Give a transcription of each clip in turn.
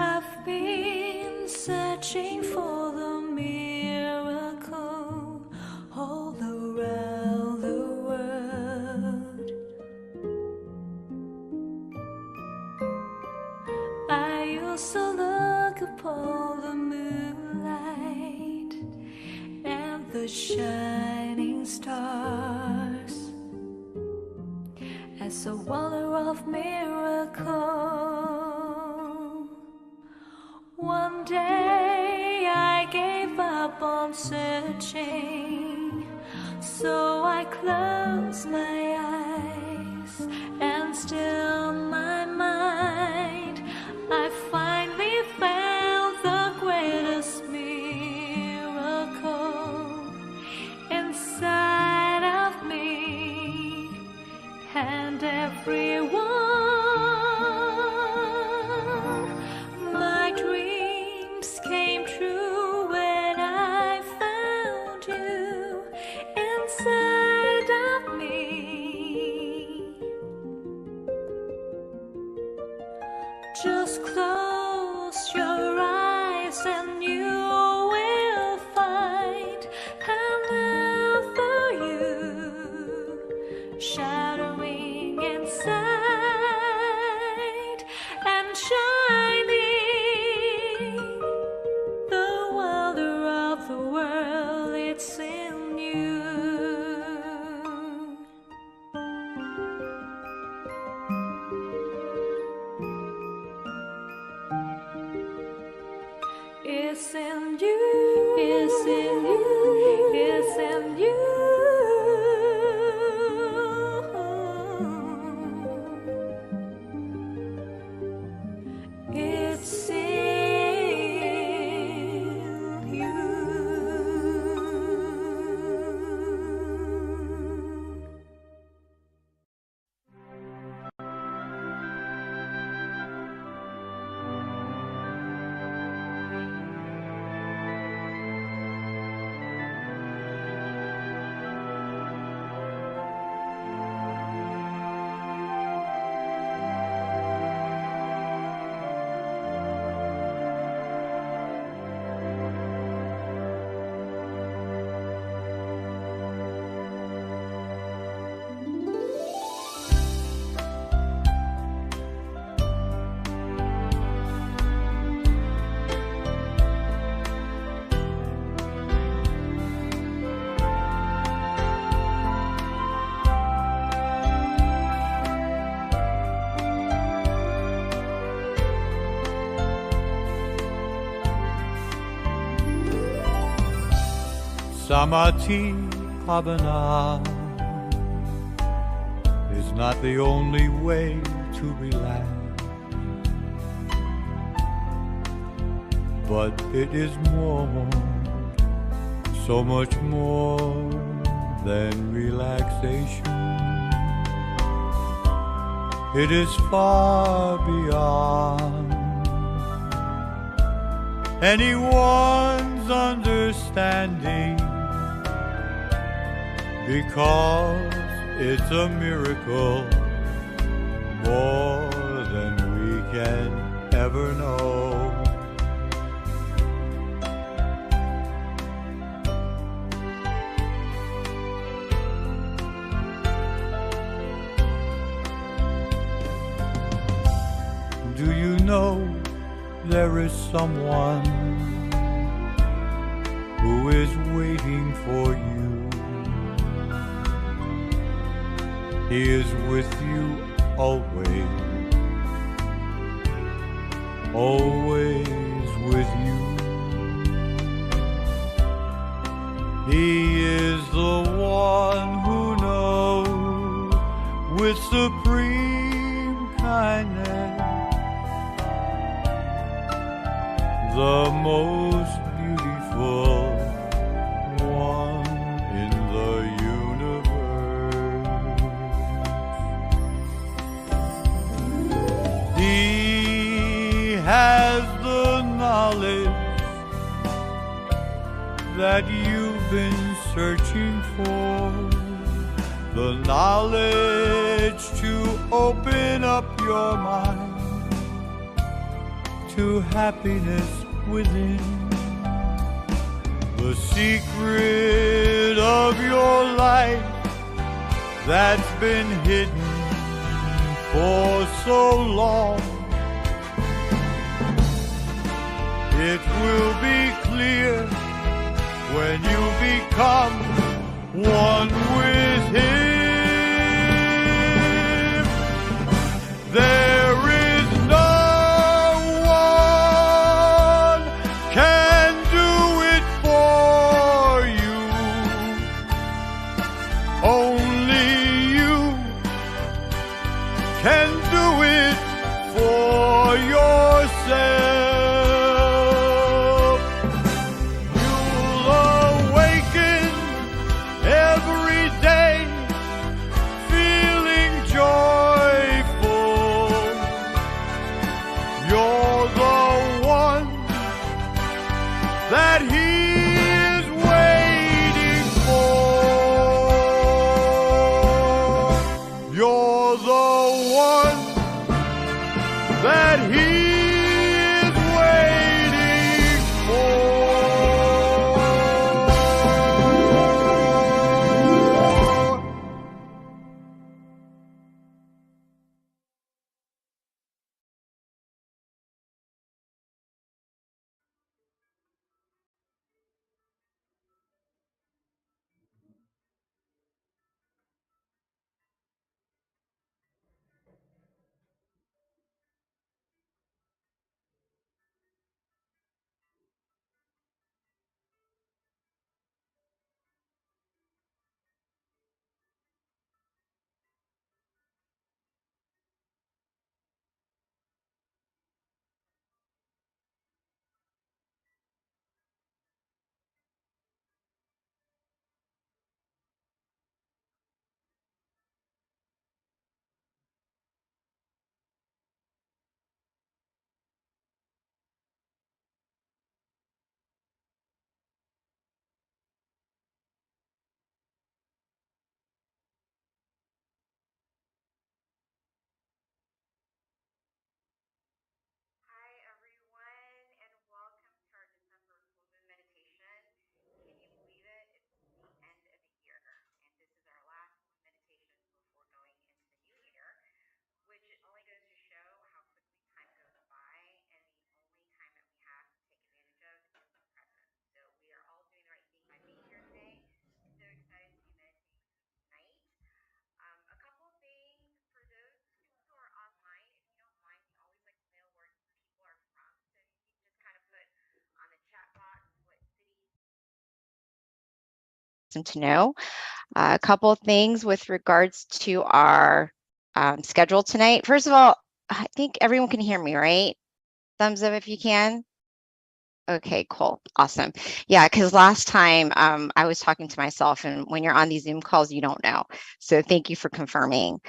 I've been searching for the miracle all around the world. I used to look upon the moonlight and the shining stars as a wonder of miracle. One day I gave up on searching, so I closed my eyes and still my mind. I finally found the greatest miracle inside of me, and everyone. Came true when I found you inside of me. Just close your eyes and you will find another you shadowing inside and shining. The world, it's in you. It's in you. It's in you. It's in you. It's in Samadhi Bhavana is not the only way to relax, but it is more, so much more than relaxation. It is far beyond anyone's understanding, because it's a miracle more than we can ever know. Do you know there is someone who is waiting for you? He is with you always, always with you. He is the one who knows with supreme kindness the most beautiful one in the universe. He has the knowledge that you've been searching for, the knowledge to open up your mind to happiness within, the secret of your life that's been hidden for so long. It will be clear when you become one with Him. There is no one can do it for you. Only you can do it for yourself. That He is waiting for. You're the one that He is waiting for. To know a couple of things with regards to our schedule tonight. First of all, I think everyone can hear me, right? Thumbs up if you can. Okay, cool. Awesome. Yeah, because last time I was talking to myself, and when you're on these Zoom calls, you don't know. So thank you for confirming.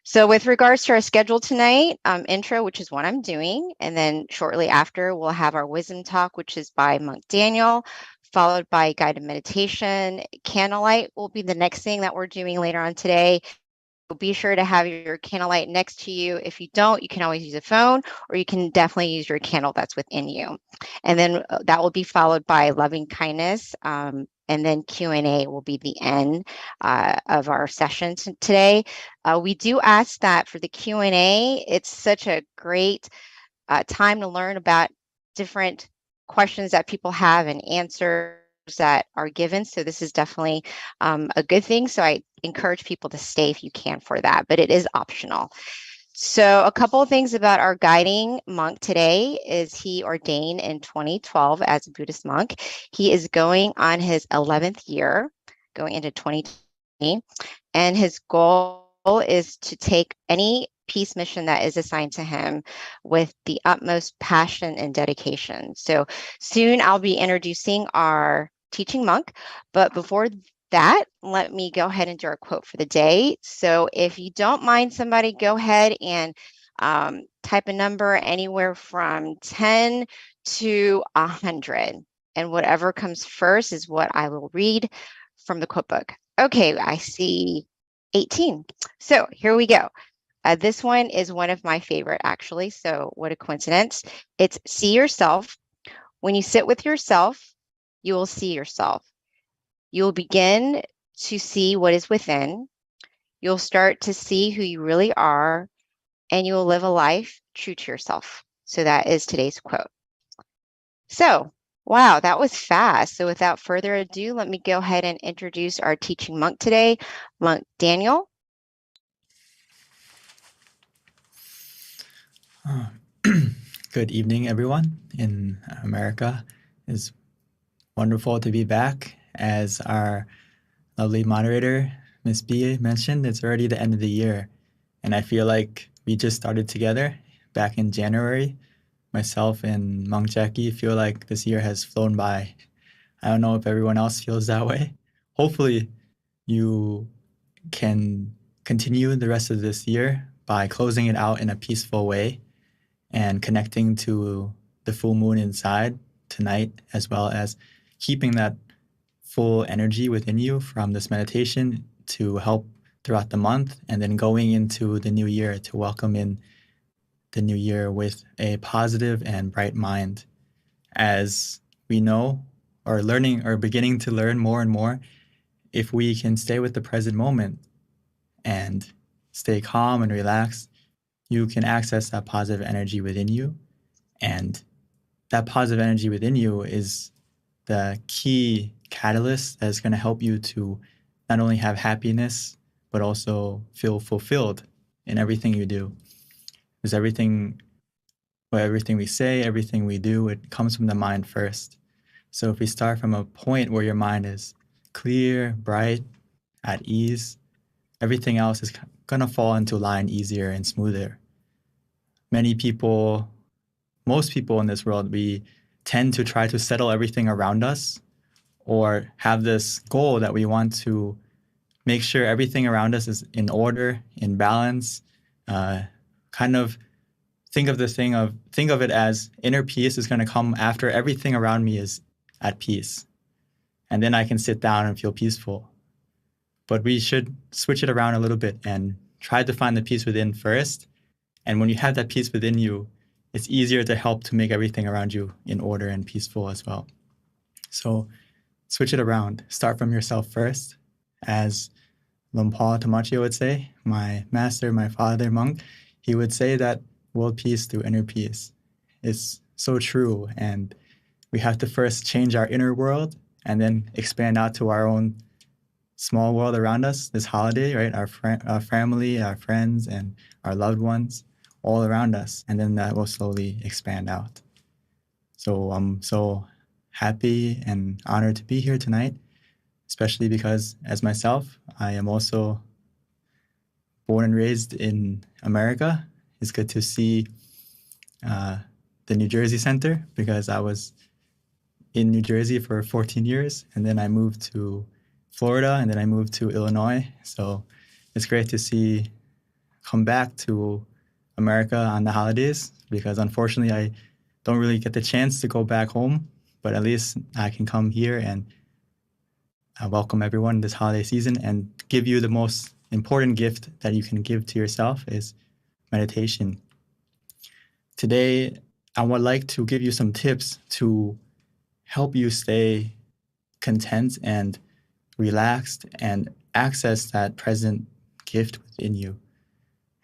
So with regards to our schedule tonight, intro, which is what I'm doing, and then shortly after, we'll have our wisdom talk, which is by Monk Daniel, followed by guided meditation. Candlelight will be the next thing that we're doing later on today. Be sure to have your candlelight next to you. If you don't, you can always use a phone, or you can definitely use your candle that's within you. And then that will be followed by loving kindness. And then Q&A will be the end of our session today. We do ask that for the Q&A, it's such a great time to learn about different questions that people have and answers that are given. So this is definitely a good thing. So I encourage people to stay if you can for that, but it is optional. So a couple of things about our guiding monk today is he ordained in 2012 as a Buddhist monk. He is going on his 11th year, going into 2020, and his goal is to take any peace mission that is assigned to him with the utmost passion and dedication. So soon I'll be introducing our teaching monk, but before that, let me go ahead and do our quote for the day. So if you don't mind, somebody go ahead and type a number anywhere from 10 to 100. And whatever comes first is what I will read from the quote book. Okay, I see 18. So here we go. This one is one of my favorite, actually. So what a coincidence. It's see yourself. When you sit with yourself, you will see yourself. You will begin to see what is within. You'll start to see who you really are, and you will live a life true to yourself. So that is today's quote. So, wow, that was fast. So without further ado, let me go ahead and introduce our teaching monk today, Monk Daniel. Good evening, everyone in America. It's wonderful to be back. As our lovely moderator, Miss B, mentioned, it's already the end of the year. And I feel like we just started together back in January. Myself and Monk Jackie feel like this year has flown by. I don't know if everyone else feels that way. Hopefully, you can continue the rest of this year by closing it out in a peaceful way and connecting to the full moon inside tonight, as well as keeping that full energy within you from this meditation to help throughout the month, and then going into the new year to welcome in the new year with a positive and bright mind. As we know, or learning or beginning to learn more and more, if we can stay with the present moment and stay calm and relaxed, you can access that positive energy within you. And that positive energy within you is the key catalyst that's going to help you to not only have happiness, but also feel fulfilled in everything you do. Because everything we say, everything we do, it comes from the mind first. So if we start from a point where your mind is clear, bright, at ease, everything else is going to fall into line easier and smoother. Most people in this world, we tend to try to settle everything around us, or have this goal that we want to make sure everything around us is in order, in balance. Kind of think of it as inner peace is going to come after everything around me is at peace. And then I can sit down and feel peaceful. But we should switch it around a little bit and try to find the peace within first. And when you have that peace within you, it's easier to help to make everything around you in order and peaceful as well. So switch it around. Start from yourself first. As Lumpal Tamachio would say, my master, my father monk, he would say that world peace through inner peace. It's so true. And we have to first change our inner world and then expand out to our own small world around us this holiday, right? Our family, our friends, and our loved ones all around us. And then that will slowly expand out. So I'm so happy and honored to be here tonight, especially because as myself, I am also born and raised in America. It's good to see the New Jersey Center, because I was in New Jersey for 14 years, and then I moved to Florida, and then I moved to Illinois. So it's great to come back to America on the holidays, because unfortunately I don't really get the chance to go back home, but at least I can come here and welcome everyone this holiday season and give you the most important gift that you can give to yourself is meditation. Today, I would like to give you some tips to help you stay content and relaxed and access that present gift within you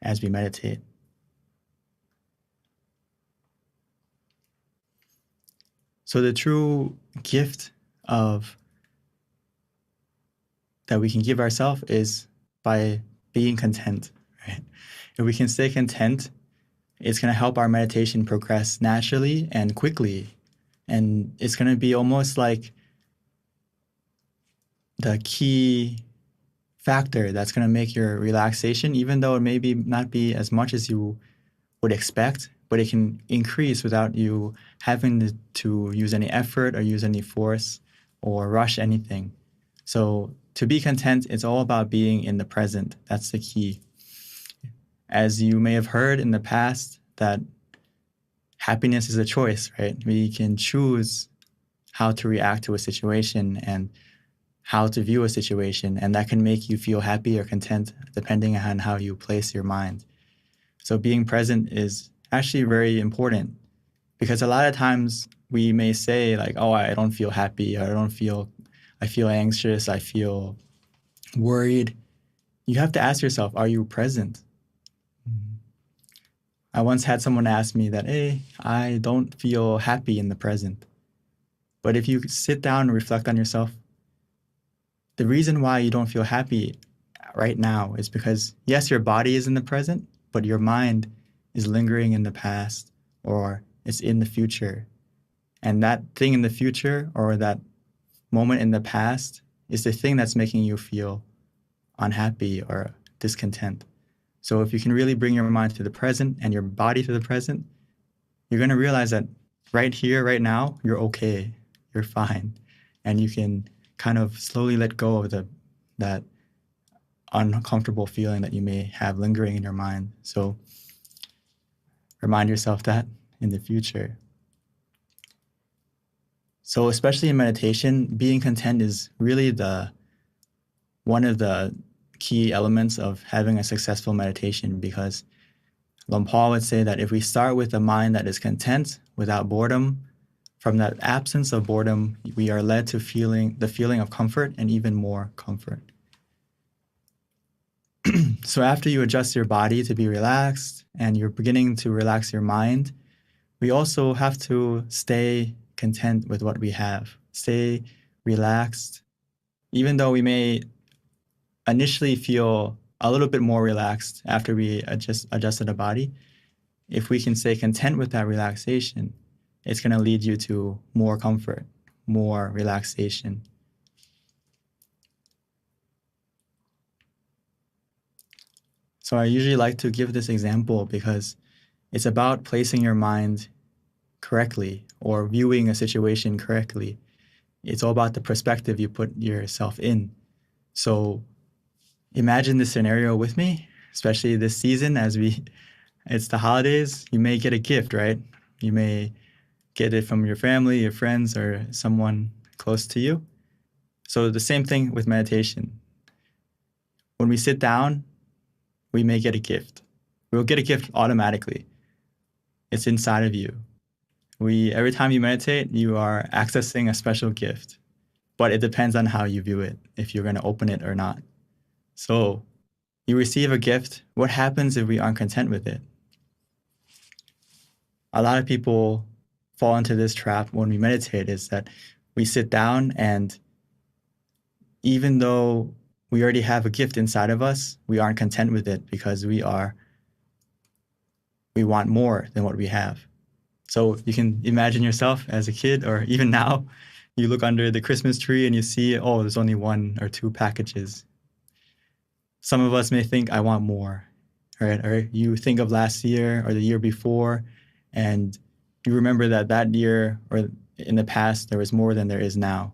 as we meditate. So the true gift that we can give ourselves is by being content, right? If we can stay content, it's going to help our meditation progress naturally and quickly. And it's going to be almost like the key factor that's going to make your relaxation, even though it maybe not be as much as you would expect, but it can increase without you having to use any effort or use any force or rush anything. So to be content, it's all about being in the present. That's the key. As you may have heard in the past, that happiness is a choice, right? We can choose how to react to a situation and how to view a situation, and that can make you feel happy or content depending on how you place your mind. So being present is actually very important, because a lot of times we may say like, oh, I don't feel happy, or I feel anxious, I feel worried. You have to ask yourself, are you present? I once had someone ask me that, hey, I don't feel happy in the present. But if you sit down and reflect on yourself, the reason why you don't feel happy right now is because, yes, your body is in the present, but your mind is lingering in the past, or it's in the future. And that thing in the future, or that moment in the past, is the thing that's making you feel unhappy or discontent. So if you can really bring your mind to the present and your body to the present, you're going to realize that right here, right now, you're okay, you're fine. And you can kind of slowly let go of that uncomfortable feeling that you may have lingering in your mind. So remind yourself that in the future. So especially in meditation, being content is really one of the key elements of having a successful meditation, because Paul would say that if we start with a mind that is content without boredom, from that absence of boredom, we are led to the feeling of comfort and even more comfort. So after you adjust your body to be relaxed and you're beginning to relax your mind, we also have to stay content with what we have. Stay relaxed. Even though we may initially feel a little bit more relaxed after we adjusted the body, if we can stay content with that relaxation, it's going to lead you to more comfort, more relaxation. So I usually like to give this example because it's about placing your mind correctly or viewing a situation correctly. It's all about the perspective you put yourself in. So imagine this scenario with me, especially this season it's the holidays. You may get a gift, right? You may get it from your family, your friends, or someone close to you. So the same thing with meditation. When we sit down, we may get a gift. We'll get a gift automatically. It's inside of you. Every time you meditate, you are accessing a special gift, but it depends on how you view it, if you're going to open it or not. So you receive a gift. What happens if we aren't content with it? A lot of people fall into this trap when we meditate, is that we sit down, and even though we already have a gift inside of us, we aren't content with it because we want more than what we have. So you can imagine yourself as a kid, or even now, you look under the Christmas tree and you see, oh, there's only 1 or 2 packages. Some of us may think, I want more, right? Or you think of last year or the year before, and you remember that year or in the past, there was more than there is now.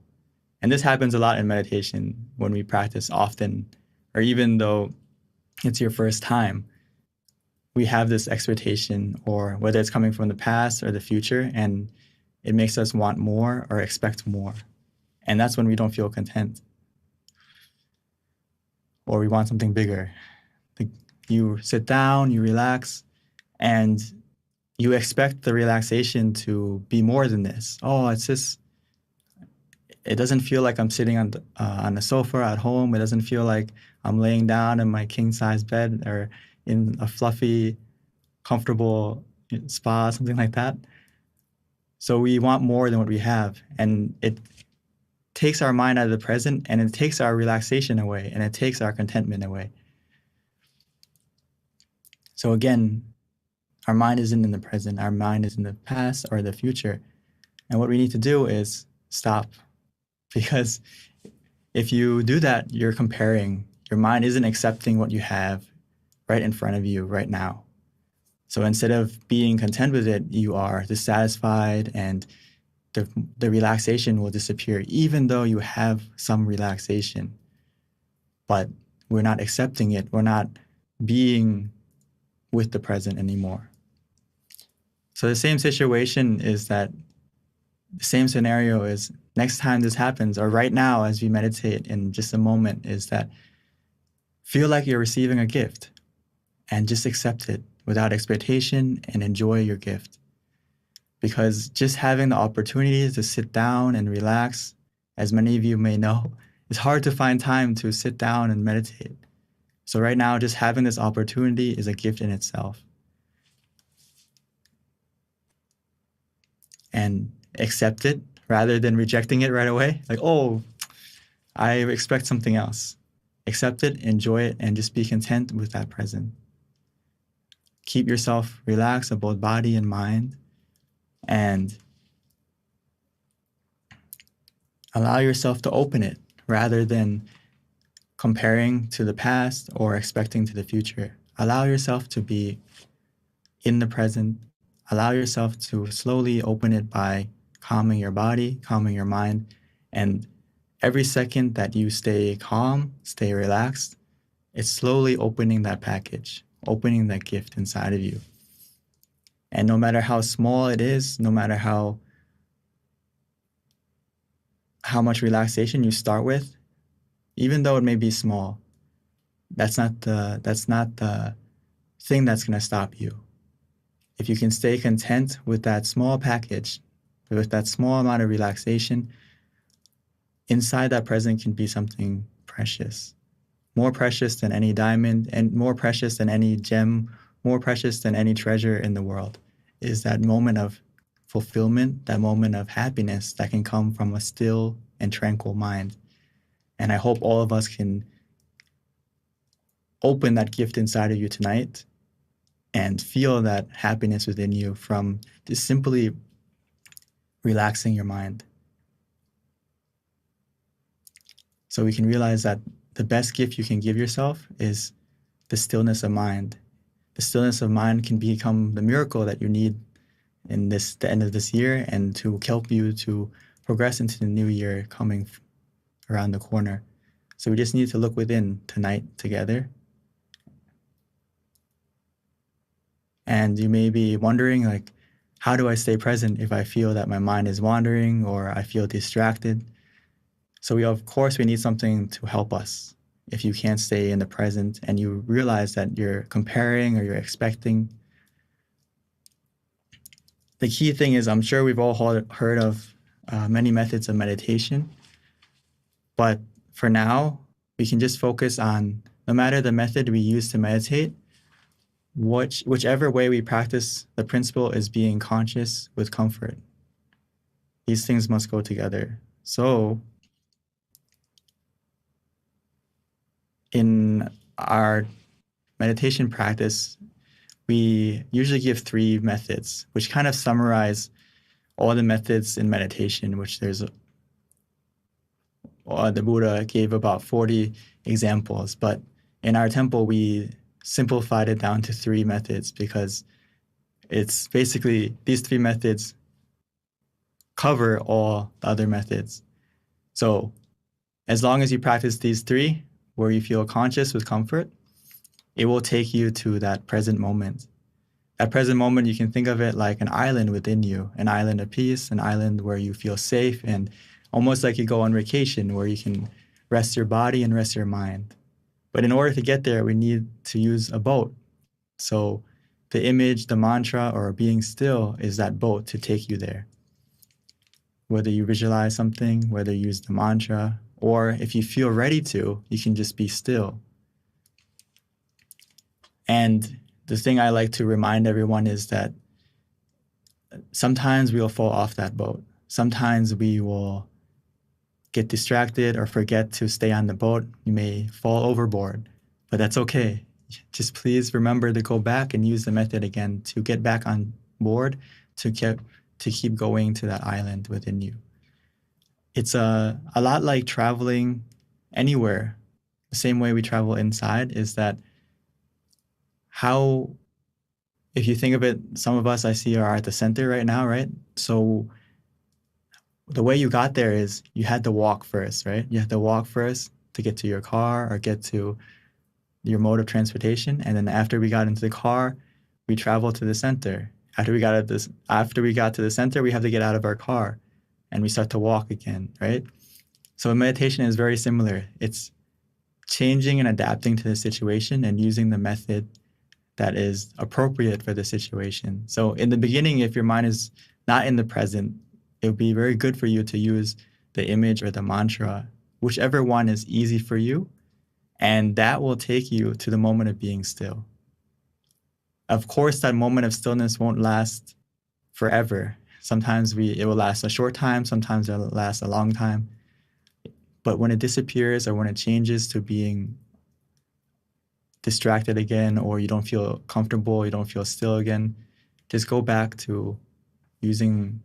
And this happens a lot in meditation when we practice often, or even though it's your first time. We have this expectation, or whether it's coming from the past or the future, and it makes us want more or expect more. And that's when we don't feel content. Or we want something bigger. You sit down, you relax, and you expect the relaxation to be more than this. Oh, it doesn't feel like I'm sitting on the sofa at home. It doesn't feel like I'm laying down in my king-size bed or in a fluffy, comfortable spa, something like that. So we want more than what we have, and it takes our mind out of the present, and it takes our relaxation away, and it takes our contentment away. So again, our mind isn't in the present. Our mind is in the past or the future. And what we need to do is stop, because if you do that, you're comparing. Your mind isn't accepting what you have right in front of you right now. So instead of being content with it, you are dissatisfied, and the relaxation will disappear, even though you have some relaxation. But we're not accepting it. We're not being with the present anymore. So the same situation is that the same scenario is next time this happens, or right now as we meditate in just a moment, is that feel like you're receiving a gift and just accept it without expectation and enjoy your gift. Because just having the opportunity to sit down and relax, as many of you may know, it's hard to find time to sit down and meditate. So right now, just having this opportunity is a gift in itself. And accept it rather than rejecting it right away. Like, oh, I expect something else. Accept it, enjoy it, and just be content with that present. Keep yourself relaxed of both body and mind, and allow yourself to open it rather than comparing to the past or expecting to the future. Allow yourself to be in the present. Allow yourself to slowly open it by calming your body, calming your mind, and every second that you stay calm, stay relaxed, it's slowly opening that package, opening that gift inside of you. And no matter how small it is, no matter how much relaxation you start with, even though it may be small, that's not the thing that's going to stop you. If you can stay content with that small package, with that small amount of relaxation, inside that present can be something precious. More precious than any diamond, and more precious than any gem, more precious than any treasure in the world, is that moment of fulfillment, that moment of happiness that can come from a still and tranquil mind. And I hope all of us can open that gift inside of you tonight and feel that happiness within you from just simply relaxing your mind. So we can realize that the best gift you can give yourself is the stillness of mind. The stillness of mind can become the miracle that you need in the end of this year, and to help you to progress into the new year coming around the corner. So we just need to look within tonight together. And you may be wondering, like, how do I stay present if I feel that my mind is wandering or I feel distracted? So of course we need something to help us. If you can't stay in the present and you realize that you're comparing or you're expecting, the key thing is, I'm sure we've all heard of many methods of meditation, but for now, we can just focus on, no matter the method we use to meditate, whichever way we practice, the principle is being conscious with comfort. These things must go together. So in our meditation practice, we usually give 3 methods, which kind of summarize all the methods in meditation, which the Buddha gave about 40 examples. But in our temple, we simplified it down to 3 methods because it's basically these 3 methods cover all the other methods. So as long as you practice these 3, where you feel conscious with comfort, it will take you to that present moment. That present moment, you can think of it like an island within you, an island of peace, an island where you feel safe, and almost like you go on vacation where you can rest your body and rest your mind. But in order to get there, we need to use a boat. So the image, the mantra, or being still is that boat to take you there. Whether you visualize something, whether you use the mantra, or if you feel ready to, you can just be still. And the thing I like to remind everyone is that sometimes we'll fall off that boat. Sometimes we will get distracted or forget to stay on the boat. You may fall overboard, but that's okay. Just please remember to go back and use the method again to get back on board, to keep going to that island within you. It's a lot like traveling anywhere. The same way we travel inside is that if you think of it, some of us I see are at the center right now, right? So the way you got there is you had to walk first, right? You had to walk first to get to your car or get to your mode of transportation. And then after we got into the car, we travel to the center. After we got to the center, we have to get out of our car and we start to walk again, right? So meditation is very similar. It's changing and adapting to the situation and using the method that is appropriate for the situation. So in the beginning, if your mind is not in the present, it would be very good for you to use the image or the mantra, whichever one is easy for you, and that will take you to the moment of being still. Of course, that moment of stillness won't last forever. Sometimes it will last a short time, sometimes it'll last a long time. But when it disappears or when it changes to being distracted again, or you don't feel comfortable, you don't feel still again, just go back to using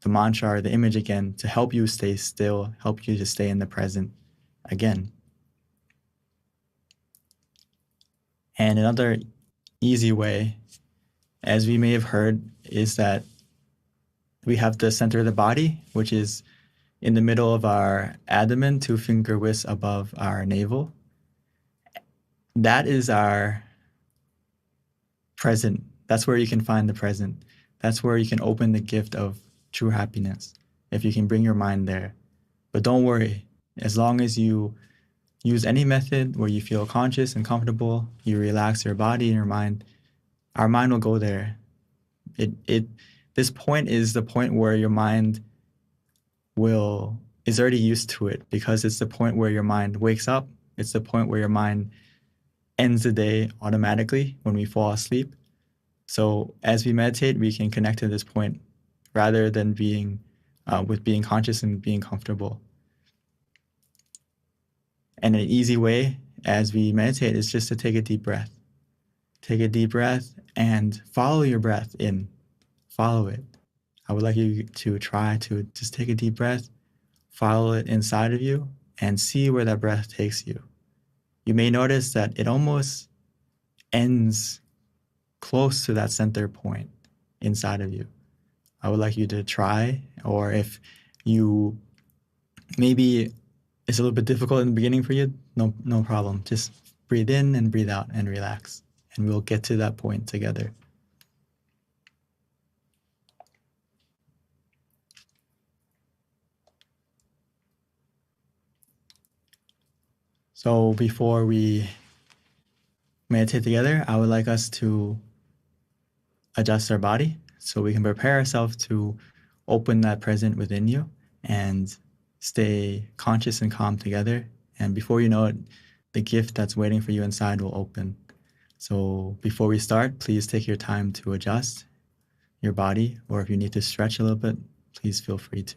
the mantra or the image again to help you stay still, help you to stay in the present again. And another easy way, as we may have heard, is that we have the center of the body, which is in the middle of our abdomen, 2 finger widths above our navel. That is our present. That's where you can find the present. That's where you can open the gift of true happiness, if you can bring your mind there. But don't worry, as long as you use any method where you feel conscious and comfortable, you relax your body and your mind, our mind will go there. This point is the point where your mind is already used to it, because it's the point where your mind wakes up. It's the point where your mind ends the day automatically when we fall asleep. So as we meditate, we can connect to this point rather than being conscious and being comfortable. And an easy way as we meditate is just to take a deep breath. Take a deep breath and follow your breath in. Follow it. I would like you to try to just take a deep breath, follow it inside of you, and see where that breath takes you. You may notice that it almost ends close to that center point inside of you. I would like you to try, or if you maybe it's a little bit difficult in the beginning for you, no problem. Just breathe in and breathe out and relax, and we'll get to that point together. So before we meditate together, I would like us to adjust our body so we can prepare ourselves to open that present within you and stay conscious and calm together. And before you know it, the gift that's waiting for you inside will open. So before we start, please take your time to adjust your body, or if you need to stretch a little bit, please feel free to.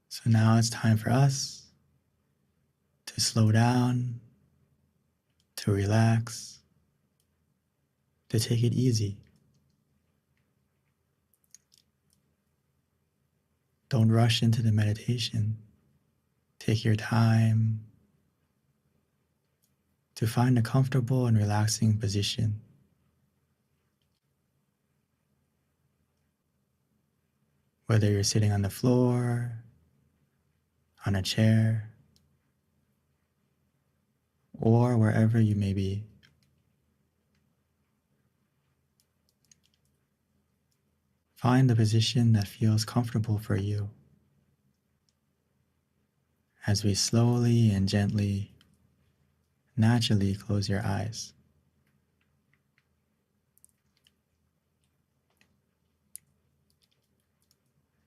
So now it's time for us to slow down, to relax, to take it easy. Don't rush into the meditation. Take your time to find a comfortable and relaxing position. Whether you're sitting on the floor, on a chair, or wherever you may be. Find the position that feels comfortable for you as we slowly and gently, naturally close your eyes.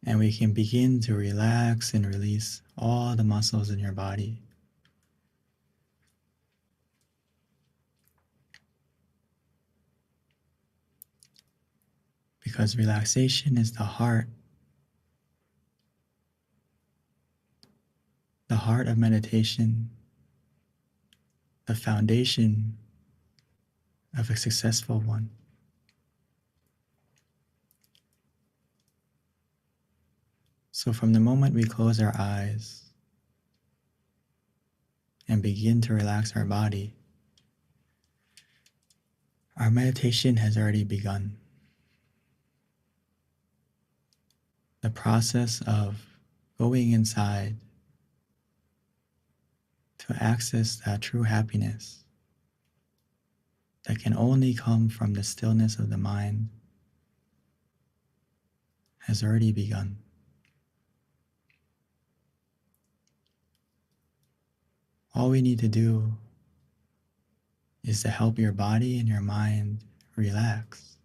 And we can begin to relax and release all the muscles in your body. Because relaxation is the heart of meditation, the foundation of a successful one. So from the moment we close our eyes and begin to relax our body, Our meditation has already begun. The process of going inside to access that true happiness that can only come from the stillness of the mind has already begun. All we need to do is to help your body and your mind relax,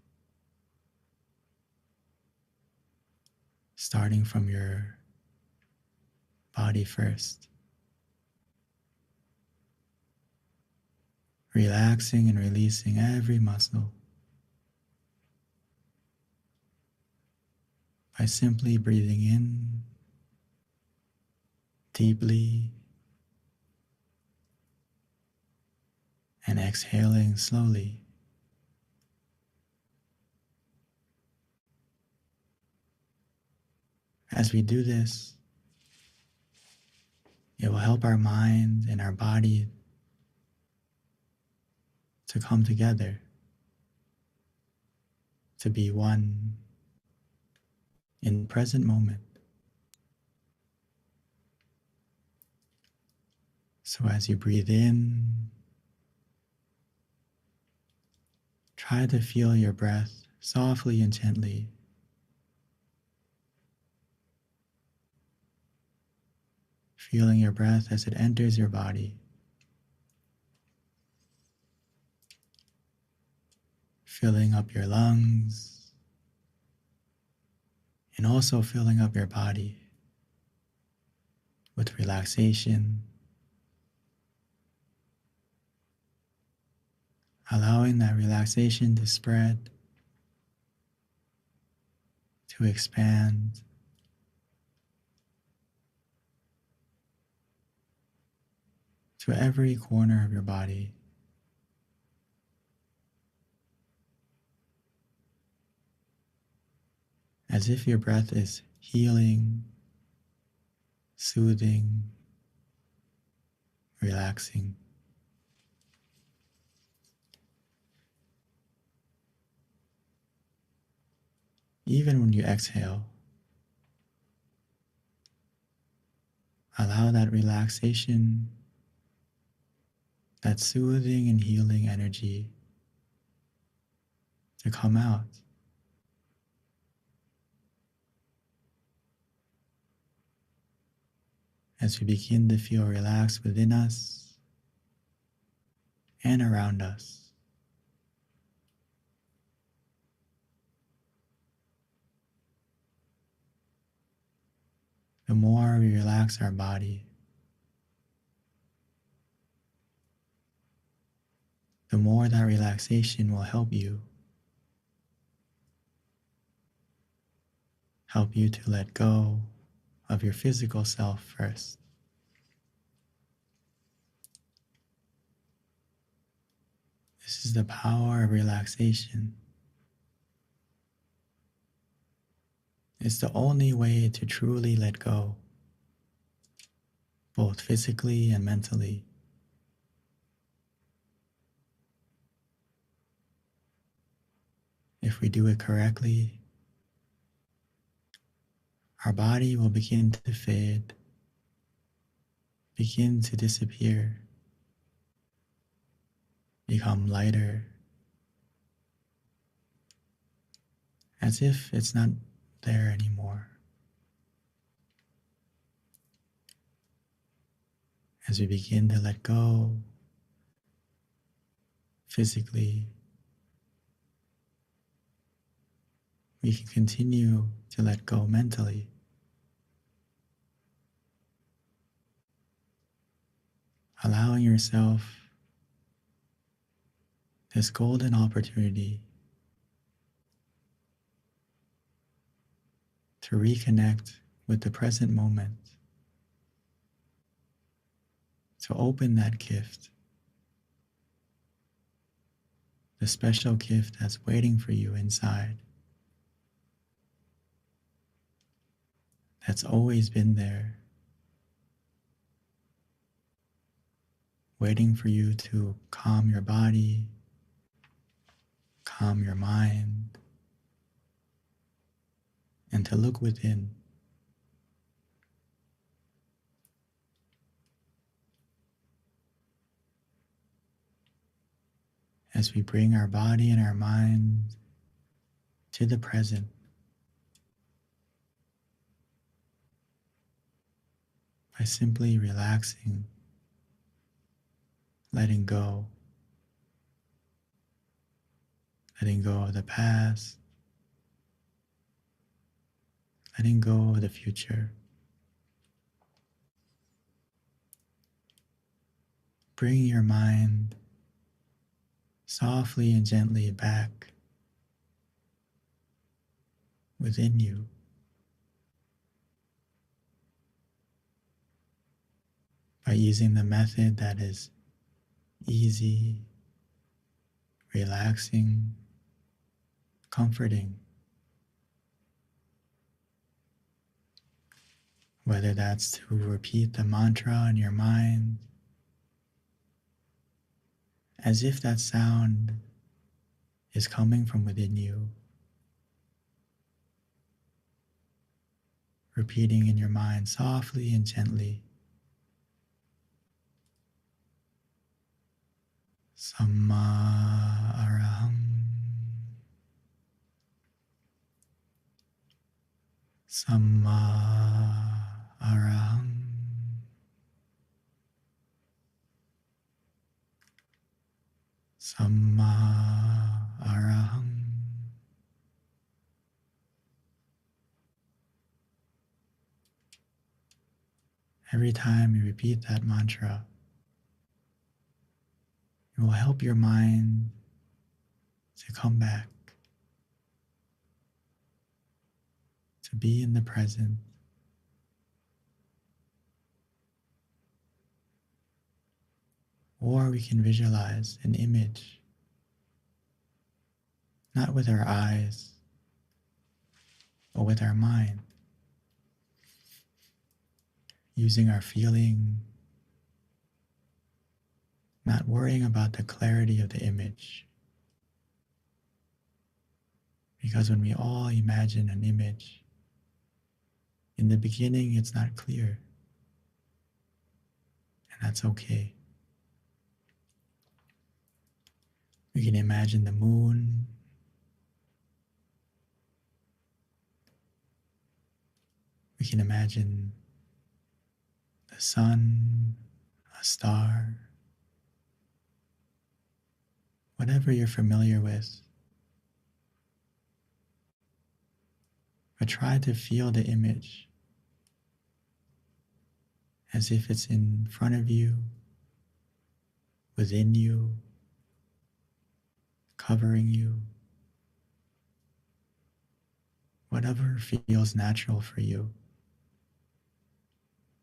starting from your body first. Relaxing and releasing every muscle by simply breathing in deeply and exhaling slowly. As we do this, it will help our mind and our body to come together, to be one in the present moment. So as you breathe in, try to feel your breath softly and gently. Feeling your breath as it enters your body. Filling up your lungs and also filling up your body with relaxation, allowing that relaxation to spread, to expand, to every corner of your body. As if your breath is healing, soothing, relaxing. Even when you exhale, allow that relaxation, that soothing and healing energy to come out. As we begin to feel relaxed within us and around us. The more we relax our body, the more that relaxation will help you to let go of your physical self first. This is the power of relaxation. It's the only way to truly let go, both physically and mentally. If we do it correctly, our body will begin to fade, begin to disappear, become lighter, as if it's not there anymore. As we begin to let go physically, we can continue to let go mentally. Allowing yourself this golden opportunity to reconnect with the present moment, to open that gift, the special gift that's waiting for you inside, that's always been there, waiting for you to calm your body, calm your mind, and to look within. As we bring our body and our mind to the present, by simply relaxing, letting go of the past, letting go of the future. Bring your mind softly and gently back within you. By using the method that is easy, relaxing, comforting. Whether that's to repeat the mantra in your mind, as if that sound is coming from within you. Repeating in your mind softly and gently. Samma araham. Samma araham. Samma araham. Every time you repeat that mantra, it will help your mind to come back, to be in the present. Or we can visualize an image, not with our eyes, but with our mind, using our feeling, not worrying about the clarity of the image. Because when we all imagine an image, in the beginning it's not clear, and that's okay. We can imagine the moon, we can imagine the sun, a star, whatever you're familiar with. But try to feel the image as if it's in front of you, within you, covering you. Whatever feels natural for you.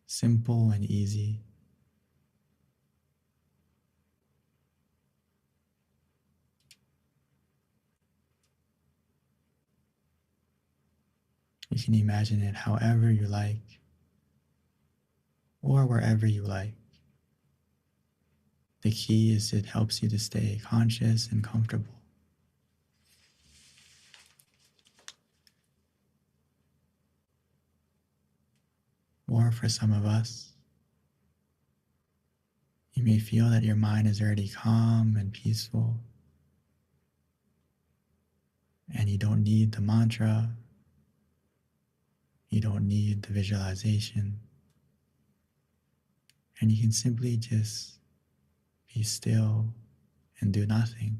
Simple and easy. You can imagine it however you like, or wherever you like. The key is it helps you to stay conscious and comfortable. Or for some of us, you may feel that your mind is already calm and peaceful, and you don't need the mantra, you don't need the visualization, and you can simply just be still and do nothing,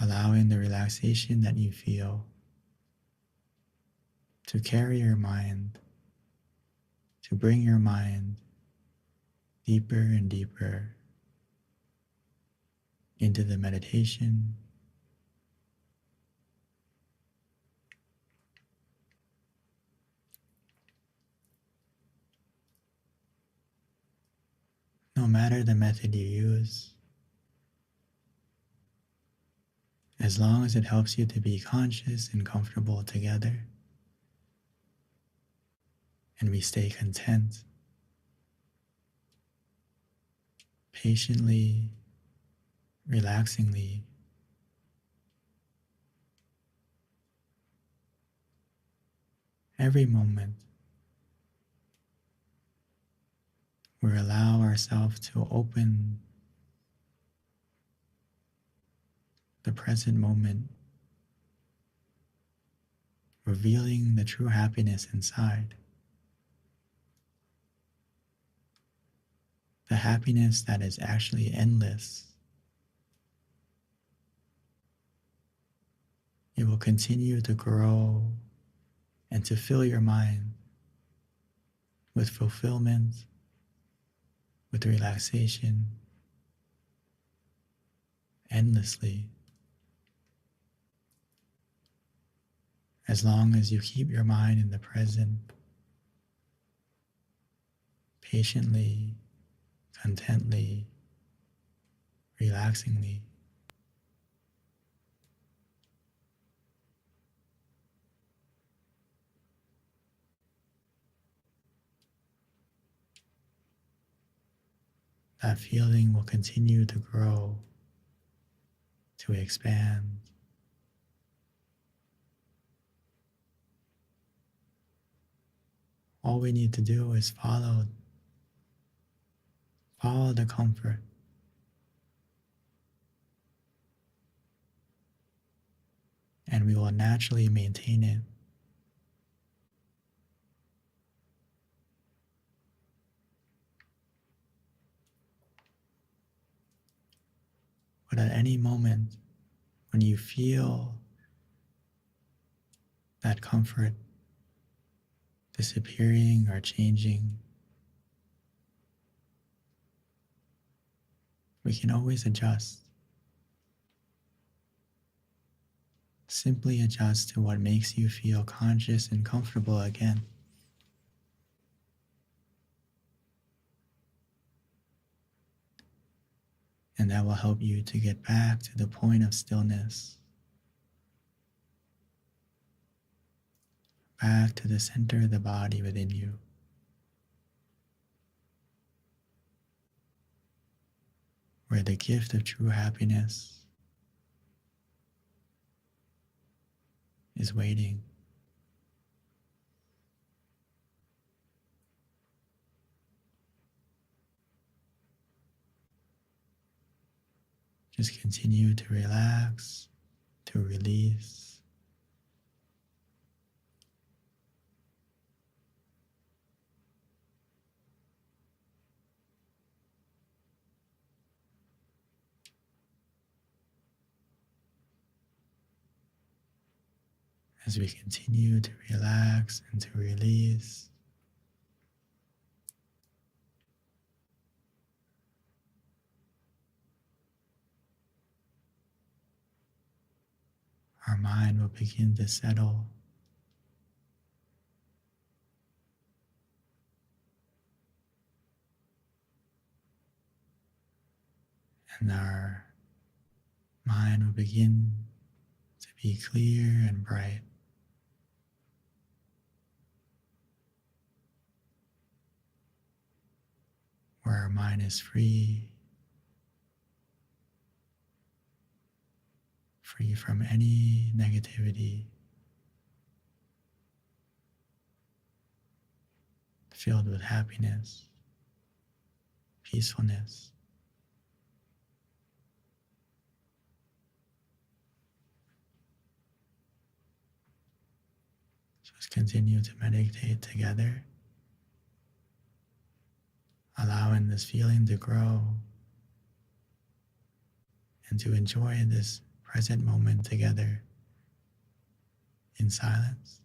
allowing the relaxation that you feel to carry your mind, to bring your mind deeper and deeper into the meditation. No matter the method you use, as long as it helps you to be conscious and comfortable together, and we stay content, patiently relaxingly. Every moment, we allow ourselves to open the present moment, revealing the true happiness inside. The happiness that is actually endless. It will continue to grow and to fill your mind with fulfillment, with relaxation, endlessly. As long as you keep your mind in the present, patiently, contently, relaxingly. That feeling will continue to grow, to expand. All we need to do is follow the comfort. And we will naturally maintain it. But at any moment, when you feel that comfort disappearing or changing, we can always adjust. Simply adjust to what makes you feel conscious and comfortable again. And that will help you to get back to the point of stillness, back to the center of the body within you, where the gift of true happiness is waiting. Just continue to relax, to release. As we continue to relax and to release, our mind will begin to settle. And our mind will begin to be clear and bright. Where our mind is free from any negativity, filled with happiness, peacefulness. So let's continue to meditate together, allowing this feeling to grow and to enjoy this present moment together in silence.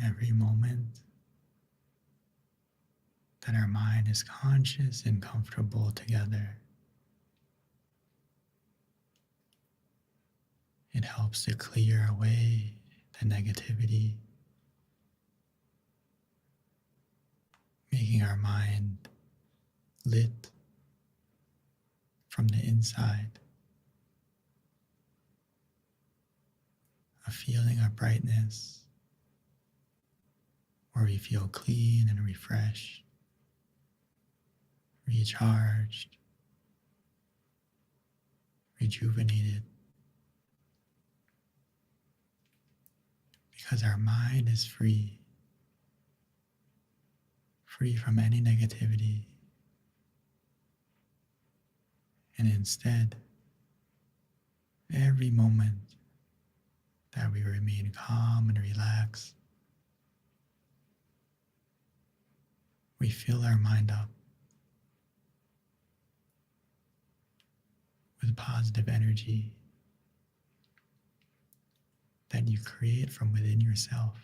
every moment that our mind is conscious and comfortable together. It helps to clear away the negativity, making our mind lit from the inside. A feeling of brightness where we feel clean and refreshed, recharged, rejuvenated. Because our mind is free from any negativity. And instead, every moment that we remain calm and relaxed, we fill our mind up with positive energy that you create from within yourself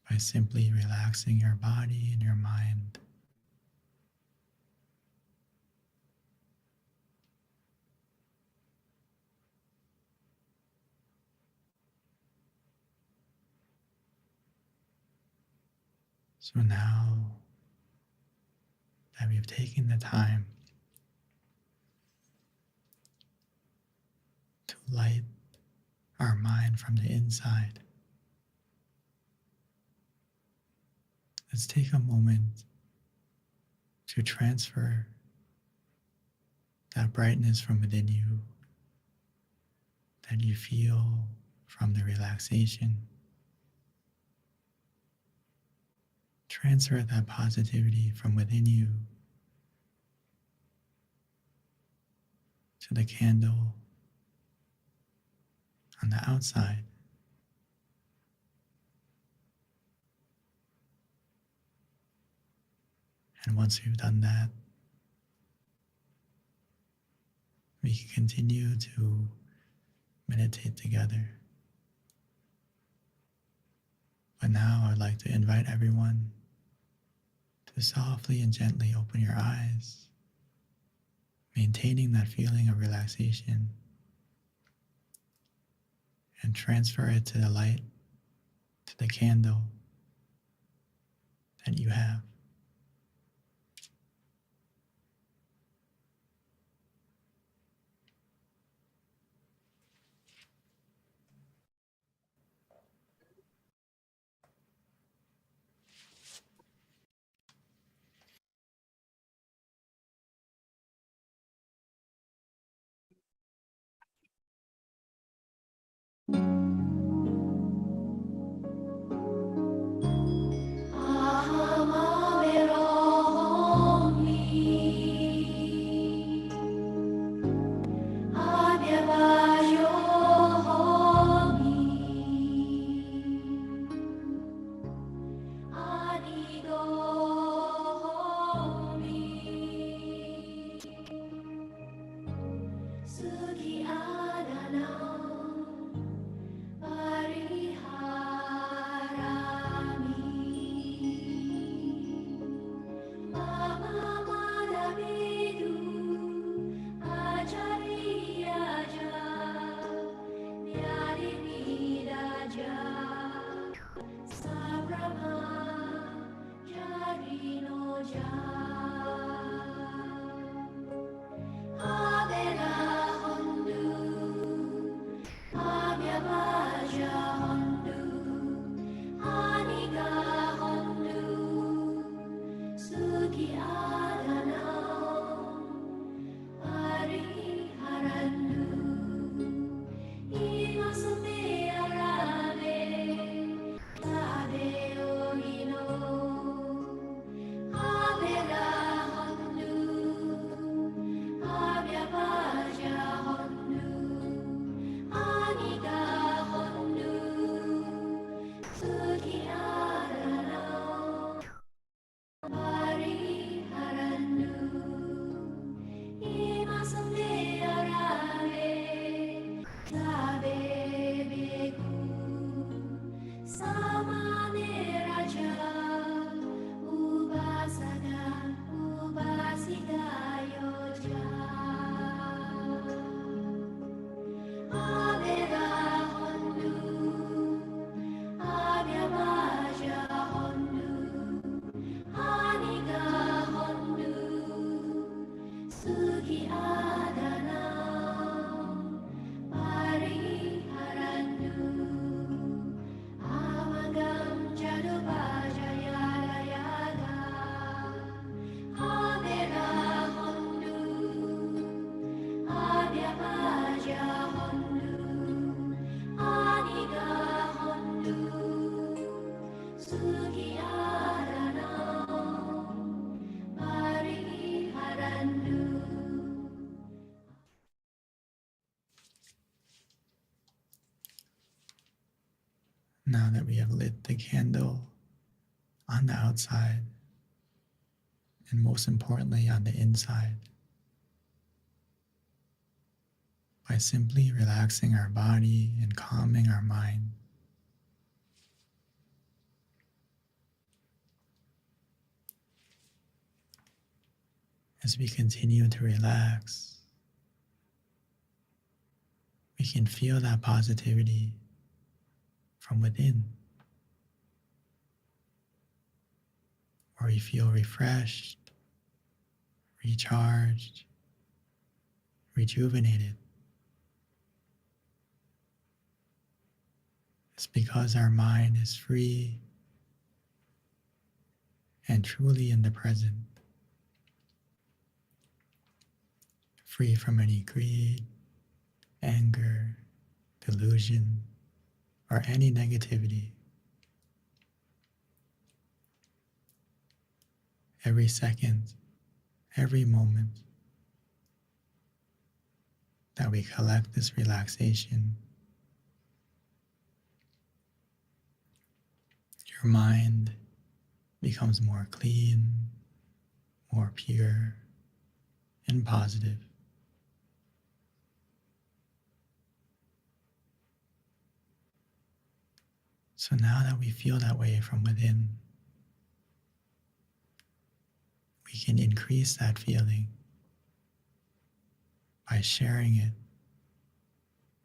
by simply relaxing your body and your mind. So now that we've taken the time to light our mind from the inside, let's take a moment to transfer that brightness from within you that you feel from the relaxation. Transfer that positivity from within you to the candle on the outside. And once we've done that, we can continue to meditate together. But now I'd like to invite everyone to softly and gently open your eyes, maintaining that feeling of relaxation, and transfer it to the light, to the candle that you have. Now that we have lit the candle on the outside, and most importantly on the inside, by simply relaxing our body and calming our mind, as we continue to relax, we can feel that positivity from within, where we feel refreshed, recharged, rejuvenated. It's because our mind is free and truly in the present, free from any greed, anger, delusion, or any negativity. Every second, every moment that we collect this relaxation, your mind becomes more clean, more pure, and positive. So now that we feel that way from within, we can increase that feeling by sharing it,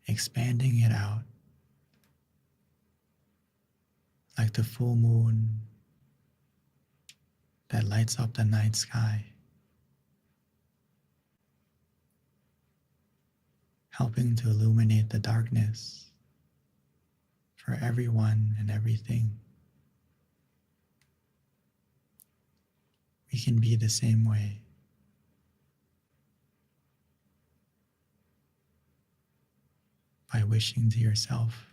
expanding it out, like the full moon that lights up the night sky, helping to illuminate the darkness for everyone and everything. We can be the same way. By wishing to yourself,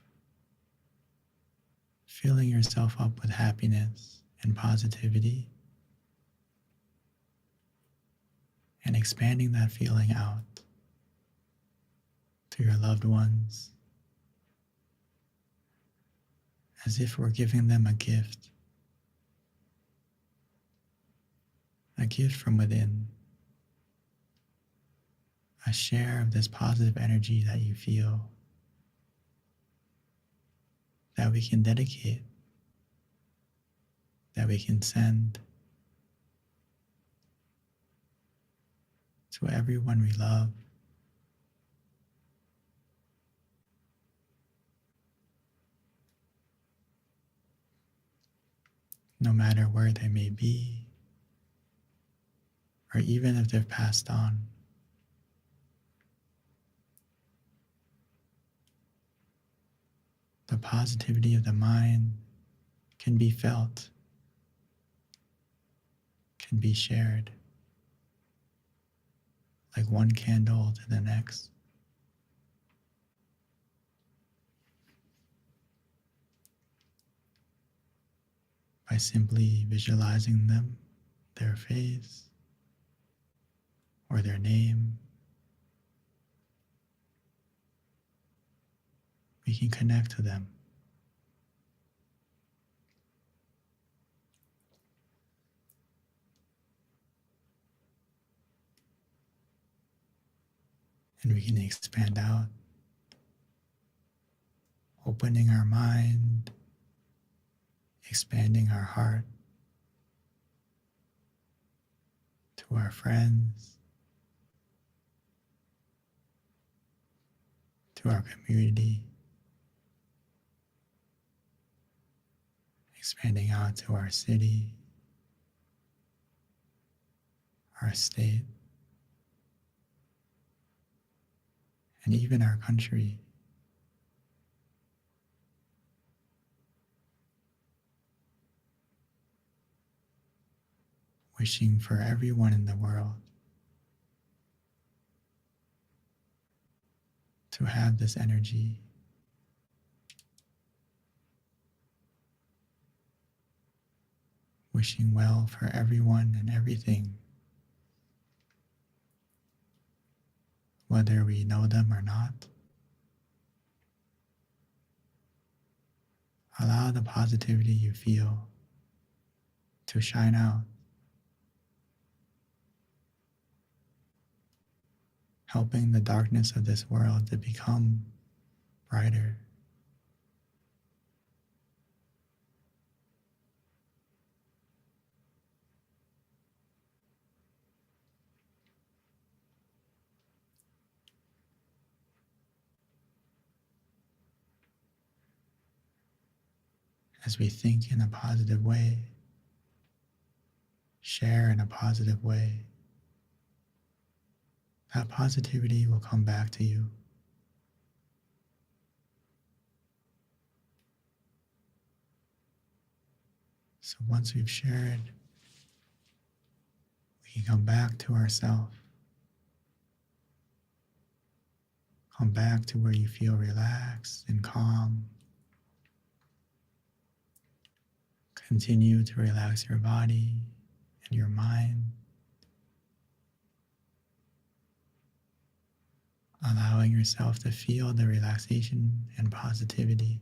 filling yourself up with happiness and positivity, and expanding that feeling out to your loved ones, as if we're giving them a gift from within, a share of this positive energy that you feel, that we can dedicate, that we can send to everyone we love, no matter where they may be, or even if they've passed on. The positivity of the mind can be felt, can be shared, like one candle to the next. By simply visualizing them, their face, or their name, we can connect to them. And we can expand out, opening our mind, expanding our heart to our friends, to our community, expanding out to our city, our state, and even our country. Wishing for everyone in the world to have this energy, wishing well for everyone and everything, whether we know them or not. Allow the positivity you feel to shine out, helping the darkness of this world to become brighter. As we think in a positive way, share in a positive way, that positivity will come back to you. So once we've shared, we can come back to ourselves. Come back to where you feel relaxed and calm. Continue to relax your body and your mind, allowing yourself to feel the relaxation and positivity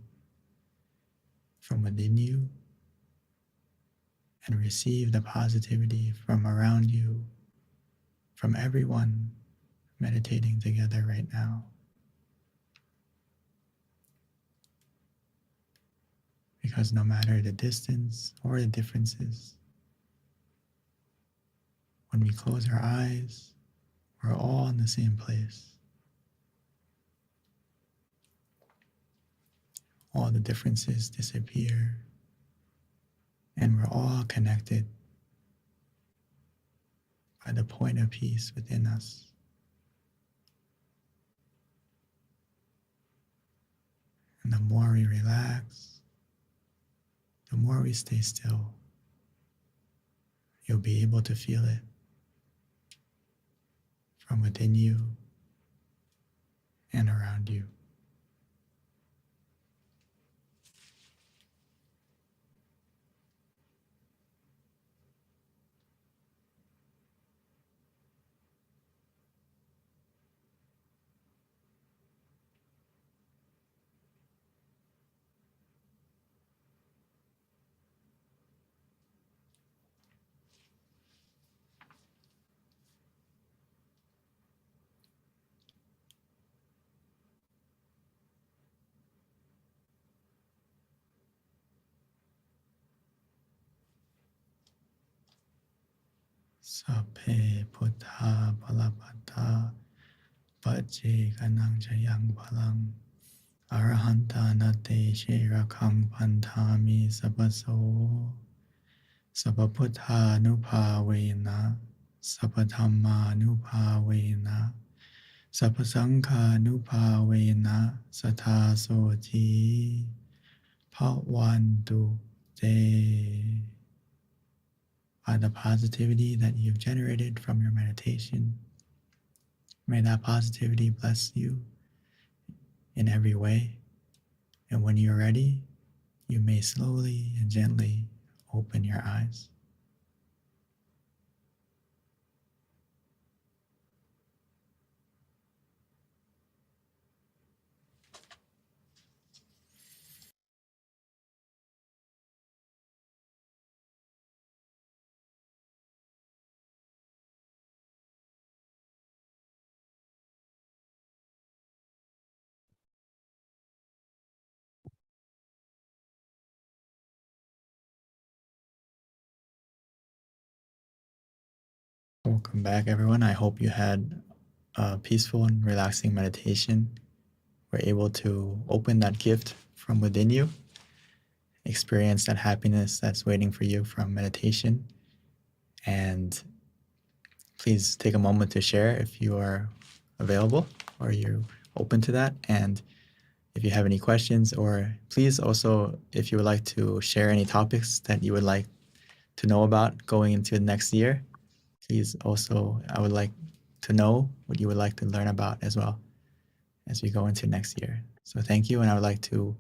from within you and receive the positivity from around you, from everyone meditating together right now. Because no matter the distance or the differences, when we close our eyes, we're all in the same place. All the differences disappear, and we're all connected by the point of peace within us. And the more we relax, the more we stay still, you'll be able to feel it from within you and around you. Sape Buddha Palapata Pache Kanang Chayang Palang Arahanta Nate Shirakam Pantami Sabaso Sabaputta Nupavena Sapathamma Nupavena Sapasangha Nupavena Satasoti Pawantu Te. By the positivity that you've generated from your meditation, may that positivity bless you in every way. And when you're ready, you may slowly and gently open your eyes. Welcome back, everyone. I hope you had a peaceful and relaxing meditation. We're able to open that gift from within you, experience that happiness that's waiting for you from meditation. And please take a moment to share if you are available or you're open to that. And if you have any questions, or please also, if you would like to share any topics that you would like to know about going into the next year, please also, I would like to know what you would like to learn about as well as we go into next year. So thank you, and I would like to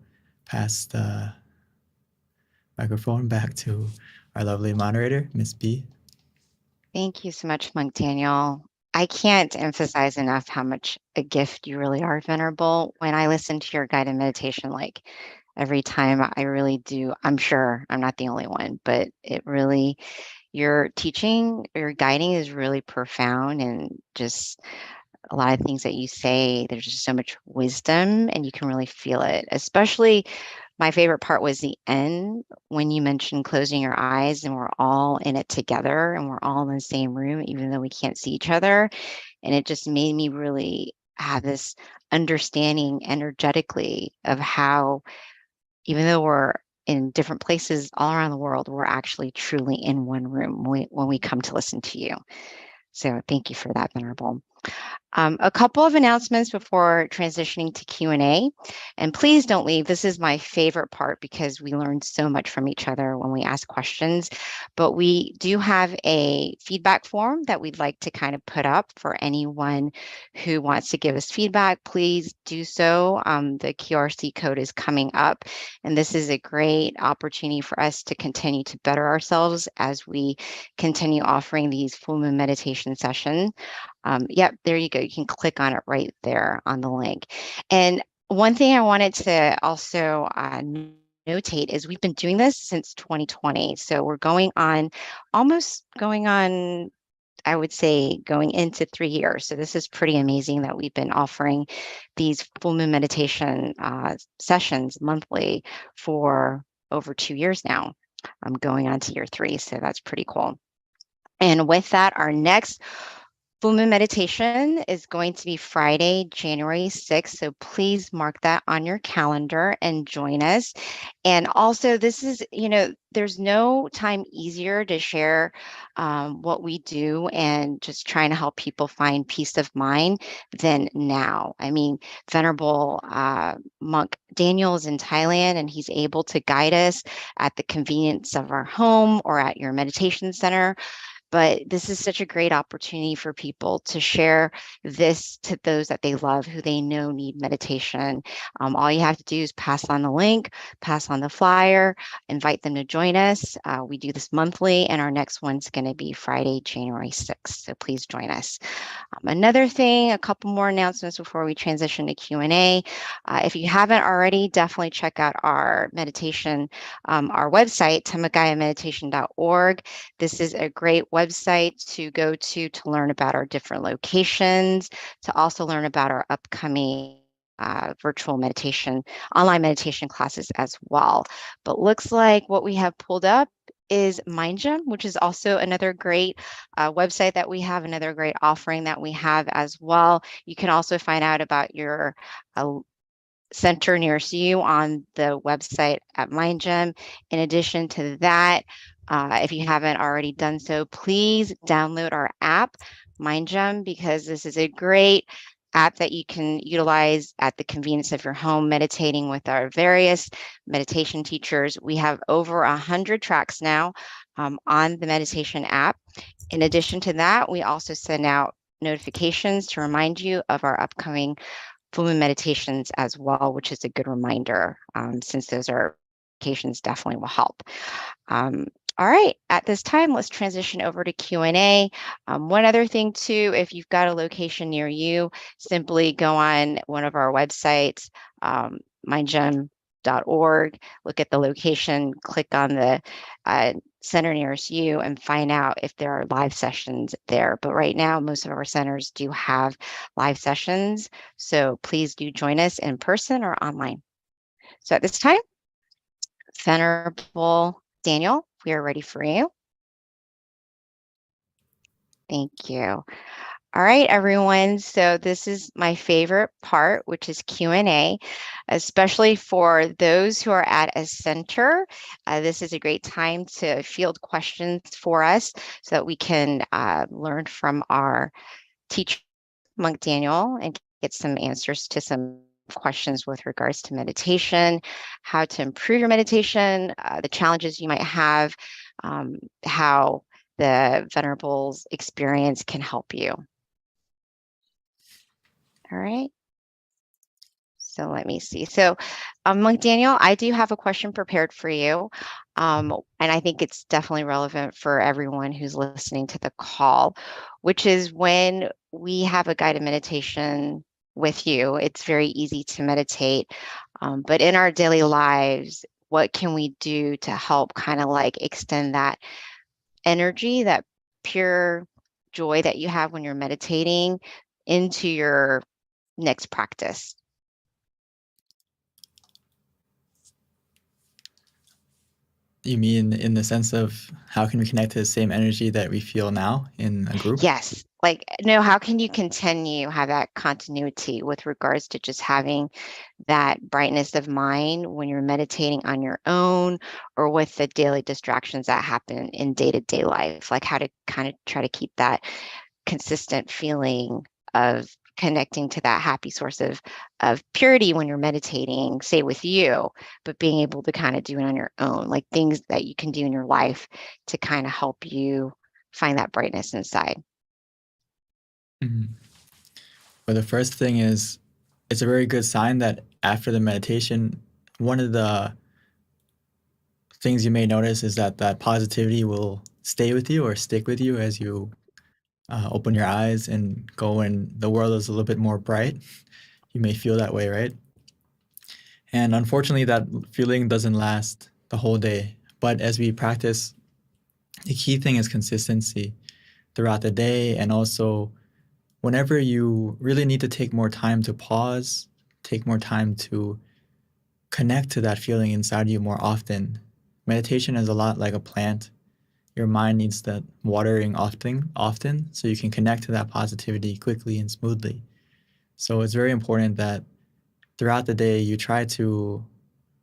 pass the microphone back to our lovely moderator, Miss B. Thank you so much, Monk Daniel. I can't emphasize enough how much a gift you really are, Venerable. When I listen to your guided meditation, like every time. I really do. I'm sure I'm not the only one, but it really, your teaching, your guiding is really profound, and just a lot of things that you say, there's just so much wisdom and you can really feel it. Especially my favorite part was the end when you mentioned closing your eyes and we're all in it together and we're all in the same room, even though we can't see each other. And it just made me really have this understanding energetically of how, even though we're in different places all around the world, we're actually truly in one room when we come to listen to you. So thank you for that, Venerable. A couple of announcements before transitioning to Q&A, and please don't leave. This is my favorite part because we learn so much from each other when we ask questions, but we do have a feedback form that we'd like to kind of put up for anyone who wants to give us feedback. Please do so. The QRC code is coming up, and this is a great opportunity for us to continue to better ourselves as we continue offering these full moon meditation sessions. Yep, there you go. You can click on it right there on the link. And one thing I wanted to also notate is we've been doing this since 2020. So we're almost going on, I would say, going into 3 years. So this is pretty amazing that we've been offering these full moon meditation sessions monthly for over 2 years now. I'm going on to year 3, so that's pretty cool. And with that, our next full moon meditation is going to be Friday, January 6th. So please mark that on your calendar and join us. And also, this is, there's no time easier to share what we do and just trying to help people find peace of mind than now. I mean, Venerable Monk Daniel is in Thailand, and he's able to guide us at the convenience of our home or at your meditation center. But this is such a great opportunity for people to share this to those that they love, who they know need meditation. All you have to do is pass on the link, pass on the flyer, invite them to join us. We do this monthly, and our next one's going to be Friday, January 6th. So please join us. Another thing, a couple more announcements before we transition to Q&A. If you haven't already, definitely check out our meditation, our website, tamagayameditation.org. This is a great website to go to learn about our different locations, to also learn about our upcoming virtual meditation, online meditation classes as well. But looks like what we have pulled up is MindGym, which is also another great website that we have, another great offering that we have as well. You can also find out about your center nearest you on the website at MindGym. In addition to that, if you haven't already done so, please download our app, MindGym, because this is a great app that you can utilize at the convenience of your home, meditating with our various meditation teachers. We have over 100 tracks now on the meditation app. In addition to that, we also send out notifications to remind you of our upcoming full moon meditations as well, which is a good reminder, since those are notifications definitely will help. All right, at this time, let's transition over to Q&A. One other thing too, if you've got a location near you, simply go on one of our websites, mindgym.org, look at the location, click on the center nearest you and find out if there are live sessions there. But right now, most of our centers do have live sessions. So please do join us in person or online. So at this time, Venerable Daniel, we are ready for you. Thank you. All right, everyone. So this is my favorite part, which is Q&A, especially for those who are at a center. This is a great time to field questions for us so that we can learn from our teacher, Monk Daniel, and get some answers to some questions with regards to meditation, how to improve your meditation, the challenges you might have, how the Venerable's experience can help you. All right. So let me see. So Monk Daniel, I do have a question prepared for you. And I think it's definitely relevant for everyone who's listening to the call, which is when we have a guided meditation with you, it's very easy to meditate. But in our daily lives, what can we do to help kind of like extend that energy, that pure joy that you have when you're meditating into your next practice? You mean in the sense of how can we connect to the same energy that we feel now in a group? Yes. Like, no, how can you continue, have that continuity with regards to just having that brightness of mind when you're meditating on your own or with the daily distractions that happen in day-to-day life? Like how to kind of try to keep that consistent feeling of connecting to that happy source of purity when you're meditating, say with you, but being able to kind of do it on your own, like things that you can do in your life to kind of help you find that brightness inside. Mhm. Well, the first thing is it's a very good sign that after the meditation, one of the things you may notice is that that positivity will stay with you or stick with you as you open your eyes and go and the world is a little bit more bright. You may feel that way, right? And unfortunately, that feeling doesn't last the whole day. But as we practice, the key thing is consistency throughout the day. And also, whenever you really need to take more time to pause, take more time to connect to that feeling inside you more often. Meditation is a lot like a plant. Your mind needs that watering often, so you can connect to that positivity quickly and smoothly. So it's very important that throughout the day you try to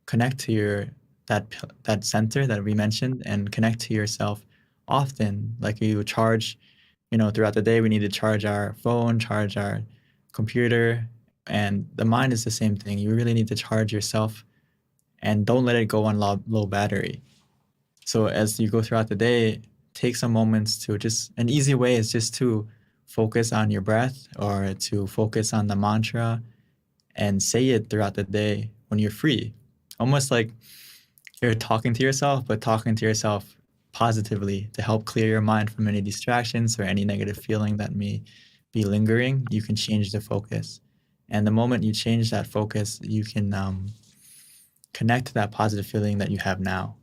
connect to that center that we mentioned and connect to yourself often. Like you charge, throughout the day we need to charge our phone, charge our computer, and the mind is the same thing. You really need to charge yourself and don't let it go on low battery. So as you go throughout the day, take some moments to just an easy way is just to focus on your breath or to focus on the mantra and say it throughout the day when you're free. Almost like you're talking to yourself, but talking to yourself positively to help clear your mind from any distractions or any negative feeling that may be lingering. You can change the focus. And the moment you change that focus, you can connect to that positive feeling that you have now.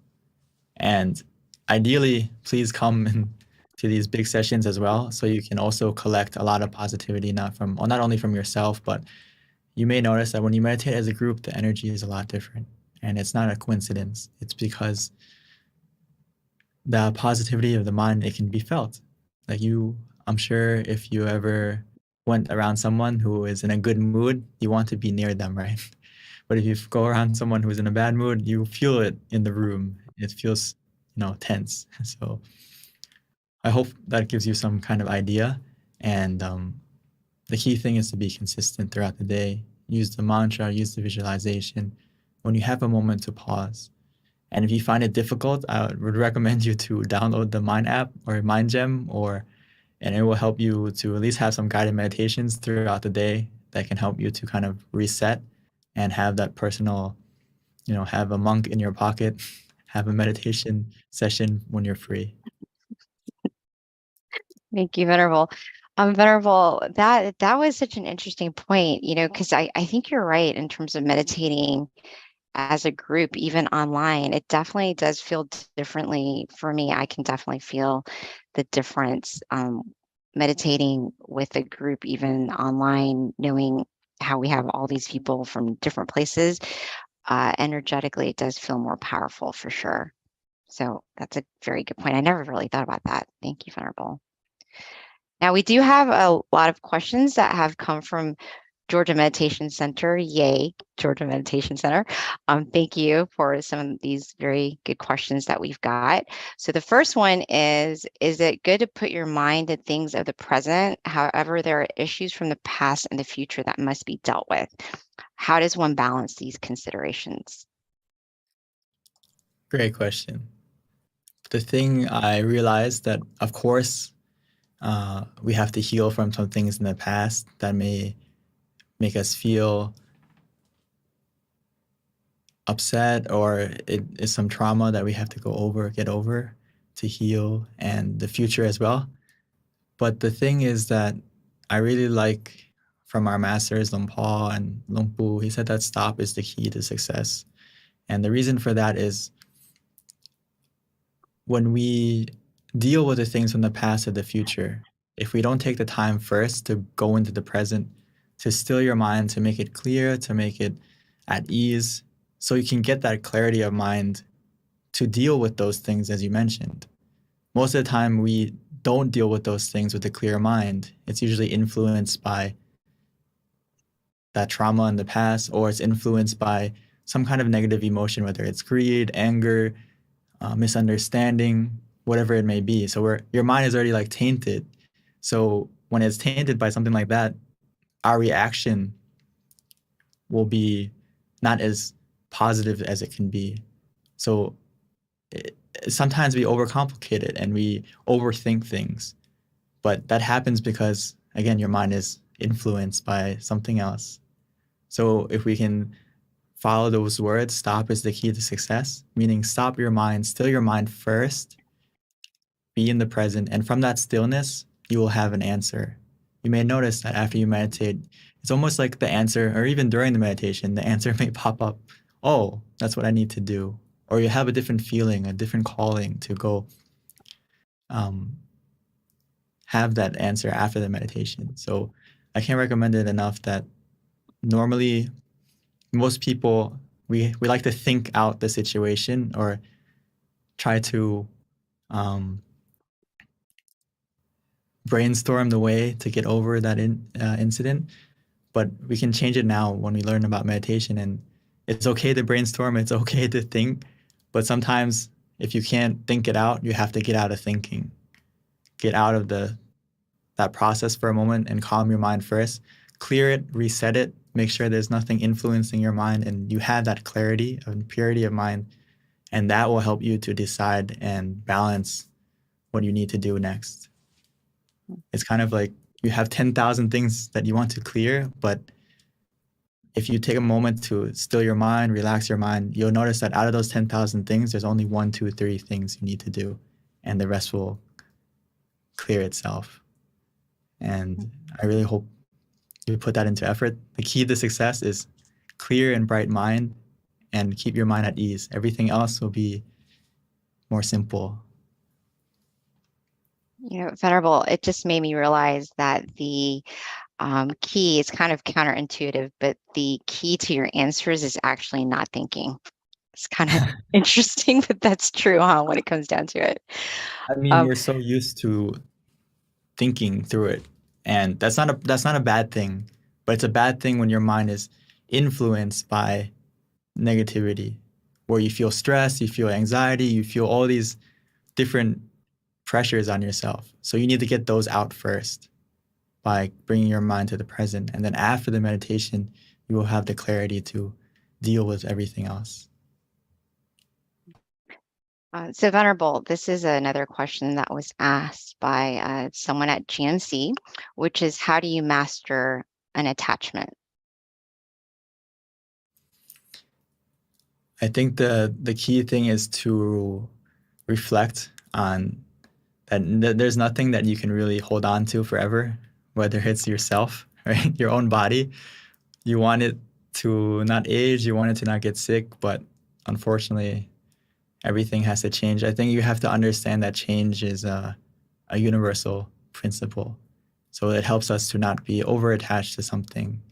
And ideally, please come to these big sessions as well, so you can also collect a lot of positivity, not only from yourself, but you may notice that when you meditate as a group, the energy is a lot different. And it's not a coincidence. It's because the positivity of the mind, it can be felt. Like I'm sure if you ever went around someone who is in a good mood, you want to be near them, right? But if you go around someone who's in a bad mood, you feel it in the room. It feels, tense. So I hope that gives you some kind of idea. And the key thing is to be consistent throughout the day. Use the mantra, use the visualization when you have a moment to pause. And if you find it difficult, I would recommend you to download the Mind app or Mind Gem, and it will help you to at least have some guided meditations throughout the day that can help you to kind of reset and have that personal, have a monk in your pocket, have a meditation session when you're free. Thank you, Venerable. Venerable, that was such an interesting point, because I think you're right in terms of meditating as a group, even online. It definitely does feel differently for me. I can definitely feel the difference meditating with a group, even online, knowing how we have all these people from different places. Energetically, it does feel more powerful for sure. So that's a very good point. I never really thought about that. Thank you, Venerable. Now, we do have a lot of questions that have come from Georgia Meditation Center. Yay, Georgia Meditation Center. Thank you for some of these very good questions that we've got. So the first one is it good to put your mind to things of the present? However, there are issues from the past and the future that must be dealt with. How does one balance these considerations? Great question. The thing I realized that, of course, we have to heal from some things in the past that may make us feel upset, or it is some trauma that we have to get over to heal, and the future as well. But the thing is that I really like from our masters, Luang Por and Luang Pu. He said that stop is the key to success. And the reason for that is when we deal with the things from the past or the future, if we don't take the time first to go into the present, to still your mind, to make it clear, to make it at ease, so you can get that clarity of mind to deal with those things, as you mentioned. Most of the time, we don't deal with those things with a clear mind. It's usually influenced by that trauma in the past, or it's influenced by some kind of negative emotion, whether it's greed, anger, misunderstanding, whatever it may be. So your mind is already like tainted. So when it's tainted by something like that, our reaction will be not as positive as it can be. So sometimes we overcomplicate it and we overthink things. But that happens because, again, your mind is influenced by something else. So if we can follow those words, stop is the key to success, meaning stop your mind, still your mind first, be in the present, and from that stillness, you will have an answer. You may notice that after you meditate, it's almost like the answer, or even during the meditation, the answer may pop up. Oh, that's what I need to do. Or you have a different feeling, a different calling to go have that answer after the meditation. So I can't recommend it enough that normally most people, we like to think out the situation or try to brainstorm the way to get over that incident. But we can change it now when we learn about meditation. And it's okay to brainstorm, it's okay to think. But sometimes if you can't think it out, you have to get out of thinking. Get out of that process for a moment and calm your mind first. Clear it, reset it, make sure there's nothing influencing your mind, and you have that clarity and purity of mind, and that will help you to decide and balance what you need to do next. It's kind of like you have 10,000 things that you want to clear, but if you take a moment to still your mind, relax your mind, you'll notice that out of those 10,000 things, there's only 1, 2, 3 things you need to do, and the rest will clear itself. And I really hope you put that into effort. The key to success is clear and bright mind, and keep your mind at ease. Everything else will be more simple. Venerable, it just made me realize that the key is kind of counterintuitive, but the key to your answers is actually not thinking. It's kind of interesting, but that's true, huh, when it comes down to it. I mean, we're so used to thinking through it, and that's not a bad thing, but it's a bad thing when your mind is influenced by negativity, where you feel stress, you feel anxiety, you feel all these different pressures on yourself. So you need to get those out first by bringing your mind to the present, and then after the meditation, you will have the clarity to deal with everything else. So Venerable, this is another question that was asked by someone at GNC, which is, how do you master an attachment? I think the key thing is to reflect on that there's nothing that you can really hold on to forever, whether it's yourself, right? Your own body. You want it to not age, you want it to not get sick, but unfortunately, everything has to change. I think you have to understand that change is a universal principle. So it helps us to not be over-attached to something,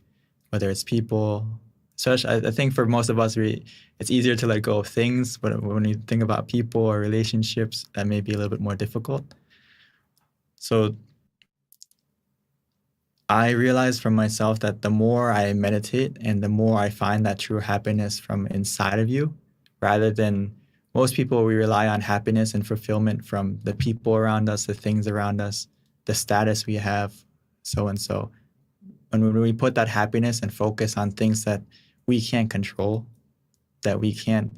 whether it's people. So I think for most of us, it's easier to let go of things, but when you think about people or relationships, that may be a little bit more difficult. So I realized from myself that the more I meditate and the more I find that true happiness from inside of you, rather than most people, we rely on happiness and fulfillment from the people around us, the things around us, the status we have, so and so. And when we put that happiness and focus on things that we can't control, that we can't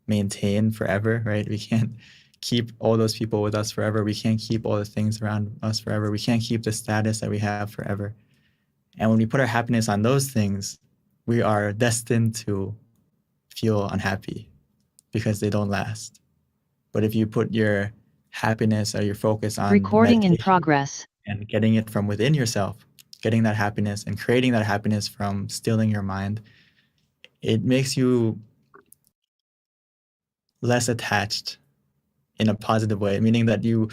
maintain forever, right? We can't keep all those people with us forever. We can't keep all the things around us forever. We can't keep the status that we have forever. And when we put our happiness on those things, we are destined to feel unhappy because they don't last. But if you put your happiness or your focus on Recording in meditation progress. and getting it from within yourself, getting that happiness and creating that happiness from stilling your mind, it makes you less attached in a positive way, meaning that you're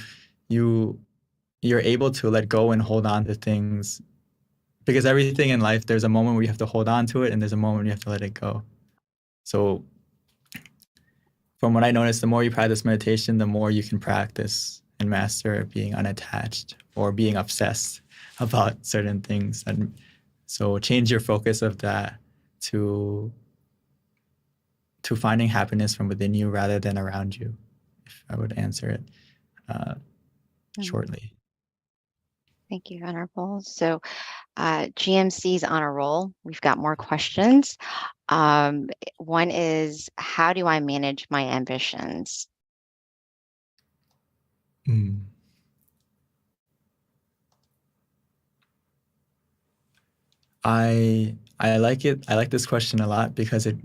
able to let go and hold on to things, because everything in life, there's a moment where you have to hold on to it and there's a moment where you have to let it go. So from what I noticed, the more you practice meditation, the more you can practice and master being unattached or being obsessed about certain things. And so change your focus of that to finding happiness from within you rather than around you, if I would answer it shortly. Thank you, Venerable. So GMC's on a roll. We've got more questions. One is, how do I manage my ambitions? I like it. I like this question a lot because it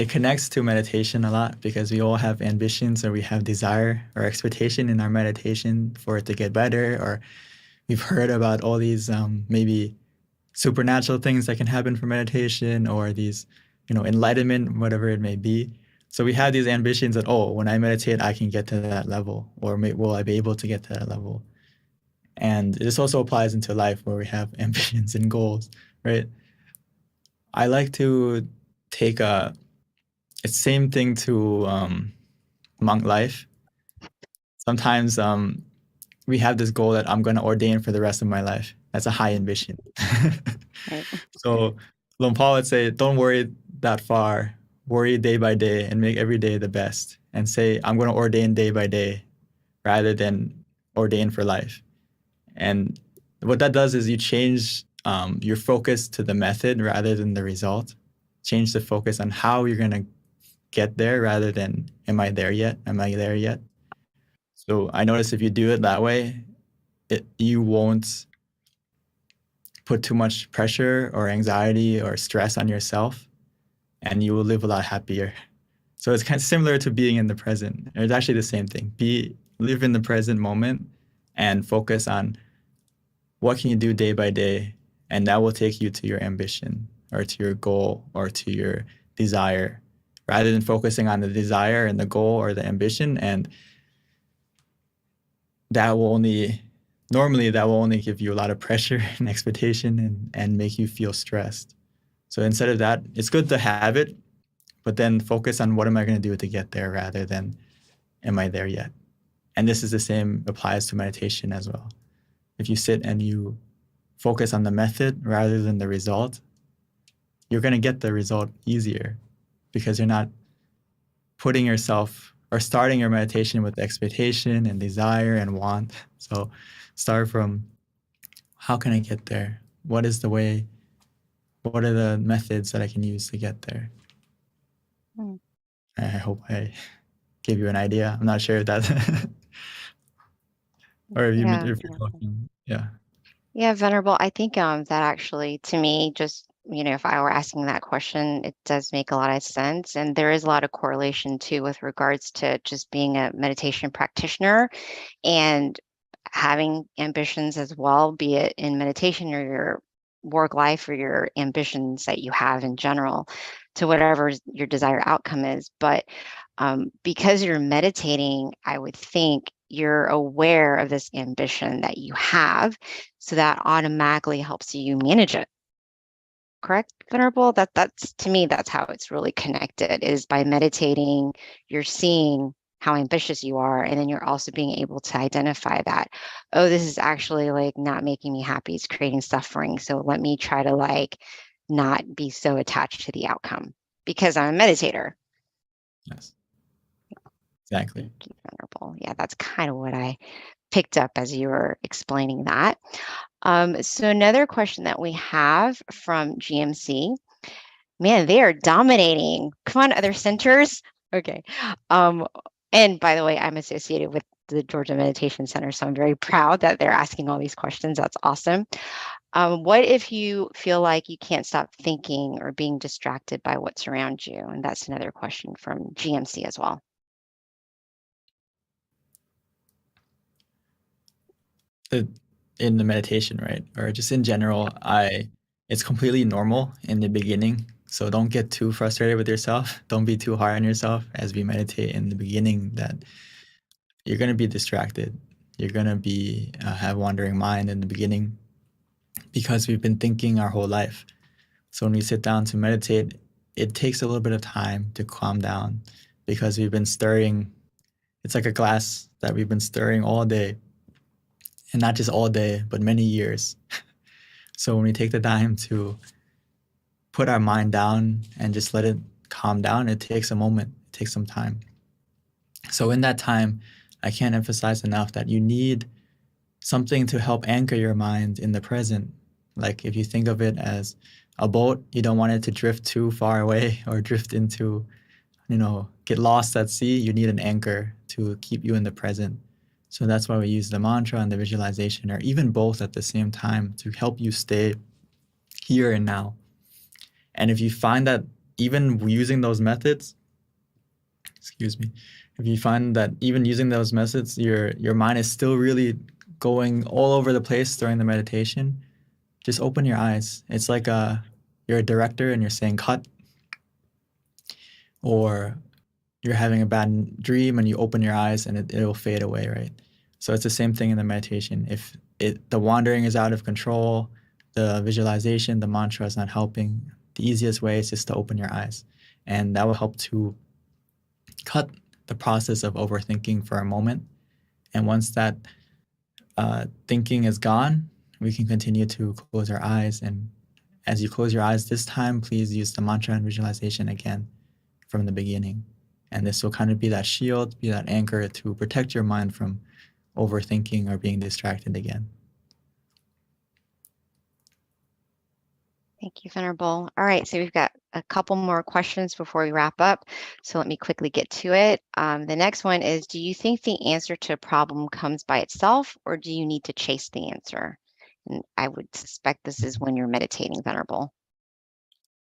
connects to meditation a lot, because we all have ambitions, or we have desire or expectation in our meditation for it to get better, or we've heard about all these maybe supernatural things that can happen from meditation, or these, enlightenment, whatever it may be. So we have these ambitions that, oh, when I meditate, I can get to that level, or will I be able to get to that level? And this also applies into life, where we have ambitions and goals, right? I like to take it's same thing to monk life. Sometimes we have this goal that I'm going to ordain for the rest of my life. That's a high ambition. Right. So Luang Por would say, don't worry that far. Worry day by day and make every day the best. And say, I'm going to ordain day by day rather than ordain for life. And what that does is you change your focus to the method rather than the result. Change the focus on how you're going to get there rather than, am I there yet? Am I there yet? So I notice if you do it that way, you won't put too much pressure or anxiety or stress on yourself, and you will live a lot happier. So it's kind of similar to being in the present. It's actually the same thing. Live in the present moment and focus on what can you do day by day, and that will take you to your ambition or to your goal or to your desire, rather than focusing on the desire and the goal or the ambition. And that will only give you a lot of pressure and expectation and make you feel stressed. So instead of that, it's good to have it, but then focus on what am I going to do to get there rather than am I there yet? And this is the same applies to meditation as well. If you sit and you focus on the method rather than the result, you're going to get the result easier, because you're not putting yourself or starting your meditation with expectation and desire and want. So start from, how can I get there? What is the way? What are the methods that I can use to get there? I hope I gave you an idea. I'm not sure if that or if you're talking. Yeah. Yeah, Venerable. I think that actually, to me, just, if I were asking that question, it does make a lot of sense. And there is a lot of correlation too with regards to just being a meditation practitioner and having ambitions as well, be it in meditation or your work life or your ambitions that you have in general, to whatever your desired outcome is. But because you're meditating, I would think you're aware of this ambition that you have, so that automatically helps you manage it. Correct, Venerable? That's to me, that's how it's really connected, is by meditating, you're seeing how ambitious you are, and then you're also being able to identify that, oh, this is actually like not making me happy, it's creating suffering. So let me try to like not be so attached to the outcome because I'm a meditator. Yes. Exactly. Thank you, Venerable. Yeah, that's kind of what I picked up as you were explaining that. So another question that we have from GMC, man, they are dominating. Come on, other centers. Okay. And by the way, I'm associated with the Georgia Meditation Center, so I'm very proud that they're asking all these questions. That's awesome. What if you feel like you can't stop thinking or being distracted by what's around you? And that's another question from GMC as well. in the meditation, right? Or just in general, it's completely normal in the beginning. So don't get too frustrated with yourself. Don't be too hard on yourself as we meditate in the beginning that you're going to be distracted. You're going to be have wandering mind in the beginning because we've been thinking our whole life. So when we sit down to meditate, it takes a little bit of time to calm down because we've been stirring. It's like a glass that we've been stirring all day, and not just all day, but many years. So when we take the time to put our mind down and just let it calm down, it takes a moment, it takes some time. So in that time, I can't emphasize enough that you need something to help anchor your mind in the present. Like if you think of it as a boat, you don't want it to drift too far away or drift into, get lost at sea. You need an anchor to keep you in the present. So that's why we use the mantra and the visualization, or even both at the same time, to help you stay here and now. And if you find that even using those methods, if you find that even using those methods, your mind is still really going all over the place during the meditation, just open your eyes. It's like you're a director and you're saying cut, or you're having a bad dream and you open your eyes and it'll fade away, right? So it's the same thing in the meditation. If the wandering is out of control, the visualization, the mantra is not helping, the easiest way is just to open your eyes. And that will help to cut the process of overthinking for a moment. And once that thinking is gone, we can continue to close our eyes. And as you close your eyes this time, please use the mantra and visualization again from the beginning. And this will kind of be that shield, be that anchor to protect your mind from overthinking or being distracted again. Thank you, Venerable. All right, so we've got a couple more questions before we wrap up. So let me quickly get to it. The next one is, do you think the answer to a problem comes by itself, or do you need to chase the answer? And I would suspect this is when you're meditating, Venerable.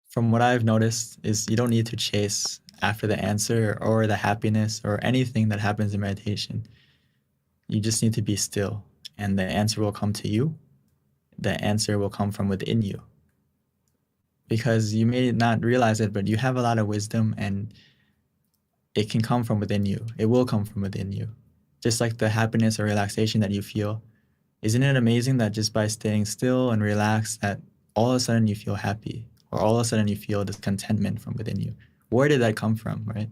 From what I've noticed is you don't need to chase after the answer or the happiness or anything that happens in meditation. You just need to be still, and the answer will come to you. The answer will come from within you. Because you may not realize it, but you have a lot of wisdom, and it can come from within you. It will come from within you. Just like the happiness or relaxation that you feel. Isn't it amazing that just by staying still and relaxed, that all of a sudden you feel happy, or all of a sudden you feel this contentment from within you? Where did that come from, right?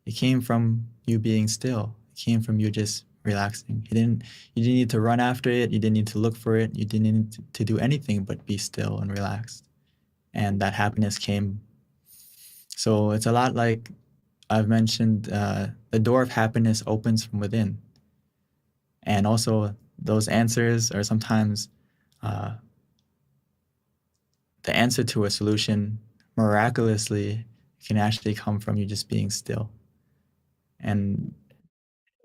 It came from you being still. It came from you just relaxing. You didn't need to run after it. You didn't need to look for it. You didn't need to do anything but be still and relaxed. And that happiness came. So it's a lot like I've mentioned, the door of happiness opens from within. And also those answers are sometimes the answer to a solution miraculously can actually come from you just being still. And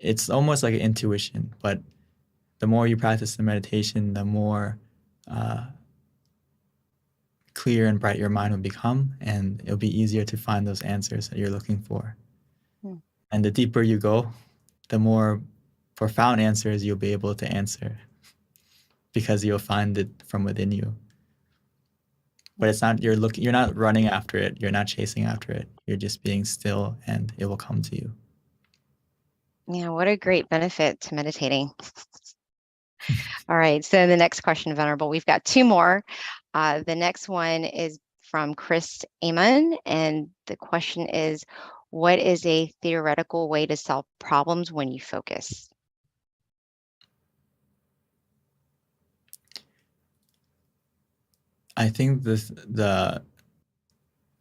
it's almost like an intuition, but the more you practice the meditation, the more clear and bright your mind will become, and it'll be easier to find those answers that you're looking for. And the deeper you go, the more profound answers you'll be able to answer, because you'll find it from within you. But it's not, you're not running after it, you're not chasing after it, you're just being still, and it will come to you. Yeah, what a great benefit to meditating. All right, so the next question, Venerable, we've got two more. The next one is from Chris Amon, and the question is, what is a theoretical way to solve problems when you focus? I think the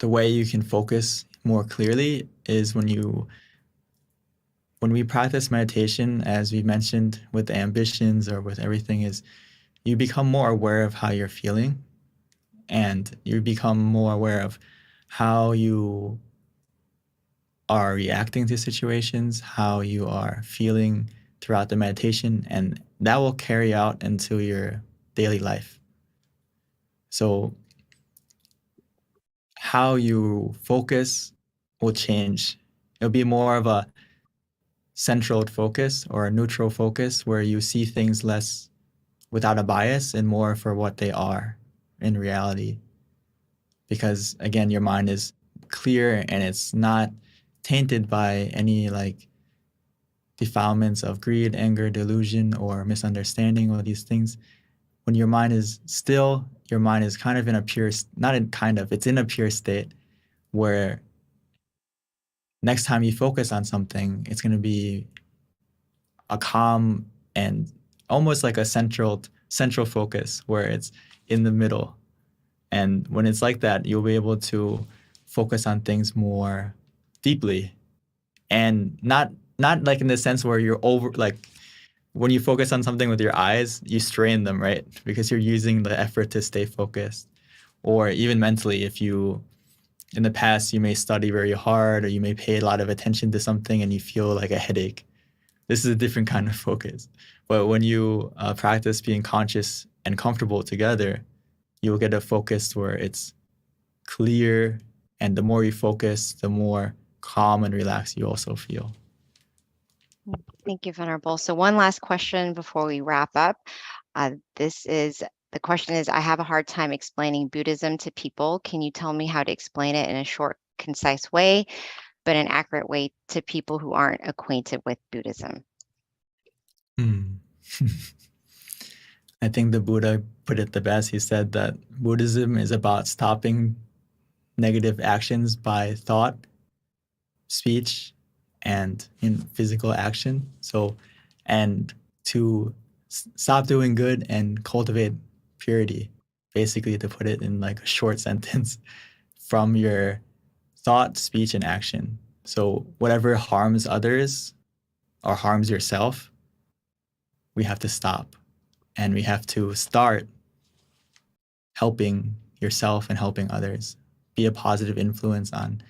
way you can focus more clearly is when we practice meditation, as we mentioned with the ambitions or with everything, is you become more aware of how you're feeling, and you become more aware of how you are reacting to situations, how you are feeling throughout the meditation, and that will carry out into your daily life. So how you focus will change. It'll be more of a central focus or a neutral focus where you see things less without a bias and more for what they are in reality. Because again, your mind is clear and it's not tainted by any like defilements of greed, anger, delusion, or misunderstanding, all these things. When your mind is still, your mind is kind of in a pure, not in kind of, it's in a pure state where next time you focus on something, it's going to be a calm and almost like a central focus where it's in the middle. And when it's like that, you'll be able to focus on things more deeply and not like in the sense where you're over, like when you focus on something with your eyes, you strain them, right? Because you're using the effort to stay focused. Or even mentally, if you, in the past, you may study very hard or you may pay a lot of attention to something and you feel like a headache. This is a different kind of focus. But when you practice being conscious and comfortable together, you'll get a focus where it's clear. And the more you focus, the more calm and relaxed you also feel. Thank you, Venerable. So one last question before we wrap up. The question is, I have a hard time explaining Buddhism to people. Can you tell me how to explain it in a short, concise way, but an accurate way to people who aren't acquainted with Buddhism? I think the Buddha put it the best. He said that Buddhism is about stopping negative actions by thought, speech, and in physical action. So, and to stop doing good and cultivate purity, basically, to put it in like a short sentence, from your thought, speech, and action. So whatever harms others or harms yourself, we have to stop. And we have to start helping yourself and helping others. Be a positive influence on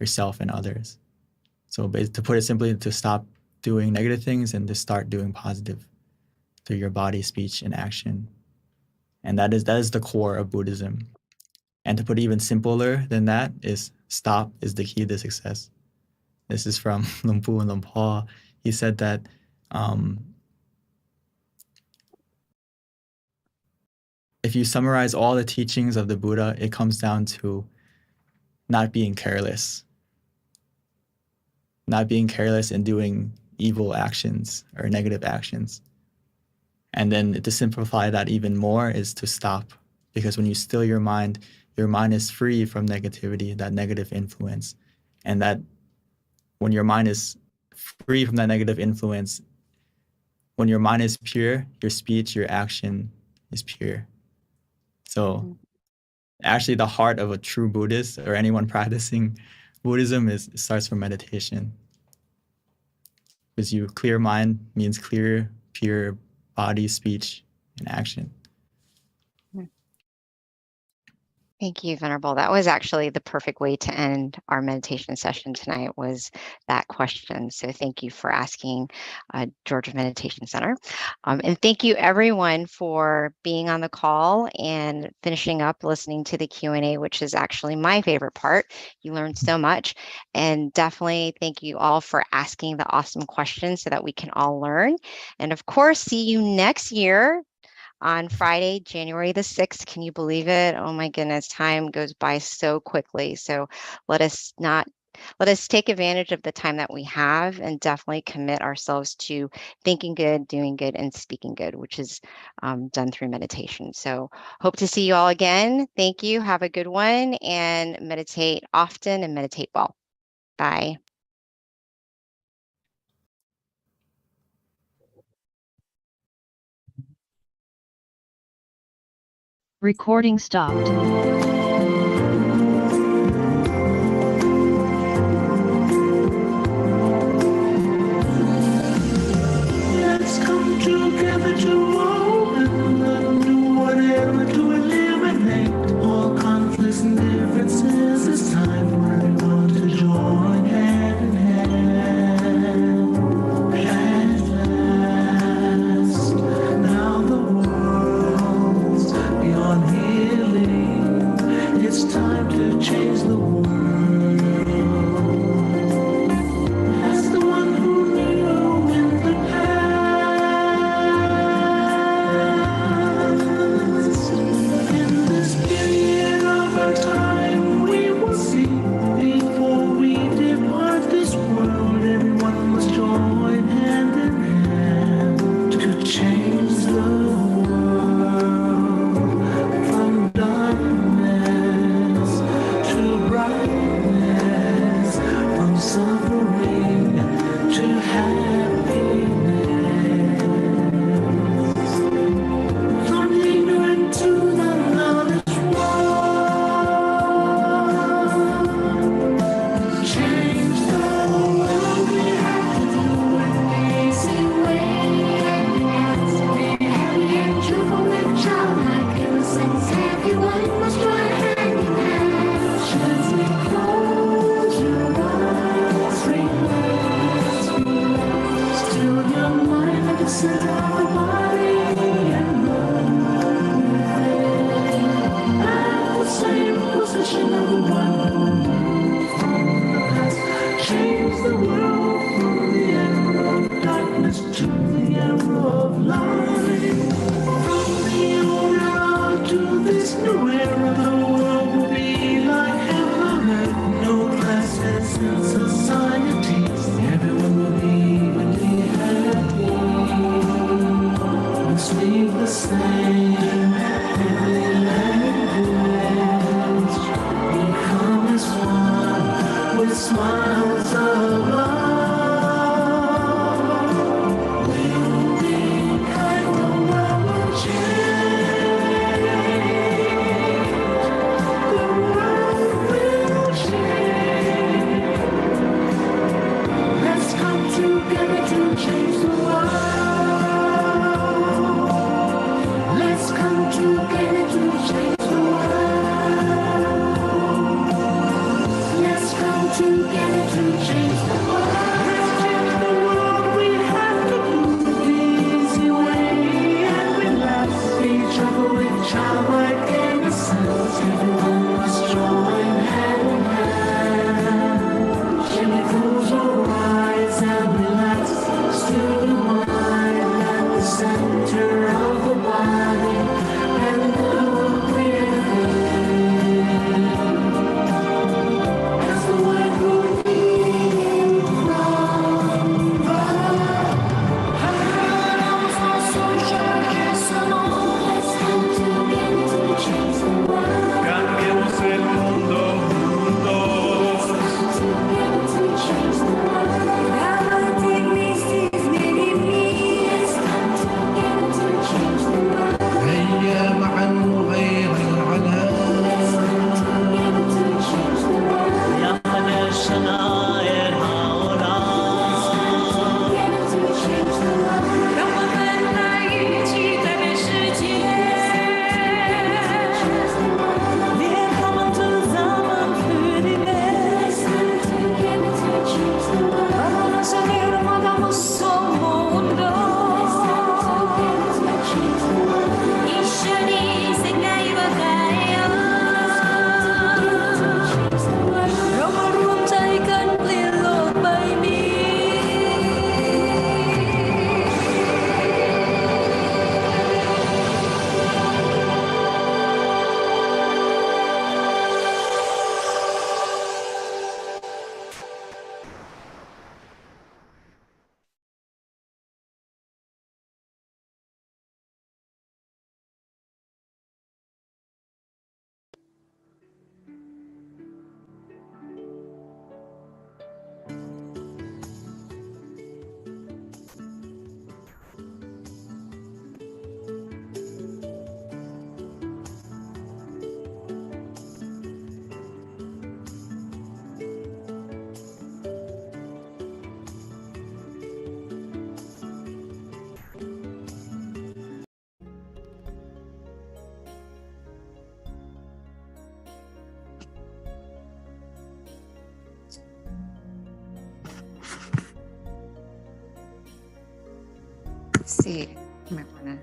yourself and others. So to put it simply, to stop doing negative things and to start doing positive through your body, speech, and action. And that is the core of Buddhism. And to put it even simpler than that is stop is the key to success. This is from Luang Pu and Luang Pa. He said that if you summarize all the teachings of the Buddha, it comes down to not being careless. Not being careless in doing evil actions or negative actions. And then to simplify that even more is to stop. Because when you still your mind is free from negativity, that negative influence. And that when your mind is free from that negative influence, when your mind is pure, your speech, your action is pure. So actually the heart of a true Buddhist or anyone practicing Buddhism starts from meditation. Because clear mind means clear, pure body, speech, and action. Thank you, Venerable. That was actually the perfect way to end our meditation session tonight, was that question. So thank you for asking, Georgia Meditation Center. And thank you everyone for being on the call and finishing up listening to the Q&A, which is actually my favorite part. You learned so much. And definitely thank you all for asking the awesome questions so that we can all learn. And of course, see you next year on Friday, January the 6th. Can you believe it? Oh my goodness, time goes by so quickly. So let us take advantage of the time that we have and definitely commit ourselves to thinking good, doing good, and speaking good, which is done through meditation. So hope to see you all again. Thank you. Have a good one and meditate often and meditate well. Bye. Recording stopped. Let's come together tomorrow and do whatever to eliminate all conflicts and differences. It's time we're going to join hand in hand. At last, now the world's beyond healing. Become as one with smiles of love. We'll be kind, the world will change. The world will change. Let's come together to change the world. Let's come together to change the world. Let's come together to change the world. Let's change the world. We have to do it the easy way and relax each other with childlike innocence. Everyone must join hand in hand. Chemicals will rise and relax. Still the mind at the center of the body, and the breathing. As the white road leading from the Let's come together to change the world. Cambiemos el mundo juntos. Together to change the world. Galactic mystics many Let's come together to change the world. هيا معا نغير العالم. Together to change the world. يا الشناير هؤلاء Together to change the world. 让我们来一起改变世界，连他们都咱们去的 Let's come together to change the world. Vamos a salir hagamos mundo Together to change the world. 一緒に世界を変えよう Change the world. เรามารวมใจกันเปลี่ยนโลกใบนี้ Let's see. I might wanna.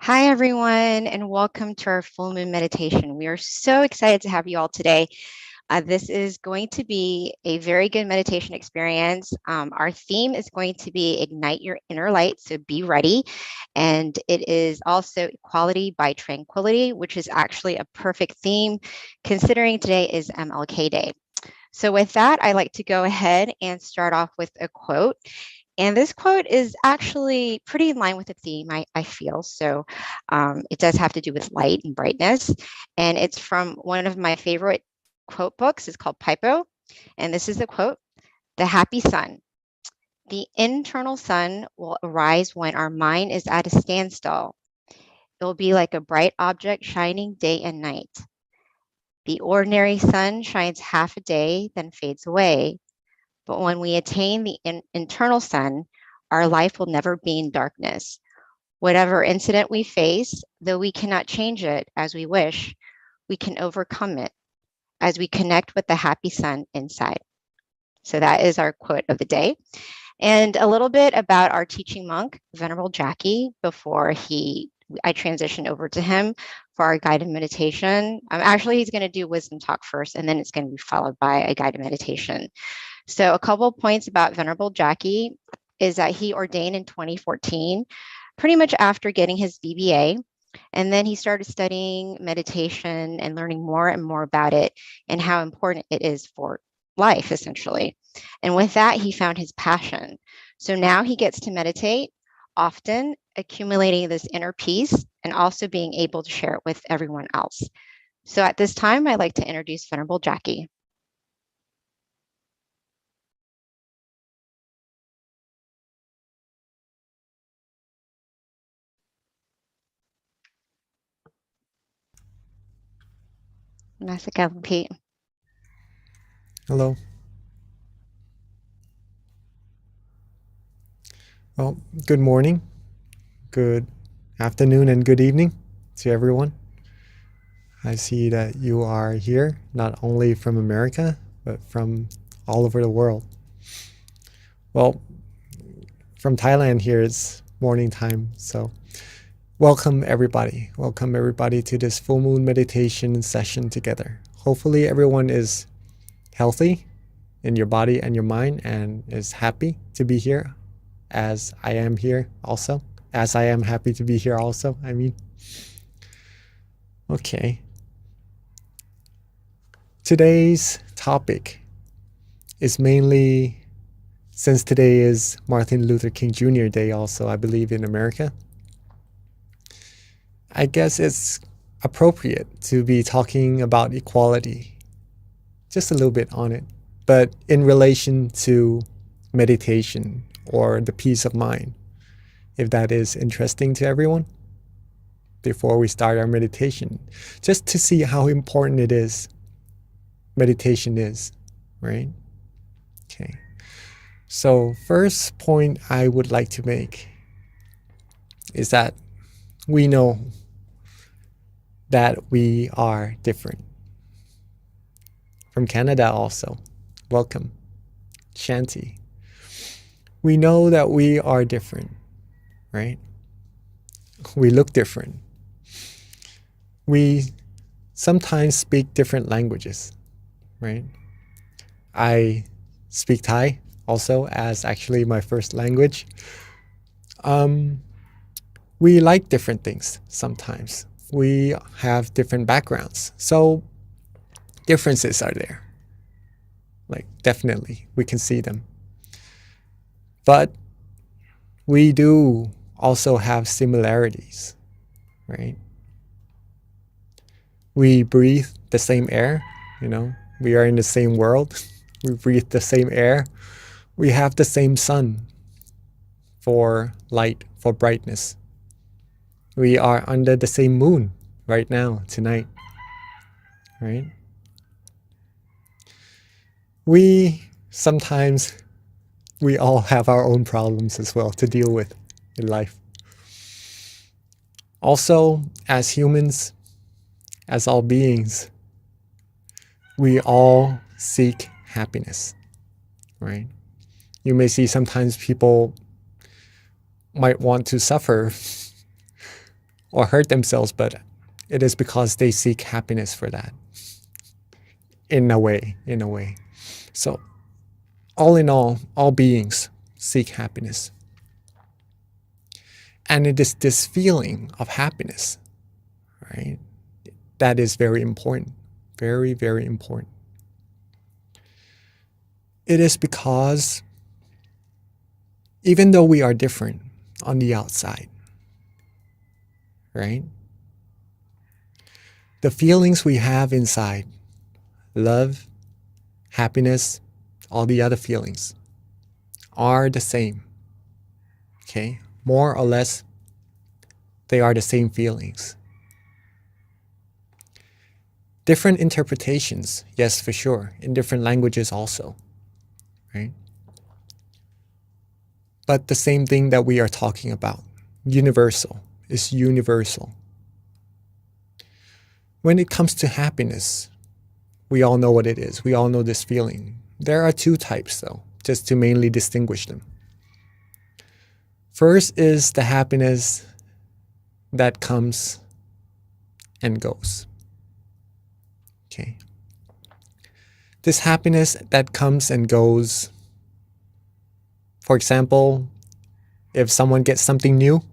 Hi, everyone, and welcome to our full moon meditation. We are so excited to have you all today. This is going to be a very good meditation experience. Our theme is going to be Ignite Your Inner Light, so be ready. And it is also Equality by Tranquility, which is actually a perfect theme considering today is MLK Day. So with that, I like to go ahead and start off with a quote. And this quote is actually pretty in line with the theme, I feel. So it does have to do with light and brightness. And it's from one of my favorite quote books. It's called Pipo. And this is the quote: "The happy sun. The internal sun will arise when our mind is at a standstill. It will be like a bright object shining day and night. The ordinary sun shines half a day, then fades away. But when we attain the internal sun, our life will never be in darkness. Whatever incident we face, though we cannot change it as we wish, we can overcome it as we connect with the happy sun inside." So that is our quote of the day. And a little bit about our teaching monk, Venerable Jackie, before I transition over to him for our guided meditation. Actually, he's going to do wisdom talk first, and then it's going to be followed by a guided meditation. So a couple of points about Venerable Jackie is that he ordained in 2014, pretty much after getting his BBA. And then he started studying meditation and learning more and more about it and how important it is for life, essentially. And with that, he found his passion. So now he gets to meditate often, accumulating this inner peace and also being able to share it with everyone else. So at this time, I'd like to introduce Venerable Jackie. Masaka, Pete. Hello. Well, good morning, good afternoon, and good evening to everyone. I see that you are here, not only from America, but from all over the world. Well, from Thailand here, it's morning time, so welcome everybody. Welcome everybody to this full moon meditation session together. Hopefully everyone is healthy in your body and your mind and is happy to be here, as I am here also, as I am happy to be here also, I mean. Okay. Today's topic is mainly, since today is Martin Luther King Jr. Day also, I believe, in America, I guess it's appropriate to be talking about equality, just a little bit on it, but in relation to meditation or the peace of mind, if that is interesting to everyone, before we start our meditation, just to see how important it is, meditation is, right? Okay. So first point I would like to make is that we know that we are different. From Canada also, welcome. Shanti. We know that we are different, right? We look different. We sometimes speak different languages, right? I speak Thai also as actually my first language. We like different things sometimes. We have different backgrounds. So differences are there. Like, definitely, we can see them. But we do also have similarities, right? We breathe the same air, you know, we are in the same world. We breathe the same air. We have the same sun for light, for brightness. We are under the same moon right now, tonight, right? Sometimes we all have our own problems as well to deal with in life. Also, as humans, as all beings, we all seek happiness, right? You may see sometimes people might want to suffer or hurt themselves, but it is because they seek happiness for that. In a way. So all in all beings seek happiness. And it is this feeling of happiness, right? That is very important. Very, very important. It is because even though we are different on the outside, right? The feelings we have inside, love, happiness, all the other feelings are the same. Okay? More or less, they are the same feelings. Different interpretations, yes, for sure, in different languages also, right? But the same thing that we are talking about, universal, is universal. When it comes to happiness, we all know what it is. We all know this feeling. There are two types though, just to mainly distinguish them. First is the happiness that comes and goes. Okay. This happiness that comes and goes, for example, if someone gets something new,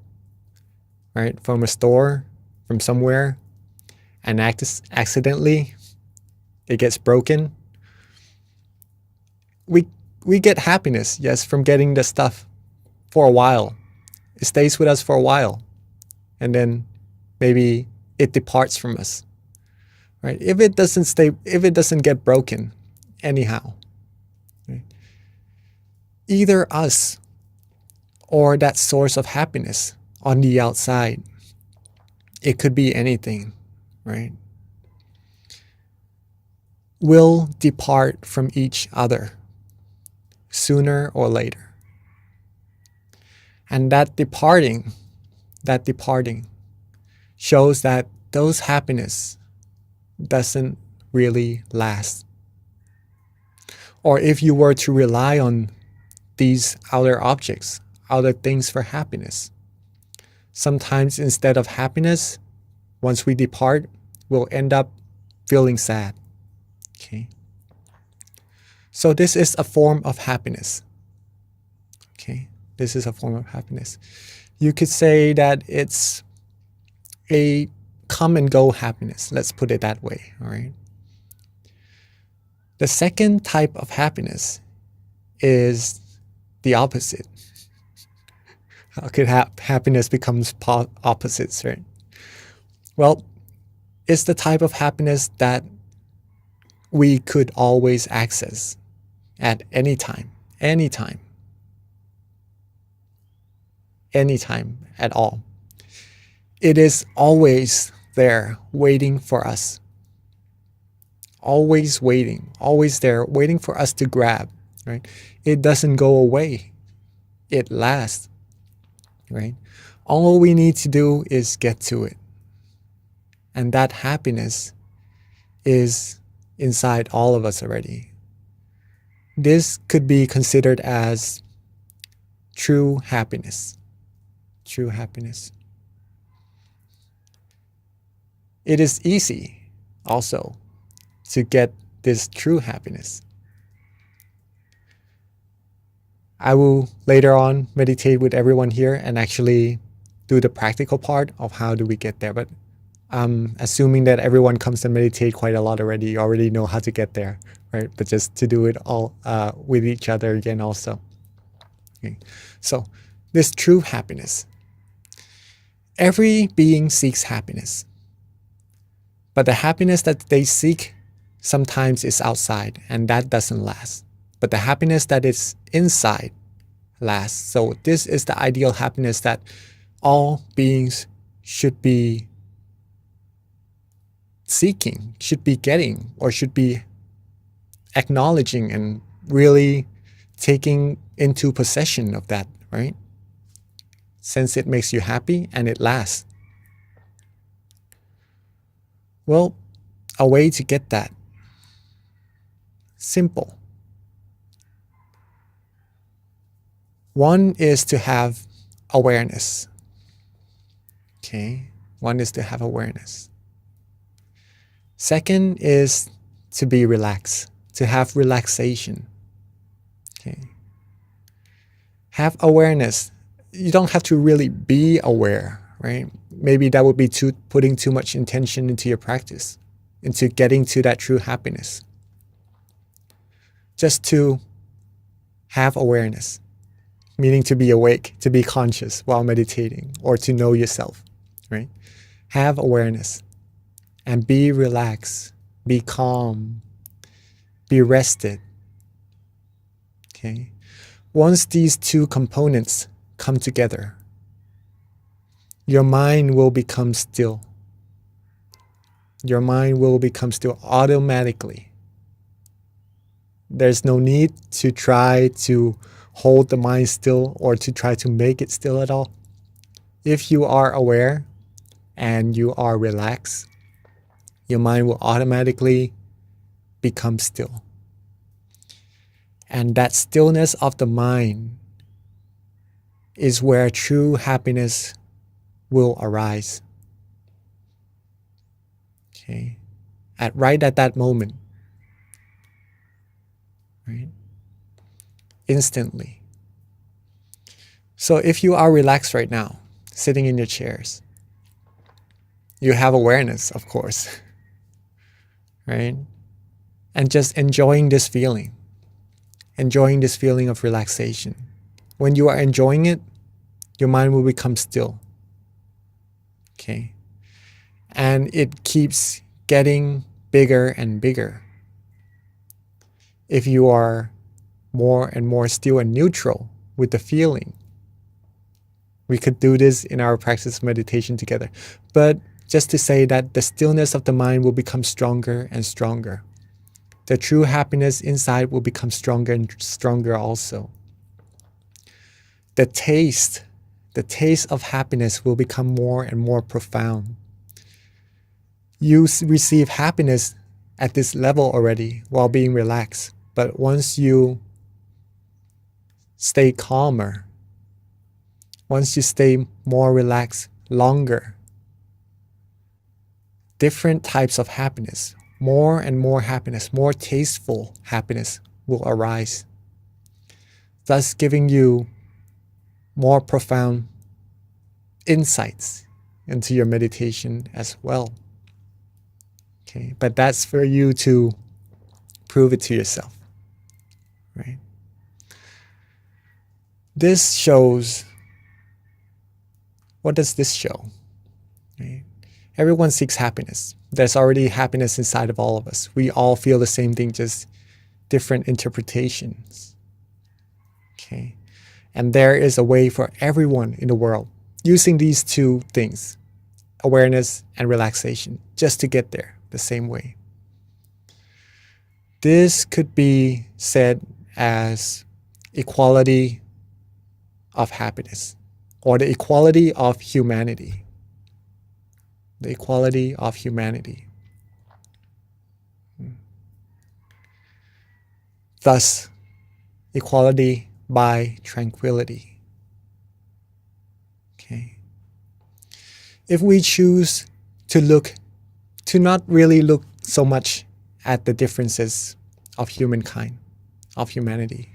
right, from a store, from somewhere, and accidentally it gets broken, we get happiness, yes, from getting the stuff for a while. It stays with us for a while, and then maybe it departs from us, right? If it doesn't get broken anyhow, right? Either us or that source of happiness on the outside, it could be anything, right, will depart from each other sooner or later. And that departing shows that those happiness doesn't really last. Or if you were to rely on these outer objects, outer things for happiness, sometimes instead of happiness, once we depart, we'll end up feeling sad. Okay. So this is a form of happiness. Okay. This is a form of happiness. You could say that it's a come and go happiness. Let's put it that way. All right. The second type of happiness is the opposite. How could happiness becomes opposites, right? Well, it's the type of happiness that we could always access at any time at all. It is always there waiting for us. Always waiting, always there waiting for us to grab, right? It doesn't go away. It lasts, right? All we need to do is get to it. And that happiness is inside all of us already. This could be considered as true happiness. True happiness. It is easy also to get this true happiness. I will later on meditate with everyone here and actually do the practical part of how do we get there. But I'm assuming that everyone comes and meditate quite a lot already. You already know how to get there, right? But just to do it all with each other again also. Okay. So this true happiness. Every being seeks happiness. But the happiness that they seek sometimes is outside, and that doesn't last. But the happiness that is inside lasts. So this is the ideal happiness that all beings should be seeking, should be getting, or should be acknowledging and really taking into possession of that, right? Since it makes you happy and it lasts. Well, a way to get that. Simple. One is to have awareness. Okay? One is to have awareness. Second is to be relaxed, to have relaxation. Okay. Have awareness. You don't have to really be aware, right? Maybe that would be putting too much intention into your practice, into getting to that true happiness. Just to have awareness, meaning to be awake, to be conscious while meditating, or to know yourself, right? Have awareness and be relaxed, be calm, be rested. Okay. Once these two components come together, your mind will become still. Your mind will become still automatically. There's no need to try to hold the mind still or to try to make it still at all. If you are aware and you are relaxed, your mind will automatically become still. And that stillness of the mind is where true happiness will arise. Okay. Right at that moment. Right? Instantly. So if you are relaxed right now, sitting in your chairs, you have awareness, of course. Right? And just enjoying this feeling. Enjoying this feeling of relaxation. When you are enjoying it, your mind will become still. Okay. And it keeps getting bigger and bigger. If you are more and more still and neutral with the feeling, we could do this in our practice of meditation together. But just to say that the stillness of the mind will become stronger and stronger. The true happiness inside will become stronger and stronger also. The taste of happiness will become more and more profound. You receive happiness at this level already while being relaxed. But once you stay calmer, once you stay more relaxed longer, different types of happiness, more and more happiness, more tasteful happiness will arise, thus giving you more profound insights into your meditation as well. Okay, but that's for you to prove it to yourself, right? This shows, what does this show? Right? Everyone seeks happiness. There's already happiness inside of all of us. We all feel the same thing, just different interpretations. Okay, and there is a way for everyone in the world using these two things, awareness and relaxation, just to get there the same way. This could be said as equality of happiness, or the equality of humanity. The equality of humanity. Thus, equality by tranquility. Okay. If we choose to not really look so much at the differences of humankind, of humanity,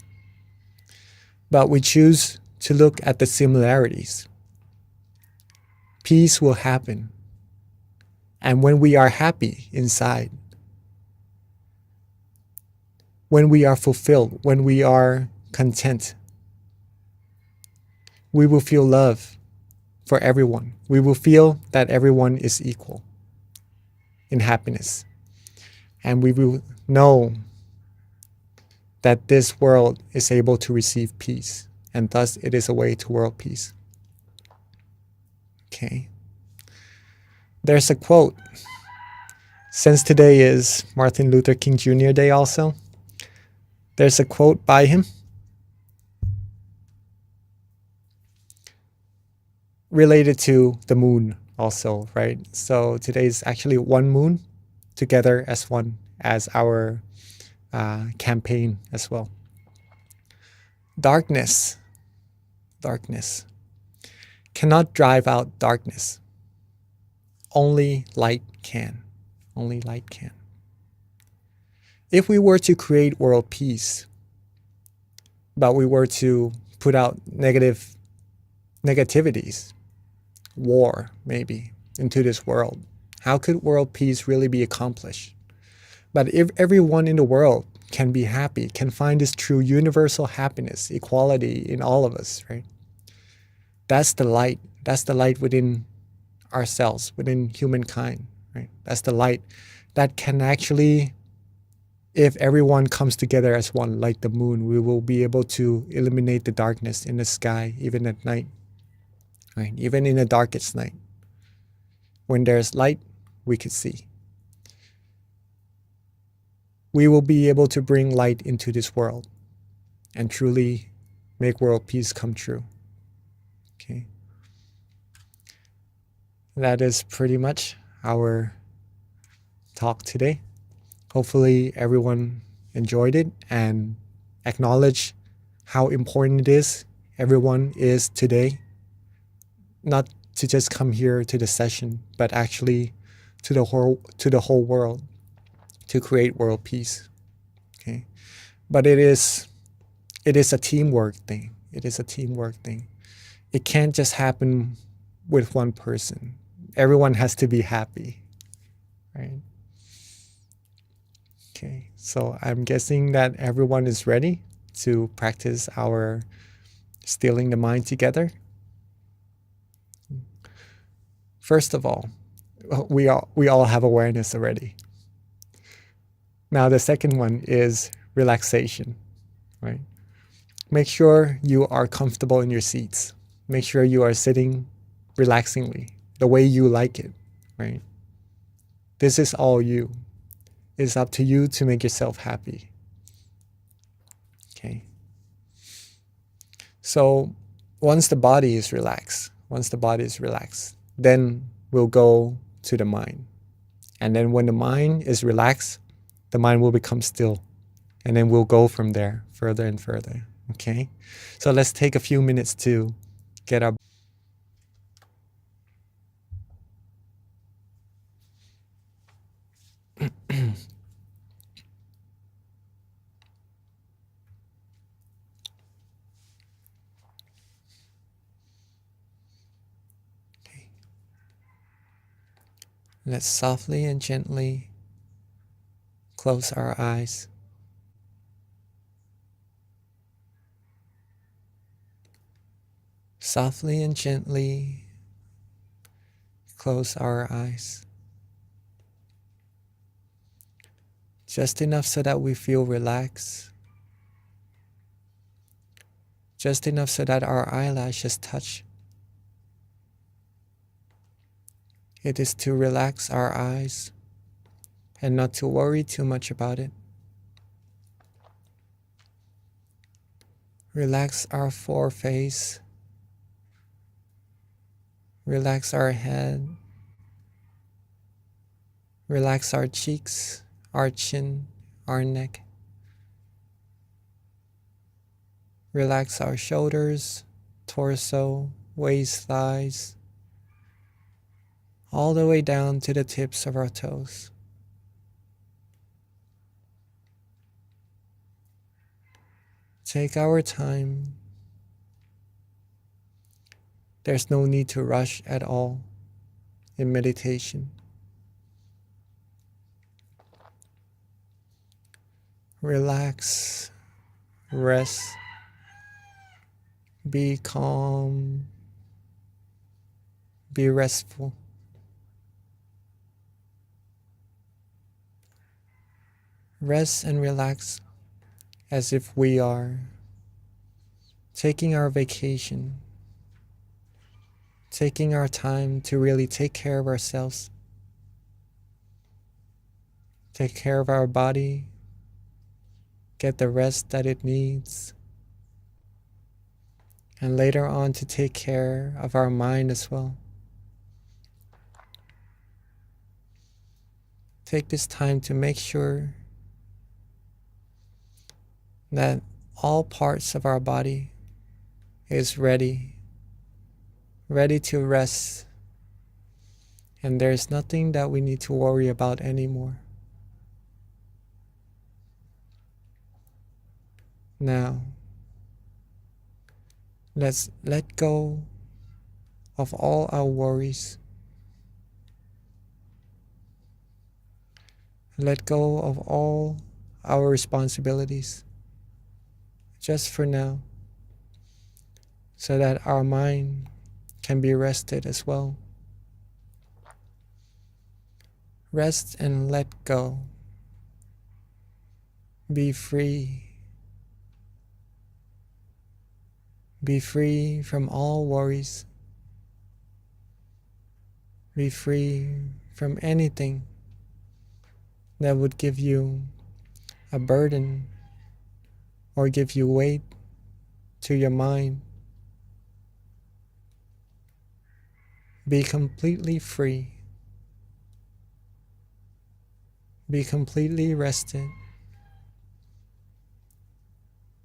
but we choose to look at the similarities, peace will happen. And when we are happy inside, when we are fulfilled, when we are content, we will feel love for everyone. We will feel that everyone is equal in happiness. And we will know that this world is able to receive peace, and thus it is a way to world peace. Okay. There's a quote. Since today is Martin Luther King Jr. Day also, there's a quote by him related to the moon also, right? So today is actually one moon together as one, as our campaign as well. Darkness cannot drive out darkness. only light can. Only light can. If we were to create world peace, but we were to put out negativities, war maybe, into this world, how could world peace really be accomplished? But if everyone in the world can be happy, can find this true universal happiness, equality in all of us, right? That's the light. That's the light within ourselves, within humankind, right? That's the light that can actually, if everyone comes together as one, like the moon, we will be able to eliminate the darkness in the sky, even at night, right? Even in the darkest night. When there's light, we could see. We will be able to bring light into this world and truly make world peace come true. Okay. That is pretty much our talk today. Hopefully everyone enjoyed it and acknowledged how important it is everyone is today. Not to just come here to the session, but actually to the whole world, to create world peace. Okay. But it is a teamwork thing. It is a teamwork thing. It can't just happen with one person. Everyone has to be happy, right? Okay, so I'm guessing that everyone is ready to practice our stilling the mind together. First of all, we all have awareness already. Now the second one is relaxation, right? Make sure you are comfortable in your seats. Make sure you are sitting relaxingly, the way you like it, right? This is all you. It's up to you to make yourself happy. Okay. So once the body is relaxed, then we'll go to the mind. And then when the mind is relaxed, the mind will become still. And then we'll go from there further and further. Okay. So let's take a few minutes to get our Let's softly and gently close our eyes. Softly and gently close our eyes. Just enough so that we feel relaxed. Just enough so that our eyelashes touch. It is to relax our eyes and not to worry too much about it. Relax our foreface. Relax our head. Relax our cheeks, our chin, our neck. Relax our shoulders, torso, waist, thighs, all the way down to the tips of our toes. Take our time. There's no need to rush at all in meditation. Relax, rest, be calm, be restful. Rest and relax as if we are taking our vacation, taking our time to really take care of ourselves, take care of our body, get the rest that it needs, and later on to take care of our mind as well. Take this time to make sure that all parts of our body is ready to rest, And there's nothing that we need to worry about anymore. Now, let's let go of all our worries. Let go of all our responsibilities, just for now, so that our mind can be rested as well. Rest and let go. Be free. Be free from all worries. Be free from anything that would give you a burden or give you weight to your mind. Be completely free. Be completely rested.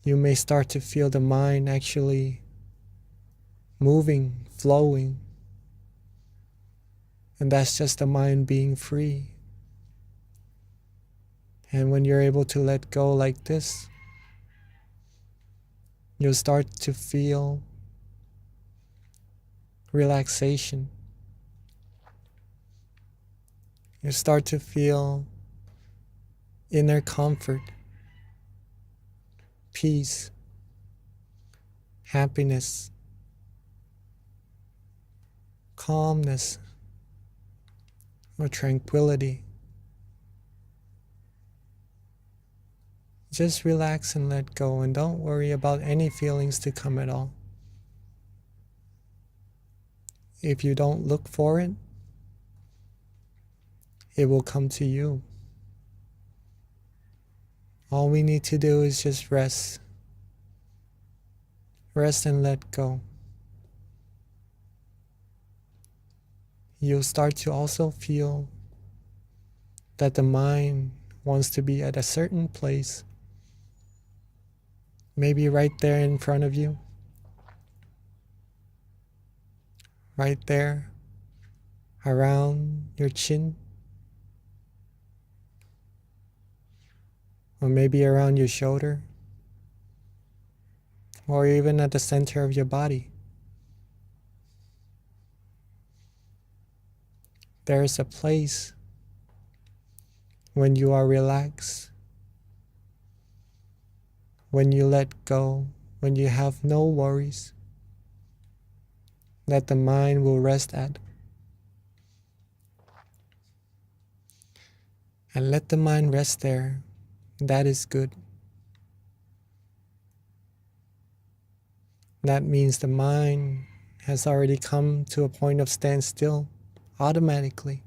You may start to feel the mind actually moving, flowing. And that's just the mind being free. And when you're able to let go like this, you'll start to feel relaxation. You start to feel inner comfort, peace, happiness, calmness, or tranquility. Just relax and let go, and don't worry about any feelings to come at all. If you don't look for it, it will come to you. All we need to do is just rest. Rest and let go. You'll start to also feel that the mind wants to be at a certain place, maybe right there in front of you, right there around your chin, or maybe around your shoulder, or even at the center of your body. There is a place when you are relaxed, when you let go, when you have no worries, that the mind will rest at. And let the mind rest there. That is good. That means the mind has already come to a point of standstill automatically.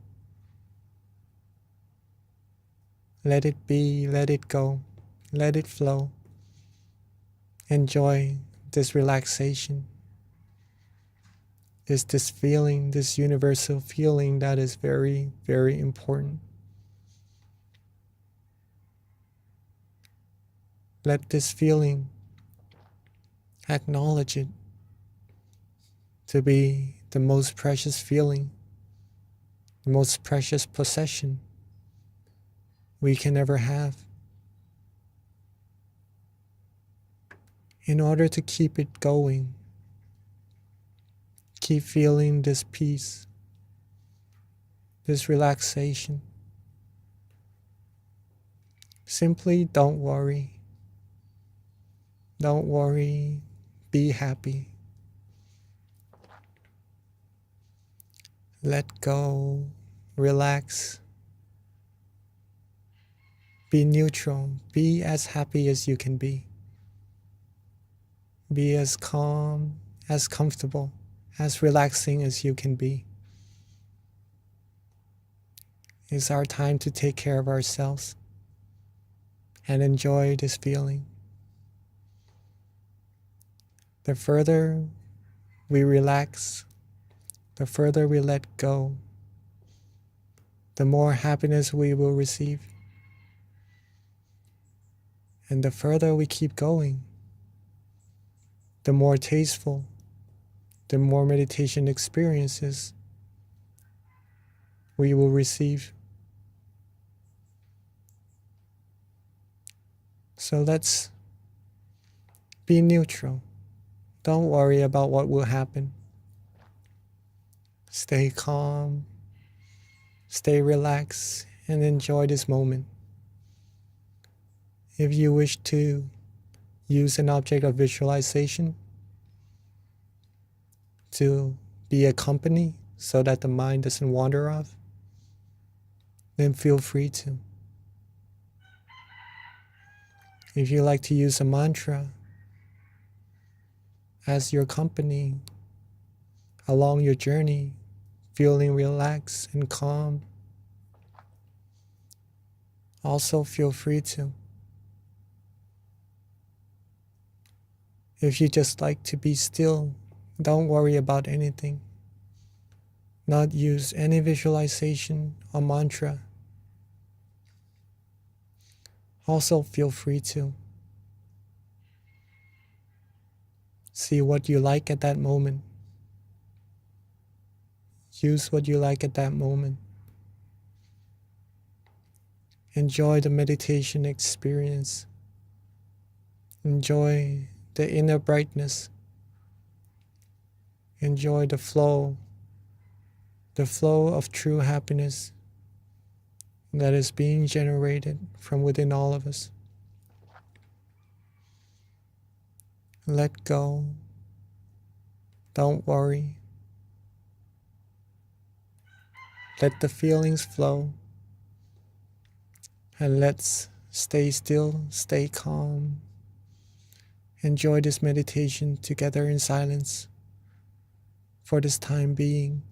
Let it be, let it go, let it flow. Enjoy this relaxation. This feeling, this universal feeling that is very, very important. Let this feeling, acknowledge it to be the most precious feeling, the most precious possession we can ever have. In order to keep it going, keep feeling this peace, this relaxation, simply don't worry. Don't worry, be happy. Let go, relax. Be neutral, be as happy as you can be. Be as calm, as comfortable, as relaxing as you can be. It's our time to take care of ourselves and enjoy this feeling. The further we relax, the further we let go, the more happiness we will receive. And the further we keep going, the more tasteful, the more meditation experiences we will receive. So let's be neutral. Don't worry about what will happen. Stay calm, stay relaxed, and enjoy this moment. If you wish to use an object of visualization to be a company so that the mind doesn't wander off, then feel free to. If you like to use a mantra as your company along your journey, feeling relaxed and calm, also feel free to. If you just like to be still, don't worry about anything. Not use any visualization or mantra. Also feel free to. See what you like at that moment. Use what you like at that moment. Enjoy the meditation experience. Enjoy the inner brightness. Enjoy the flow of true happiness that is being generated from within all of us. Let go. Don't worry. Let the feelings flow. And let's stay still, stay calm. Enjoy this meditation together in silence for this time being.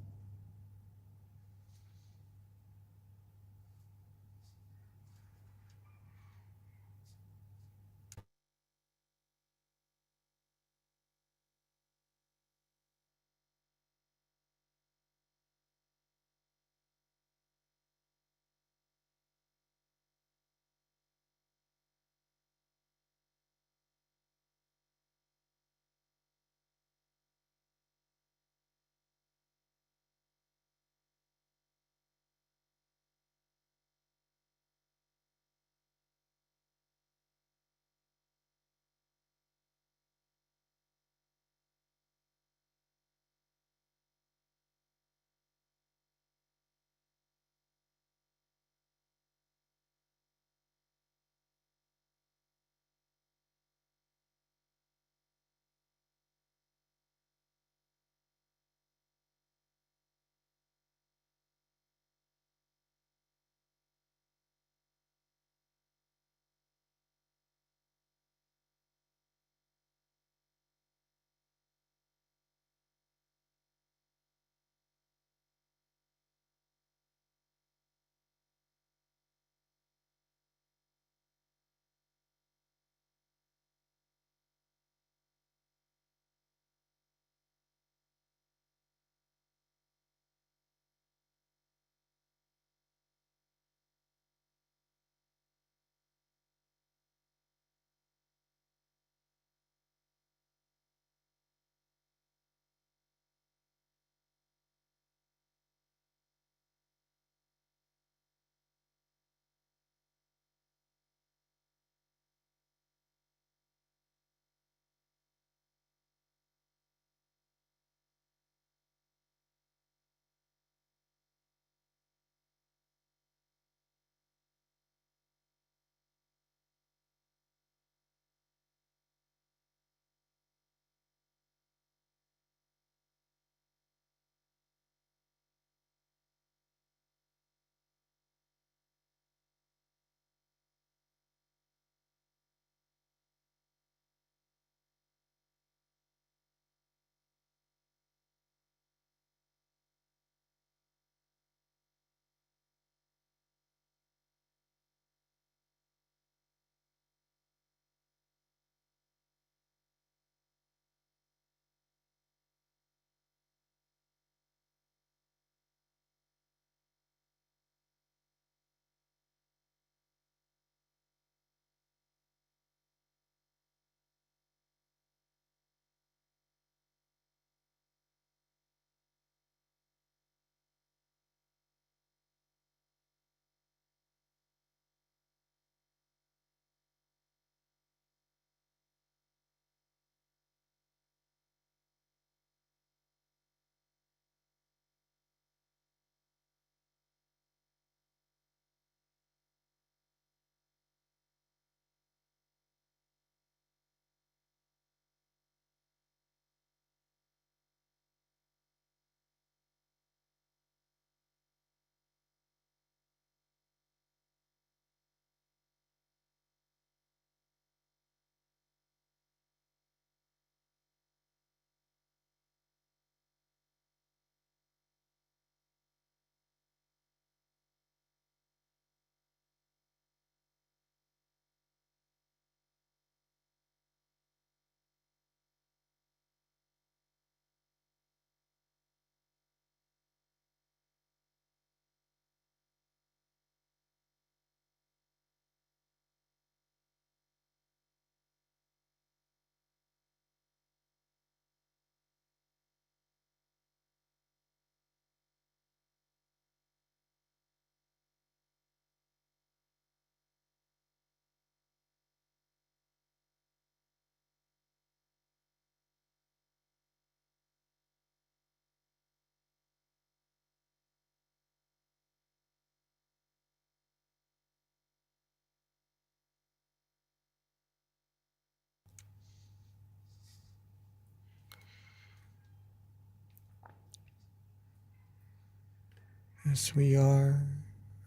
as we are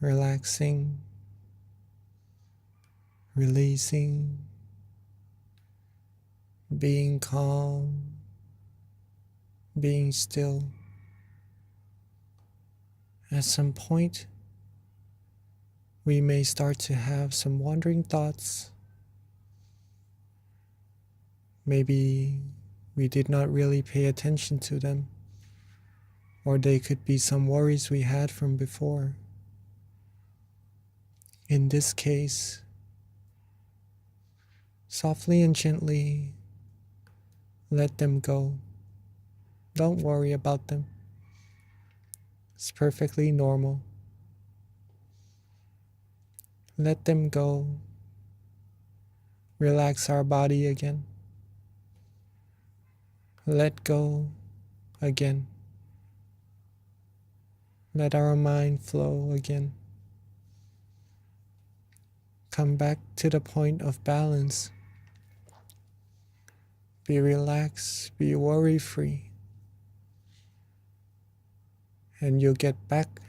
relaxing, releasing, being calm, being still. At some point, we may start to have some wandering thoughts. Maybe we did not really pay attention to them, or they could be some worries we had from before. In this case, softly and gently let them go. Don't worry about them. It's perfectly normal. Let them go. Relax our body again. Let go again. Let our mind flow again. Come back to the point of balance. Be relaxed, be worry-free. And you'll get back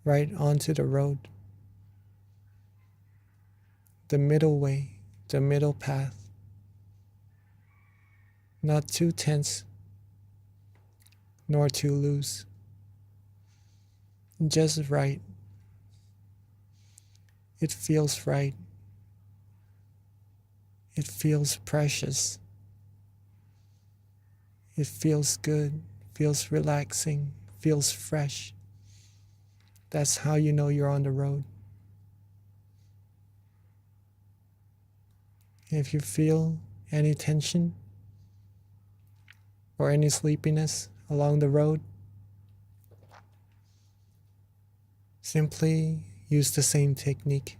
right onto the road. The middle way, the middle path. Not too tense, nor too loose. Just right. It feels right. It feels precious. It feels good, feels relaxing, feels fresh. That's how you know you're on the road. If you feel any tension or any sleepiness along the road, simply use the same technique.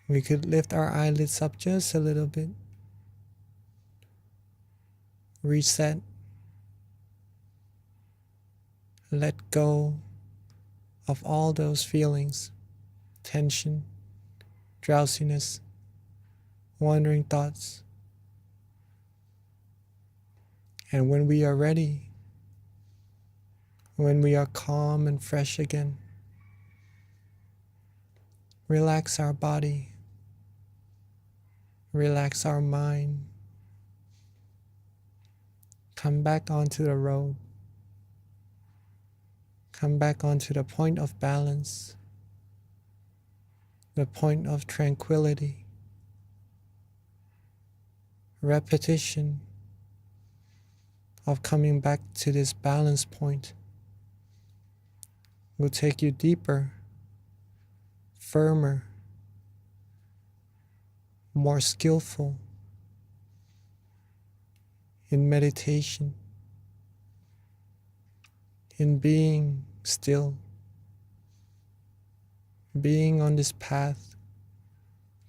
We could lift our eyelids up just a little bit. Reset. Let go of all those feelings, tension, drowsiness, wandering thoughts. And when we are ready, when we are calm and fresh again, relax our body, relax our mind, come back onto the road, come back onto the point of balance, the point of tranquility. Repetition of coming back to this balance point will take you deeper, firmer, more skillful in meditation, in being still, being on this path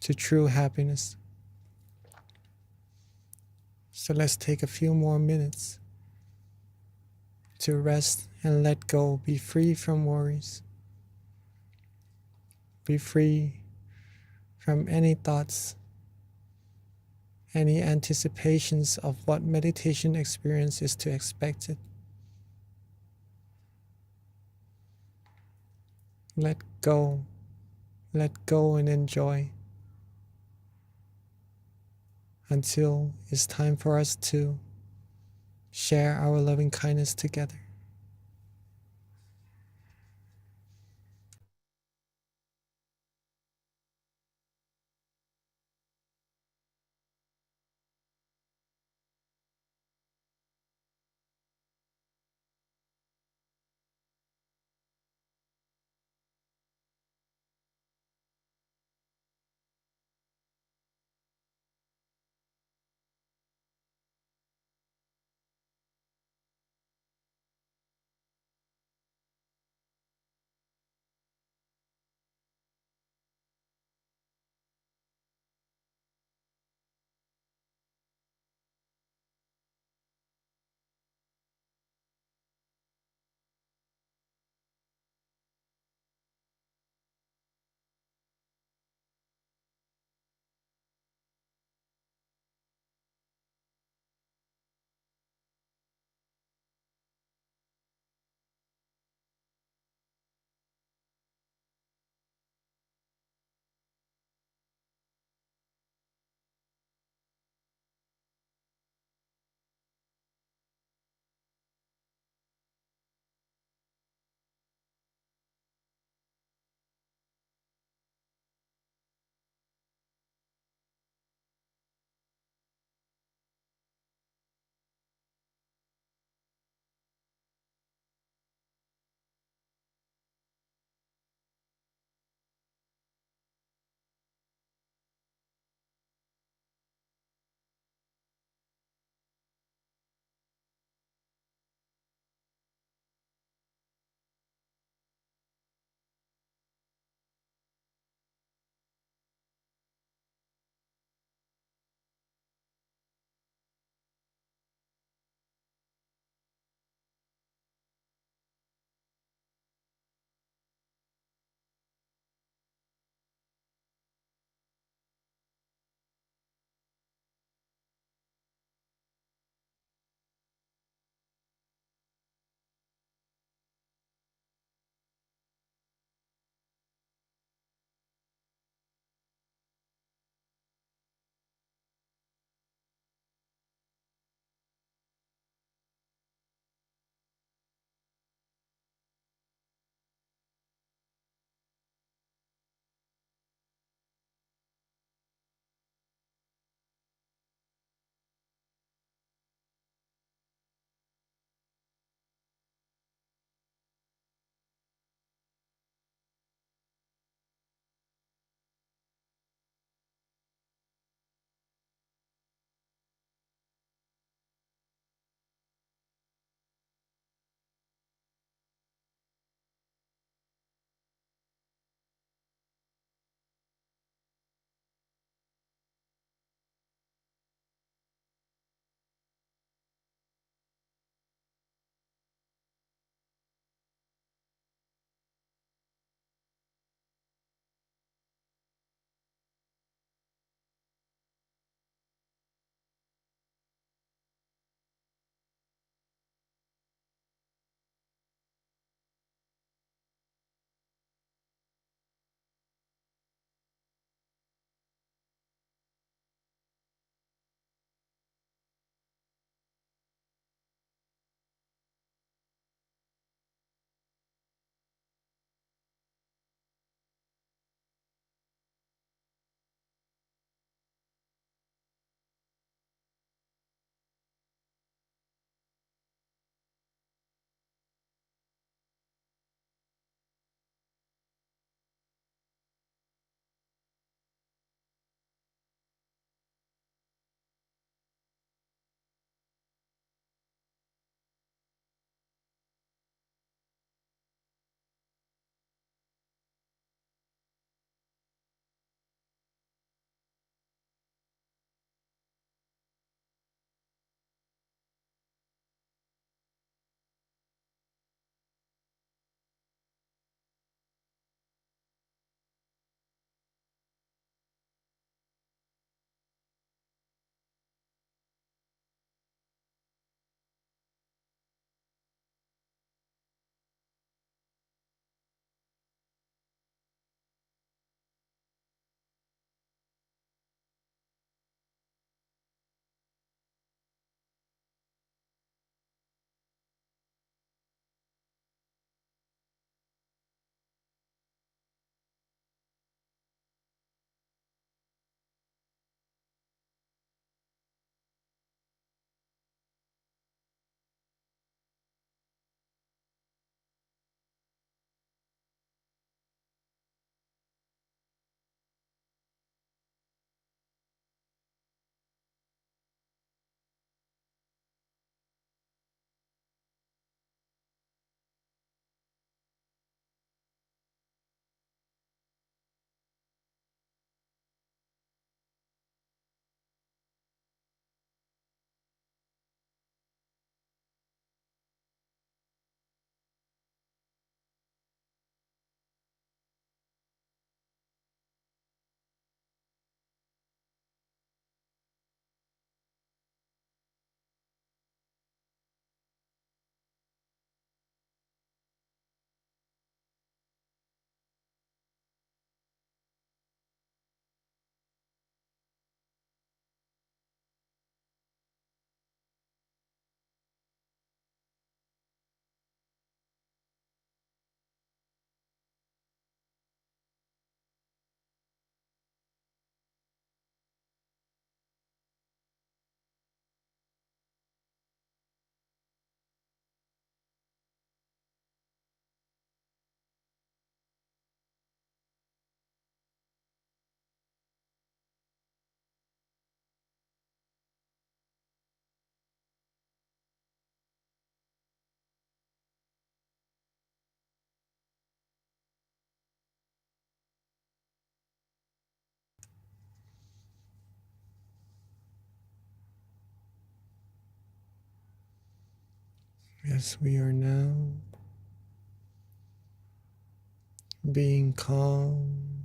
to true happiness. So let's take a few more minutes to rest and let go, be free from worries, be free from any thoughts, any anticipations of what meditation experience is to expect it. Let go and enjoy until it's time for us to share our loving kindness together. as we are now being calm,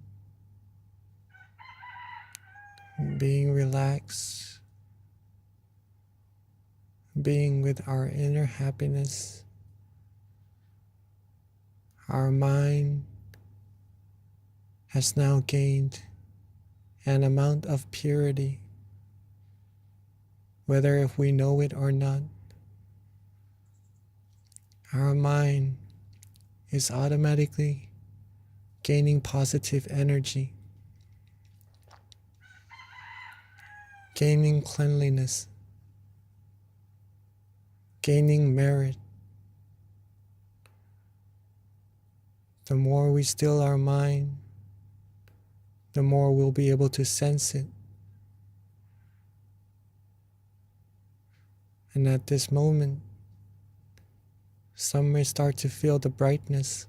being relaxed, being with our inner happiness, our mind has now gained an amount of purity, whether if we know it or not. Our mind is automatically gaining positive energy, gaining cleanliness, gaining merit. The more we still our mind, the more we'll be able to sense it. And at this moment, some may start to feel the brightness.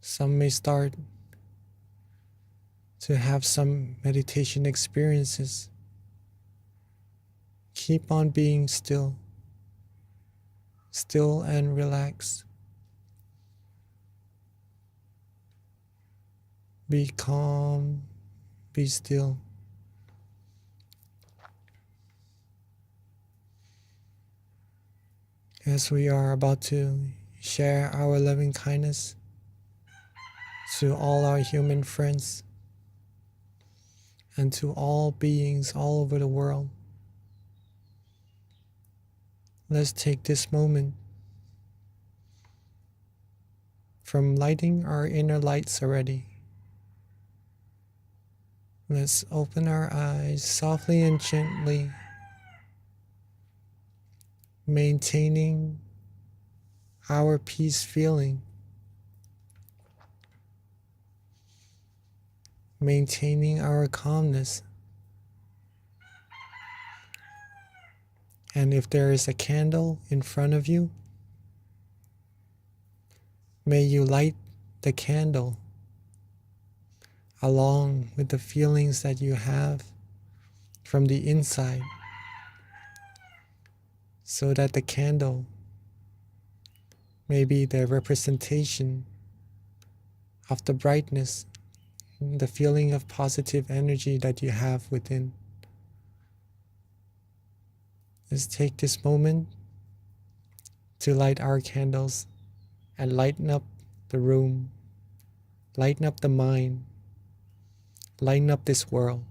Some may start to have some meditation experiences. Keep on being still and relaxed. Be calm, be still. As we are about to share our loving kindness to all our human friends and to all beings all over the world, let's take this moment from lighting our inner lights already. Let's open our eyes softly and gently, maintaining our peace feeling, maintaining our calmness. And if there is a candle in front of you, may you light the candle along with the feelings that you have from the inside, so that the candle may be the representation of the brightness, the feeling of positive energy that you have within. Let's take this moment to light our candles and lighten up the room, lighten up the mind, lighten up this world.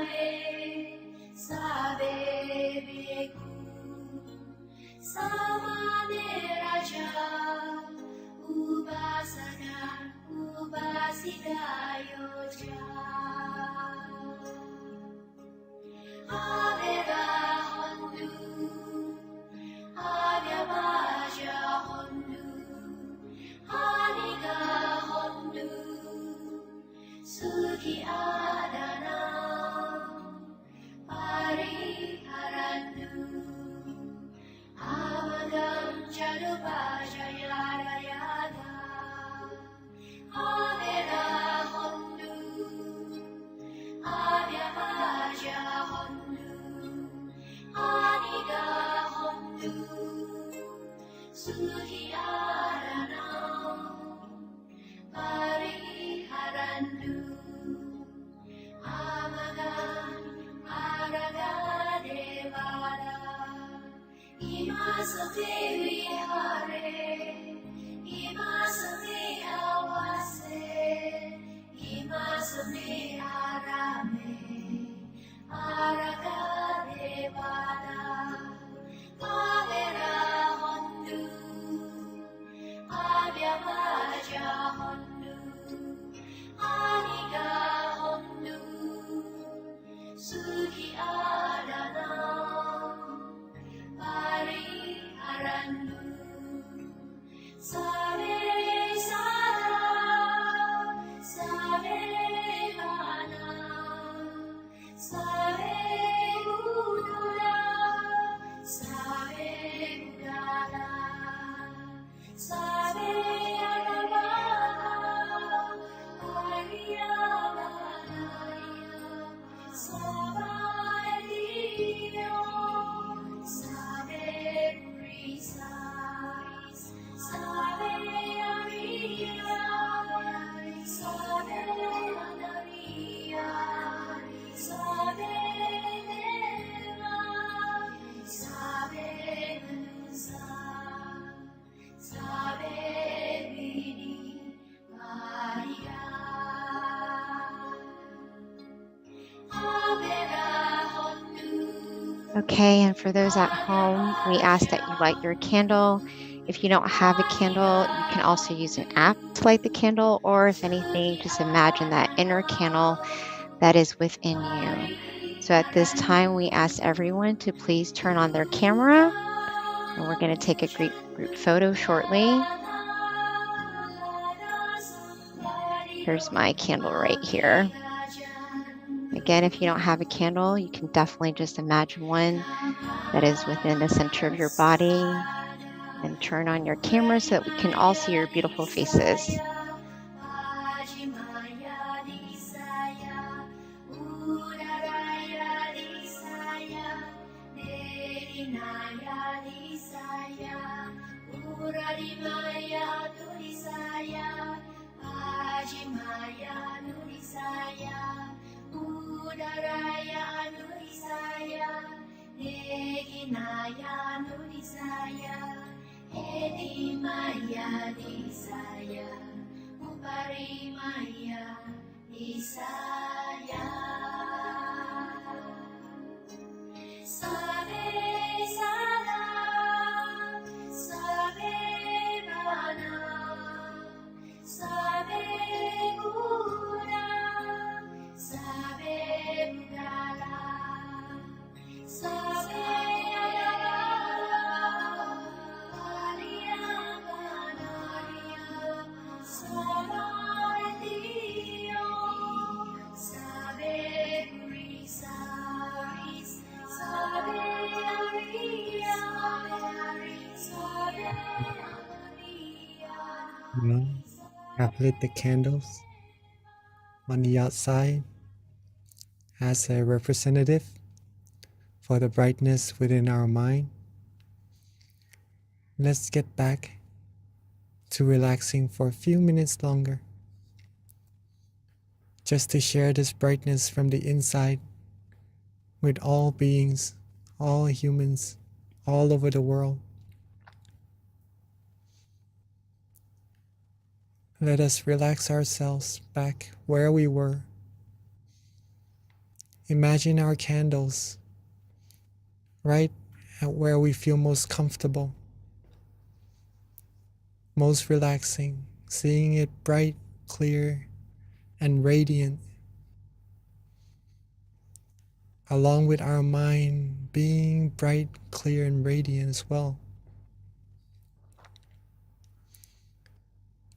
Arame Okay, and for those at home, we ask that you light your candle. If you don't have a candle, you can also use an app to light the candle, or if anything, just imagine that inner candle that is within you. So at this time, we ask everyone to please turn on their camera, and we're going to take a group photo shortly. Here's my candle right here. Again, if you don't have a candle, you can definitely just imagine one that is within the center of your body, and turn on your camera so that we can all see your beautiful faces. Now, I've lit the candles on the outside as a representative for the brightness within our mind. Let's get back to relaxing for a few minutes longer, just to share this brightness from the inside with all beings, all humans, all over the world. Let us relax ourselves back where we were. Imagine our candles right at where we feel most comfortable, most relaxing, seeing it bright, clear, and radiant, along with our mind being bright, clear, and radiant as well.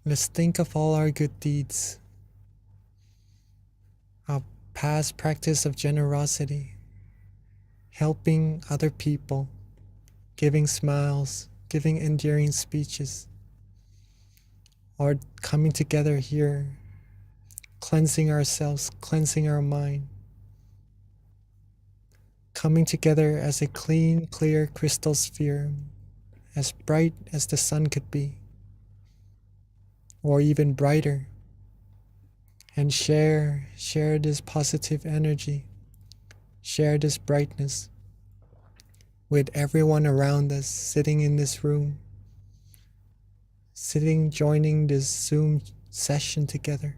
Let's think of all our good deeds, our past practice of generosity, helping other people, giving smiles, giving endearing speeches, or coming together here, cleansing ourselves, cleansing our mind, coming together as a clean, clear crystal sphere, as bright as the sun could be, or even brighter, and share this positive energy, share this brightness with everyone around us sitting in this room, joining this Zoom session together.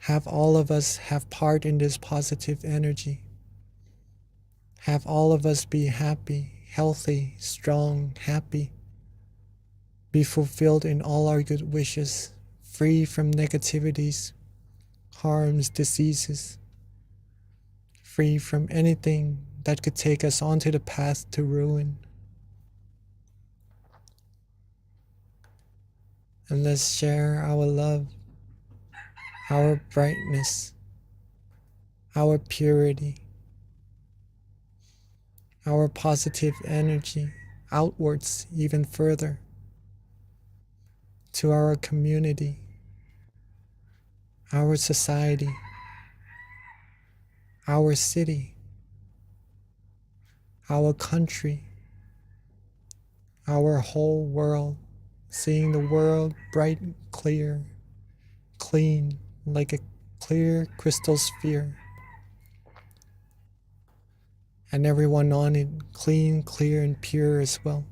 Have all of us have part in this positive energy. Have all of us be happy, healthy, strong, happy. Be fulfilled in all our good wishes, free from negativities, harms, diseases, free from anything that could take us onto the path to ruin. And let's share our love, our brightness, our purity, our positive energy outwards even further to our community, our society, our city, our country, our whole world, seeing the world bright, clear, clean, like a clear crystal sphere, and everyone on it clean, clear, and pure as well.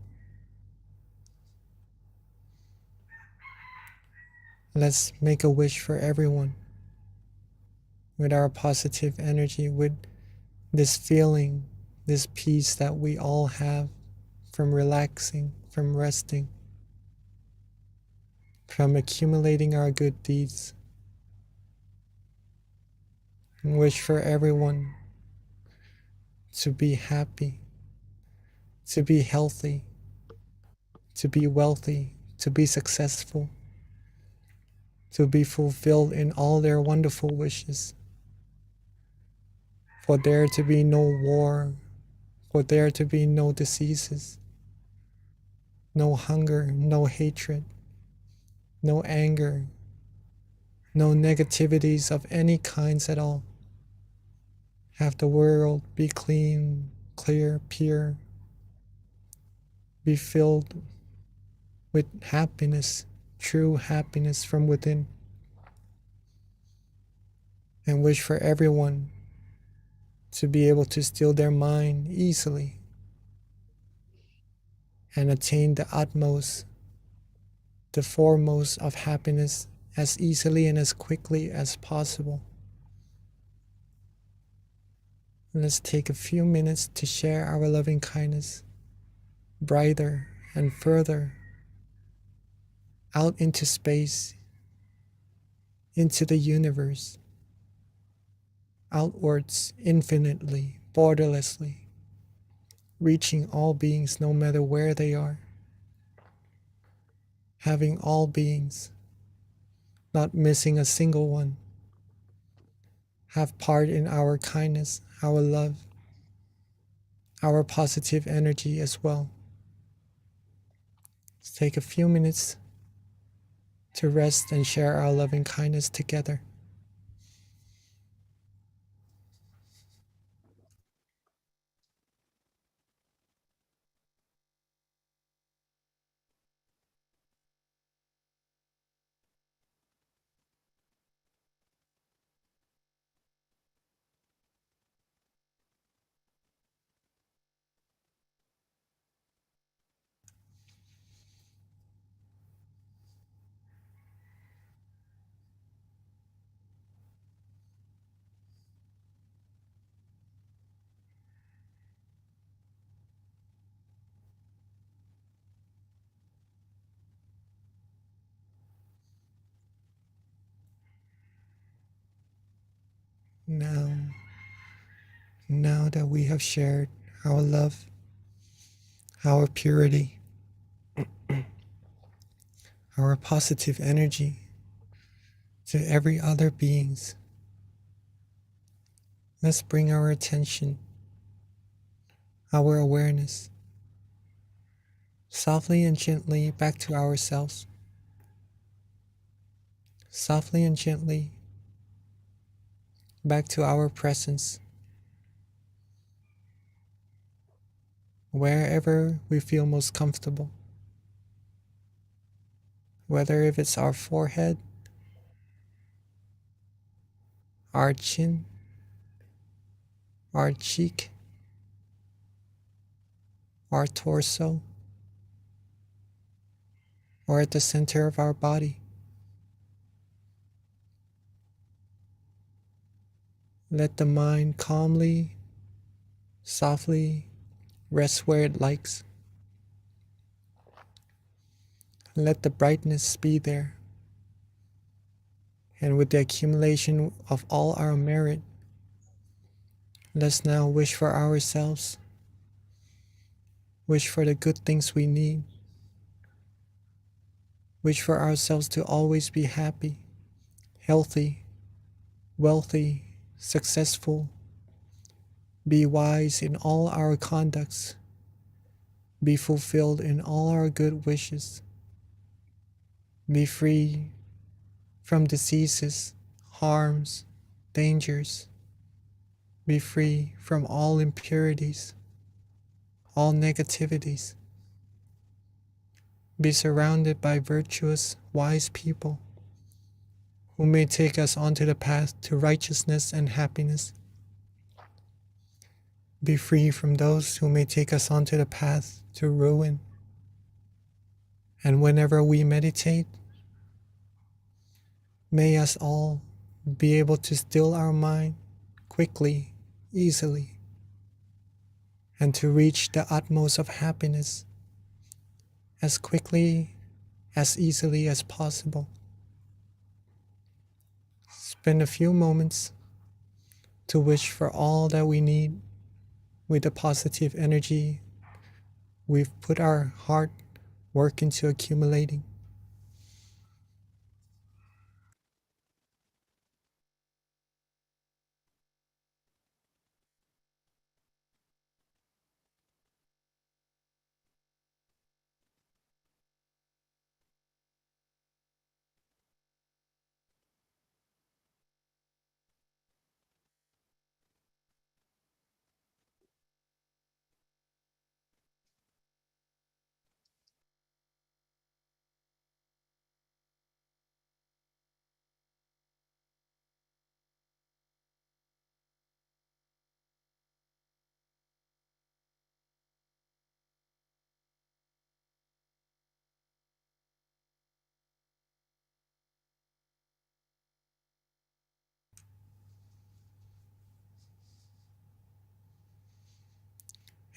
Let's make a wish for everyone with our positive energy, with this feeling, this peace that we all have from relaxing, from resting, from accumulating our good deeds. And wish for everyone to be happy, to be healthy, to be wealthy, to be successful, to be fulfilled in all their wonderful wishes. For there to be no war, for there to be no diseases, no hunger, no hatred, no anger, no negativities of any kinds at all. Have the world be clean, clear, pure, be filled with happiness, true happiness from within. And wish for everyone to be able to still their mind easily and attain the utmost, the foremost of happiness as easily and as quickly as possible. Let's take a few minutes to share our loving kindness brighter and further out into space, into the universe, outwards infinitely, borderlessly, reaching all beings no matter where they are, having all beings, not missing a single one, have part in our kindness, our love, our positive energy as well. Let's take a few minutes to rest and share our loving kindness together. Now that we have shared our love, our purity, our positive energy to every other beings, let's bring our attention, our awareness, softly and gently back to ourselves. Softly and gently back to our presence. Wherever we feel most comfortable. Whether if it's our forehead, our chin, our cheek, our torso, or at the center of our body. Let the mind calmly, softly rest where it likes. Let the brightness be there. And with the accumulation of all our merit, let's now wish for ourselves. Wish for the good things we need. Wish for ourselves to always be happy, healthy, wealthy, successful. Be wise in all our conducts. Be fulfilled in all our good wishes. Be free from diseases, harms, dangers. Be free from all impurities, all negativities. Be surrounded by virtuous, wise people who may take us onto the path to righteousness and happiness. Be free from those who may take us onto the path to ruin. And whenever we meditate, may us all be able to still our mind quickly, easily, and to reach the utmost of happiness as quickly, as easily as possible. Spend a few moments to wish for all that we need with the positive energy we've put our hard work into accumulating.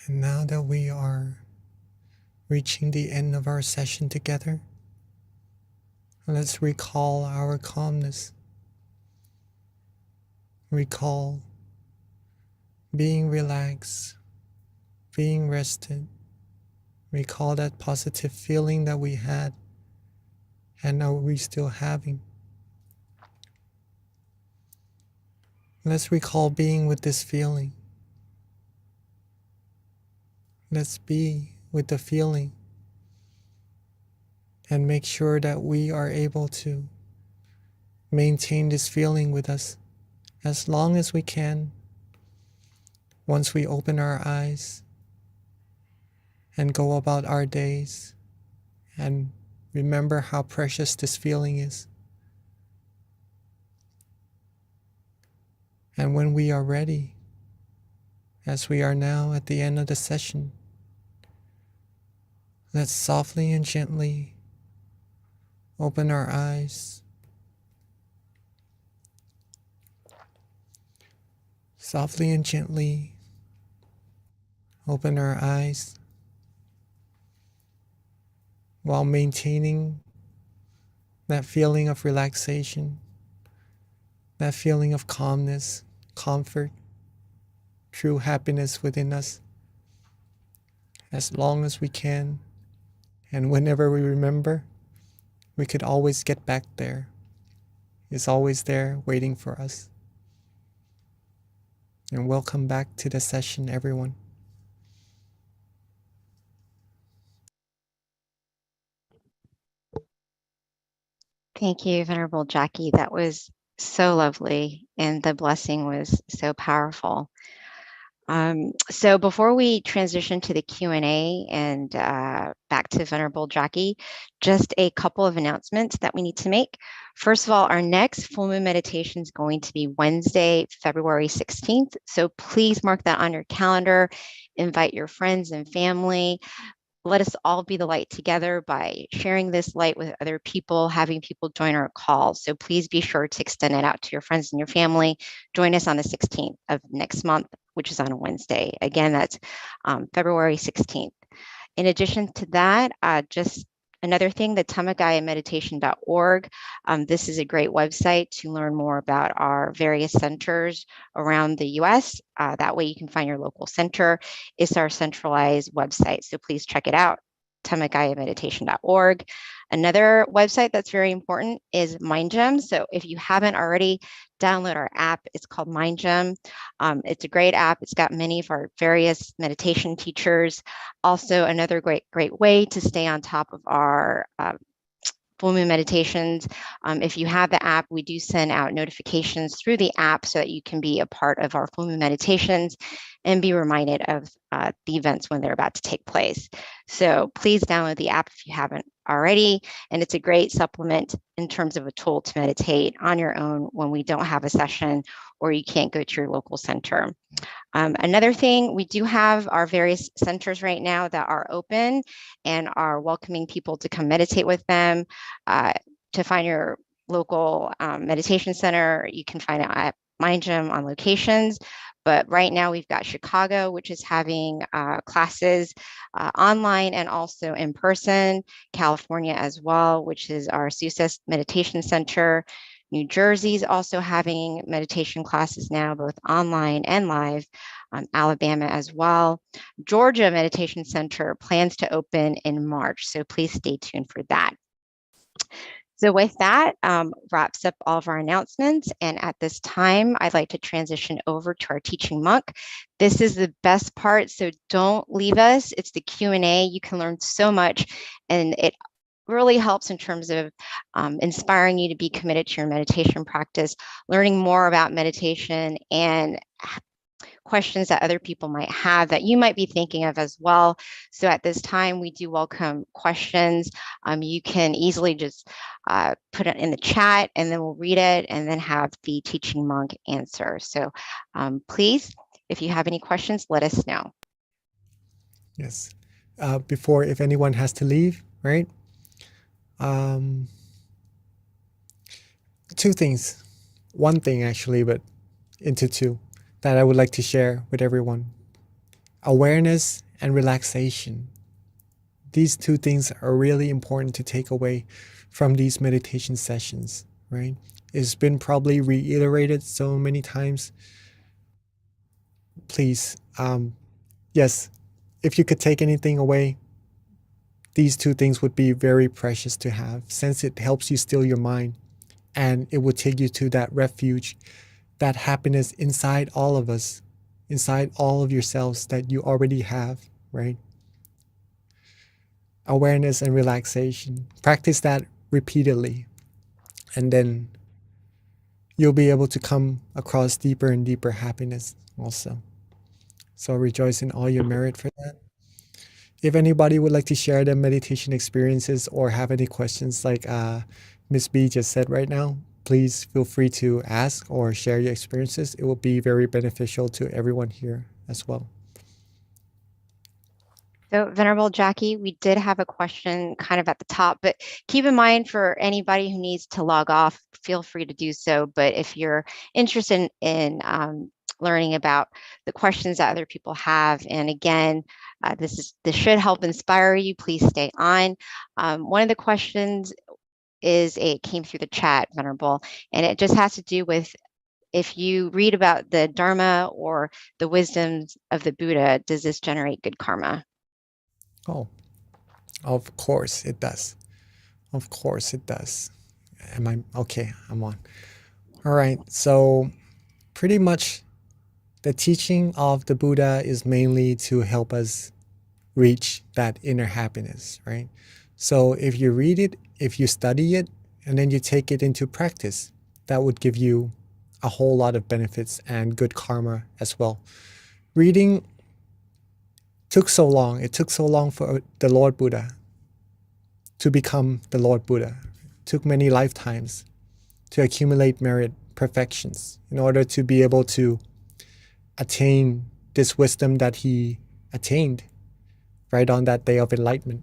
And now that we are reaching the end of our session together, let's recall our calmness. Recall being relaxed, being rested. Recall that positive feeling that we had and are we still having. Let's recall being with this feeling. Let's be with the feeling and make sure that we are able to maintain this feeling with us as long as we can once we open our eyes and go about our days and remember how precious this feeling is. And when we are ready, as we are now at the end of the session, let's softly and gently open our eyes. Softly and gently open our eyes while maintaining that feeling of relaxation, that feeling of calmness, comfort, true happiness within us as long as we can. And whenever we remember, we could always get back there. It's always there waiting for us. And welcome back to the session, everyone. Thank you, Venerable Jackie. That was so lovely, and the blessing was so powerful. So before we transition to the Q&A and back to Venerable Jackie, just a couple of announcements that we need to make. First of all, our next full moon meditation is going to be Wednesday, February 16th. So please mark that on your calendar, invite your friends and family. Let us all be the light together by sharing this light with other people, having people join our call. So please be sure to extend it out to your friends and your family. Join us on the 16th of next month, which is on a Wednesday. Again, that's February 16th. In addition to that, just another thing, the tamagayameditation.org. This is a great website to learn more about our various centers around the US. That way you can find your local center. It's our centralized website, so please check it out, tamagayameditation.org. Another website that's very important is MindGem. So if you haven't already, download our app. It's called MindGem. It's a great app. It's got many of our various meditation teachers. Also, another great way to stay on top of our full moon meditations. If you have the app, we do send out notifications through the app so that you can be a part of our full moon meditations and be reminded of the events when they're about to take place. So please download the app if you haven't already. And it's a great supplement in terms of a tool to meditate on your own when we don't have a session or you can't go to your local center. Another thing, we do have our various centers right now that are open and are welcoming people to come meditate with them. To find your local meditation center, you can find it at MindGem on locations. But right now we've got Chicago, which is having classes online and also in person, California as well, which is our Success Meditation Center. New Jersey's also having meditation classes now, both online and live. Alabama as well. Georgia Meditation Center plans to open in March, so please stay tuned for that. So with that, wraps up all of our announcements. And at this time, I'd like to transition over to our teaching monk. This is the best part, so don't leave us. It's the Q&A. You can learn so much, and it really helps in terms of inspiring you to be committed to your meditation practice, learning more about meditation, and questions that other people might have that you might be thinking of as well. So at this time, we do welcome questions. You can easily just put it in the chat and then we'll read it and then have the teaching monk answer. So please, if you have any questions, let us know. Yes. Before, if anyone has to leave, right? Two things. One thing actually, but into two, that I would like to share with everyone. Awareness and relaxation. These two things are really important to take away from these meditation sessions, right? It's been probably reiterated so many times. Please, yes, if you could take anything away, these two things would be very precious to have, since it helps you still your mind and it will take you to that refuge, that happiness inside all of us, inside all of yourselves that you already have, right? Awareness and relaxation. Practice that repeatedly, and then you'll be able to come across deeper and deeper happiness also. So rejoice in all your merit for that. If anybody would like to share their meditation experiences or have any questions like Miss B just said right now, please feel free to ask or share your experiences. It will be very beneficial to everyone here as well. So Venerable Jackie, we did have a question kind of at the top, but keep in mind for anybody who needs to log off, feel free to do so. But if you're interested in learning about the questions that other people have, and again, this should help inspire you, please stay on. One of the questions is, it came through the chat, Venerable, and it just has to do with if you read about the Dharma or the wisdoms of the Buddha, does this generate good karma? Oh, of course it does. Of course it does. Am I okay? I'm on. All right. So pretty much the teaching of the Buddha is mainly to help us reach that inner happiness, right? So if you read it, if you study it, and then you take it into practice, that would give you a whole lot of benefits and good karma as well. Reading took so long. It took so long for the Lord Buddha to become the Lord Buddha. It took many lifetimes to accumulate merit, perfections, in order to be able to attain this wisdom that he attained right on that day of enlightenment.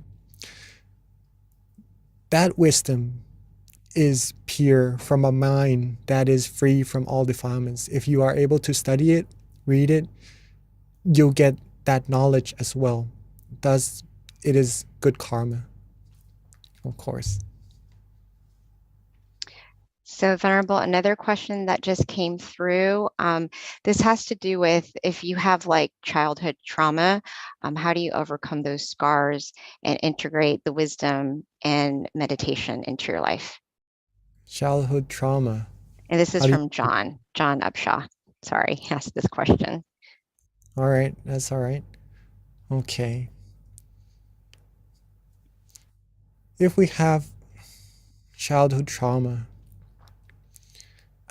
That wisdom is pure from a mind that is free from all defilements. If you are able to study it, read it, you'll get that knowledge as well. Thus, it is good karma, of course. So Venerable, another question that just came through, this has to do with if you have like childhood trauma, how do you overcome those scars and integrate the wisdom and meditation into your life? Childhood trauma. And this is How do you- from John Upshaw. Sorry, asked this question. All right, that's all right. Okay. If we have childhood trauma,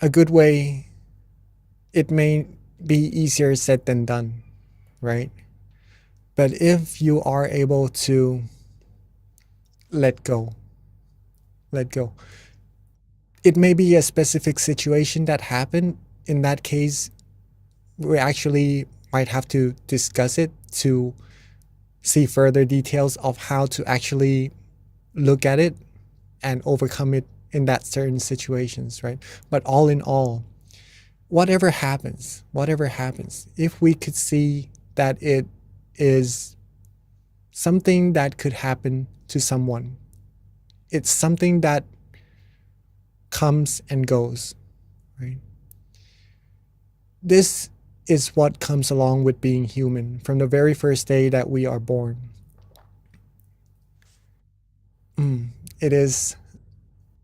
a good way, it may be easier said than done, right? But if you are able to let go, it may be a specific situation that happened. In that case, we actually might have to discuss it to see further details of how to actually look at it and overcome it in that certain situations, right? But all in all, whatever happens, if we could see that it is something that could happen to someone, it's something that comes and goes, right? This is what comes along with being human from the very first day that we are born. It is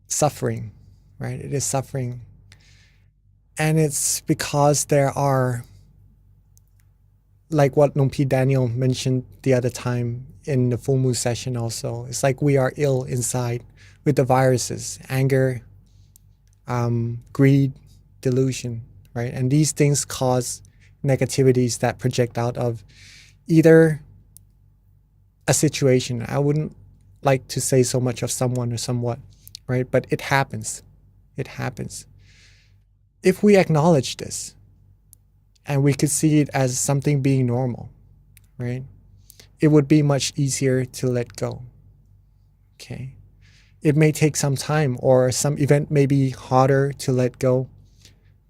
suffering, right? It is suffering. And it's because there are, like what Lumpy Daniel mentioned the other time in the full moon session also, it's like we are ill inside with the viruses, anger, greed, delusion, right? And these things cause negativities that project out of either a situation. I wouldn't like to say so much of someone or somewhat, right? But it happens. It happens. If we acknowledge this and we could see it as something being normal, right? It would be much easier to let go. Okay. It may take some time, or some event may be harder to let go,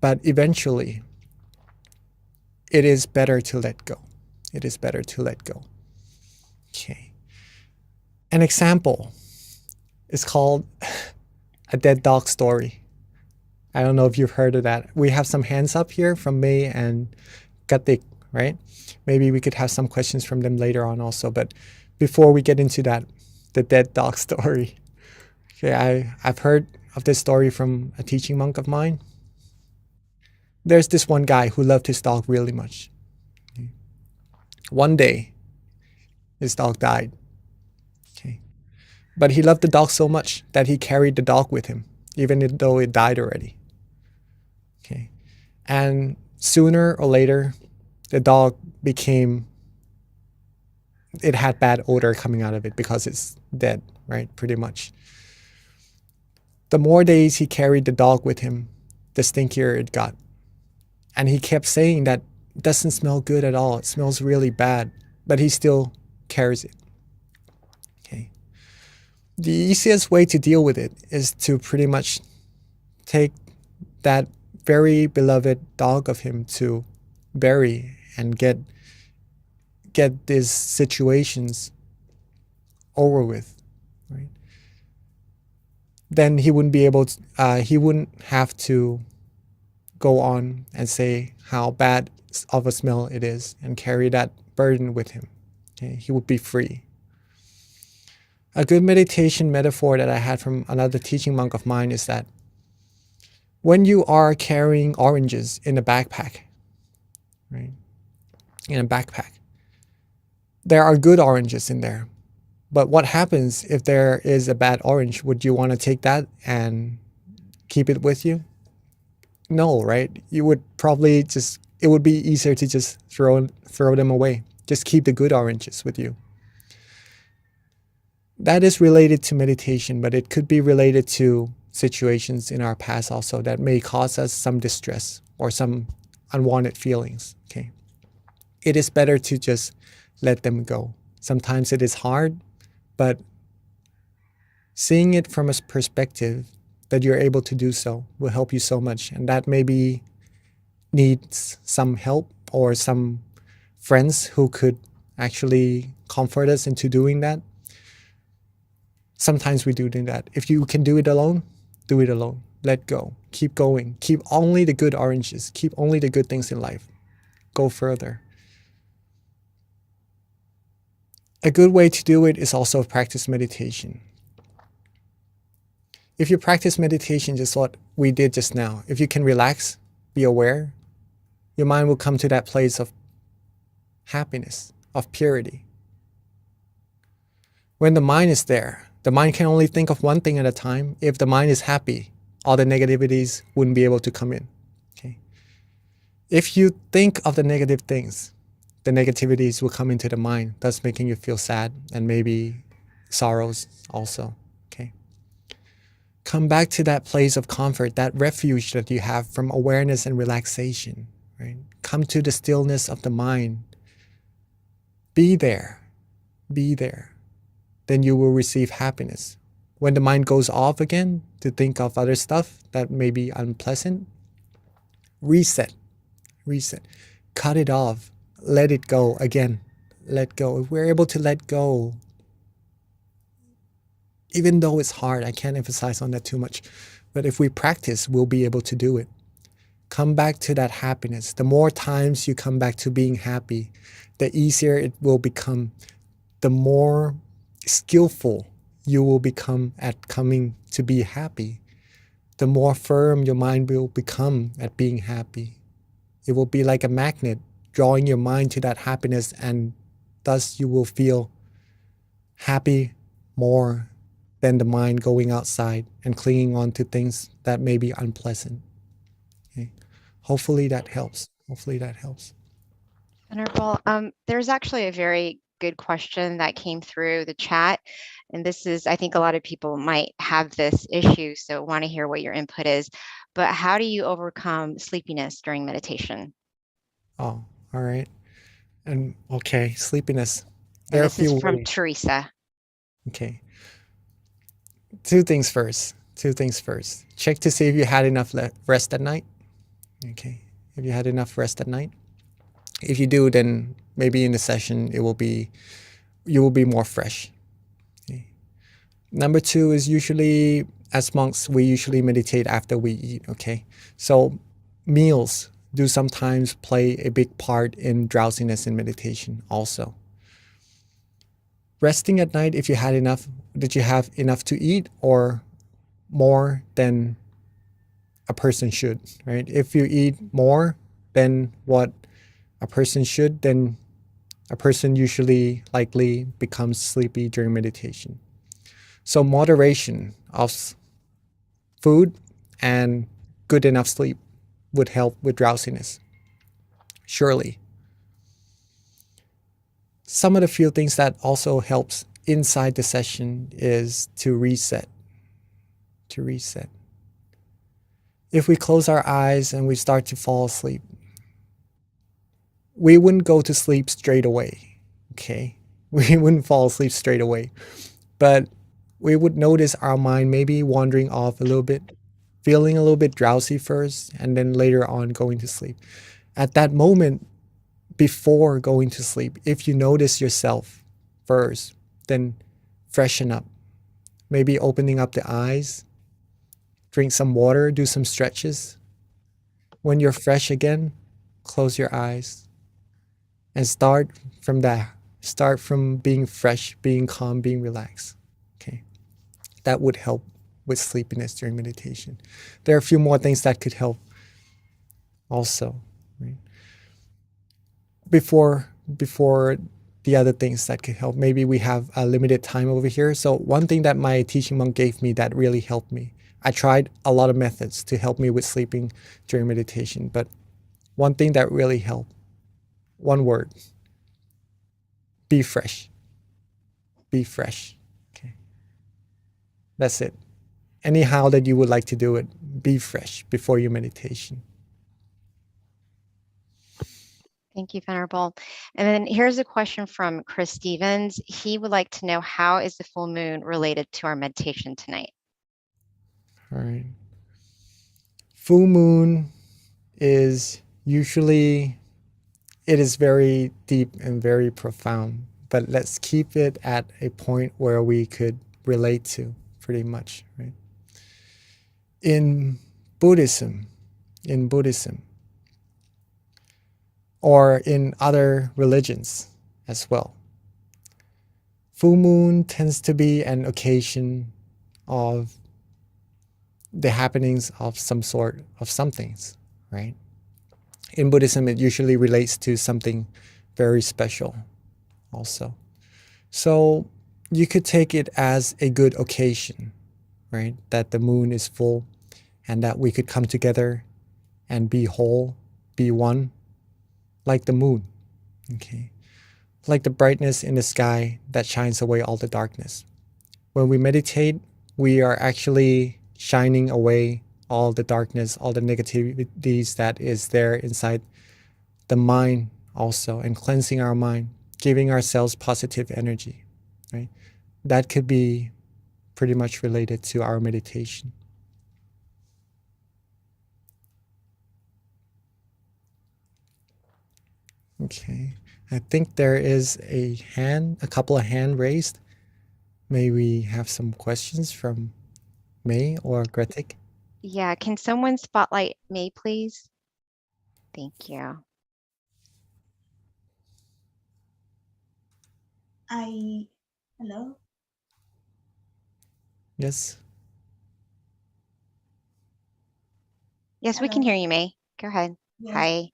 but eventually it is better to let go. It is better to let go. Okay. An example is called a dead dog story. I don't know if you've heard of that. We have some hands up here from May and Katik, right? Maybe we could have some questions from them later on also. But before we get into that, the dead dog story. Okay, I've heard of this story from a teaching monk of mine. There's this one guy who loved his dog really much. One day, his dog died. Okay. But he loved the dog so much that he carried the dog with him, even though it died already. Okay. And sooner or later, the dog it had bad odor coming out of it because it's dead, right? Pretty much. The more days he carried the dog with him, the stinkier it got. And he kept saying that it doesn't smell good at all. It smells really bad, but he still carries it. Okay. The easiest way to deal with it is to pretty much take that very beloved dog of him to bury and get these situations over with, right? Then he wouldn't be able to, he wouldn't have to go on and say how bad of a smell it is and carry that burden with him. Okay? He would be free. A good meditation metaphor that I had from another teaching monk of mine is that when you are carrying oranges in a backpack, right? In a backpack, there are good oranges in there. But what happens if there is a bad orange? Would you want to take that and keep it with you? No, right? You would probably just, it would be easier to just throw them away. Just keep the good oranges with you. That is related to meditation, but it could be related to situations in our past also that may cause us some distress or some unwanted feelings. Okay. It is better to just let them go. Sometimes it is hard, but seeing it from a perspective that you're able to do so will help you so much. And that maybe needs some help or some friends who could actually comfort us into doing that. Sometimes we do that. If you can do it alone, do it alone. Let go. Keep going. Keep only the good oranges. Keep only the good things in life. Go further. A good way to do it is also practice meditation. If you practice meditation, just what we did just now, if you can relax, be aware, your mind will come to that place of happiness, of purity. When the mind is there, the mind can only think of one thing at a time. If the mind is happy, all the negativities wouldn't be able to come in. Okay? If you think of the negative things, the negativities will come into the mind, thus making you feel sad and maybe sorrows also. Okay? Come back to that place of comfort, that refuge that you have from awareness and relaxation. Right? Come to the stillness of the mind. Be there. Be there. Then you will receive happiness. When the mind goes off again to think of other stuff that may be unpleasant, reset. Cut it off. Let it go again. Let go. If we're able to let go, even though it's hard, I can't emphasize on that too much, but if we practice, we'll be able to do it. Come back to that happiness. The more times you come back to being happy, the easier it will become. The more skillful you will become at coming to be happy, the more firm your mind will become at being happy. It will be like a magnet drawing your mind to that happiness, and thus you will feel happy more than the mind going outside and clinging on to things that may be unpleasant. Okay? Hopefully that helps. Venerable, there's actually a very good question that came through the chat. And this is, I think a lot of people might have this issue, so want to hear what your input is. But how do you overcome sleepiness during meditation? Oh, all right. And okay, sleepiness. And There are a this is few from ways. Teresa. Okay. Two things first. Check to see if you had enough rest at night. Okay. If you had enough rest at night. If you do, then maybe in the session you will be more fresh. Okay. Number two is usually, as monks, we usually meditate after we eat. Okay. So meals do sometimes play a big part in drowsiness in meditation also. Resting at night, if you had enough, did you have enough to eat or more than a person should, right? If you eat more than what a person should, then a person usually likely becomes sleepy during meditation. So moderation of food and good enough sleep would help with drowsiness, surely. Some of the few things that also helps inside the session is to reset. If we close our eyes and we start to fall asleep, we wouldn't go to sleep straight away, okay? We wouldn't fall asleep straight away, but we would notice our mind maybe wandering off a little bit, feeling a little bit drowsy first, and then later on going to sleep. At that moment, before going to sleep, if you notice yourself first, then freshen up. Maybe opening up the eyes, drink some water, do some stretches. when you're fresh again, close your eyes and start from that. Start from being fresh, being calm, being relaxed. Okay. That would help with sleepiness during meditation. There are a few more things that could help also, right? Before the other things that could help, maybe we have a limited time over here. So one thing that my teaching monk gave me that really helped me, I tried a lot of methods to help me with sleeping during meditation, but one thing that really helped, one word, be fresh. Be fresh. Okay. That's it. Anyhow that you would like to do it, be fresh before your meditation. Thank you, Venerable. And then here's a question from Chris Stevens. He would like to know, how is the full moon related to our meditation tonight? All right. Full moon is usually, it is very deep and very profound, but let's keep it at a point where we could relate to pretty much, right? In Buddhism, or in other religions as well, full moon tends to be an occasion of the happenings of some sort of somethings, right? In Buddhism, it usually relates to something very special also. So you could take it as a good occasion, right? That the moon is full and that we could come together and be whole, be one, like the moon, okay? Like the brightness in the sky that shines away all the darkness. When we meditate, we are actually shining away all the darkness, all the negativities that is there inside the mind also, and cleansing our mind, giving ourselves positive energy, right? That could be pretty much related to our meditation. Okay, I think there is a couple of hands raised. May we have some questions from May or Gretik? Yeah, can someone spotlight May, please? Thank you. Hello? Yes. Yes, we can Hello. hear you, May. Go ahead. Yes. Hi.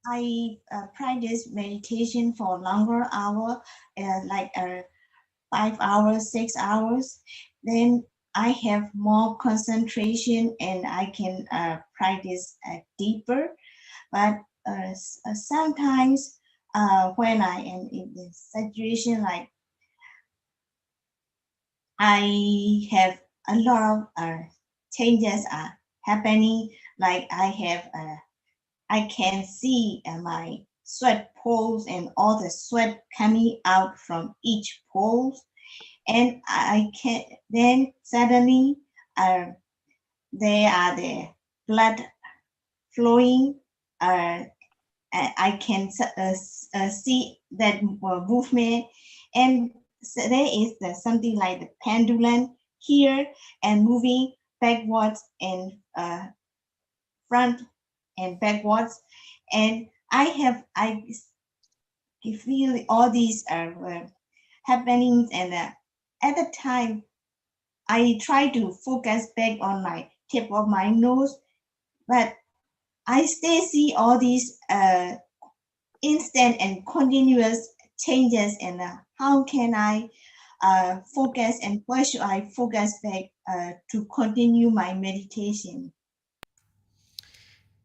I practice meditation for longer hour, like 5 hours, 6 hours. Then I have more concentration and I can practice deeper. But sometimes when I am in this situation, like I have a lot of changes are happening. Like I can see my sweat poles and all the sweat coming out from each pole, and I can then suddenly there are the blood flowing. I can see that movement, and so there is something like the pendulum here and moving backwards and front and backwards, and I feel all these happenings, and at the time I try to focus back on my tip of my nose, but I still see all these instant and continuous changes, and how can I focus, and where should I focus back to continue my meditation?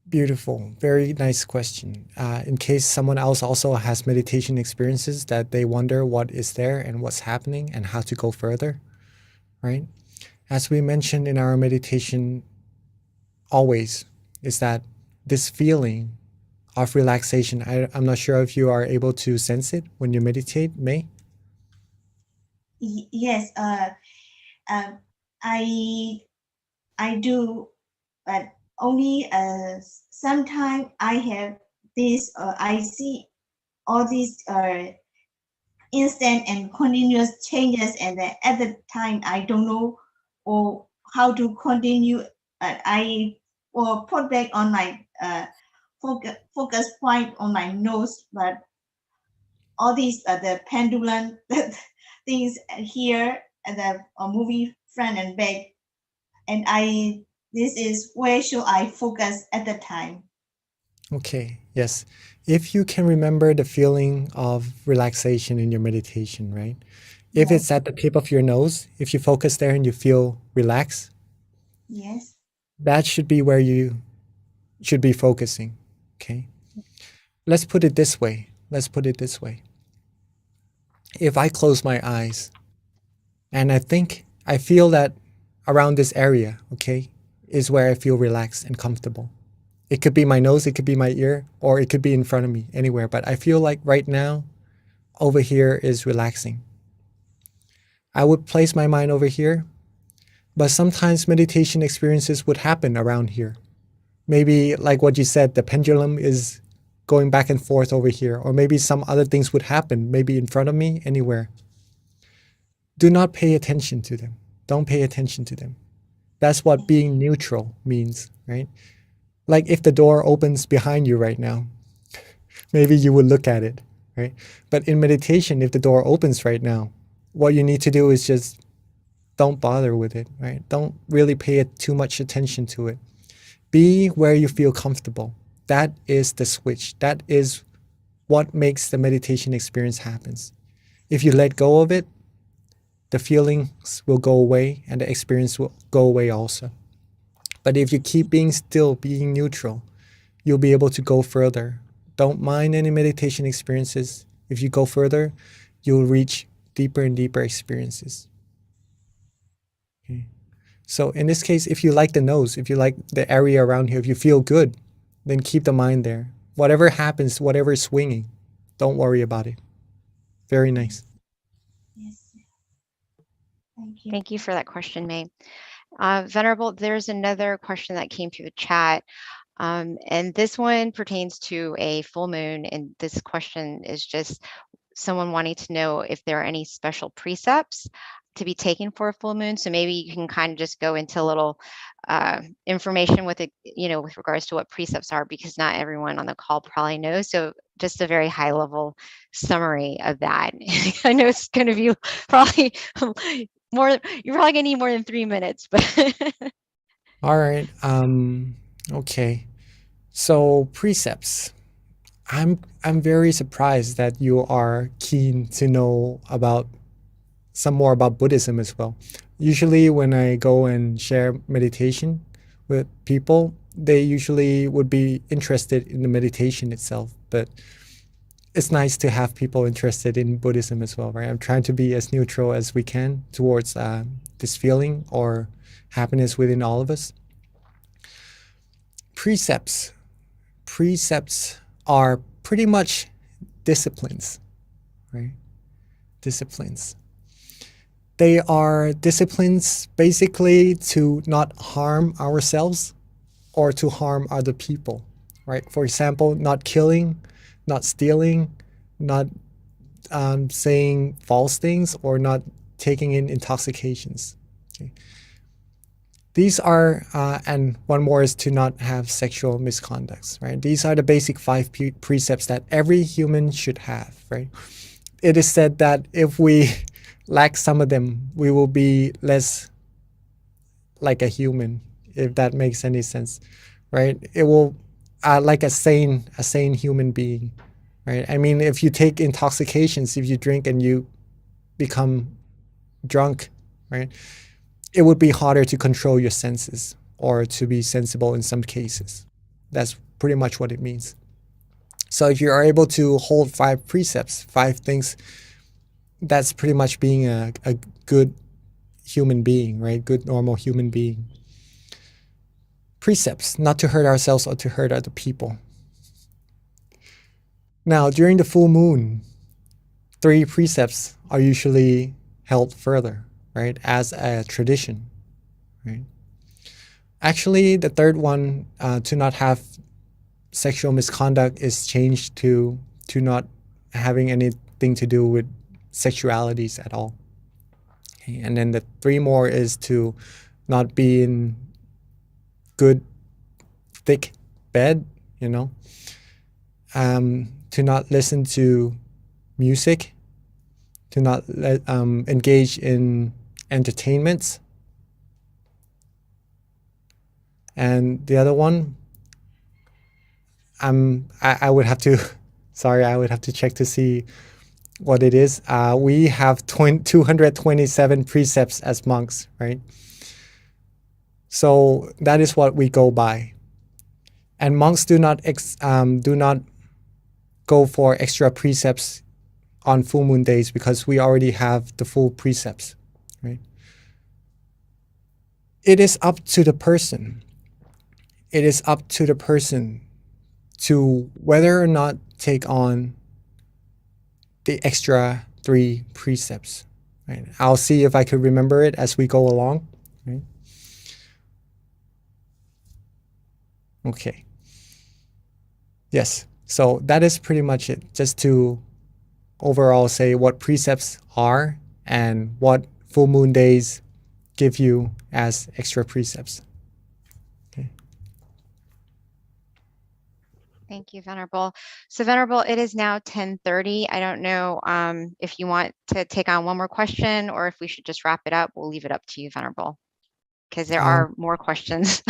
Beautiful. Very nice question. In case someone else also has meditation experiences that they wonder what is there and what's happening and how to go further, right? As we mentioned in our meditation always, is that this feeling of relaxation, I'm not sure if you are able to sense it when you meditate, May? Yes, I do, but only sometimes I have this, I see all these instant and continuous changes, and then at the time I don't know or how to continue. I or put back on my focus point on my nose, but all these the pendulum things here and the moving front and back, and this is where should I focus at the time. Okay, yes. If you can remember the feeling of relaxation in your meditation, right? If Yes. it's at the tip of your nose, if you focus there and you feel relaxed, Yes. that should be where you should be focusing. Okay. Let's put it this way. If I close my eyes and I feel that around this area, okay, is where I feel relaxed and comfortable. It could be my nose, it could be my ear, or it could be in front of me, anywhere. But I feel like right now, over here is relaxing. I would place my mind over here, but sometimes meditation experiences would happen around here. Maybe like what you said, the pendulum is going back and forth over here, or maybe some other things would happen, maybe in front of me, anywhere. Do not pay attention to them. Don't pay attention to them. That's what being neutral means, right? Like if the door opens behind you right now, maybe you would look at it, right? But in meditation, if the door opens right now, what you need to do is just don't bother with it, right? Don't really pay too much attention to it. Be where you feel comfortable. That is the switch. That is what makes the meditation experience happens. If you let go of it, the feelings will go away and the experience will go away also. But if you keep being still, being neutral, you'll be able to go further. Don't mind any meditation experiences. If you go further, you'll reach deeper and deeper experiences. Okay. So in this case, if you like the nose, if you like the area around here, if you feel good, then keep the mind there. Whatever happens, whatever is swinging, don't worry about it. Very nice. Yes. Thank you. Thank you for that question, May. Venerable, there's another question that came through the chat. And this one pertains to a full moon. And this question is just someone wanting to know if there are any special precepts to be taken for a full moon. So maybe you can kind of just go into a little information with it, with regards to what precepts are, because not everyone on the call probably knows. So just a very high level summary of that. I know it's going to be probably more, you're probably gonna need more than 3 minutes, but All right. Okay. So precepts. I'm very surprised that you are keen to know about some more about Buddhism as well. Usually when I go and share meditation with people, they usually would be interested in the meditation itself, but it's nice to have people interested in Buddhism as well, right? I'm trying to be as neutral as we can towards this feeling or happiness within all of us. Precepts are pretty much disciplines, right? Disciplines. They are disciplines basically to not harm ourselves or to harm other people, right? For example, not killing, not stealing, not saying false things, or not taking in intoxications. Okay. These are, and one more is to not have sexual misconducts, right? These are the basic 5 precepts that every human should have, right? It is said that if we lack some of them, we will be less like a human, if that makes any sense, right? It will, like a sane human being, right? I mean, if you take intoxications, if you drink and you become drunk, right? It would be harder to control your senses or to be sensible in some cases. That's pretty much what it means. So if you are able to hold 5 precepts, 5 things, that's pretty much being a good human being, right? Good, normal human being. Precepts, not to hurt ourselves or to hurt other people. Now, during the full moon, 3 precepts are usually held further, right? As a tradition, right? Actually, the third one, to not have sexual misconduct, is changed to not having anything to do with sexualities at all. Okay. And then the 3 more is to not be in good, thick bed, to not listen to music, to not engage in entertainments. And the other one, I would have to, sorry, I would have to check to see what it is. We have 227 precepts as monks, right? So that is what we go by. And monks do not go for extra precepts on full moon days because we already have the full precepts, right? It is up to the person. It is up to the person to whether or not take on the extra 3 precepts, right? I'll see if I could remember it as we go along, right? Okay. Yes, so that is pretty much it. Just to overall say what precepts are and what full moon days give you as extra precepts. Okay. Thank you, Venerable. So Venerable, it is now 10:30. I don't know if you want to take on one more question or if we should just wrap it up. We'll leave it up to you, Venerable, because there are more questions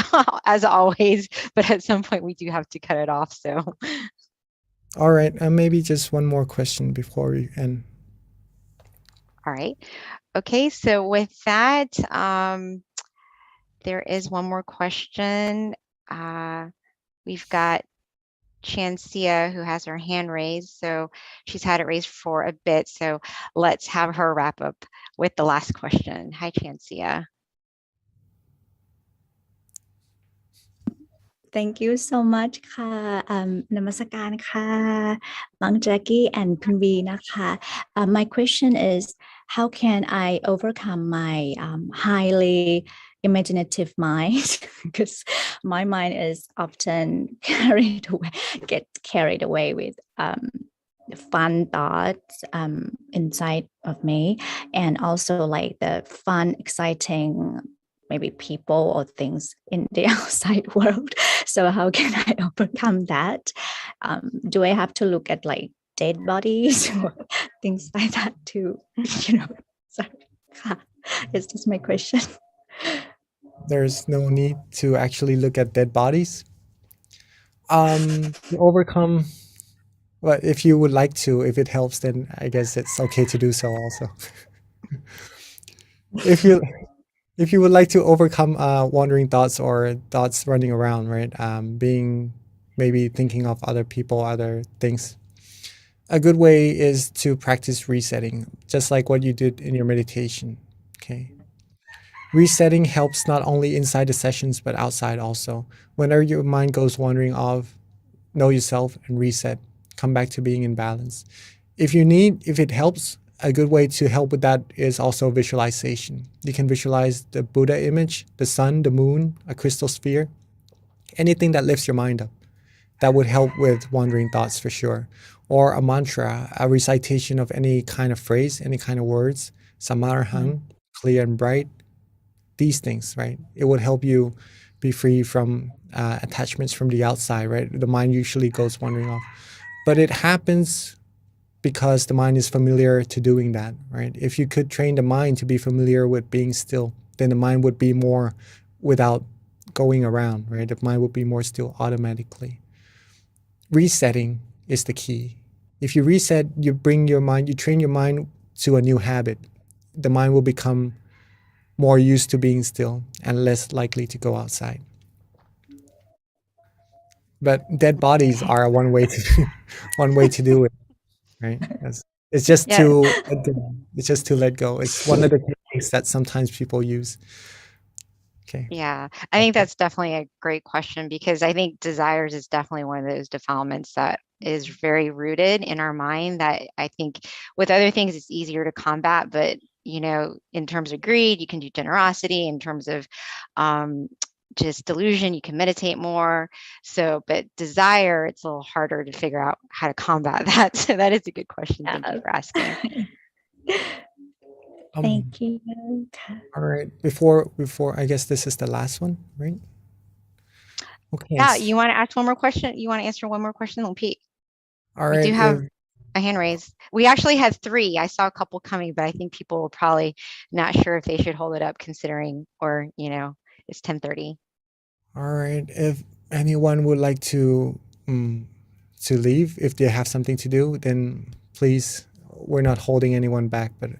as always, but at some point we do have to cut it off. So. All right, maybe just one more question before we end. All right. Okay, so with that, there is one more question. We've got Chancia who has her hand raised. So she's had it raised for a bit. So let's have her wrap up with the last question. Hi, Chancia. Thank you so much ค่ะนมัสการค่ะ Monk Jackie and คุณ V นะคะ My question is how can I overcome my highly imaginative mind because my mind is often get carried away with fun thoughts inside of me and also like the fun exciting maybe people or things in the outside world. So how can I overcome that? Do I have to look at like dead bodies or things like that too? Sorry. It's just my question. There's no need to actually look at dead bodies. To overcome, well, if you would like to, if it helps, then I guess it's okay to do so also. If you would like to overcome wandering thoughts or thoughts running around, right? Maybe thinking of other people, other things. A good way is to practice resetting, just like what you did in your meditation, okay? Resetting helps not only inside the sessions, but outside also. Whenever your mind goes wandering off, know yourself and reset. Come back to being in balance. If it helps, a good way to help with that is also visualization. You can visualize the Buddha image, the sun, the moon, a crystal sphere, anything that lifts your mind up. That would help with wandering thoughts for sure. Or a mantra, a recitation of any kind of phrase, any kind of words, samarahang, clear and bright, these things, right? It would help you be free from attachments from the outside, right? The mind usually goes wandering off. But it happens because the mind is familiar to doing that, right? If you could train the mind to be familiar with being still, then the mind would be more without going around, right? The mind would be more still automatically. Resetting is the key. If you reset, you train your mind to a new habit. The mind will become more used to being still and less likely to go outside. But dead bodies are one way to do it. Right? It's just to let go. It's one of the techniques that sometimes people use. Okay. Yeah, I think that's definitely a great question because I think desires is definitely one of those defilements that is very rooted in our mind that I think with other things it's easier to combat, but in terms of greed, you can do generosity. In terms of just delusion, you can meditate more. So, but desire, it's a little harder to figure out how to combat that. So that is a good question. Thank you for asking. Thank you. All right. Before I guess this is the last one, right? Okay. Yeah, you want to ask one more question? You want to answer one more question, Pete? All We right. do have if- a hand raised. We actually had 3. I saw a couple coming, but I think people were probably not sure if they should hold it up considering, or, it's 10:30. all right. If anyone would like to leave, if they have something to do, then please, we're not holding anyone back, but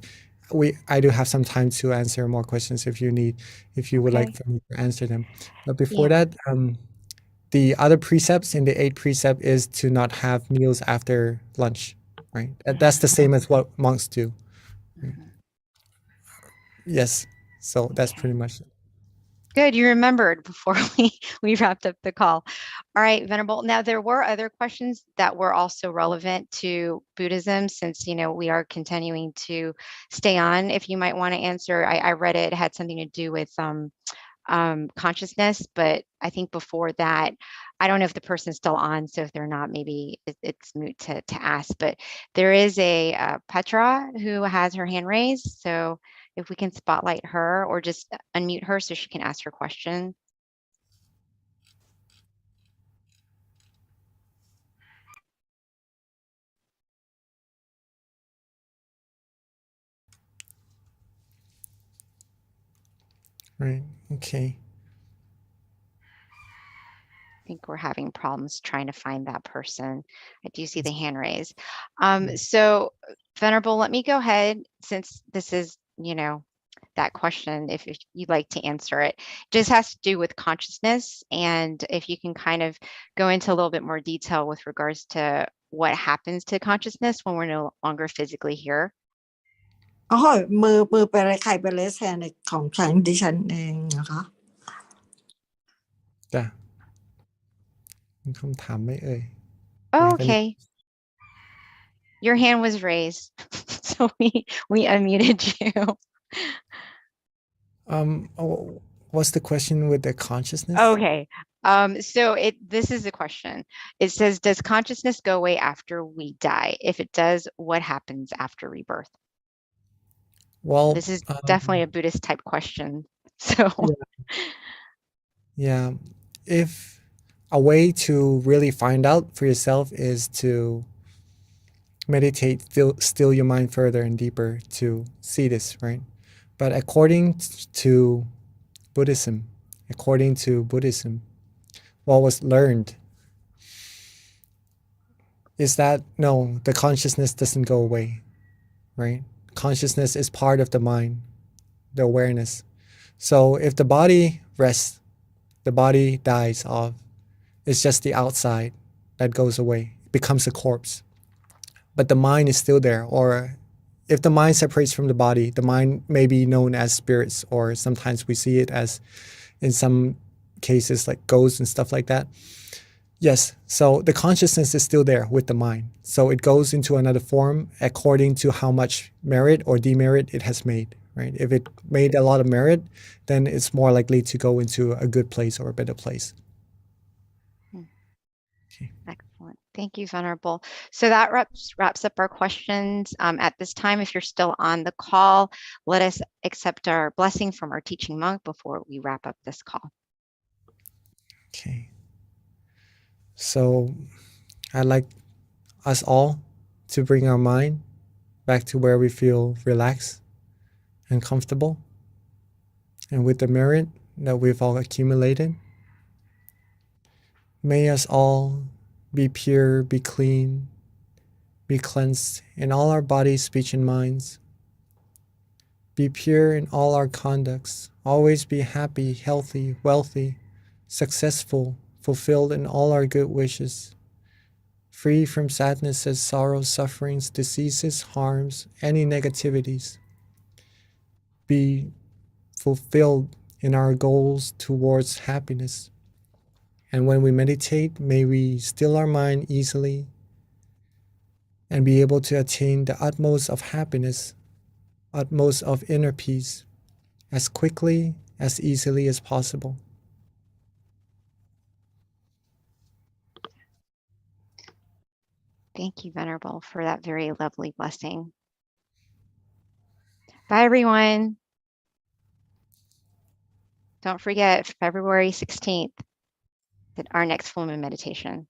I do have some time to answer more questions if you would like Okay. for me to answer them. But before Yeah. that, the other precepts in the 8th precept is to not have meals after lunch, right? That's the same as what monks do. Mhm. Yes. So that's Okay. pretty much it. Good, you remembered before we wrapped up the call. All right, Venerable. Now, there were other questions that were also relevant to Buddhism, since, we are continuing to stay on. If you might want to answer, I read it had something to do with consciousness, but I think before that, I don't know if the person's still on, so if they're not, maybe it's moot to ask. But there is a Petra who has her hand raised, so if we can spotlight her or just unmute her so she can ask her question. Right. Okay. I think we're having problems trying to find that person. I do see the hand raised. Yeah. So Venerable, let me go ahead, since this is, that question, if you'd like to answer it. Just has to do with consciousness, and if you can kind of go into a little bit more detail with regards to what happens to consciousness when we're no longer physically here. อ๋อมือไปอะไรใครไปเลสแฮนในของฉันดิฉันเองนะคะ จ้ะมีคำถามไหมเอ่ย Oh, You have any- okay. Your hand was raised, so we unmuted you. What's the question with the consciousness? Okay. So this is the question. It says, does consciousness go away after we die? If it does, what happens after rebirth? Well, This is definitely a Buddhist type question. So yeah, if a way to really find out for yourself is to meditate, still your mind further and deeper to see this, right? But according to Buddhism, what was learned is that no, the consciousness doesn't go away, right? Consciousness is part of the mind, the awareness. So if the body rests, the body dies off. It's just the outside that goes away, it becomes a corpse. But the mind is still there. Or if the mind separates from the body, the mind may be known as spirits, or sometimes we see it as, in some cases, like ghosts and stuff like that. Yes, so the consciousness is still there with the mind. So it goes into another form according to how much merit or demerit it has made, right? If it made a lot of merit, then it's more likely to go into a good place or a better place. Okay. excellent. Thank you, Venerable. So that wraps up our questions. At this time, if you're still on the call, let us accept our blessing from our teaching monk before we wrap up this call. Okay. So I'd like us all to bring our mind back to where we feel relaxed and comfortable. And with the merit that we've all accumulated, may us all be pure, be clean, be cleansed in all our bodies, speech, and minds. Be pure in all our conducts. Always be happy, healthy, wealthy, successful, fulfilled in all our good wishes. Free from sadnesses, sorrows, sufferings, diseases, harms, any negativities. Be fulfilled in our goals towards happiness. And when we meditate, may we still our mind easily and be able to attain the utmost of happiness, utmost of inner peace, as quickly, as easily as possible. Thank you, Venerable, for that very lovely blessing. Bye, everyone. Don't forget, February 16th. our next full moon meditation.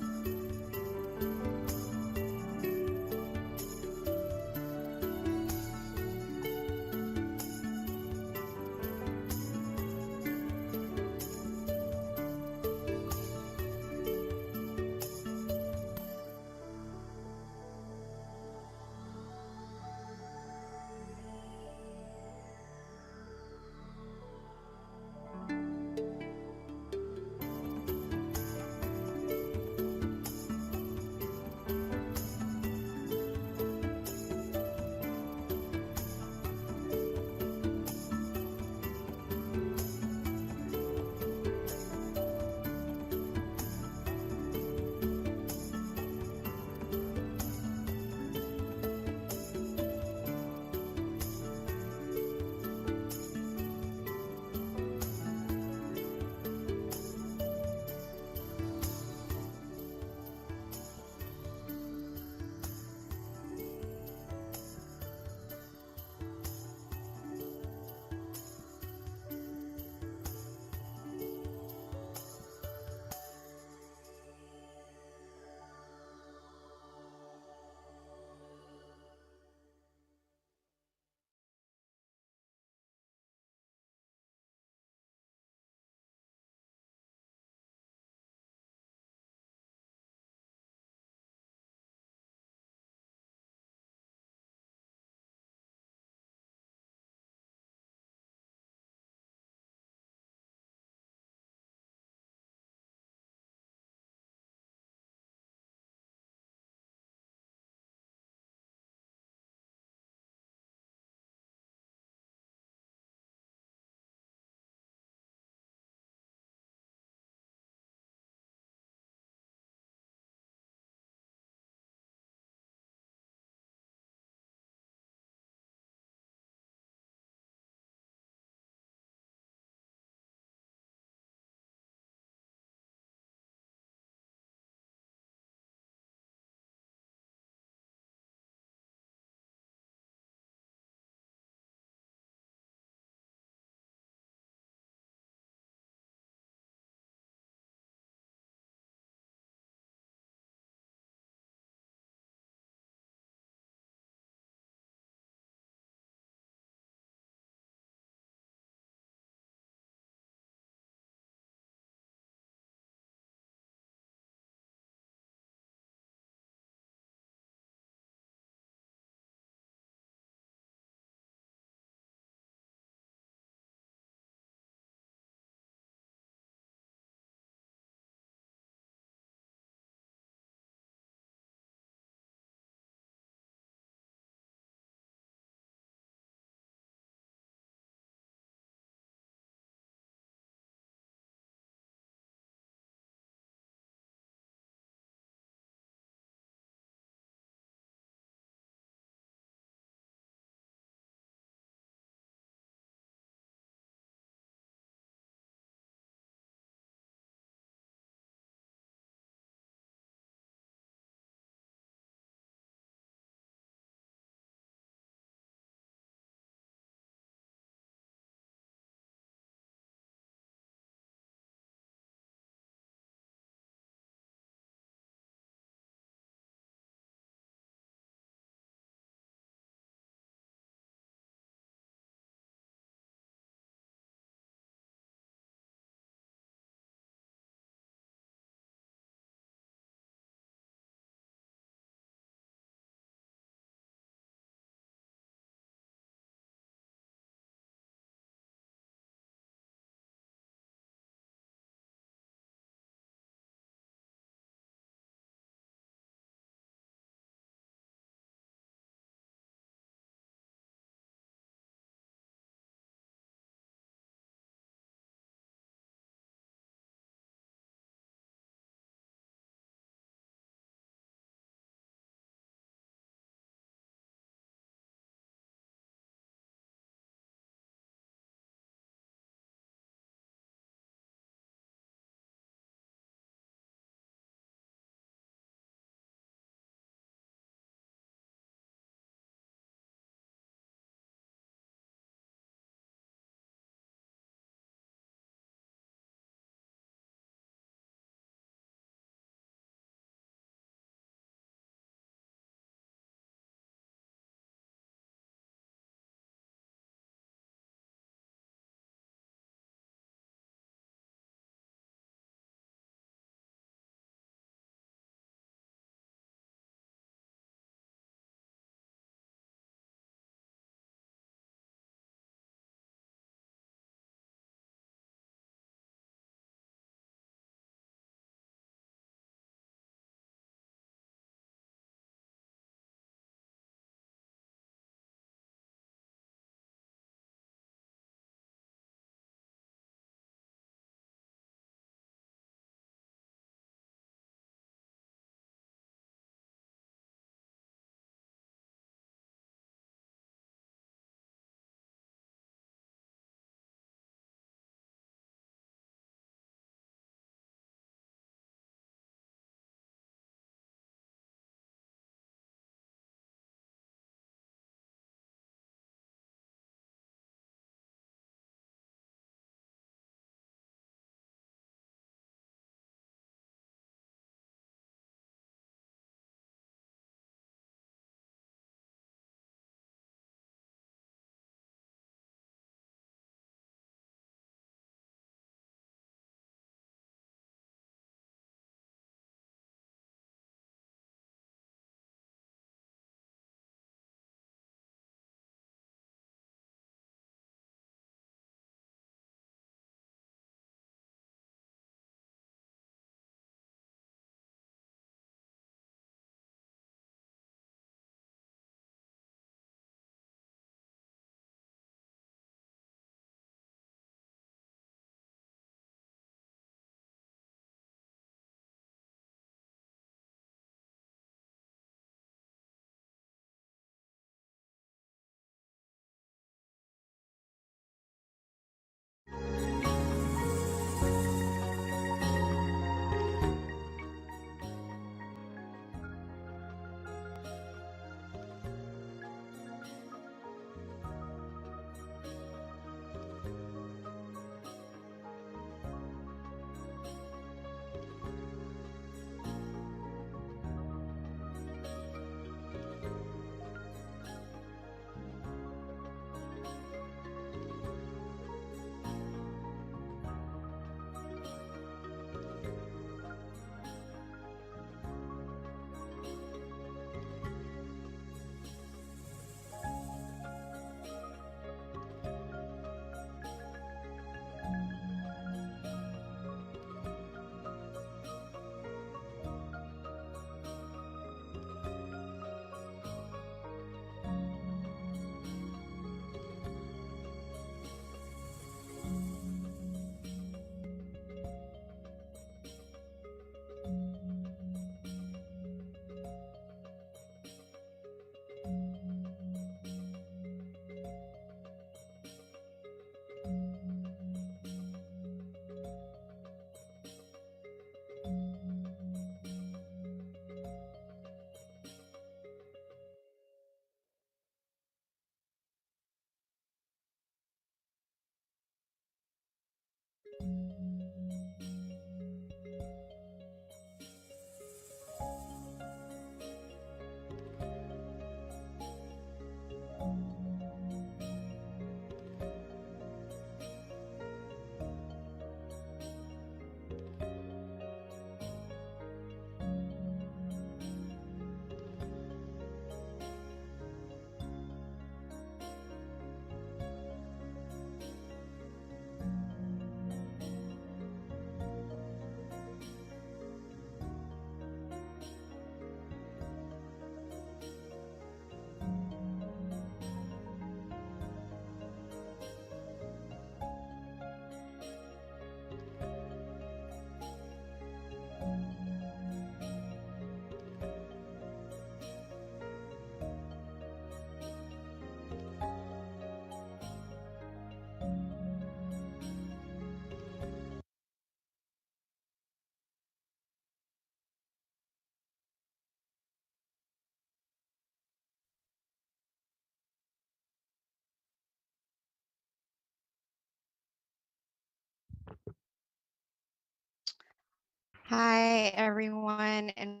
Hi, everyone, and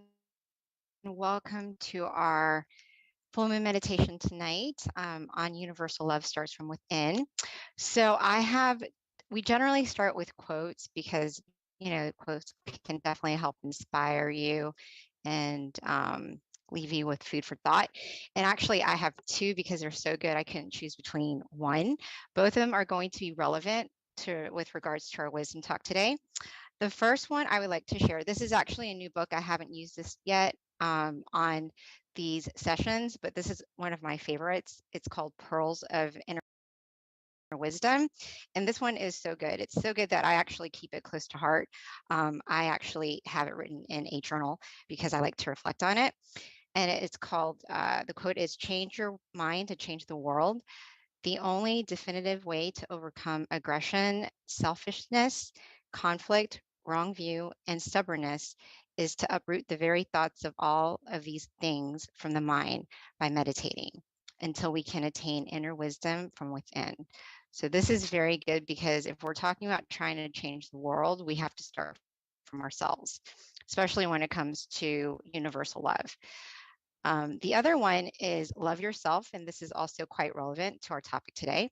welcome to our full moon meditation tonight on Universal Love Starts from Within. So we generally start with quotes because, quotes can definitely help inspire you and leave you with food for thought. And actually, I have two because they're so good, I couldn't choose between one. Both of them are going to be relevant with regards to our wisdom talk today. The first one I would like to share, this is actually a new book. I haven't used this yet on these sessions, but this is one of my favorites. It's called Pearls of Inner Wisdom. And this one is so good. It's so good that I actually keep it close to heart. I actually have it written in a journal because I like to reflect on it. And it's called, the quote is, "Change your mind to change the world. The only definitive way to overcome aggression, selfishness, conflict, wrong view, and stubbornness is to uproot the very thoughts of all of these things from the mind by meditating until we can attain inner wisdom from within." So this is very good because if we're talking about trying to change the world, we have to start from ourselves, especially when it comes to universal love. The other one is love yourself, and this is also quite relevant to our topic today.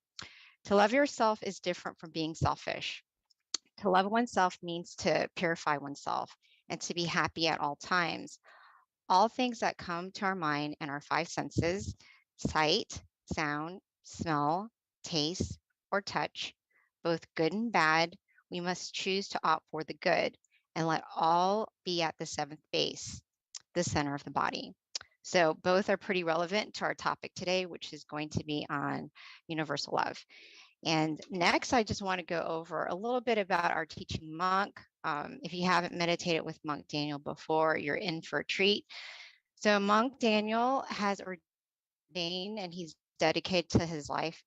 To love yourself is different from being selfish. To love oneself means to purify oneself and to be happy at all times. All things that come to our mind and our five senses, sight, sound, smell, taste, or touch, both good and bad, we must choose to opt for the good and let all be at the seventh base, the center of the body. So both are pretty relevant to our topic today, which is going to be on universal love. And next, I just want to go over a little bit about our teaching monk. If you haven't meditated with Monk Daniel before, you're in for a treat. So Monk Daniel has ordained and he's dedicated to his life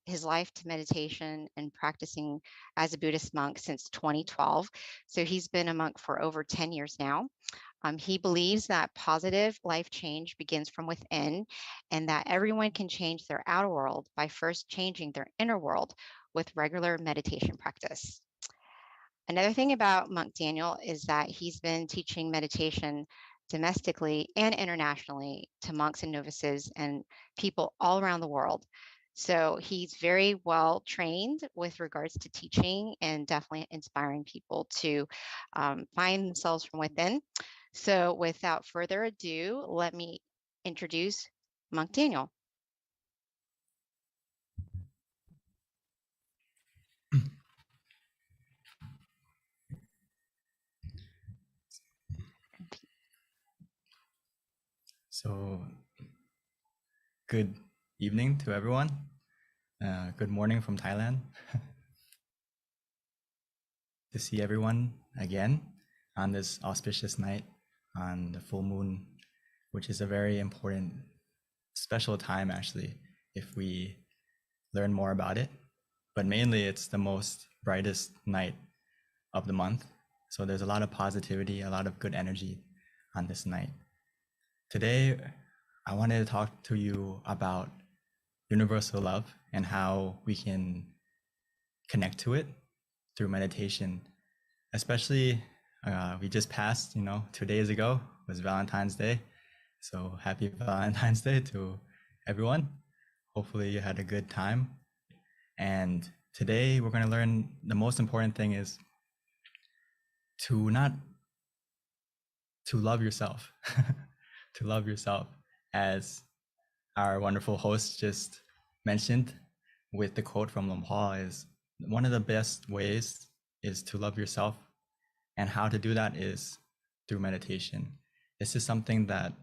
to meditation and practicing as a Buddhist monk since 2012. So he's been a monk for over 10 years now. He believes that positive life change begins from within and that everyone can change their outer world by first changing their inner world with regular meditation practice. Another thing about Monk Daniel is that he's been teaching meditation domestically and internationally to monks and novices and people all around the world. So he's very well trained with regards to teaching and definitely inspiring people to find themselves from within. So without further ado, let me introduce Monk Daniel. So, good evening to everyone. Good morning from Thailand. To see everyone again on this auspicious night on the full moon, which is a very important, special time actually, if we learn more about it. But mainly it's the most brightest night of the month. So there's a lot of positivity, a lot of good energy on this night. Today, I wanted to talk to you about universal love and how we can connect to it through meditation. Especially, we just passed, 2 days ago was Valentine's Day. So happy Valentine's Day to everyone. Hopefully you had a good time. And today we're going to learn the most important thing is to love yourself, to love yourself, as our wonderful host just mentioned with the quote from Lumpur, is one of the best ways is to love yourself. And how to do that is through meditation. This is something that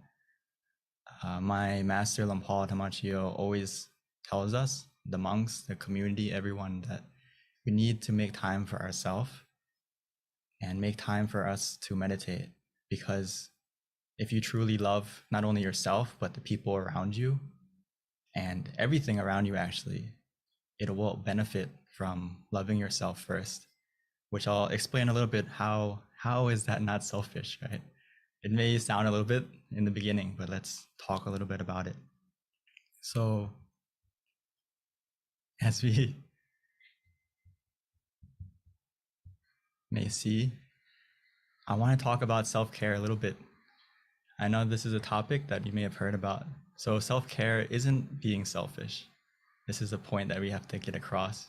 my master Lumpur Tamachio always tells us, the monks, the community, everyone, that we need to make time for ourselves and make time for us to meditate. Because if you truly love not only yourself, but the people around you and everything around you, actually, it will benefit from loving yourself first, which I'll explain a little bit how is that not selfish, right? It may sound a little bit in the beginning, but let's talk a little bit about it. So as we may see, I want to talk about self-care a little bit. I know this is a topic that you may have heard about. So self-care isn't being selfish. This is a point that we have to get across,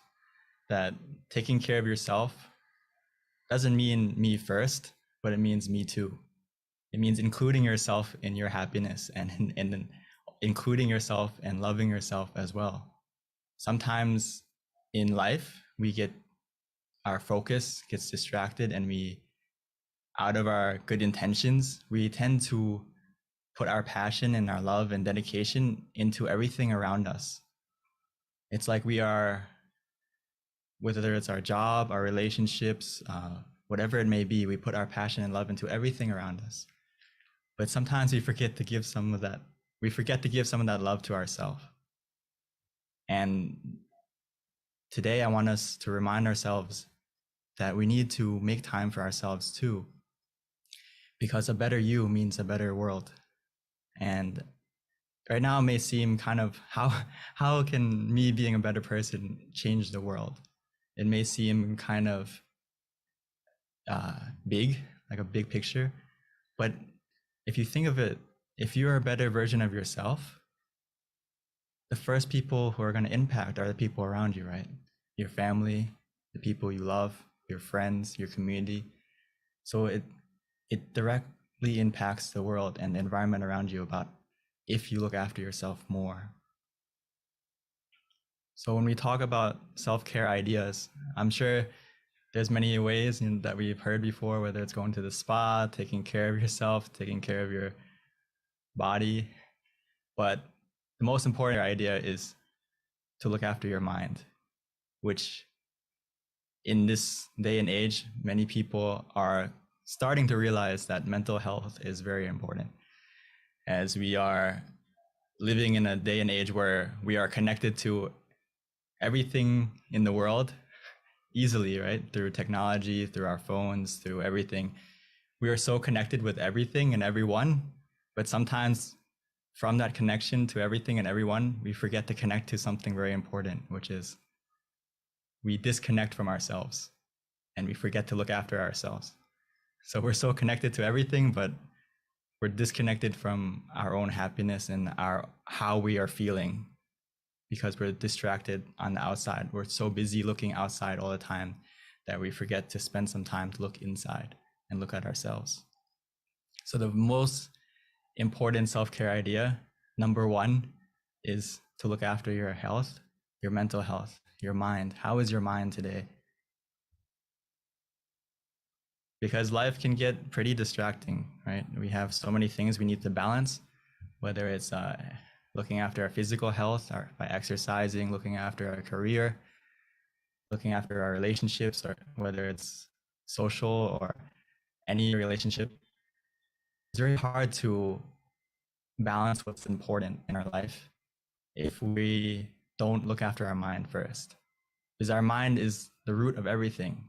that taking care of yourself doesn't mean me first, but it means me too. It means including yourself in your happiness and including yourself and loving yourself as well. Sometimes in life, our focus gets distracted, and out of our good intentions, we tend to put our passion and our love and dedication into everything around us. It's like whether it's our job, our relationships, whatever it may be, we put our passion and love into everything around us. But sometimes we forget to give some of that love to ourselves. And today I want us to remind ourselves that we need to make time for ourselves too, because a better you means a better world. And right now it may seem kind of, how can me being a better person change the world? It may seem kind of big, like a big picture, but if you think of it, if you're a better version of yourself, the first people who are going to impact are the people around you, right? Your family, the people you love, your friends, your community. So it directly impacts the world and the environment around you about if you look after yourself more. So when we talk about self-care ideas, I'm sure there's many ways that we've heard before, whether it's going to the spa, taking care of yourself, taking care of your body. But the most important idea is to look after your mind, which in this day and age, many people are starting to realize that mental health is very important, as we are living in a day and age where we are connected to everything in the world easily, right? Through technology, through our phones, through everything. We are so connected with everything and everyone, but sometimes from that connection to everything and everyone, we forget to connect to something very important, which is we disconnect from ourselves and we forget to look after ourselves. So we're so connected to everything, but we're disconnected from our own happiness and how we are feeling, because we're distracted on the outside. We're so busy looking outside all the time that we forget to spend some time to look inside and look at ourselves. So the most important self-care idea, number one, is to look after your health, your mental health, your mind. How is your mind today? Because life can get pretty distracting, right? We have so many things we need to balance, whether it's looking after our physical health by exercising, looking after our career, looking after our relationships, or whether it's social or any relationship. It's very hard to balance what's important in our life if we don't look after our mind first, because our mind is the root of everything.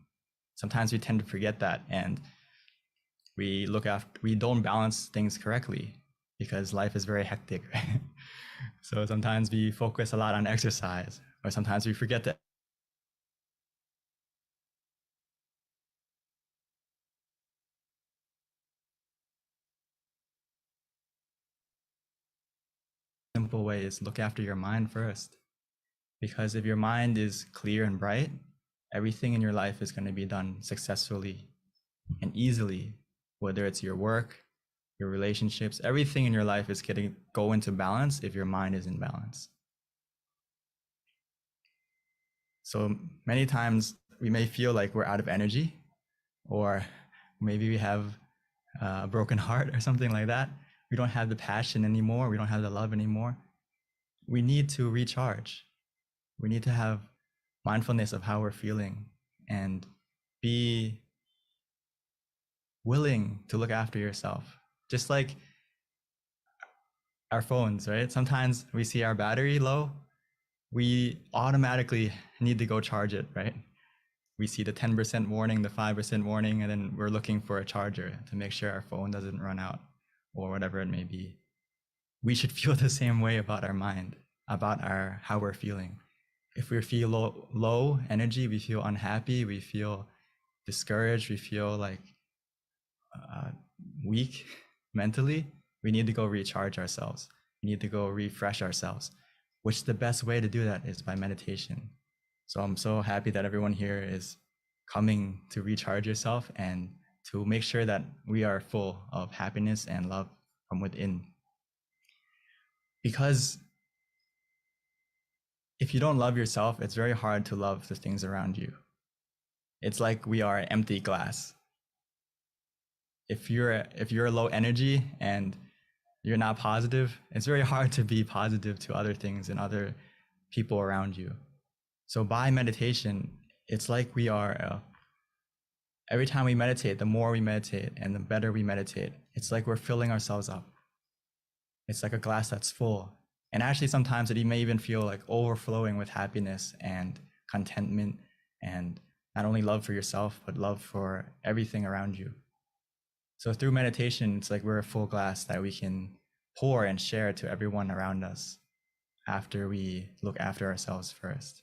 Sometimes we tend to forget that, and we don't balance things correctly because life is very hectic. Right? So sometimes we focus a lot on exercise, or sometimes we forget to simple way is look after your mind first. Because if your mind is clear and bright, everything in your life is going to be done successfully and easily, whether it's your work, your relationships, everything in your life is go into balance if your mind is in balance. So many times we may feel like we're out of energy, or maybe we have a broken heart or something like that. We don't have the passion anymore. We don't have the love anymore. We need to recharge. We need to have mindfulness of how we're feeling and be willing to look after yourself. Just like our phones, right? Sometimes we see our battery low, we automatically need to go charge it, right? We see the 10% warning, the 5% warning, and then we're looking for a charger to make sure our phone doesn't run out or whatever it may be. We should feel the same way about our mind, about how we're feeling. If we feel low energy, we feel unhappy, we feel discouraged, we feel like weak mentally, we need to go recharge ourselves. We need to go refresh ourselves, which the best way to do that is by meditation. So I'm so happy that everyone here is coming to recharge yourself and to make sure that we are full of happiness and love from within. Because if you don't love yourself, it's very hard to love the things around you. It's like we are an empty glass. If you're low energy and you're not positive, it's very hard to be positive to other things and other people around you. So by meditation, it's like we are, every time we meditate, the more we meditate and the better we meditate, it's like we're filling ourselves up. It's like a glass that's full. And actually sometimes it may even feel like overflowing with happiness and contentment and not only love for yourself, but love for everything around you. So through meditation, it's like we're a full glass that we can pour and share to everyone around us after we look after ourselves first.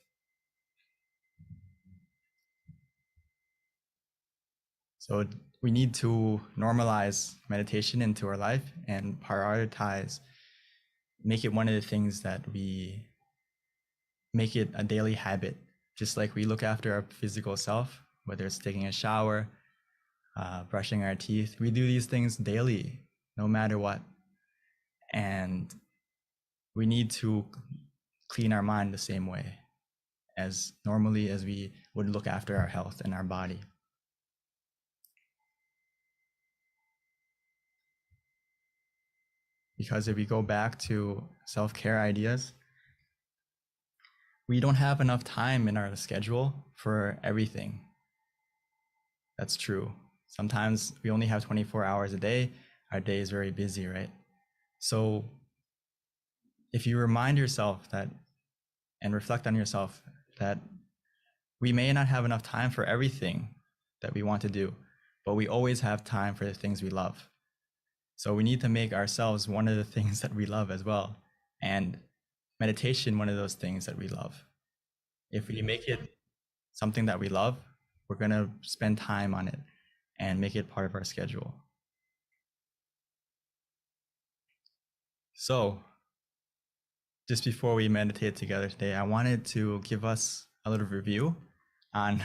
So we need to normalize meditation into our life and prioritize, make it one of the things that we make it a daily habit, just like we look after our physical self, whether it's taking a shower, brushing our teeth. We do these things daily, no matter what. And we need to clean our mind the same way as normally as we would look after our health and our body. Because if we go back to self-care ideas, we don't have enough time in our schedule for everything. That's true. Sometimes we only have 24 hours a day. Our day is very busy, right? So if you remind yourself that and reflect on yourself that we may not have enough time for everything that we want to do, but we always have time for the things we love. So we need to make ourselves one of the things that we love as well. And meditation, one of those things that we love. If we make it something that we love, we're going to spend time on it and make it part of our schedule. So just before we meditate together today, I wanted to give us a little review on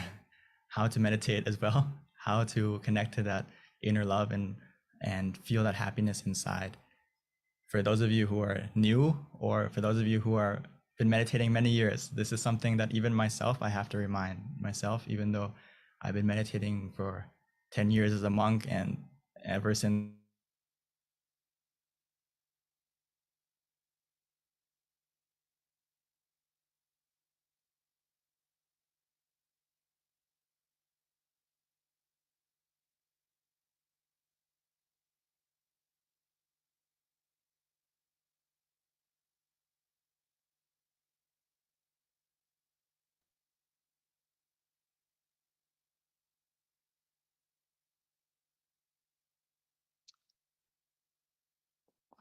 how to meditate as well, how to connect to that inner love and feel that happiness inside. For those of you who are new, or for those of you who are been meditating many years, this is something that even myself, I have to remind myself, even though I've been meditating for 10 years as a monk and ever since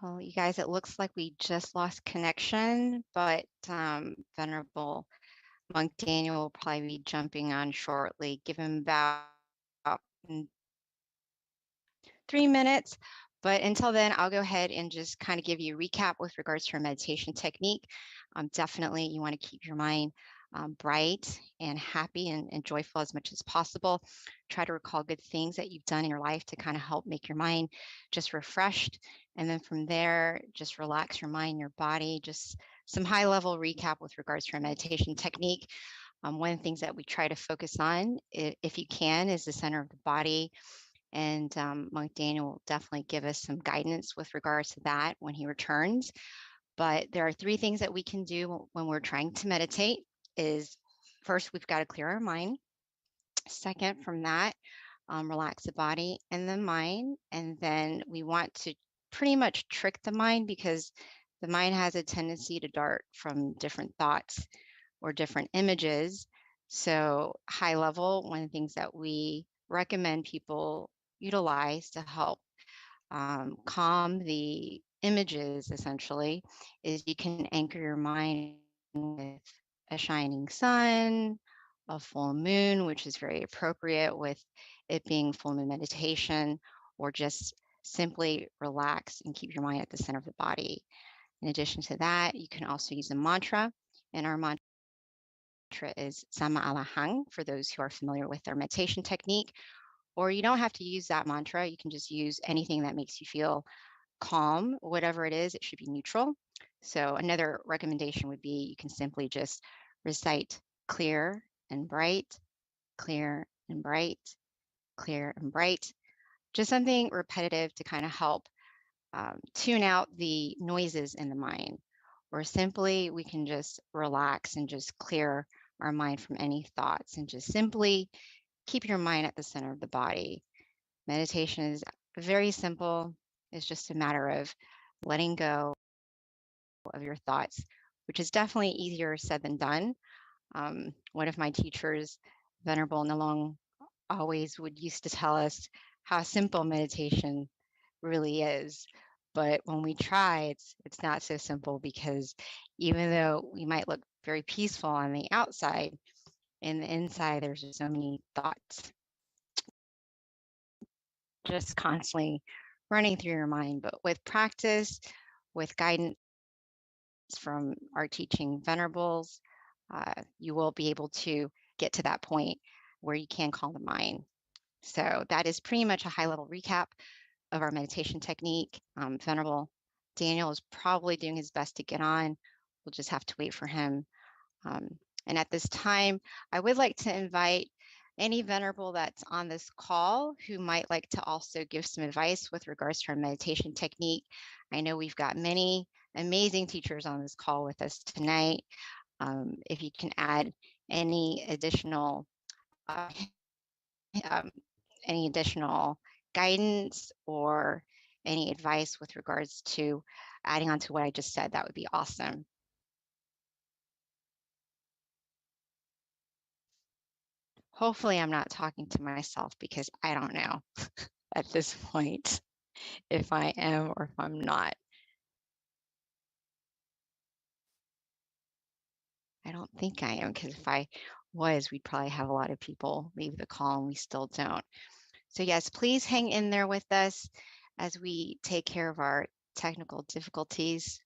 Well, you guys, it looks like we just lost connection, but Venerable Monk Daniel will probably be jumping on shortly. Give him about 3 minutes. But until then, I'll go ahead and just kind of give you a recap with regards to our meditation technique. Definitely, you want to keep your mind bright and happy and joyful as much as possible. Try to recall good things that you've done in your life to kind of help make your mind just refreshed. And then from there, just relax your mind, your body, just some high level recap with regards to our meditation technique. One of the things that we try to focus on, if you can, is the center of the body. And Monk Daniel will definitely give us some guidance with regards to that when he returns. But there are 3 things that we can do when we're trying to meditate. Is first, we've got to clear our mind. Second, from that, relax the body and the mind. And then we want to pretty much trick the mind, because the mind has a tendency to dart from different thoughts or different images. So high level, one of the things that we recommend people utilize to help calm the images essentially is you can anchor your mind with a shining sun, a full moon, which is very appropriate with it being full moon meditation, or just simply relax and keep your mind at the center of the body. In addition to that, you can also use a mantra, and our mantra is Sama Alahang for those who are familiar with our meditation technique. Or you don't have to use that mantra. You can just use anything that makes you feel calm, whatever it is, it should be neutral. So another recommendation would be you can simply just recite clear and bright, clear and bright, clear and bright. Just something repetitive to kind of help tune out the noises in the mind. Or simply we can just relax and just clear our mind from any thoughts and just simply keep your mind at the center of the body. Meditation is very simple. It's just a matter of letting go of your thoughts, which is definitely easier said than done. One of my teachers, Venerable Nalong, always would used to tell us how simple meditation really is. But when we try, it's not so simple, because even though we might look very peaceful on the outside, in the inside, there's just so many thoughts just constantly running through your mind. But with practice, with guidance from our teaching venerables, you will be able to get to that point where you can calm the mind. So that is pretty much a high-level recap of our meditation technique. Venerable Daniel is probably doing his best to get on. We'll just have to wait for him. And at this time, I would like to invite any venerable that's on this call who might like to also give some advice with regards to our meditation technique. I know we've got many amazing teachers on this call with us tonight. If you can add any additional guidance or any advice with regards to adding on to what I just said, that would be awesome. Hopefully I'm not talking to myself, because I don't know at this point if I am or if I'm not. I don't think I am, because if I was, we'd probably have a lot of people leave the call, and we still don't. So yes, please hang in there with us as we take care of our technical difficulties.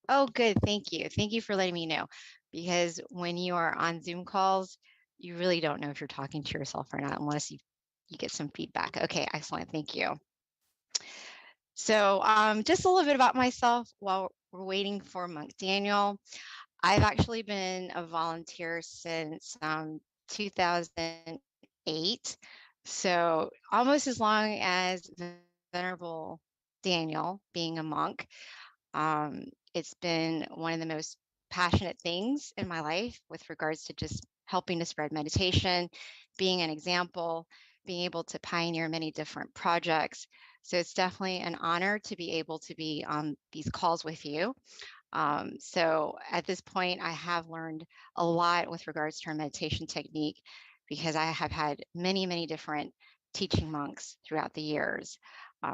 Oh, good. Thank you. Thank you for letting me know, because when you are on Zoom calls, you really don't know if you're talking to yourself or not, unless you get some feedback. Okay, excellent. Thank you. So just a little bit about myself while we're waiting for Monk Daniel. I've actually been a volunteer since 2008, so almost as long as Venerable Daniel, being a monk. It's been one of the most passionate things in my life with regards to just helping to spread meditation, being an example, being able to pioneer many different projects. So it's definitely an honor to be able to be on these calls with you. So at this point, I have learned a lot with regards to our meditation technique, because I have had many, many different teaching monks throughout the years,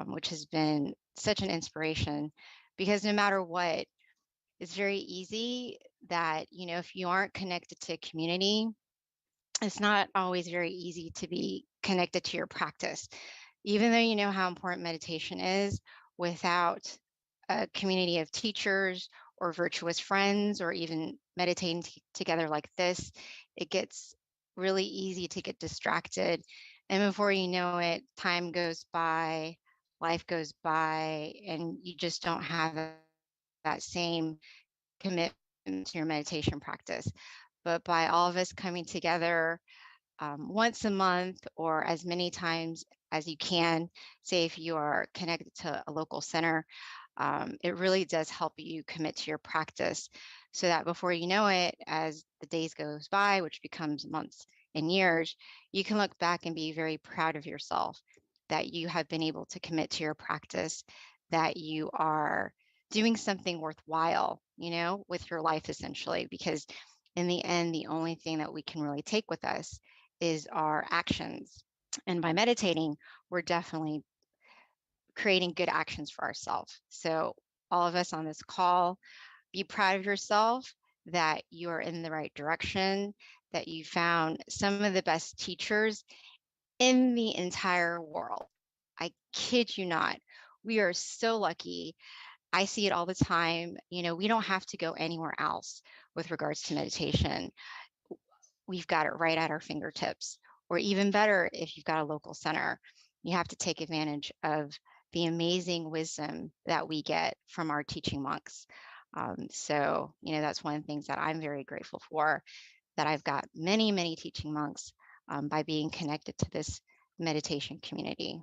which has been such an inspiration, because no matter what, it's very easy that, if you aren't connected to community, it's not always very easy to be connected to your practice. Even though you know how important meditation is, without a community of teachers or virtuous friends, or even meditating together like this, it gets really easy to get distracted. And before you know it, time goes by, life goes by, and you just don't have that same commitment to your meditation practice. But by all of us coming together once a month, or as many times as you can, say if you are connected to a local center, it really does help you commit to your practice, so that before you know it, as the days goes by, which becomes months and years, you can look back and be very proud of yourself that you have been able to commit to your practice, that you are doing something worthwhile, with your life, essentially, because in the end, the only thing that we can really take with us is our actions. And by meditating, we're definitely creating good actions for ourselves. So all of us on this call, be proud of yourself that you are in the right direction, that you found some of the best teachers in the entire world. I kid you not. We are so lucky. I see it all the time. You know, we don't have to go anywhere else with regards to meditation. We've got it right at our fingertips. Or even better, if you've got a local center, you have to take advantage of the amazing wisdom that we get from our teaching monks. So, you know, that's one of the things that I'm very grateful for, that I've got many, many teaching monks by being connected to this meditation community.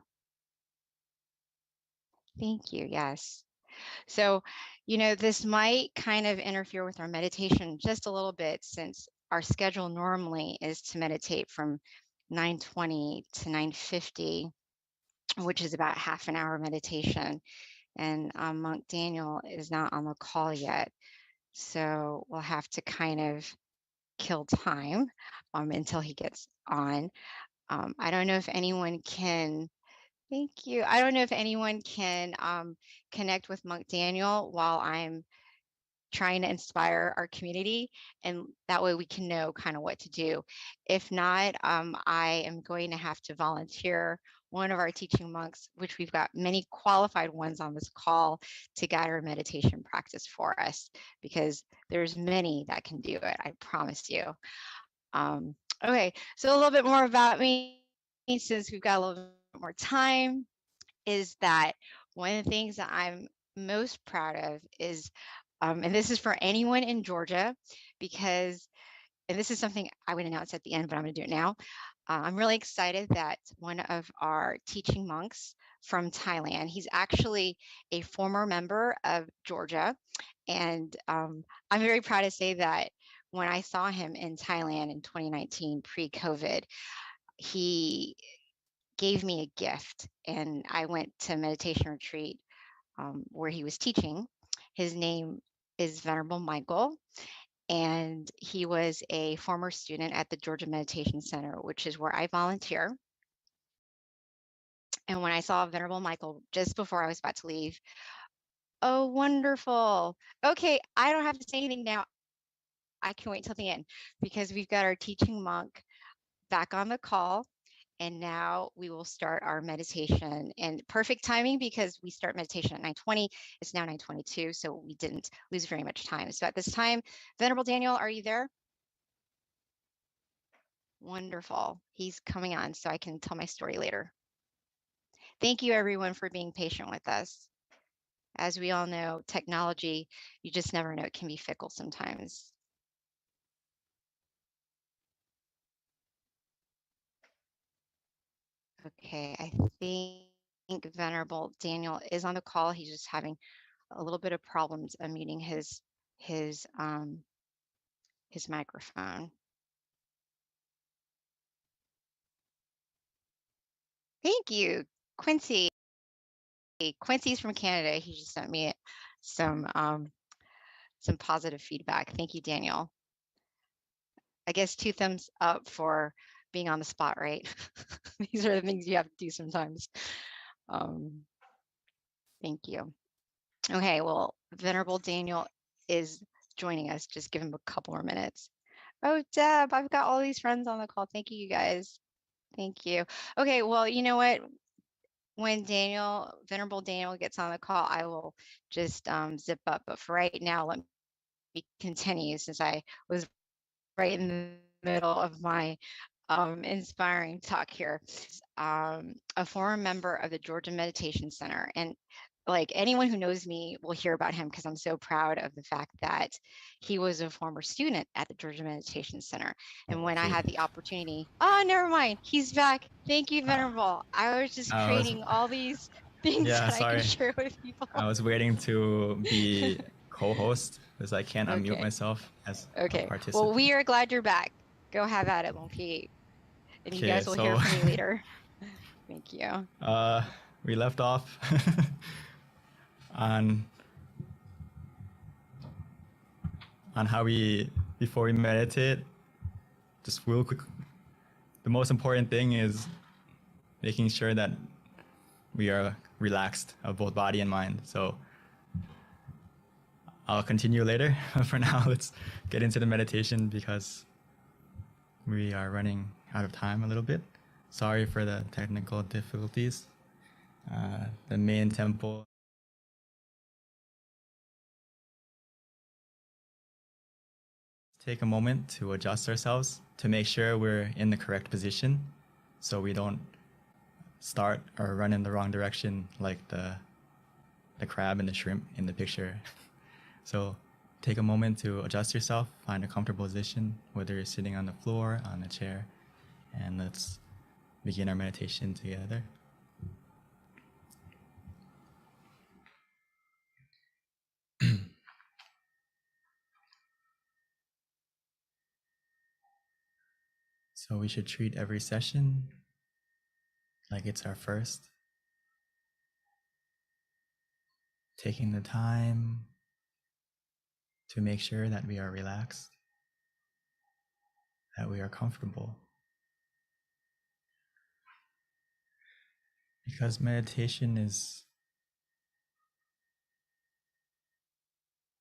Thank you. Yes. So, you know, this might kind of interfere with our meditation just a little bit, since our schedule normally is to meditate from 9:20 to 9:50, which is about half an hour meditation. And Monk Daniel is not on the call yet. So we'll have to kind of kill time until he gets on. I don't know if anyone can, thank you. I don't know if anyone can connect with Monk Daniel while I'm trying to inspire our community, and that way we can know kind of what to do. If not, I am going to have to volunteer one of our teaching monks, which we've got many qualified ones on this call, to guide our meditation practice for us, because there's many that can do it, I promise you. Okay, so a little bit more about me, since we've got a little bit more time, is that one of the things that I'm most proud of is, and this is for anyone in Georgia, because, and this is something I would announce at the end, but I'm going to do it now. I'm really excited that one of our teaching monks from Thailand, he's actually a former member of Georgia. And I'm very proud to say that when I saw him in Thailand in 2019, pre-COVID, he gave me a gift, and I went to a meditation retreat where he was teaching. His name is Venerable Michael, and he was a former student at the Georgia Meditation Center, which is where I volunteer. And when I saw Venerable Michael just before I was about to leave, oh, wonderful. Okay, I don't have to say anything now. I can wait till the end, because we've got our teaching monk back on the call. And now we will start our meditation, and perfect timing, because we start meditation at 9:20. It's now 9:22, so we didn't lose very much time. So at this time, Venerable Daniel, are you there? Wonderful. He's coming on so I can tell my story later. Thank you, everyone, for being patient with us. As we all know, technology, you just never know, it can be fickle sometimes. Okay, I think Venerable Daniel is on the call. He's just having a little bit of problems unmuting his microphone. Thank you, Quincy. Quincy's from Canada. He just sent me some positive feedback. Thank you, Daniel. I guess 2 thumbs up for being on the spot, right? These are the things you have to do sometimes. Thank you. Okay, well, Venerable Daniel is joining us. Just give him a couple more minutes. Oh, Deb, I've got all these friends on the call. Thank you, you guys. Thank you. Okay, well, you know what? When Venerable Daniel gets on the call, I will just zip up. But for right now, let me continue, since I was right in the middle of my inspiring talk here. A former member of the Georgia Meditation Center, and like anyone who knows me will hear about him, because I'm so proud of the fact that he was a former student at the Georgia Meditation Center. And when I had the opportunity, oh, never mind, he's back. Thank you, Venerable. I was just creating all these things that I can share with people. I was waiting to be co-host, because I can't unmute myself as a participant. Well, we are glad you're back. Go have at it, Lumpy. And you guys will hear from me later. Thank you. We left off on how before we meditate, just real quick, the most important thing is making sure that we are relaxed of both body and mind. So I'll continue later. For now, let's get into the meditation, because we are running out of time a little bit. Sorry for the technical difficulties. the main temple. Take a moment to adjust ourselves to make sure we're in the correct position so we don't start or run in the wrong direction like the crab and the shrimp in the picture. So take a moment to adjust yourself, find a comfortable position, whether you're sitting on the floor, on a chair, and let's begin our meditation together. So we should treat every session like it's our first, taking the time to make sure that we are relaxed, that we are comfortable. Because meditation is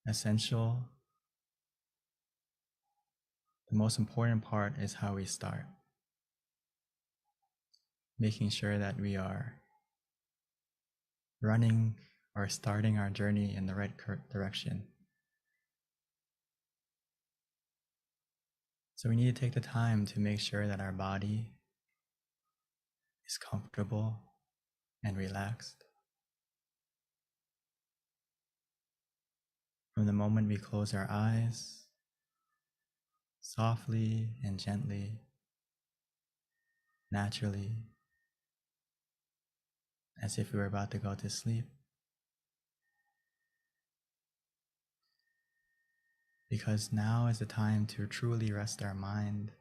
essential, the most important part is how we start. Making sure that we are running or starting our journey in the right direction. So we need to take the time to make sure that our body is comfortable and relaxed. From the moment we close our eyes, softly and gently, naturally, as if we were about to go to sleep. Because now is the time to truly rest our mind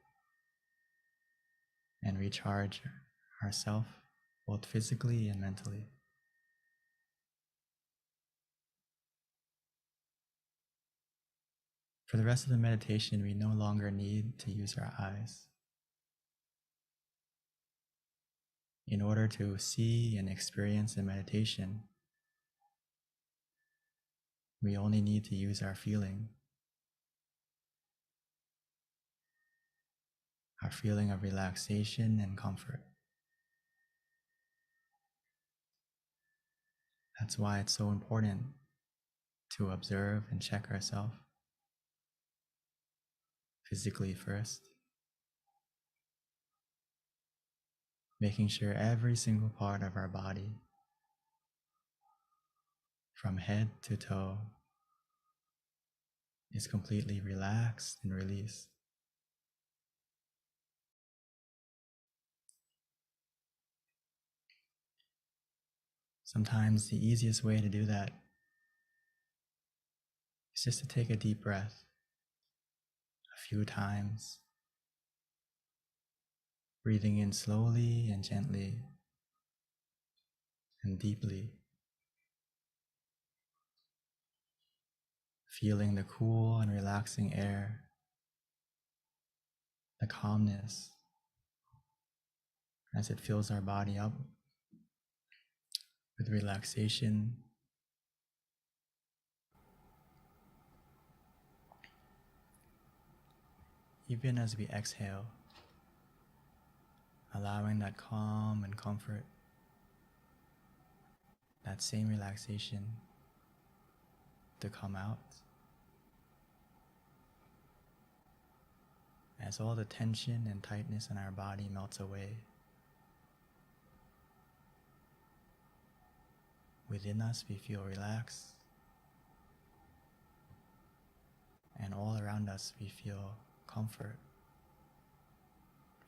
and recharge ourselves, both physically and mentally. For the rest of the meditation, we no longer need to use our eyes. In order to see and experience the meditation, we only need to use our feeling of relaxation and comfort. That's why it's so important to observe and check ourselves physically first, making sure every single part of our body, from head to toe, is completely relaxed and released. Sometimes the easiest way to do that is just to take a deep breath a few times, breathing in slowly and gently and deeply, feeling the cool and relaxing air, the calmness as it fills our body up with relaxation. Even as we exhale, allowing that calm and comfort, that same relaxation to come out, as all the tension and tightness in our body melts away. Within us, we feel relaxed, and all around us, we feel comfort,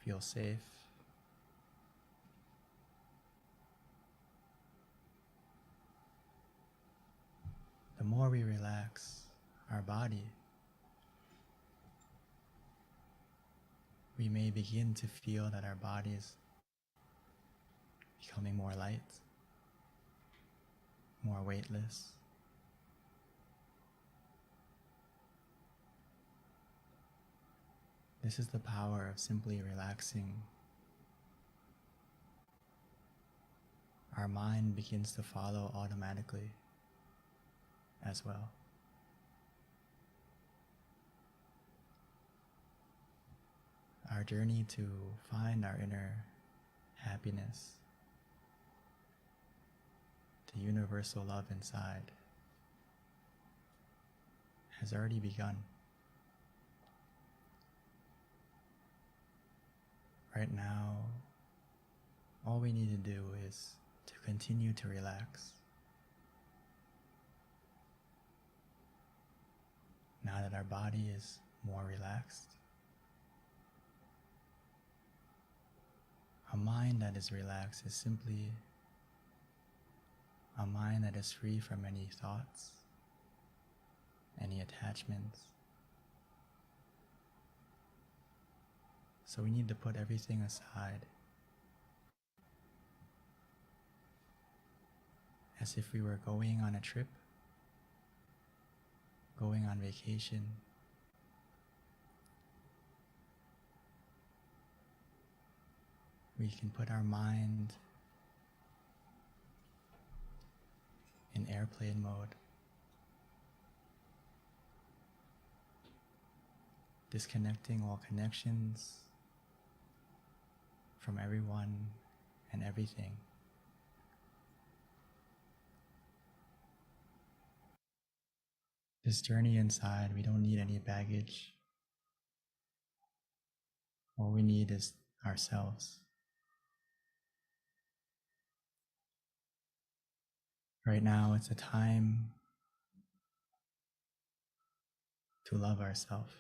feel safe. The more we relax our body, we may begin to feel that our body is becoming more light, more weightless. This is the power of simply relaxing. Our mind begins to follow automatically as well. Our journey to find our inner happiness the universal love inside has already begun. Right now, all we need to do is to continue to relax. Now that our body is more relaxed, a mind that is relaxed is simply a mind that is free from any thoughts, any attachments. So we need to put everything aside, as if we were going on a trip, going on vacation. We can put our mind in airplane mode, disconnecting all connections from everyone and everything. This journey inside, we don't need any baggage. All we need is ourselves. Right now, it's a time to love ourselves,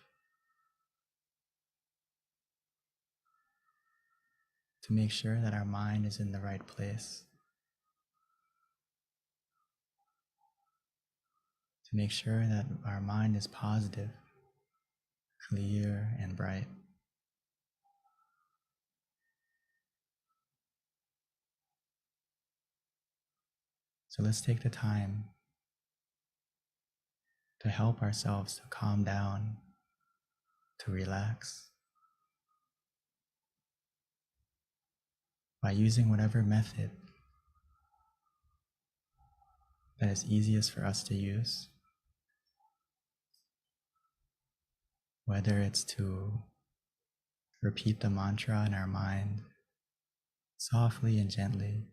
to make sure that our mind is in the right place, to make sure that our mind is positive, clear, and bright. So let's take the time to help ourselves to calm down, to relax, by using whatever method that is easiest for us to use. Whether it's to repeat the mantra in our mind softly and gently,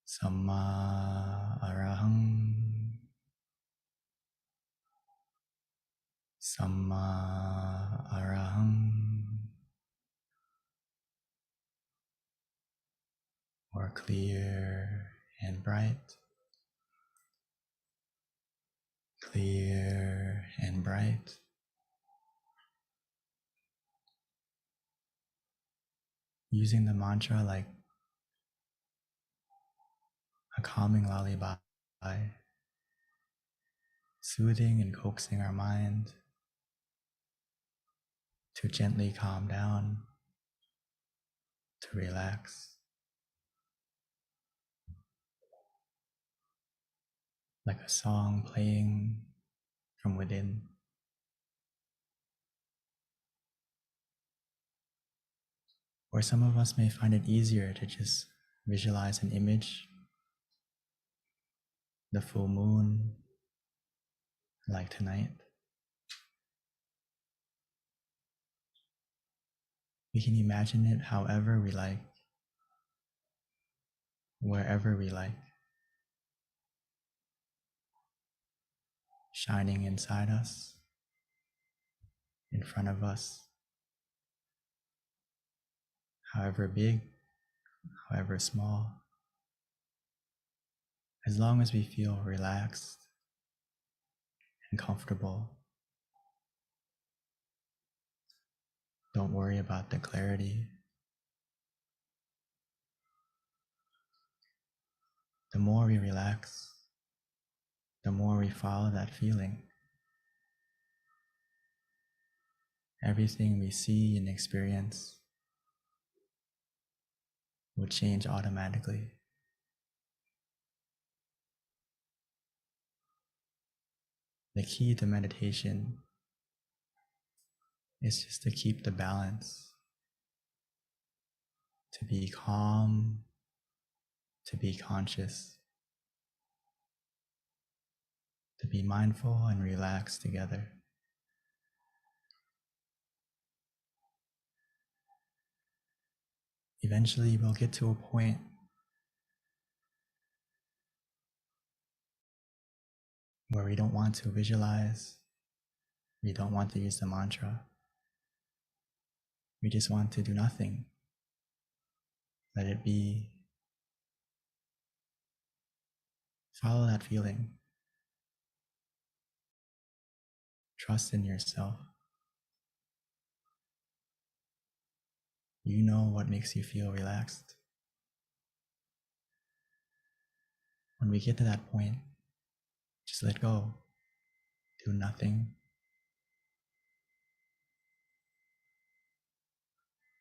Samma Arahang, Samma Arahang, or clear and bright, clear and bright. Using the mantra like a calming lullaby, soothing and coaxing our mind to gently calm down, to relax, like a song playing from within. Or some of us may find it easier to just visualize an image, the full moon, like tonight. We can imagine it however we like, wherever we like, shining inside us, in front of us, however big, however small, as long as we feel relaxed and comfortable. Don't worry about the clarity. The more we relax, the more we follow that feeling. Everything we see and experience will change automatically. The key to meditation is just to keep the balance, to be calm, to be conscious, to be mindful and relaxed together. Eventually, we'll get to a point where we don't want to visualize, we don't want to use the mantra. We just want to do nothing. Let it be. Follow that feeling. Trust in yourself. You know what makes you feel relaxed. When we get to that point, just let go. Do nothing.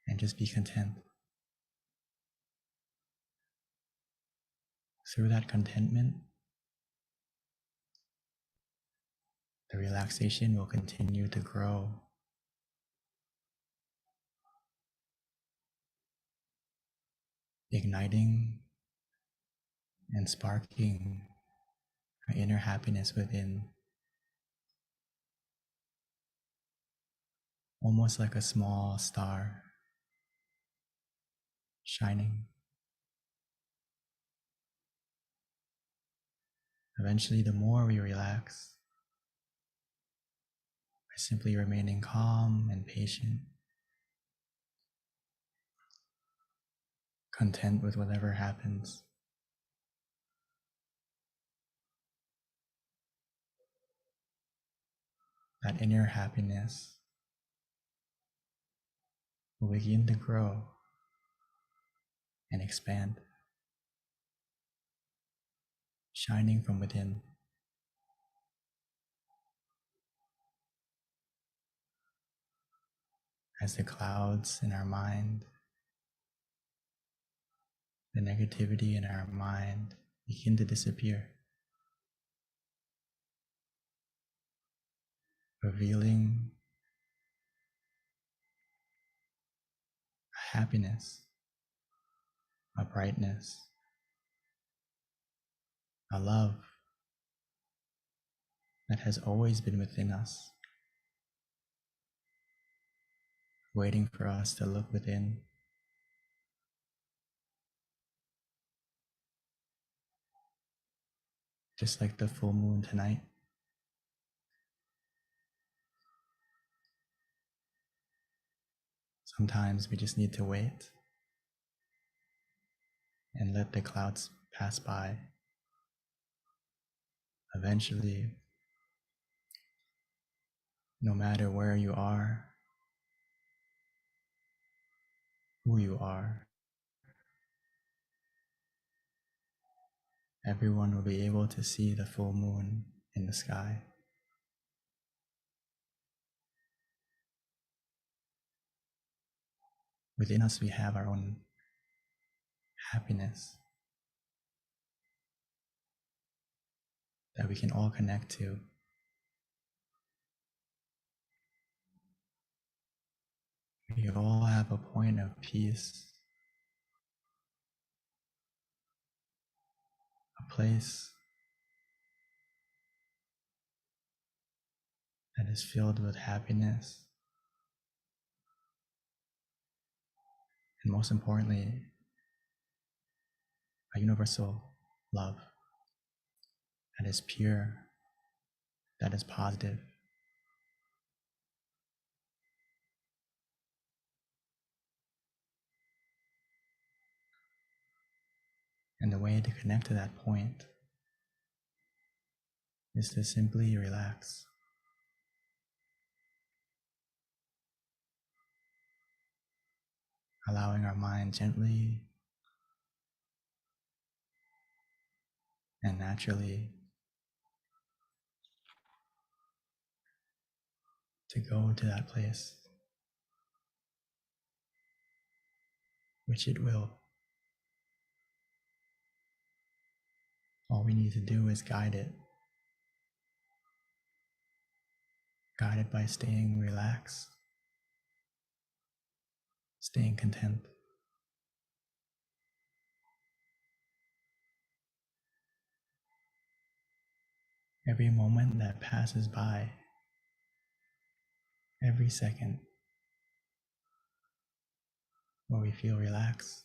And just be content. Through that contentment, the relaxation will continue to grow. Igniting and sparking our inner happiness within, almost like a small star shining. Eventually, the more we relax, by simply remaining calm and patient, content with whatever happens, that inner happiness will begin to grow and expand, shining from within. As the clouds in our mind, the negativity in our mind begin to disappear, revealing a happiness, a brightness, a love that has always been within us, waiting for us to look within. Just like the full moon tonight, sometimes we just need to wait and let the clouds pass by. Eventually, no matter where you are, who you are, everyone will be able to see the full moon in the sky. Within us, we have our own happiness that we can all connect to. We all have a point of peace, a place that is filled with happiness, and most importantly, a universal love that is pure, that is positive. And the way to connect to that point is to simply relax. Allowing our mind gently and naturally to go to that place, which it will. All we need to do is guide it by staying relaxed, staying content. Every moment that passes by, every second where we feel relaxed,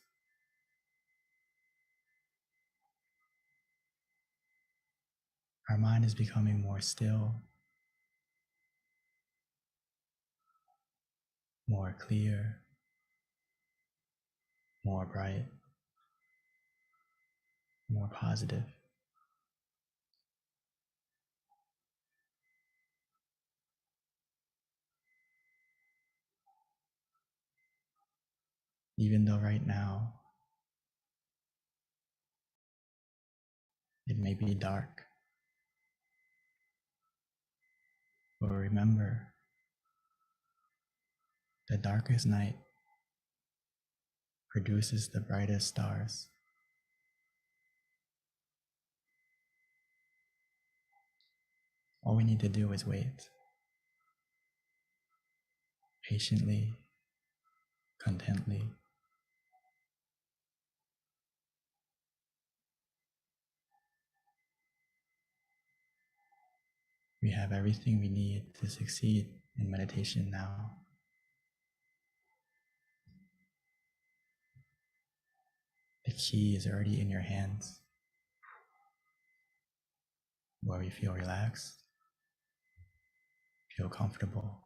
our mind is becoming more still, more clear, more bright, more positive. Even though right now it may be dark, but remember, the darkest night produces the brightest stars. All we need to do is wait, patiently, contently. We have everything we need to succeed in meditation now. The key is already in your hands, where you feel relaxed, feel comfortable.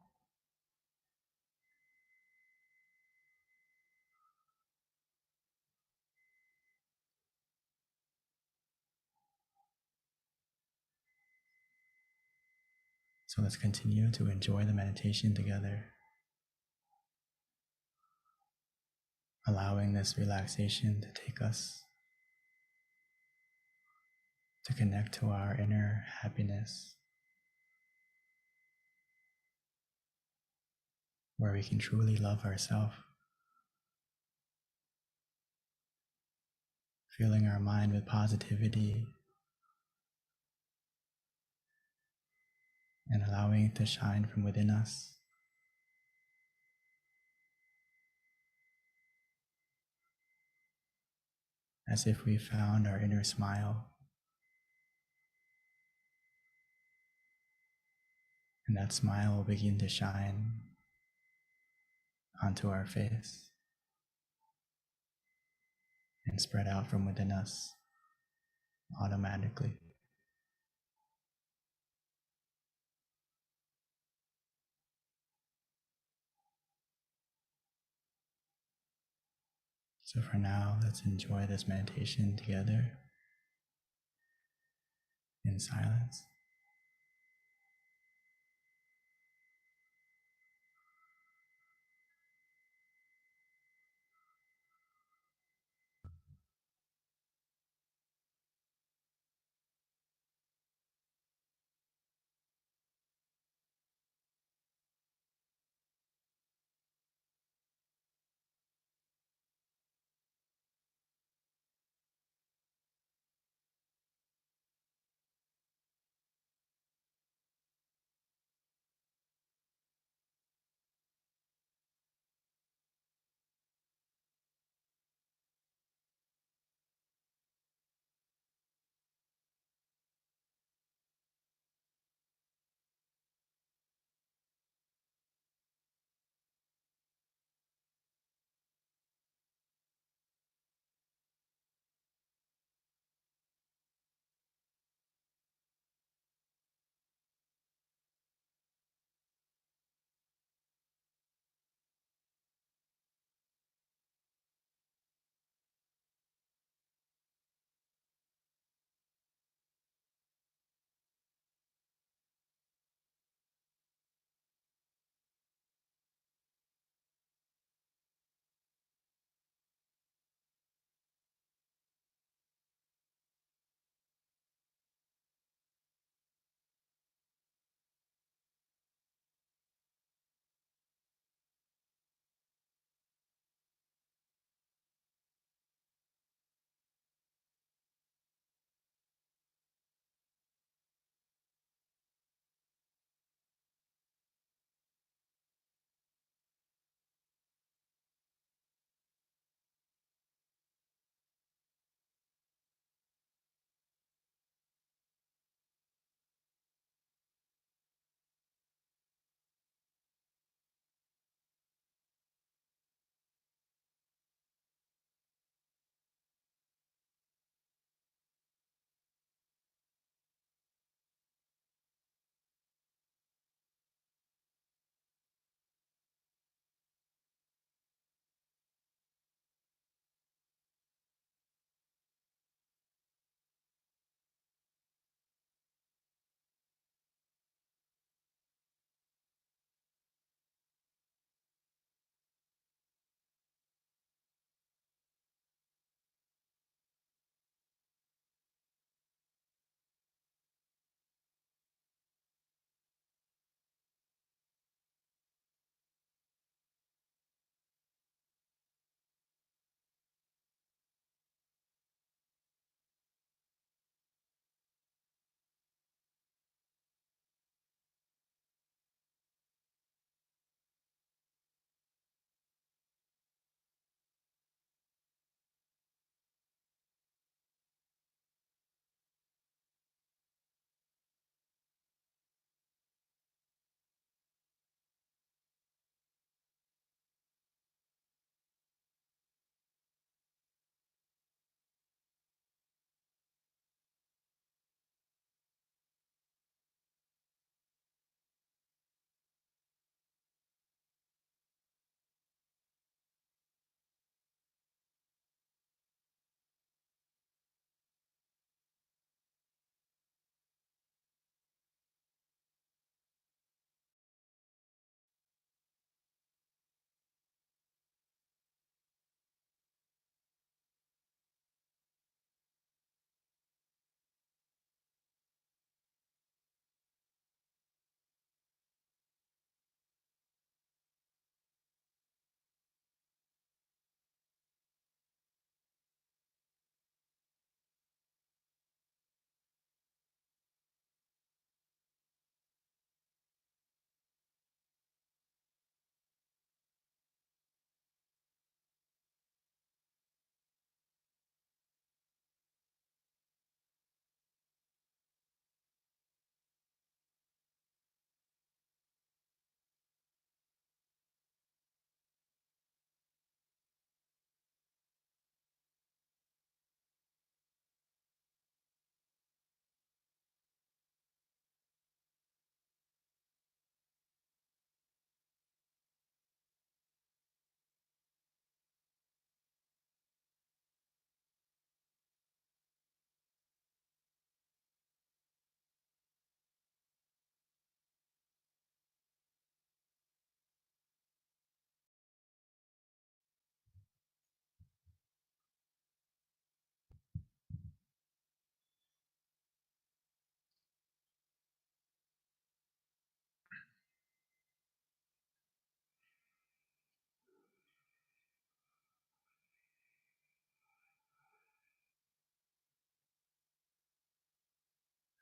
So let's continue to enjoy the meditation together, allowing this relaxation to take us to connect to our inner happiness, where we can truly love ourselves, filling our mind with positivity and allowing it to shine from within us. As if we found our inner smile, and that smile will begin to shine onto our face and spread out from within us automatically. So for now, let's enjoy this meditation together in silence.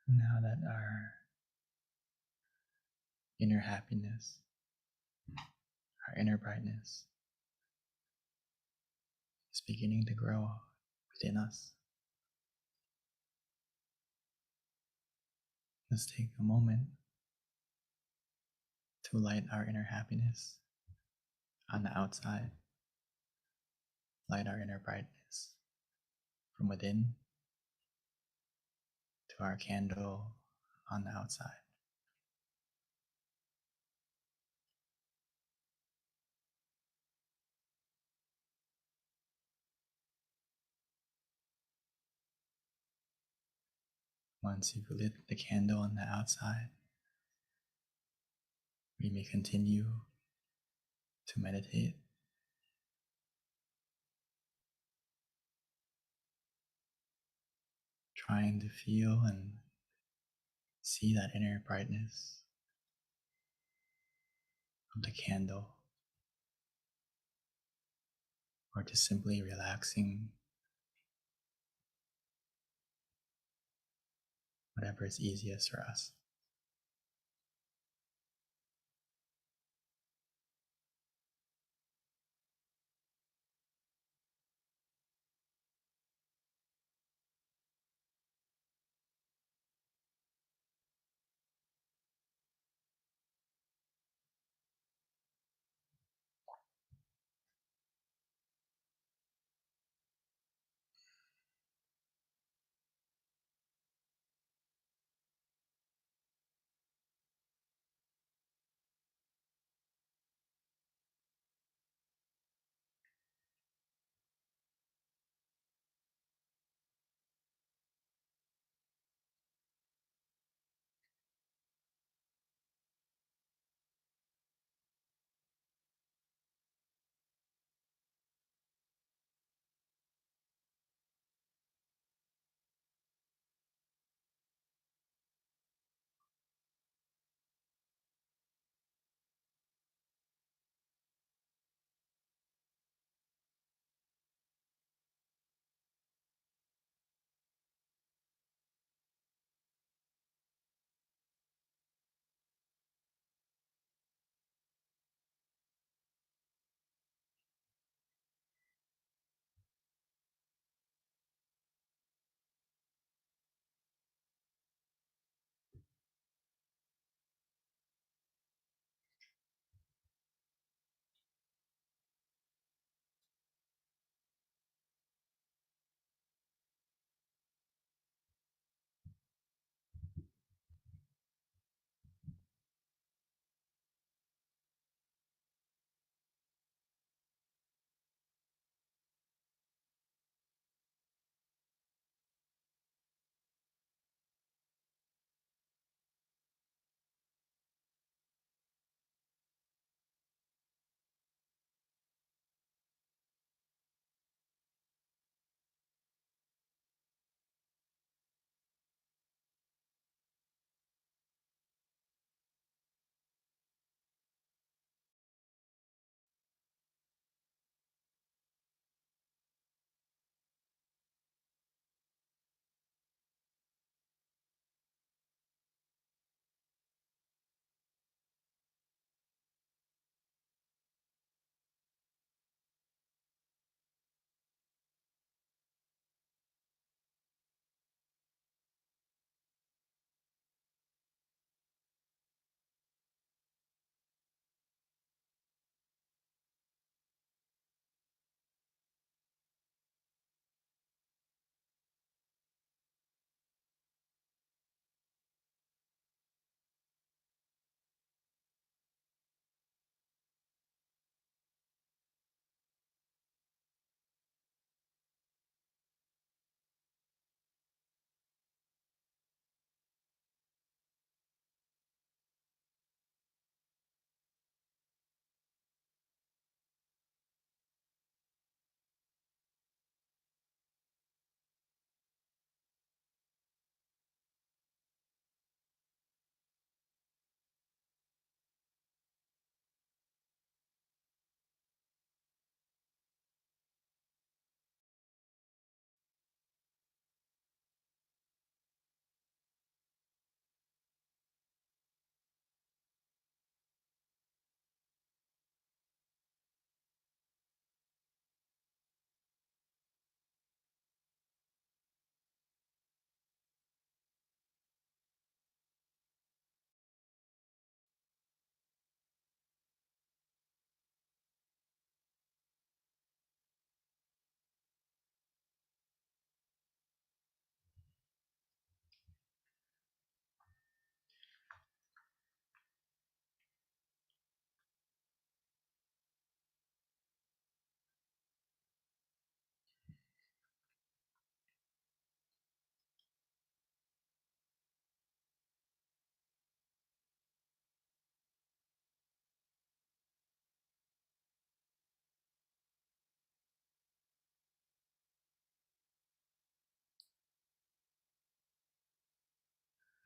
Now that our inner happiness, our inner brightness is beginning to grow within us, let's take a moment to light our inner happiness on the outside, light our inner brightness from within to our candle on the outside. Once you've lit the candle on the outside, we may continue to meditate, trying to feel and see that inner brightness of the candle, or just simply relaxing, whatever is easiest for us.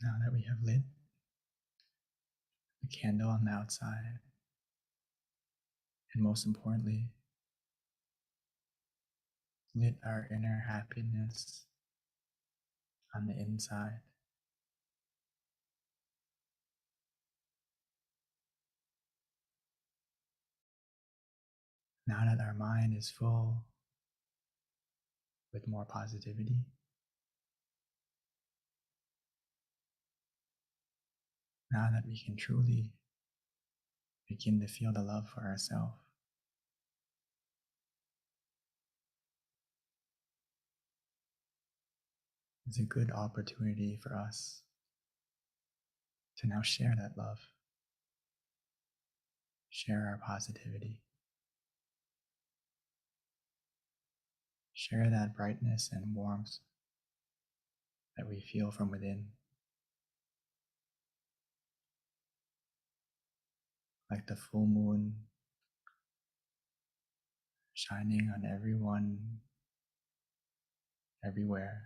Now that we have lit the candle on the outside, and most importantly, lit our inner happiness on the inside, now that our mind is full with more positivity, now that we can truly begin to feel the love for ourselves, it's a good opportunity for us to now share that love, share our positivity, share that brightness and warmth that we feel from within, like the full moon shining on everyone, everywhere.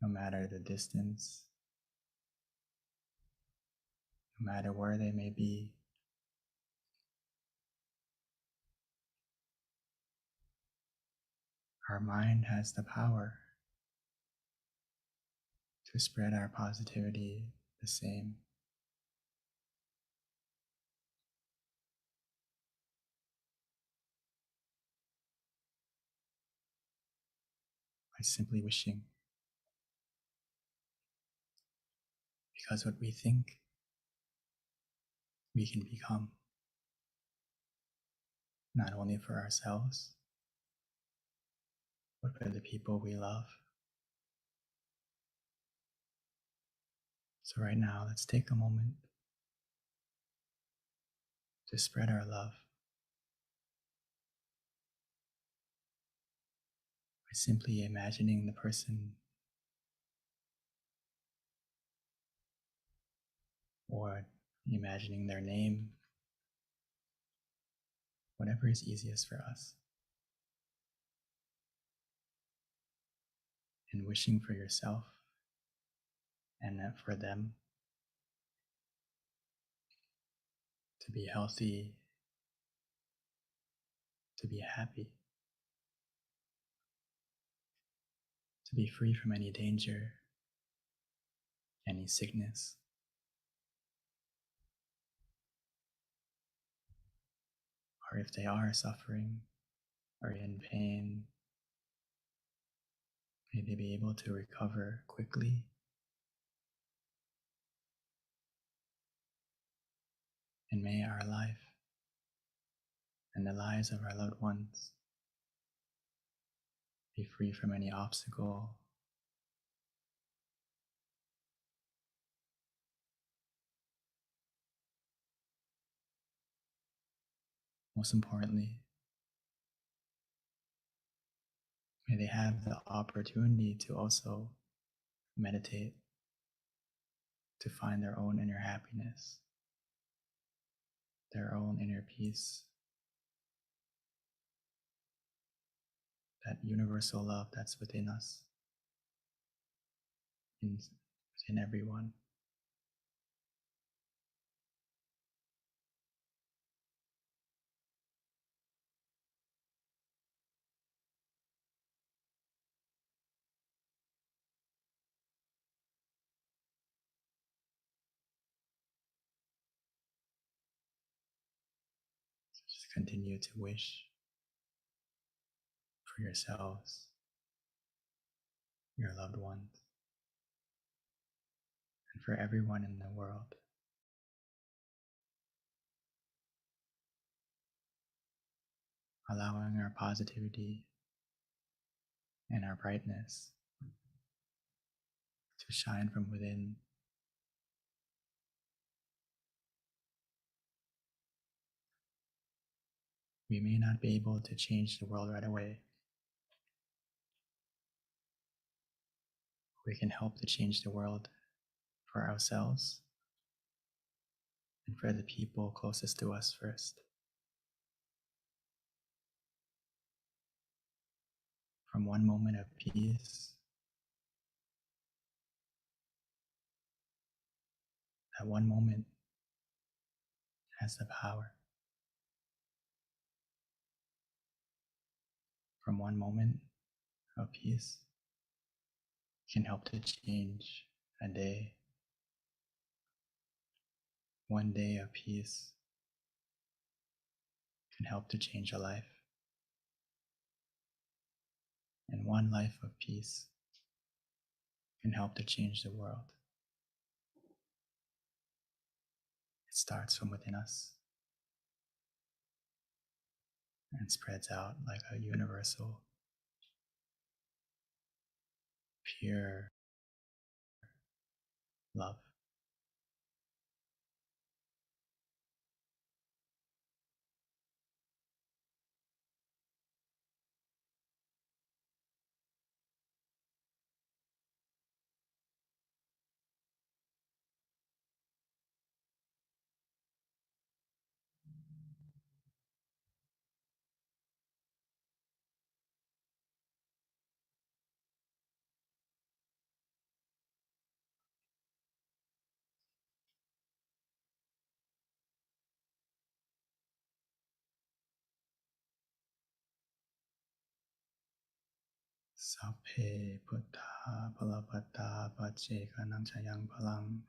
No matter the distance, no matter where they may be, our mind has the power to spread our positivity the same. By simply wishing. Because what we think, we can become. Not only for ourselves, but for the people we love. So right now, let's take a moment to spread our love by simply imagining the person or imagining their name, whatever is easiest for us. And wishing for yourself and for them to be healthy, to be happy, to be free from any danger, any sickness. Or if they are suffering or in pain, may they be able to recover quickly. And may our life and the lives of our loved ones be free from any obstacle, most importantly, may they have the opportunity to also meditate, to find their own inner happiness, their own inner peace, that universal love that's within us, within everyone. So just continue to wish for yourselves, your loved ones, and for everyone in the world. Allowing our positivity and our brightness to shine from within. We may not be able to change the world right away. We can help to change the world for ourselves and for the people closest to us first. from one moment of peace. That one moment has the power. From one moment of peace can help to change a day. One day of peace can help to change a life. And one life of peace can help to change the world. It starts from within us and spreads out like a universal, pure love. Sapphe Buddha Palapata Pachekanam Chayang Palang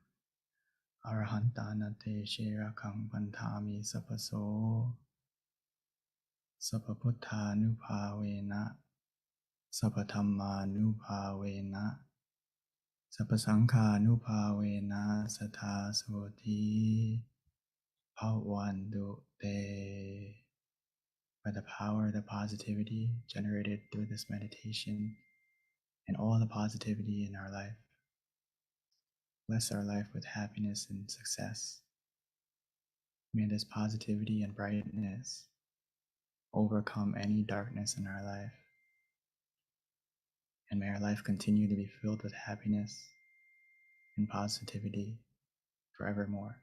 Arahantanate Shirakang Pantami Sapaso Sapaputtha Nupavena Sapathamma Nupavena Sapasangha Nupavena Satha Soti Bhavantu Te. By the power of the positivity generated through this meditation and all the positivity in our life, bless our life with happiness and success. May this positivity and brightness overcome any darkness in our life. And may our life continue to be filled with happiness and positivity forevermore.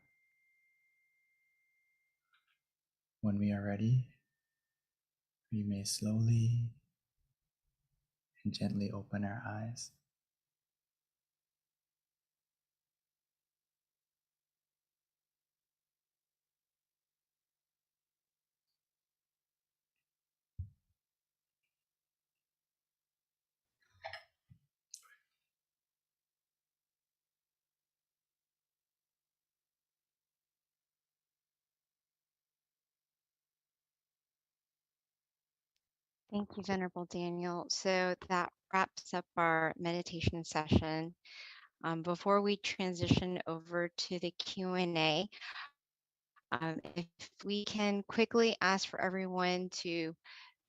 When we are ready, we may slowly and gently open our eyes. Thank you, Venerable Daniel. So that wraps up our meditation session. Before we transition over to the Q&A, if we can quickly ask for everyone to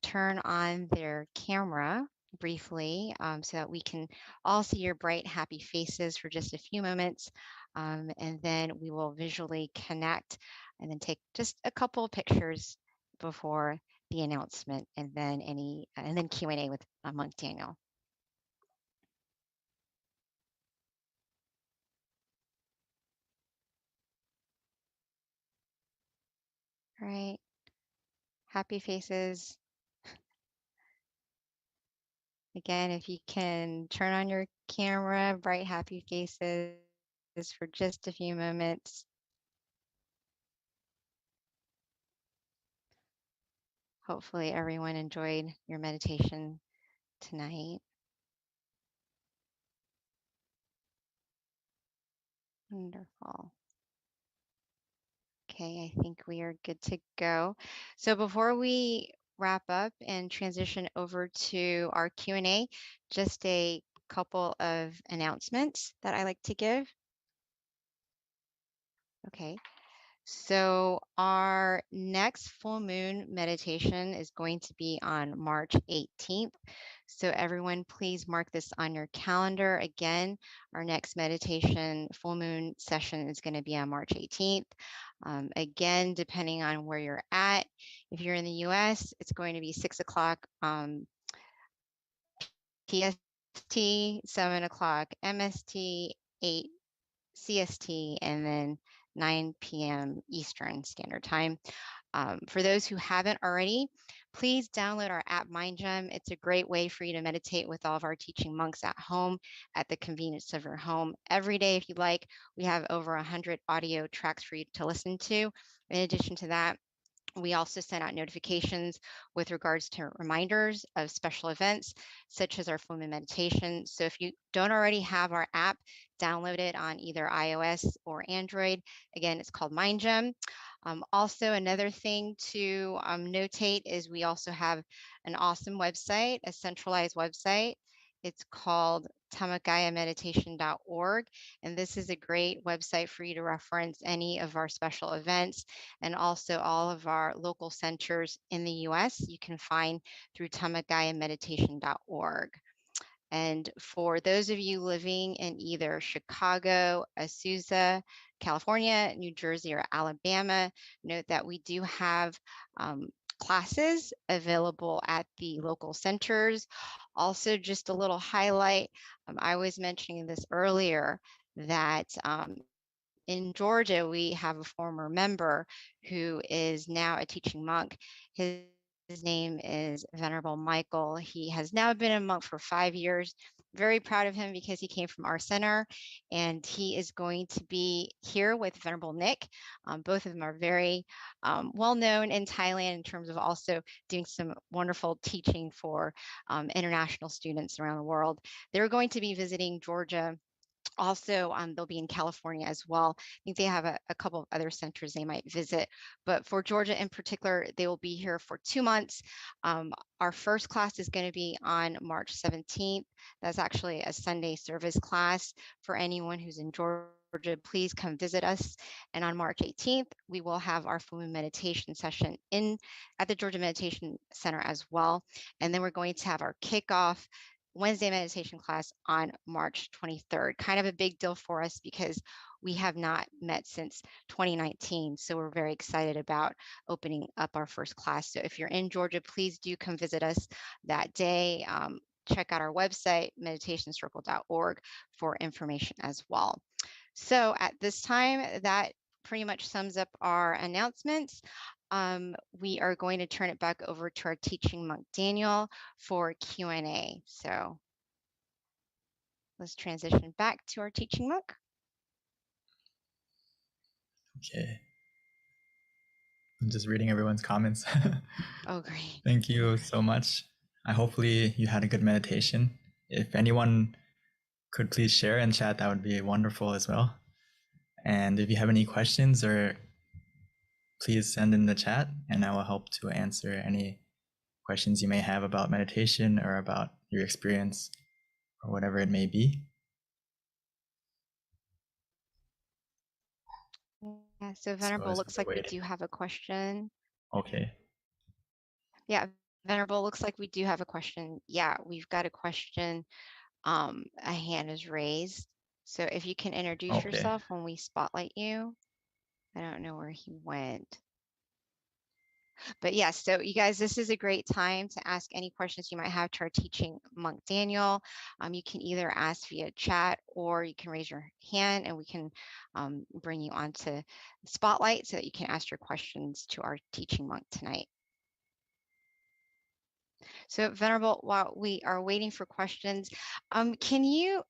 turn on their camera briefly so that we can all see your bright, happy faces for just a few moments. And then we will visually connect and then take just a couple of pictures before the announcement and then Q&A with Monk Daniel. All right. Happy faces. Again, if you can turn on your camera, bright, happy faces for just a few moments. Hopefully everyone enjoyed your meditation tonight. Wonderful. Okay, I think we are good to go. So before we wrap up and transition over to our Q&A, just a couple of announcements that I like to give. Okay. So our next full moon meditation is going to be on March 18th. So everyone, please mark this on your calendar. Again, our next meditation full moon session is going to be on March 18th. Again, depending on where you're at, if you're in the US, it's going to be 6 o'clock PST, 7 o'clock MST, 8 CST, and then 9 p.m. Eastern Standard Time. For those who haven't already, please download our app MindGem. It's a great way for you to meditate with all of our teaching monks at home at the convenience of your home. Every day, if you'd like, we have over 100 audio tracks for you to listen to. In addition to that, we also send out notifications with regards to reminders of special events, such as our full moon meditation. So if you don't already have our app, download it on either iOS or Android. Again, it's called MindGem. Also, another thing to notate is we also have an awesome website, a centralized website. It's called tamagayameditation.org. And this is a great website for you to reference any of our special events and also all of our local centers in the US you can find through tamagayameditation.org. And for those of you living in either Chicago, Azusa, California, New Jersey, or Alabama, note that we do have classes available at the local centers. Also, just a little highlight, I was mentioning this earlier, that in Georgia, we have a former member who is now a teaching monk. His name is Venerable Michael. He has now been a monk for 5 years. Very proud of him because he came from our center, and he is going to be here with Venerable Nick. Both of them are very well known in Thailand in terms of also doing some wonderful teaching for international students around the world. They're going to be visiting Georgia. Also, they'll be in California as well. I think they have a couple of other centers they might visit, but for Georgia in particular, they will be here for 2 months. Our first class is going to be on March 17th. That's actually a Sunday service class. For anyone who's in Georgia, please come visit us. And on March 18th, we will have our full moon meditation session at the Georgia Meditation Center as well. And then we're going to have our kickoff Wednesday meditation class on March 23rd. Kind of a big deal for us because we have not met since 2019. So we're very excited about opening up our first class. So if you're in Georgia, please do come visit us that day. Check out our website, meditationscircle.org, for information as well. So at this time, that pretty much sums up our announcements. We are going to turn it back over to our teaching monk, Daniel, for Q&A. So let's transition back to our teaching monk. Okay. I'm just reading everyone's comments. Oh, great. Thank you so much. Hopefully you had a good meditation. If anyone could please share in chat, that would be wonderful as well. And if you have any questions, or please send in the chat and I will help to answer any questions you may have about meditation or about your experience or whatever it may be. Yeah, so Venerable, looks like we do have a question. Okay. Yeah, Venerable, looks like we do have a question. Yeah, we've got a question. A hand is raised. So if you can introduce yourself when we spotlight you. I don't know where he went. But yes, so you guys, this is a great time to ask any questions you might have to our teaching monk, Daniel. You can either ask via chat or you can raise your hand and we can bring you onto the spotlight so that you can ask your questions to our teaching monk tonight. So Venerable, while we are waiting for questions, can you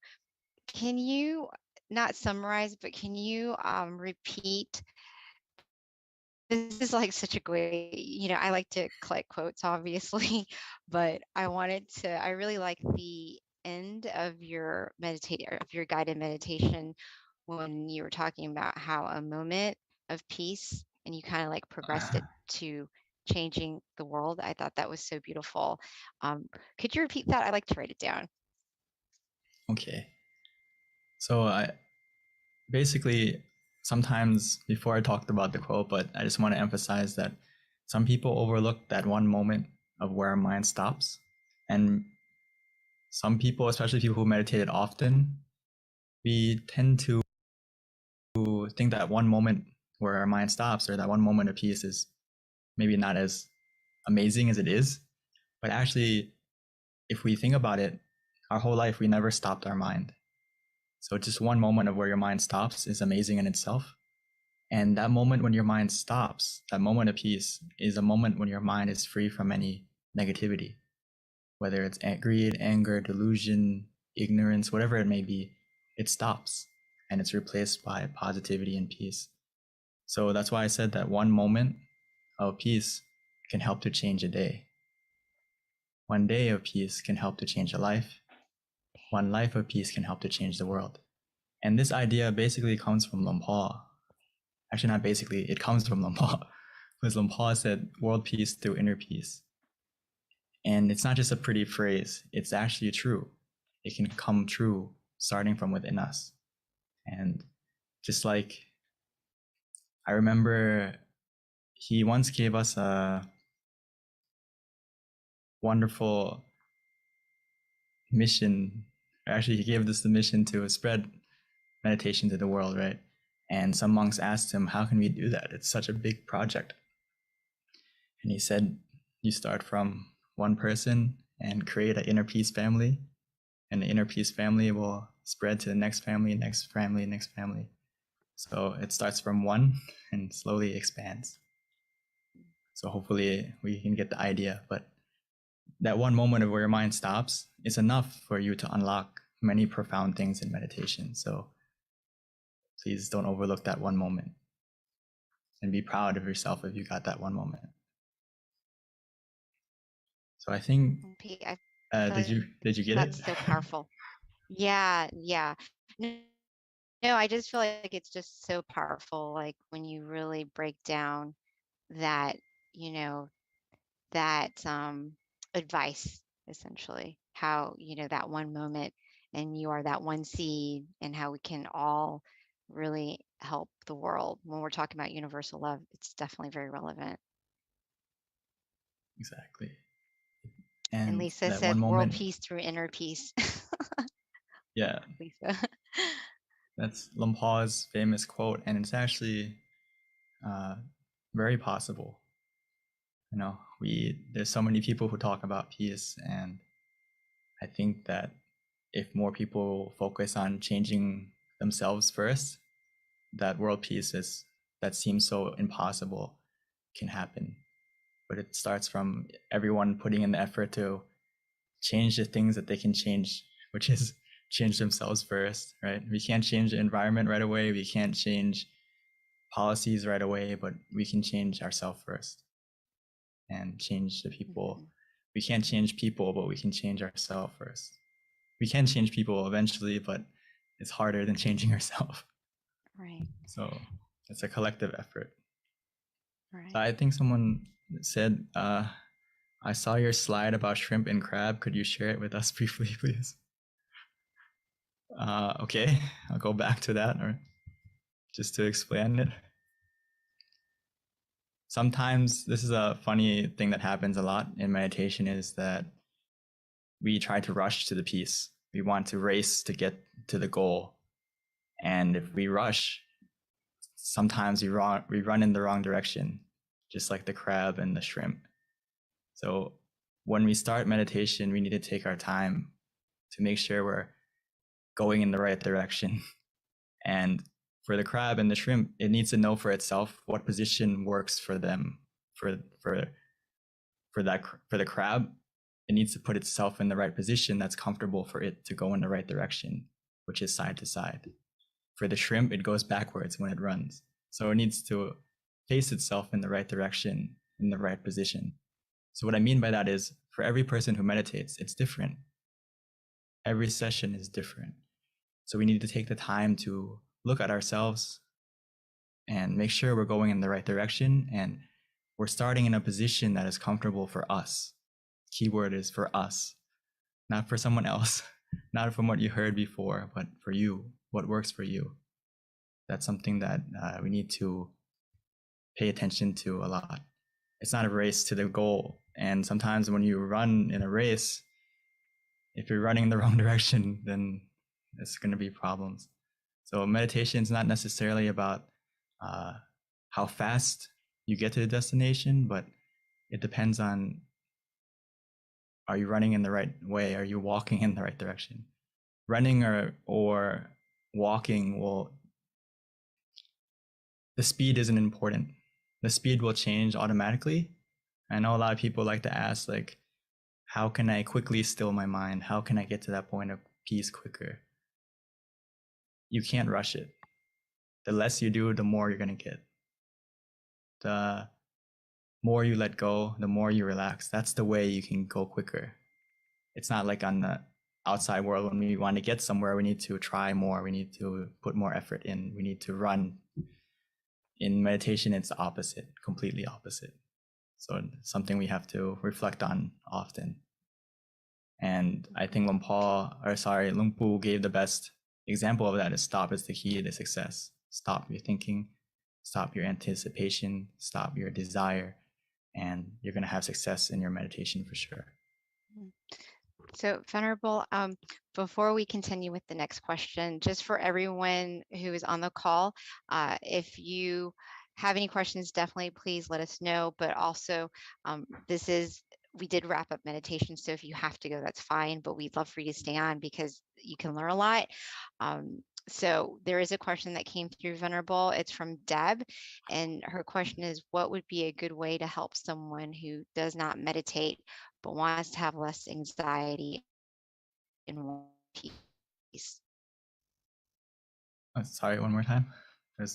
not summarize, but can you repeat? This is like such a great, I like to collect quotes, obviously, but I really like the end of your guided meditation when you were talking about how a moment of peace and you kind of like progressed it to changing the world. I thought that was so beautiful. Could you repeat that? I'd like to write it down. Okay. So basically, sometimes before I talked about the quote, but I just want to emphasize that some people overlook that one moment of where our mind stops. And some people, especially people who meditated often, we tend to think that one moment where our mind stops or that one moment of peace is maybe not as amazing as it is. But actually, if we think about it, our whole life, we never stopped our mind. So just one moment of where your mind stops is amazing in itself. And that moment when your mind stops, that moment of peace, is a moment when your mind is free from any negativity, whether it's greed, anger, delusion, ignorance, whatever it may be. It stops and it's replaced by positivity and peace. So that's why I said that one moment of peace can help to change a day. One day of peace can help to change a life. One life of peace can help to change the world. And this idea basically comes from Luang Por. Actually, not basically, it comes from Luang Por. Because Luang Por said world peace through inner peace. And it's not just a pretty phrase, it's actually true. It can come true starting from within us. And just like, I remember he once gave us a wonderful mission. Actually, he gave us the mission to spread meditation to the world, right? And some monks asked him, how can we do that? It's such a big project. And he said, you start from one person and create an inner peace family, and the inner peace family will spread to the next family, next family, next family. So it starts from one and slowly expands. So hopefully we can get the idea, but that one moment of where your mind stops is enough for you to unlock many profound things in meditation. So please don't overlook that one moment and be proud of yourself if you got that one moment. So I think, Pete, I did you get that's it? so powerful. Yeah. No, I just feel like it's just so powerful. Like when you really break down that, that advice, essentially, how, that one moment and you are that one seed, and how we can all really help the world. When we're talking about universal love, it's definitely very relevant. Exactly. And And Lisa that said one world moment, peace through inner peace. yeah, Lisa. that's Luang Por's famous quote, and it's actually very possible. There's so many people who talk about peace, and I think that if more people focus on changing themselves first, that world peace that seems so impossible can happen. But it starts from everyone putting in the effort to change the things that they can change, which is change themselves first, right? We can't change the environment right away. We can't change policies right away, but we can change ourselves first and change the people. Mm-hmm. We can't change people, but we can change ourselves first. We can change people eventually, but it's harder than changing ourselves. Right. So it's a collective effort. Right. So I think someone said, I saw your slide about shrimp and crab. Could you share it with us briefly, please? Okay, I'll go back to that, or just to explain it. Sometimes this is a funny thing that happens a lot in meditation, is that we try to rush to the peace. We want to race to get to the goal. And if we rush, sometimes we run in the wrong direction, just like the crab and the shrimp. So when we start meditation, we need to take our time to make sure we're going in the right direction. And for the crab and the shrimp, it needs to know for itself what position works for them. For the crab, it needs to put itself in the right position that's comfortable for it to go in the right direction, which is side to side. For the shrimp, it goes backwards when it runs. So it needs to face itself in the right direction, in the right position. So what I mean by that is, for every person who meditates, it's different. Every session is different. So we need to take the time to look at ourselves and make sure we're going in the right direction, and we're starting in a position that is comfortable for us. Keyword is for us, not for someone else, not from what you heard before, but for you, what works for you. That's something that we need to pay attention to a lot. It's not a race to the goal. And sometimes when you run in a race, if you're running in the wrong direction, then there's going to be problems. So meditation is not necessarily about how fast you get to the destination, but it depends on, are you running in the right way? Are you walking in the right direction? Running or walking will the speed isn't important. The speed will change automatically. I know a lot of people like to ask, like, how can I quickly still my mind? How can I get to that point of peace quicker? You can't rush it. The less you do, the more you're going to get. The more you let go, the more you relax. That's the way you can go quicker. It's not like on the outside world when we want to get somewhere, we need to try more. We need to put more effort in. We need to run. In meditation, it's the opposite, completely opposite. So it's something we have to reflect on often. And I think Luang Pu gave the best example of that is stop is the key to success. Stop your thinking, stop your anticipation, stop your desire, and you're going to have success in your meditation for sure. So, Venerable, before we continue with the next question, just for everyone who is on the call, if you have any questions, definitely please let us know. But also, we did wrap up meditation, so if you have to go, that's fine. But we'd love for you to stay on because you can learn a lot. So there is a question that came through, Venerable. It's from Deb, and her question is, what would be a good way to help someone who does not meditate but wants to have less anxiety and more peace? Oh, sorry, one more time. There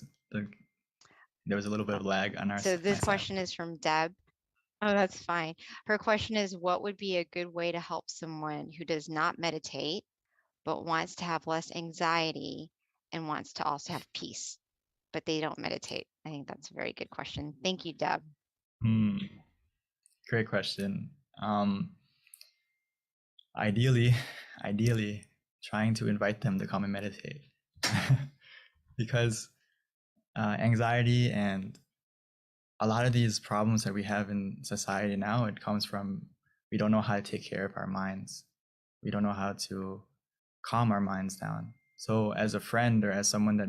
was a little bit of lag on our So this my side. question is from Deb. Oh, that's fine. Her question is, what would be a good way to help someone who does not meditate but wants to have less anxiety and wants to also have peace, but they don't meditate? I think that's a very good question. Thank you, Deb. Great question. Ideally, trying to invite them to come and meditate. Because anxiety and a lot of these problems that we have in society now, it comes from we don't know how to take care of our minds. We don't know how to calm our minds down. So as a friend or as someone that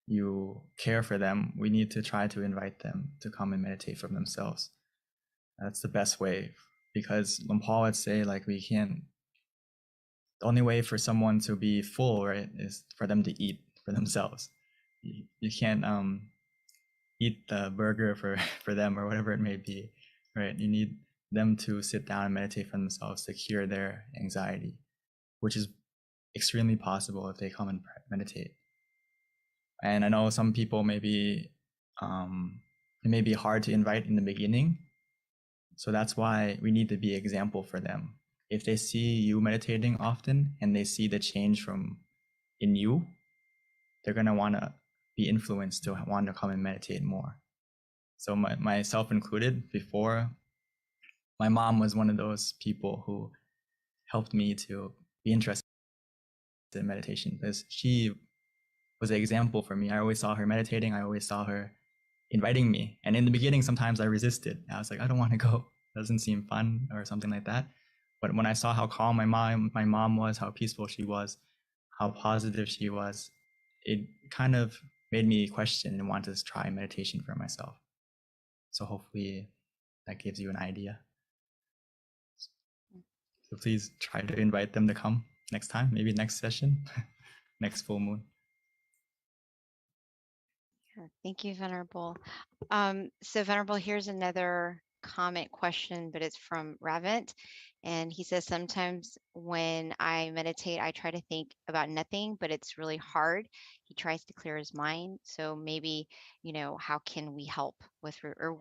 you care for them, we need to try to invite them to come and meditate for themselves. That's the best way, because Luang Por would say, like, we can't, the only way for someone to be full, right, is for them to eat for themselves. You can't eat the burger for them or whatever it may be, right? You need them to sit down and meditate for themselves to cure their anxiety, which is extremely possible if they come and meditate. And I know some people maybe it may be hard to invite in the beginning. So that's why we need to be an example for them. If they see you meditating often and they see the change in you, they're going to want to be influenced to want to come and meditate more. So myself included, before, my mom was one of those people who helped me to be interested in meditation, because she was an example for me. I always saw her meditating. I always saw her inviting me. And in the beginning, sometimes I resisted. I was like, I don't want to go. It doesn't seem fun or something like that. But when I saw how calm my mom was, how peaceful she was, how positive she was, it kind of made me question and want to try meditation for myself. So hopefully that gives you an idea. So please try to invite them to come next time, maybe next session, next full moon. Yeah, thank you, Venerable. So Venerable, here's another comment question, but it's from Ravint. And he says, sometimes when I meditate, I try to think about nothing, but it's really hard. He tries to clear his mind. So maybe, how can we help with, or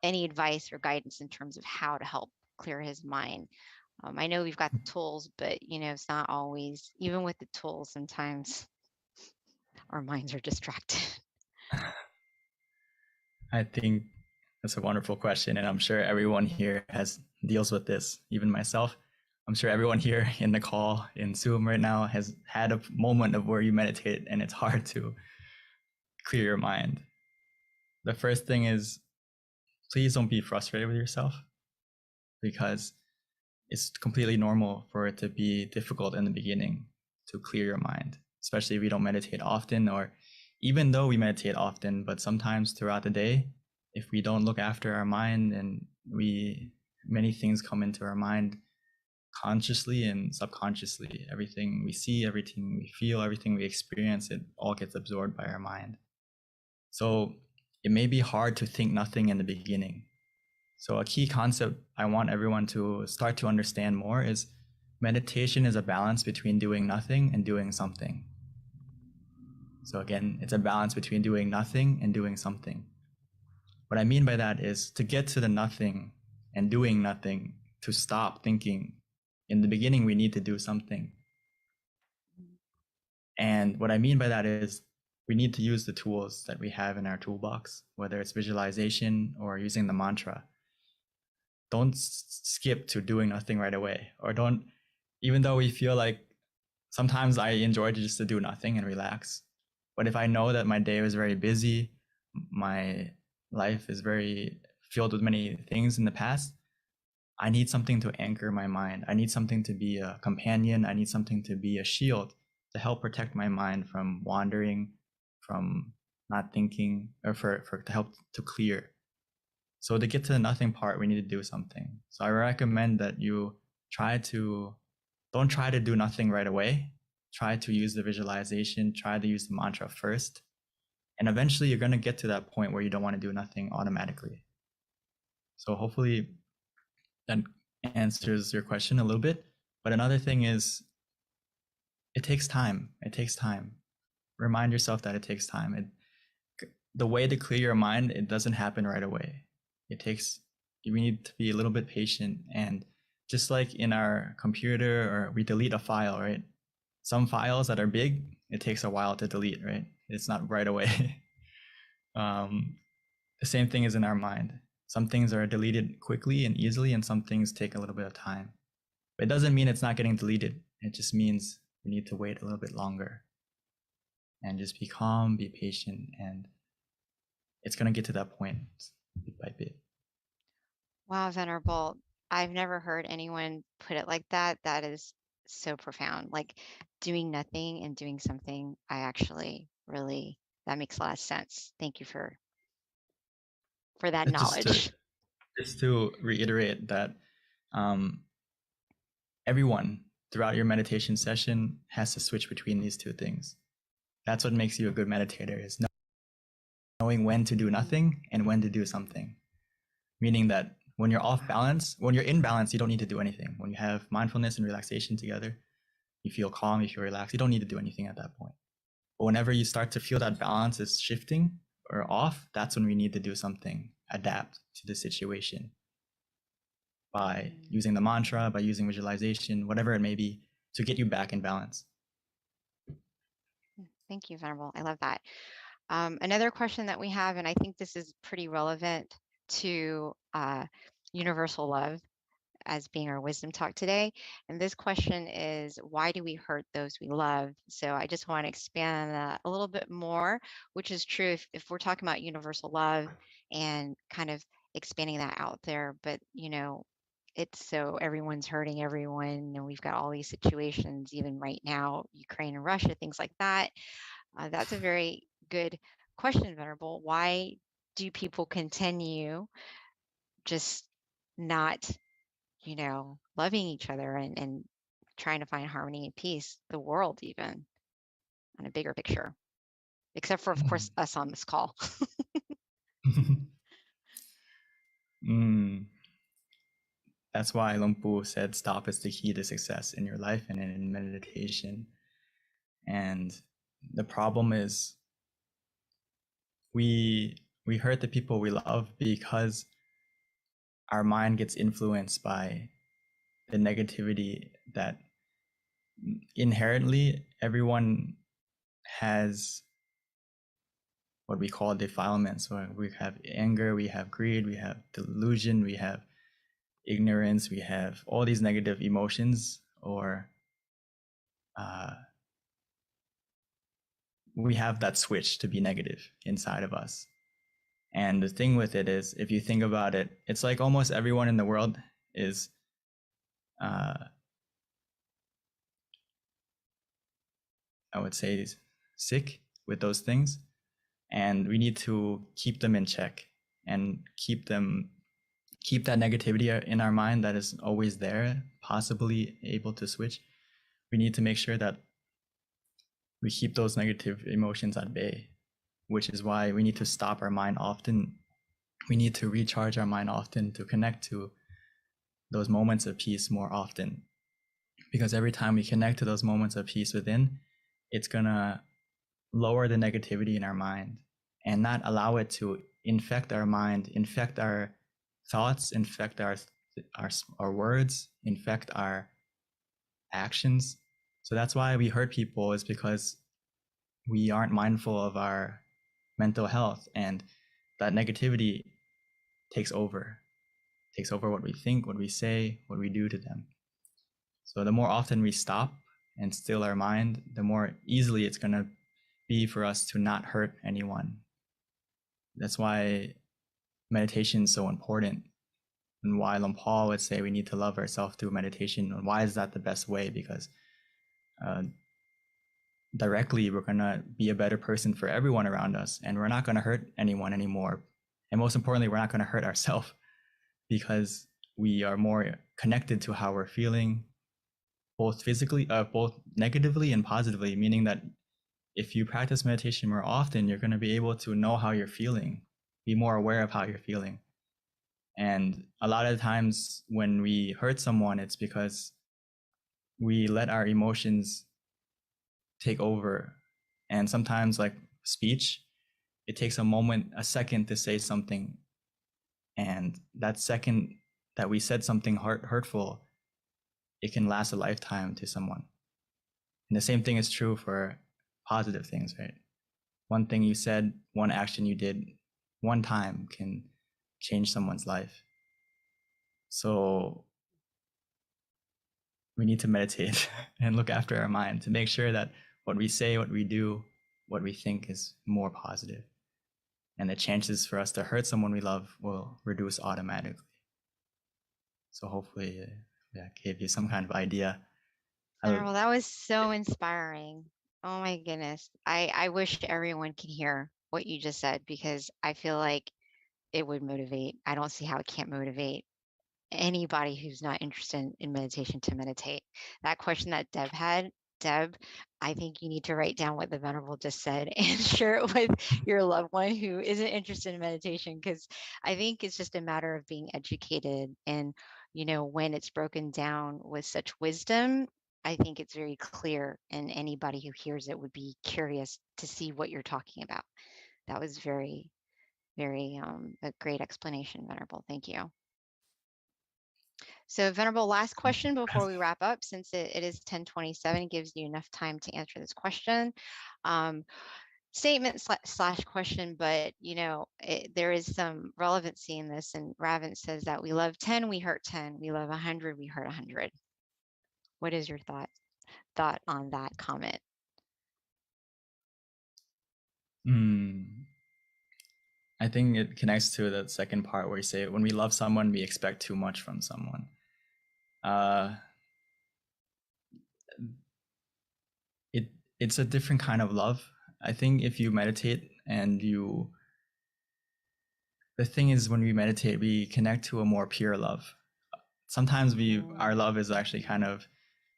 any advice or guidance in terms of how to help clear his mind? I know we've got the tools, but it's not always, even with the tools, sometimes our minds are distracted. I think that's a wonderful question, and I'm sure everyone here deals with this, even myself. I'm sure everyone here in the call, in Zoom right now, has had a moment of where you meditate and it's hard to clear your mind. The first thing is, please don't be frustrated with yourself, because it's completely normal for it to be difficult in the beginning to clear your mind, especially if we don't meditate often, or even though we meditate often, but sometimes throughout the day, if we don't look after our mind, and many things come into our mind consciously and subconsciously. Everything we see, everything we feel, everything we experience, it all gets absorbed by our mind. So it may be hard to think nothing in the beginning. So a key concept I want everyone to start to understand more is meditation is a balance between doing nothing and doing something. So again, it's a balance between doing nothing and doing something. What I mean by that is to get to the nothing and doing nothing, to stop thinking. In the beginning, we need to do something. And what I mean by that is we need to use the tools that we have in our toolbox, whether it's visualization or using the mantra. Don't skip to doing nothing right away, or don't, even though we feel like sometimes I enjoy just to do nothing and relax. But if I know that my day was very busy, my life is very filled with many things in the past, I need something to anchor my mind. I need something to be a companion. I need something to be a shield to help protect my mind from wandering, from not thinking, or to help to clear. So to get to the nothing part, we need to do something. So I recommend that you don't try to do nothing right away. Try to use the visualization, try to use the mantra first. And eventually you're going to get to that point where you don't want to do nothing automatically. So hopefully that answers your question a little bit. But another thing is, it takes time. It takes time. Remind yourself that it takes time. The way to clear your mind, it doesn't happen right away. We need to be a little bit patient. And just like in our computer, or we delete a file, right? Some files that are big, it takes a while to delete, right? It's not right away. The same thing is in our mind. Some things are deleted quickly and easily, and some things take a little bit of time. But it doesn't mean it's not getting deleted. It just means we need to wait a little bit longer. And just be calm, be patient, and it's going to get to that point bit by bit. Wow, Venerable. I've never heard anyone put it like that. That is so profound. Like doing nothing and doing something. I actually really, that makes a lot of sense. Thank you for that knowledge. Just to reiterate that everyone throughout your meditation session has to switch between these two things. That's what makes you a good meditator, is knowing when to do nothing and when to do something. Meaning that when you're off balance, when you're in balance, you don't need to do anything. When you have mindfulness and relaxation together, you feel calm, you feel relaxed, you don't need to do anything at that point. But whenever you start to feel that balance is shifting or off, that's when we need to do something, adapt to the situation by using the mantra, by using visualization, whatever it may be, to get you back in balance. Thank you, Venerable. I love that. Another question that we have, and I think this is pretty relevant to universal love as being our wisdom talk today. And this question is, why do we hurt those we love? So I just want to expand on that a little bit more, which is true if we're talking about universal love and kind of expanding that out there. But, it's so everyone's hurting everyone, and we've got all these situations, even right now, Ukraine and Russia, things like that. That's a very good question, Venerable. Why do people continue just not, loving each other and trying to find harmony and peace, the world even, on a bigger picture, except for, of course, us on this call? That's why Luang Pu said stop is the key to success in your life and in meditation. And the problem is we hurt the people we love because our mind gets influenced by the negativity that inherently everyone has what we call defilements, where we have anger, we have greed, we have delusion, we have ignorance, we have all these negative emotions, or we have that switch to be negative inside of us. And the thing with it is, if you think about it, it's like almost everyone in the world is I would say sick with those things, and we need to keep them in check and keep that negativity in our mind that is always there, possibly able to switch. We need to make sure that we keep those negative emotions at bay. which is why we need to stop our mind often. We need to recharge our mind often to connect to those moments of peace more often. Because every time we connect to those moments of peace within, it's gonna lower the negativity in our mind and not allow it to infect our mind, infect our thoughts, infect our words, infect our actions. So that's why we hurt people, is because we aren't mindful of our mental health, and that negativity takes over what we think, what we say, what we do to them. So the more often we stop and still our mind, the more easily it's going to be for us to not hurt anyone. That's why meditation is so important, and why Long Paul would say we need to love ourselves through meditation. And why is that the best way? Because directly we're going to be a better person for everyone around us, and we're not going to hurt anyone anymore. And most importantly, we're not going to hurt ourselves, because we are more connected to how we're feeling, both physically, both negatively and positively, meaning that if you practice meditation more often, you're going to be able to know how you're feeling, be more aware of how you're feeling. And a lot of times when we hurt someone, it's because we let our emotions take over. And sometimes, like speech, it takes a second to say something. And that second that we said something hurtful, it can last a lifetime to someone. And the same thing is true for positive things, right? One thing you said, one action you did one time can change someone's life. So we need to meditate and look after our mind to make sure that what we say, what we do, what we think is more positive. And the chances for us to hurt someone we love will reduce automatically. So hopefully that gave you some kind of idea. Well, that was so inspiring. Oh my goodness. I wish everyone could hear what you just said, because I feel like it would motivate. I don't see how it can't motivate anybody who's not interested in meditation to meditate. That question that Deb had, Deb, I think you need to write down what the Venerable just said and share it with your loved one who isn't interested in meditation, because I think it's just a matter of being educated. And, you know, when it's broken down with such wisdom, I think it's very clear, and anybody who hears it would be curious to see what you're talking about. That was very, very a great explanation, Venerable. Thank you. So Venerable, last question before we wrap up, since it is 10:27, gives you enough time to answer this question. Statement slash question, but you know, there is some relevancy in this. And Ravin says that we love 10, we hurt 10. We love 100, we hurt 100. What is your thought on that comment? I think it connects to the second part where you say, when we love someone, we expect too much from someone. It's a different kind of love. I think if you meditate and the thing is, when we meditate, we connect to a more pure love. Sometimes our love is actually kind of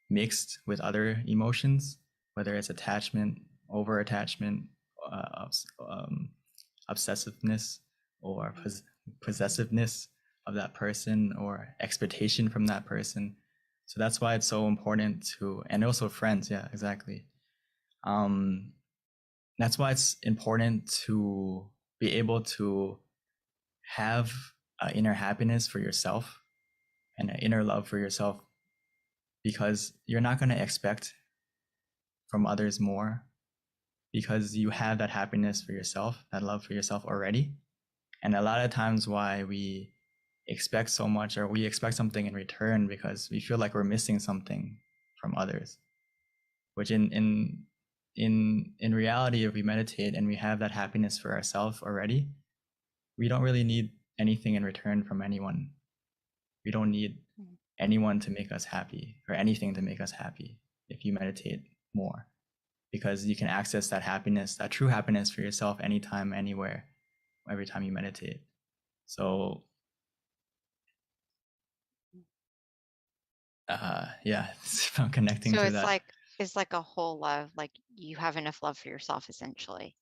mixed with other emotions, whether it's attachment, over attachment, obsessiveness, or possessiveness of that person, or expectation from that person. So that's why it's so important to, and also friends. Yeah, exactly. That's why it's important to be able to have an inner happiness for yourself and an inner love for yourself, because you're not going to expect from others more, because you have that happiness for yourself, that love for yourself already. And a lot of times why we expect so much, or we expect something in return, because we feel like we're missing something from others, which in reality, if we meditate and we have that happiness for ourselves already, we don't really need anything in return from anyone. We don't need anyone to make us happy, or anything to make us happy, if you meditate more, because you can access that happiness, that true happiness for yourself, anytime, anywhere, every time you meditate. So yeah, it's about connecting So to it's that. like a whole love, like you have enough love for yourself, essentially.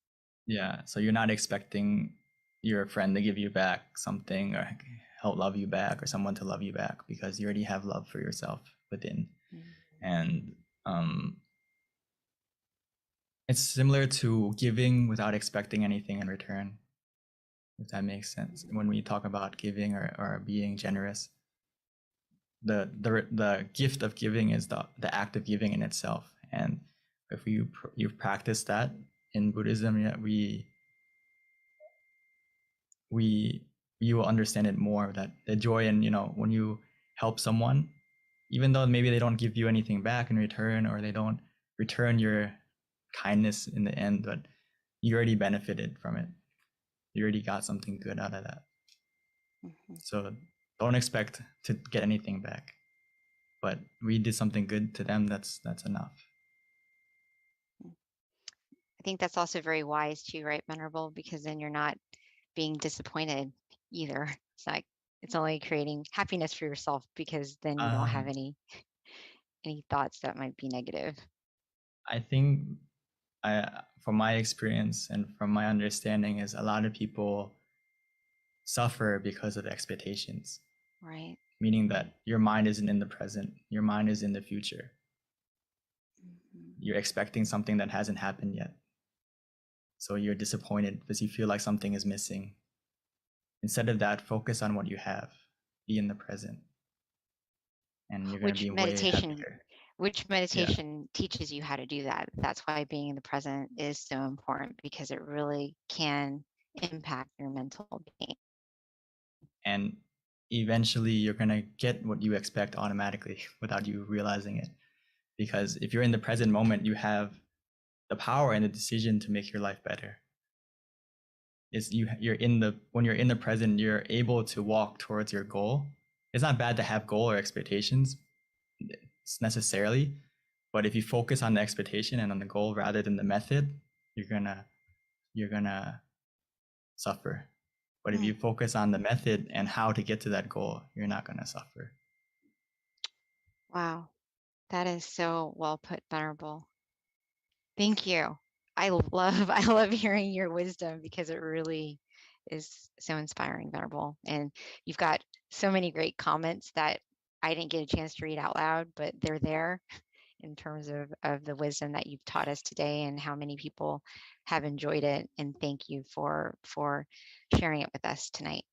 Yeah, so you're not expecting your friend to give you back something or help love you back or someone to love you back because you already have love for yourself within. And it's similar to giving without expecting anything in return, if that makes sense. When we talk about giving or being generous, the gift of giving is the act of giving in itself. And if you practice that in Buddhism, you will understand it more, that the joy in, when you help someone, even though maybe they don't give you anything back in return or they don't return your kindness in the end, but you already benefited from it. You already got something good out of that. So don't expect to get anything back, but we did something good to them. That's enough. I think that's also very wise too, right, Venerable? Because then you're not being disappointed either. It's like it's only creating happiness for yourself because then you don't have any thoughts that might be negative. I think from my experience and from my understanding is a lot of people suffer because of expectations. Right. Meaning that your mind isn't in the present, your mind is in the future. You're expecting something that hasn't happened yet. So you're disappointed because you feel like something is missing. Instead of that, focus on what you have. Be in the present. And you're going to be way happier. Which meditation teaches you how to do that. That's why being in the present is so important, because it really can impact your mental being. And eventually you're going to get what you expect automatically without you realizing it. Because if you're in the present moment, you have the power and the decision to make your life better. When you're in the present, you're able to walk towards your goal. It's not bad to have goal or expectations necessarily, but if you focus on the expectation and on the goal rather than the method, you're gonna suffer. But if you focus on the method and how to get to that goal, you're not gonna suffer. Wow, that is so well put, Venerable. Thank you. I love hearing your wisdom because it really is so inspiring, Venerable. And you've got so many great comments that I didn't get a chance to read out loud, but they're there in terms of the wisdom that you've taught us today and how many people have enjoyed it. And thank you for sharing it with us tonight.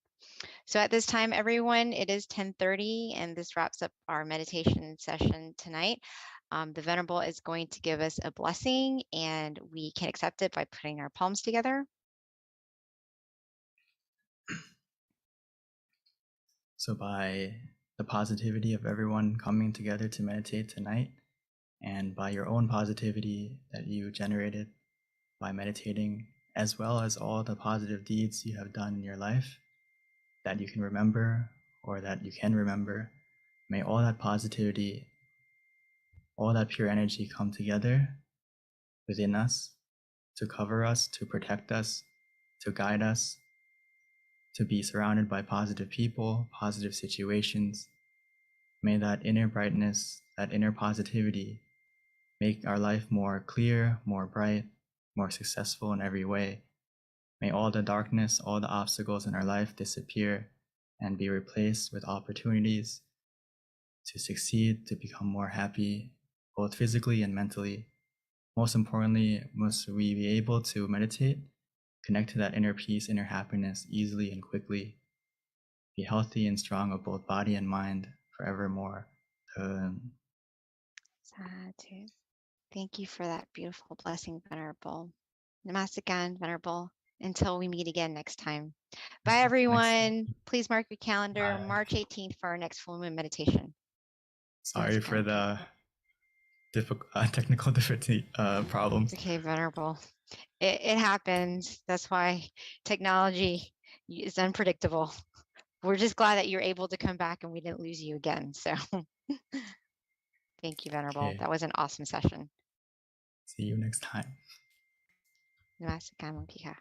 So at this time, everyone, it is 10:30 and this wraps up our meditation session tonight. The Venerable is going to give us a blessing and we can accept it by putting our palms together. So by the positivity of everyone coming together to meditate tonight, and by your own positivity that you generated by meditating, as well as all the positive deeds you have done in your life that you can remember or that you can remember, may all that positivity, all that pure energy come together within us to cover us, to protect us, to guide us, to be surrounded by positive people, positive situations. May that inner brightness, that inner positivity make our life more clear, more bright, more successful in every way. May all the darkness, all the obstacles in our life disappear and be replaced with opportunities to succeed, to become more happy, both physically and mentally. Most importantly, must we be able to meditate, connect to that inner peace, inner happiness easily and quickly, be healthy and strong of both body and mind forevermore. Sadhu. Thank you for that beautiful blessing, Venerable. Namaste, Venerable. Until we meet again next time. Bye, everyone. Please mark your calendar, March 18th for our next full moon meditation. Sorry for the technical difficulty problems. Okay, Venerable. It happens. That's why technology is unpredictable. We're just glad that you're able to come back and we didn't lose you again. So thank you, Venerable. Okay. That was an awesome session. See you next time. Namaste, Monkika.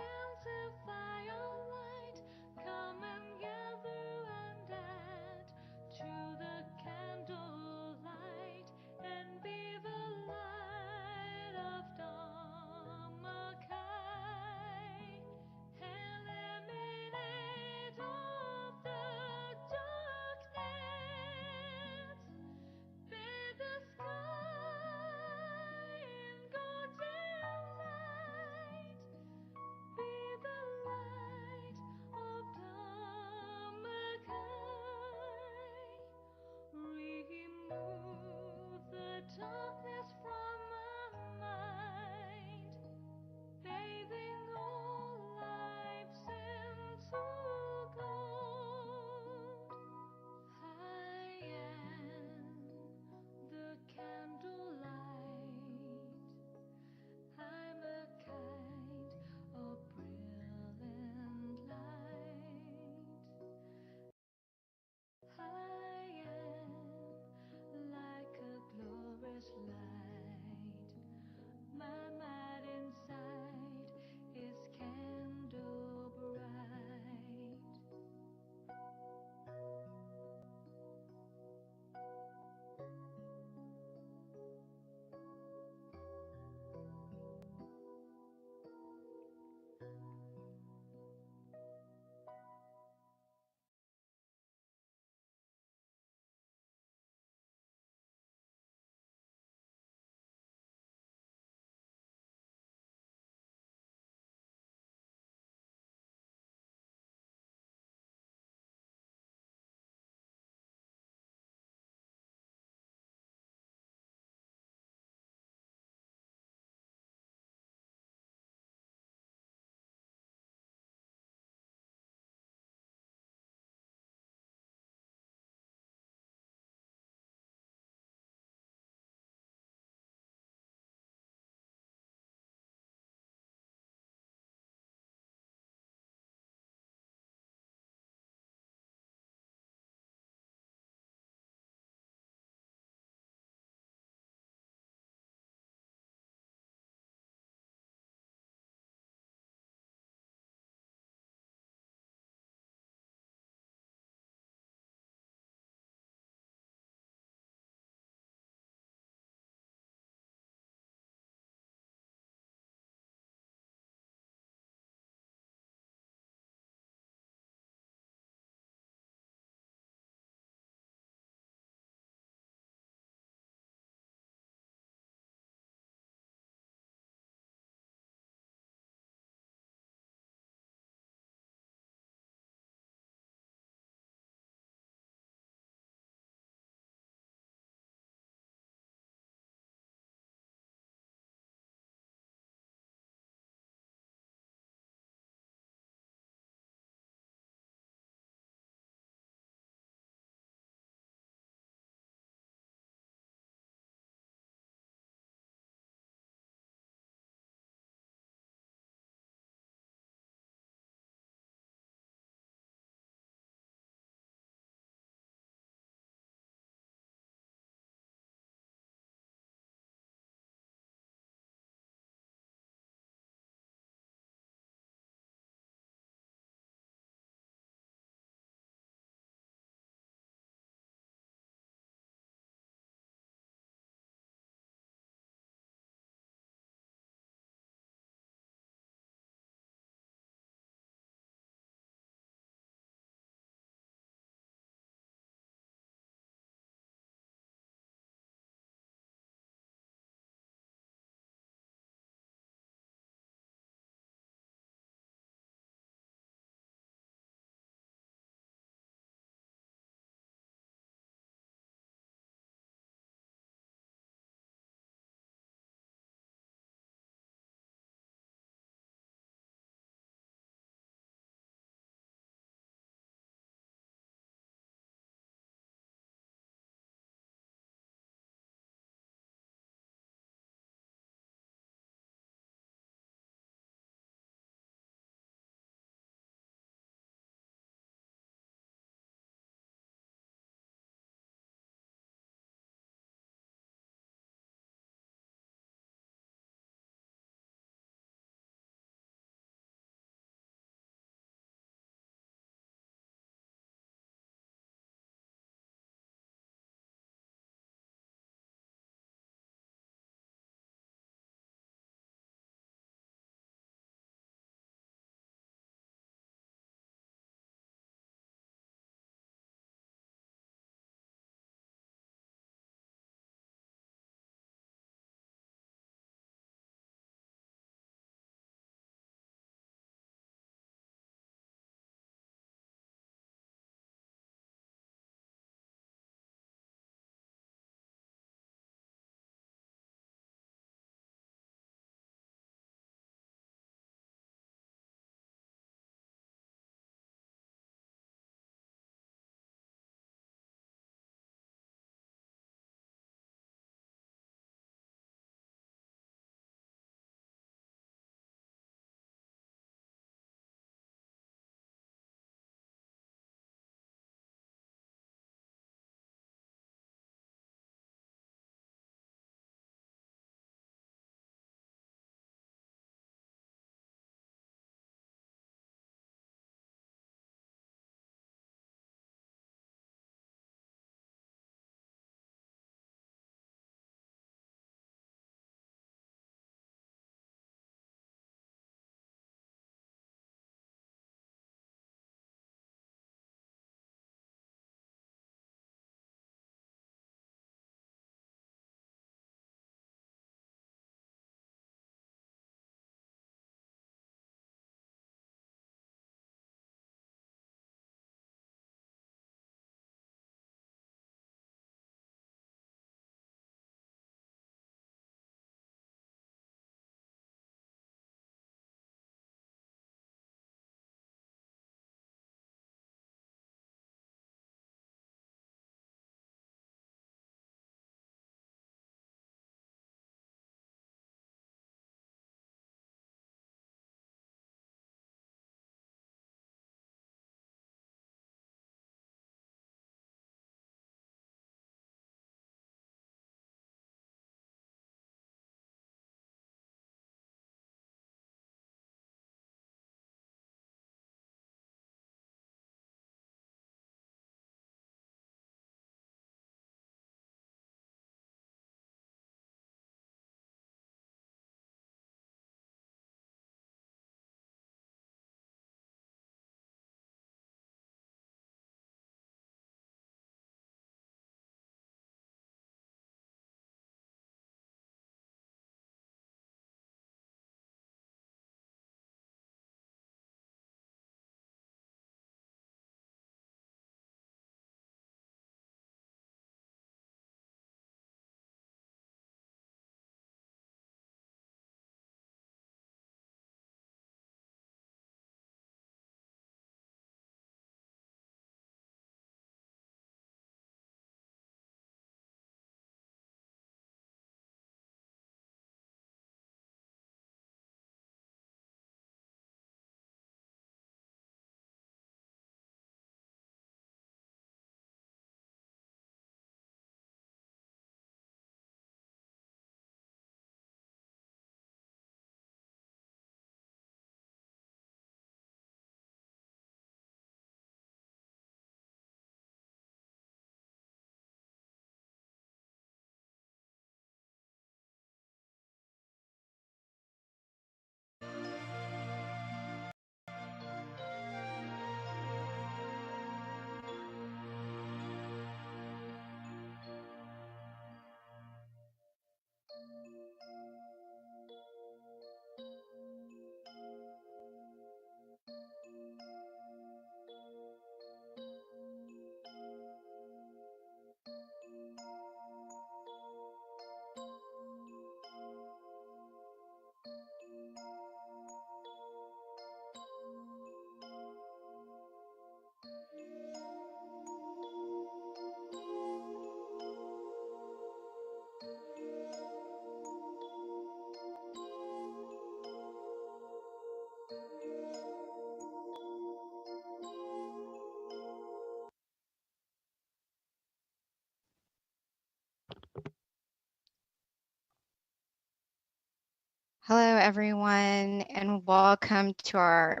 Hello, everyone, and welcome to our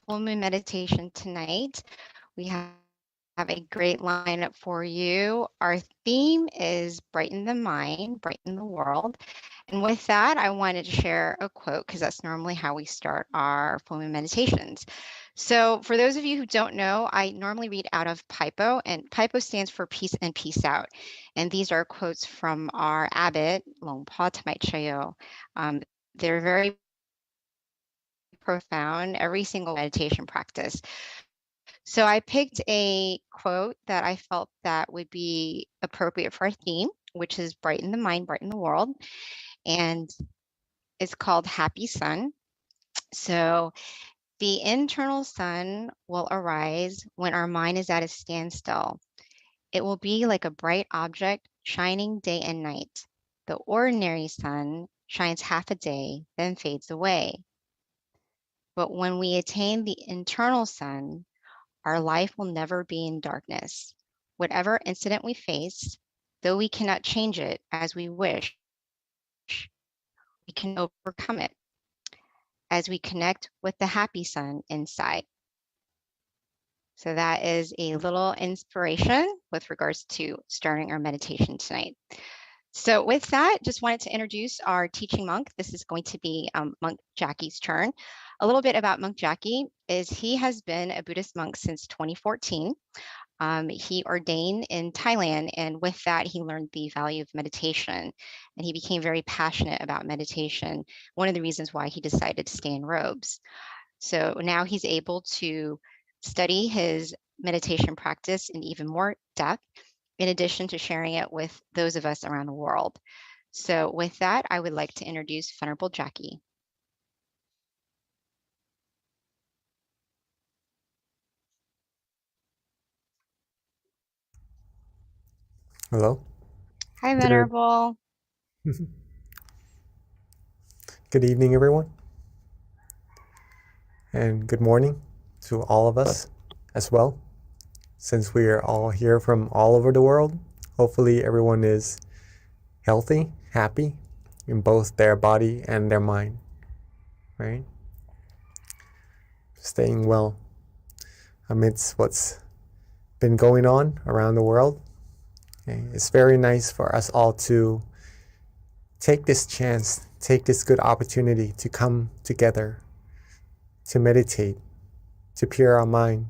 full moon meditation tonight. We have a great lineup for you. Our theme is brighten the mind, brighten the world. And with that, I wanted to share a quote because that's normally how we start our full moon meditations. So for those of you who don't know, I normally read out of Paipo, and Paipo stands for peace and peace out. And these are quotes from our abbot, Longpa Tamai Chayo. They're very profound, every single meditation practice. So I picked a quote that I felt that would be appropriate for our theme, which is brighten the mind, brighten the world. And it's called Happy Sun. So the internal sun will arise when our mind is at a standstill. It will be like a bright object shining day and night. The ordinary sun shines half a day, then fades away. But when we attain the internal sun, our life will never be in darkness. Whatever incident we face, though we cannot change it as we wish, we can overcome it as we connect with the happy sun inside. So that is a little inspiration with regards to starting our meditation tonight. So with that, just wanted to introduce our teaching monk. This is going to be Monk Jackie's turn. A little bit about Monk Jackie is he has been a Buddhist monk since 2014. He ordained in Thailand, and with that, he learned the value of meditation, and he became very passionate about meditation. One of the reasons why he decided to stay in robes. So now he's able to study his meditation practice in even more depth, in addition to sharing it with those of us around the world. So with that, I would like to introduce Venerable Jackie. Hello. Hi, Venerable. Good evening, everyone. And good morning to all of us as well. Since we are all here from all over the world, hopefully everyone is healthy, happy in both their body and their mind, right? Staying well amidst what's been going on around the world. Okay? It's very nice for us all to take this chance, take this good opportunity to come together, to meditate, to pure our mind,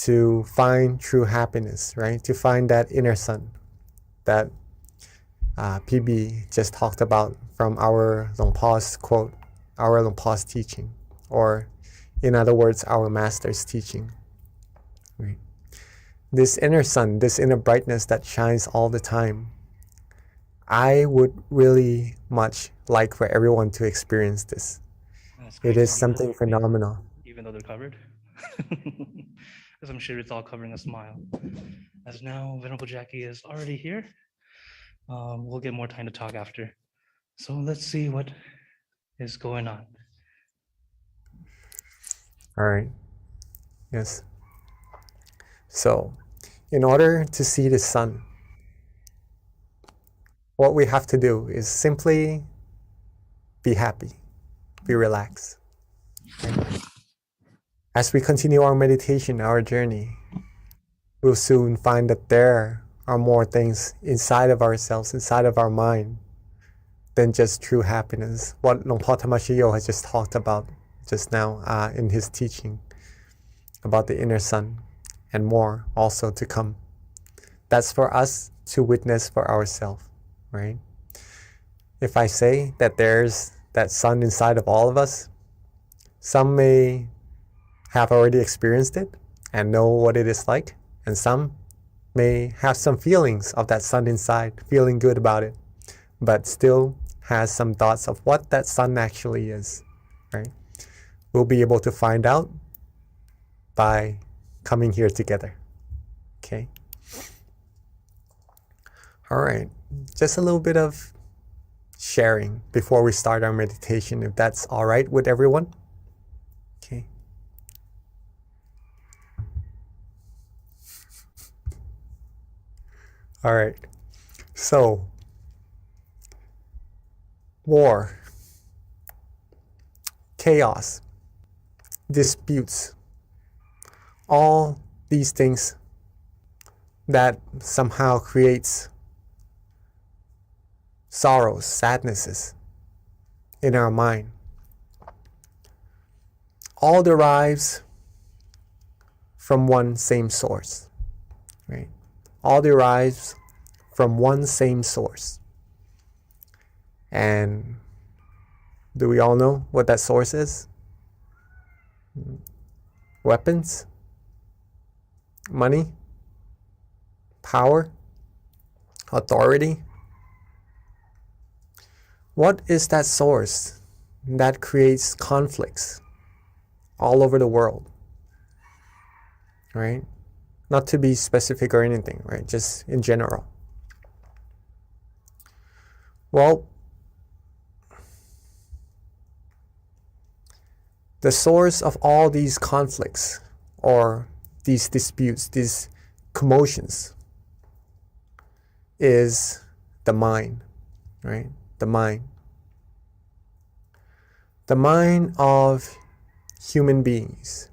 to find true happiness, right? To find that inner sun that PB just talked about from our Longpa's quote, our Longpa's teaching, or in other words, our master's teaching. Right? This inner sun, this inner brightness that shines all the time, I would really much like for everyone to experience this. It is something phenomenal. Even though they're covered. As I'm sure it's all covering a smile. As now Venerable Jackie is already here. We'll get more time to talk after. So let's see what is going on. All right. Yes. So, in order to see the sun, what we have to do is simply be happy, be relaxed. Right? As we continue our meditation, our journey, we'll soon find that there are more things inside of ourselves, inside of our mind, than just true happiness. What Longpa Tamashiyo has just talked about just now in his teaching about the inner sun, and more also to come. That's for us to witness for ourselves, right? If I say that there's that sun inside of all of us, some may have already experienced it and know what it is like, and some may have some feelings of that sun inside, feeling good about it, but still has some thoughts of what that sun actually is, right? We'll be able to find out by coming here together, okay? All right, just a little bit of sharing before we start our meditation, if that's all right with everyone, okay? All right, so war, chaos, disputes, all these things that somehow creates sorrows, sadnesses in our mind, all derives from one same source, right? All derives from one same source. And do we all know what that source is? Weapons, money, power, authority. What is that source that creates conflicts all over the world? Right? Not to be specific or anything, right? Just in general. Well, the source of all these conflicts or these disputes, these commotions, is the mind, right? The mind. The mind of human beings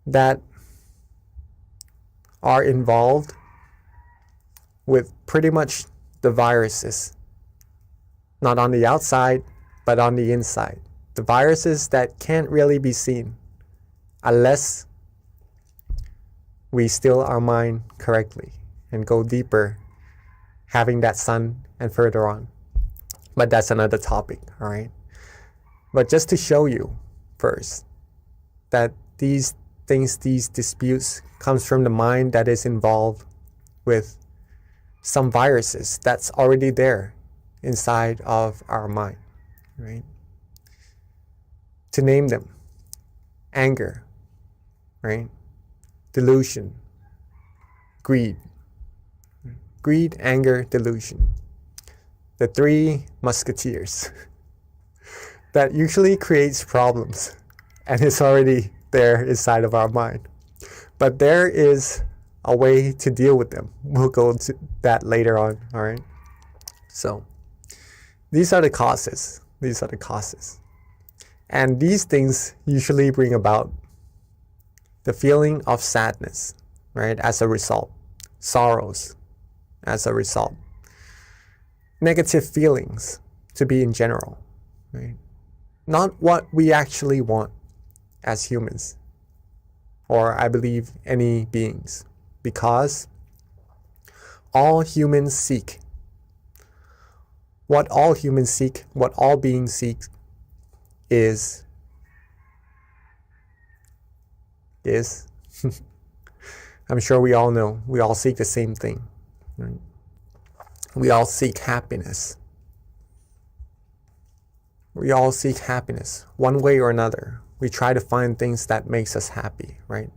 that are involved with pretty much the viruses, not on the outside, but on the inside. The viruses that can't really be seen unless we still our mind correctly and go deeper, having that sun and further on. But that's another topic, all right? But just to show you first that these things, these disputes comes from the mind that is involved with some viruses that's already there inside of our mind, right? To name them: anger, right? Delusion, greed. Greed, anger, delusion. The three musketeers that usually creates problems and it's already there inside of our mind. But there is a way to deal with them. We'll go into that later on, all right? So these are the causes. These are the causes. And these things usually bring about the feeling of sadness, right? As a result, sorrows as a result, negative feelings to be in general, right? Not what we actually want as humans, or I believe any beings, because all humans seek, what all humans seek, what all beings seek is I'm sure we all know, we all seek the same thing, right? We all seek happiness. We all seek happiness one way or another. We try to find things that makes us happy, right?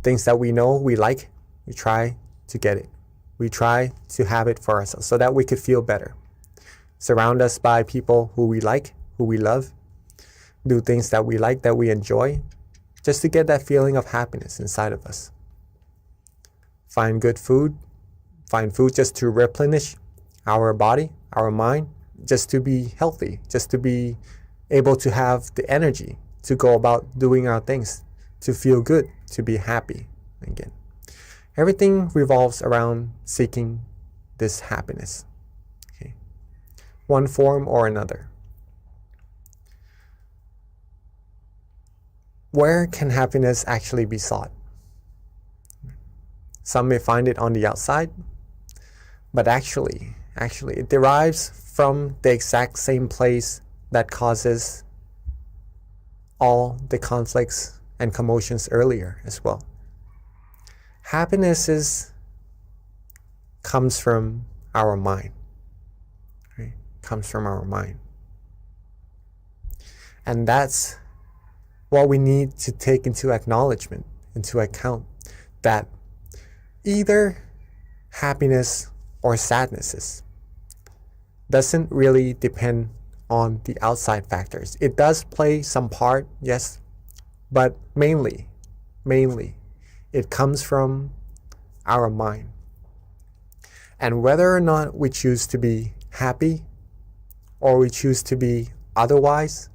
Things that we know we like, we try to get it. We try to have it for ourselves so that we could feel better. Surround us by people who we like, who we love. Do things that we like, that we enjoy, just to get that feeling of happiness inside of us. Find good food. Find food just to replenish our body, our mind, just to be healthy, just to be able to have the energy to go about doing our things, to feel good, to be happy again. Everything revolves around seeking this happiness, okay? One form or another. Where can happiness actually be sought? Some may find it on the outside, but actually it derives from the exact same place that causes all the conflicts and commotions earlier as well. Happiness comes from our mind, right? Comes from our mind. And that's what we need to take into acknowledgement, into account, that either happiness or sadnesses doesn't really depend on the outside factors. It does play some part, yes, but mainly, it comes from our mind. And whether or not we choose to be happy or we choose to be otherwise,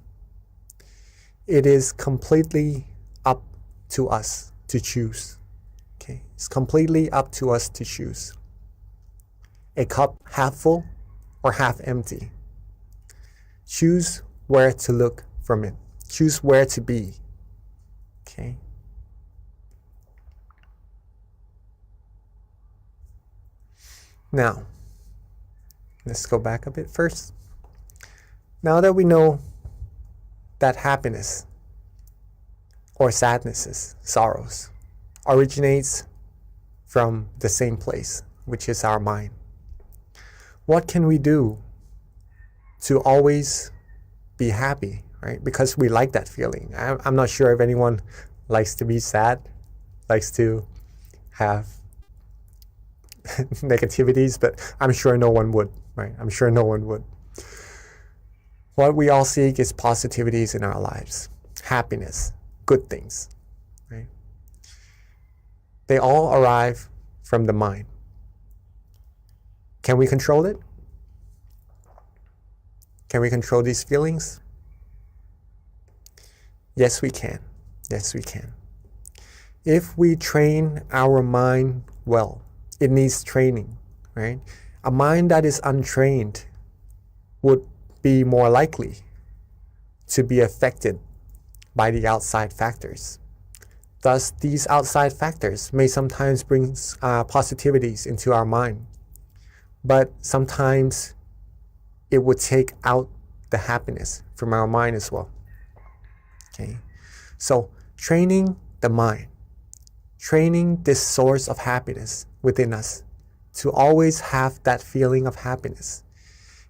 it is completely up to us to choose. Okay, it's completely up to us to choose. A cup half full or half empty. Choose where to look from it. Choose where to be. Okay. Now, let's go back a bit first. Now that we know that happiness or sadnesses, sorrows, originates from the same place, which is our mind, what can we do to always be happy, right? Because we like that feeling. I'm not sure if anyone likes to be sad, likes to have negativities, but I'm sure no one would, right? I'm sure no one would. What we all seek is positivities in our lives, happiness, good things, right? They all arrive from the mind. Can we control it? Can we control these feelings? Yes, we can. Yes, we can. If we train our mind well, it needs training, right? A mind that is untrained would be more likely to be affected by the outside factors. Thus, these outside factors may sometimes bring positivities into our mind, but sometimes it would take out the happiness from our mind as well. Okay, so training the mind, training this source of happiness within us to always have that feeling of happiness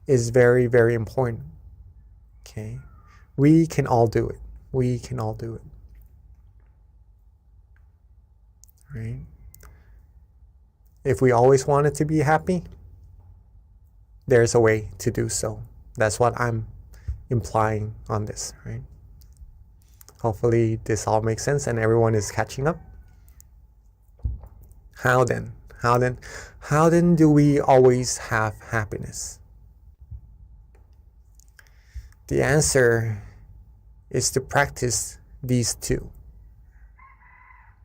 is very, very important. Okay, we can all do it. We can all do it. Right? If we always wanted to be happy, there's a way to do so. That's what I'm implying on this, right? Hopefully this all makes sense and everyone is catching up. How then? How then do we always have happiness? The answer is to practice these two.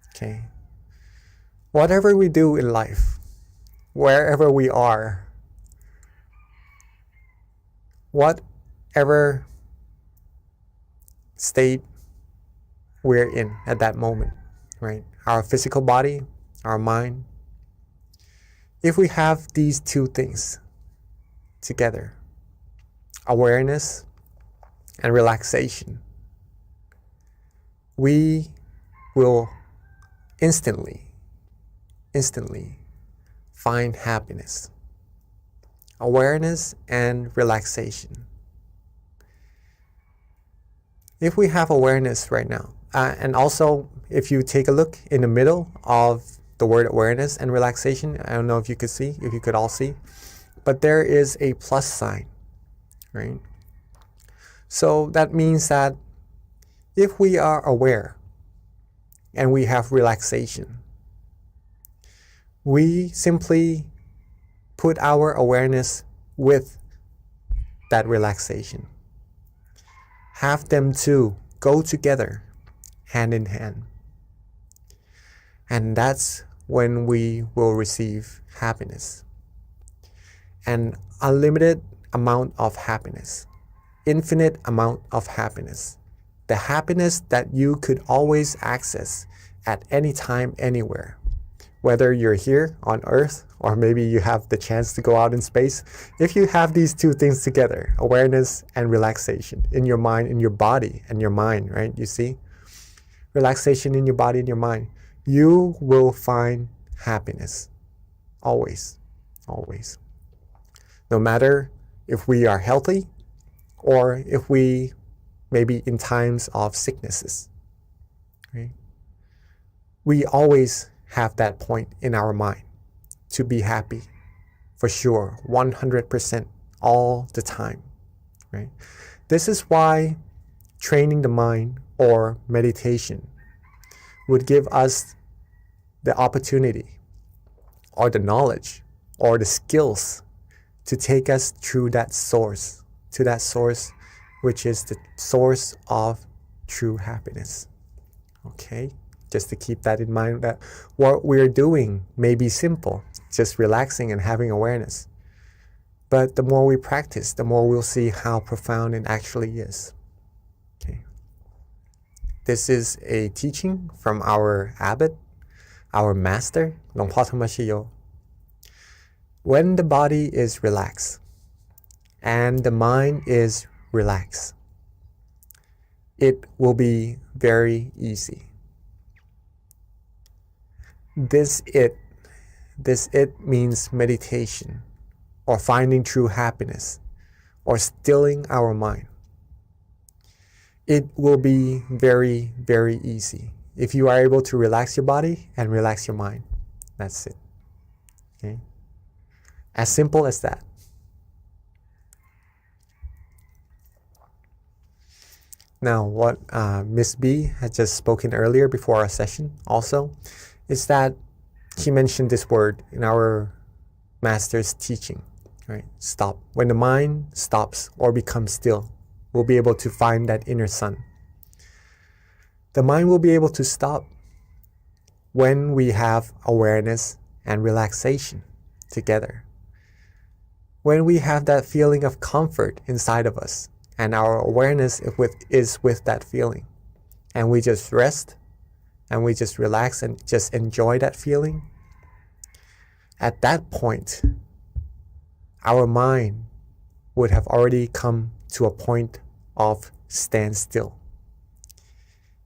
Okay. Whatever we do in life, wherever we are, whatever state we're in at that moment, right? Our physical body, our mind. If we have these two things together, awareness and relaxation, we will instantly find happiness. Awareness and relaxation. If we have awareness right now, and also if you take a look in the middle of the word awareness and relaxation, I don't know if you could see, if you could all see, but there is a plus sign, right? So that means that if we are aware and we have relaxation, we simply put our awareness with that relaxation. Have them two go together, hand in hand. And that's when we will receive happiness. An unlimited amount of happiness. Infinite amount of happiness. The happiness that you could always access at any time, anywhere. Whether you're here on Earth or maybe you have the chance to go out in space, if you have these two things together, awareness and relaxation in your mind, in your body and your mind, right? You see? Relaxation in your body and your mind, you will find happiness. Always. Always. No matter if we are healthy or if we maybe in times of sicknesses, right? We always have that point in our mind to be happy, for sure, 100% all the time, right? This is why training the mind or meditation would give us the opportunity or the knowledge or the skills to take us through that source, to that source which is the source of true happiness. Okay, just to keep that in mind, that what we're doing may be simple, just relaxing and having awareness. But the more we practice, the more we'll see how profound it actually is. Okay. This is a teaching from our abbot, our master, หลวงพ่อธรรมชโย. When the body is relaxed and the mind is relaxed, it will be very easy. This it means meditation, or finding true happiness, or stilling our mind. It will be very, very easy if you are able to relax your body and relax your mind. That's it. Okay? As simple as that. Now, what Miss B had just spoken earlier before our session also is that she mentioned this word in our master's teaching, right? Stop. When the mind stops or becomes still, we'll be able to find that inner sun. The mind will be able to stop when we have awareness and relaxation together. When we have that feeling of comfort inside of us, and our awareness is with that feeling, and we just rest and we just relax and just enjoy that feeling, at that point, our mind would have already come to a point of standstill.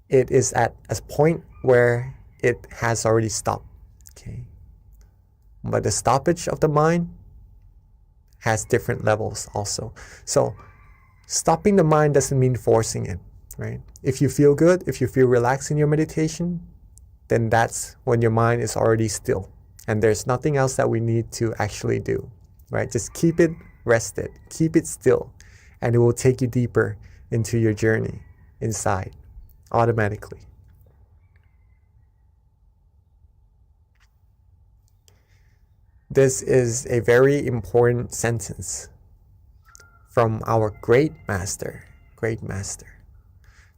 It is at a point where it has already stopped. Okay? But the stoppage of the mind has different levels also. So stopping the mind doesn't mean forcing it, right? If you feel good, if you feel relaxed in your meditation, then that's when your mind is already still. And there's nothing else that we need to actually do, right? Just keep it rested, keep it still, and it will take you deeper into your journey inside automatically. This is a very important sentence from our great master,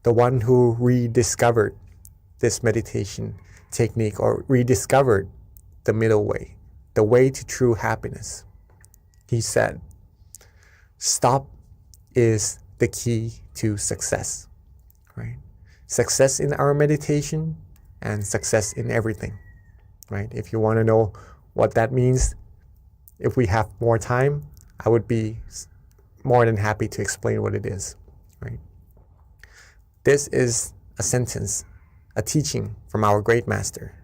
the one who rediscovered this meditation technique, or rediscovered the middle way, the way to true happiness. He said, stop is the key to success, right? Success in our meditation and success in everything, right? If you want to know what that means, if we have more time, I would be more than happy to explain what it is, right? This is a sentence, a teaching from our great master.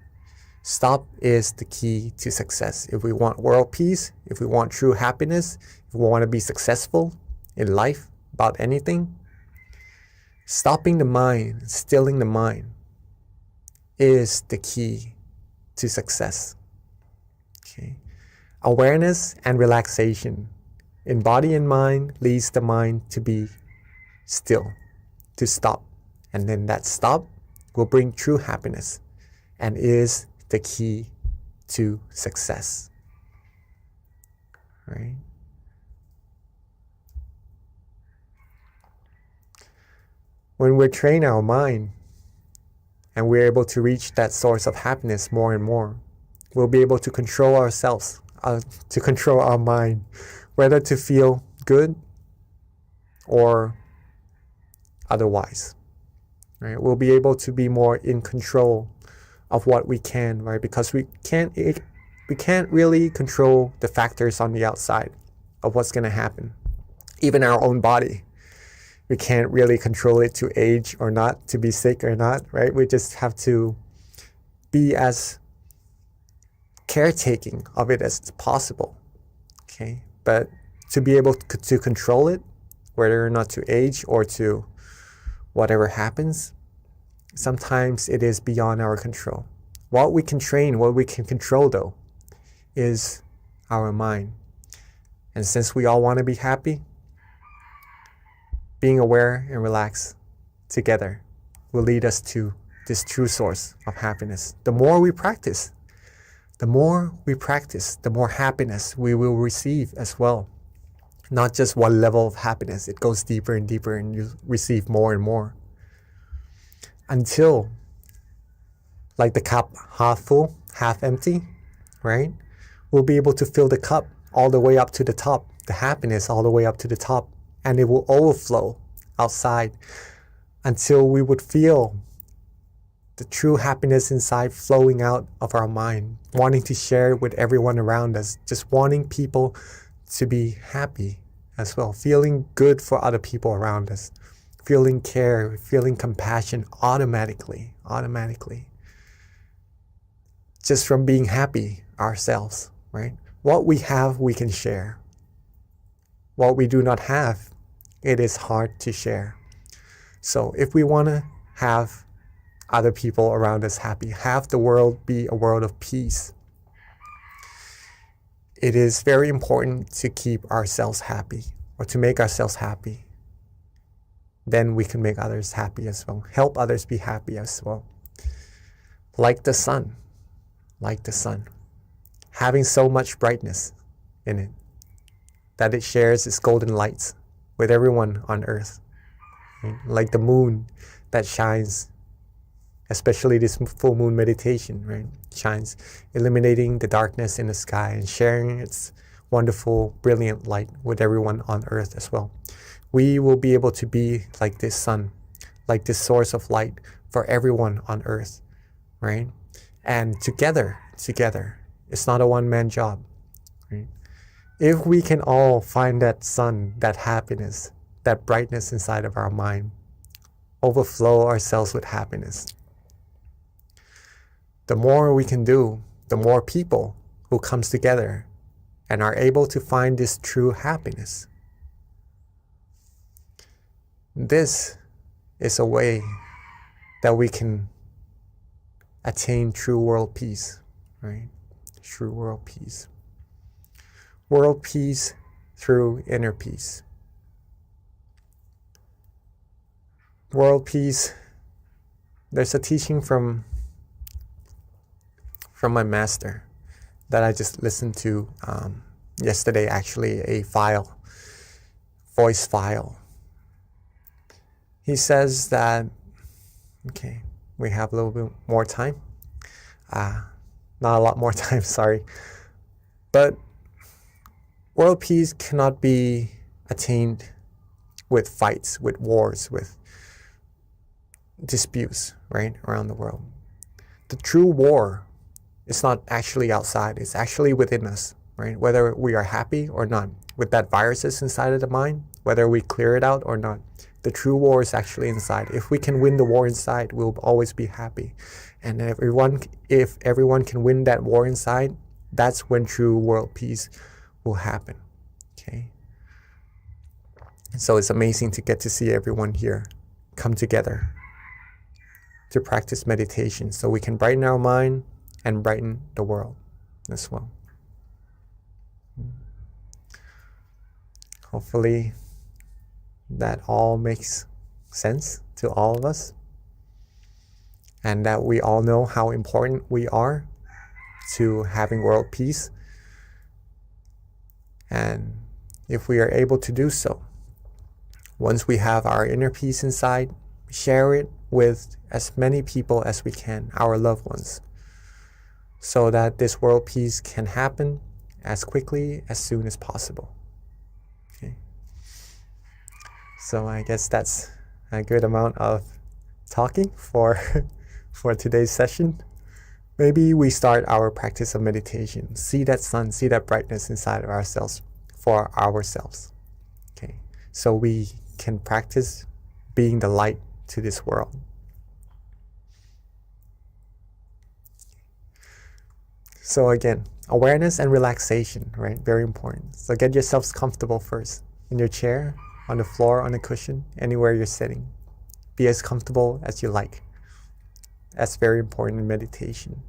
Stop is the key to success. If we want world peace, if we want true happiness, if we want to be successful in life about anything, stopping the mind, stilling the mind is the key to success. Okay. Awareness and relaxation in body and mind leads the mind to be still, to stop. And then that stop will bring true happiness and is the key to success. Right? When we train our mind and we're able to reach that source of happiness more and more, we'll be able to control ourselves, to control our mind, whether to feel good or otherwise. Right? We'll be able to be more in control of what we can, right? Because we can't really control the factors on the outside of what's going to happen. Even our own body, we can't really control it to age or not, to be sick or not, right? We just have to be as caretaking of it as possible. Okay, but to be able to control it, whether or not to age or to whatever happens, sometimes it is beyond our control. What we can train, what we can control though, is our mind. And since we all want to be happy, being aware and relaxed together will lead us to this true source of happiness. The more we practice, the more happiness we will receive as well. Not just one level of happiness, it goes deeper and deeper and you receive more and more. until like the cup half full, half empty, right? We'll be able to fill the cup all the way up to the top, the happiness all the way up to the top, and it will overflow outside until we would feel the true happiness inside flowing out of our mind, wanting to share it with everyone around us, just wanting people to be happy as well, feeling good for other people around us, feeling care, feeling compassion automatically, just from being happy ourselves, right? What we have, we can share. What we do not have, it is hard to share. So if we want to have other people around us happy, have the world be a world of peace, it is very important to keep ourselves happy or to make ourselves happy. Then we can make others happy as well, help others be happy as well. Like the sun, having so much brightness in it that it shares its golden lights with everyone on earth. Right? Like the moon that shines, especially this full moon meditation, right? Shines, illuminating the darkness in the sky and sharing its wonderful, brilliant light with everyone on earth as well. We will be able to be like this sun, like this source of light for everyone on earth, right? And together, it's not a one-man job, right? If we can all find that sun, that happiness, that brightness inside of our mind, overflow ourselves with happiness, the more we can do, the more people who comes together and are able to find this true happiness. This is a way that we can attain true world peace, right? True world peace. World peace through inner peace. World peace, there's a teaching from my master that I just listened to yesterday, actually, a voice file. He says that, okay, we have a little bit more time. Not a lot more time, sorry. But world peace cannot be attained with fights, with wars, with disputes, right, around the world. The true war is not actually outside, it's actually within us, right? Whether we are happy or not, with that viruses inside of the mind, whether we clear it out or not, the true war is actually inside. If we can win the war inside, we'll always be happy. And if everyone can win that war inside, that's when true world peace will happen, okay? So it's amazing to get to see everyone here come together to practice meditation so we can brighten our mind and brighten the world as well. Hopefully that all makes sense to all of us, and that we all know how important we are to having world peace. And if we are able to do so, once we have our inner peace inside, share it with as many people as we can, our loved ones, so that this world peace can happen as quickly, as soon as possible. Okay. So I guess that's a good amount of talking for today's session. Maybe we start our practice of meditation. See that sun, see that brightness inside of ourselves for ourselves. Okay. So we can practice being the light to this world. So again, awareness and relaxation, right? Very important. So get yourselves comfortable first in your chair, on the floor, on a cushion, anywhere you're sitting. Be as comfortable as you like. That's very important in meditation.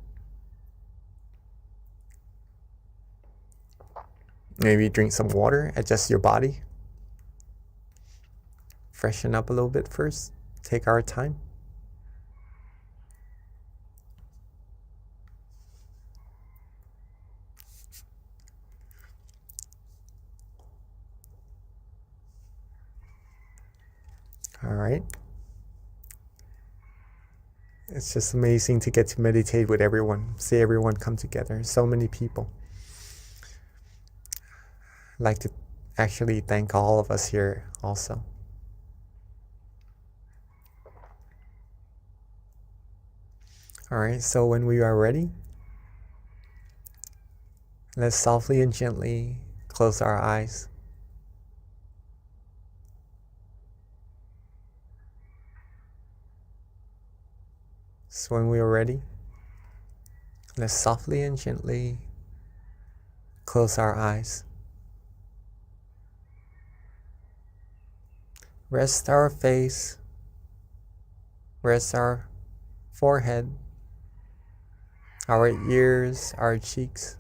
Maybe drink some water, adjust your body. Freshen up a little bit first. Take our time. All right. It's just amazing to get to meditate with everyone, see everyone come together, so many people. I'd like to actually thank all of us here also. All right, so when we are ready, let's softly and gently close our eyes. So when we are ready, let's softly and gently close our eyes. Rest our face, rest our forehead, our ears, our cheeks.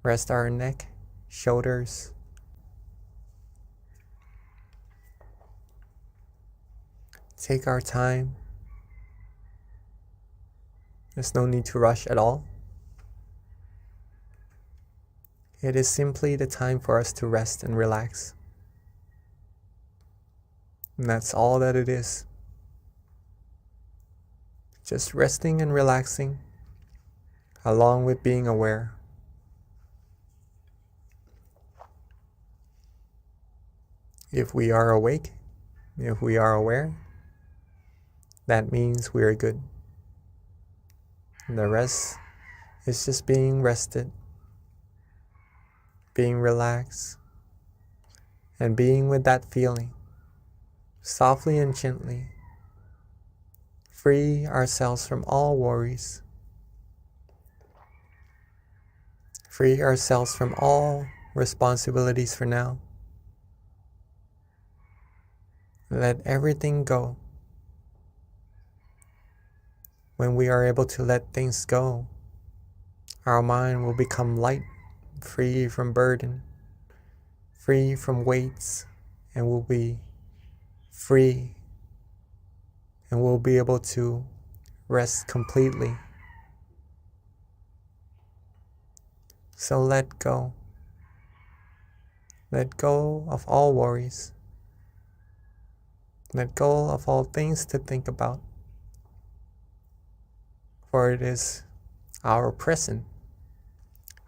Rest our neck, shoulders. Take our time. There's no need to rush at all. It is simply the time for us to rest and relax. And that's all that it is. Just resting and relaxing, along with being aware. If we are awake, if we are aware, that means we are good. And the rest is just being rested, being relaxed, and being with that feeling, softly and gently. Free ourselves from all worries. Free ourselves from all responsibilities for now. Let everything go. When we are able to let things go, our mind will become light, free from burden, free from weights, and will be free, and we'll be able to rest completely. So let go. Let go of all worries. Let go of all things to think about. For it is our present,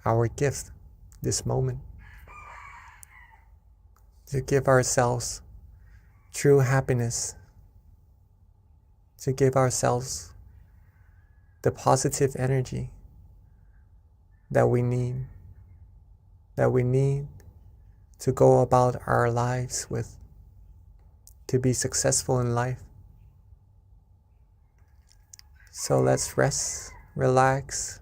our gift, this moment, to give ourselves true happiness, to give ourselves the positive energy that we need to go about our lives with, to be successful in life. So let's rest, relax,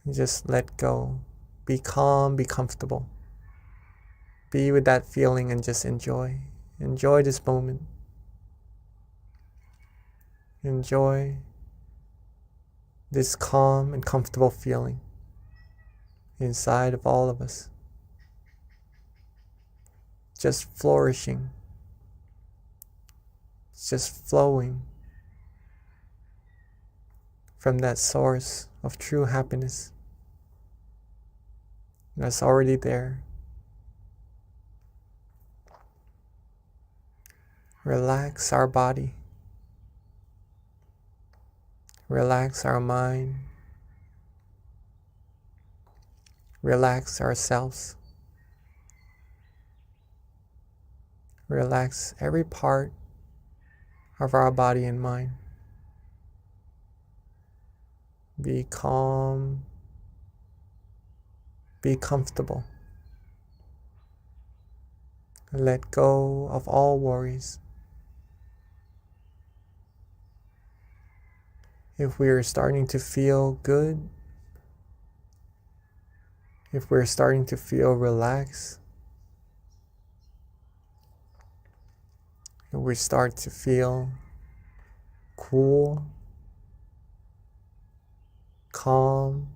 and just let go. Be calm, be comfortable. Be with that feeling and just enjoy. Enjoy this moment. Enjoy this calm and comfortable feeling inside of all of us. Just flourishing. Just flowing from that source of true happiness that's already there. Relax our body. Relax our mind. Relax ourselves. Relax every part of our body and mind. Be calm. Be comfortable. Let go of all worries. If we are starting to feel good, if we're starting to feel relaxed, if we start to feel cool, calm,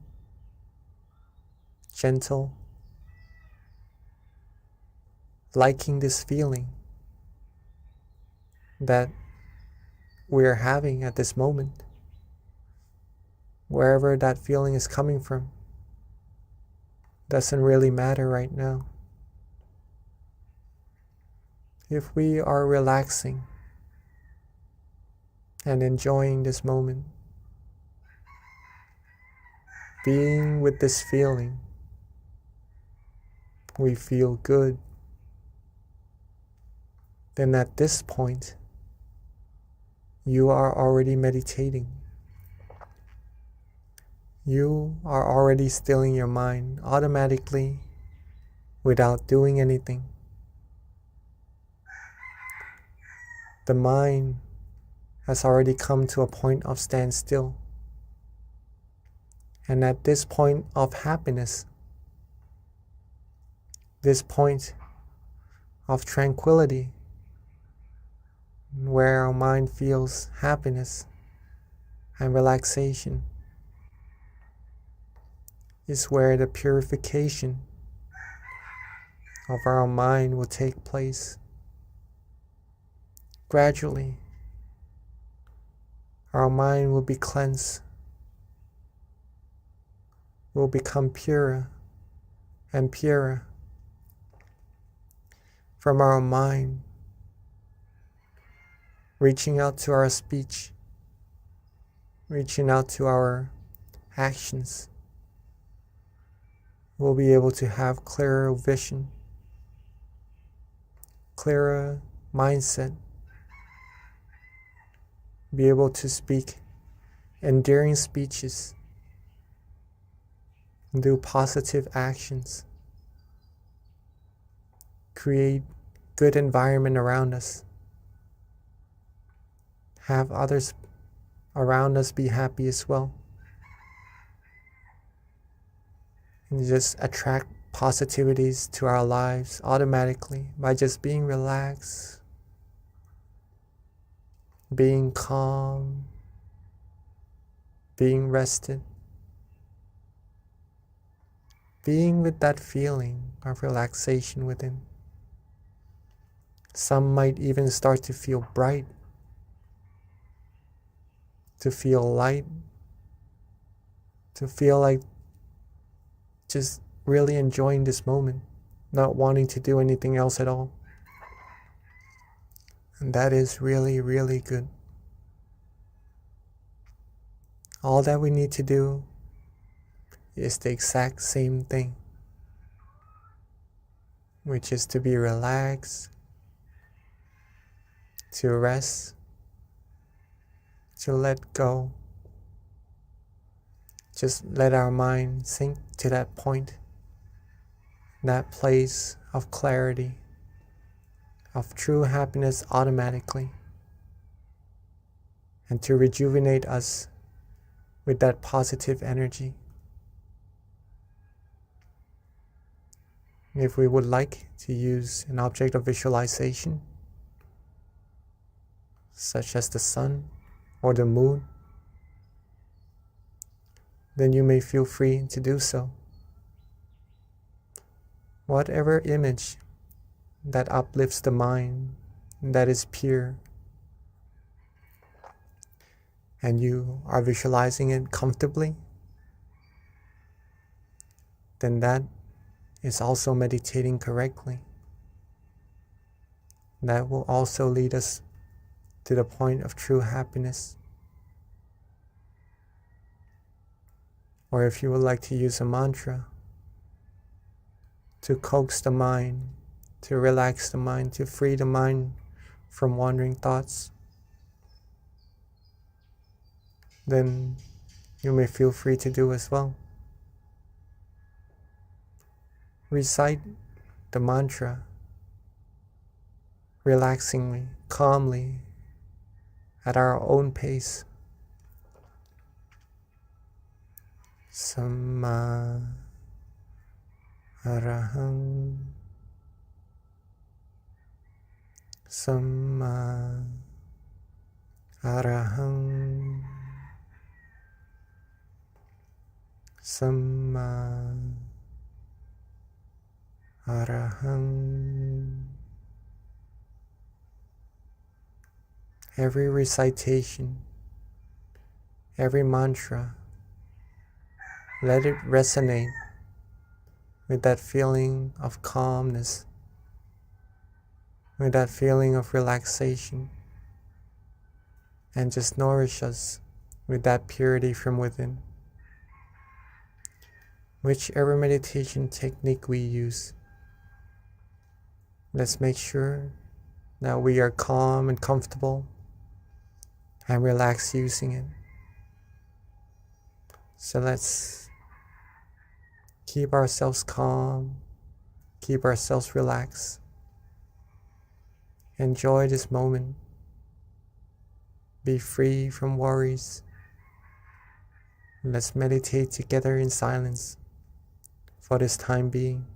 gentle, liking this feeling, that we're having at this moment, wherever that feeling is coming from, doesn't really matter right now. If we are relaxing and enjoying this moment, being with this feeling, we feel good, then at this point, you are already meditating. You are already stilling your mind automatically without doing anything. The mind has already come to a point of standstill. And at this point of happiness, this point of tranquility, where our mind feels happiness and relaxation, is where the purification of our mind will take place. Gradually, our mind will be cleansed, will become purer and purer. From our mind, reaching out to our speech, reaching out to our actions, we'll be able to have clearer vision, clearer mindset, be able to speak endearing speeches, do positive actions, create good environment around us, have others around us be happy as well, and just attract positivities to our lives automatically by just being relaxed, being calm, being rested, being with that feeling of relaxation within. Some might even start to feel bright, to feel light, to feel like just really enjoying this moment, not wanting to do anything else at all. And that is really, really good. All that we need to do is the exact same thing, which is to be relaxed, to rest, to let go. Just let our mind sink to that point, that place of clarity, of true happiness automatically, and to rejuvenate us with that positive energy. If we would like to use an object of visualization, such as the sun or the moon, then you may feel free to do so. Whatever image that uplifts the mind, that is pure, and you are visualizing it comfortably, then that is also meditating correctly. That will also lead us to the point of true happiness. Or if you would like to use a mantra to coax the mind, to relax the mind, to free the mind from wandering thoughts, then you may feel free to do as well. Recite the mantra relaxingly, calmly, at our own pace. Samma Arahang, Samma Arahang, Samma Arahang. every recitation, every mantra, let it resonate with that feeling of calmness, with that feeling of relaxation, and just nourish us with that purity from within. Whichever meditation technique we use, let's make sure that we are calm and comfortable and relaxed using it. So let's keep ourselves calm, keep ourselves relaxed. Enjoy this moment. Be free from worries. Let's meditate together in silence for this time being.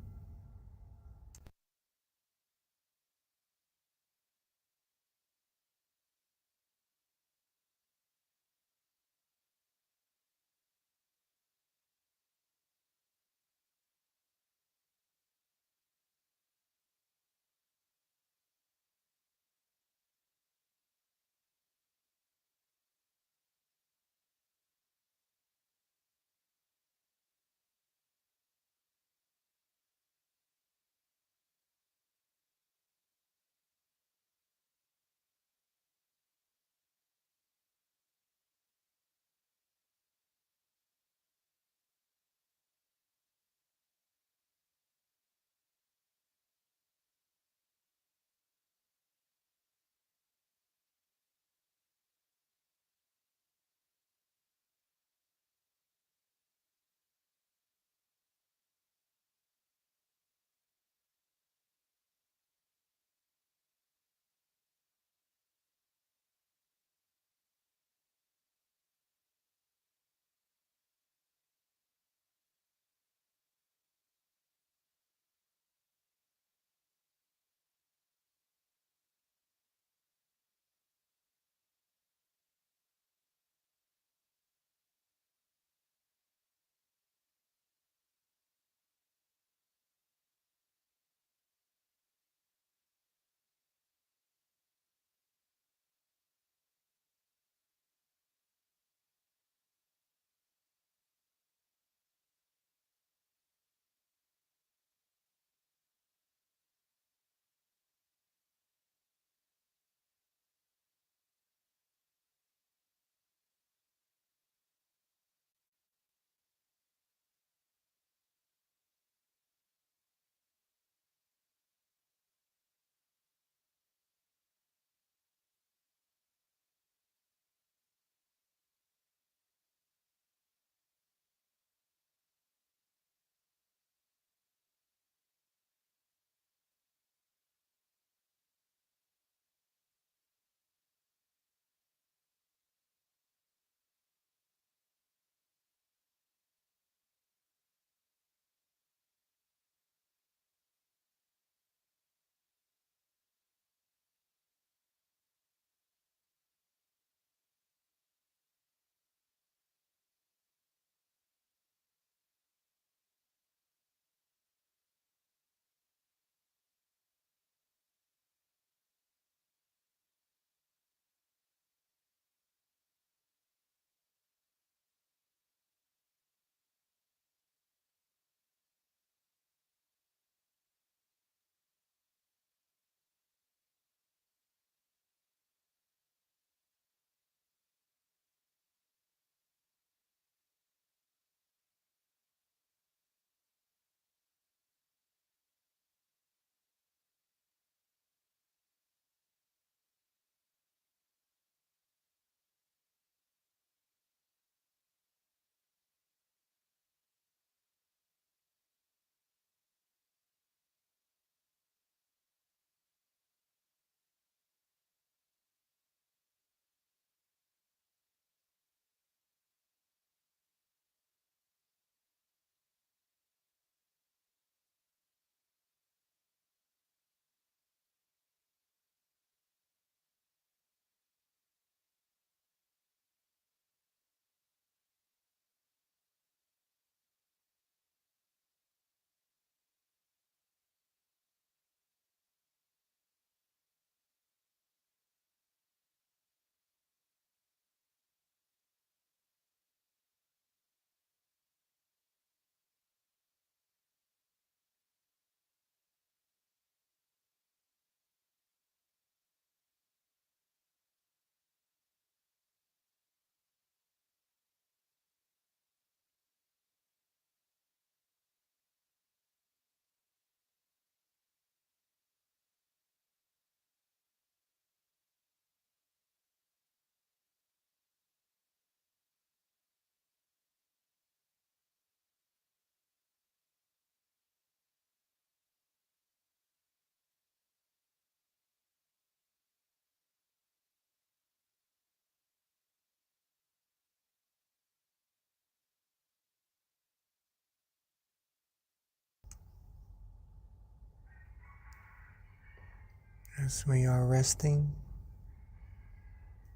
as we are resting,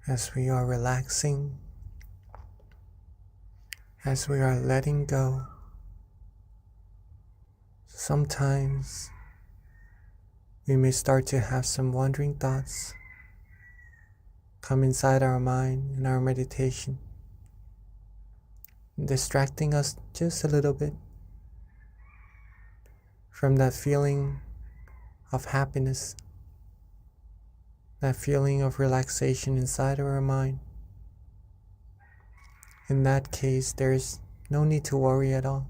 as we are relaxing, as we are letting go. Sometimes we may start to have some wandering thoughts come inside our mind in our meditation, distracting us just a little bit from that feeling of happiness, that feeling of relaxation inside of our mind. In that case, there's no need to worry at all.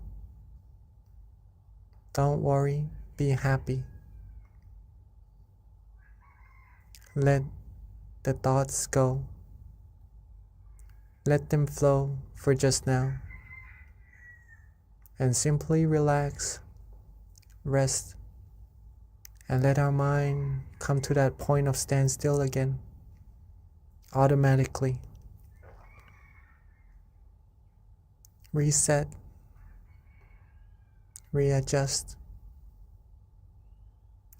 Don't worry, be happy. Let the thoughts go. Let them flow for just now. And simply relax, rest, and let our mind come to that point of standstill again, automatically. Reset, readjust,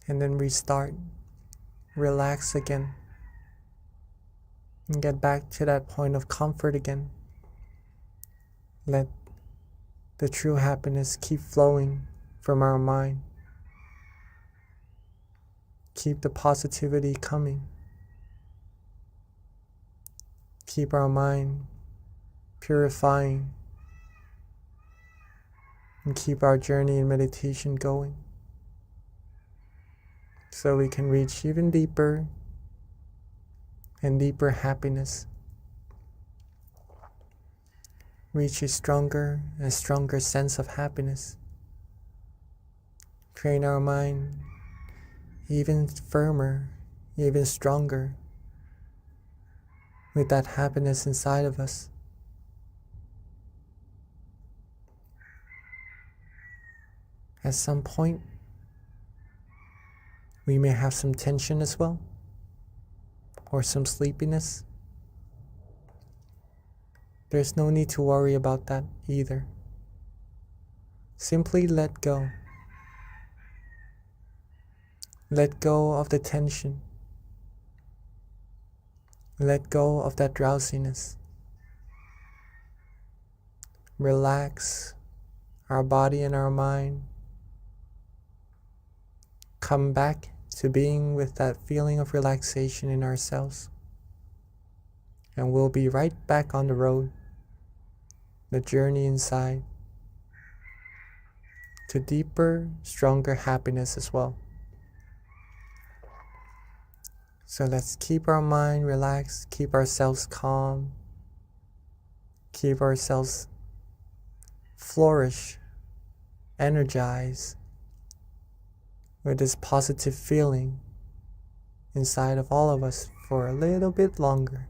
and then restart. Relax again, and get back to that point of comfort again. Let the true happiness keep flowing from our mind. Keep the positivity coming. Keep our mind purifying, and keep our journey in meditation going, so we can reach even deeper and deeper happiness, reach a stronger and stronger sense of happiness, train our mind even firmer, even stronger, with that happiness inside of us. At some point, we may have some tension as well, or some sleepiness. There's no need to worry about that either. Simply let go. Let go of the tension. Let go of that drowsiness. Relax our body and our mind. Come back to being with that feeling of relaxation in ourselves. And we'll be right back on the road, the journey inside, to deeper, stronger happiness as well. So let's keep our mind relaxed, keep ourselves calm, keep ourselves flourish, energized, with this positive feeling inside of all of us for a little bit longer.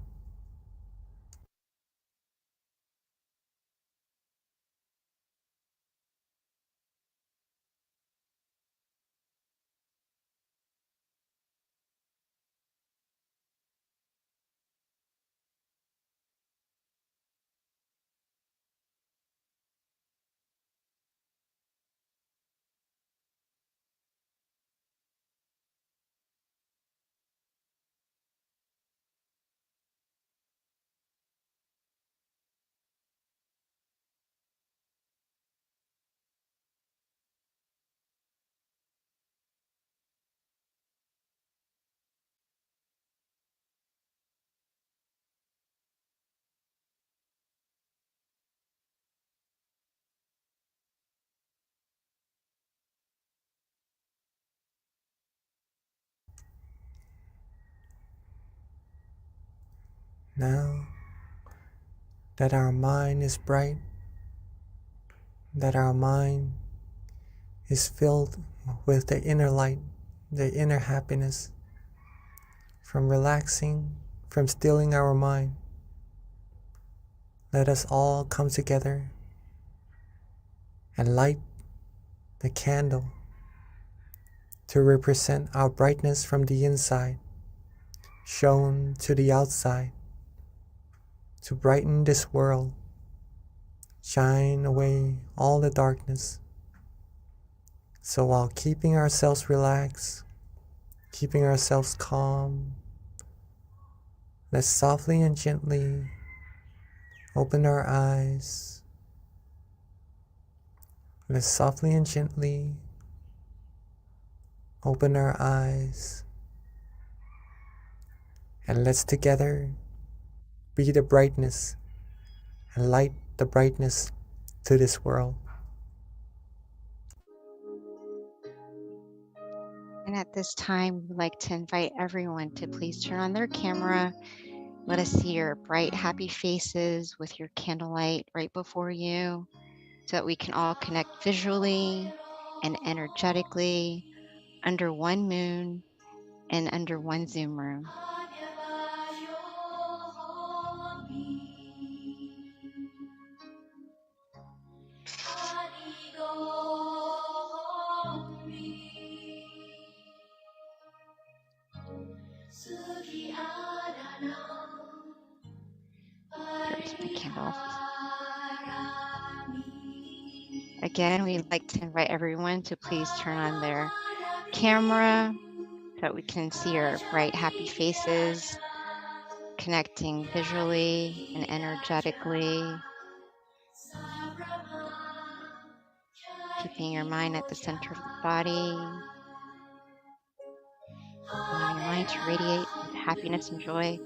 Now that our mind is bright, that our mind is filled with the inner light, the inner happiness, from relaxing, from stilling our mind, let us all come together and light the candle to represent our brightness from the inside, shown to the outside, to brighten this world, shine away all the darkness. So while keeping ourselves relaxed, keeping ourselves calm. Let's softly and gently open our eyes. Let's softly and gently open our eyes. And let's together be the brightness and light the brightness to this world. And at this time, we'd like to invite everyone to please turn on their camera. Let us see your bright, happy faces with your candlelight right before you so that we can all connect visually and energetically under one moon and under one Zoom room. There's my candles. Again, we'd like to invite everyone to please turn on their camera so that we can see our bright, happy faces, connecting visually and energetically, keeping your mind at the center of the body, allowing your mind to radiate with happiness and joy.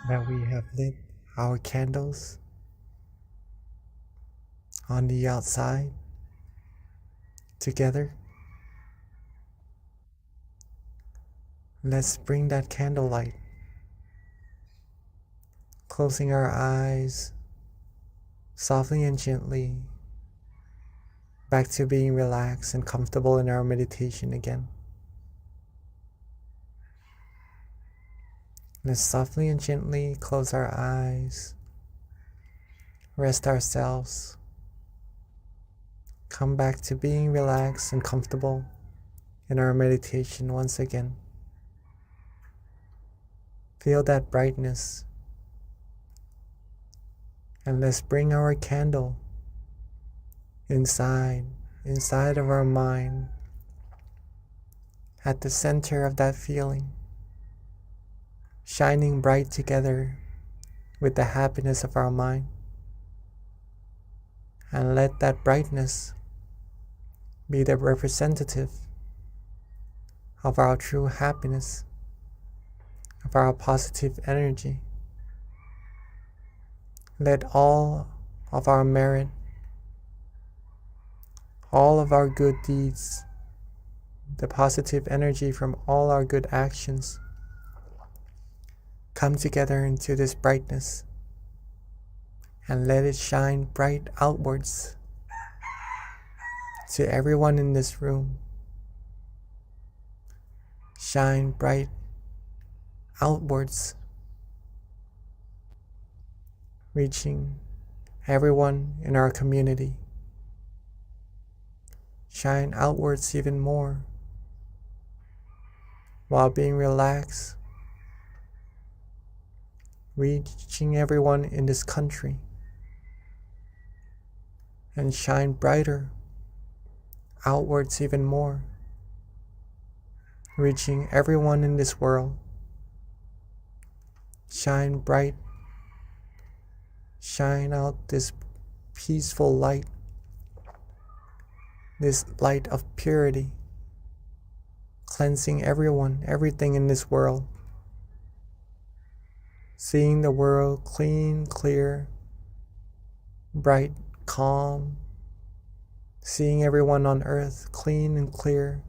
That we have lit our candles on the outside together. Let's bring that candlelight, closing our eyes softly and gently, back to being relaxed and comfortable in our meditation again. Let's softly and gently close our eyes, rest ourselves, come back to being relaxed and comfortable in our meditation once again. Feel that brightness. And let's bring our candle inside of our mind, at the center of that feeling, shining bright together with the happiness of our mind. And let that brightness be the representative of our true happiness, of our positive energy. Let all of our merit, all of our good deeds, the positive energy from all our good actions come together into this brightness, and let it shine bright outwards to everyone in this room. Shine bright outwards, reaching everyone in our community. Shine outwards even more while being relaxed, reaching everyone in this country, and shine brighter outwards even more, reaching everyone in this world. Shine bright, shine out this peaceful light, this light of purity, cleansing everyone, everything in this world, seeing the world clean, clear, bright, calm, seeing everyone on earth clean and clear,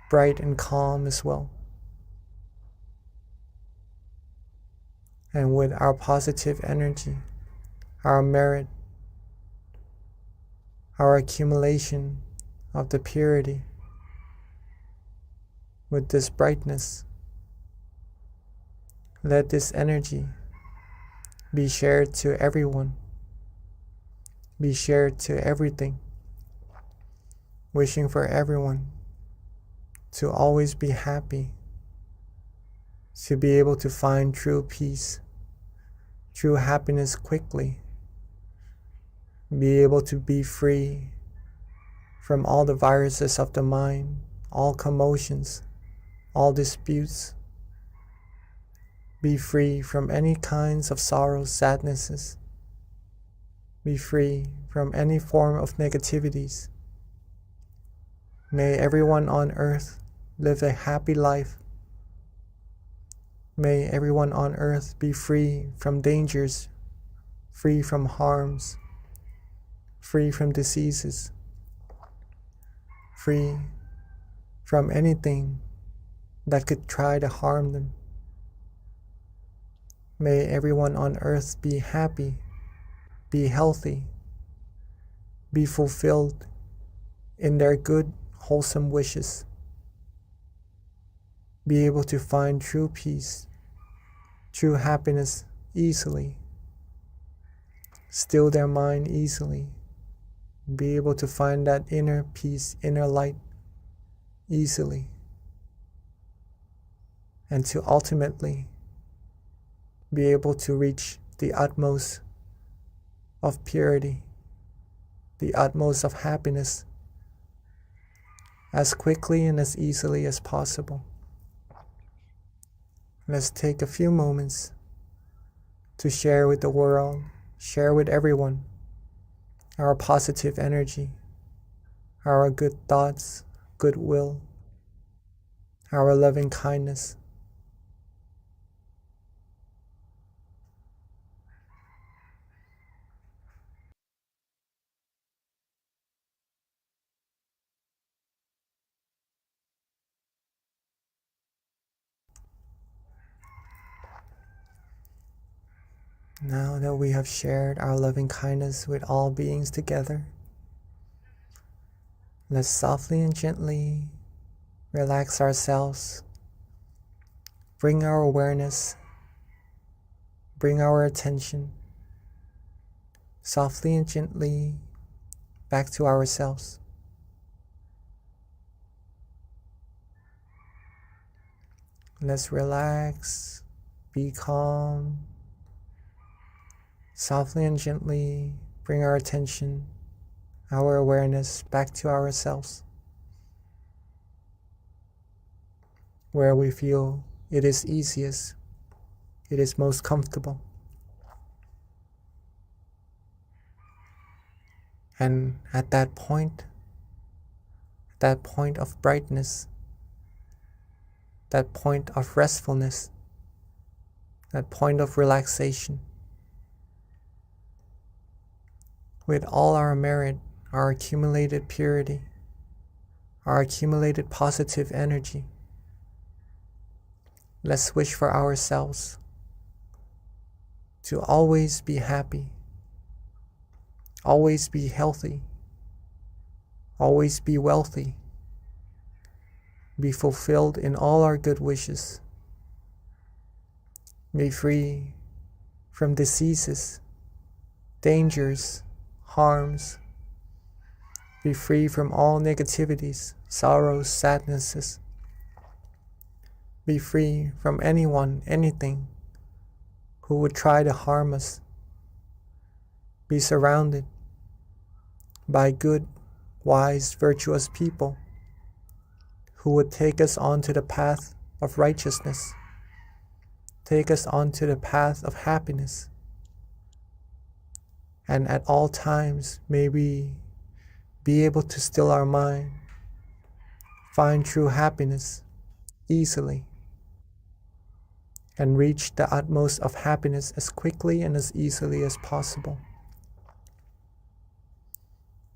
bright and calm as well. And with our positive energy, our merit, our accumulation of the purity, with this brightness, let this energy be shared to everyone, be shared to everything, wishing for everyone to always be happy, to be able to find true peace, true happiness quickly, be able to be free from all the viruses of the mind, all commotions, all disputes, be free from any kinds of sorrows, sadnesses, be free from any form of negativities. May everyone on earth live a happy life. May everyone on earth be free from dangers, free from harms, free from diseases, free from anything that could try to harm them. May everyone on earth be happy, be healthy, be fulfilled in their good, wholesome wishes, be able to find true peace, true happiness easily, still their mind easily, be able to find that inner peace, inner light easily, and to ultimately be able to reach the utmost of purity, the utmost of happiness, as quickly and as easily as possible. Let's take a few moments to share with the world, share with everyone our positive energy, our good thoughts, goodwill, our loving kindness. Now that we have shared our loving kindness with all beings together, Let's softly and gently relax ourselves. Bring our awareness, bring our attention softly and gently back to ourselves. Let's relax, be calm. Softly and gently bring our attention, our awareness back to ourselves, where we feel it is easiest, it is most comfortable. And at that point of brightness, that point of restfulness, that point of relaxation, with all our merit, our accumulated purity, our accumulated positive energy, let's wish for ourselves to always be happy, always be healthy, always be wealthy, be fulfilled in all our good wishes, be free from diseases, dangers, harms, be free from all negativities, sorrows, sadnesses, be free from anyone, anything who would try to harm us, be surrounded by good, wise, virtuous people who would take us onto the path of righteousness, take us onto the path of happiness. And at all times, may we be able to still our mind, find true happiness easily, and reach the utmost of happiness as quickly and as easily as possible.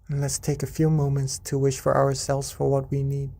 And let's take a few moments to wish for ourselves for what we need.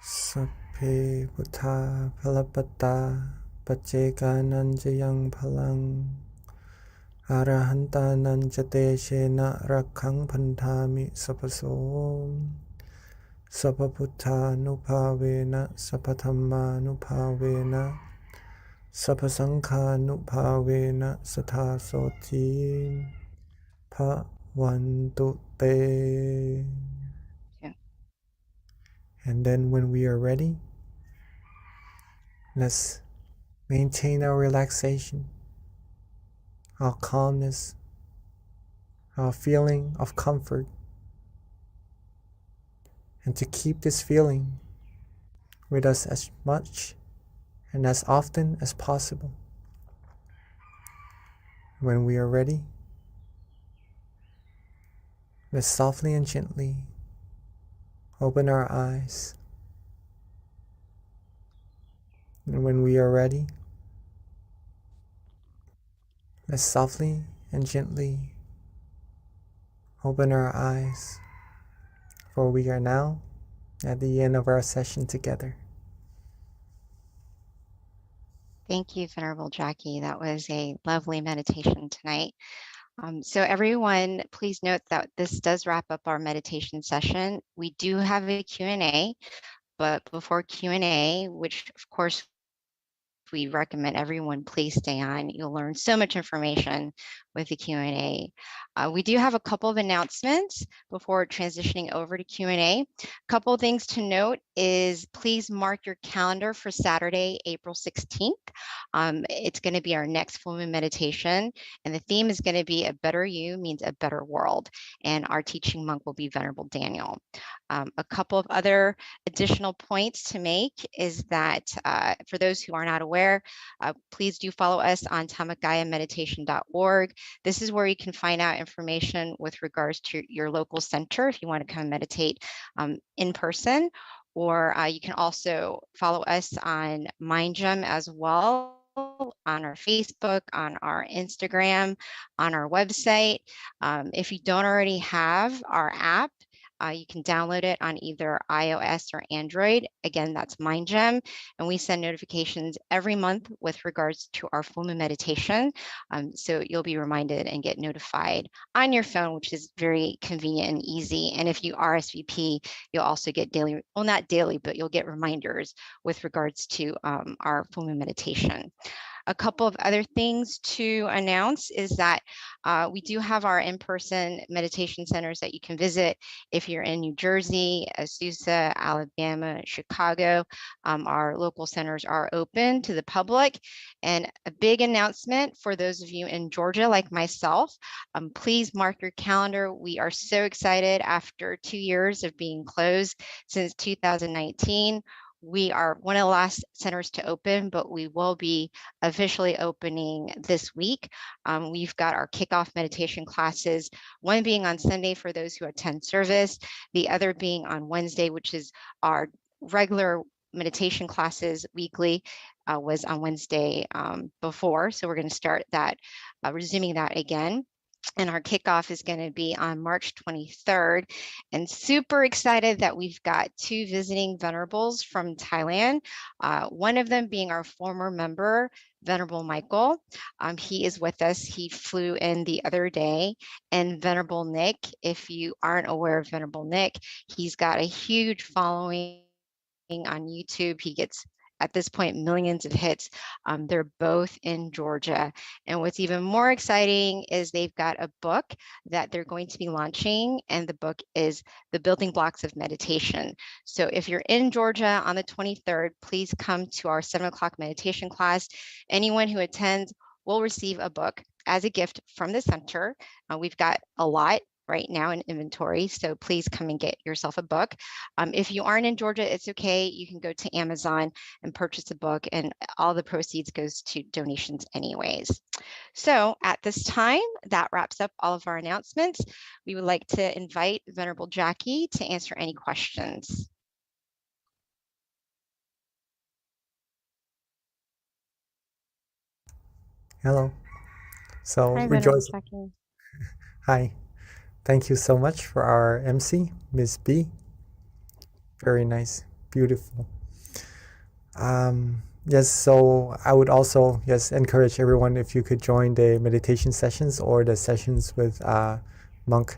Sapphe Buddha Phalapata Pacheka Jayang Phalang Arahanta Nanjate Shena Rakhang Pantami Sapaso Sapaputta Nupavena Sapathamma Nupavena Sapasangha Nupavena Satha Soti Bhavantu Te. And then when we are ready, let's maintain our relaxation, our calmness, our feeling of comfort, and to keep this feeling with us as much and as often as possible. When we are ready, let's softly and gently open our eyes. And when we are ready, let's softly and gently open our eyes, for we are now at the end of our session together. Thank you, Venerable Jackie. That was a lovely meditation tonight. So everyone, please note that this does wrap up our meditation session. We do have a Q&A, but before Q&A, which of course we recommend everyone please stay on. You'll learn so much information with the Q&A. We do have a couple of announcements before transitioning over to Q&A. A couple of things to note is please mark your calendar for Saturday, April 16th. It's going to be our next full moon meditation, and the theme is going to be A Better You Means a Better World, and our teaching monk will be Venerable Daniel. A couple of other additional points to make is that for those who are not aware, aware, please do follow us on tamagayameditation.org. This is where you can find out information with regards to your local center if you want to come meditate in person, or you can also follow us on MindGym as well, on our Facebook, on our Instagram, on our website. If you don't already have our app, you can download it on either iOS or Android. Again, that's MindGym, and we send notifications every month with regards to our full moon meditation. So you'll be reminded and get notified on your phone, which is very convenient and easy. And if you RSVP, you'll also get daily, well, not daily, but you'll get reminders with regards to our full moon meditation. A couple of other things to announce is that we do have our in-person meditation centers that you can visit. If you're in New Jersey, Azusa, Alabama, Chicago, our local centers are open to the public. And a big announcement for those of you in Georgia, like myself, please mark your calendar. We are so excited after 2 years of being closed since 2019. We are one of the last centers to open, but we will be officially opening this week. We've got our kickoff meditation classes, one being on Sunday for those who attend service, the other being on Wednesday, which is our regular meditation classes weekly, was on Wednesday before. So we're going to start that, resuming that again. And our kickoff is going to be on March 23rd. And super excited that we've got 2 visiting venerables from Thailand. One of them being our former member, Venerable Michael. He is with us. He flew in the other day. And Venerable Nick, if you aren't aware of Venerable Nick, he's got a huge following on YouTube. He gets, at this point, millions of hits. They're both in Georgia. And what's even more exciting is they've got a book that they're going to be launching, and the book is The Building Blocks of Meditation. So if you're in Georgia on the 23rd, please come to our 7 o'clock meditation class. Anyone who attends will receive a book as a gift from the center. We've got a lot right now in inventory, so please come and get yourself a book. If you aren't in Georgia, it's okay. You can go to Amazon and purchase a book, and all the proceeds goes to donations anyways. So at this time, that wraps up all of our announcements. We would like to invite Venerable Jackie to answer any questions. Hello. So Hi, Venerable rejoice. Jackie. Hi. Thank you so much for our MC, Miss B. Very nice, beautiful. Yes, so I would also encourage everyone if you could join the meditation sessions or the sessions with Monk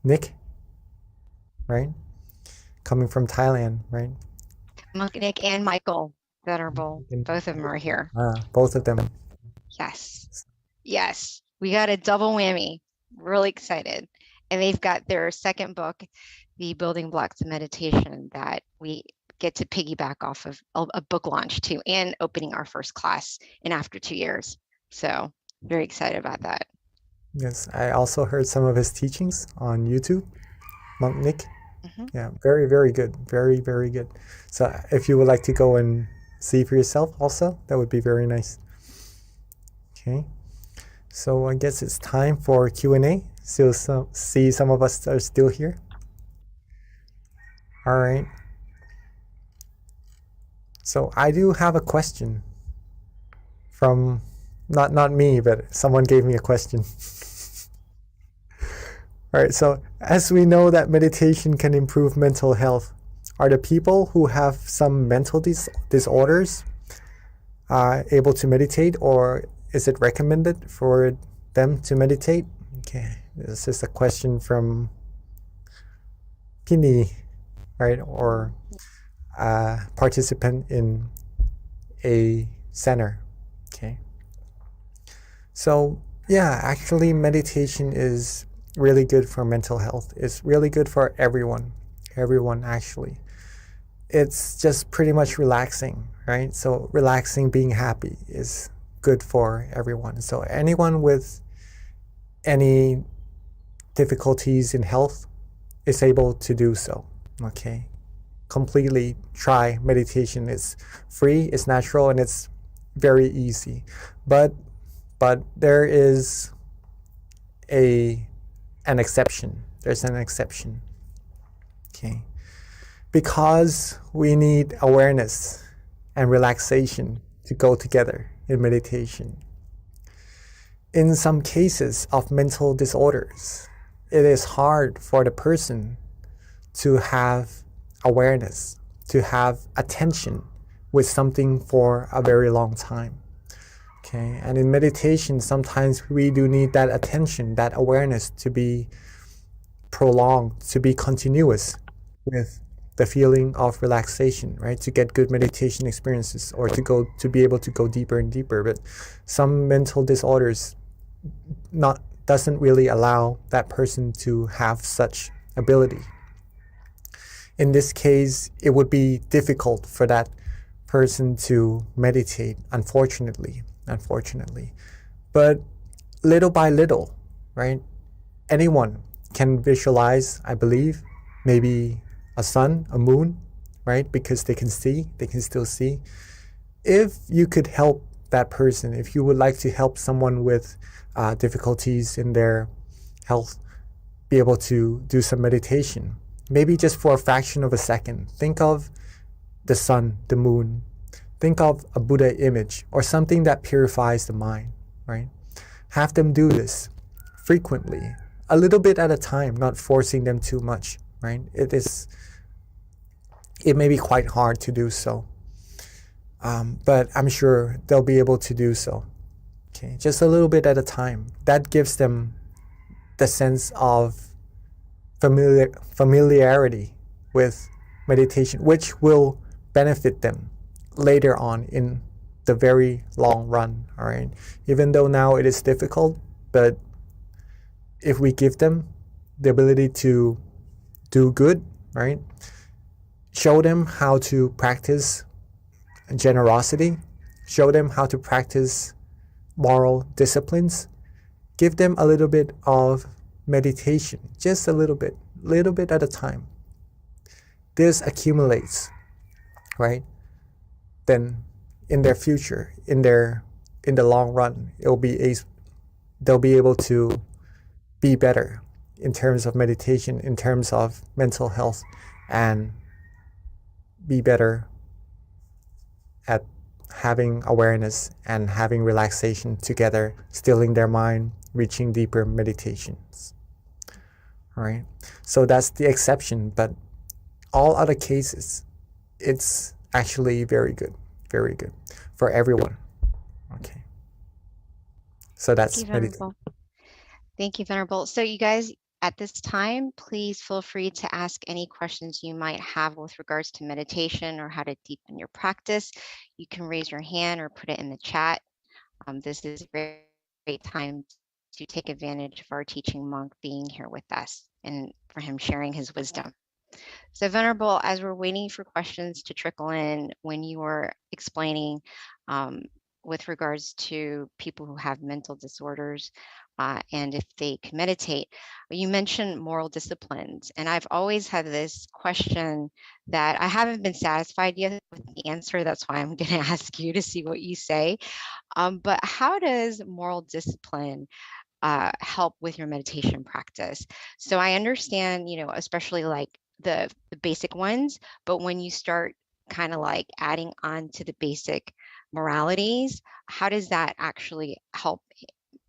Nick, right? Coming from Thailand, right? Monk Nick and Michael Venerable, both of them are here. Both of them. Yes. Yes. We got a double whammy. Really excited. And they've got their second book, The Building Blocks of Meditation, that we get to piggyback off of a book launch too, and opening our first class in after 2 years. So very excited about that. Yes, I also heard some of his teachings on YouTube, Monk Nick. Yeah, very, very good. Very, very good. So if you would like to go and see for yourself also, that would be very nice. Okay. So I guess it's time for Q&A. Still see some of us are still here. All right. So I do have a question from, not me, but someone gave me a question. All right, so as we know that meditation can improve mental health, are the people who have some mental disorders able to meditate, or is it recommended for them to meditate? Okay, this is a question from Pini, right, or a participant in a center. Okay, so yeah, actually meditation is really good for mental health. It's really good for everyone actually. It's just pretty much relaxing, right? So relaxing, being happy is good for everyone. So anyone with any difficulties in health is able to do so. Okay, completely try meditation. It's free, it's natural, and it's very easy. But there is an exception. There's an exception. Okay. Because we need awareness and relaxation to go together in meditation. In some cases of mental disorders, it is hard for the person to have awareness, to have attention with something for a very long time. Okay, and in meditation, sometimes we do need that attention, that awareness to be prolonged, to be continuous with the feeling of relaxation, right? To get good meditation experiences or to be able to go deeper and deeper. But some mental disorders doesn't really allow that person to have such ability. In this case, it would be difficult for that person to meditate, unfortunately. But little by little, right? Anyone can visualize, I believe, maybe a sun, a moon, right? Because they can still see. If you could help that person, if you would like to help someone with difficulties in their health, be able to do some meditation, maybe just for a fraction of a second, think of the sun, the moon, think of a Buddha image or something that purifies the mind, right? Have them do this frequently, a little bit at a time, not forcing them too much, right? It may be quite hard to do so, but I'm sure they'll be able to do so. Okay, just a little bit at a time. That gives them the sense of familiarity with meditation, which will benefit them later on in the very long run. All right, even though now it is difficult, but if we give them the ability to do good, right? Show them how to practice generosity, show them how to practice moral disciplines, give them a little bit of meditation, just a little bit at a time. This accumulates, right? Then in their future, in the long run, they'll be able to be better in terms of meditation, in terms of mental health, and be better at having awareness and having relaxation together, stilling their mind, reaching deeper meditations. All right, so that's the exception, but all other cases, it's actually very good for everyone. Okay, so that's meditation. Thank you, Venerable. So you guys, at this time, please feel free to ask any questions you might have with regards to meditation or how to deepen your practice. You can raise your hand or put it in the chat. This is a great time to take advantage of our teaching monk being here with us and for him sharing his wisdom. So Venerable, as we're waiting for questions to trickle in, when you were explaining with regards to people who have mental disorders and if they can meditate, you mentioned moral disciplines. And I've always had this question that I haven't been satisfied yet with the answer. That's why I'm going to ask you to see what you say. But how does moral discipline help with your meditation practice? So I understand, especially like the basic ones, but when you start kind of like adding on to the basic moralities, how does that actually help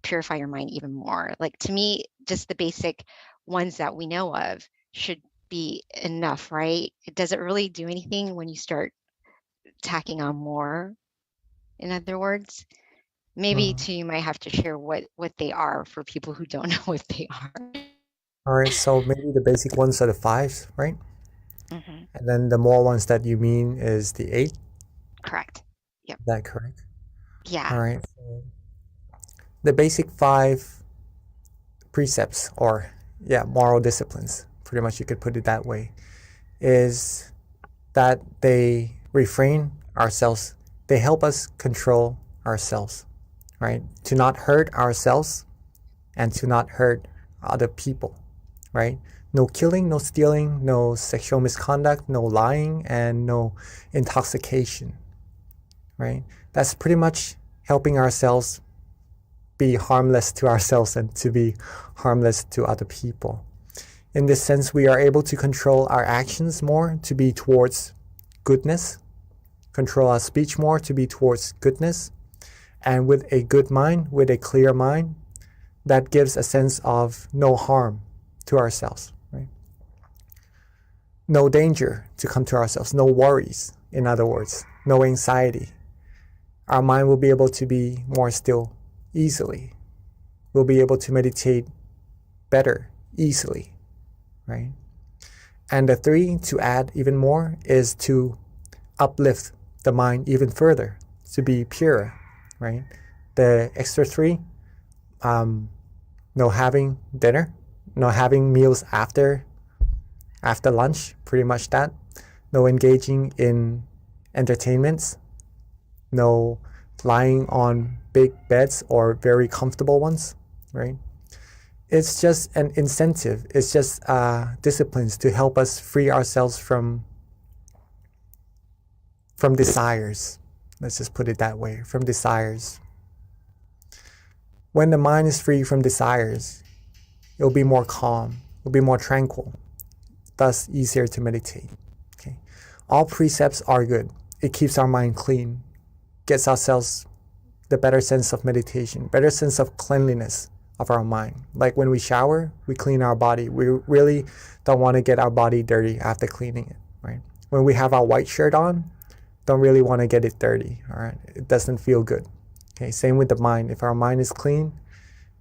purify your mind even more? Like, to me, just the basic ones that we know of should be enough, right? Does it really do anything when you start tacking on more? In other words, maybe too, you might have to share what they are for people who don't know what they are. All right, so maybe the basic ones are the 5, right? Mm-hmm. And then the more ones that you mean is the 8? Correct. Yep. Is that correct? Yeah. All right. So the basic 5 precepts or moral disciplines, pretty much you could put it that way, is that they refrain ourselves. They help us control ourselves, right? To not hurt ourselves and to not hurt other people, right? No killing, no stealing, no sexual misconduct, no lying, and no intoxication, right? That's pretty much helping ourselves be harmless to ourselves and to be harmless to other people. In this sense, we are able to control our actions more to be towards goodness, control our speech more to be towards goodness, and with a good mind, with a clear mind, that gives a sense of no harm to ourselves, right? No danger to come to ourselves, no worries, in other words, no anxiety. Our mind will be able to be more still easily. We'll be able to meditate better easily, right? And the three, to add even more, is to uplift the mind even further, to be pure, right? The extra three, no having dinner, no having meals after lunch, pretty much that. No engaging in entertainments, no lying on big beds or very comfortable ones, right? It's just an incentive. It's just disciplines to help us free ourselves from desires. Let's just put it that way, from desires. When the mind is free from desires, it'll be more calm, it'll be more tranquil, thus easier to meditate. Okay. All precepts are good. It keeps our mind clean, gets ourselves the better sense of meditation, better sense of cleanliness of our mind. Like when we shower, we clean our body. We really don't want to get our body dirty after cleaning it, right? When we have our white shirt on, don't really want to get it dirty, all right? It doesn't feel good. Okay, same with the mind. If our mind is clean,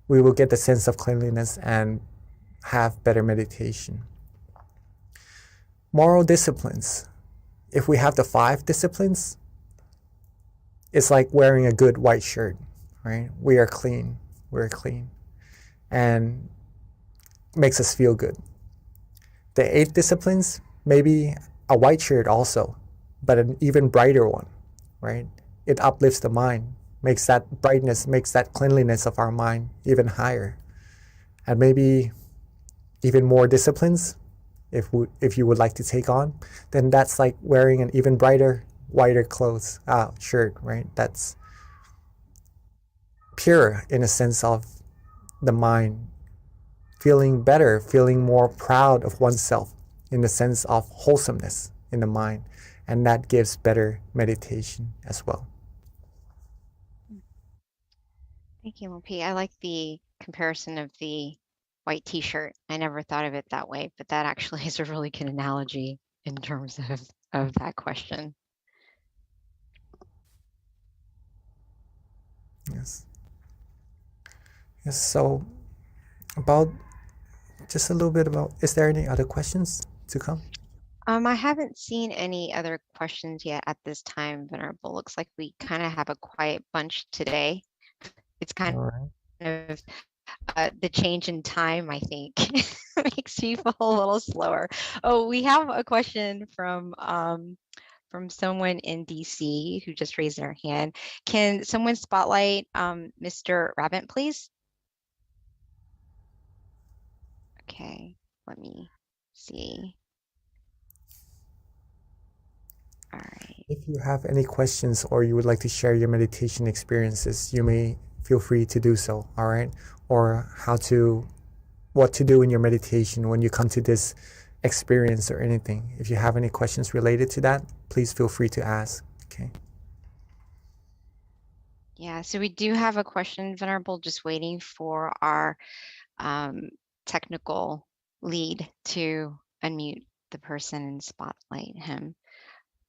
we will get the sense of cleanliness and have better meditation. Moral disciplines. If we have the 5 disciplines, it's like wearing a good white shirt, right? We are clean, we're clean, and makes us feel good. The 8 disciplines, maybe a white shirt also, but an even brighter one, right? It uplifts the mind, makes that brightness, makes that cleanliness of our mind even higher. And maybe even more disciplines, if you would like to take on, then that's like wearing an even brighter, whiter clothes, shirt, right? That's pure in a sense of the mind, feeling better, feeling more proud of oneself in the sense of wholesomeness in the mind. And that gives better meditation as well. Thank you, Mopi. I like the comparison of the white t-shirt. I never thought of it that way, but that actually is a really good analogy in terms of that question. Yes. Yes, so about just a little bit about, is there any other questions to come? I haven't seen any other questions yet at this time, Venerable. Looks like we kind of have a quiet bunch today. It's kind All right. of the change in time, I think, makes people a little slower. Oh, we have a question from someone in DC who just raised their hand. Can someone spotlight Mr. Rabbit, please? Okay, let me see. All right. If you have any questions or you would like to share your meditation experiences, you may feel free to do so, all right? Or what to do in your meditation when you come to this experience or anything. If you have any questions related to that, please feel free to ask, okay? Yeah, so we do have a question, Venerable, just waiting for our technical lead to unmute the person and spotlight him.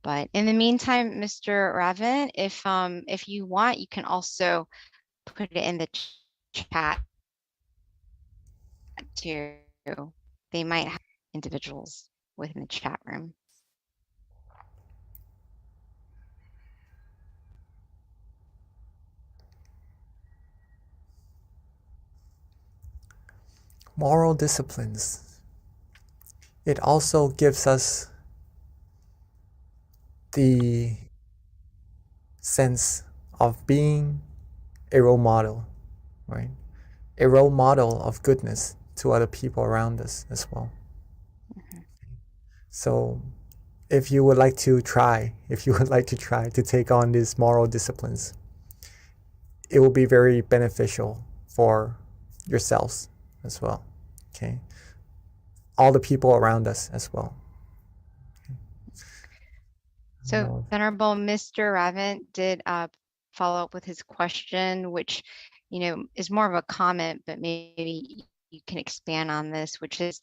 But in the meantime, Mr. Raven, if you want, you can also put it in the chat too. They might have individuals within the chat room. Moral disciplines. It also gives us the sense of being a role model, right? A role model of goodness to other people around us as well. So if you would like to try to take on these moral disciplines, it will be very beneficial for yourselves as well. Okay. All the people around us as well. So Venerable Mr. Ravan did follow up with his question, which, is more of a comment, but maybe you can expand on this, which is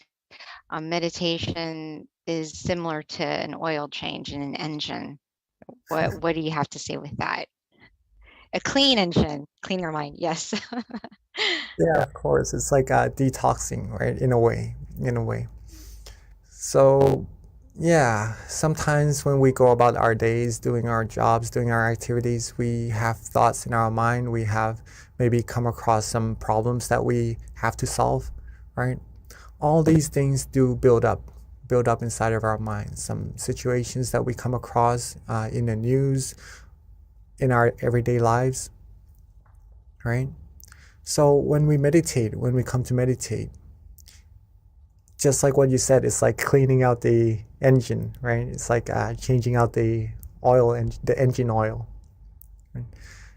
meditation is similar to an oil change in an engine. What do you have to say with that? A clean engine, clean your mind. Yes. Yeah, of course. It's like detoxing, right? In a way. So yeah, sometimes when we go about our days, doing our jobs, doing our activities, we have thoughts in our mind. We have maybe come across some problems that we have to solve, right? All these things do build up inside of our minds. Some situations that we come across in the news, in our everyday lives, right? So when we come to meditate, just like what you said, it's like cleaning out the engine, right? It's like changing out the oil and the engine oil. Right?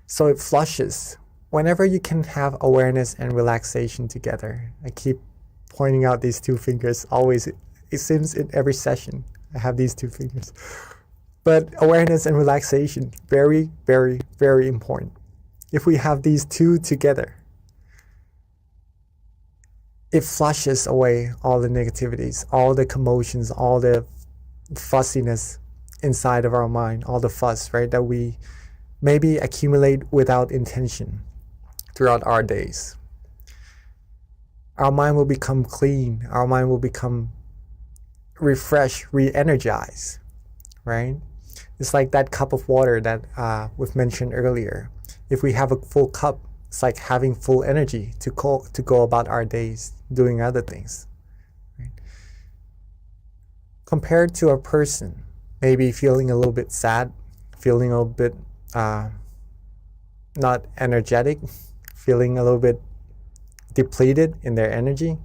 So it flushes. Whenever you can have awareness and relaxation together, I keep pointing out these two fingers always. It seems in every session I have these two fingers. But awareness and relaxation, very, very, very important. If we have these two together, it flushes away all the negativities, all the commotions, all the fussiness inside of our mind, all the fuss, right, that we maybe accumulate without intention throughout our days. Our mind will become clean. Our mind will become refreshed, re-energized, right? It's like that cup of water that we've mentioned earlier. If we have a full cup, it's like having full energy to go about our days doing other things. Right? Compared to a person maybe feeling a little bit sad, feeling a little bit not energetic, feeling a little bit depleted in their energy,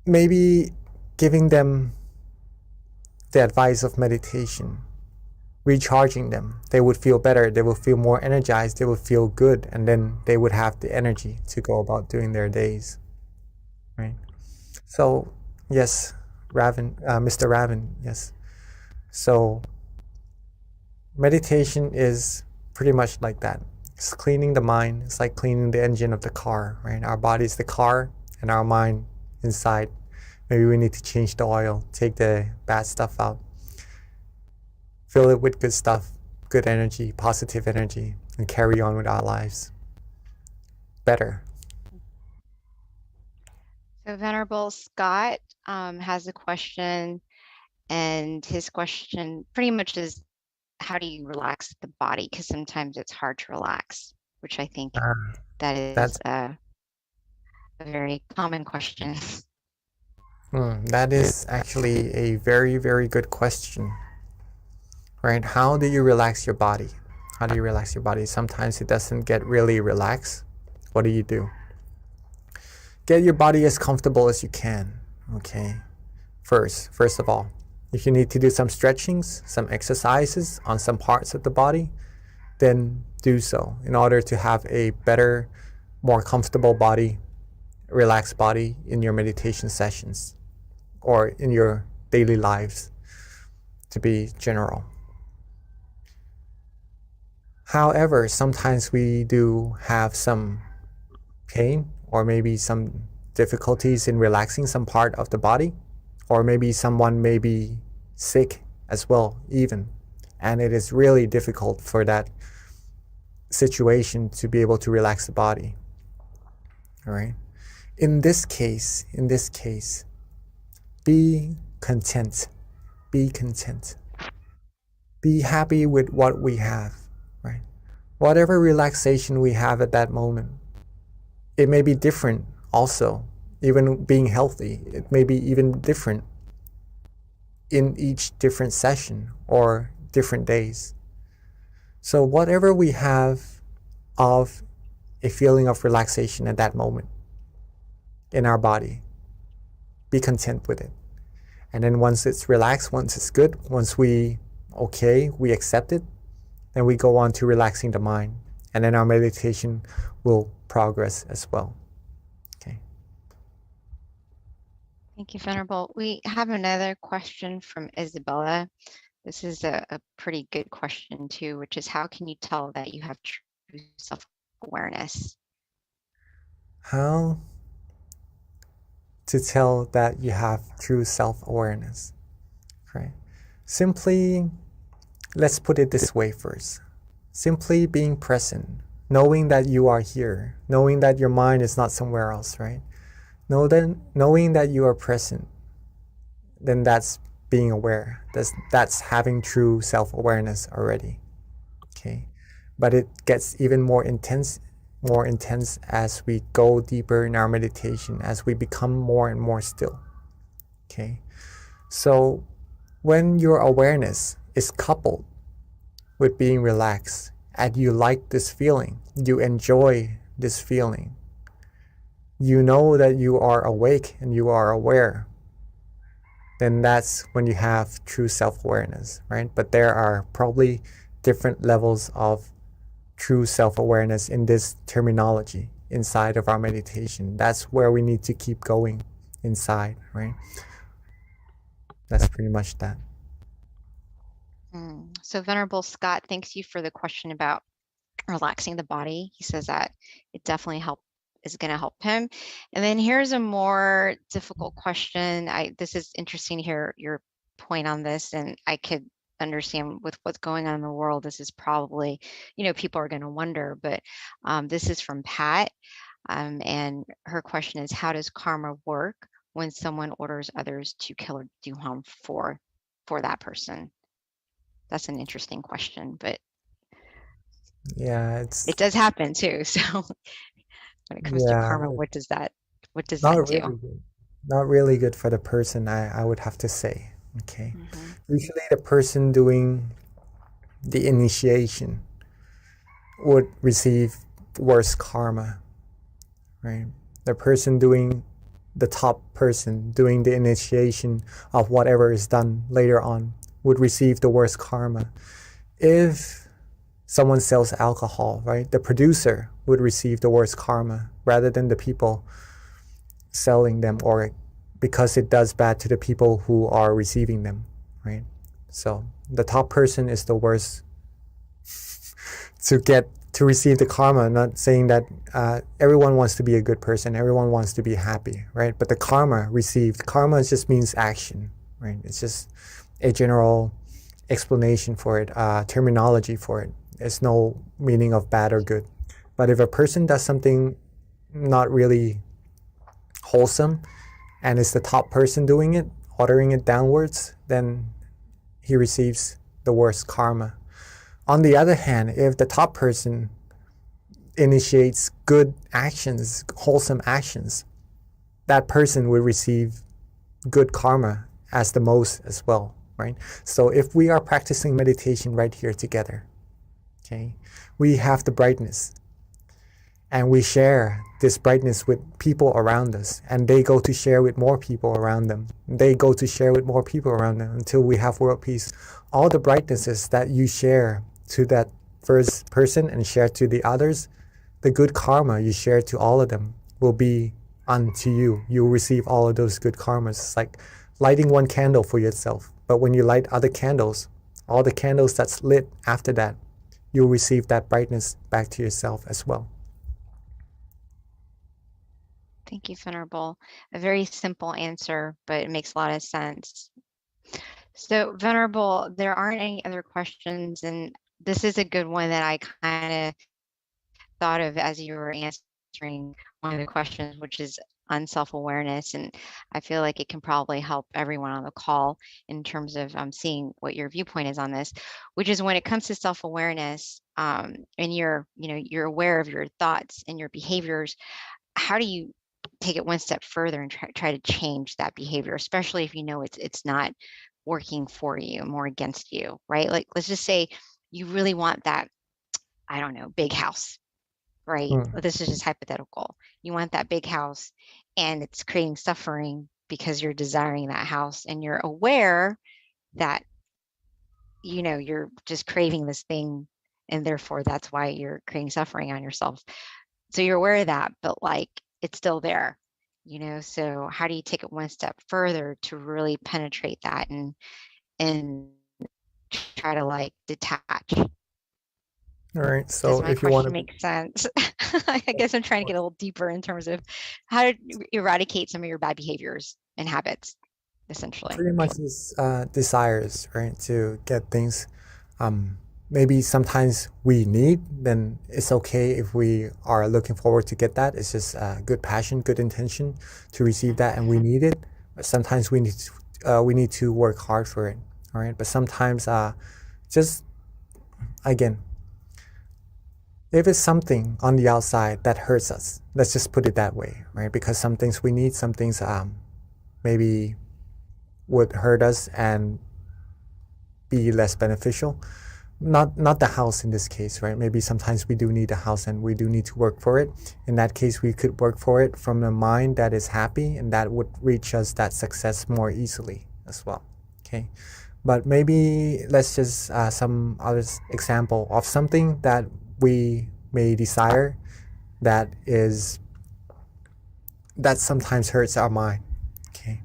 maybe giving them the advice of meditation, recharging them, they would feel better, they would feel more energized, they would feel good, and then they would have the energy to go about doing their days, right? So yes, Mr. Ravan, yes. So meditation is pretty much like that. It's cleaning the mind. It's like cleaning the engine of the car, right? Our body is the car and our mind inside. Maybe we need to change the oil, take the bad stuff out, fill it with good stuff, good energy, positive energy, and carry on with our lives better. So Venerable Scott has a question, and his question pretty much is, how do you relax the body? Because sometimes it's hard to relax, which I think that is a very common question. That is actually a very, very good question, right? How do you relax your body? How do you relax your body? Sometimes it doesn't get really relaxed. What do you do? Get your body as comfortable as you can, okay? First of all, if you need to do some stretchings, some exercises on some parts of the body, then do so in order to have a better, more comfortable body, relaxed body in your meditation sessions or in your daily lives, to be general. However, sometimes we do have some pain or maybe some difficulties in relaxing some part of the body, or maybe someone may be sick as well even, and it is really difficult for that situation to be able to relax the body. All right. In this case, be content. Be content. Be happy with what we have, right? Whatever relaxation we have at that moment, it may be different also. Even being healthy, it may be even different in each different session or different days. So whatever we have of a feeling of relaxation at that moment in our body, be content with it. And then once it's relaxed, once it's good, once we accept it, then we go on to relaxing the mind. And then our meditation will progress as well. Okay. Thank you, Venerable. We have another question from Isabella. This is a pretty good question too, which is how can you tell that you have true self-awareness? How to tell that you have true self-awareness? Right. Simply, let's put it this way first. Simply being present, knowing that you are here, knowing that your mind is not somewhere else, right? Knowing that you are present, then that's being aware. That's having true self-awareness already. Okay. But it gets even more intense as we go deeper in our meditation, as we become more and more still. Okay. So when your awareness is coupled with being relaxed and you like this feeling, you enjoy this feeling, you know that you are awake and you are aware, then that's when you have true self-awareness, right? But there are probably different levels of true self-awareness in this terminology inside of our meditation. That's where we need to keep going inside, right? That's pretty much that. So Venerable Scott, thanks you for the question about relaxing the body. He says that it definitely is going to help him. And then here's a more difficult question. This is interesting to hear your point on this, and I could understand with what's going on in the world, this is probably, people are going to wonder, but this is from Pat. And her question is, how does karma work when someone orders others to kill or do harm for that person? That's an interesting question, but yeah, it does happen too. So when it comes to karma, what does that do? Not really good for the person, I would have to say. Okay. Usually the person doing the initiation would receive worse karma, right? The top person doing the initiation of whatever is done later on would receive the worst karma. If someone sells alcohol, right, the producer would receive the worst karma rather than the people selling them, or because it does bad to the people who are receiving them, right? So the top person is the worst to receive the karma. Not saying that everyone wants to be a good person, everyone wants to be happy, right? But the karma just means action, right? It's just a general explanation for it, terminology for it. There's no meaning of bad or good. But if a person does something not really wholesome and it's the top person doing it, ordering it downwards, then he receives the worst karma. On the other hand, if the top person initiates good actions, wholesome actions, that person will receive good karma as the most as well, right? So if we are practicing meditation right here together, okay, we have the brightness and we share this brightness with people around us, and they go to share with more people around them. They go to share with more people around them until we have world peace. All the brightnesses that you share to that first person and share to the others, the good karma you share to all of them will be unto you. You'll receive all of those good karmas. It's like lighting one candle for yourself. But when you light other candles, all the candles that's lit after that, you'll receive that brightness back to yourself as well. Thank you, Venerable. A very simple answer, but it makes a lot of sense. So Venerable, there aren't any other questions, and this is a good one that I kind of thought of as you were answering one of the questions, which is on self-awareness. And I feel like it can probably help everyone on the call in terms of seeing what your viewpoint is on this, which is when it comes to self-awareness, and you're aware of your thoughts and your behaviors, how do you take it one step further and try to change that behavior, especially if you know it's not working for you, more against you, right? Like, let's just say you really want that, I don't know, big house, right? This is just hypothetical. You want that big house and it's creating suffering because you're desiring that house and you're aware that, you know, you're just craving this thing and therefore that's why you're creating suffering on yourself. So you're aware of that, but like it's still there, you know. So how do you take it one step further to really penetrate that and try to like detach? All right. Does So my if you want question to, make sense? I guess I'm trying to get a little deeper in terms of how to eradicate some of your bad behaviors and habits, essentially. pretty much is desires, right? To get things maybe sometimes we need, then it's okay if we are looking forward to get that. It's just good passion, good intention to receive that, and we need it. But sometimes we need to work hard for it, all right? But sometimes just again, if it's something on the outside that hurts us, let's just put it that way, right? Because some things we need, some things maybe would hurt us and be less beneficial. Not the house in this case, right? Maybe sometimes we do need a house and we do need to work for it. In that case, we could work for it from a mind that is happy, and that would reach us that success more easily as well. Okay, but maybe let's just some other example of something that we may desire that sometimes hurts our mind. Okay,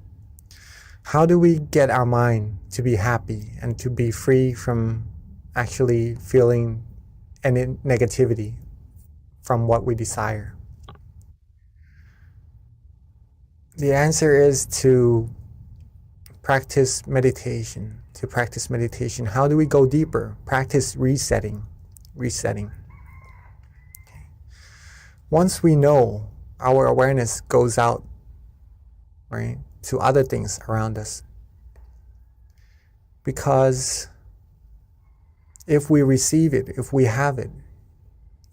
how do we get our mind to be happy and to be free from actually feeling any negativity from what we desire? The answer is to practice meditation. To practice meditation, how do we go deeper? Practice resetting. Okay. Once we know, our awareness goes out, right, to other things around us. Because if we receive it, if we have it,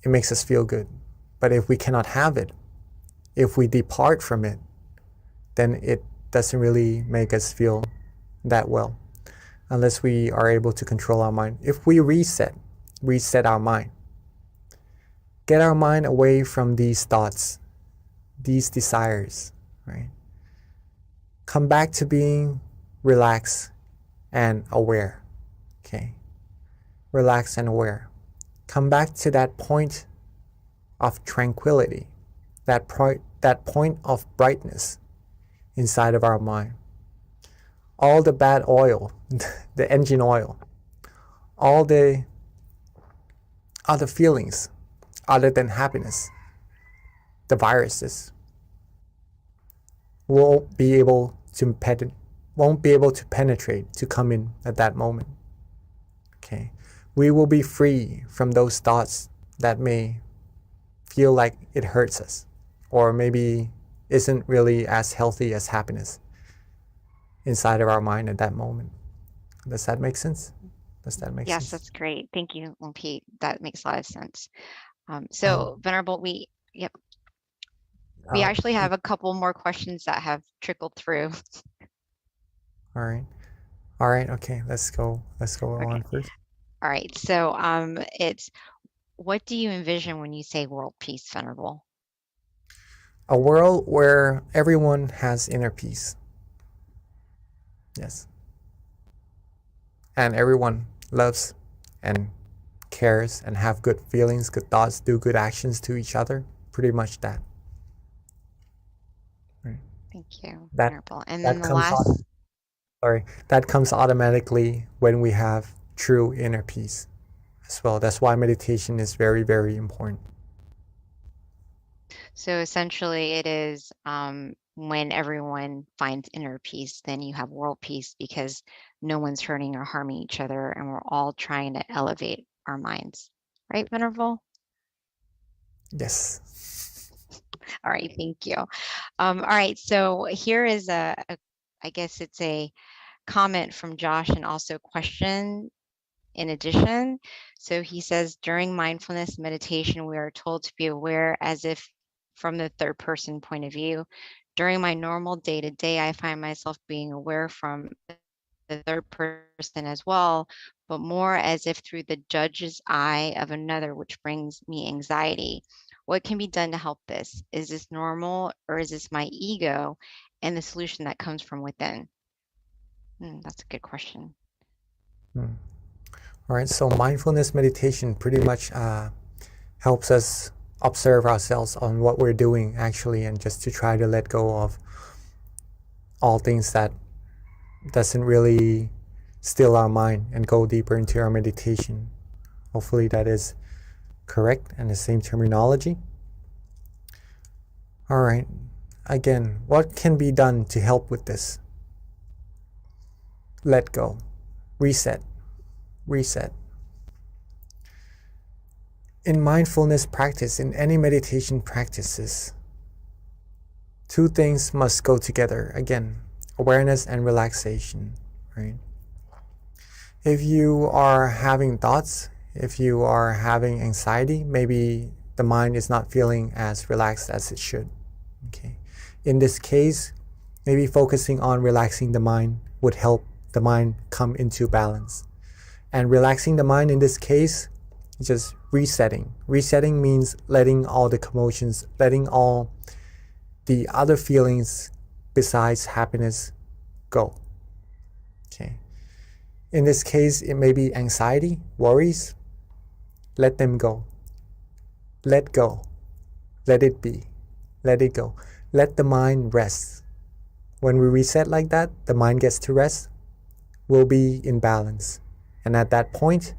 it makes us feel good. But if we cannot have it, if we depart from it, then it doesn't really make us feel that well, unless we are able to control our mind. If we reset our mind, get our mind away from these thoughts, these desires, right? Come back to being relaxed and aware, okay? Relaxed and aware. Come back to that point of tranquility, that point of brightness inside of our mind. All the bad oil, the engine oil, all the other feelings other than happiness, the viruses, won't be able to penetrate, to come in at that moment. Okay, we will be free from those thoughts that may feel like it hurts us, or maybe isn't really as healthy as happiness inside of our mind at that moment. Does that make sense? Yes, that's great. Thank you, Pete. That makes a lot of sense. So Venerable, we actually have a couple more questions that have trickled through. All right. Okay, let's go on first. All right. So it's, what do you envision when you say world peace, Venerable? A world where everyone has inner peace. Yes. And everyone loves and cares and have good feelings, good thoughts, do good actions to each other. Pretty much that. Right. Thank you, Venerable. And then the that comes automatically when we have true inner peace as well. That's why meditation is very, very important. So essentially it is when everyone finds inner peace, then you have world peace, because no one's hurting or harming each other and we're all trying to elevate our minds. Right, Venerable? Yes. All right, thank you. All right, so here is I guess it's a comment from Josh and also a question in addition. So he says, during mindfulness meditation, we are told to be aware as if from the third person point of view. During my normal day-to-day, I find myself being aware from the third person as well, but more as if through the judge's eye of another, which brings me anxiety. What can be done to help this? Is this normal, or is this my ego? and the solution that comes from within? That's a good question. All right, so mindfulness meditation pretty much helps us observe ourselves on what we're doing actually, and just to try to let go of all things that doesn't really still our mind and go deeper into our meditation. Hopefully that is correct and the same terminology. All right, again, what can be done to help with this? Let go, reset. In mindfulness practice, in any meditation practices, two things must go together. Again, awareness and relaxation, right? If you are having thoughts, if you are having anxiety, maybe the mind is not feeling as relaxed as it should. Okay. In this case, maybe focusing on relaxing the mind would help the mind come into balance. And relaxing the mind in this case, just resetting. Resetting means letting all the commotions, letting all the other feelings besides happiness go. Okay. In this case, it may be anxiety, worries. Let them go. Let go. Let it be. Let it go. Let the mind rest. When we reset like that, the mind gets to rest, we'll be in balance. And at that point,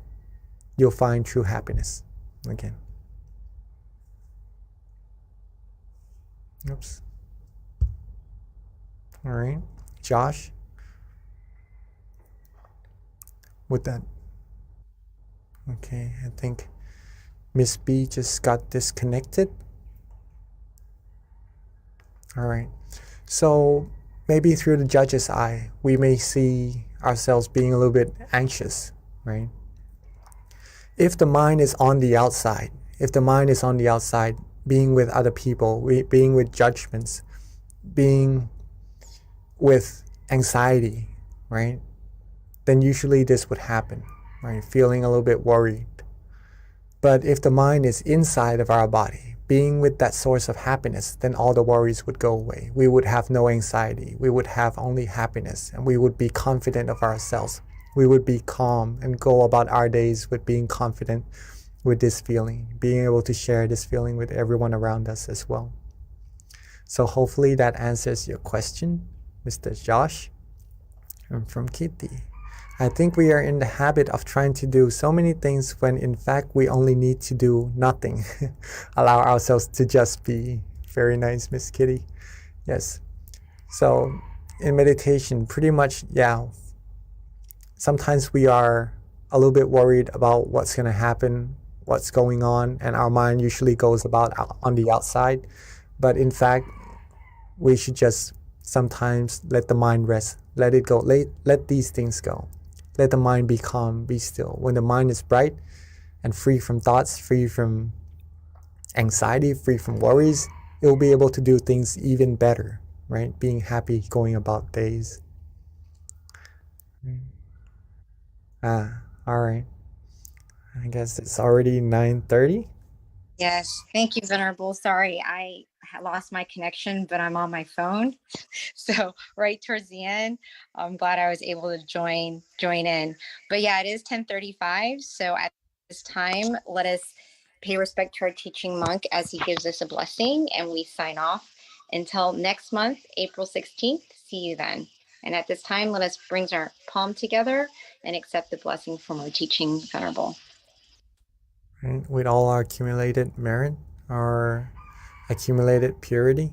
you'll find true happiness again. Oops. All right, Josh, with that. Okay, I think Miss B just got disconnected. All right, so maybe through the judge's eye, we may see ourselves being a little bit anxious, right? If the mind is on the outside, being with other people, being with judgments, being with anxiety, right? Then usually this would happen, right? Feeling a little bit worried. But if the mind is inside of our body, being with that source of happiness, then all the worries would go away. We would have no anxiety. We would have only happiness, and we would be confident of ourselves. We would be calm and go about our days with being confident with this feeling, being able to share this feeling with everyone around us as well. So hopefully that answers your question, Mr. Josh. I'm from Kitty. I think we are in the habit of trying to do so many things when in fact we only need to do nothing. Allow ourselves to just be. Very nice, Miss Kitty. Yes. So in meditation, pretty much, yeah, sometimes we are a little bit worried about what's going to happen, what's going on, and our mind usually goes about on the outside. But in fact, we should just sometimes let the mind rest, let it go, let these things go. Let the mind be calm, be still. When the mind is bright and free from thoughts, free from anxiety, free from worries, it will be able to do things even better, right? Being happy, going about days. All right. I guess it's already 9:30. Yes, thank you, Venerable. Sorry, I lost my connection, but I'm on my phone. So right towards the end, I'm glad I was able to join in. But yeah, it is 10:35. So at this time, let us pay respect to our teaching monk as he gives us a blessing, and we sign off until next month, April 16th. See you then. And at this time, let us bring our palm together and accept the blessing from our teaching Venerable. Right? With all our accumulated merit, our accumulated purity,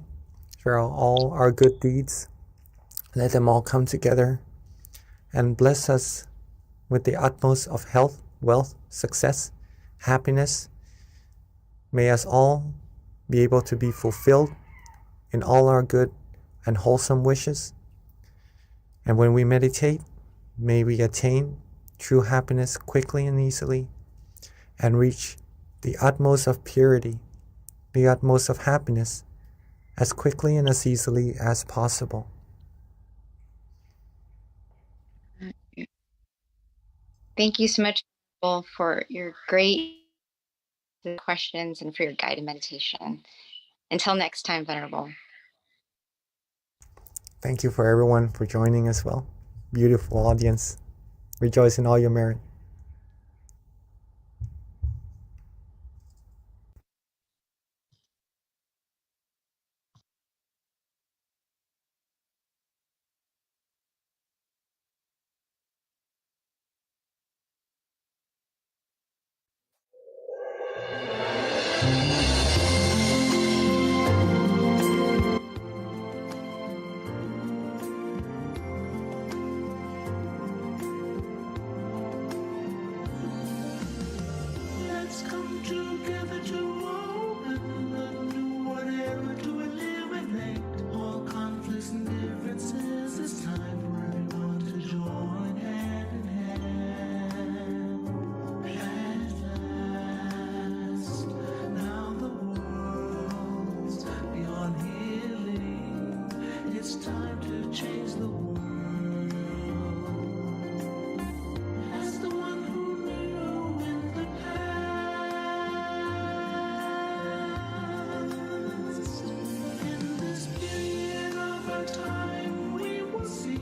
for all our good deeds, let them all come together and bless us with the utmost of health, wealth, success, happiness. May us all be able to be fulfilled in all our good and wholesome wishes. And when we meditate, may we attain true happiness quickly and easily, and reach the utmost of purity, the utmost of happiness, as quickly and as easily as possible. Thank you so much for your great questions and for your guided meditation. Until next time, Venerable. Thank you for everyone for joining as well. Beautiful audience. Rejoice in all your merit. Let's come together to open the new whatever to eliminate all conflicts and differences. It's time for everyone to join hand in hand. At last, now the world's beyond healing. It's time to change the world. As the one who knew in the past, in this period of our time, we will see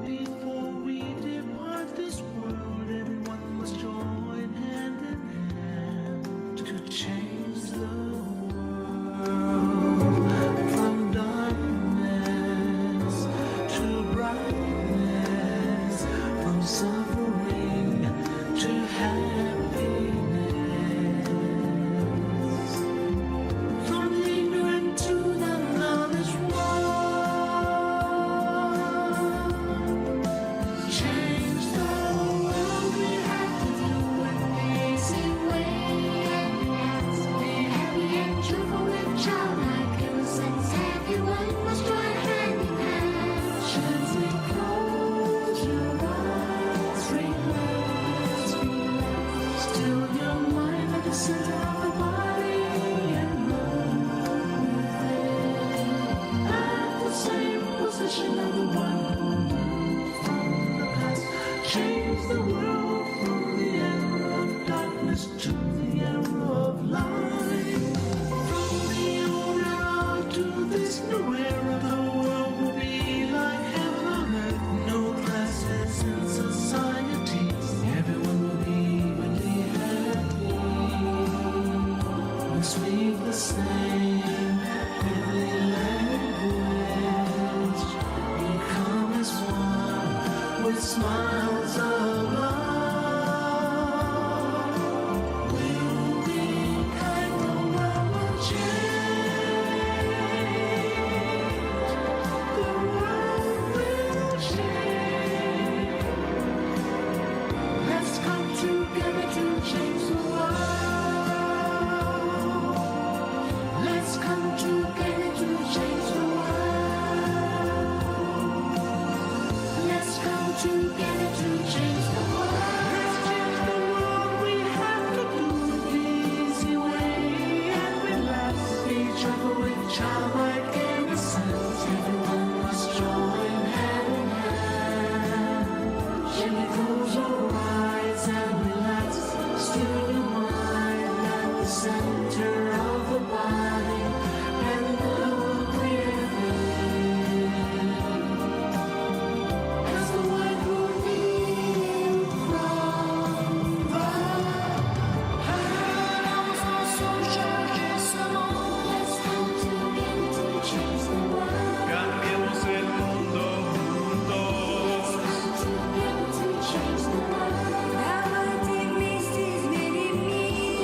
before we depart this world. Everyone must join hand in hand to change the world from darkness to brightness, from suffering to happiness, from the ignorant to the knowledge one. Change the world, we have to do it the easy way. Be happy and cheerful and childlike, innocence. Everyone must join hand in hand. Gently close your eyes, relax, relax. Still your mind at the center of the body and move at the same position of the one who knew from the past. Change the world from the era of darkness to the era of light. From the old era to this new era, the world will be like heaven on earth. No classes in society. Everyone will be evenly happy. We speak the same heavenly language. We come as one with smiles of love. We'll be kind, the world will change. The world will change. Let's come together to change the world. Let's come together to change the world. Let's come together to change the world. Let's change the world. We have to do it the easy way and relax. Be joyful with childlike innocence. Everyone must join hand in hand. Gently close your eyes and relax. Still your mind at the center of the body and move breathing. As the one who knew from the past. Let's come together to change the world. Cambiemos el mundo juntos. Let's come together to change the world.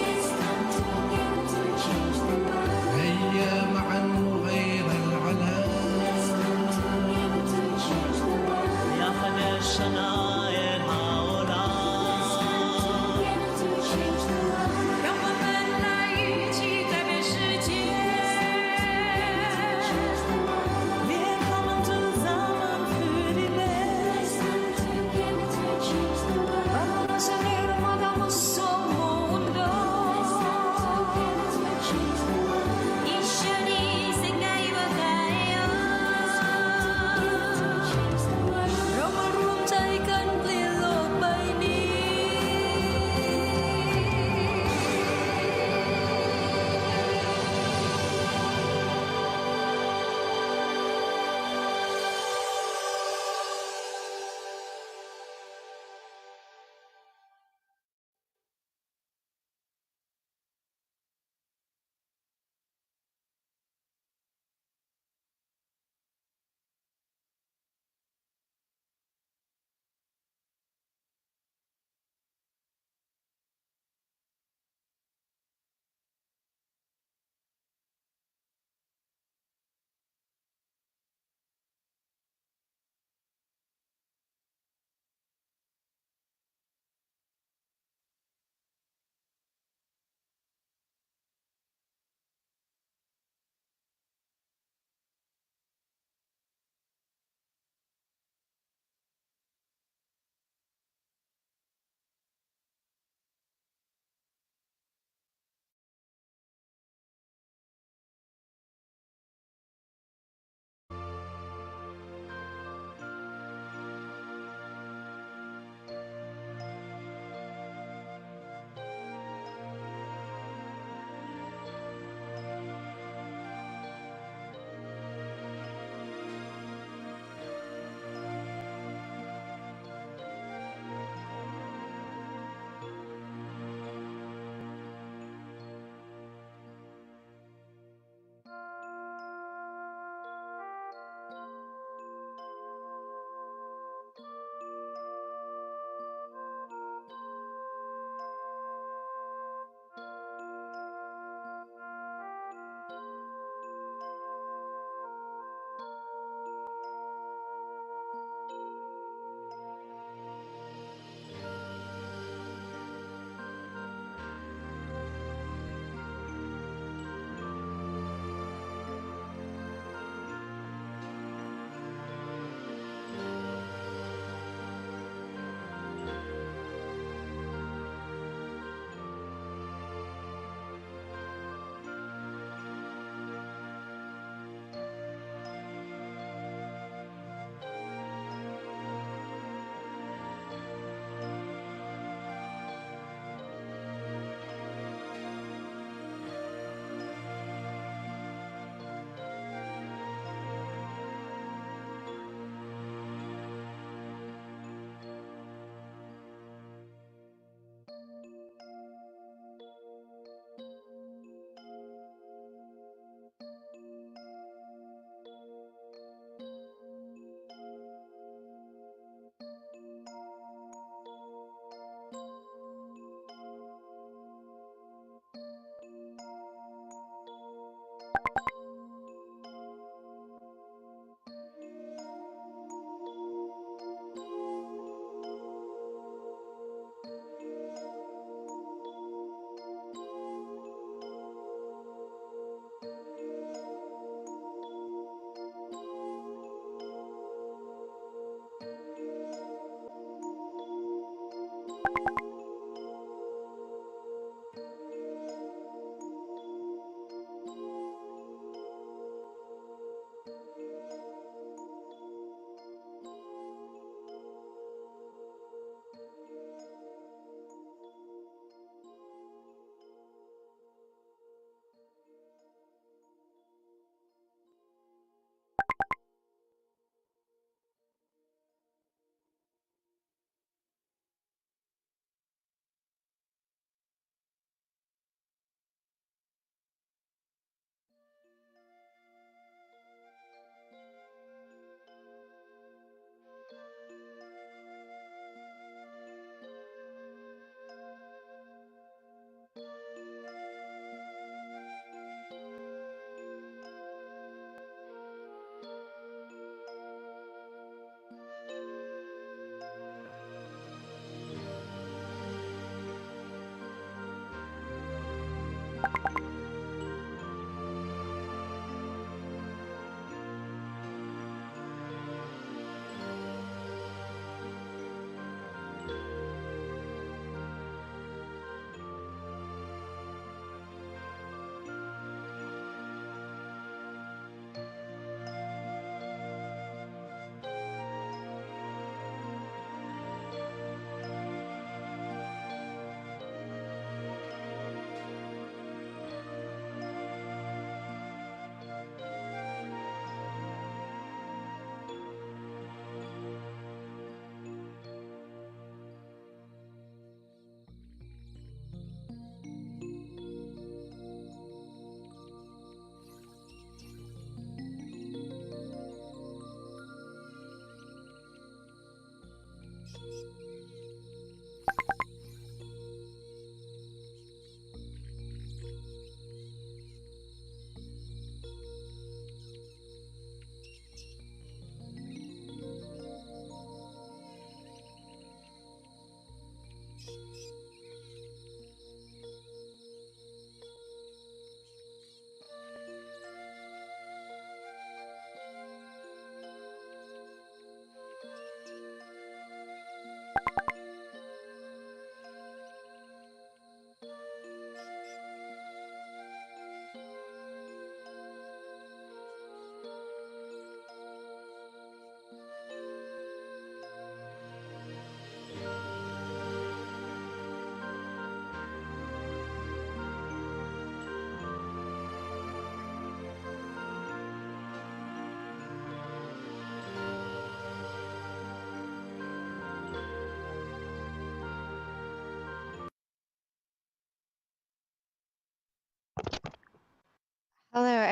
Let's come together to change the world. هيا معا غير العناء. Let's come together to change the world. יחד השנאי העולם. Together to change the world. 让我们来一起改变世界， Change the world. Wir kommen zusammen für die Let's Welt. come together to change the world. Vamos a unir, hagamos un mundo. Let's come together to change the world. 一緒に世界を変えよ Let's come together to change the world. う。เรามารวมใจกัน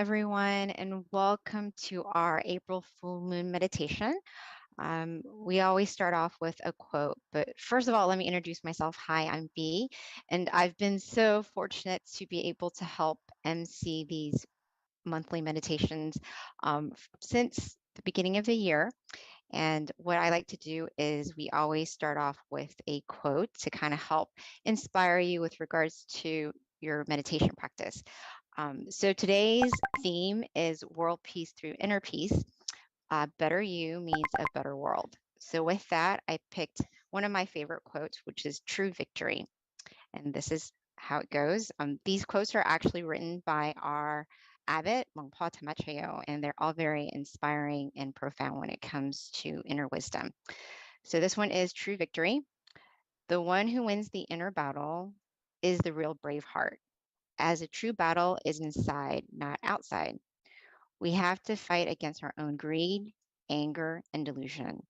everyone, and welcome to our April full moon meditation. We always start off with a quote, but first of all, let me introduce myself. Hi, I'm B, and I've been so fortunate to be able to help MC these monthly meditations since the beginning of the year. And what I like to do is we always start off with a quote to kind of help inspire you with regards to your meditation practice. So today's theme is world peace through inner peace. Better you means a better world. So with that, I picked one of my favorite quotes, which is true victory. And this is how it goes. These quotes are actually written by our abbot, Longpa Tamachayo, and they're all very inspiring and profound when it comes to inner wisdom. So this one is true victory. The one who wins the inner battle is the real brave heart, as a true battle is inside, not outside. We have to fight against our own greed, anger, and delusion,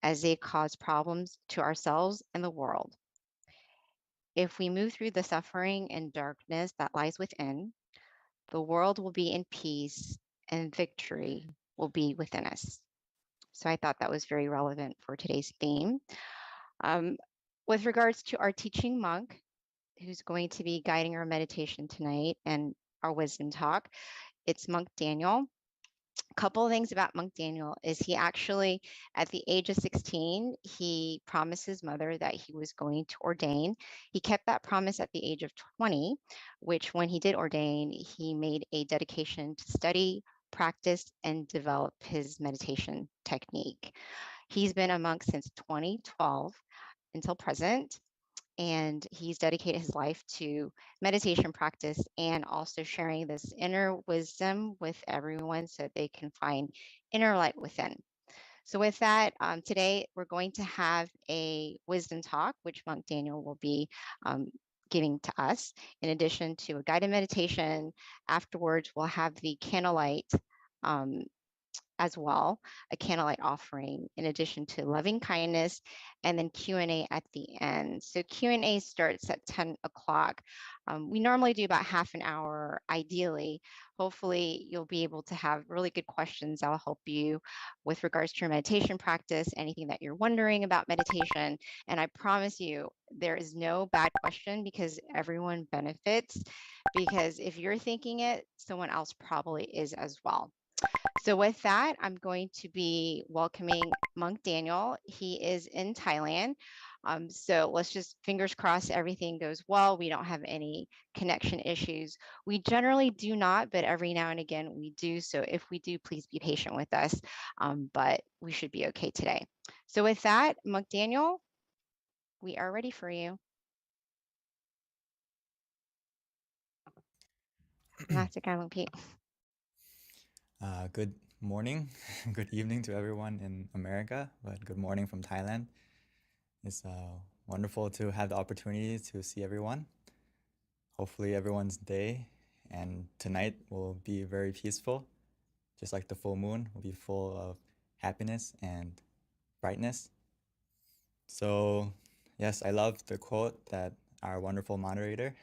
as they cause problems to ourselves and the world. If we move through the suffering and darkness that lies within, the world will be in peace and victory will be within us. So I thought that was very relevant for today's theme. With regards to our teaching monk, who's going to be guiding our meditation tonight and our wisdom talk, it's Monk Daniel. A couple of things about Monk Daniel is he actually, at the age of 16, he promised his mother that he was going to ordain. He kept that promise at the age of 20, which when he did ordain, he made a dedication to study, practice, and develop his meditation technique. He's been a monk since 2012 until present. And he's dedicated his life to meditation practice and also sharing this inner wisdom with everyone so they can find inner light within. So with that, today we're going to have a wisdom talk, which Monk Daniel will be giving to us, in addition to a guided meditation. Afterwards, we'll have the candlelight as well, a candlelight offering, in addition to loving kindness, and then Q&A at the end. So Q&A starts at 10 o'clock. We normally do about half an hour, ideally. Hopefully, you'll be able to have really good questions that will help you with regards to your meditation practice, anything that you're wondering about meditation. And I promise you, there is no bad question because everyone benefits. Because if you're thinking it, someone else probably is as well. So with that, I'm going to be welcoming Monk Daniel. He is in Thailand. So let's just fingers crossed everything goes well. We don't have any connection issues. We generally do not, but every now and again we do. So if we do, please be patient with us. But we should be okay today. So with that, Monk Daniel, we are ready for you. Pete. Good morning, good evening to everyone in America, but good morning from Thailand. It's wonderful to have the opportunity to see everyone. Hopefully everyone's day and tonight will be very peaceful, just like the full moon will be full of happiness and brightness. So yes, I love the quote that our wonderful moderator,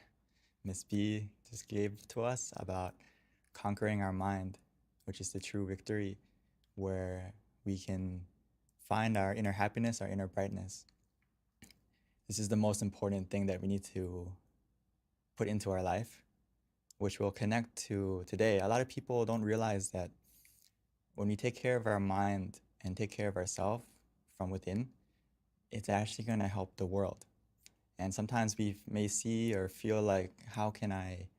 Miss B, just gave to us about conquering our mind, which is the true victory, where we can find our inner happiness, our inner brightness. This is the most important thing that we need to put into our life, which will connect to today. A lot of people don't realize that when we take care of our mind and take care of ourselves from within, it's actually going to help the world. And sometimes we may see or feel like, how can I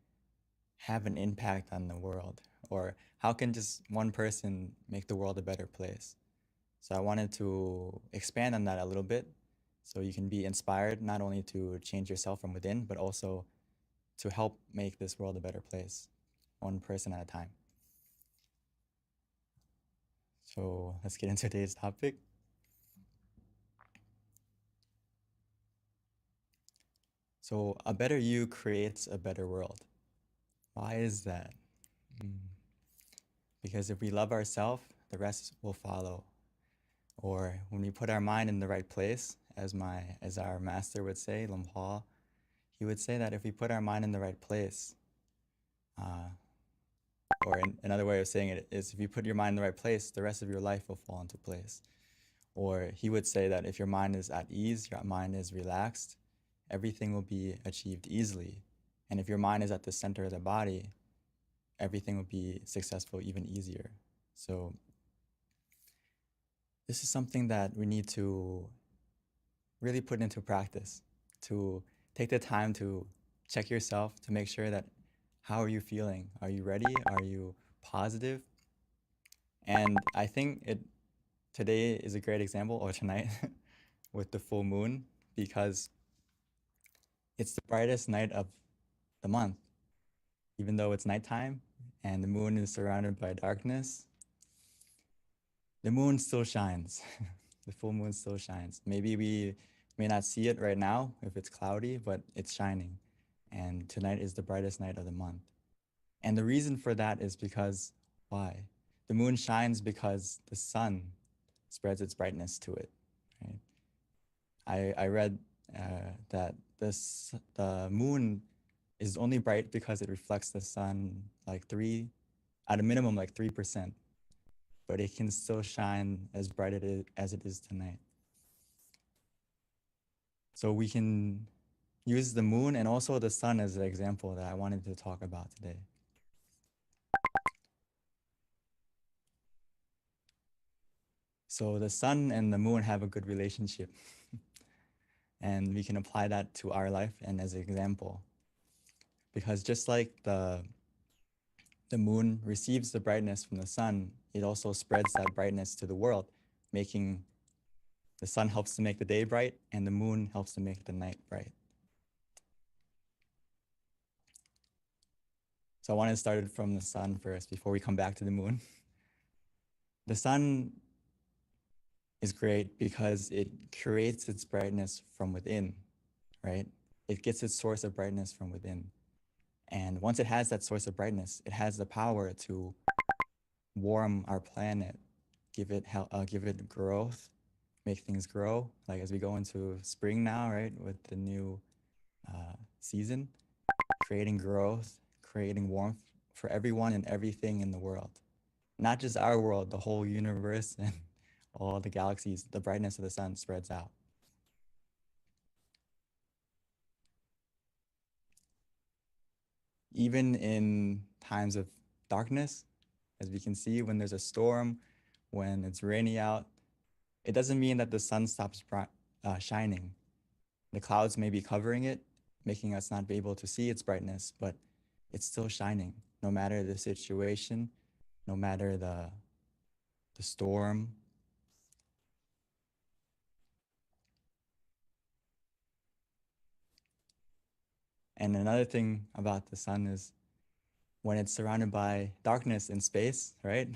have an impact on the world? Or how can just one person make the world a better place? So I wanted to expand on that a little bit so you can be inspired not only to change yourself from within, but also to help make this world a better place, one person at a time. So let's get into today's topic. So a better you creates a better world. Why is that? Because if we love ourselves, the rest will follow. Or when we put our mind in the right place, as our master would say, Longpa, he would say that if we put our mind in the right place, Or another way of saying it is if you put your mind in the right place, the rest of your life will fall into place. Or he would say that if your mind is at ease, your mind is relaxed, everything will be achieved easily. And if your mind is at the center of the body, everything will be successful even easier. So this is something that we need to really put into practice, to take the time to check yourself, to make sure that how are you feeling? Are you ready? Are you positive? And I think today is a great example, or tonight, with the full moon, because it's the brightest night of the month. Even though it's nighttime and the moon is surrounded by darkness, the moon still shines. The full moon still shines. Maybe we may not see it right now if it's cloudy, but it's shining. And tonight is the brightest night of the month. And the reason for that is because, why? The moon shines because the sun spreads its brightness to it. Right? I read that the moon is only bright because it reflects the sun at a minimum like 3%, but it can still shine as bright as it is tonight. So we can use the moon and also the sun as an example that I wanted to talk about today. So the sun and the moon have a good relationship. And we can apply that to our life and as an example. Because just like the moon receives the brightness from the sun, it also spreads that brightness to the world, making the sun helps to make the day bright and the moon helps to make the night bright. So I want to start from the sun first before we come back to the moon. The sun is great because it creates its brightness from within, right? It gets its source of brightness from within. And once it has that source of brightness, it has the power to warm our planet, give it growth, make things grow. Like as we go into spring now, right, with the new season, creating growth, creating warmth for everyone and everything in the world. Not just our world, the whole universe and all the galaxies, the brightness of the sun spreads out. Even in times of darkness, as we can see, when there's a storm, when it's rainy out, it doesn't mean that the sun stops shining. The clouds may be covering it, making us not be able to see its brightness, but it's still shining, no matter the situation, no matter the storm. And another thing about the sun is when it's surrounded by darkness in space, right?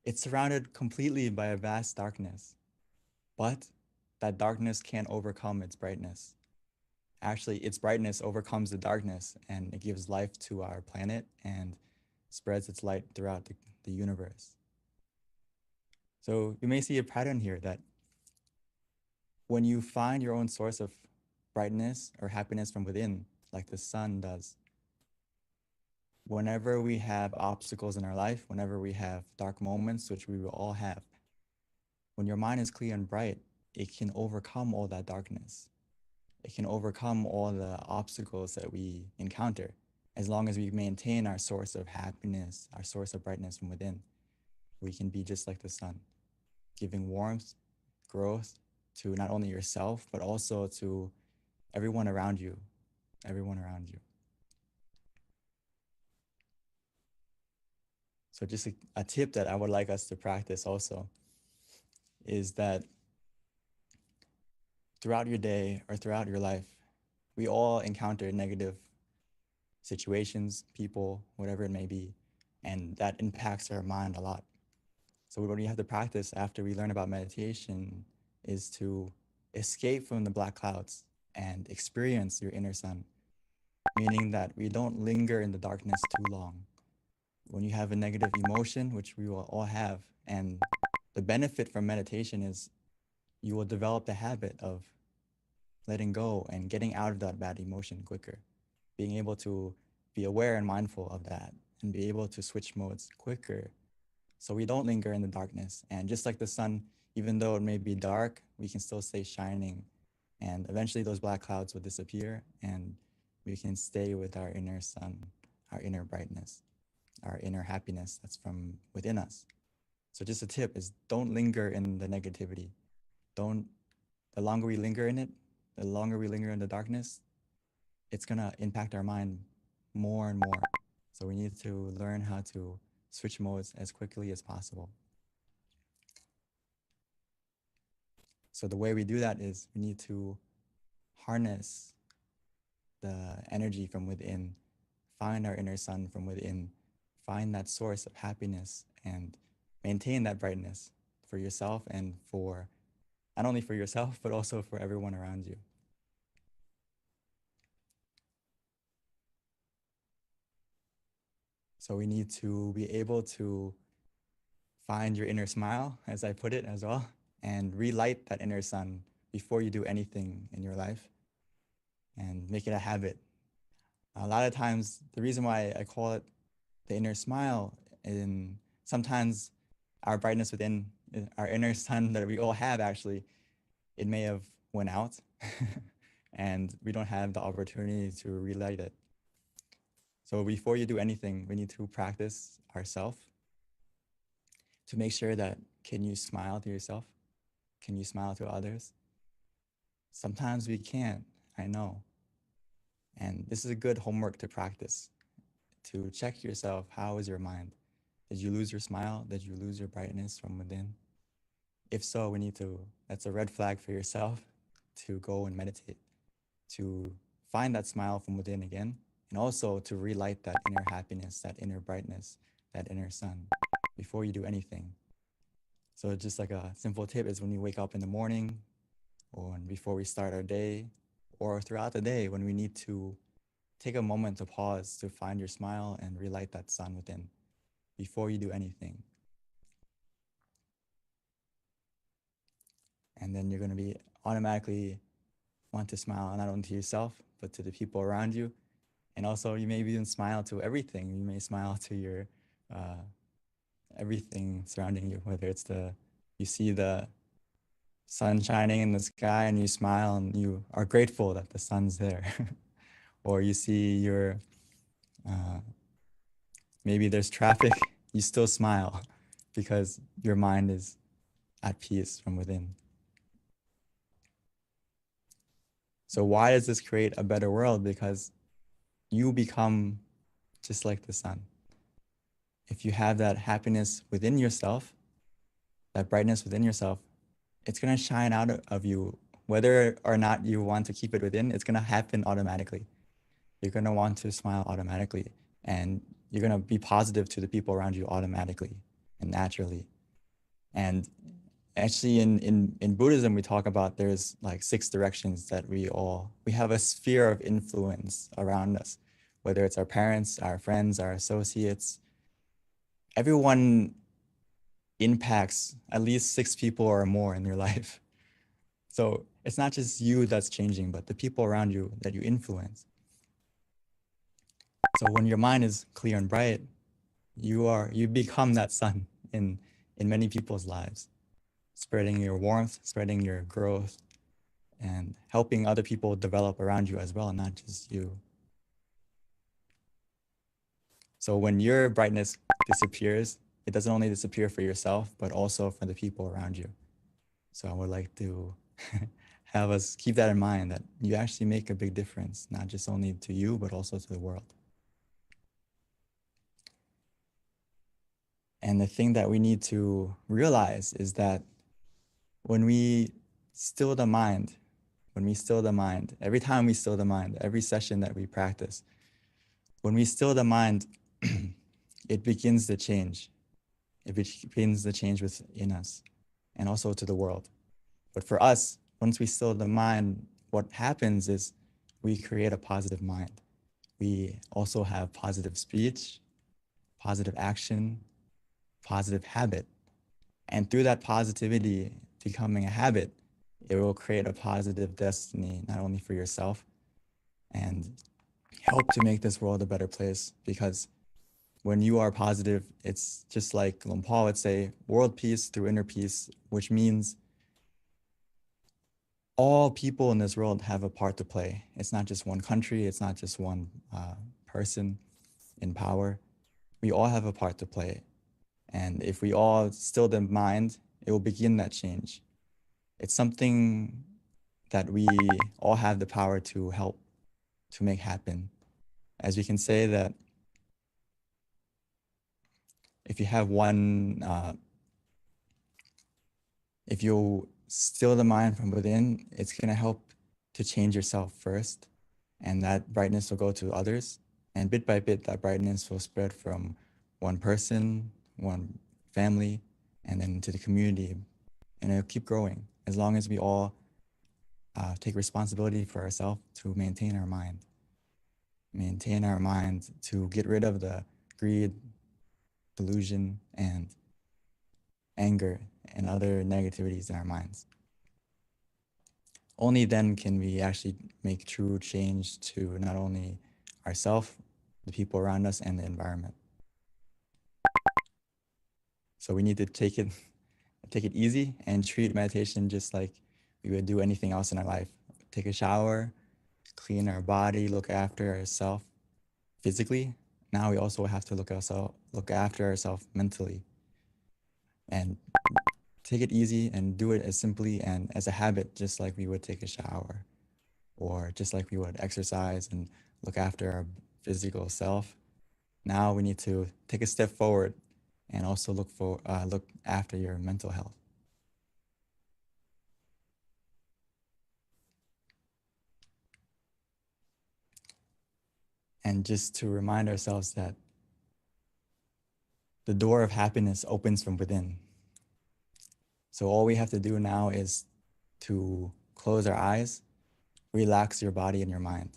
It's surrounded completely by a vast darkness, but that darkness can't overcome its brightness. Actually, its brightness overcomes the darkness and it gives life to our planet and spreads its light throughout the universe. So you may see a pattern here that when you find your own source of brightness or happiness from within, like the sun does, whenever we have obstacles in our life, whenever we have dark moments, which we will all have, when your mind is clear and bright, it can overcome all that darkness. It can overcome all the obstacles that we encounter, as long as we maintain our source of happiness, our source of brightness from within. We can be just like the sun, giving warmth, growth to not only yourself, but also to everyone around you, everyone around you. So just a tip that I would like us to practice also is that throughout your day or throughout your life, we all encounter negative situations, people, whatever it may be, and that impacts our mind a lot. So what we have to practice after we learn about meditation is to escape from the black clouds and experience your inner sun, meaning that we don't linger in the darkness too long. When you have a negative emotion, which we will all have, and the benefit from meditation is you will develop the habit of letting go and getting out of that bad emotion quicker, being able to be aware and mindful of that and be able to switch modes quicker so we don't linger in the darkness. And just like the sun, even though it may be dark, we can still stay shining. And eventually those black clouds will disappear and we can stay with our inner sun, our inner brightness, our inner happiness that's from within us. So just a tip is don't linger in the negativity. The longer we linger in it, the longer we linger in the darkness, it's gonna impact our mind more and more. So we need to learn how to switch modes as quickly as possible. So the way we do that is we need to harness the energy from within, find our inner sun from within, find that source of happiness and maintain that brightness for yourself and for not only for yourself, but also for everyone around you. So we need to be able to find your inner smile, as I put it as well, and relight that inner sun before you do anything in your life and make it a habit. A lot of times, the reason why I call it the inner smile, and sometimes our brightness within our inner sun that we all have, actually, it may have went out and we don't have the opportunity to relight it. So before you do anything, we need to practice ourselves to make sure that, can you smile to yourself? Can you smile to others? Sometimes we can't, I know. And this is a good homework to practice, to check yourself. How is your mind? Did you lose your smile? Did you lose your brightness from within? If so, that's a red flag for yourself to go and meditate, to find that smile from within again, and also to relight that inner happiness, that inner brightness, that inner sun before you do anything. So just like a simple tip is when we wake up in the morning or before we start our day or throughout the day, when we need to take a moment to pause to find your smile and relight that sun within before you do anything. And then you're going to be automatically want to smile not only to yourself, but to the people around you. And also you may even smile to everything. You may smile to your everything surrounding you, whether it's you see the sun shining in the sky and you smile and you are grateful that the sun's there. Or you see maybe there's traffic, you still smile because your mind is at peace from within. So why does this create a better world? Because you become just like the sun. If you have that happiness within yourself, that brightness within yourself, it's going to shine out of you. Whether or not you want to keep it within, it's going to happen automatically. You're going to want to smile automatically, and you're going to be positive to the people around you automatically and naturally. And actually in Buddhism, we talk about there's like 6 directions that we have a sphere of influence around us, whether it's our parents, our friends, our associates. Everyone impacts at least 6 people or more in your life. So it's not just you that's changing, but the people around you that you influence. So when your mind is clear and bright, you become that sun in many people's lives, spreading your warmth, spreading your growth, and helping other people develop around you as well, not just you. So when your brightness disappears, it doesn't only disappear for yourself, but also for the people around you. So I would like to have us keep that in mind, that you actually make a big difference, not just only to you, but also to the world. And the thing that we need to realize is that when we still the mind, every time we still the mind, every session that we practice, when we still the mind, it begins to change. It begins to change within us and also to the world. But for us, once we still the mind, what happens is we create a positive mind. We also have positive speech, positive action, positive habit. And through that positivity becoming a habit, it will create a positive destiny, not only for yourself, and help to make this world a better place. Because when you are positive, it's just like Lom Paul would say, world peace through inner peace, which means all people in this world have a part to play. It's not just one country. It's not just one person in power. We all have a part to play. And if we all still the mind, it will begin that change. It's something that we all have the power to help to make happen. As we can say that if you have one, if you still the mind from within, it's gonna help to change yourself first, and that brightness will go to others. And bit by bit, that brightness will spread from one person, one family, and then to the community. And it'll keep growing as long as we all take responsibility for ourselves to maintain our mind to get rid of the greed, delusion, and anger and other negativities in our minds. Only then can we actually make true change to not only ourselves, the people around us, and the environment. So we need to take it easy and treat meditation just like we would do anything else in our life. Take a shower, clean our body, look after ourselves physically. Now we also have to look after ourselves mentally. And take it easy and do it as simply and as a habit, just like we would take a shower, or just like we would exercise and look after our physical self. Now we need to take a step forward and also look after your mental health. And just to remind ourselves that the door of happiness opens from within. So all we have to do now is to close our eyes, relax your body and your mind.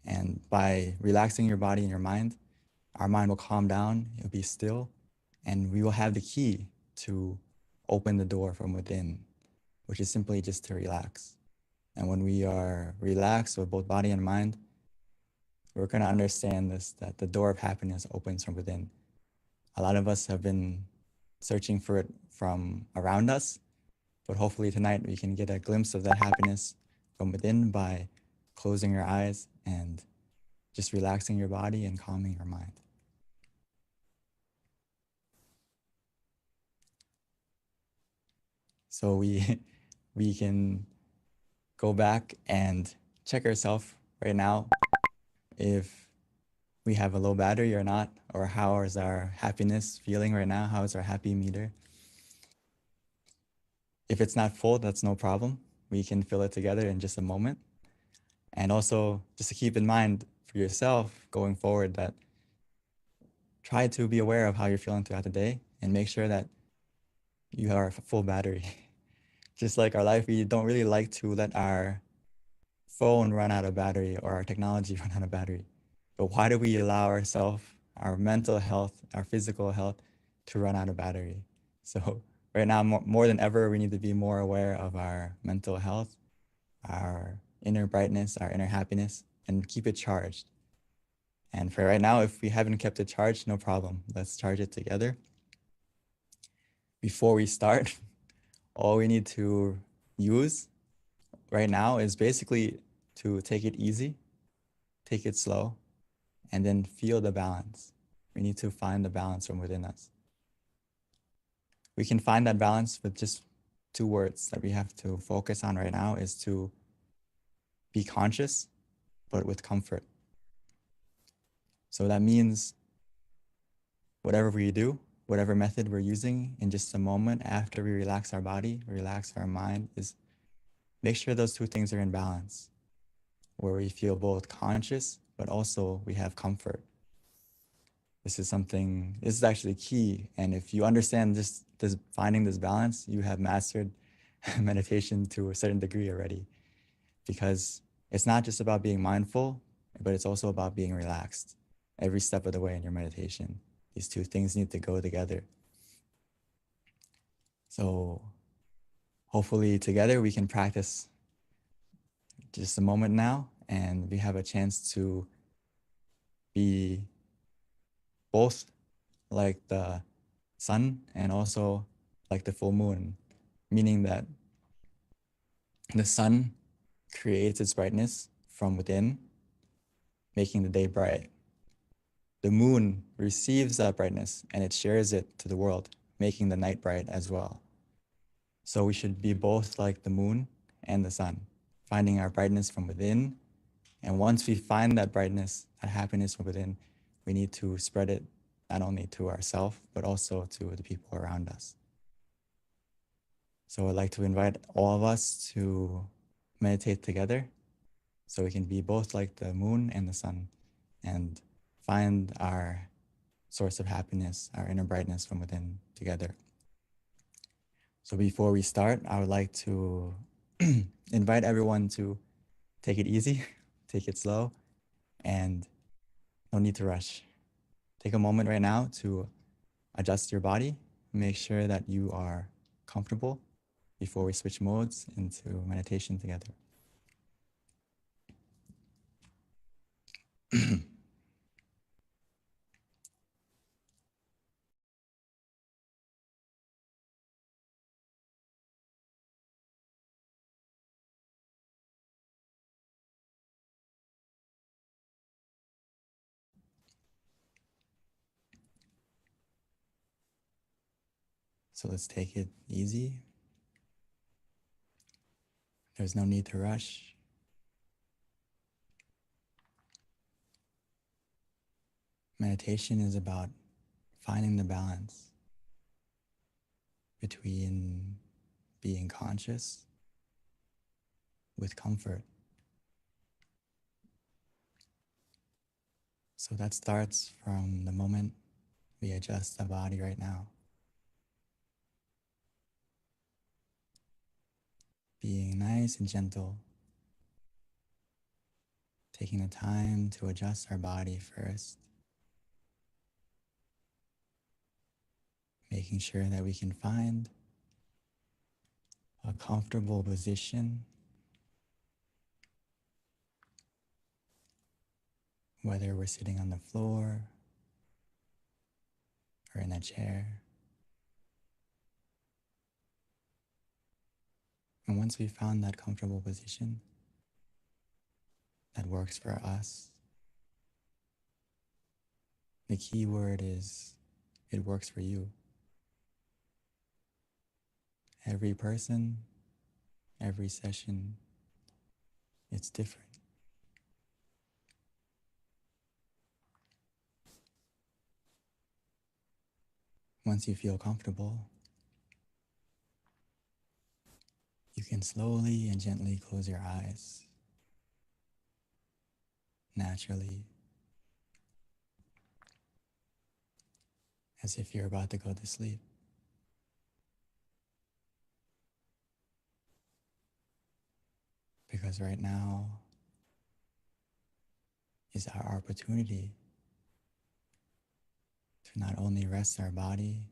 And by relaxing your body and your mind, our mind will calm down, it'll be still, and we will have the key to open the door from within, which is simply just to relax. And when we are relaxed with both body and mind, we're going to understand this, that the door of happiness opens from within. A lot of us have been searching for it from around us, but hopefully tonight we can get a glimpse of that happiness from within by closing your eyes and just relaxing your body and calming your mind. So we can go back and check ourselves right now if we have a low battery or not, or how is our happiness feeling right now? How is our happy meter? If it's not full, that's no problem. We can fill it together in just a moment. And also just to keep in mind for yourself going forward that try to be aware of how you're feeling throughout the day and make sure that you are a full battery. Just like our life, we don't really like to let our phone run out of battery or our technology run out of battery. But why do we allow ourselves, our mental health, our physical health to run out of battery? So right now, more than ever, we need to be more aware of our mental health, our inner brightness, our inner happiness, and keep it charged. And for right now, if we haven't kept it charged, no problem. Let's charge it together. Before we start, all we need to use right now is basically to take it easy, take it slow, and then feel the balance. We need to find the balance from within us. We can find that balance with just 2 words that we have to focus on right now is to be conscious, but with comfort. So that means whatever we do, whatever method we're using in just a moment after we relax our body, relax our mind, is make sure those 2 things are in balance, where we feel both conscious, but also we have comfort. This is actually key. And if you understand this finding this balance, you have mastered meditation to a certain degree already, because it's not just about being mindful, but it's also about being relaxed every step of the way in your meditation. These 2 things need to go together. So hopefully together we can practice just a moment now, and we have a chance to be both like the sun and also like the full moon, meaning that the sun creates its brightness from within, making the day bright. The moon receives that brightness and it shares it to the world, making the night bright as well. So we should be both like the moon and the sun, finding our brightness from within. And once we find that brightness, that happiness from within, we need to spread it not only to ourselves, but also to the people around us. So I'd like to invite all of us to meditate together so we can be both like the moon and the sun and find our source of happiness, our inner brightness from within together. So before we start, I would like to invite everyone to take it easy, take it slow, and no need to rush. Take a moment right now to adjust your body, make sure that you are comfortable before we switch modes into meditation together. So let's take it easy. There's no need to rush. Meditation is about finding the balance between being conscious with comfort. So that starts from the moment we adjust the body right now. Being nice and gentle, taking the time to adjust our body first, making sure that we can find a comfortable position, whether we're sitting on the floor or in a chair. And once we found that comfortable position that works for us, the key word is it works for you. Every person, every session, it's different. Once you feel comfortable, you can slowly and gently close your eyes, naturally, as if you're about to go to sleep. Because right now is our opportunity to not only rest our body,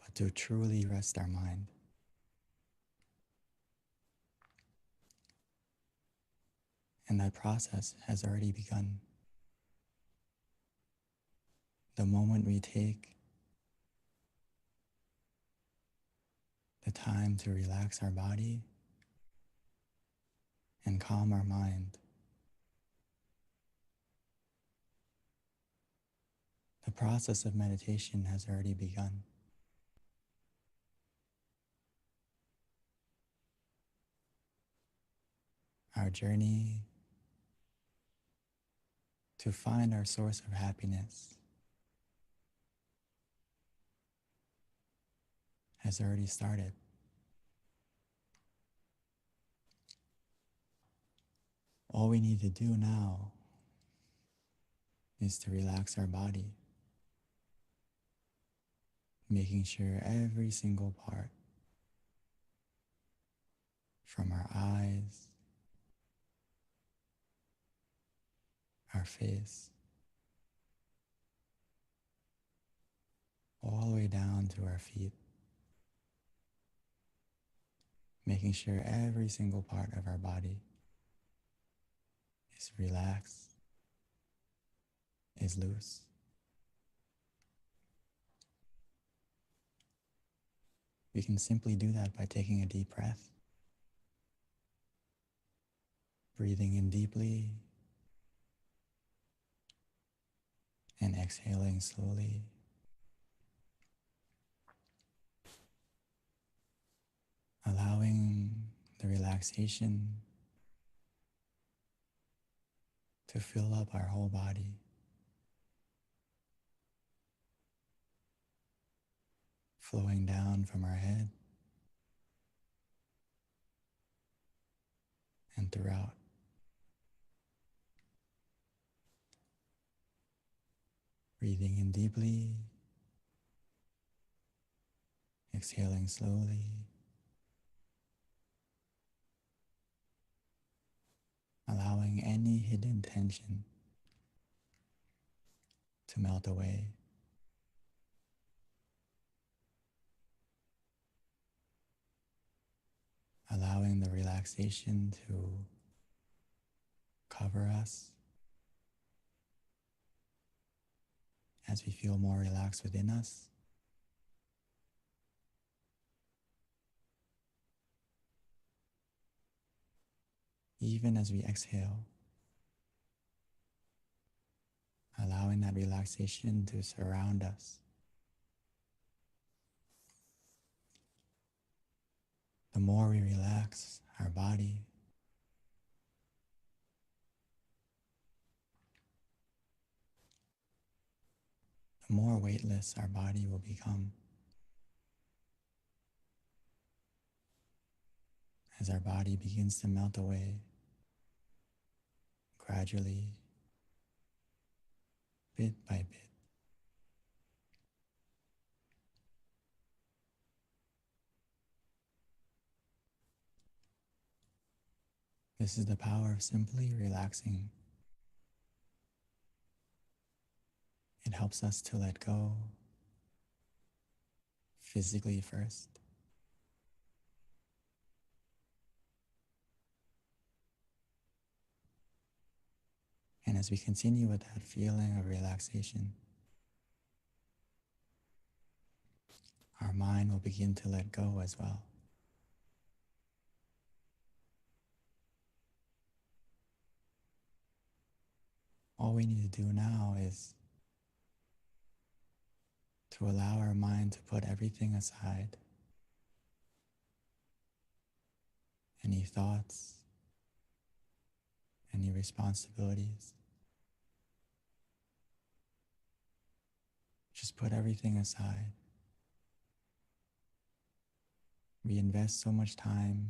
but to truly rest our mind. And that process has already begun. The moment we take the time to relax our body and calm our mind, the process of meditation has already begun. Our journey to find our source of happiness has already started. All we need to do now is to relax our body, making sure every single part, from our eyes, our face, all the way down to our feet, making sure every single part of our body is relaxed, is loose. We can simply do that by taking a deep breath, breathing in deeply and exhaling slowly. Allowing the relaxation to fill up our whole body. Flowing down from our head and throughout. Breathing in deeply, exhaling slowly. Allowing any hidden tension to melt away. Allowing the relaxation to cover us as we feel more relaxed within us. Even as we exhale, allowing that relaxation to surround us. The more we relax our body, the more weightless our body will become. As our body begins to melt away, gradually, bit by bit. This is the power of simply relaxing. It helps us to let go physically first. And as we continue with that feeling of relaxation, our mind will begin to let go as well. All we need to do now is to allow our mind to put everything aside. Any thoughts, any responsibilities. Just put everything aside. We invest so much time.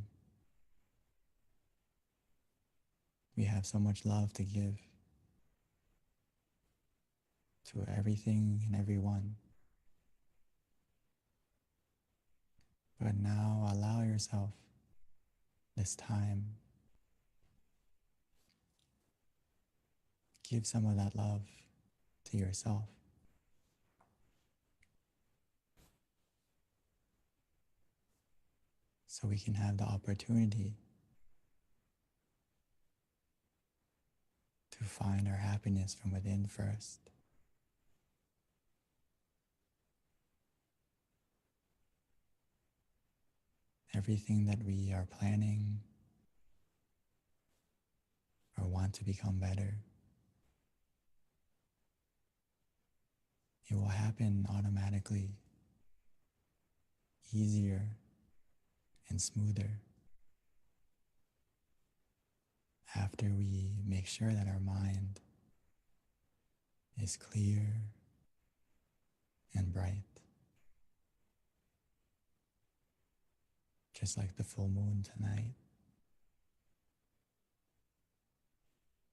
We have so much love to give to everything and everyone. But now allow yourself this time. Give some of that love to yourself. So we can have the opportunity to find our happiness from within first. Everything that we are planning or want to become better, it will happen automatically, easier and smoother after we make sure that our mind is clear and bright. Just like the full moon tonight.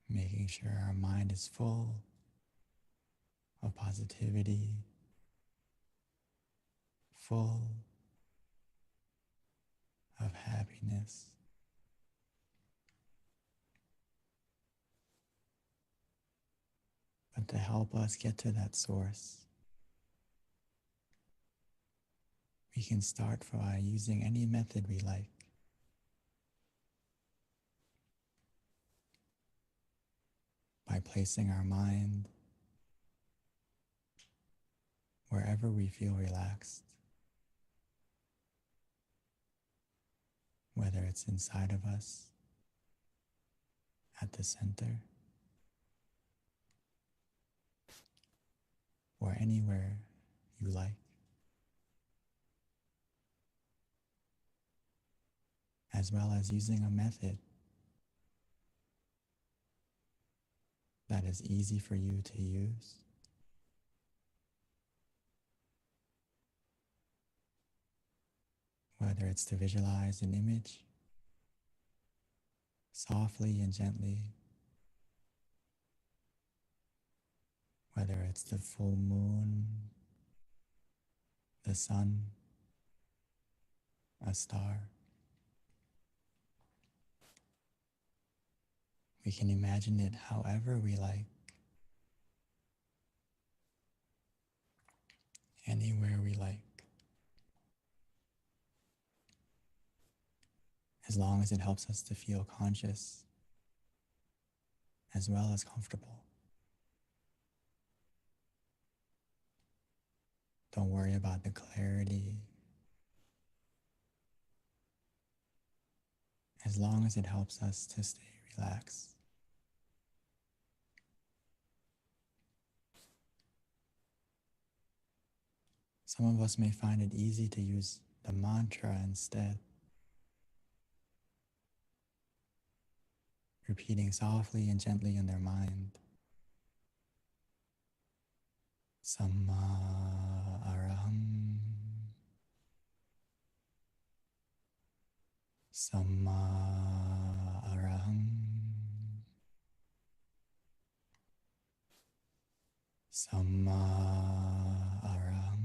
Making sure our mind is full of positivity, full of happiness. But to help us get to that source, we can start by using any method we like. By placing our mind wherever we feel relaxed. whether it's inside of us, at the center, or anywhere you like, as well as using a method that is easy for you to use. Whether it's to visualize an image softly and gently, whether it's the full moon, the sun, a star. We can imagine it however we like, anywhere we like, as long as it helps us to feel conscious as well as comfortable. Don't worry about the clarity, as long as it helps us to stay relaxed. Some of us may find it easy to use the mantra instead, repeating softly and gently in their mind. Samma araham, Samma araham, Samma araham.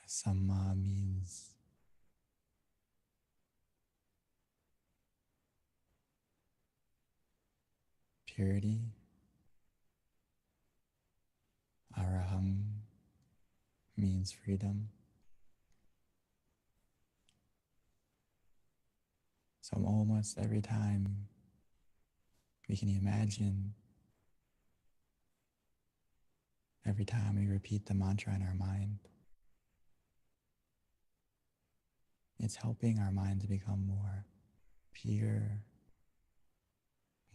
Samma means purity. Araham means freedom. So almost every time we can imagine, every time we repeat the mantra in our mind, it's helping our mind to become more pure,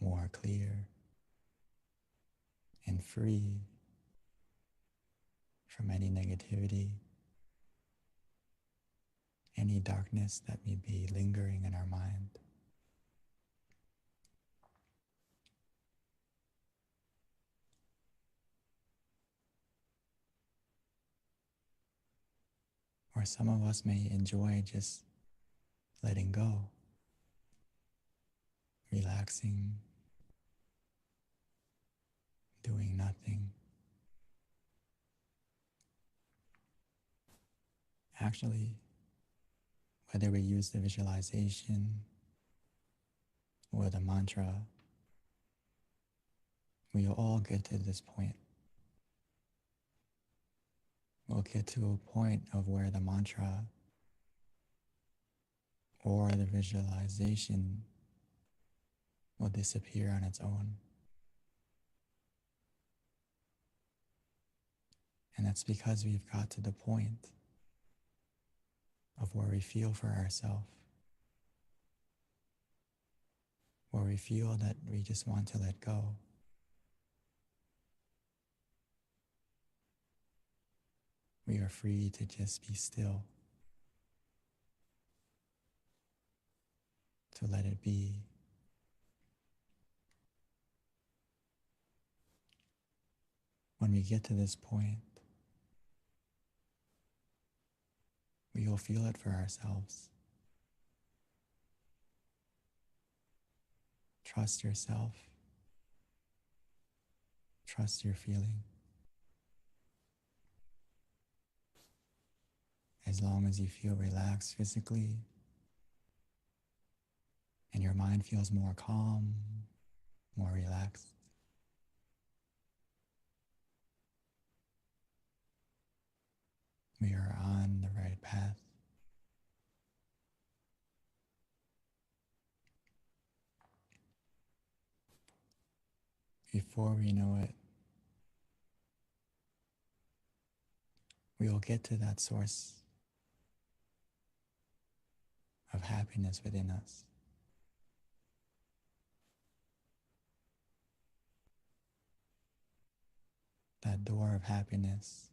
more clear, and free from any negativity, any darkness that may be lingering in our mind. Or some of us may enjoy just letting go, relaxing, doing nothing. Actually, whether we use the visualization or the mantra, we will all get to this point. We'll get to a point of where the mantra or the visualization will disappear on its own. And that's because we've got to the point of where we feel for ourselves, where we feel that we just want to let go. We are free to just be still, to let it be. When we get to this point, we will feel it for ourselves. Trust yourself. Trust your feeling. As long as you feel relaxed physically and your mind feels more calm, more relaxed, we are on the right path. Before we know it, we will get to that source of happiness within us. That door of happiness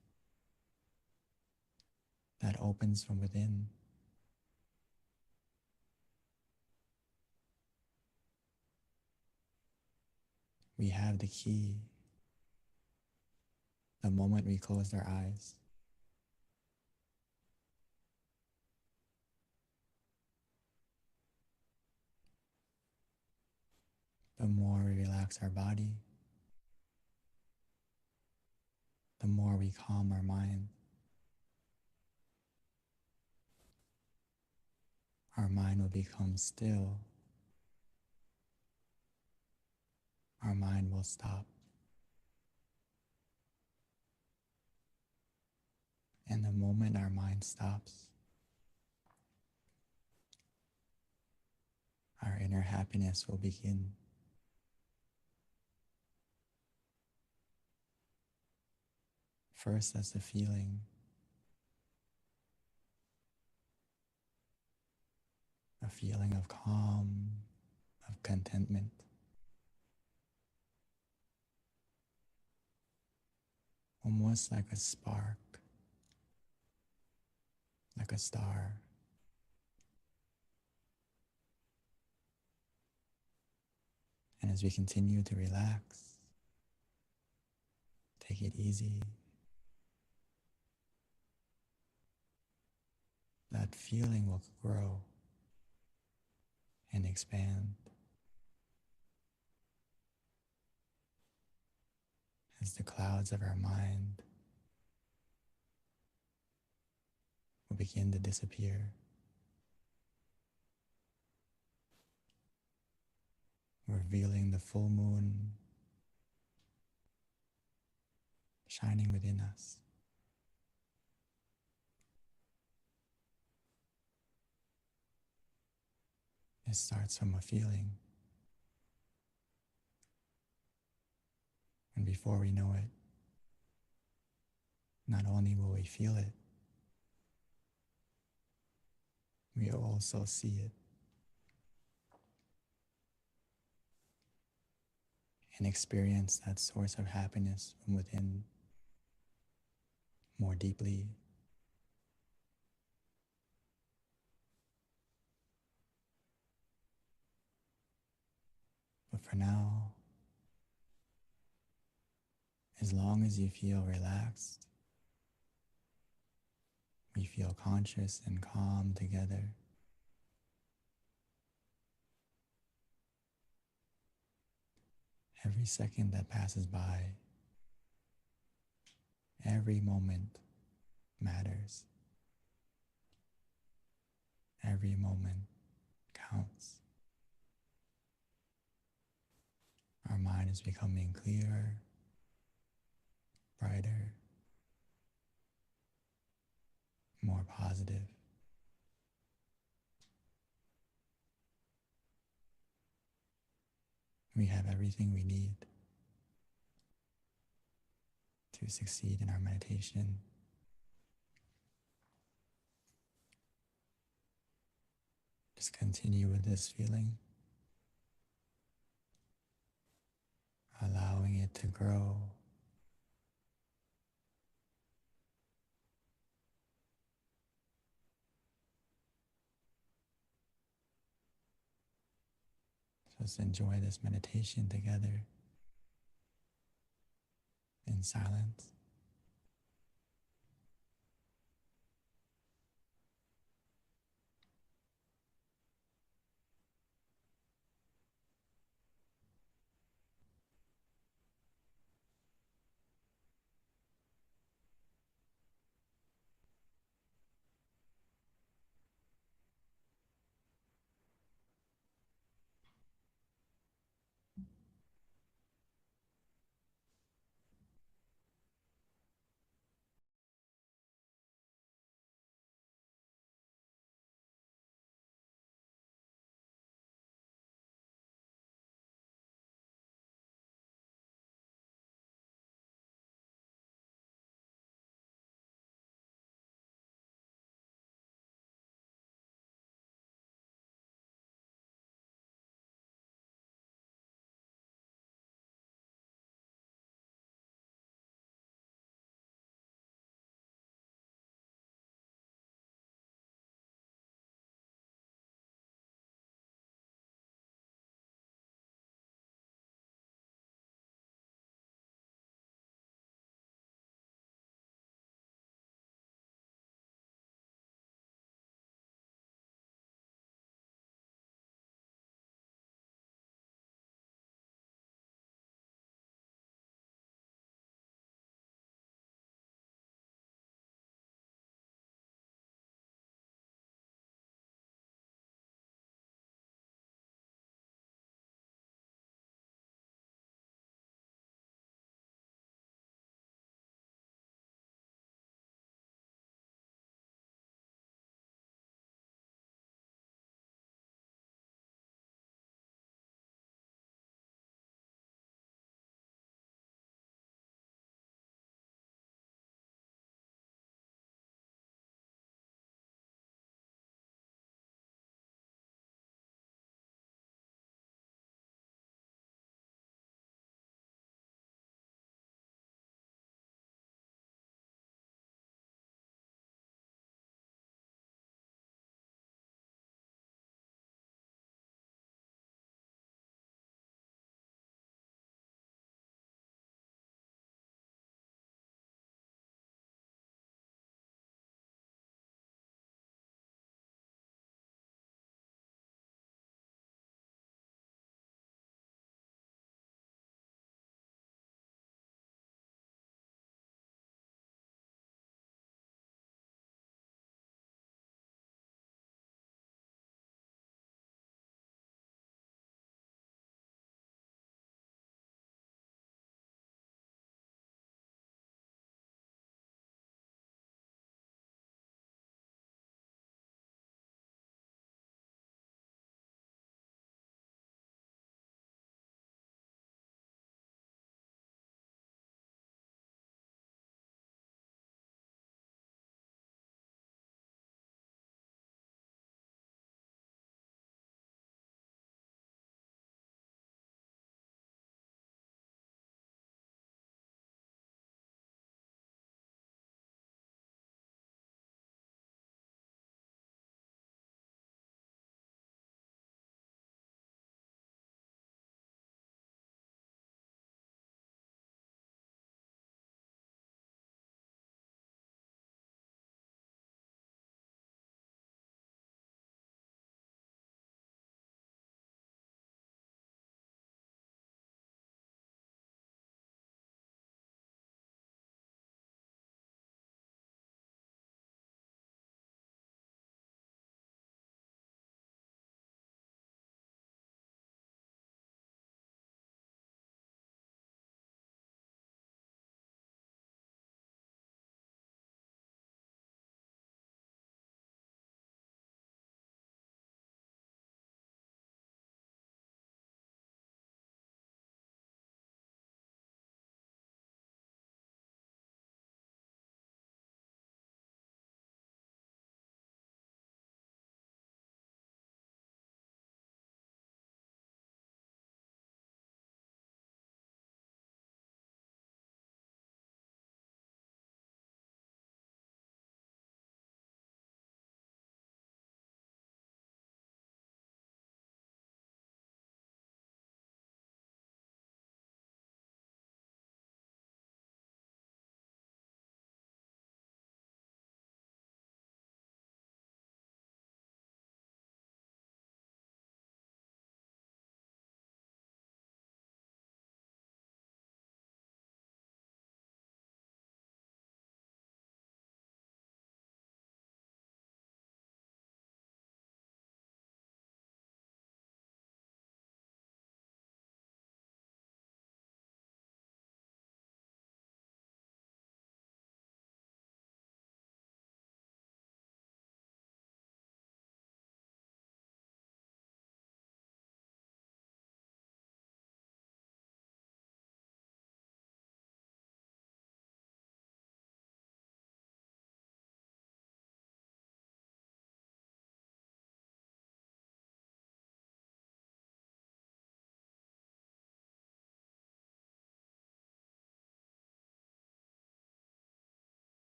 that opens from within. We have the key the moment we close our eyes. The more we relax our body, the more we calm our mind. Our mind will become still. Our mind will stop. And the moment our mind stops, our inner happiness will begin. First, as a feeling, a feeling of calm, of contentment. Almost like a spark, like a star. And as we continue to relax, take it easy, that feeling will grow and expand as the clouds of our mind will begin to disappear. Revealing the full moon shining within us. It starts from a feeling. And before we know it, not only will we feel it, we will also see it and experience that source of happiness from within more deeply. But for now, as long as you feel relaxed, we feel conscious and calm together. Every second that passes by, every moment matters. Every moment counts. Our mind is becoming clearer, brighter, more positive. We have everything we need to succeed in our meditation. Just continue with this feeling, allowing it to grow. Just enjoy this meditation together in silence.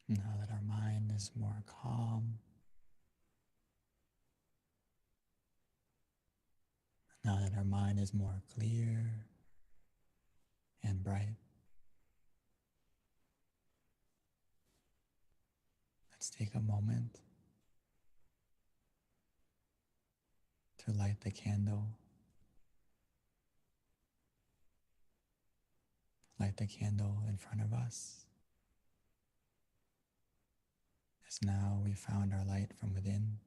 Now that our mind is more calm, now that our mind is more clear and bright, let's take a moment to light the candle. Light the candle in front of us, as now we found our light from within.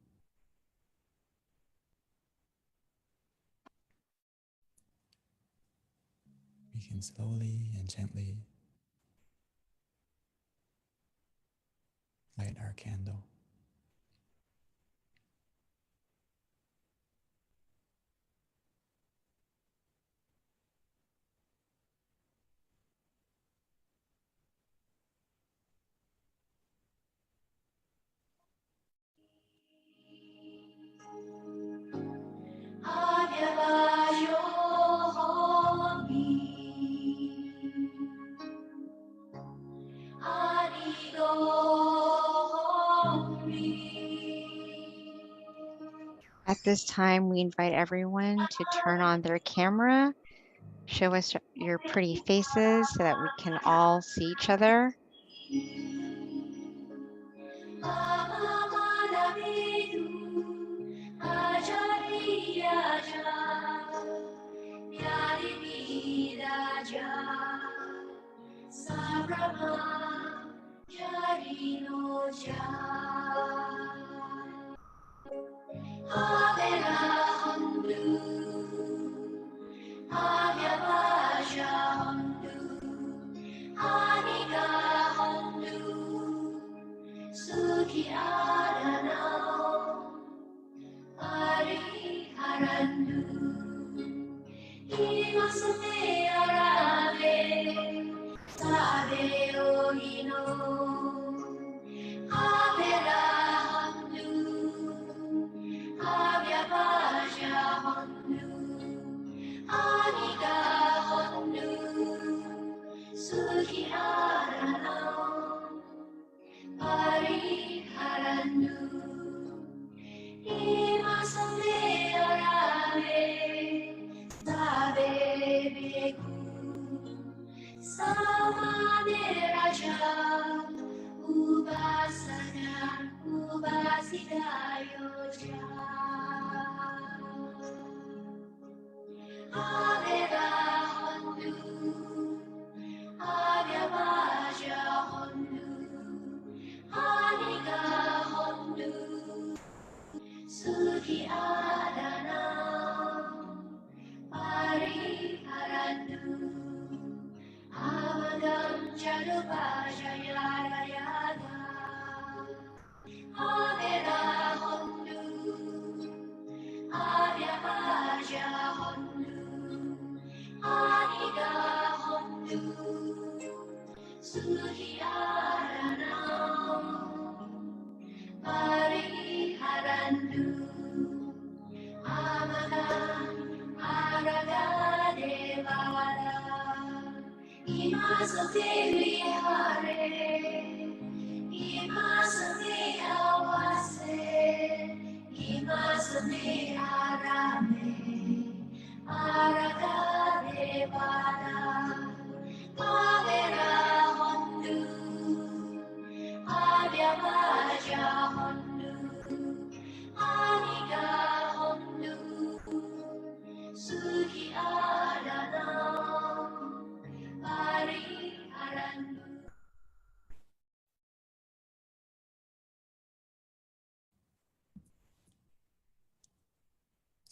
We can slowly and gently light our candle. At this time, we invite everyone to turn on their camera, show us your pretty faces so that we can all see each other.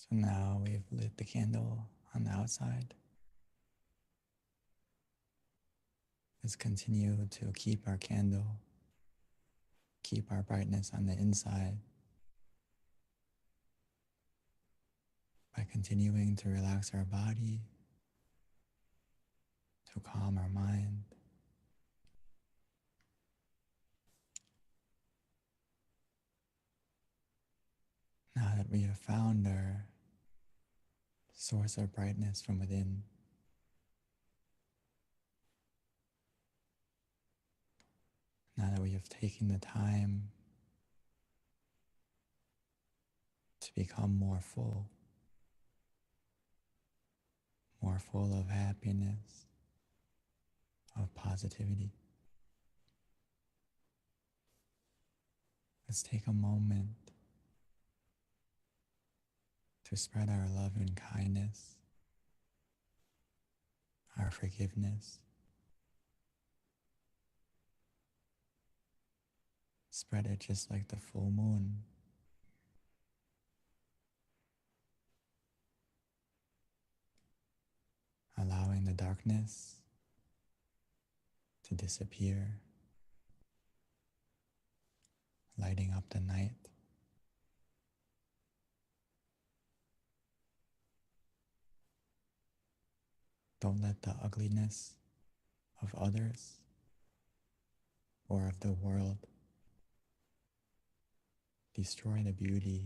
So now we've lit the candle on the outside. Let's continue to keep our candle, keep our brightness on the inside by continuing to relax our body, to calm our mind. Now that we have found our source of brightness from within, Now that we have taken the time to become more full of happiness, of positivity, let's take a moment to spread our love and kindness, our forgiveness. Spread it just like the full moon. Allowing the darkness to disappear, lighting up the night. Don't let the ugliness of others or of the world destroy the beauty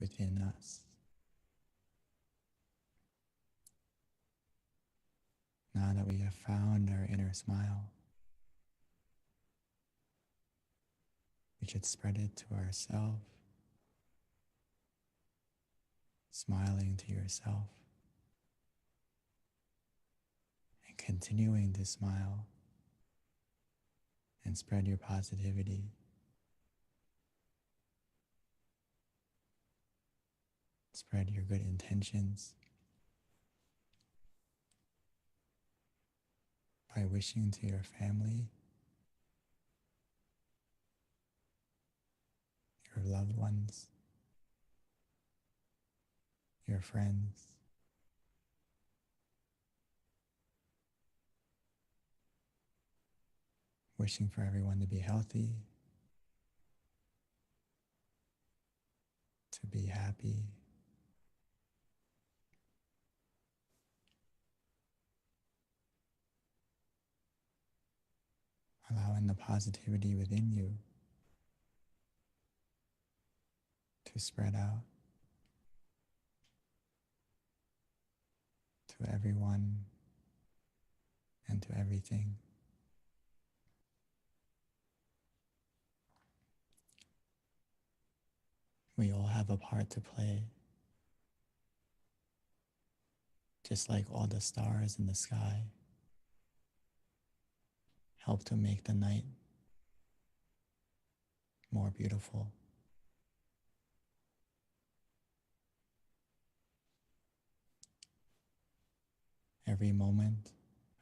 within us. Now that we have found our inner smile, we should spread it to ourselves, smiling to yourself, and continuing to smile and spread your positivity. Spread your good intentions by wishing to your family, your loved ones, your friends, wishing for everyone to be healthy, to be happy, allowing the positivity within you to spread out to everyone and to everything. We all have a part to play, just like all the stars in the sky help to make the night more beautiful. Every moment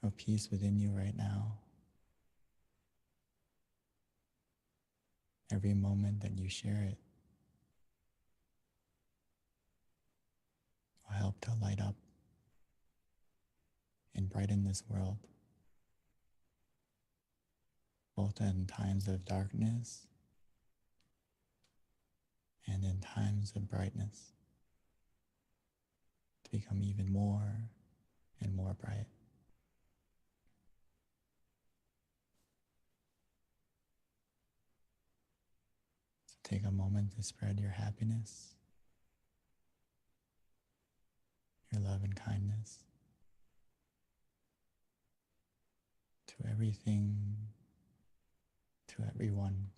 of peace within you right now, every moment that you share it, will help to light up and brighten this world, both in times of darkness and in times of brightness, to become even more and more bright. So take a moment to spread your happiness, your love and kindness to everything, to everyone.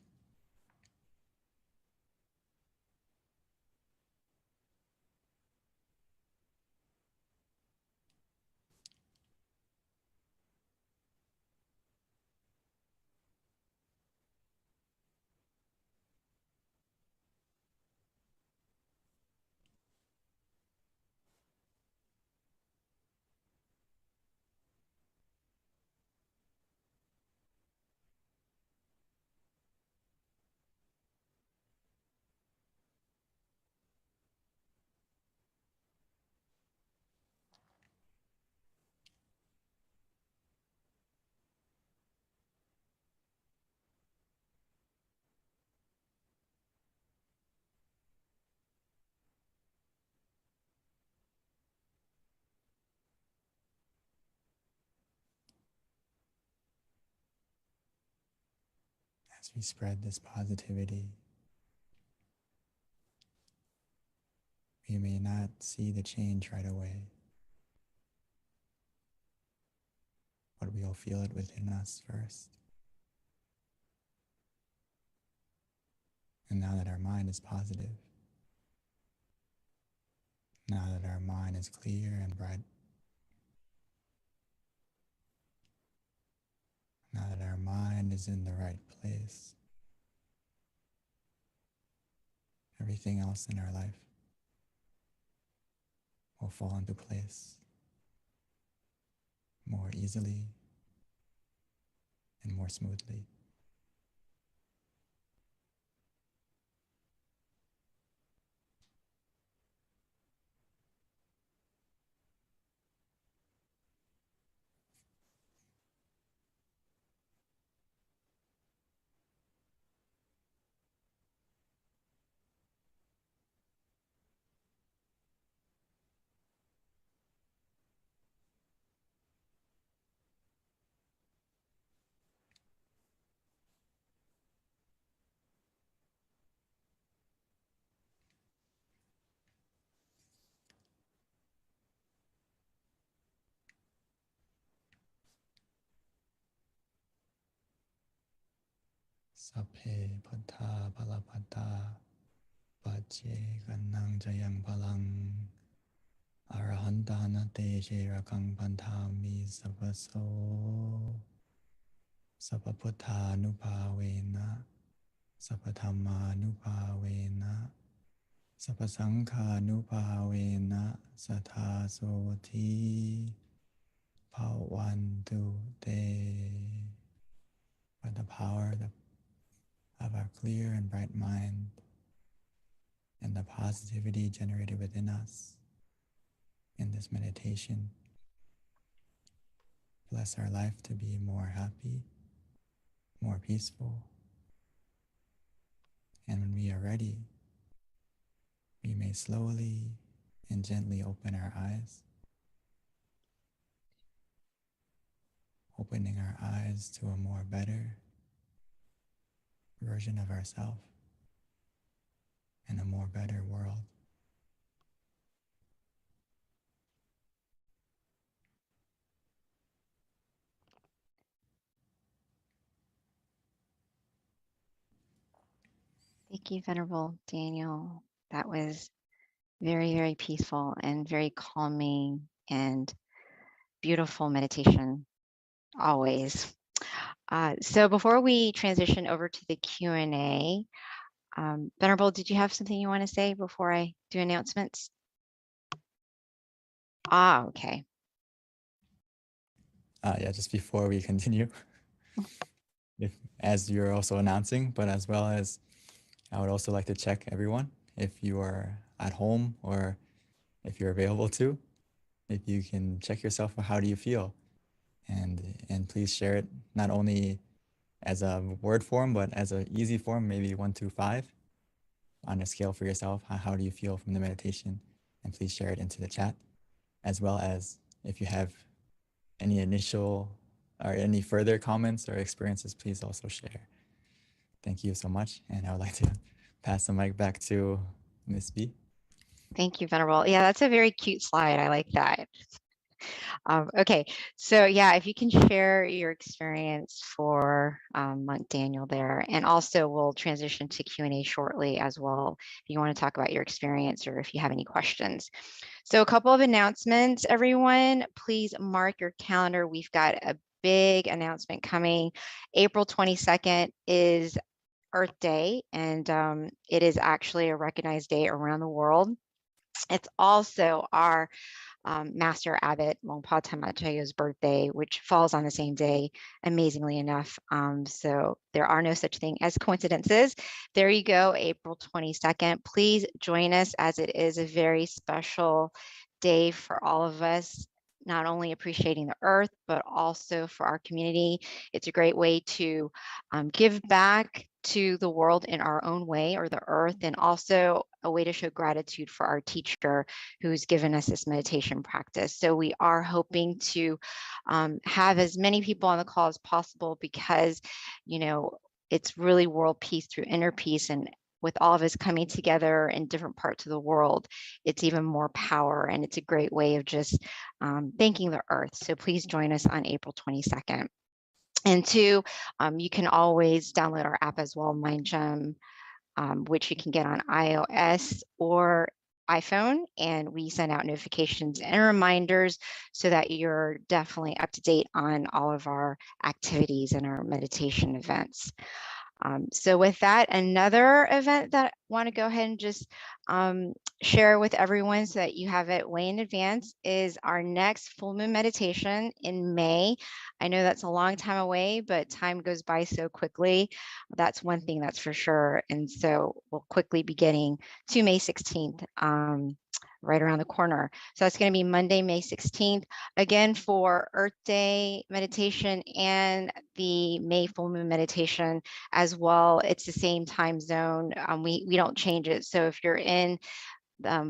As we spread this positivity, we may not see the change right away, but we'll feel it within us first. And now that our mind is positive, now that our mind is clear and bright, now that our mind is in the right place, everything else in our life will fall into place more easily and more smoothly. Sapphe patta palapatta pache kannang jayang palang arahantana te sherakang pantami sapaso sapaputta nupavena sapathamma nupavena sapasangha nupavena sathasoti bhavantu te. By the power of our clear and bright mind and the positivity generated within us in this meditation, bless our life to be more happy, more peaceful. And when we are ready, we may slowly and gently open our eyes, opening our eyes to a more better version of ourselves and a more better world. Thank you, Venerable Daniel. That was very, very peaceful and very calming and beautiful meditation, always. So before we transition over to the Q&A, Venerable, did you have something you want to say before I do announcements? Okay. Yeah, just before we continue, as you're also announcing, but as well as I would also like to check everyone, if you are at home or if you're available to, if you can check yourself, how do you feel? And please share it not only as a word form, but as an easy form, maybe 1 to 5 on a scale for yourself. How do you feel from the meditation? And please share it into the chat, as well as if you have any initial or any further comments or experiences, please also share. Thank you so much. And I would like to pass the mic back to Ms. B. Thank you, Venerable. Yeah, that's a very cute slide. I like that. Okay, so yeah, if you can share your experience for Monk Daniel there, and also we'll transition to Q&A shortly as well, if you want to talk about your experience or if you have any questions. So a couple of announcements, everyone, please mark your calendar. We've got a big announcement coming. April 22nd is Earth Day, and it is actually a recognized day around the world. It's also our Master Abbot Longpa Tamachayo's birthday, which falls on the same day, amazingly enough. So there are no such thing as coincidences. There you go, April 22nd. Please join us, as it is a very special day for all of us, not only appreciating the earth, but also for our community. It's a great way to give back to the world in our own way, or the earth, and also a way to show gratitude for our teacher who's given us this meditation practice. So we are hoping to have as many people on the call as possible, because, you know, it's really world peace through inner peace, and with all of us coming together in different parts of the world, it's even more power, and it's a great way of just thanking the earth. So please join us on April 22nd. And 2, you can always download our app as well, MindGem. which you can get on iOS or iPhone, and we send out notifications and reminders so that you're definitely up to date on all of our activities and our meditation events. So with that, another event that I want to go ahead and just share with everyone so that you have it way in advance is our next full moon meditation in May. I know that's a long time away, but time goes by so quickly. That's one thing that's for sure. And so we'll quickly be getting to May 16th. Right around the corner. So that's going to be Monday, May 16th, again for Earth Day meditation and the May full moon meditation as well. It's the same time zone. We don't change it. So if you're in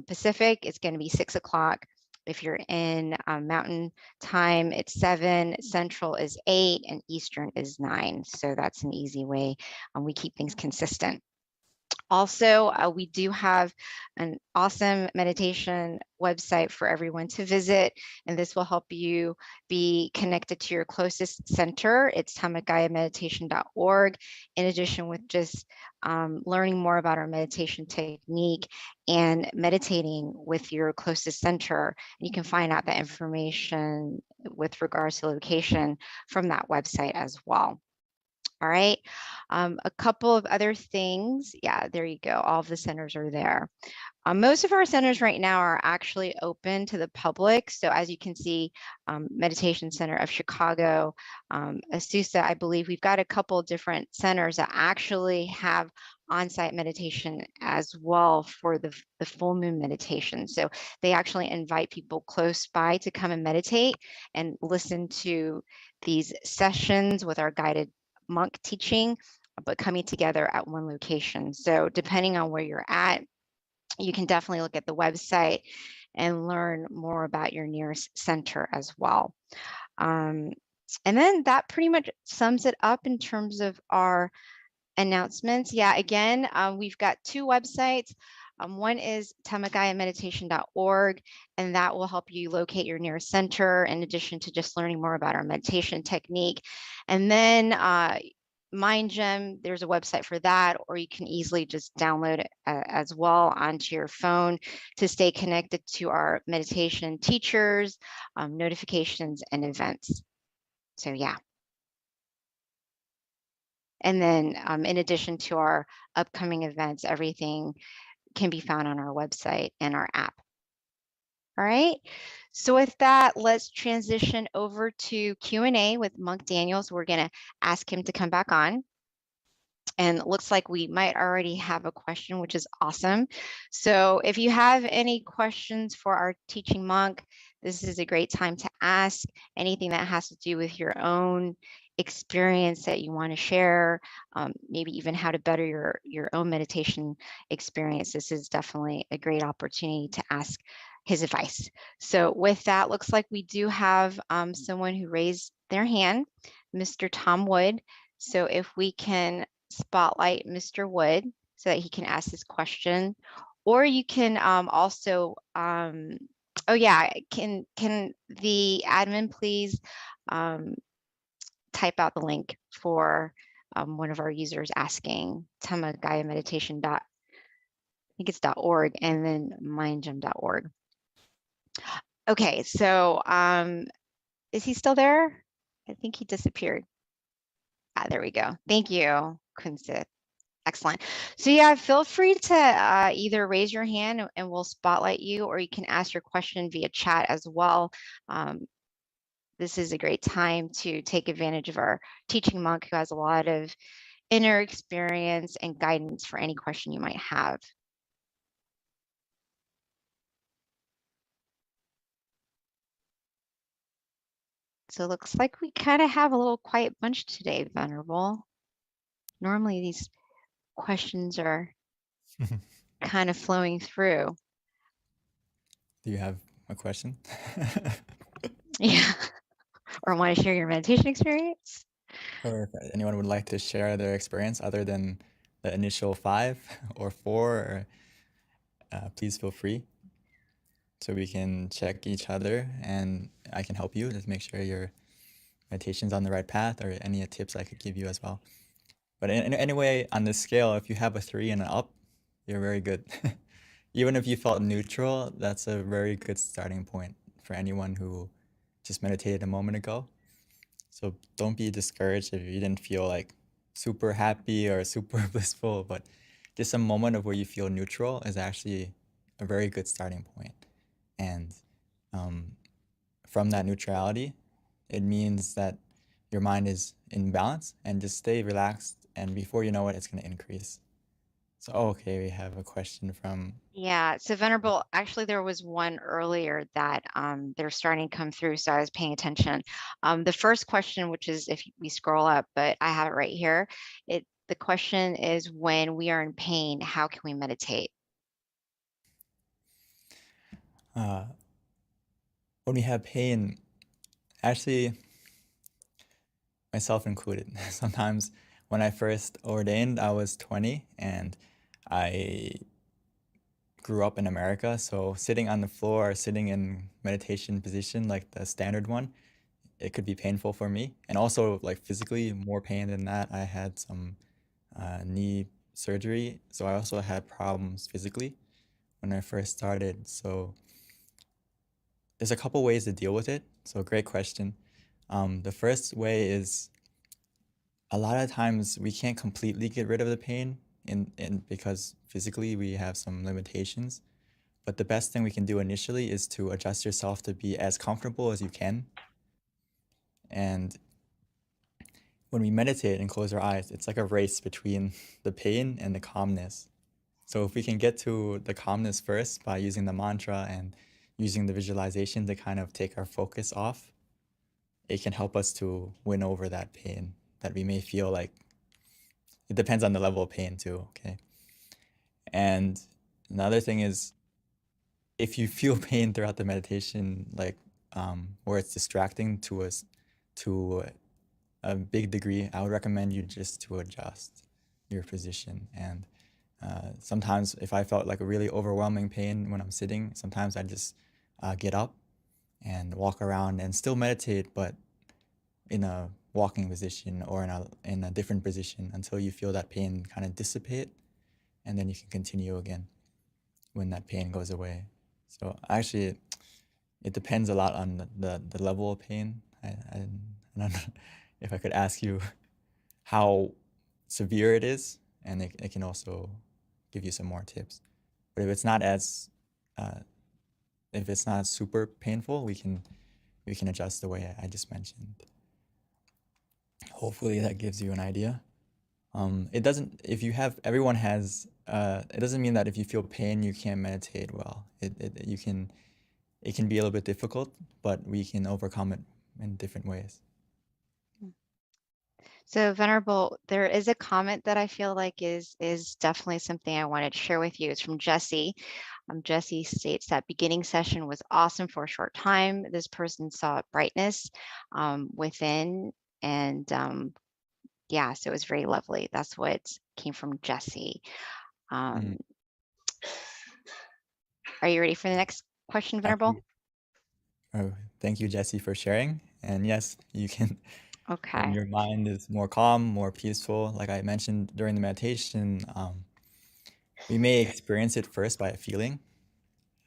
Pacific, it's going to be 6 o'clock. If you're in Mountain Time, it's 7, Central is 8, and Eastern is 9. So that's an easy way. We keep things consistent. Also, we do have an awesome meditation website for everyone to visit, and this will help you be connected to your closest center. It's tamagayameditation.org. In addition with just learning more about our meditation technique and meditating with your closest center, you can find out that information with regards to location from that website as well. All right, a couple of other things. Yeah, there you go. All of the centers are there. Most of our centers right now are actually open to the public. So as you can see, Meditation Center of Chicago, Azusa, I believe we've got a couple different centers that actually have on-site meditation as well for the full moon meditation. So they actually invite people close by to come and meditate and listen to these sessions with our guided monk teaching, but coming together at one location. So depending on where you're at, you can definitely look at the website and learn more about your nearest center as well. And then that pretty much sums it up in terms of our announcements. Yeah, again, we've got 2 websites. One is tamagayameditation.org, and that will help you locate your nearest center in addition to just learning more about our meditation technique. And then MindGem, there's a website for that, or you can easily just download it as well onto your phone to stay connected to our meditation teachers, notifications, and events. So yeah. And then in addition to our upcoming events, everything can be found on our website and our app. All right, so with that, let's transition over to Q&A with Monk Daniels. We're gonna ask him to come back on. And it looks like we might already have a question, which is awesome. So if you have any questions for our teaching monk, this is a great time to ask anything that has to do with your own experience that you want to share, maybe even how to better your own meditation experience. This is definitely a great opportunity to ask his advice. So with that, looks like we do have someone who raised their hand, Mr. Tom Wood. So if we can spotlight Mr. Wood so that he can ask his question, or you can also, oh yeah, can the admin please type out the link for one of our users asking tamagayameditation. I think it's .org and then mindgem.org. Okay, so is he still there? I think he disappeared. There we go. Thank you, Quincy. Excellent. So yeah, feel free to either raise your hand and we'll spotlight you, or you can ask your question via chat as well. This is a great time to take advantage of our teaching monk who has a lot of inner experience and guidance for any question you might have. So it looks like we kind of have a little quiet bunch today, Venerable. Normally these questions are kind of flowing through. Do you have a question? Yeah. Or want to share your meditation experience? Or if anyone would like to share their experience other than the initial 5 or 4, please feel free. So we can check each other and I can help you. Just make sure your meditation's on the right path, or any tips I could give you as well. But anyway, on the scale, if you have a 3 and an up, you're very good. Even if you felt neutral, that's a very good starting point for anyone who just meditated a moment ago. So don't be discouraged if you didn't feel like super happy or super blissful, but just a moment of where you feel neutral is actually a very good starting point. And from that neutrality, it means that your mind is in balance, and just stay relaxed, and before you know it, it's going to increase. So, okay, we have a question from Yeah, so Venerable, actually there was one earlier that they're starting to come through, so I was paying attention. The first question, which is if we scroll up, but I have it right here. The question is, when we are in pain, how can we meditate? when we have pain, actually, myself included. Sometimes when I first ordained, I was 20 and I grew up in America. So sitting on the floor or sitting in meditation position, like the standard one, it could be painful for me. And also like physically more pain than that. I had some knee surgery. So I also had problems physically when I first started. So there's a couple ways to deal with it. So great question. The first way is a lot of times we can't completely get rid of the pain because physically we have some limitations. But the best thing we can do initially is to adjust yourself to be as comfortable as you can. And when we meditate and close our eyes, it's like a race between the pain and the calmness. So if we can get to the calmness first by using the mantra and using the visualization to kind of take our focus off, it can help us to win over that pain that we may feel like. It depends on the level of pain too, okay? And another thing is, if you feel pain throughout the meditation, like where it's distracting to us to a big degree, I would recommend you just to adjust your position. And sometimes if I felt like a really overwhelming pain when I'm sitting, sometimes I just get up and walk around and still meditate, but in a walking position or in a different position until you feel that pain kind of dissipate, and then you can continue again when that pain goes away. So actually, it depends a lot on the level of pain. I don't know if I could ask you how severe it is, and it can also give you some more tips. But if it's not super painful, we can adjust the way I just mentioned. Hopefully that gives you an idea. It doesn't mean that if you feel pain you can't meditate well. It can be a little bit difficult, but we can overcome it in different ways. So Venerable, there is a comment that I feel like is definitely something I wanted to share with you. It's from Jesse. Jesse states that beginning session was awesome for a short time. This person saw brightness within, and yeah, so it was very lovely. That's what came from Jesse. Are you ready for the next question, Venerable? Oh, thank you, Jesse, for sharing. And yes, you can. Okay. When your mind is more calm, more peaceful, like I mentioned during the meditation, we may experience it first by a feeling,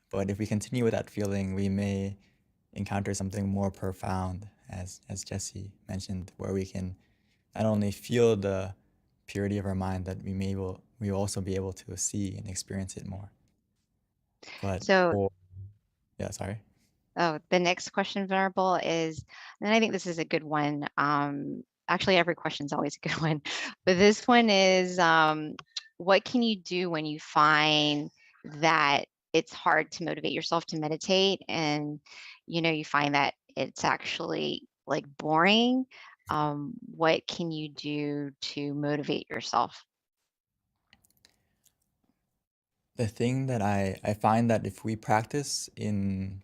but if we continue with that feeling, we may encounter something more profound, as Jesse mentioned, where we can not only feel the purity of our mind, that we will also be able to see and experience it more. But yeah, sorry. Oh, the next question, Venerable, is, and I think this is a good one. Actually, every question is always a good one, but this one is, what can you do when you find that it's hard to motivate yourself to meditate, and you find that it's actually like boring? What can you do to motivate yourself? The thing that I find that if we practice when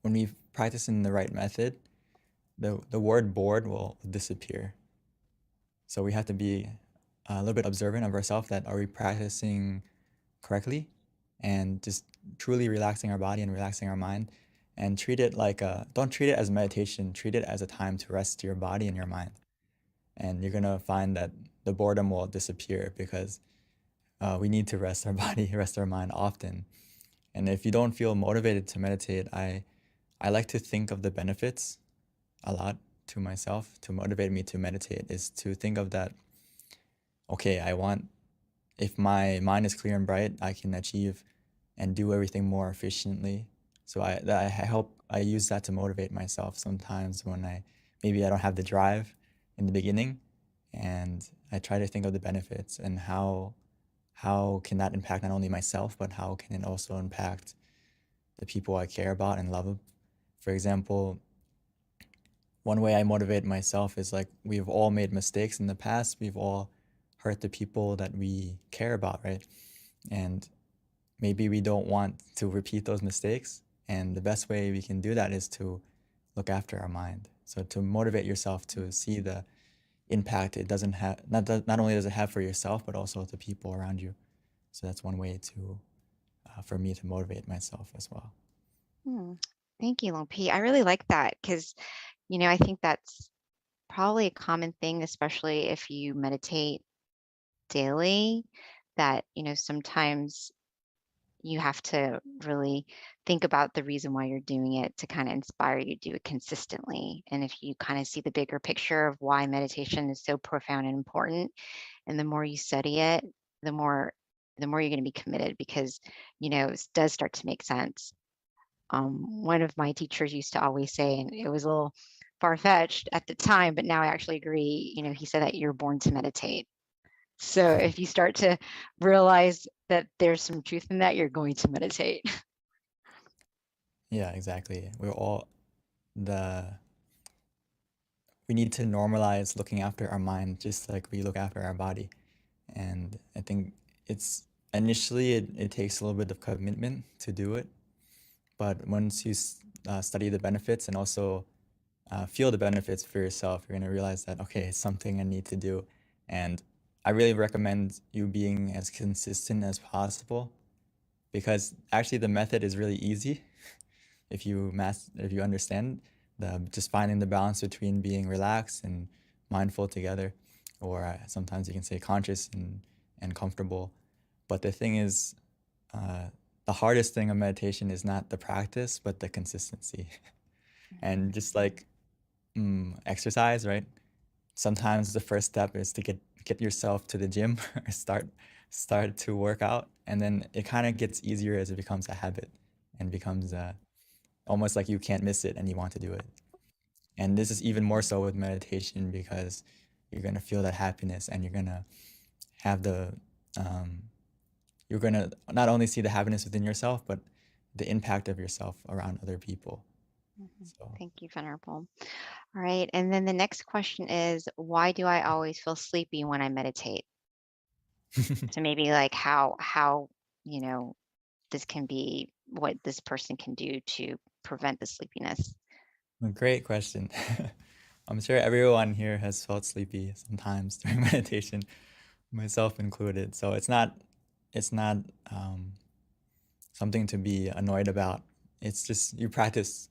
we practice in the right method, the word bored will disappear. So we have to be a little bit observant of ourselves, that are we practicing correctly, and just truly relaxing our body and relaxing our mind, and treat it like don't treat it as meditation, treat it as a time to rest your body and your mind. and you're gonna find that the boredom will disappear because we need to rest our body, rest our mind often. And if you don't feel motivated to meditate, I like to think of the benefits a lot to myself. To motivate me to meditate is to think of that, okay, if my mind is clear and bright, I can achieve and do everything more efficiently. So I use that to motivate myself sometimes when maybe I don't have the drive in the beginning, and I try to think of the benefits and how can that impact not only myself, but how can it also impact the people I care about and love. For example, one way I motivate myself is like, we've all made mistakes in the past. We've all hurt the people that we care about, right? And maybe we don't want to repeat those mistakes. And the best way we can do that is to look after our mind. So to motivate yourself to see the impact it doesn't have, not only does it have for yourself, but also the people around you. So that's one way for me to motivate myself as well. Thank you, Long P. I really like that because, I think that's probably a common thing, especially if you meditate daily, that, sometimes you have to really think about the reason why you're doing it to kind of inspire you to do it consistently. And if you kind of see the bigger picture of why meditation is so profound and important, and the more you study it, the more you're going to be committed because, it does start to make sense. One of my teachers used to always say, and it was a little far-fetched at the time, but now I actually agree, he said that you're born to meditate. So if you start to realize that there's some truth in that, you're going to meditate. Yeah, exactly. We need to normalize looking after our mind just like we look after our body. And I think initially it takes a little bit of commitment to do it. But once you study the benefits and also feel the benefits for yourself, you're going to realize that, okay, it's something I need to do. And I really recommend you being as consistent as possible, because actually the method is really easy if you understand just finding the balance between being relaxed and mindful together, or sometimes you can say conscious and comfortable. But the thing is, the hardest thing of meditation is not the practice, but the consistency. And just like exercise, right? Sometimes the first step is to get yourself to the gym or start to work out, and then it kind of gets easier as it becomes a habit and becomes almost like you can't miss it and you want to do it. And this is even more so with meditation, because you're going to feel that happiness, and you're going to have you're going to not only see the happiness within yourself, but the impact of yourself around other people. So. Thank you, Venerable. All right. And then the next question is, why do I always feel sleepy when I meditate? So maybe like how, this can be what this person can do to prevent the sleepiness. Great question. I'm sure everyone here has felt sleepy sometimes during meditation, myself included. So it's not something to be annoyed about. It's just you practice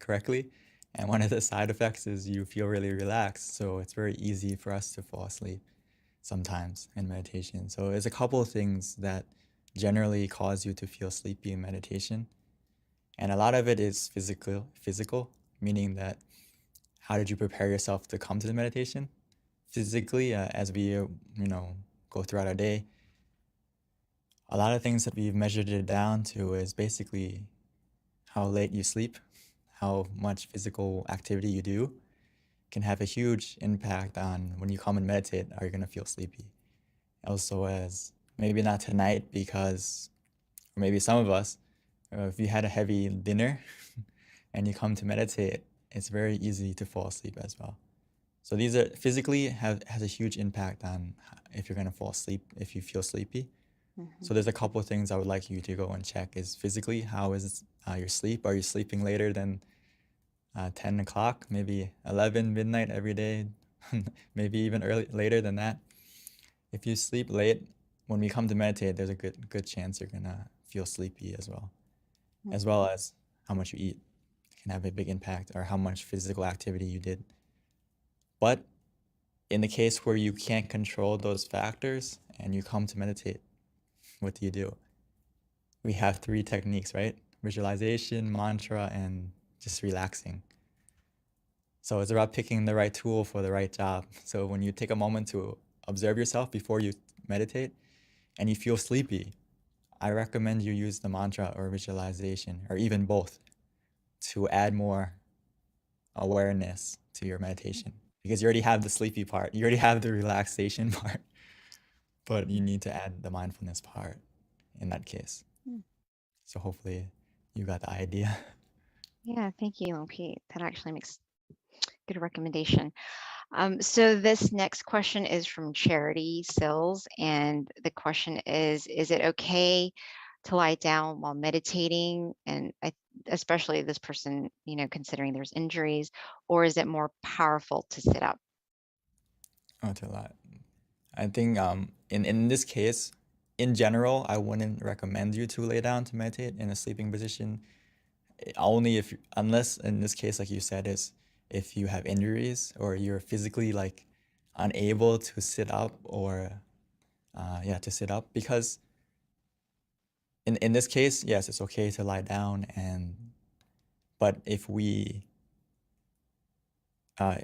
correctly, and one of the side effects is you feel really relaxed. So it's very easy for us to fall asleep sometimes in meditation. So there's a couple of things that generally cause you to feel sleepy in meditation. And a lot of it is physical, meaning that how did you prepare yourself to come to the meditation? Physically, as we go throughout our day, a lot of things that we've measured it down to is basically how late you sleep, how much physical activity you do can have a huge impact on when you come and meditate, are you going to feel sleepy? Also, as maybe not tonight, or maybe some of us, if you had a heavy dinner and you come to meditate, it's very easy to fall asleep as well. So these are physically has a huge impact on if you're going to fall asleep, if you feel sleepy. So there's a couple of things I would like you to go and check. Is physically, how is your sleep? Are you sleeping later than 10 o'clock, maybe 11 midnight every day, maybe even later than that? If you sleep late, when we come to meditate, there's a good chance you're gonna feel sleepy as well as how much you eat can have a big impact, or how much physical activity you did. But in the case where you can't control those factors and you come to meditate, what do you do? We have 3 techniques, right? Visualization, mantra, and just relaxing. So it's about picking the right tool for the right job. So when you take a moment to observe yourself before you meditate and you feel sleepy, I recommend you use the mantra or visualization, or even both, to add more awareness to your meditation. Because you already have the sleepy part, you already have the relaxation part, but you need to add the mindfulness part in that case. So hopefully you got the idea. Yeah, thank you, Pete. That actually makes good recommendation. So this next question is from Charity Sills, and the question is it okay to lie down while meditating? And especially this person, considering there's injuries, or is it more powerful to sit up? Oh, to lie. I think in this case, in general, I wouldn't recommend you to lay down to meditate in a sleeping position. Only unless in this case, like you said, is if you have injuries or you're physically like unable to sit up, or to sit up, because in this case, yes, it's okay to lie down, but if we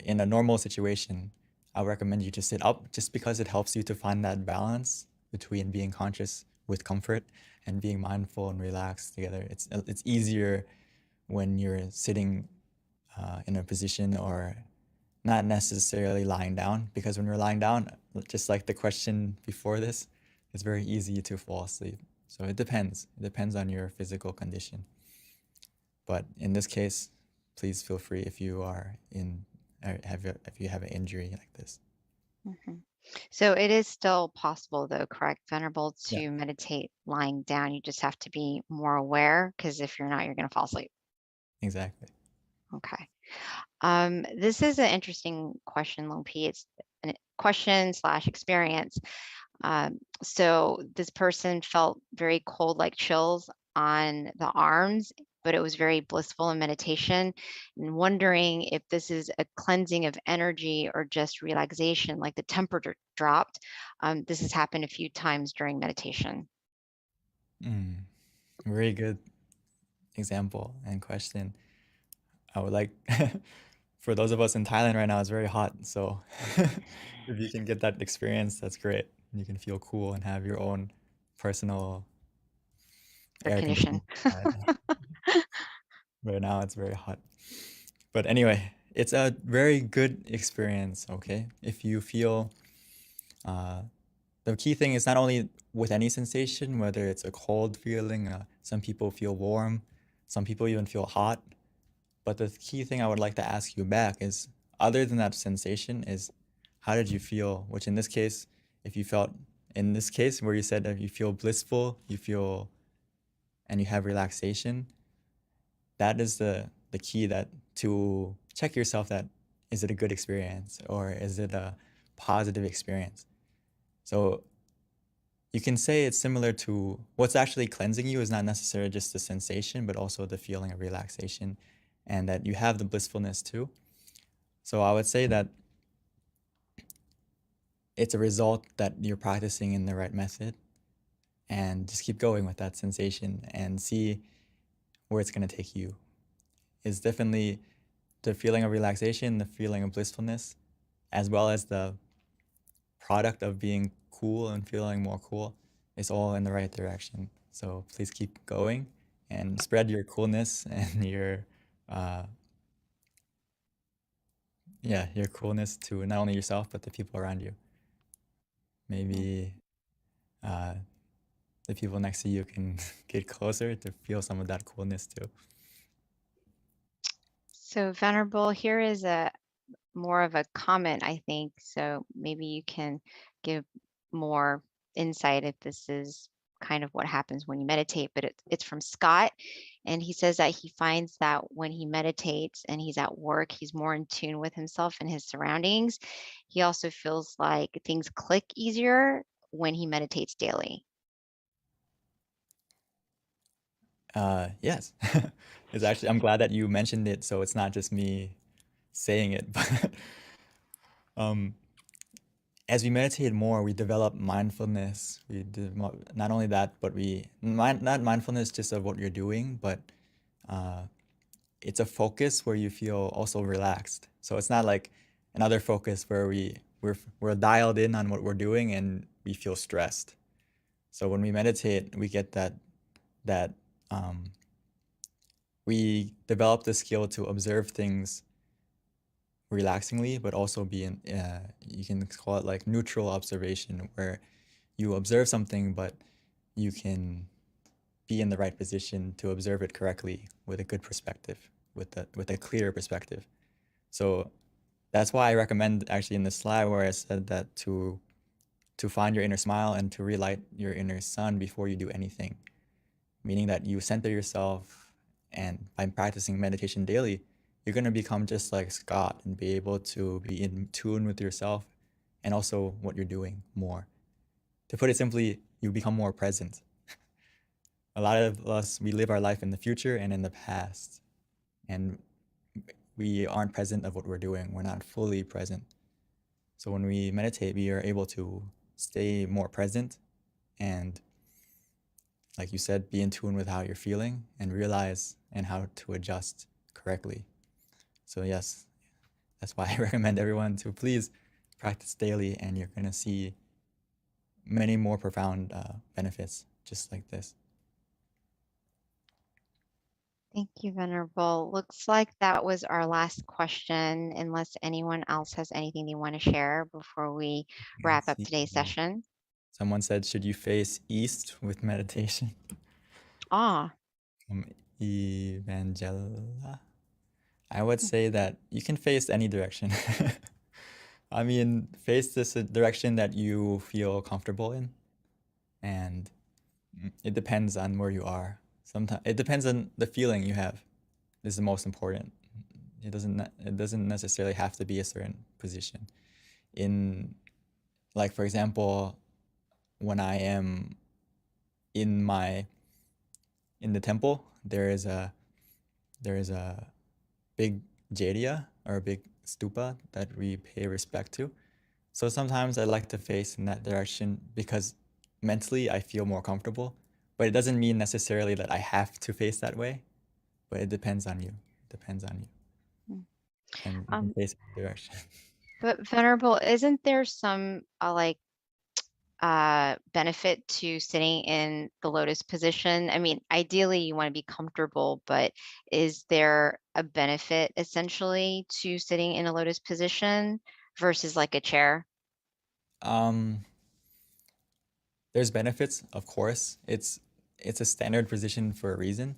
in a normal situation, I recommend you to sit up, just because it helps you to find that balance between being conscious with comfort and being mindful and relaxed together. It's easier when you're sitting in a position or not necessarily lying down, because when you're lying down, just like the question before this, it's very easy to fall asleep. So it depends. It depends on your physical condition. But in this case, please feel free if you are if you have an injury like this. Mhm. So it is still possible, though, correct, Venerable, Yeah. to meditate lying down. You just have to be more aware, because if you're not, you're going to fall asleep. Exactly. Okay. This is an interesting question, Long P. It's a question/experience. So this person felt very cold, like chills on the arms, but it was very blissful in meditation, and wondering if this is a cleansing of energy or just relaxation, like the temperature dropped. This has happened a few times during meditation. Very good example and question. I would like, for those of us in Thailand right now, it's very hot. So if you can get that experience, that's great. You can feel cool and have your own personal Air air condition. conditioning. Right now it's very hot. But anyway, it's a very good experience, okay? If you feel, the key thing is not only with any sensation, whether it's a cold feeling, some people feel warm, some people even feel hot. But the key thing I would like to ask you back is, other than that sensation, is how did you feel? Which in this case, if you felt, in this case where you said that you feel blissful, you feel, and you have relaxation, that is the key, that to check yourself, that is it a good experience or is it a positive experience? So you can say it's similar to what's actually cleansing you is not necessarily just the sensation, but also the feeling of relaxation, and that you have the blissfulness too. So I would say that it's a result that you're practicing in the right method, and just keep going with that sensation and see where it's going to take you. It's definitely the feeling of relaxation, the feeling of blissfulness, as well as the product of being cool and feeling more cool. It's all in the right direction. So please keep going and spread your coolness and your your coolness to not only yourself, but the people around you. Maybe the people next to you can get closer to feel some of that coolness too. So Venerable, here is a more of a comment, I think. So maybe you can give more insight if this is kind of what happens when you meditate, but it's from Scott. And he says that he finds that when he meditates and he's at work, he's more in tune with himself and his surroundings. He also feels like things click easier when he meditates daily. Yes, it's actually, I'm glad that you mentioned it, so it's not just me saying it, but as we meditate more, we develop mindfulness. Not only that, but not mindfulness just of what you're doing, but it's a focus where you feel also relaxed. So it's not like another focus where we're dialed in on what we're doing and we feel stressed. So when we meditate, we get that we develop the skill to observe things relaxingly, but also be in, you can call it like neutral observation, where you observe something, but you can be in the right position to observe it correctly with a good perspective, with a clear perspective. So that's why I recommend actually in the slide where I said that to find your inner smile and to relight your inner sun before you do anything, meaning that you center yourself, and by practicing meditation daily, you're going to become just like Scott and be able to be in tune with yourself and also what you're doing more. To put it simply, you become more present. A lot of us, we live our life in the future and in the past, and we aren't present of what we're doing. We're not fully present. So when we meditate, we are able to stay more present and, like you said, be in tune with how you're feeling and realize and how to adjust correctly. So yes, that's why I recommend everyone to please practice daily, and you're going to see many more profound benefits just like this. Thank you, Venerable. Looks like that was our last question, unless anyone else has anything they want to share before we wrap up today's session. Someone said, should you face east with meditation? Ah, From Evangela. I would say that you can face any direction. I mean, face this direction that you feel comfortable in, and it depends on where you are. Sometimes it depends on the feeling you have. This is the most important. It doesn't necessarily have to be a certain position. In, like, for example, when I am in the temple, there is a big jariya, or a big stupa, that we pay respect to. So sometimes I like to face in that direction because mentally I feel more comfortable, but it doesn't mean necessarily that I have to face that way, but it depends on you. And you can face the direction. but Venerable, isn't there some benefit to sitting in the lotus position? I mean, ideally you want to be comfortable, but is there a benefit essentially to sitting in a lotus position versus like a chair? There's benefits, of course. It's a standard position for a reason.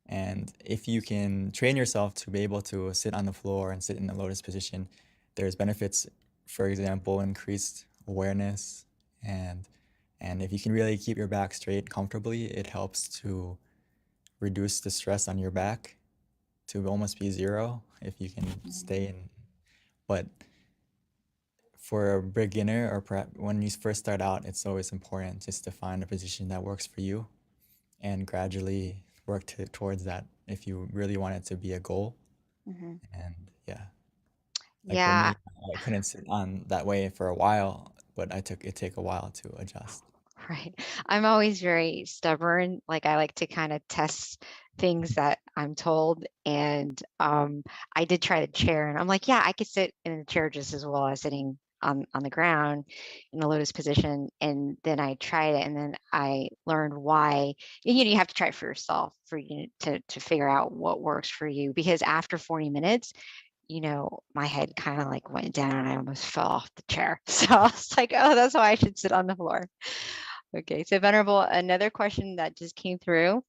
And if you can train yourself to be able to sit on the floor and sit in the lotus position, there's benefits, for example, increased awareness, and if you can really keep your back straight comfortably, it helps to reduce the stress on your back to almost be zero if you can stay in. But for a beginner, or perhaps when you first start out, it's always important just to find a position that works for you and gradually work towards that if you really want it to be a goal. And yeah. Like Yeah. for me, I couldn't sit on that way for a while, but it took a while to adjust. Right. I'm always very stubborn. Like I like to kind of test things that I'm told. And I did try the chair, and I'm like, yeah, I could sit in the chair just as well as sitting on the ground in the lotus position. And then I tried it, and then I learned why. You have to try it for yourself for you to figure out what works for you. Because after 40 minutes, my head kind of like went down and I almost fell off the chair. So I was like, oh, that's why I should sit on the floor. Okay, so Venerable, another question that just came through.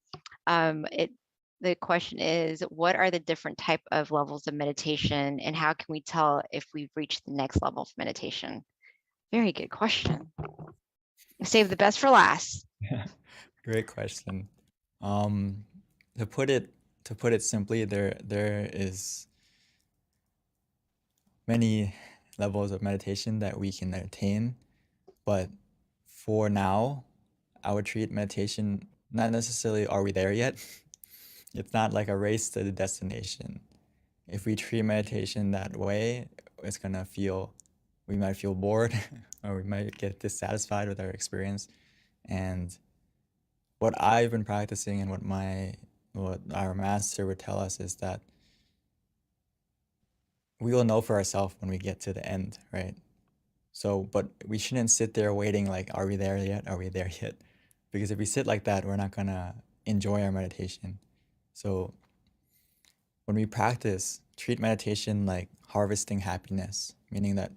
The question is, what are the different type of levels of meditation, and how can we tell if we've reached the next level of meditation? Very good question. Save the best for last. Great question. To put it simply, there is many levels of meditation that we can attain, but for now, I would treat meditation not necessarily are we there yet. It's not like a race to the destination. If we treat meditation that way, it's gonna feel we might feel bored or we might get dissatisfied with our experience. And what I've been practicing and what our master would tell us is that we will know for ourselves when we get to the end, right? So, but we shouldn't sit there waiting like, are we there yet? Are we there yet? Because if we sit like that, we're not gonna enjoy our meditation. So when we practice, treat meditation like harvesting happiness, meaning that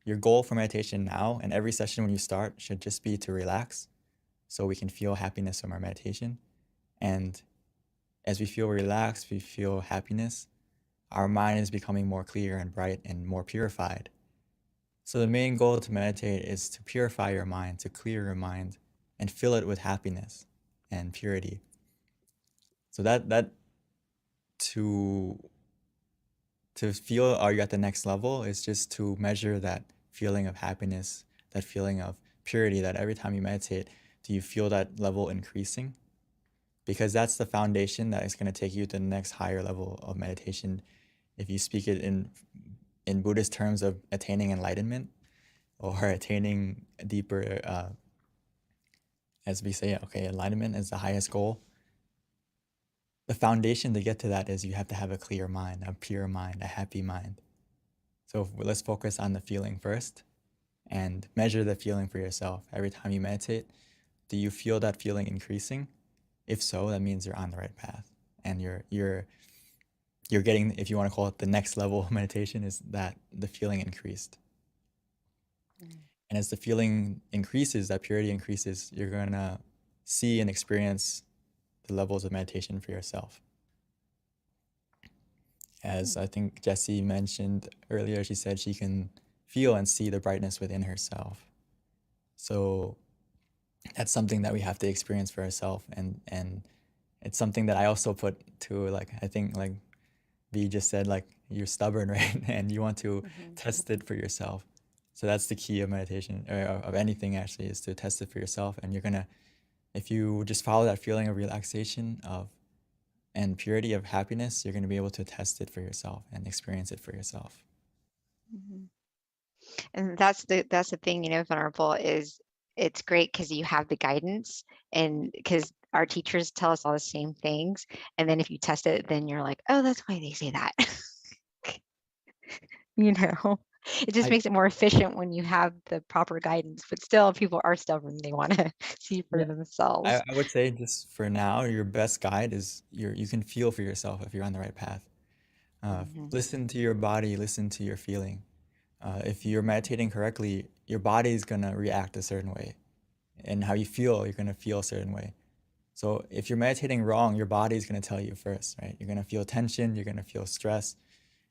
your goal for meditation now and every session when you start should just be to relax so we can feel happiness from our meditation. And as we feel relaxed, we feel happiness, our mind is becoming more clear and bright and more purified. So the main goal to meditate is to purify your mind, to clear your mind and fill it with happiness and purity. So that to feel are you at the next level is just to measure that feeling of happiness, that feeling of purity, that every time you meditate, do you feel that level increasing? Because that's the foundation that is going to take you to the next higher level of meditation. If you speak it in Buddhist terms of attaining enlightenment or attaining a deeper, as we say, okay, enlightenment is the highest goal. The foundation to get to that is you have to have a clear mind, a pure mind, a happy mind. So let's focus on the feeling first and measure the feeling for yourself. Every time you meditate, do you feel that feeling increasing? If so, that means you're on the right path and you're getting, if you want to call it the next level of meditation, is that the feeling increased. And as the feeling increases, that purity increases, you're going to see and experience the levels of meditation for yourself. As I think Jessie mentioned earlier, she said she can feel and see the brightness within herself. So that's something that we have to experience for ourselves. And it's something that I also put to, like, I think like V just said, like, you're stubborn, right? And you want to test it for yourself. So that's the key of meditation, or of anything actually, is to test it for yourself. And you're gonna, if you just follow that feeling of relaxation and purity of happiness, you're gonna be able to test it for yourself and experience it for yourself. And that's the thing, Venerable, is it's great because you have the guidance, and because our teachers tell us all the same things. And then if you test it, then you're like, oh, that's why they say that. It just makes it more efficient when you have the proper guidance. But still, people are stubborn. They want to see for themselves. I would say just for now, your best guide is you can feel for yourself if you're on the right path. Listen to your body, listen to your feeling. If you're meditating correctly, your body is going to react a certain way. And how you feel, you're going to feel a certain way. So if you're meditating wrong, your body is going to tell you first, right? You're going to feel tension, you're going to feel stress,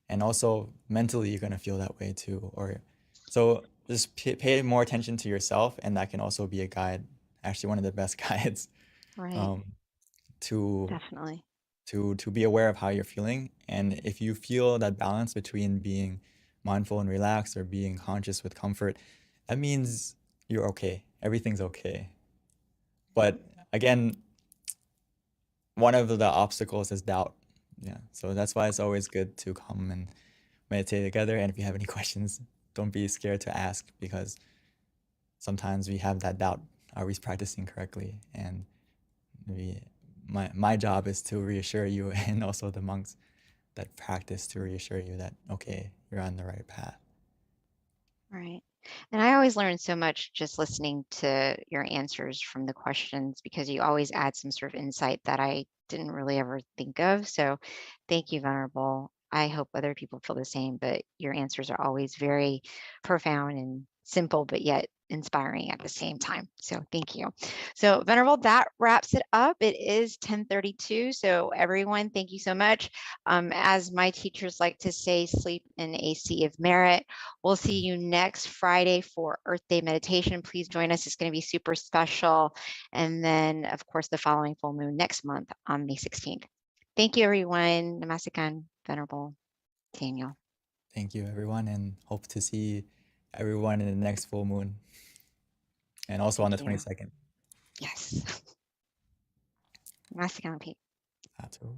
and also mentally you're going to feel that way too. So just pay more attention to yourself, and that can also be a guide, actually one of the best guides, Right. Definitely. To be aware of how you're feeling. And if you feel that balance between being mindful and relaxed or being conscious with comfort, that means you're okay. Everything's okay. But again, one of the obstacles is doubt. Yeah. So that's why it's always good to come and meditate together. And if you have any questions, don't be scared to ask, because sometimes we have that doubt. Are we practicing correctly? And my job is to reassure you, and also the monks that practice, to reassure you that, okay, you're on the right path. Right. And I always learn so much just listening to your answers from the questions, because you always add some sort of insight that I didn't really ever think of. So thank you, Venerable. I hope other people feel the same, but your answers are always very profound and simple, but yet inspiring at the same time. So thank you. So Venerable, that wraps it up. It is 10:32. So everyone, thank you so much. As my teachers like to say, sleep in a sea of merit. We'll see you next Friday for Earth Day meditation. Please join us. It's going to be super special. And then, of course, the following full moon next month on May 16th. Thank you, everyone. Namaskaran, Venerable Daniel. Thank you, everyone, and hope to see everyone in the next full moon, and also on the 22nd. Yes. Namaskaran, Pete. Satu.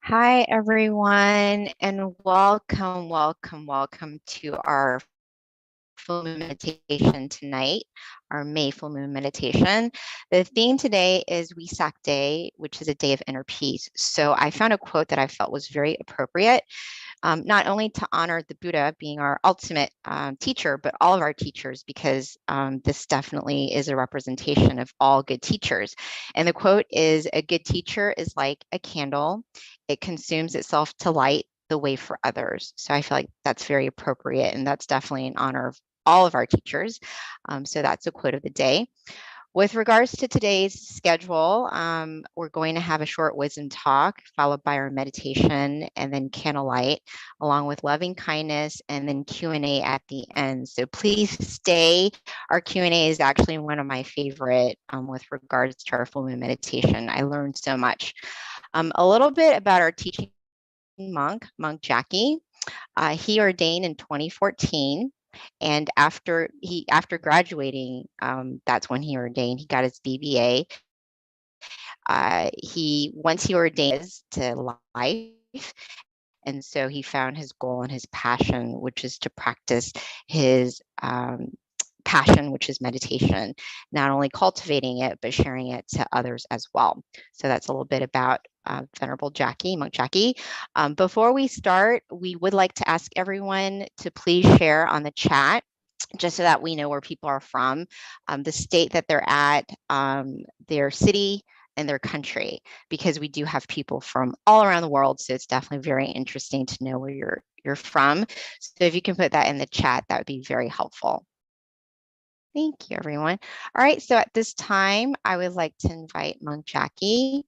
Hi, everyone, and welcome to our full moon meditation tonight, our May full moon meditation. The theme today is Wesak Day, which is a day of inner peace. So I found a quote that I felt was very appropriate, not only to honor the Buddha being our ultimate teacher, but all of our teachers, because this definitely is a representation of all good teachers. And the quote is, "A good teacher is like a candle. It consumes itself to light the way for others." So I feel like that's very appropriate, and that's definitely in honor of all of our teachers. So that's a quote of the day. With regards to today's schedule, we're going to have a short wisdom talk followed by our meditation and then candlelight, along with loving kindness and then Q&A at the end. So please stay. Our Q&A is actually one of my favorite with regards to our full moon meditation. I learned so much. A little bit about our teaching monk Jackie. He ordained in 2014. And after graduating, that's when he ordained. He got his BBA. Once he ordained to life, and so he found his goal and his passion, which is to practice his passion, which is meditation, not only cultivating it, but sharing it to others as well. So that's a little bit about Venerable Jackie, Monk Jackie. Before we start, we would like to ask everyone to please share on the chat, just so that we know where people are from, the state that they're at, their city, and their country, because we do have people from all around the world. So it's definitely very interesting to know where you're from. So if you can put that in the chat, that would be very helpful. Thank you, everyone. All right, so at this time, I would like to invite Monk Jackie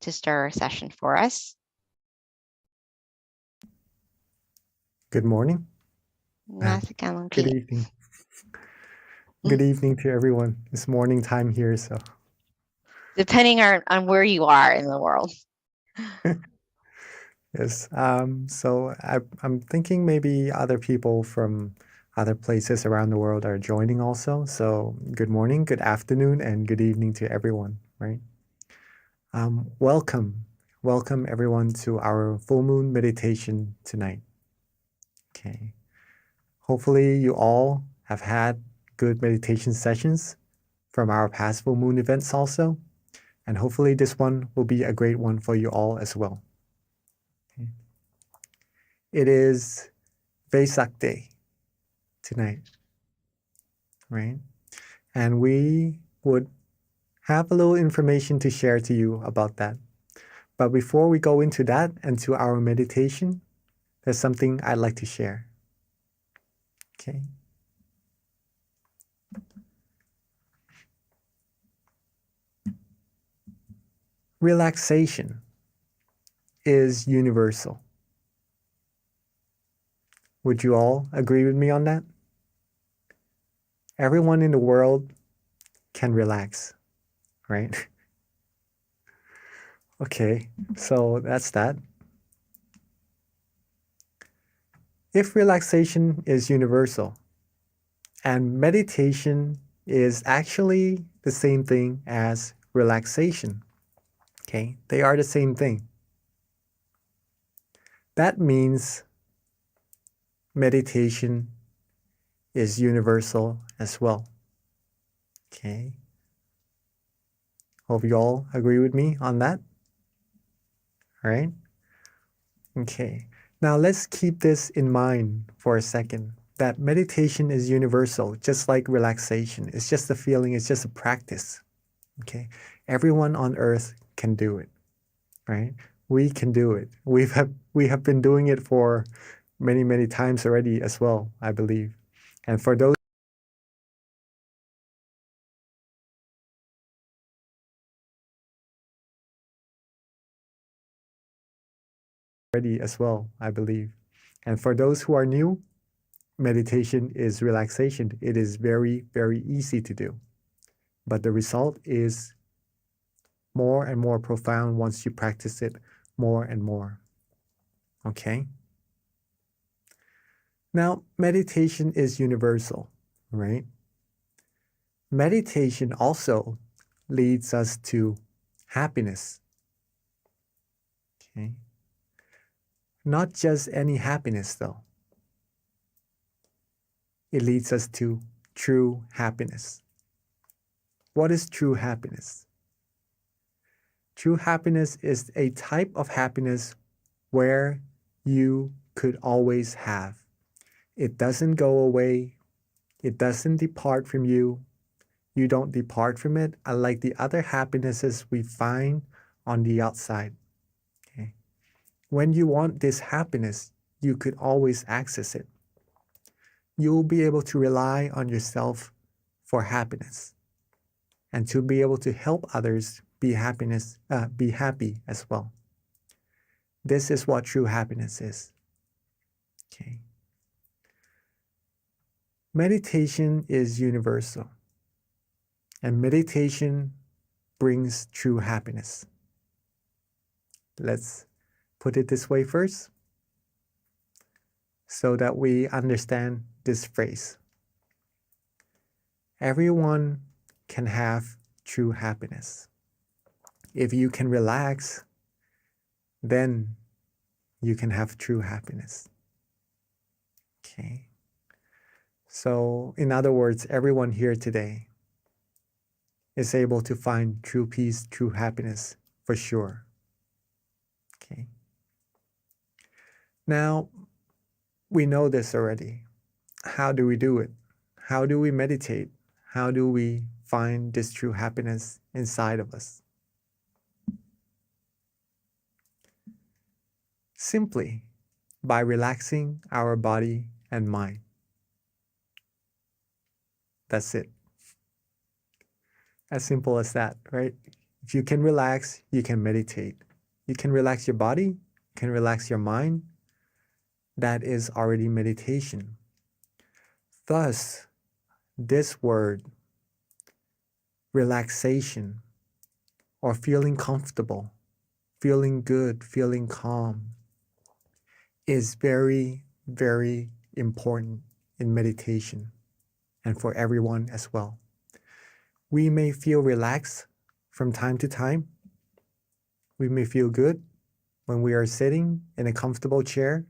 to start our session for us. Good morning. Good Good evening. Good evening to everyone. It's morning time here, so. Depending on where you are in the world. Yes. So I'm thinking maybe other people from other places around the world are joining also. So good morning, good afternoon, and good evening to everyone, right? Welcome everyone to our full moon meditation tonight. Okay. Hopefully you all have had good meditation sessions from our past full moon events also. And hopefully this one will be a great one for you all as well. Okay. It is Vesak Day tonight, right? And we would have a little information to share to you about that. But before we go into that and to our meditation, there's something I'd like to share. Okay. Relaxation is universal. Would you all agree with me on that? Everyone in the world can relax, right? Okay, so that's that. If relaxation is universal, and meditation is actually the same thing as relaxation, okay? They are the same thing. That means meditation is universal as well, okay? Hope you all agree with me on that. All right? Okay. Now let's keep this in mind for a second, that meditation is universal, just like relaxation. It's just a feeling, it's just a practice. Okay. Everyone on earth can do it, right? We can do it. We have been doing it for many times already as well, I believe. And for those already as well, I believe. And for those who are new, meditation is relaxation. It is very easy to do. But the result is more and more profound once you practice it more and more. Okay? Now, meditation is universal, right? Meditation also leads us to happiness, Okay. Not just any happiness, though. It leads us to true happiness. What is true happiness? True happiness is a type of happiness where you could always have. It doesn't go away. It doesn't depart from you. You don't depart from it, unlike the other happinesses we find on the outside. Okay? When you want this happiness, you could always access it. You will be able to rely on yourself for happiness and to be able to help others be happy as well. This is what true happiness is. Okay. Meditation is universal, and meditation brings true happiness. Let's put it this way first, so that we understand this phrase. Everyone can have true happiness. If you can relax, then you can have true happiness. Okay. So, in other words, everyone here today is able to find true peace, true happiness for sure. Okay. Now, we know this already. How do we do it? How do we meditate? How do we find this true happiness inside of us? Simply by relaxing our body and mind. That's it. As simple as that, right? If you can relax, you can meditate. You can relax your body, you can relax your mind. That is already meditation. Thus, this word, relaxation, or feeling comfortable, feeling good, feeling calm, is very, very important in meditation and for everyone as well. We may feel relaxed from time to time. We may feel good when we are sitting in a comfortable chair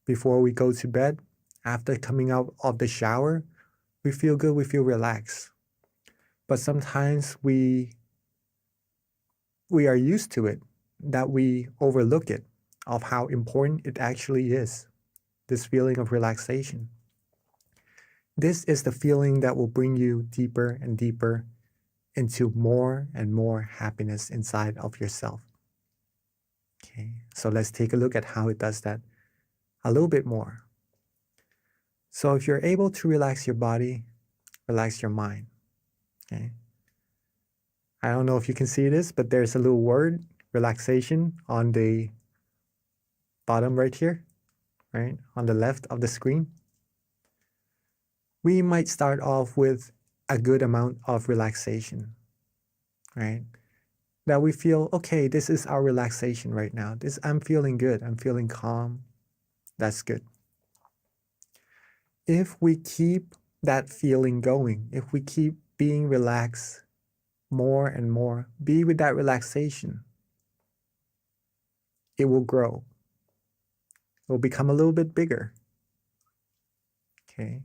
before we go to bed. After coming out of the shower, we feel good, we feel relaxed. But sometimes we are used to it, that we overlook it, of how important it actually is, this feeling of relaxation. This is the feeling that will bring you deeper and deeper into more and more happiness inside of yourself. Okay, so let's take a look at how it does that a little bit more. So if you're able to relax your body, relax your mind. Okay. I don't know if you can see this, but there's a little word, relaxation, on the bottom right here, right? On the left of the screen. We might start off with a good amount of relaxation, right? That we feel, okay, this is our relaxation right now. I'm feeling good. I'm feeling calm. That's good. If we keep that feeling going, if we keep being relaxed more and more, be with that relaxation, it will grow. It will become a little bit bigger. Okay.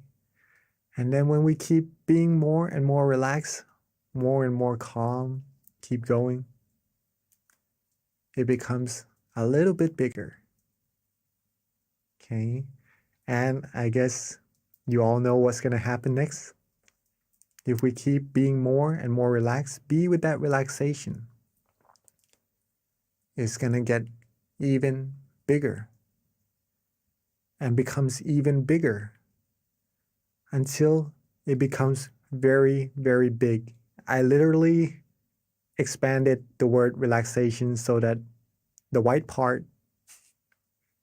And then when we keep being more and more relaxed, more and more calm, keep going, it becomes a little bit bigger. Okay. And I guess you all know what's going to happen next. If we keep being more and more relaxed, be with that relaxation, it's going to get even bigger and becomes even bigger until it becomes very, very big. I literally expanded the word relaxation so that the white part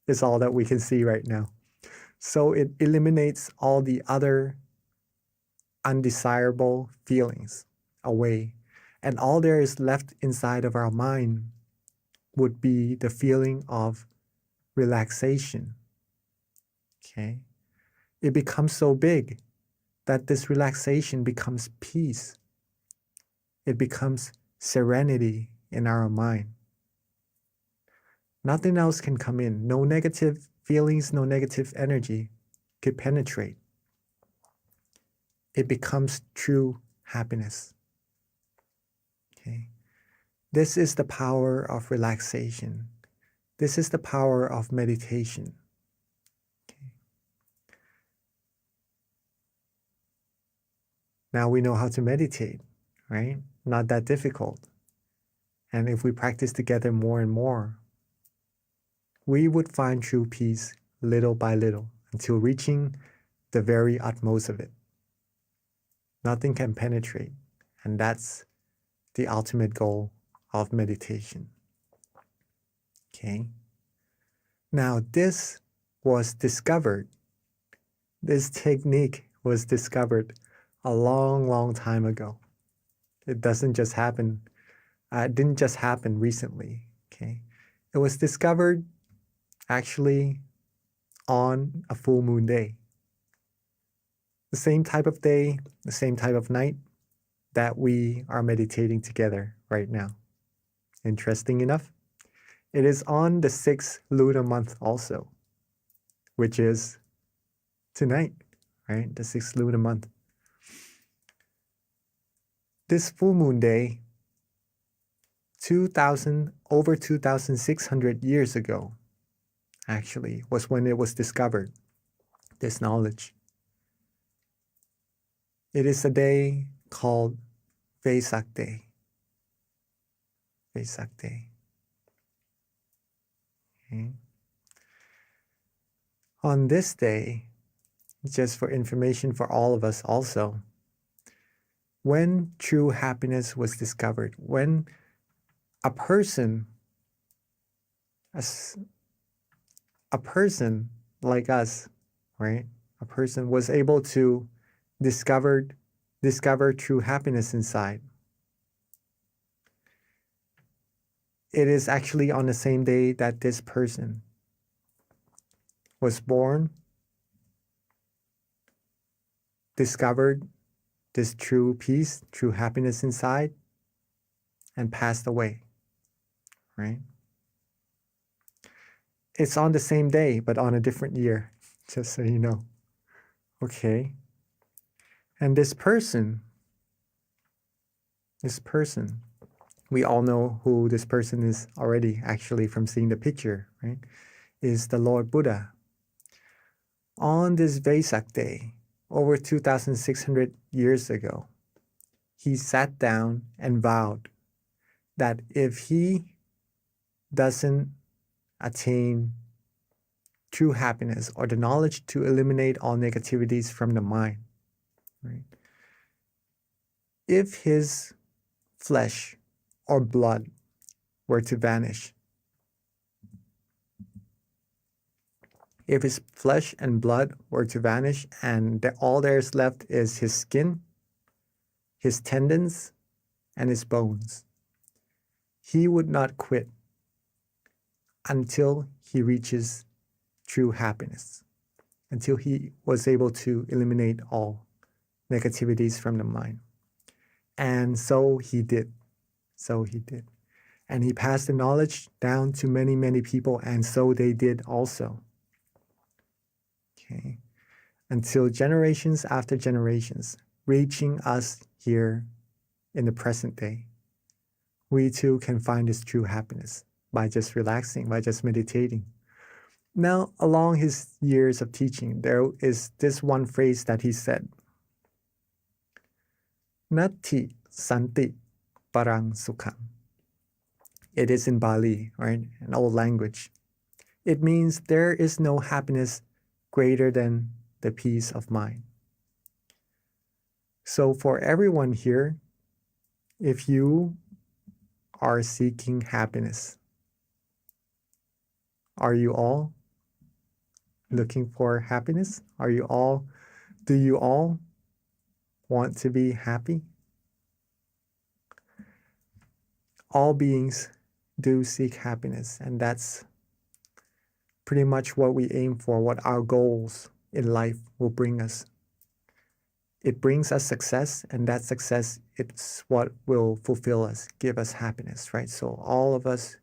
is all that we can see right now. So it eliminates all the other undesirable feelings away. And all there is left inside of our mind would be the feeling of relaxation. Okay? It becomes so big that this relaxation becomes peace. It becomes serenity in our mind. Nothing else can come in. No negative feelings, no negative energy could penetrate. It becomes true happiness. Okay. This is the power of relaxation. This is the power of meditation. Okay. Now we know how to meditate, right? Not that difficult. And if we practice together more and more, we would find true peace little by little until reaching the very utmost of it. Nothing can penetrate, and that's the ultimate goal of meditation. Okay. Now, this was discovered. This technique was discovered a long, long time ago. It doesn't just happen. It didn't just happen recently. Okay. It was discovered actually on a full moon day. The same type of day, the same type of night that we are meditating together right now. Interesting enough, it is on the 6th lunar month also, which is tonight, right? The 6th lunar month. This full moon day, over 2,600 years ago, actually, was when it was discovered, this knowledge. It is a day called Vesak Day. Vesak Day. Okay. On this day, just for information for all of us also, when true happiness was discovered, when a person like us, right? A person was able to discover true happiness inside. It is actually on the same day that this person was born, discovered this true peace, true happiness inside, and passed away, right? It's on the same day, but on a different year, just so you know. Okay. And this person, we all know who this person is already, actually, from seeing the picture, right? Is the Lord Buddha. On this Vesak Day, over 2,600 years ago, he sat down and vowed that if he doesn't attain true happiness or the knowledge to eliminate all negativities from the mind, right? If his flesh or blood were to vanish, if his flesh and blood were to vanish and all there's left is his skin, his tendons, and his bones, he would not quit until he reaches true happiness, until he was able to eliminate all negativities from the mind. And so he did. And he passed the knowledge down to many, many people, and so they did also. Okay. Until generations after generations, reaching us here in the present day, we too can find this true happiness by just relaxing, by just meditating. Now, along his years of teaching, there is this one phrase that he said, Nati Santi Parang Sukham. It is in Bali, right? An old language. It means there is no happiness greater than the peace of mind. So for everyone here, if you are seeking happiness, are you all looking for happiness? Do you all want to be happy? All beings do seek happiness, and that's pretty much what we aim for, what our goals in life will bring us. It brings us success, and that success, it's what will fulfill us, give us happiness, right? So all of us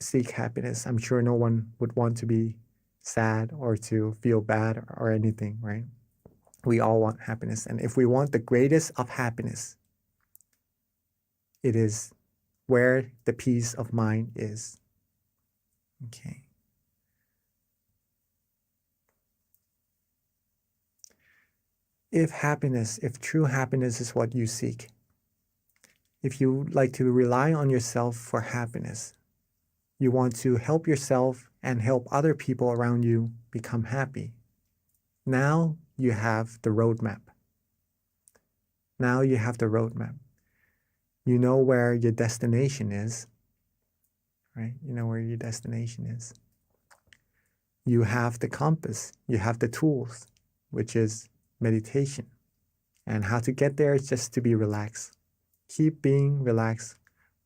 seek happiness. I'm sure no one would want to be sad or to feel bad or anything, right? We all want happiness. And if we want the greatest of happiness, it is where the peace of mind is. Okay. If true happiness is what you seek, if you like to rely on yourself for happiness, you want to help yourself and help other people around you become happy. Now you have the roadmap. Now you have the roadmap. You know where your destination is, right? You know where your destination is. You have the compass. You have the tools, which is meditation. And how to get there is just to be relaxed. Keep being relaxed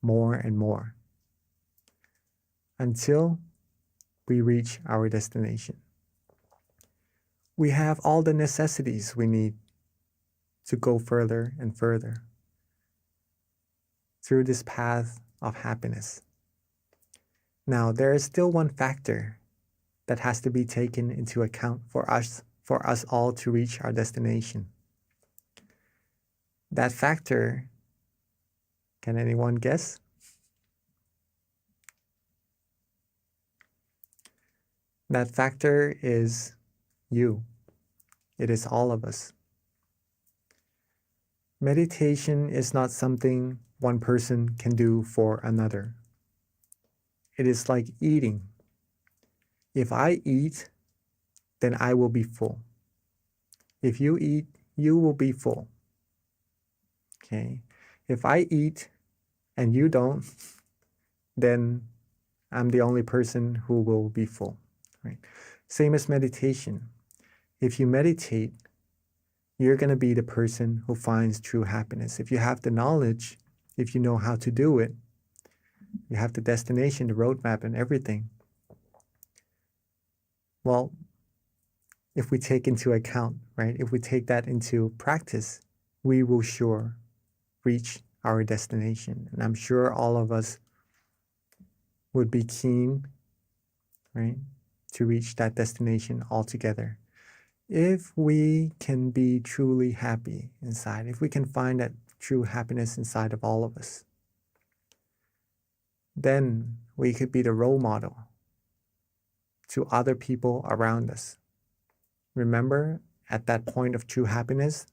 more and more until we reach our destination. We have all the necessities we need to go further and further through this path of happiness. Now, there is still one factor that has to be taken into account for us all to reach our destination. That factor, can anyone guess? That factor is you. It is all of us. Meditation is not something one person can do for another. It is like eating. If I eat, then I will be full. If you eat, you will be full. Okay? If I eat and you don't, then I'm the only person who will be full. Right? Same as meditation. If you meditate, you're going to be the person who finds true happiness. If you have the knowledge, if you know how to do it, you have the destination, the roadmap, and everything. Well, if we take into account, right, if we take that into practice, we will sure reach our destination. And I'm sure all of us would be keen, right, to reach that destination altogether. If we can be truly happy inside, if we can find that true happiness inside of all of us, then we could be the role model to other people around us. Remember, at that point of true happiness,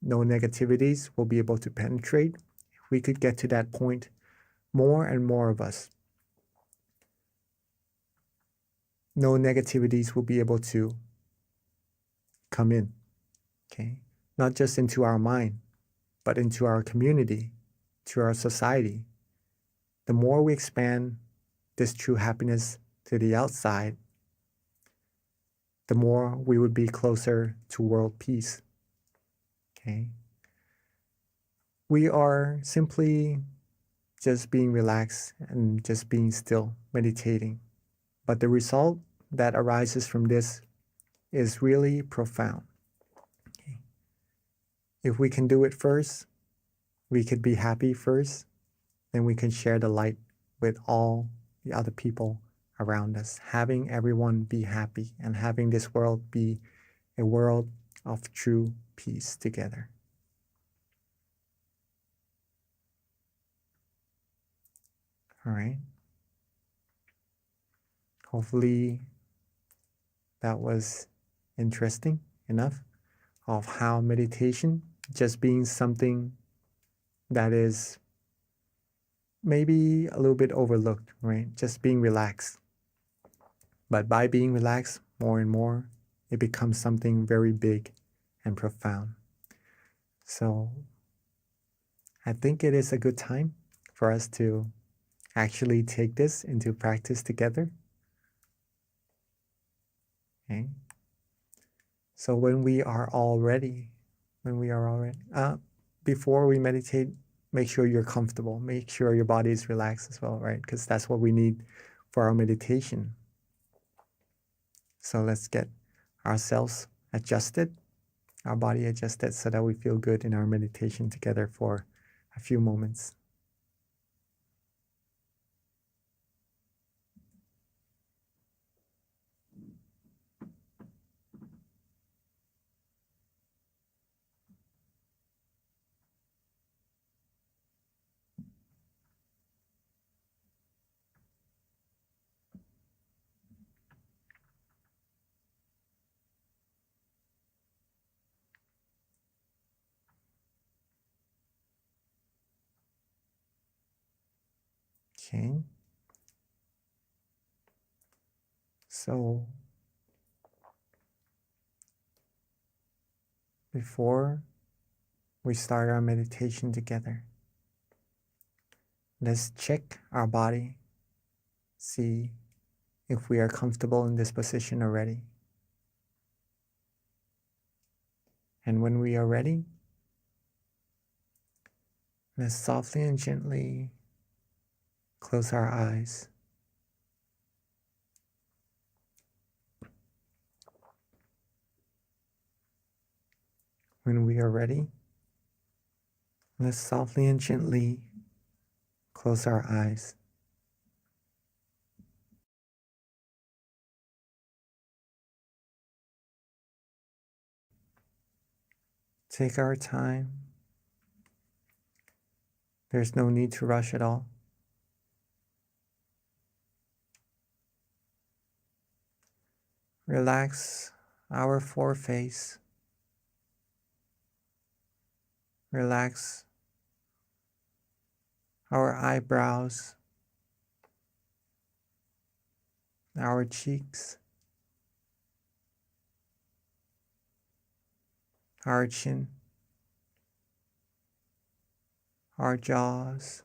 no negativities will be able to penetrate. If we could get to that point, more and more of us, no negativities will be able to come in, okay? Not just into our mind, but into our community, to our society. The more we expand this true happiness to the outside, the more we would be closer to world peace, okay? We are simply just being relaxed and just being still, meditating. But the result that arises from this is really profound. Okay. If we can do it first, we could be happy first, then we can share the light with all the other people around us, having everyone be happy and having this world be a world of true peace together. All right. Hopefully that was interesting enough of how meditation, just being something that is maybe a little bit overlooked, right? Just being relaxed. But by being relaxed more and more, it becomes something very big and profound. So I think it is a good time for us to actually take this into practice together. Okay. So when we are all ready, before we meditate, make sure you're comfortable. Make sure your body is relaxed as well, right? Because that's what we need for our meditation. So let's get ourselves adjusted, our body adjusted, so that we feel good in our meditation together for a few moments. Okay. So before we start our meditation together, let's check our body, see if we are comfortable in this position already. And when we are ready, let's softly and gently close our eyes. When we are ready, let's softly and gently close our eyes. Take our time. There's no need to rush at all. Relax our foreface. Relax our eyebrows, our cheeks, our chin, our jaws.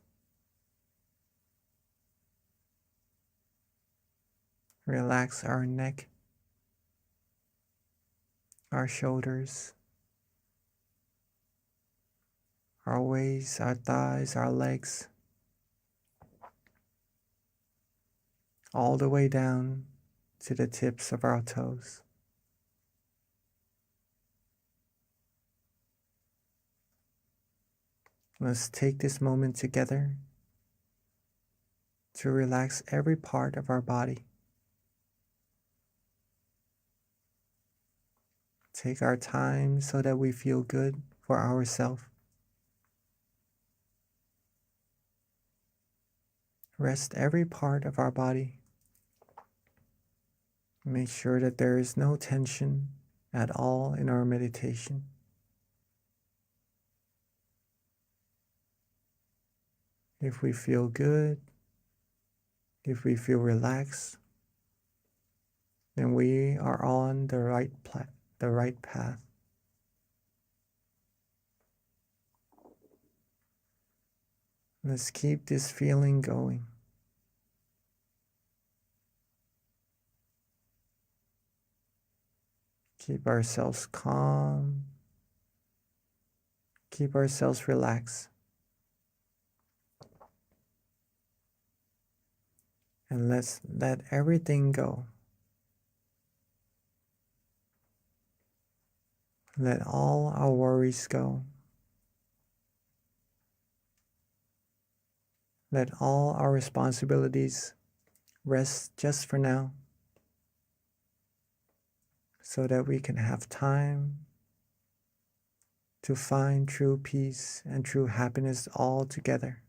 Relax our neck, our shoulders, our waist, our thighs, our legs, all the way down to the tips of our toes. Let's take this moment together to relax every part of our body. Take our time so that we feel good for ourselves. Rest every part of our body. Make sure that there is no tension at all in our meditation. If we feel good, if we feel relaxed, then we are on the right path. Let's keep this feeling going. Keep ourselves calm. Keep ourselves relaxed. And let's let everything go. Let all our worries go. Let all our responsibilities rest just for now, so that we can have time to find true peace and true happiness all together.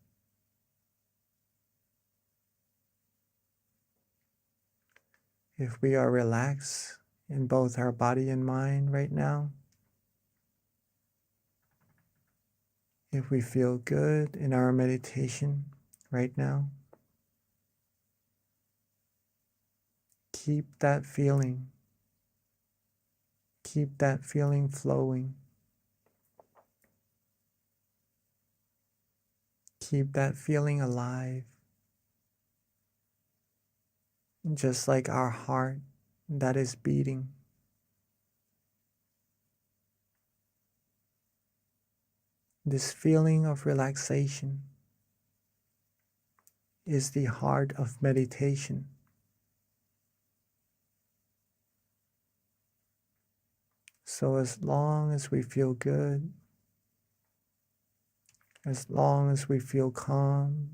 If we are relaxed in both our body and mind right now, if we feel good in our meditation right now, keep that feeling. Keep that feeling flowing. Keep that feeling alive. Just like our heart that is beating. This feeling of relaxation is the heart of meditation. So as long as we feel good, as long as we feel calm,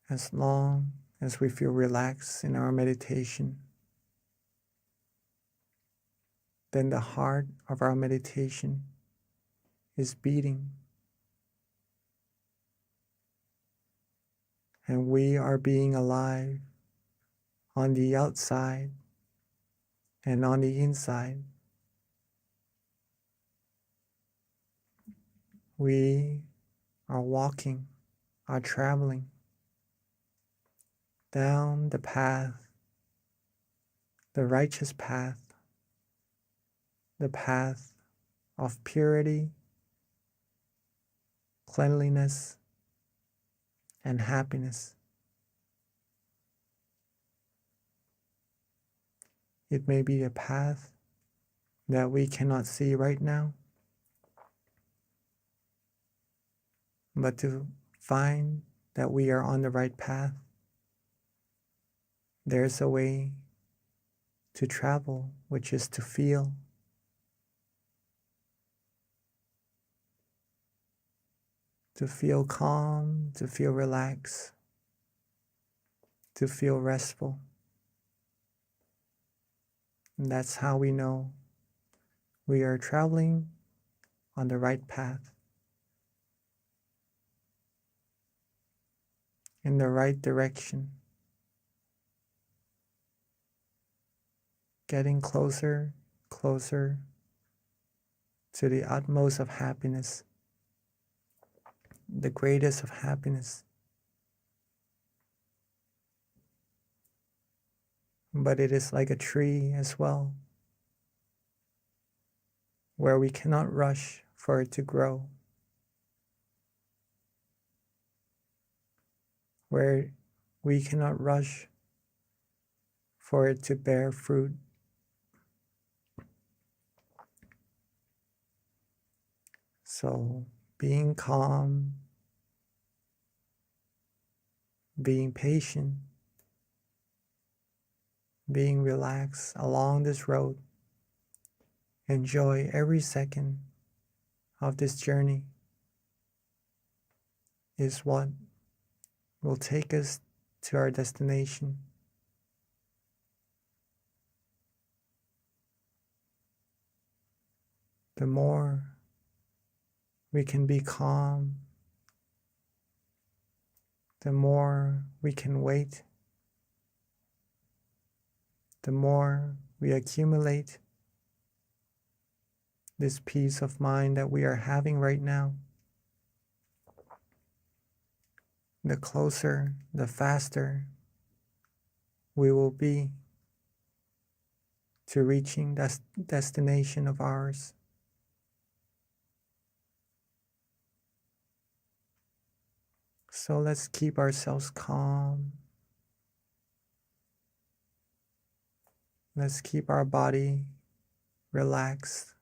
as long as we feel relaxed in our meditation, then the heart of our meditation is beating. And we are being alive on the outside and on the inside. We are walking are traveling down the path, the righteous path, the path of purity, cleanliness, and happiness. It may be a path that we cannot see right now, but to find that we are on the right path, there's a way to travel, which is to feel. To feel calm, to feel relaxed, to feel restful. And that's how we know we are traveling on the right path, in the right direction, getting closer, closer to the utmost of happiness, the greatest of happiness. But it is like a tree as well, where we cannot rush for it to grow, where we cannot rush for it to bear fruit. So being calm, being patient, being relaxed along this road, enjoy every second of this journey is what will take us to our destination. The more we can be calm, the more we can wait, the more we accumulate this peace of mind that we are having right now, the closer, the faster we will be to reaching that destination of ours. So let's keep ourselves calm. Let's keep our body relaxed.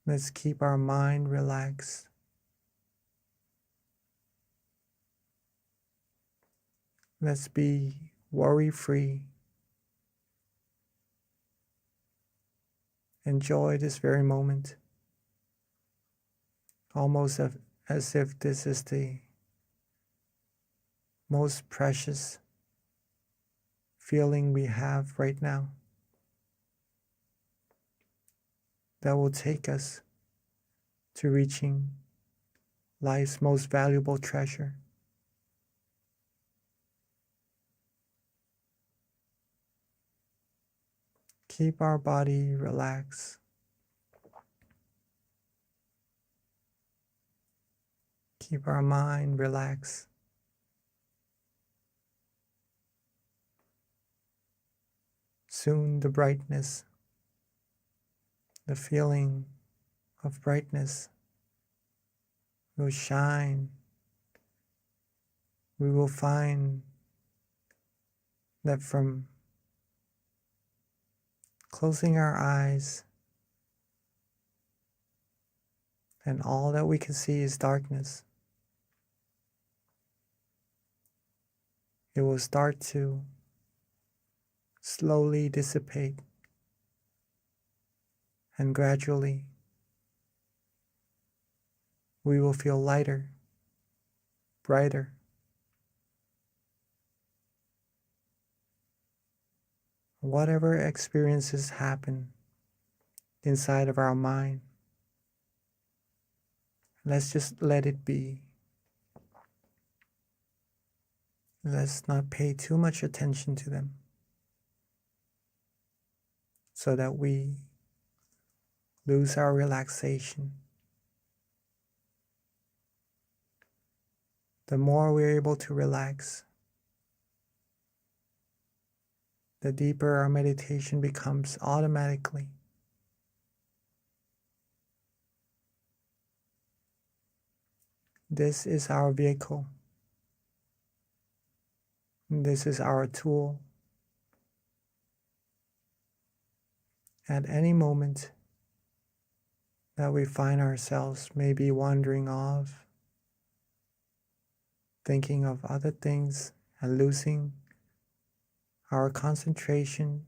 Let's keep our mind relaxed. Let's be worry-free. Enjoy this very moment, almost as if this is the most precious feeling we have right now, that will take us to reaching life's most valuable treasure. Keep our body relaxed. Keep our mind relaxed. Soon the brightness, the feeling of brightness will shine. We will find that from closing our eyes and all that we can see is darkness, it will start to slowly dissipate, and gradually we will feel lighter, brighter. Whatever experiences happen inside of our mind, let's just let it be. Let's not pay too much attention to them, so that we lose our relaxation the more we're able to relax, the deeper our meditation becomes automatically. This is our vehicle. This is our tool. At any moment that we find ourselves maybe wandering off, thinking of other things and losing our concentration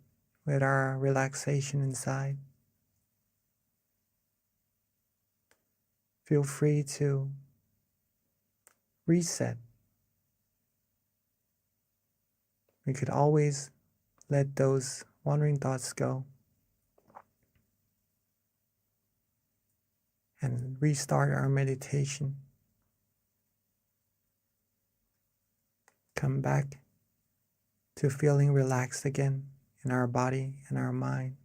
with our relaxation inside, feel free to reset. We could always let those wandering thoughts go and restart our meditation. Come back to feeling relaxed again in our body and our mind.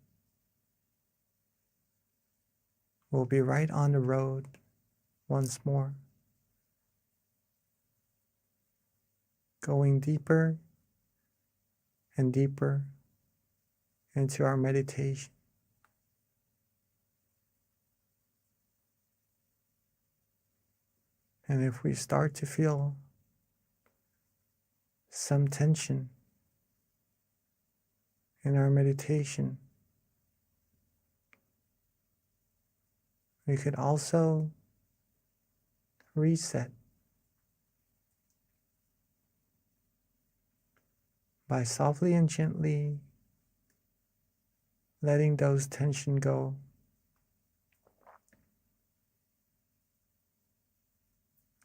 We'll be right on the road once more, going deeper and deeper into our meditation. And if we start to feel some tension in our meditation, we could also reset by softly and gently letting those tension go.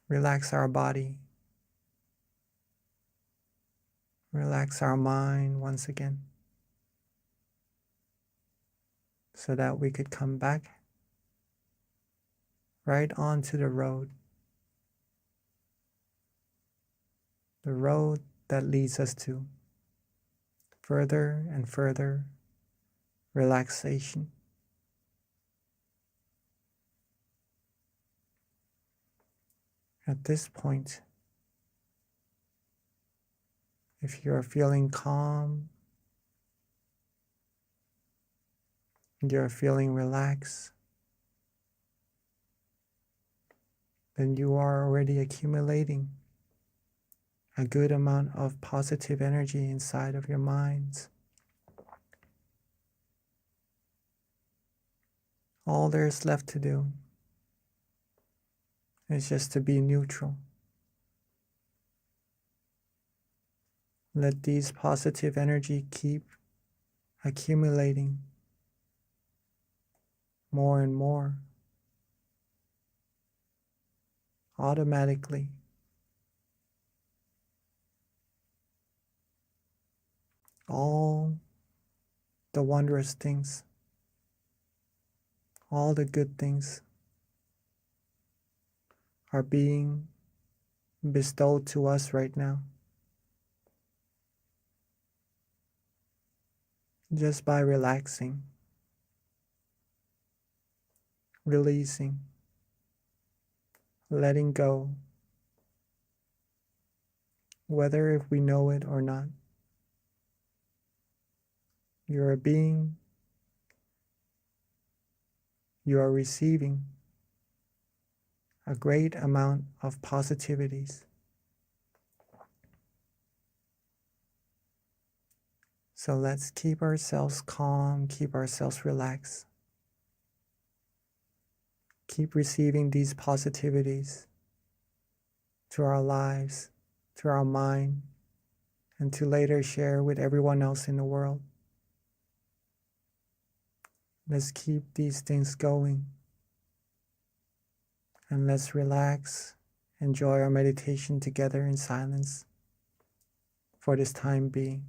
Relax our body. Relax our mind once again, so that we could come back right onto the road that leads us to further and further relaxation. At this point, if you're feeling calm, you're feeling relaxed, then you are already accumulating a good amount of positive energy inside of your minds. All there's left to do is just to be neutral. Let these positive energy keep accumulating more and more automatically. All the wondrous things, all the good things are being bestowed to us right now, just by relaxing, releasing, letting go, whether if we know it or not. You're a being, you are receiving a great amount of positivities. So let's keep ourselves calm, keep ourselves relaxed. Keep receiving these positivities to our lives, to our mind, and to later share with everyone else in the world. Let's keep these things going. And let's relax, enjoy our meditation together in silence for this time being.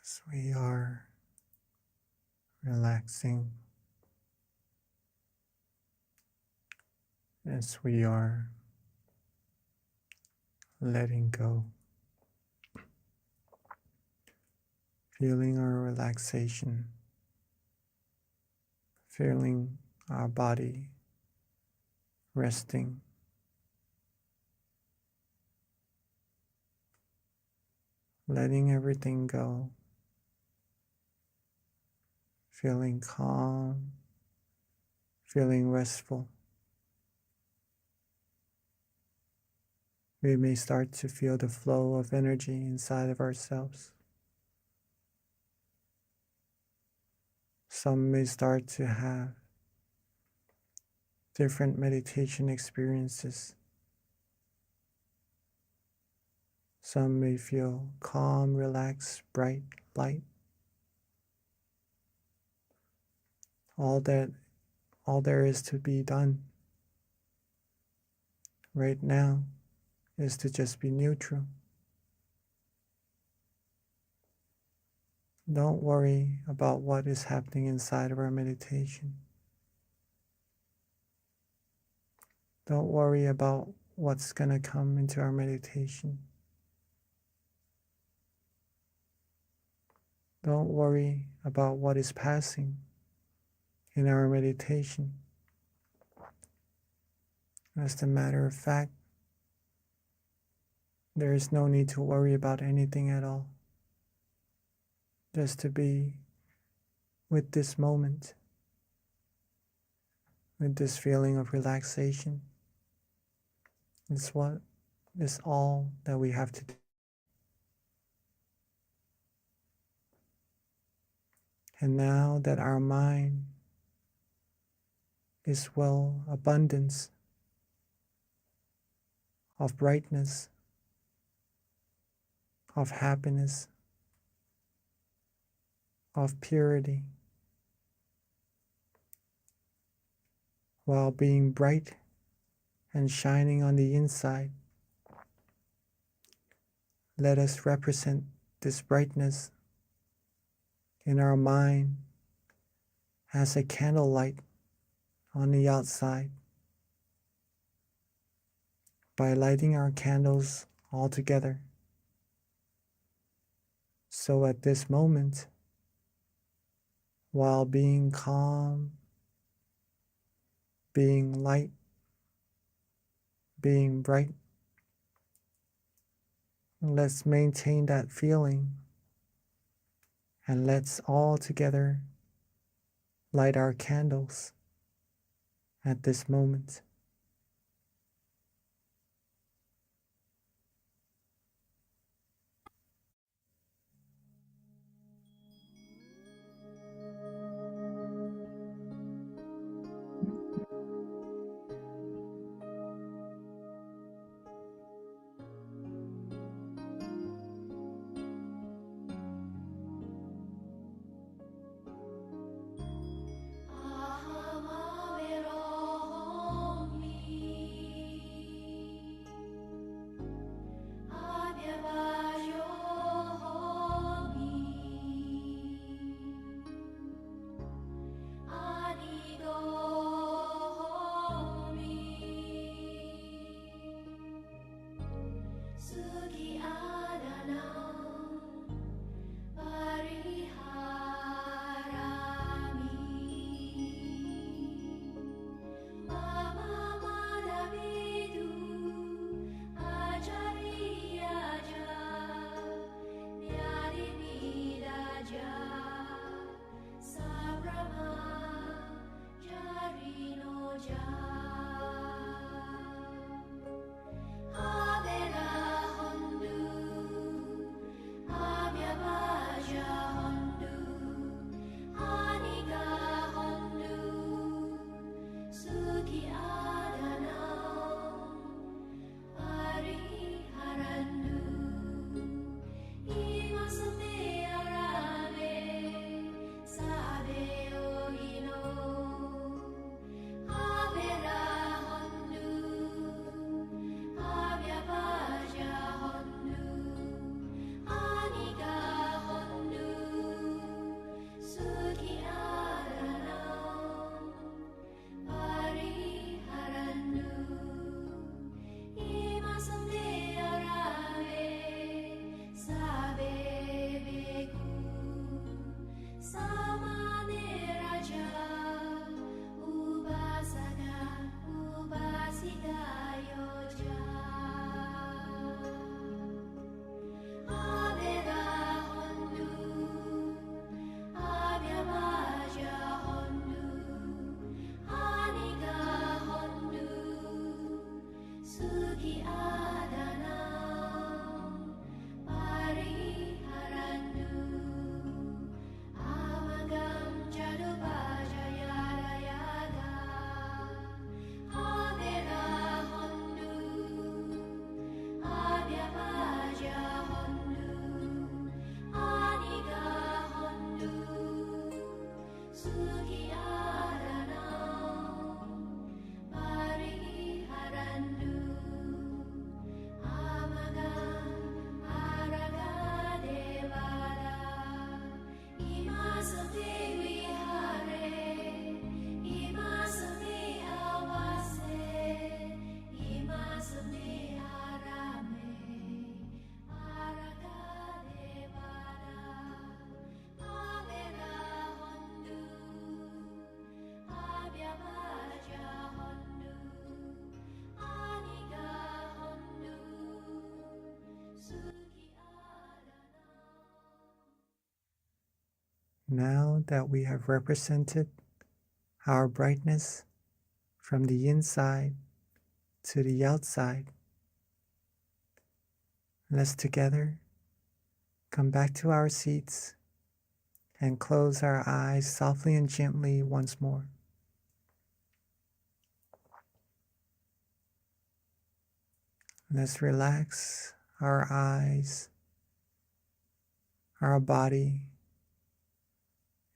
as we are relaxing, as we are letting go, feeling our relaxation, feeling our body resting, letting everything go, feeling calm, feeling restful. We may start to feel the flow of energy inside of ourselves. Some may start to have different meditation experiences. Some may feel calm, relaxed, bright, light. All there is to be done right now is to just be neutral. Don't worry about what is happening inside of our meditation. Don't worry about what's going to come into our meditation. Don't worry about what is passing in our meditation. As a matter of fact, there is no need to worry about anything at all. Just to be with this moment, with this feeling of relaxation, is all that we have to do. And now that our mind is well abundance of brightness, of happiness, of purity, while being bright and shining on the inside, let us represent this brightness in our mind as a candlelight on the outside by lighting our candles all together. So at this moment, while being calm, being light, being bright, let's maintain that feeling and let's all together light our candles at this moment. Now that we have represented our brightness from the inside to the outside, let's together come back to our seats and close our eyes softly and gently once more. Let's relax our eyes, our body,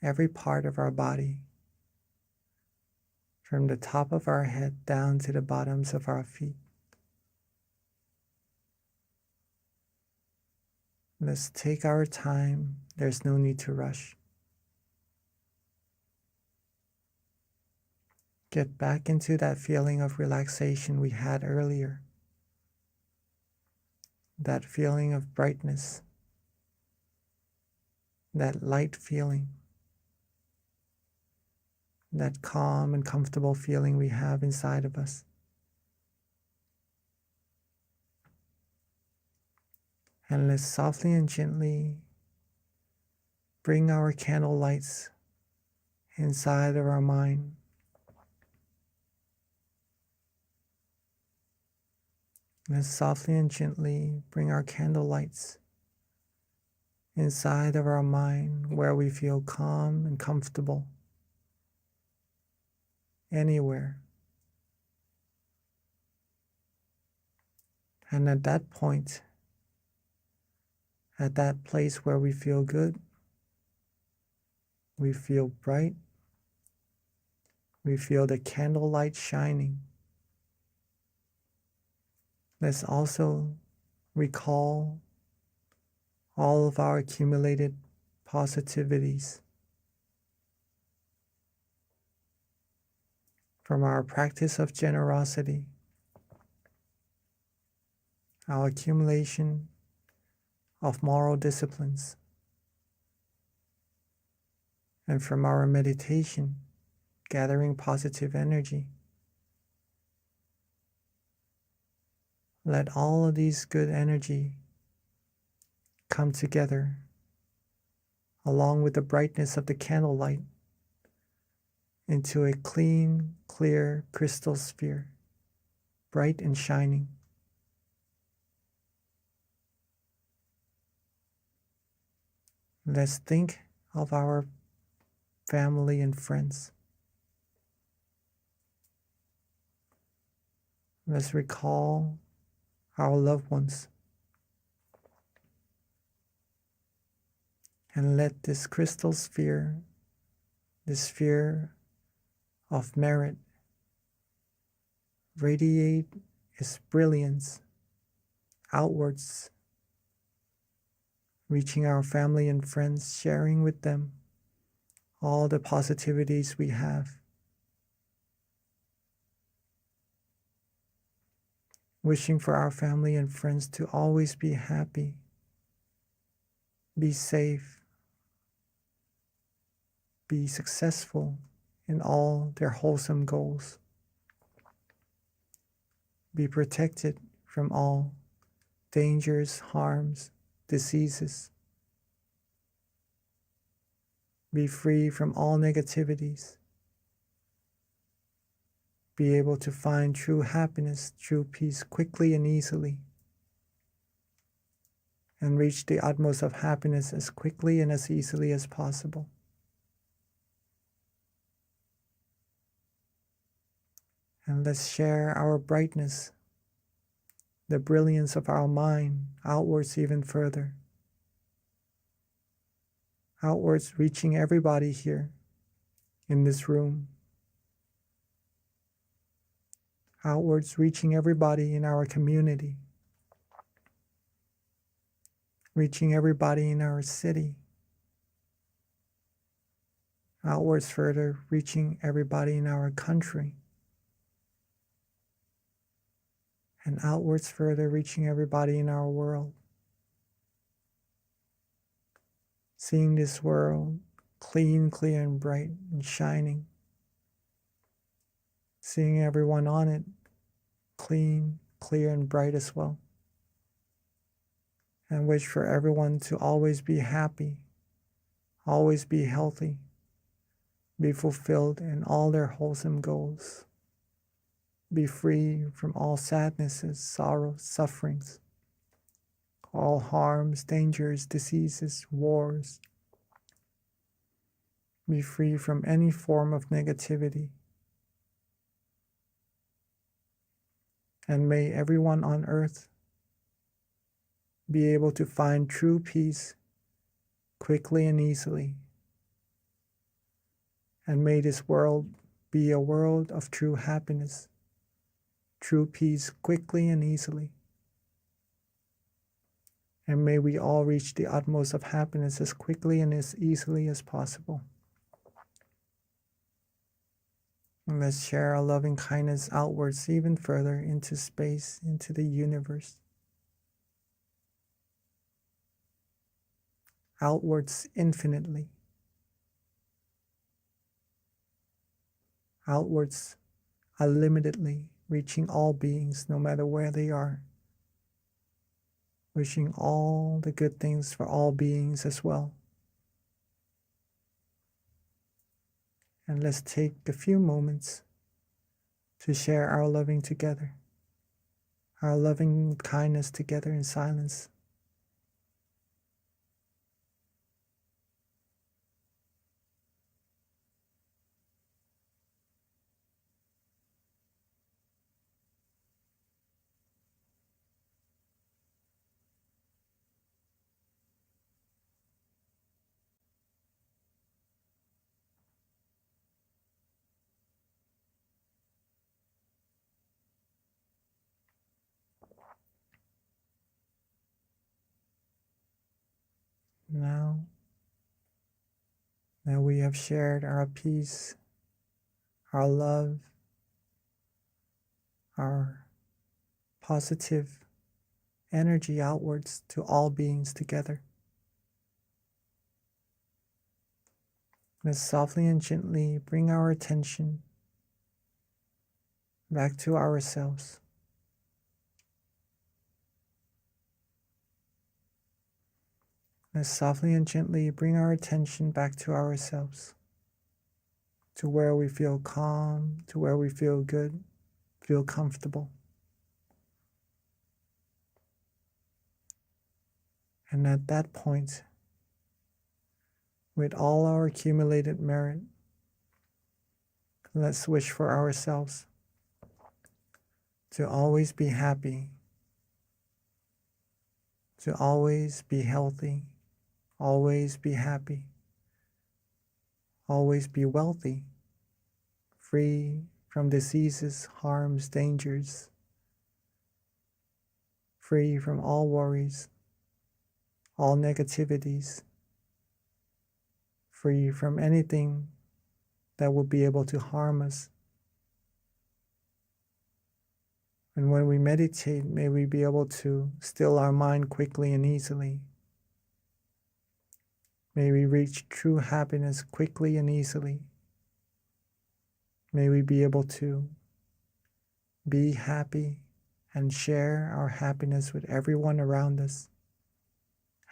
every part of our body, from the top of our head down to the bottoms of our feet. Let's take our time. There's no need to rush. Get back into that feeling of relaxation we had earlier. That feeling of brightness. That light feeling. That calm and comfortable feeling we have inside of us. And let's softly and gently bring our candle lights inside of our mind. Let's softly and gently bring our candle lights inside of our mind where we feel calm and comfortable. Anywhere. And at that point, at that place where we feel good, we feel bright, we feel the candlelight shining. Let's also recall all of our accumulated positivities from our practice of generosity, our accumulation of moral disciplines, and from our meditation, gathering positive energy. Let all of these good energy come together along with the brightness of the candlelight into a clean, clear crystal sphere, bright and shining. Let's think of our family and friends. Let's recall our loved ones. And let this crystal sphere, this sphere of merit, radiate its brilliance outwards, reaching our family and friends, sharing with them all the positivities we have. Wishing for our family and friends to always be happy, be safe, be successful in all their wholesome goals, be protected from all dangers, harms, diseases, be free from all negativities, be able to find true happiness, true peace quickly and easily, and reach the utmost of happiness as quickly and as easily as possible. And let's share our brightness, the brilliance of our mind outwards even further. Outwards, reaching everybody here in this room. Outwards, reaching everybody in our community. Reaching everybody in our city. Outwards further, reaching everybody in our country. And outwards further, reaching everybody in our world. Seeing this world clean, clear, and bright and shining. Seeing everyone on it clean, clear, and bright as well. And wish for everyone to always be happy, always be healthy, be fulfilled in all their wholesome goals, be free from all sadnesses, sorrows, sufferings, all harms, dangers, diseases, wars. Be free from any form of negativity. And may everyone on earth be able to find true peace quickly and easily. And may this world be a world of true happiness, true peace quickly and easily. And may we all reach the utmost of happiness as quickly and as easily as possible. And let's share our loving kindness outwards even further into space, into the universe. Outwards infinitely. Outwards unlimitedly, reaching all beings no matter where they are. Wishing all the good things for all beings as well. And let's take a few moments to share our loving together, our loving kindness together in silence. Now that we have shared our peace, our love, our positive energy outwards to all beings together, let's softly and gently bring our attention back to ourselves. Let's softly and gently bring our attention back to ourselves, to where we feel calm, to where we feel good, feel comfortable. And at that point, with all our accumulated merit, let's wish for ourselves to always be happy, to always be healthy, always be happy, always be wealthy, free from diseases, harms, dangers, free from all worries, all negativities, free from anything that would be able to harm us. And when we meditate, may we be able to still our mind quickly and easily. May we reach true happiness quickly and easily. May we be able to be happy and share our happiness with everyone around us,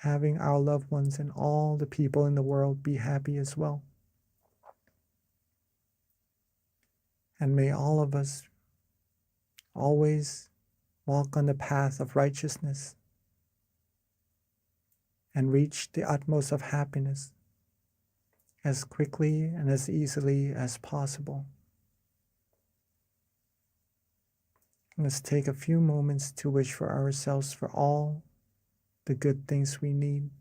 having our loved ones and all the people in the world be happy as well. And may all of us always walk on the path of righteousness and reach the utmost of happiness as quickly and as easily as possible. Let's take a few moments to wish for ourselves for all the good things we need.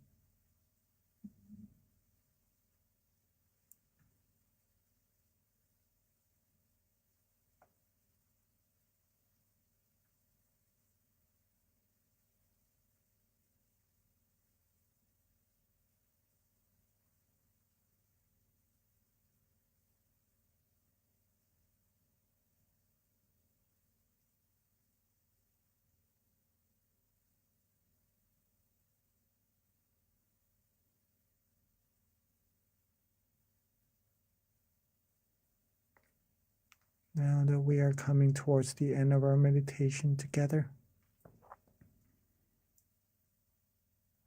Now that we are coming towards the end of our meditation together,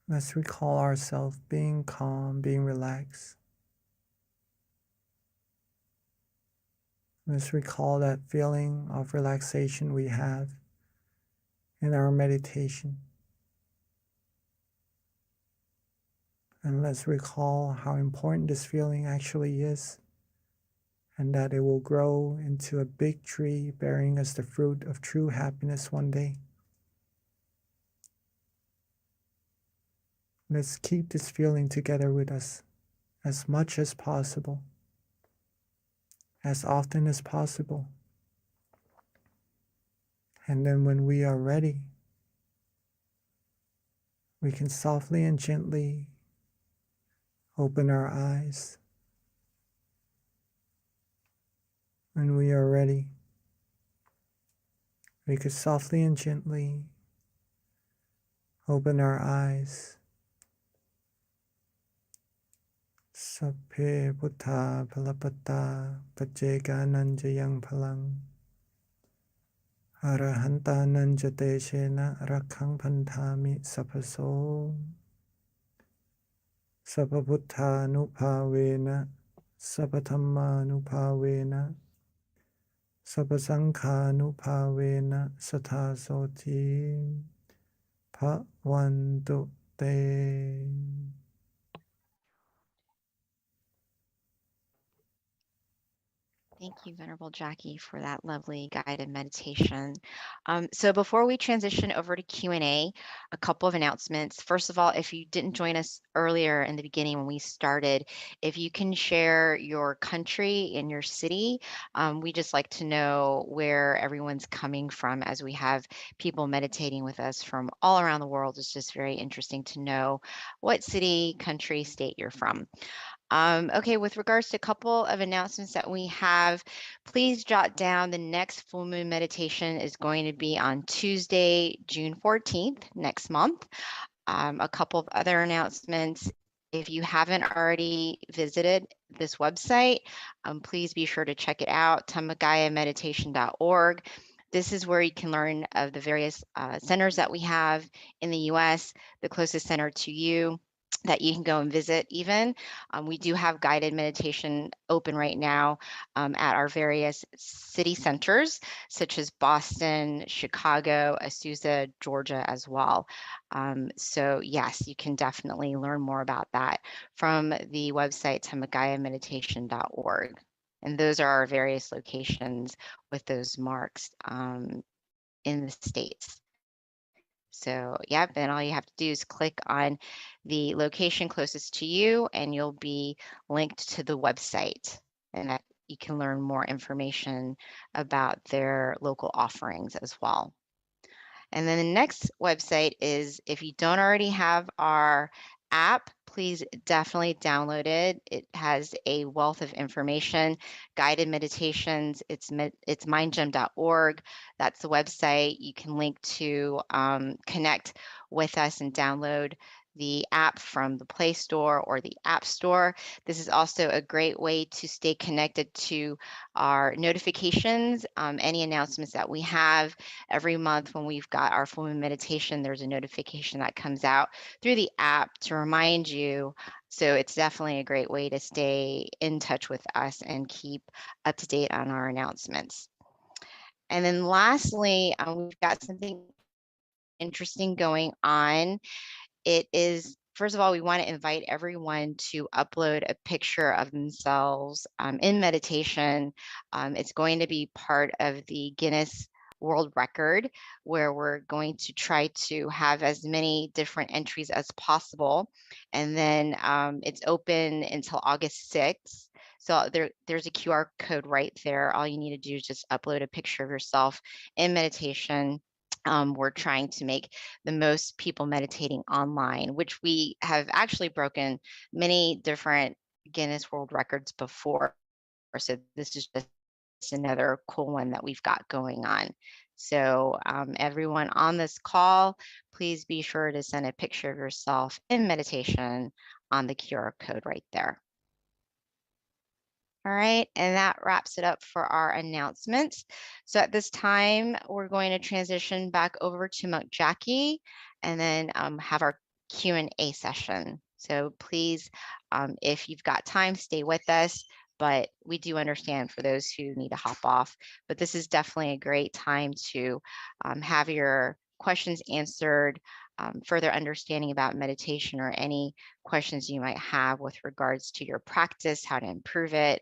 Let's recall ourselves being calm, being relaxed. Let's recall that feeling of relaxation we have in our meditation. And let's recall how important this feeling actually is, and that it will grow into a big tree bearing us the fruit of true happiness one day. Let's keep this feeling together with us as much as possible, as often as possible. And then when we are ready, we can softly and gently open our eyes. When we are ready, we could softly and gently open our eyes. Sapphe Buddha Palapata Pajjeka Nanjayang Palang Arahanta Nanjate Shena Rakhang Pantami Sapaso Sapabuddha Nupavena Sapathamma Nupavena Sapasangha Nupavena Sathasoti Bhavantu Te. Thank you, Venerable Jackie, for that lovely guided meditation. So before we transition over to Q&A, a couple of announcements. First of all, if you didn't join us earlier in the beginning when we started, if you can share your country and your city, we just like to know where everyone's coming from as we have people meditating with us from all around the world. It's just very interesting to know what city, country, state you're from. Okay, with regards to a couple of announcements that we have, please jot down the next full moon meditation is going to be on Tuesday, June 14th, next month. A couple of other announcements. If you haven't already visited this website, please be sure to check it out, tamagayameditation.org. This is where you can learn of the various centers that we have in the US, the closest center to you that you can go and visit even. We do have guided meditation open right now at our various city centers, such as Boston, Chicago, Azusa, Georgia as well. So yes, you can definitely learn more about that from the website tamagayameditation.org. And those are our various locations with those marks in the States. So yep, and all you have to do is click on the location closest to you and you'll be linked to the website, and that you can learn more information about their local offerings as well. And then the next website is, if you don't already have our app, please definitely download it. It has a wealth of information, guided meditations. It's mindgem.org. That's the website. You can link to connect with us and download the app from the Play Store or the App Store. This is also a great way to stay connected to our notifications, any announcements that we have every month. When we've got our full moon meditation, there's a notification that comes out through the app to remind you. So it's definitely a great way to stay in touch with us and keep up to date on our announcements. And then lastly, we've got something interesting going on. It is, first of all, we want to invite everyone to upload a picture of themselves in meditation. It's going to be part of the Guinness World Record, where we're going to try to have as many different entries as possible. And then it's open until August 6th. So there's a QR code right there. All you need to do is just upload a picture of yourself in meditation. We're trying to make the most people meditating online, which we have actually broken many different Guinness World Records before. So this is just another cool one that we've got going on. So everyone on this call, please be sure to send a picture of yourself in meditation on the QR code right there. All right, and that wraps it up for our announcements. So at this time, we're going to transition back over to Monk Jackie and then have our Q&A session. So please, if you've got time, stay with us, but we do understand for those who need to hop off. But this is definitely a great time to have your questions answered, further understanding about meditation or any questions you might have with regards to your practice, how to improve it.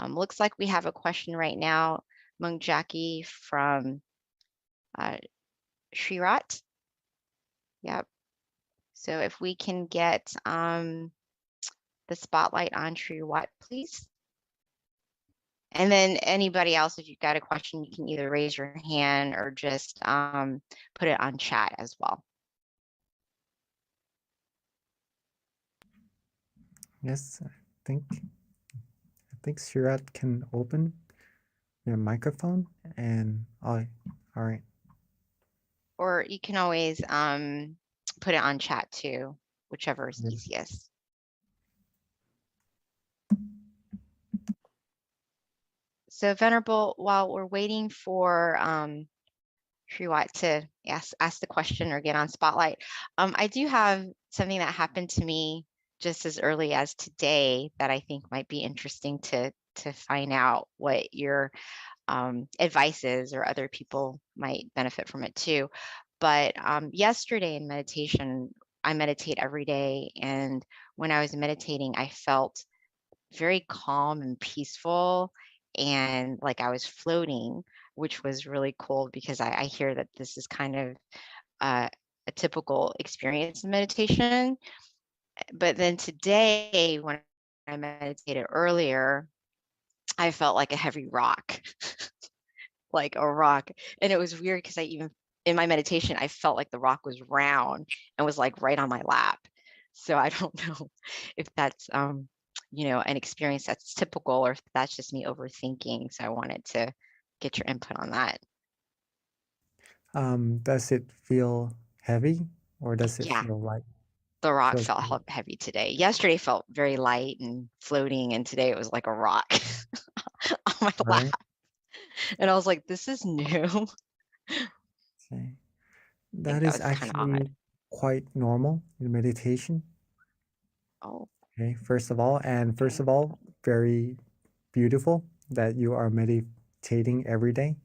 Looks like we have a question right now, Mung Jackie from Shrirat. Yep. So if we can get the spotlight on Shrirat, please. And then anybody else, if you've got a question, you can either raise your hand or just put it on chat as well. Yes, I think Shirat can open your microphone and all right. Or you can always put it on chat too, whichever is easiest. So Venerable, while we're waiting for Shriwat to ask the question or get on spotlight, I do have something that happened to me just as early as today that I think might be interesting to find out what your advice is, or other people might benefit from it too. But yesterday in meditation, I meditate every day, and when I was meditating, I felt very calm and peaceful, and like I was floating, which was really cool because I hear that this is kind of a typical experience in meditation. But then today, when I meditated earlier, I felt like a heavy rock, like a rock. And it was weird because in my meditation, I felt like the rock was round and was like right on my lap. So I don't know if that's, an experience that's typical, or if that's just me overthinking. So I wanted to get your input on that. Does it feel heavy, or does it Yeah. feel light? The rock Feels felt heavy today. Yesterday felt very light and floating, and today it was like a rock on my Right. lap. And I was like, this is new. Okay. That That is was kinda actually odd. quite normal in meditation. Oh, Okay, first of all, very beautiful that you are meditating every day.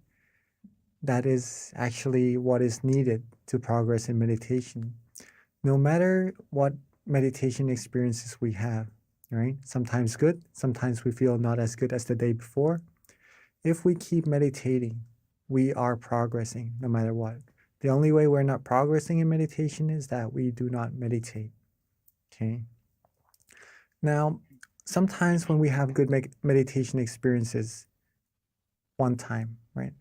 That is actually what is needed to progress in meditation. No matter what meditation experiences we have, right? Sometimes good, sometimes we feel not as good as the day before. If we keep meditating, we are progressing no matter what. The only way we're not progressing in meditation is that we do not meditate. Okay. Now, sometimes when we have good meditation experiences one time, right?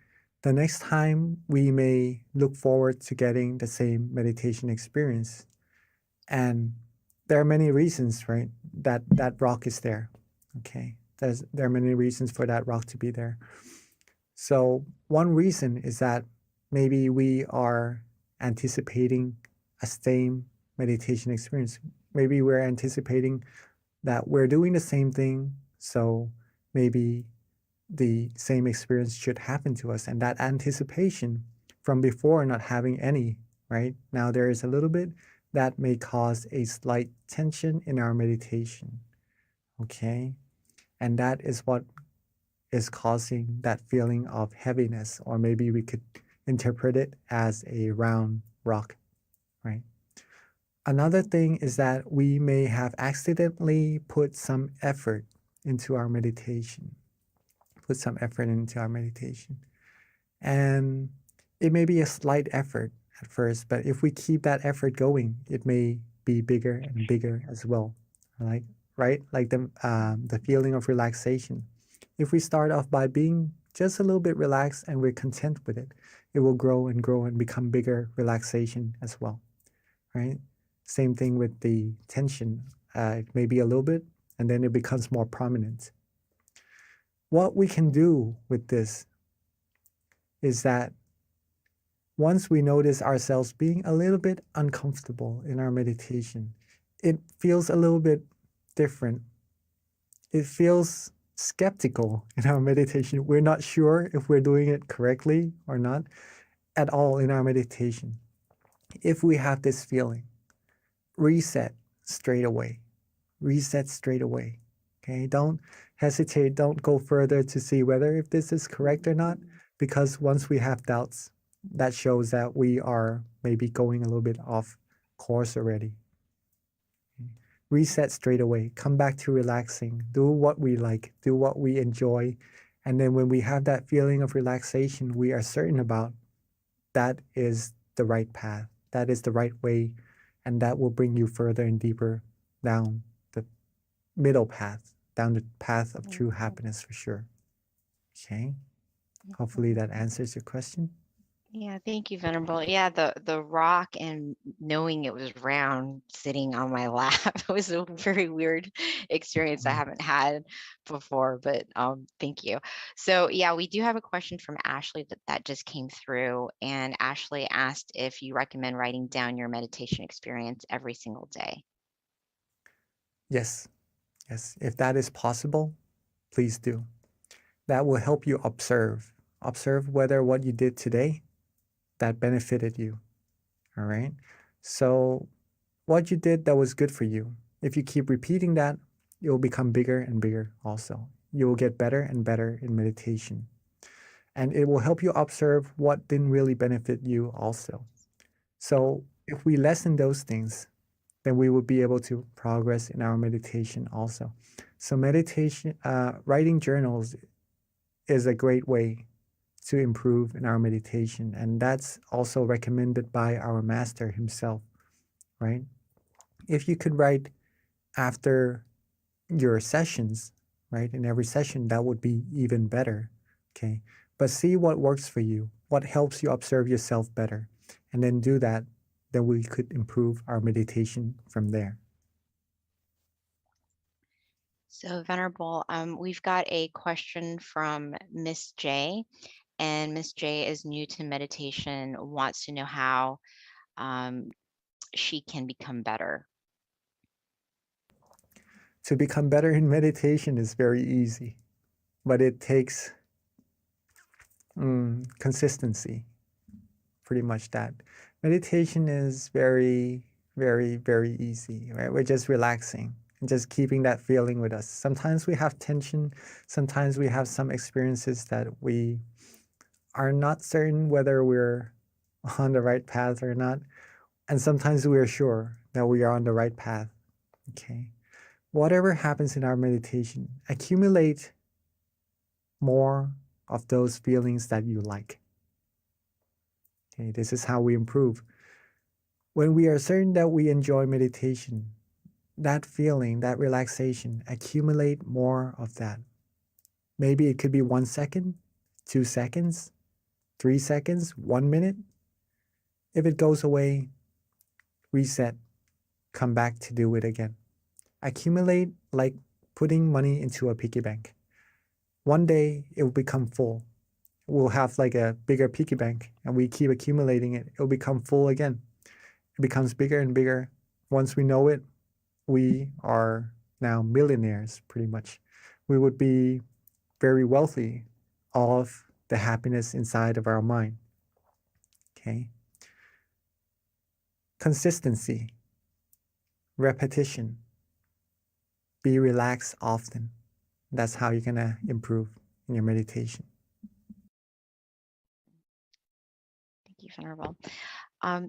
The next time we may look forward to getting the same meditation experience. And there are many reasons, right? That rock is there. Okay. There are many reasons for that rock to be there. So one reason is that maybe we are anticipating a same meditation experience. Maybe we're anticipating that we're doing the same thing, so maybe the same experience should happen to us. And that anticipation from before not having any, right? Now there is a little bit that may cause a slight tension in our meditation. Okay. And that is what is causing that feeling of heaviness, or maybe we could interpret it as a round rock, right? Another thing is that we may have accidentally put some effort into our meditation. And it may be a slight effort at first, but if we keep that effort going, it may be bigger and bigger as well, right? Like the feeling of relaxation. If we start off by being just a little bit relaxed and we're content with it, it will grow and grow and become bigger relaxation as well, right? Same thing with the tension. It may be a little bit, and then it becomes more prominent. What we can do with this is that once we notice ourselves being a little bit uncomfortable in our meditation, it feels a little bit different. It feels skeptical in our meditation. We're not sure if we're doing it correctly or not at all in our meditation. If we have this feeling, reset straight away. Reset straight away. Okay, don't hesitate, don't go further to see whether if this is correct or not, because once we have doubts, that shows that we are maybe going a little bit off course already. Reset straight away, come back to relaxing, do what we like, do what we enjoy. And then when we have that feeling of relaxation, we are certain about that is the right path, that is the right way, and that will bring you further and deeper down the middle path, down the path of true happiness for sure. Okay, hopefully that answers your question. Yeah, thank you, Venerable. Yeah, the rock and knowing it was round sitting on my lap was a very weird experience I haven't had before, but thank you. So yeah, we do have a question from Ashley that just came through, and Ashley asked if you recommend writing down your meditation experience every single day. Yes, yes, if that is possible, please do. That will help you observe whether what you did today that benefited you. All right. So what you did that was good for you, if you keep repeating that, it will become bigger and bigger also. You will get better and better in meditation. And it will help you observe what didn't really benefit you also. So if we lessen those things, then we will be able to progress in our meditation also. So meditation, writing journals is a great way to improve in our meditation. And that's also recommended by our master himself, right? If you could write after your sessions, right, in every session, that would be even better, okay? But see what works for you, what helps you observe yourself better, and then do that, then we could improve our meditation from there. So Venerable, we've got a question from Miss J, and Miss J is new to meditation, wants to know how she can become better. To become better in meditation is very easy, but it takes consistency, pretty much that. Meditation is very, very, very easy, right? We're just relaxing and just keeping that feeling with us. Sometimes we have tension, sometimes we have some experiences that we are not certain whether we're on the right path or not. And sometimes we are sure that we are on the right path, okay? Whatever happens in our meditation, accumulate more of those feelings that you like. Okay, this is how we improve. When we are certain that we enjoy meditation, that feeling, that relaxation, accumulate more of that. Maybe it could be 1 second, 2 seconds, 3 seconds, 1 minute. If it goes away, reset, come back to do it again. Accumulate like putting money into a piggy bank. One day it will become full. We'll have like a bigger piggy bank and we keep accumulating it. It will become full again. It becomes bigger and bigger. Once we know it, we are now millionaires pretty much. We would be very wealthy of the happiness inside of our mind. Okay. Consistency, repetition, be relaxed often. That's how you're gonna improve in your meditation. Thank you, Venerable.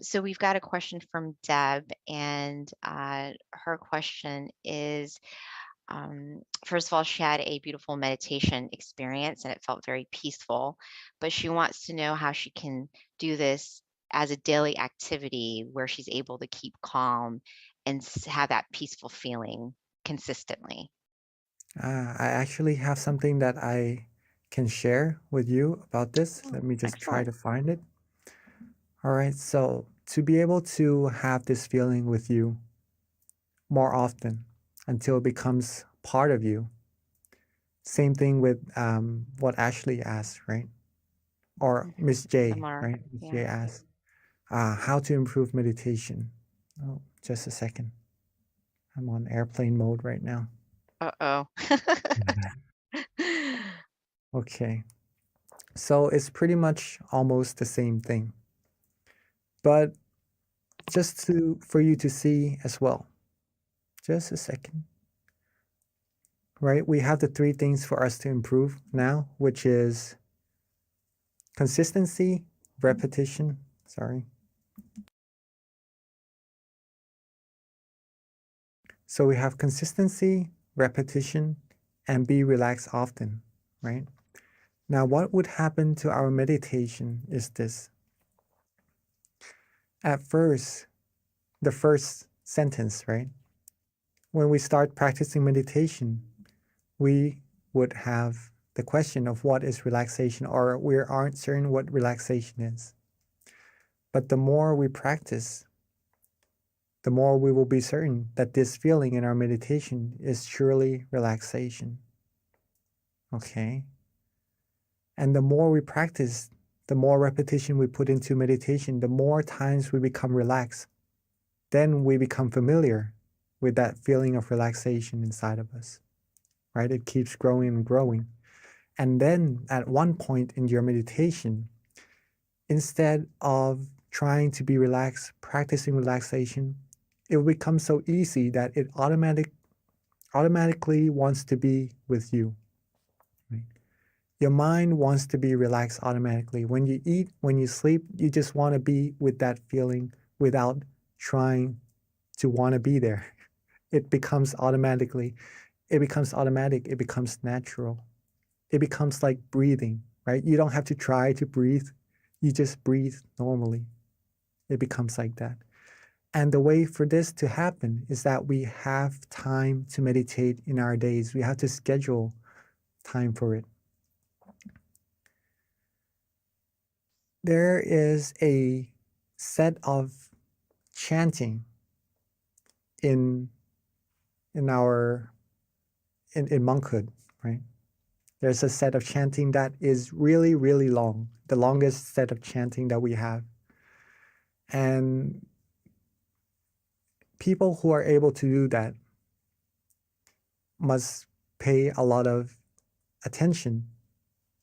So we've got a question from Deb, and her question is, first of all, she had a beautiful meditation experience and it felt very peaceful, but she wants to know how she can do this as a daily activity where she's able to keep calm and have that peaceful feeling consistently. I actually have something that I can share with you about this. Let me just try to find it. All right, so to be able to have this feeling with you more often until it becomes part of you. Same thing with what Ashley asked, right? Or Miss J, right? Miss J asked, how to improve meditation. Oh, just a second. I'm on airplane mode right now. Uh-oh. Okay. So it's pretty much almost the same thing. But just for you to see as well. Just a second. Right? We have the 3 things for us to improve now, which is consistency, repetition, sorry. So we have consistency, repetition, and be relaxed often, right? Now, what would happen to our meditation is this. At first, the first sentence, right? When we start practicing meditation, we would have the question of what is relaxation, or we aren't certain what relaxation is. But the more we practice, the more we will be certain that this feeling in our meditation is truly relaxation. Okay? And the more we practice, the more repetition we put into meditation, the more times we become relaxed. Then we become familiar with that feeling of relaxation inside of us, right? It keeps growing and growing. And then at one point in your meditation, instead of trying to be relaxed, practicing relaxation, it will become so easy that it automatically wants to be with you. Right? Your mind wants to be relaxed automatically. When you eat, when you sleep, you just want to be with that feeling without trying to want to be there. It becomes automatic, it becomes natural. It becomes like breathing, right? You don't have to try to breathe. You just breathe normally. It becomes like that. And the way for this to happen is that we have time to meditate in our days. We have to schedule time for it. There is a set of chanting in monkhood, right? There's a set of chanting that is really, really long, the longest set of chanting that we have. And people who are able to do that must pay a lot of attention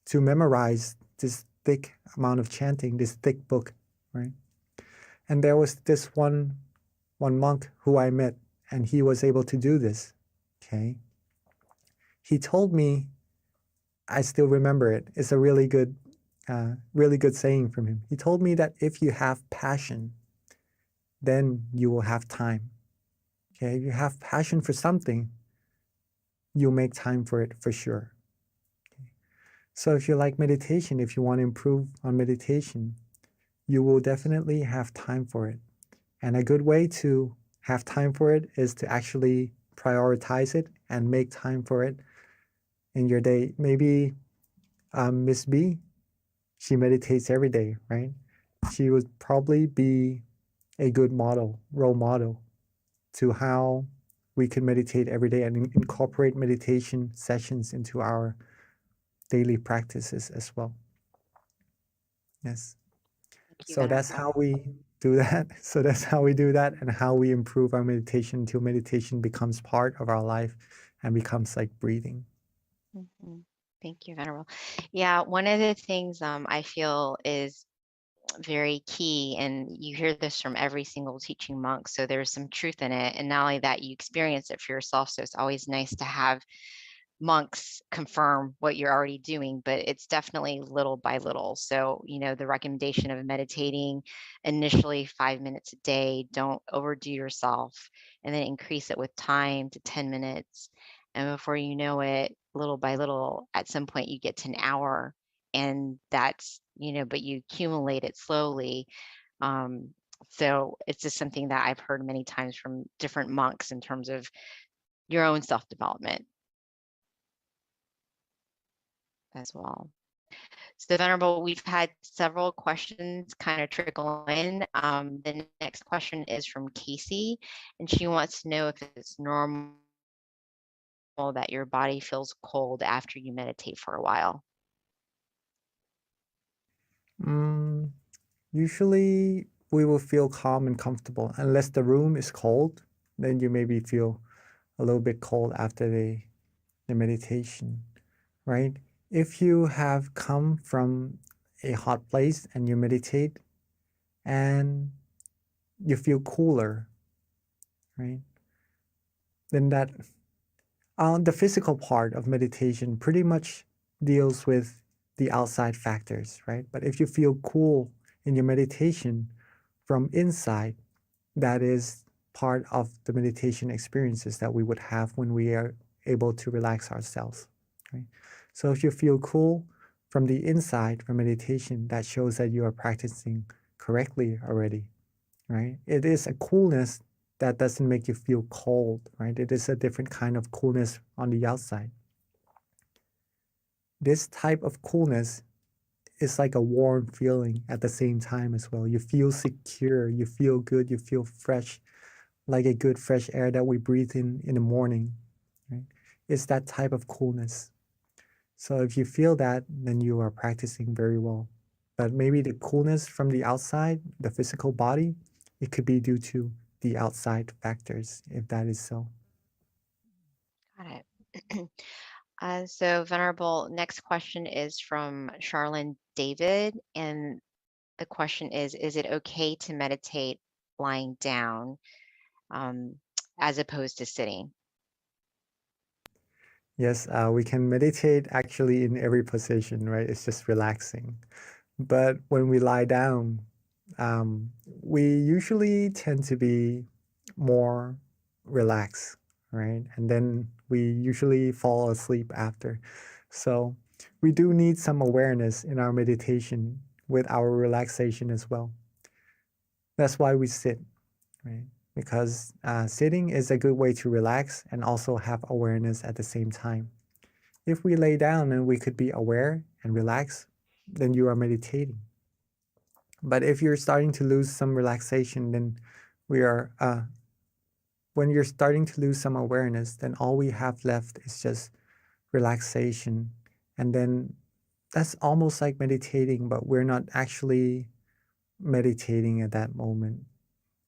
to memorize this thick amount of chanting, this thick book, right? And there was this one monk who I met, and he was able to do this, okay? He told me, I still remember it. It's a really good saying from him. He told me that if you have passion, then you will have time. Okay, if you have passion for something, you'll make time for it for sure. Okay. So if you like meditation, if you want to improve on meditation, you will definitely have time for it. And a good way to have time for it is to actually prioritize it and make time for it in your day. Maybe Miss B, she meditates every day, right? She would probably be a good role model to how we can meditate every day and incorporate meditation sessions into our daily practices as well. Yes. So that's how we do that. So that's how we do that, and how we improve our meditation until meditation becomes part of our life and becomes like breathing. Mhm. Thank you, Venerable. Yeah, one of the things I feel is very key, and you hear this from every single teaching monk, so there's some truth in it. And not only that, you experience it for yourself, so it's always nice to have monks confirm what you're already doing, but it's definitely little by little. So, the recommendation of meditating initially 5 minutes a day, don't overdo yourself, and then increase it with time to 10 minutes. And before you know it, little by little, at some point you get to an hour, and that's, but you accumulate it slowly. So it's just something that I've heard many times from different monks in terms of your own self-development as well. So Venerable, we've had several questions kind of trickle in. The next question is from Casey, and she wants to know if it's normal that your body feels cold after you meditate for a while. Usually we will feel calm and comfortable unless the room is cold. Then you maybe feel a little bit cold after the meditation, right? If you have come from a hot place and you meditate, and you feel cooler, right? Then that the physical part of meditation pretty much deals with the outside factors, right? But if you feel cool in your meditation from inside, that is part of the meditation experiences that we would have when we are able to relax ourselves, right? So if you feel cool from the inside from meditation, that shows that you are practicing correctly already, right? It is a coolness that doesn't make you feel cold, right? It is a different kind of coolness on the outside. This type of coolness is like a warm feeling at the same time as well. You feel secure, you feel good, you feel fresh, like a good fresh air that we breathe in the morning, right? It's that type of coolness. So if you feel that, then you are practicing very well. But maybe the coolness from the outside, the physical body, it could be due to the outside factors, if that is so. Got it. So Venerable, next question is from Charlene David. And the question is it okay to meditate lying down as opposed to sitting? Yes, we can meditate actually in every position, right? It's just relaxing. But when we lie down, we usually tend to be more relaxed, right? And then we usually fall asleep after. So we do need some awareness in our meditation with our relaxation as well. That's why we sit, right? Because sitting is a good way to relax and also have awareness at the same time. If we lay down and we could be aware and relax, then you are meditating. But if you're starting to lose some relaxation, then when you're starting to lose some awareness, then all we have left is just relaxation. And then that's almost like meditating, but we're not actually meditating at that moment.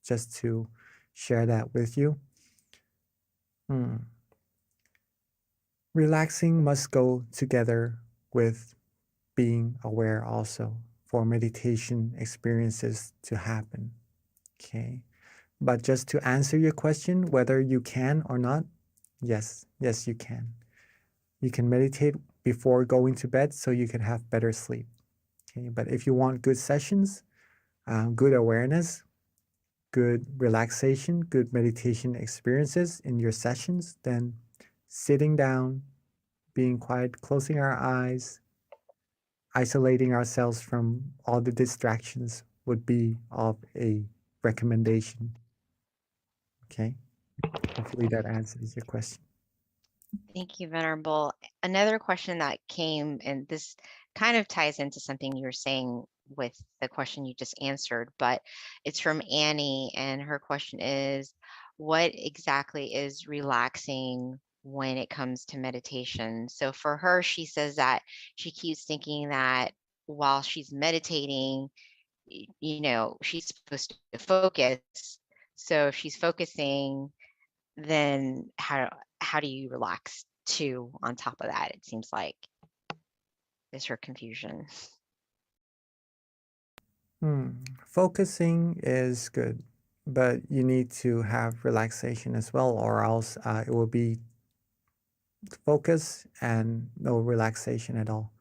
Just to share that with you. Relaxing must go together with being aware also for meditation experiences to happen. Okay. But just to answer your question, whether you can or not, yes, you can. You can meditate before going to bed so you can have better sleep. Okay. But if you want good sessions, good awareness, good relaxation, good meditation experiences in your sessions, then sitting down, being quiet, closing our eyes, isolating ourselves from all the distractions would be of a recommendation. Okay. Hopefully that answers your question. Thank you, Venerable. Another question that came, and this kind of ties into something you were saying with the question you just answered, but it's from Annie, and her question is, what exactly is relaxing when it comes to meditation? So for her, she says that she keeps thinking that while she's meditating, she's supposed to focus. So if she's focusing, then how do you relax too on top of that? It seems like is her confusion. Focusing is good, but you need to have relaxation as well, or else it will be focus and no relaxation at all.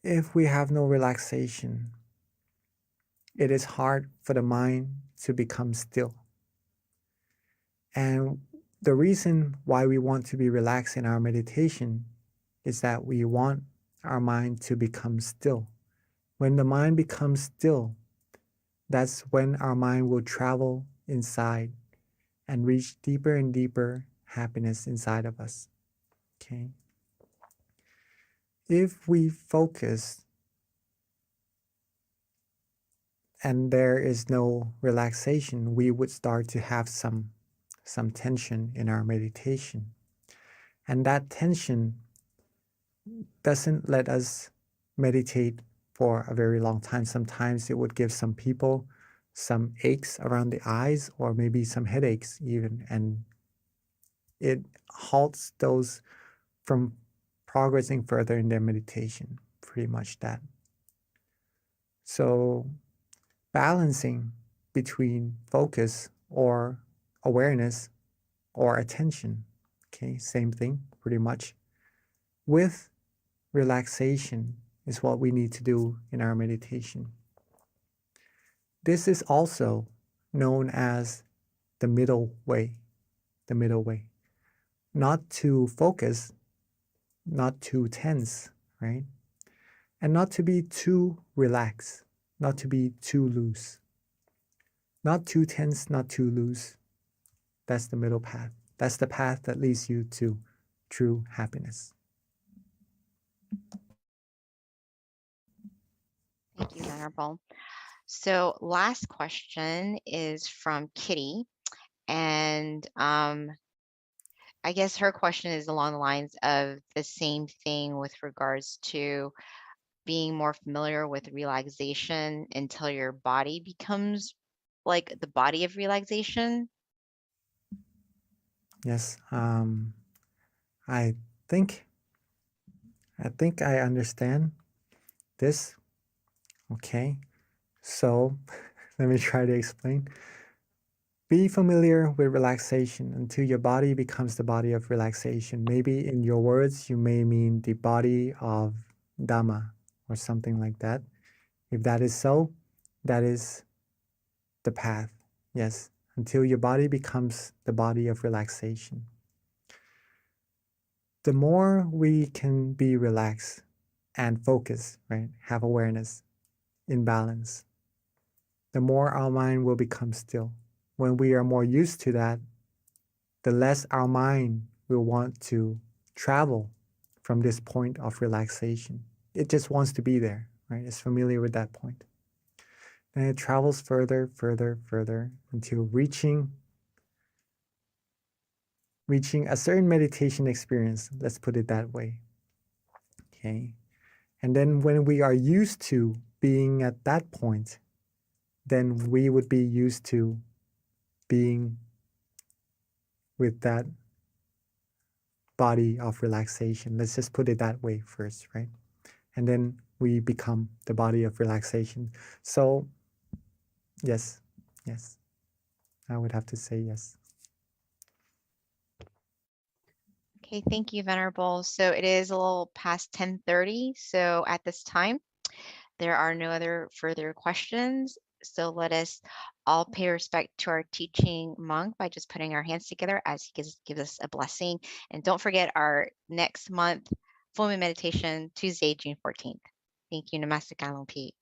If we have no relaxation, it is hard for the mind to become still. And the reason why we want to be relaxed in our meditation is that we want our mind to become still. When the mind becomes still, that's when our mind will travel inside and reach deeper and deeper happiness inside of us. Okay? If we focus and there is no relaxation, we would start to have some tension in our meditation. And that tension doesn't let us meditate for a very long time. Sometimes it would give some people some aches around the eyes or maybe some headaches even, and it halts those from progressing further in their meditation, pretty much that. So balancing between focus or awareness or attention, okay, same thing pretty much, with relaxation is what we need to do in our meditation. This is also known as the middle way, the middle way. Not to focus, not too tense, right? And not to be too relaxed, not to be too loose. Not too tense, not too loose. That's the middle path. That's the path that leads you to true happiness. Thank you, Venerable. So last question is from Kitty. And I guess her question is along the lines of the same thing with regards to being more familiar with relaxation until your body becomes like the body of relaxation. Yes, I think I understand this. Okay, so let me try to explain. Be familiar with relaxation until your body becomes the body of relaxation. Maybe in your words, you may mean the body of Dhamma or something like that. If that is so, that is the path. Yes, until your body becomes the body of relaxation. The more we can be relaxed and focused, right, have awareness in balance, the more our mind will become still. When we are more used to that, the less our mind will want to travel from this point of relaxation. It just wants to be there, right? It's familiar with that point. Then it travels further, further, further until reaching a certain meditation experience. Let's put it that way. Okay. And then when we are used to being at that point, then we would be used to being with that body of relaxation. Let's just put it that way first, right? And then we become the body of relaxation. So, yes, I would have to say yes. Okay, thank you, Venerable. So it is a little past 10:30. So at this time, there are no other further questions. So let us all pay respect to our teaching monk by just putting our hands together as he gives us a blessing. And don't forget our next month full moon meditation, Tuesday, June 14th. Thank you. Namaste Kalon Pete.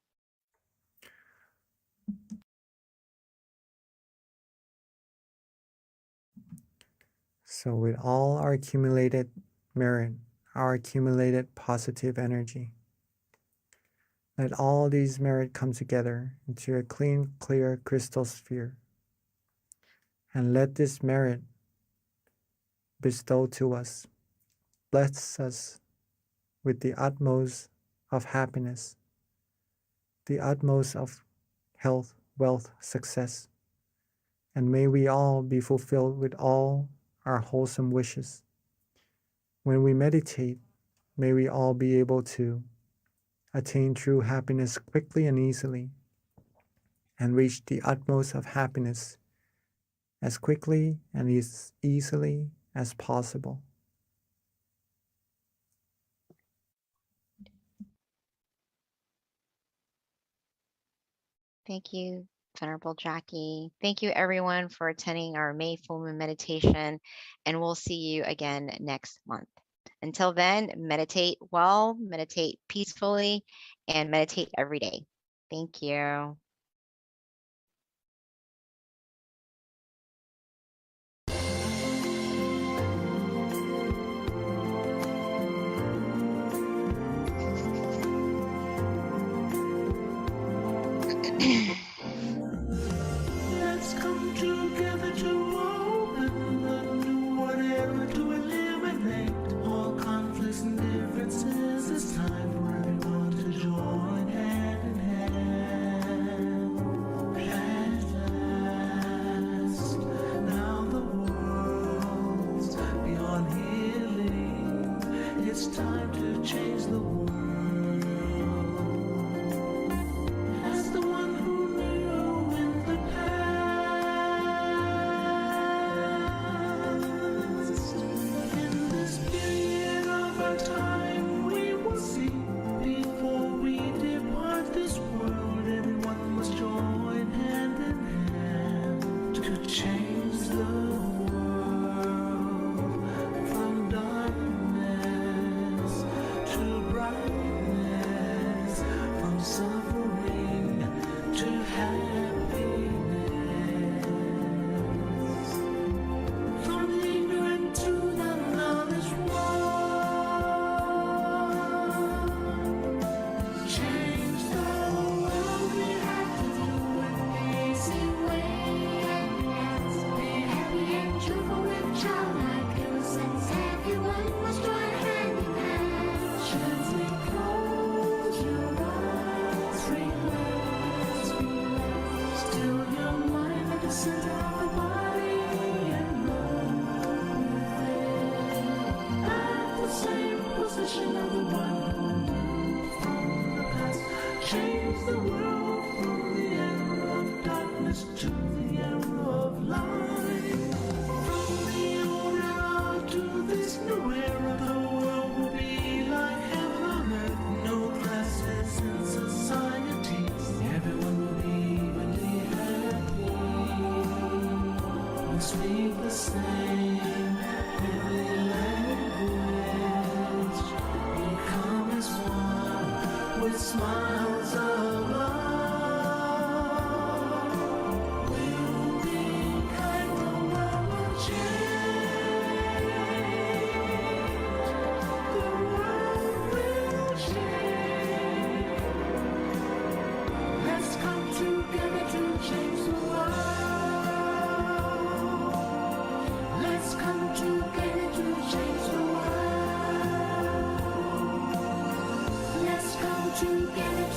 So with all our accumulated merit, our accumulated positive energy, let all these merit come together into a clean, clear crystal sphere. And let this merit bestow to us, bless us with the utmost of happiness, the utmost of health, wealth, success. And may we all be fulfilled with all our wholesome wishes. When we meditate, may we all be able to attain true happiness quickly and easily, and reach the utmost of happiness as quickly and as easily as possible. Thank you, Venerable Jackie. Thank you, everyone, for attending our May full moon meditation, and we'll see you again next month. Until then, meditate well, meditate peacefully, and meditate every day. Thank you. Let's come together to open the new whatever to eliminate all conflicts and differences. It's time for everyone to join hand in hand. At last, now the world's beyond healing. It's time to change the world. vision of the one who moved from the past, changed the world from the era of darkness to the era of light. From the old era to this new era, the world will be like heaven on earth. No classes in society, everyone will be evenly happy. We'll speak the same heavenly language, become as one with smiles of love. We'll be kind, the world will change. The world will change. Let's come together to change the world. Let's come together to change the world. Let's come together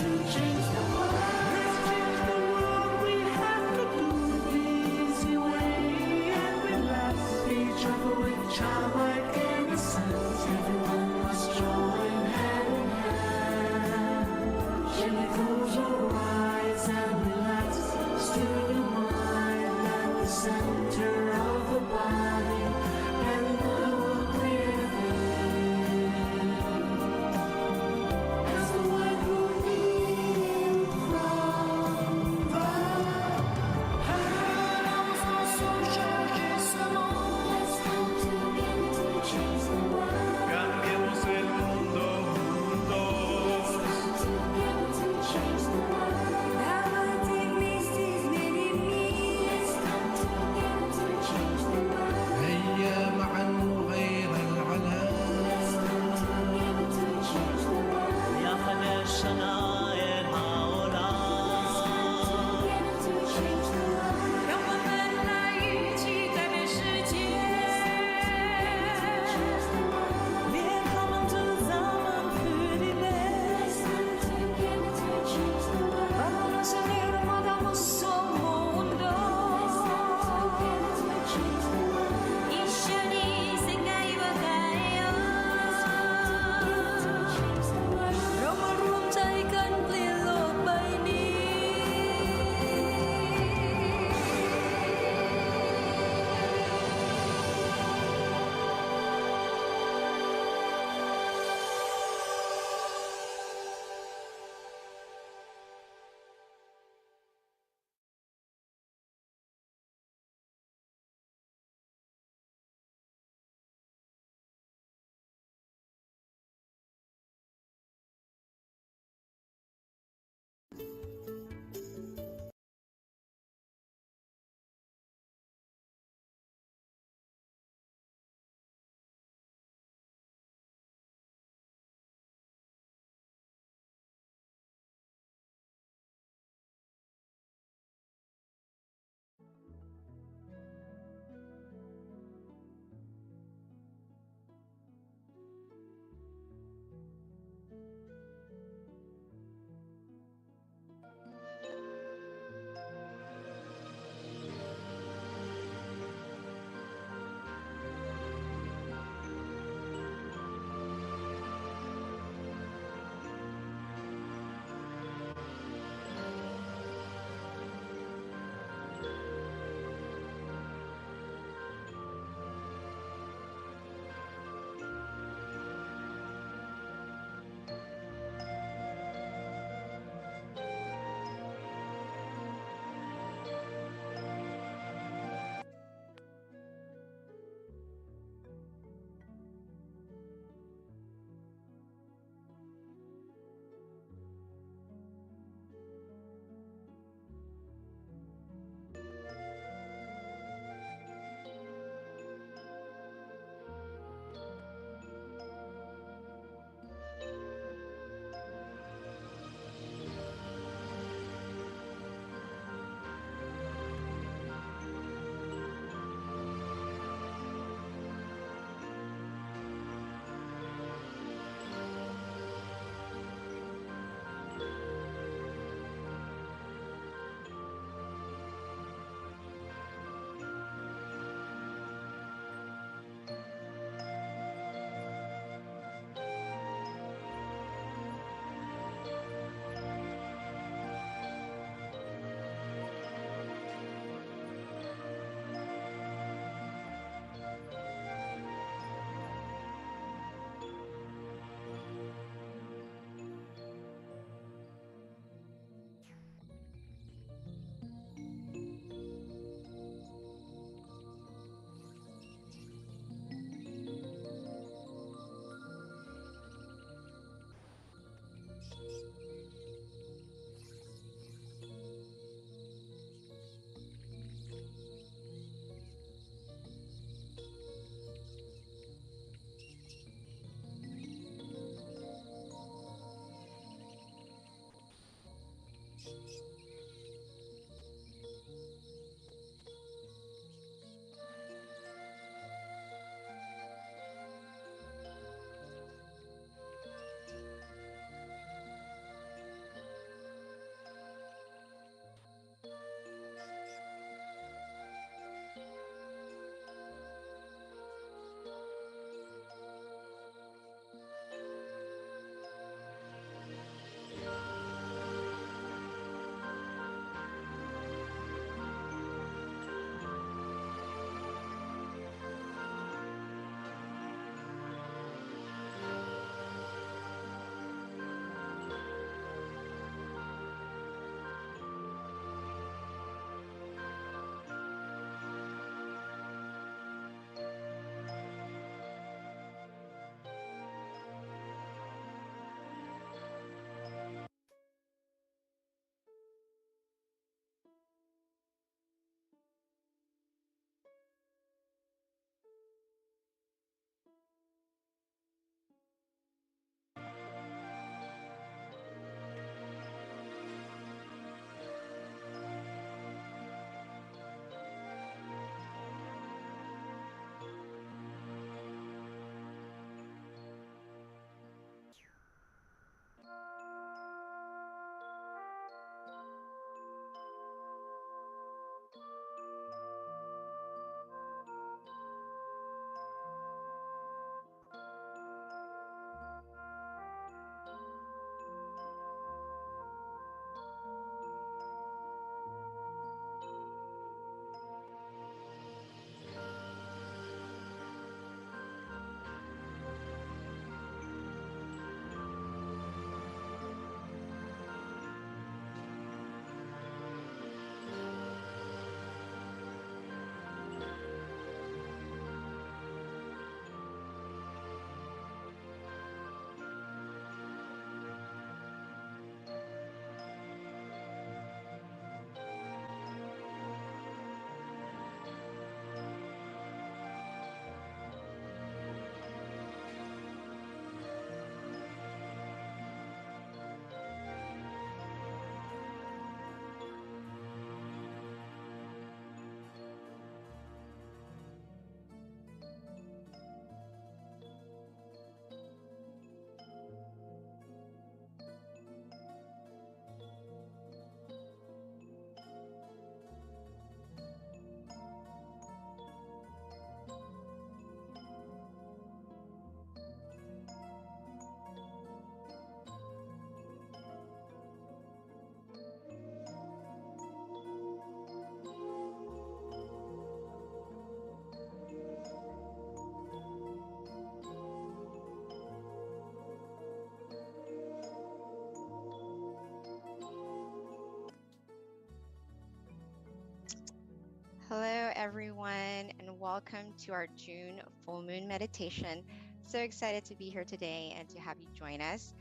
everyone, and welcome to our June full moon meditation. So excited to be here today and to have you join us.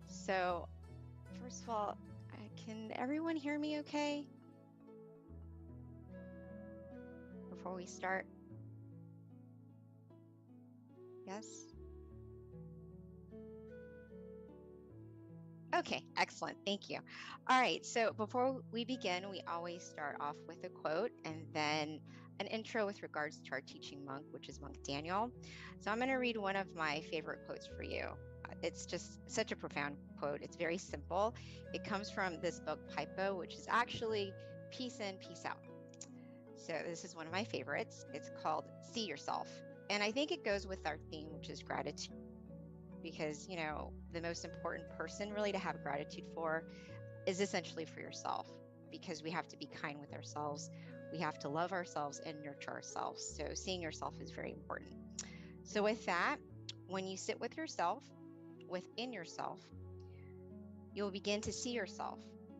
So, first of all, can everyone hear me okay? Before we start? Yes? Okay, excellent. Thank you. All right, so before we begin, we always start off with a quote and then an intro with regards to our teaching monk, which is Monk Daniel. So I'm going to read one of my favorite quotes for you. It's just such a profound quote. It's very simple. It comes from this book, Pipo, which is actually Peace In, Peace Out. So this is one of my favorites. It's called See Yourself. And I think it goes with our theme, which is gratitude. Because, you know, the most important person really to have gratitude for is essentially for yourself, because we have to be kind with ourselves. We have to love ourselves and nurture ourselves. So seeing yourself is very important. So with that, when you sit with yourself, within yourself, you'll begin to see yourself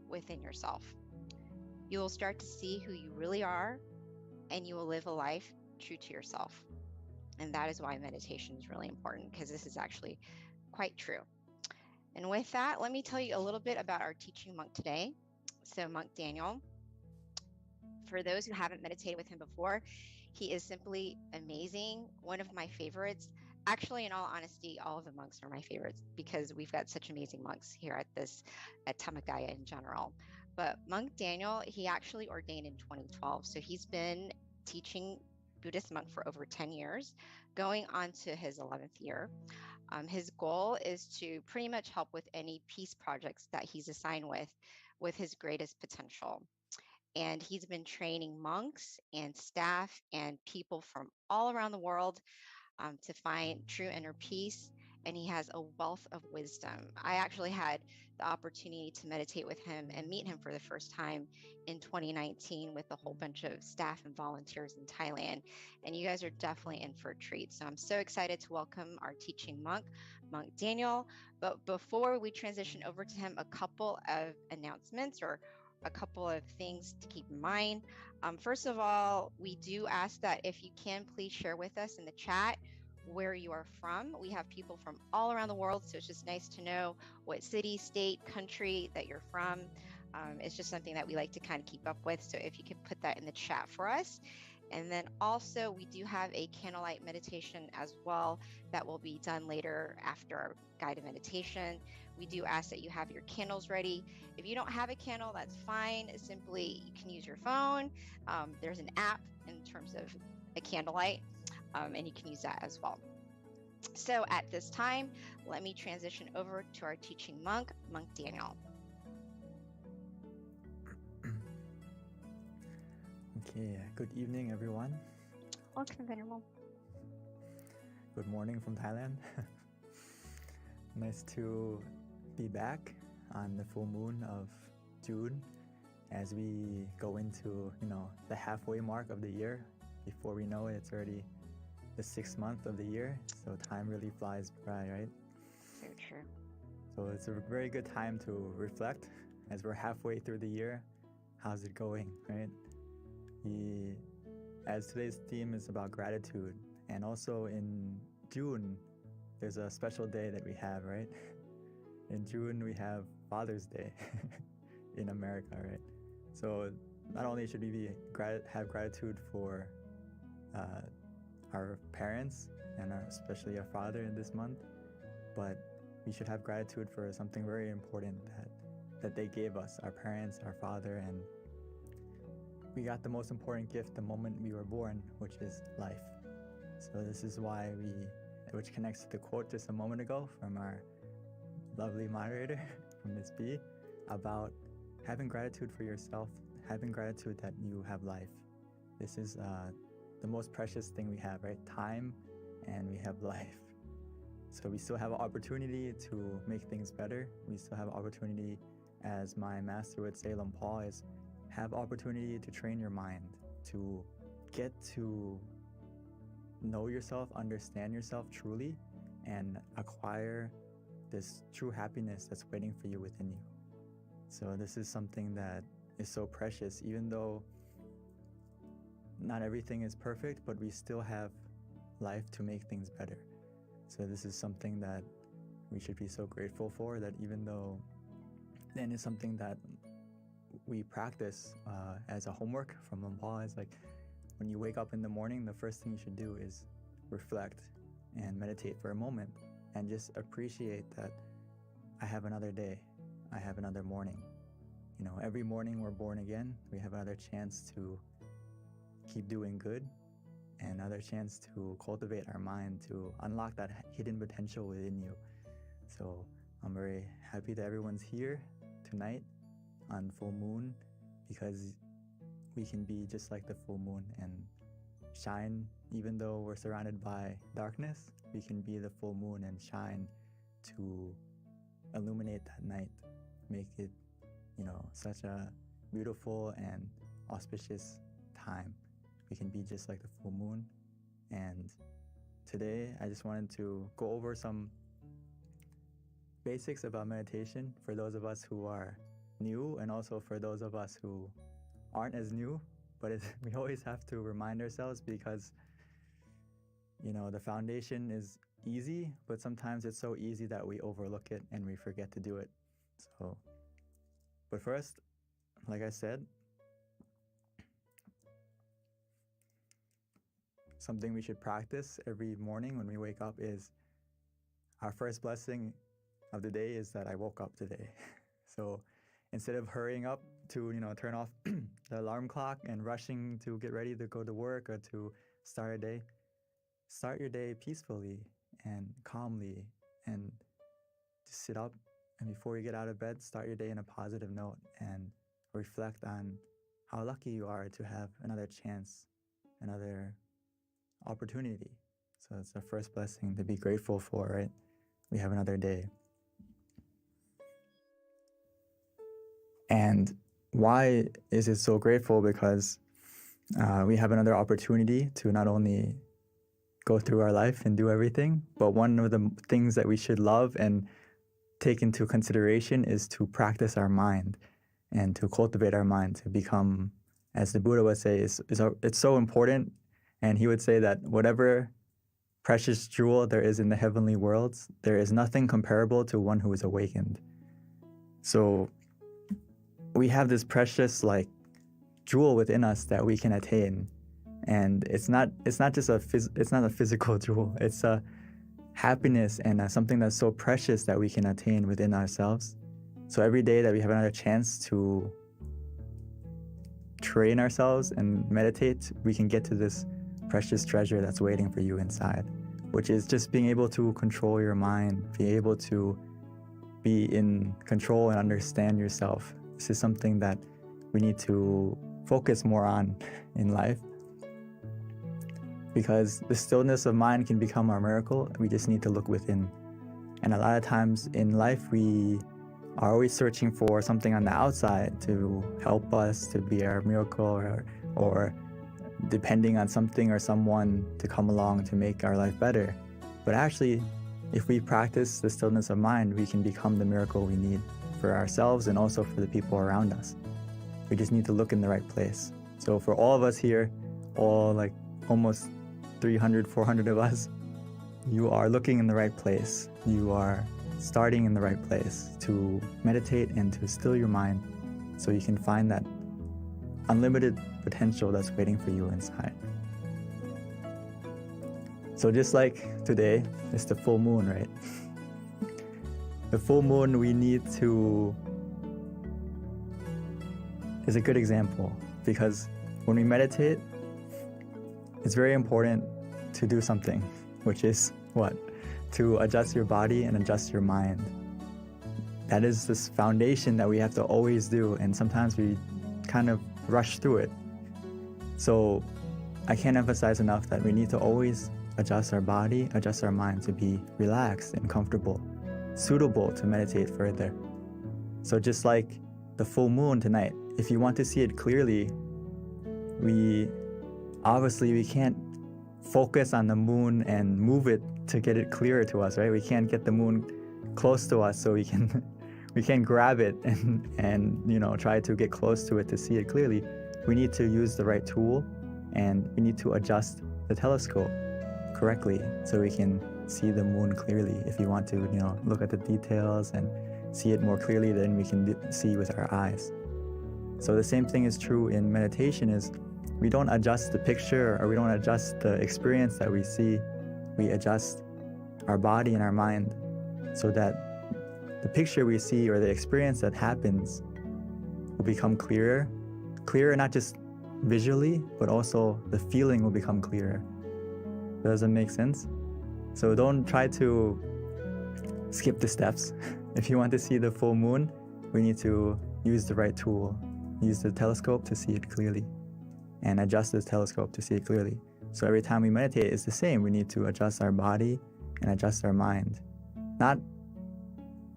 within yourself. You will start to see who you really are, and you will live a life true to yourself. And that is why meditation is really important, because this is actually quite true. And with that, let me tell you a little bit about our teaching monk today. So Monk Daniel, for those who haven't meditated with him before, he is simply amazing. One of my favorites. Actually, in all honesty, all of the monks are my favorites because we've got such amazing monks here at Dhammakaya in general. But Monk Daniel, he actually ordained in 2012. So he's been teaching Buddhist monk for over 10 years, going on to his 11th year. His goal is to pretty much help with any peace projects that he's assigned with his greatest potential. And he's been training monks and staff and people from all around the world to find true inner peace. And he has a wealth of wisdom. I actually had the opportunity to meditate with him and meet him for the first time in 2019 with a whole bunch of staff and volunteers in Thailand. And you guys are definitely in for a treat. So I'm so excited to welcome our teaching monk, Monk Daniel. But before we transition over to him, a couple of announcements or a couple of things to keep in mind. First of all, we do ask that if you can, please share with us in the chat where you are from. We have people from all around the world, so it's just nice to know what city, state, country that you're from. It's just something that we like to kind of keep up with. So if you could put that in the chat for us. And then also we do have a candlelight meditation as well that will be done later after our guided meditation. We do ask that you have your candles ready. If you don't have a candle, that's fine. Simply, you can use your phone. There's an app in terms of a candlelight, and you can use that as well. So at this time, let me transition over to our teaching monk, Monk Daniel. Okay, good evening, everyone. Welcome, Venerable. Good morning from Thailand. Nice to be back on the full moon of June as we go into, the halfway mark of the year. Before we know it, it's already the 6th month of the year. So time really flies by, right? So true. So it's a very good time to reflect as we're halfway through the year. How's it going, right? As today's theme is about gratitude, and also in June, there's a special day that we have, right? In June, we have Father's Day in America, right? So not only should we have gratitude for our parents and especially our father in this month, but we should have gratitude for something very important that they gave us, our parents, our father, and we got the most important gift the moment we were born, which is life. So this is why which connects to the quote just a moment ago from our lovely moderator, from Ms. B, about having gratitude for yourself, having gratitude that you have life. This is the most precious thing we have, right? Time, and we have life. So we still have an opportunity to make things better. We still have opportunity, as my master would say, Lom Paul, is have opportunity to train your mind, to get to know yourself, understand yourself truly, and acquire this true happiness that's waiting for you within you. So this is something that is so precious, even though not everything is perfect, but we still have life to make things better. So this is something that we should be so grateful for, that even though then it's something that we practice as a homework from Lampal, is like when you wake up in the morning, the first thing you should do is reflect and meditate for a moment and just appreciate that I have another day, I have another morning. You know, every morning we're born again, we have another chance to keep doing good and another chance to cultivate our mind, to unlock that hidden potential within you. So I'm very happy that everyone's here tonight on full moon, because we can be just like the full moon and shine. Even though we're surrounded by darkness, we can be the full moon and shine to illuminate that night, make it, you know, such a beautiful and auspicious time. We can be just like the full moon. And today I just wanted to go over some basics about meditation for those of us who are new, and also for those of us who aren't as new, but we always have to remind ourselves, because you know, the foundation is easy, but sometimes it's so easy that we overlook it and we forget to do it. So, but first, like I said, something we should practice every morning when we wake up is our first blessing of the day is that I woke up today. So instead of hurrying up to, you know, turn off the alarm clock and rushing to get ready to go to work or to start a day, start your day peacefully and calmly, and just sit up, and before you get out of bed, start your day in a positive note and reflect on how lucky you are to have another chance, another opportunity. So it's the first blessing to be grateful for, right? We have another day. And why is it so grateful? Because we have another opportunity to not only go through our life and do everything, but one of the things that we should love and take into consideration is to practice our mind and to cultivate our mind to become, as the Buddha would say, it's so important. And he would say that whatever precious jewel there is in the heavenly worlds, there is nothing comparable to one who is awakened. So we have this precious like jewel within us that we can attain. And it's not just it's not a physical jewel. It's a happiness and something that's so precious that we can attain within ourselves. So every day that we have another chance to train ourselves and meditate, we can get to this precious treasure that's waiting for you inside, which is just being able to control your mind, be able to be in control and understand yourself. This is something that we need to focus more on in life, because the stillness of mind can become our miracle. We just need to look within. And a lot of times in life, we are always searching for something on the outside to help us, to be our miracle, or depending on something or someone to come along to make our life better. But actually, if we practice the stillness of mind, we can become the miracle we need for ourselves and also for the people around us. We just need to look in the right place. So for all of us here, all like almost 300, 400 of us, you are looking in the right place. You are starting in the right place to meditate and to still your mind so you can find that unlimited potential that's waiting for you inside. So just like today, it's the full moon, right? The full moon we need to is a good example, because when we meditate, it's very important to do something, which is what? To adjust your body and adjust your mind. That is this foundation that we have to always do, and sometimes we kind of rush through it. So I can't emphasize enough that we need to always adjust our body, adjust our mind to be relaxed and comfortable, suitable to meditate further. So just like the full moon tonight, if you want to see it clearly, we can't focus on the moon and move it to get it clearer to us, right? We can't get the moon close to us so we can grab it and try to get close to it to see it clearly. We need to use the right tool and we need to adjust the telescope correctly so we can see the moon clearly. If you want to, look at the details and see it more clearly, then we can see with our eyes. So the same thing is true in meditation, is we don't adjust the picture or we don't adjust the experience that we see. We adjust our body and our mind so that the picture we see or the experience that happens will become clearer not just visually, but also the feeling will become clearer. Does that make sense? So don't try to skip the steps. If you want to see the full moon, we need to use the right tool. Use the telescope to see it clearly and adjust the telescope to see it clearly. So every time we meditate, it's the same. We need to adjust our body and adjust our mind, not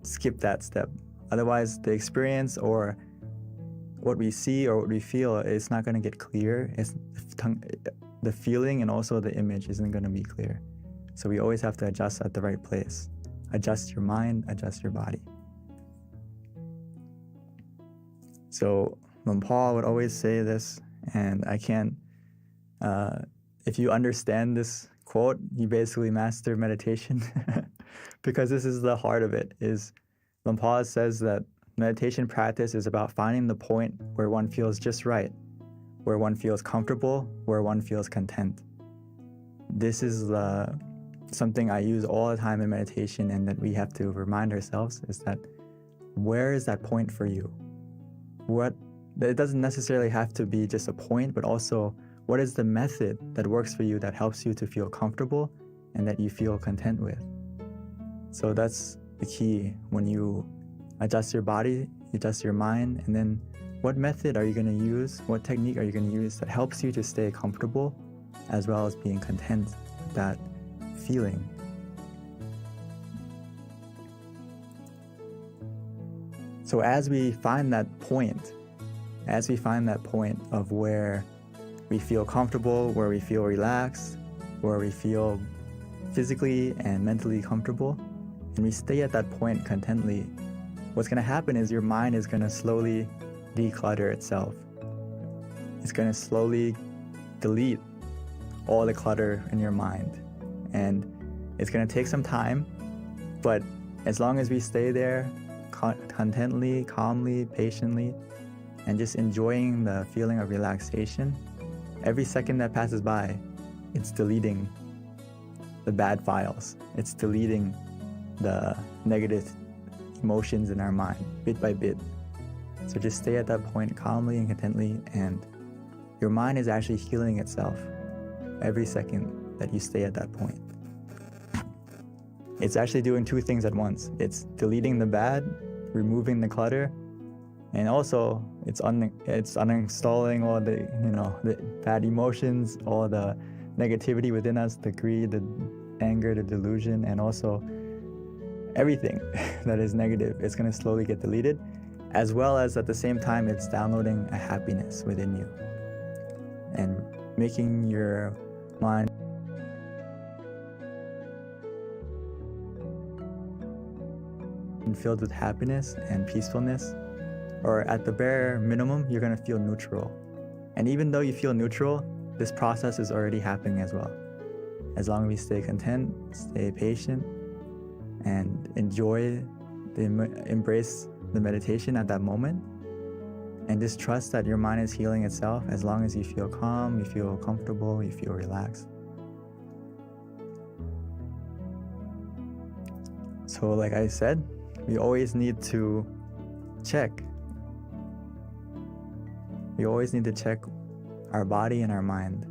skip that step. Otherwise, the experience or what we see or what we feel is not going to get clear. The feeling and also the image isn't going to be clear. So we always have to adjust at the right place. Adjust your mind, adjust your body. So Paul would always say this, and I can't, if you understand this quote, you basically master meditation because this is the heart of it. Is Paul says that meditation practice is about finding the point where one feels just right, where one feels comfortable, where one feels content. This is something I use all the time in meditation, and that we have to remind ourselves is that where is that point for you? It doesn't necessarily have to be just a point, but also what is the method that works for you that helps you to feel comfortable and that you feel content with? So that's the key. When you adjust your body, adjust your mind, and then what method are you going to use? What technique are you going to use that helps you to stay comfortable as well as being content with that feeling? So as we find that point of where we feel comfortable, where we feel relaxed, where we feel physically and mentally comfortable, and we stay at that point contently, what's going to happen is your mind is going to slowly declutter itself. It's going to slowly delete all the clutter in your mind. And it's going to take some time, but as long as we stay there contently, calmly, patiently, and just enjoying the feeling of relaxation, every second that passes by, it's deleting the bad files. It's deleting the negative emotions in our mind, bit by bit. So just stay at that point calmly and contently, and your mind is actually healing itself every second that you stay at that point. It's actually doing two things at once. It's deleting the bad, removing the clutter, and also it's uninstalling all the bad emotions, all the negativity within us, the greed, the anger, the delusion, and also everything that is negative. It's going to slowly get deleted, as well as at the same time it's downloading a happiness within you and making your mind filled with happiness and peacefulness. Or at the bare minimum, you're going to feel neutral. And even though you feel neutral, this process is already happening as well. As long as we stay content, stay patient, and embrace the meditation at that moment, and just trust that your mind is healing itself as long as you feel calm, you feel comfortable, you feel relaxed. So like I said, we always need to check. We always need to check our body and our mind.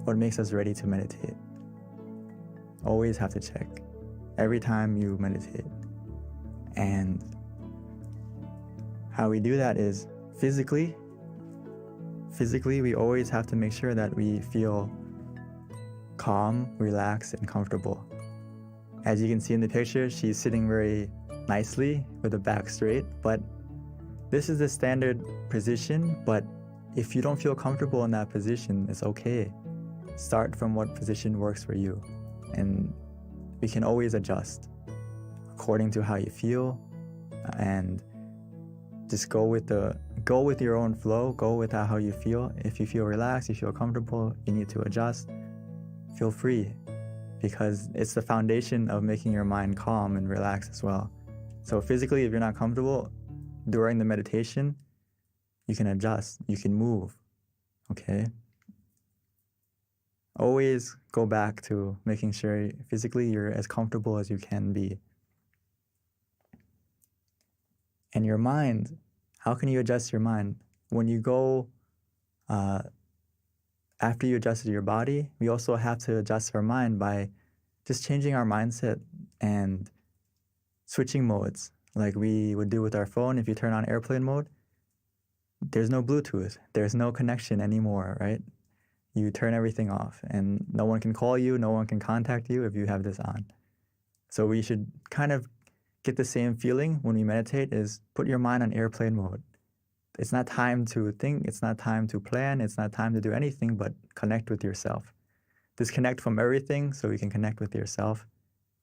What makes us ready to meditate? Always have to check every time you meditate. And how we do that is physically, we always have to make sure that we feel calm, relaxed, and comfortable. As you can see in the picture, she's sitting very nicely with the back straight, but this is the standard position. But if you don't feel comfortable in that position, it's okay. Start from what position works for you, and we can always adjust according to how you feel and just go with your own flow, go with how you feel. If you feel relaxed, you feel comfortable, you need to adjust, feel free, because it's the foundation of making your mind calm and relaxed as well. So physically, if you're not comfortable during the meditation, you can adjust, you can move, okay? Always go back to making sure physically you're as comfortable as you can be. And your mind, how can you adjust your mind? When you go, after you adjusted your body, we also have to adjust our mind by just changing our mindset and switching modes, like we would do with our phone. If you turn on airplane mode, there's no Bluetooth, there's no connection anymore, right? You turn everything off and no one can call you, no one can contact you if you have this on. So we should kind of get the same feeling when we meditate, is put your mind on airplane mode. It's not time to think, it's not time to plan, it's not time to do anything but connect with yourself. Disconnect from everything so you can connect with yourself,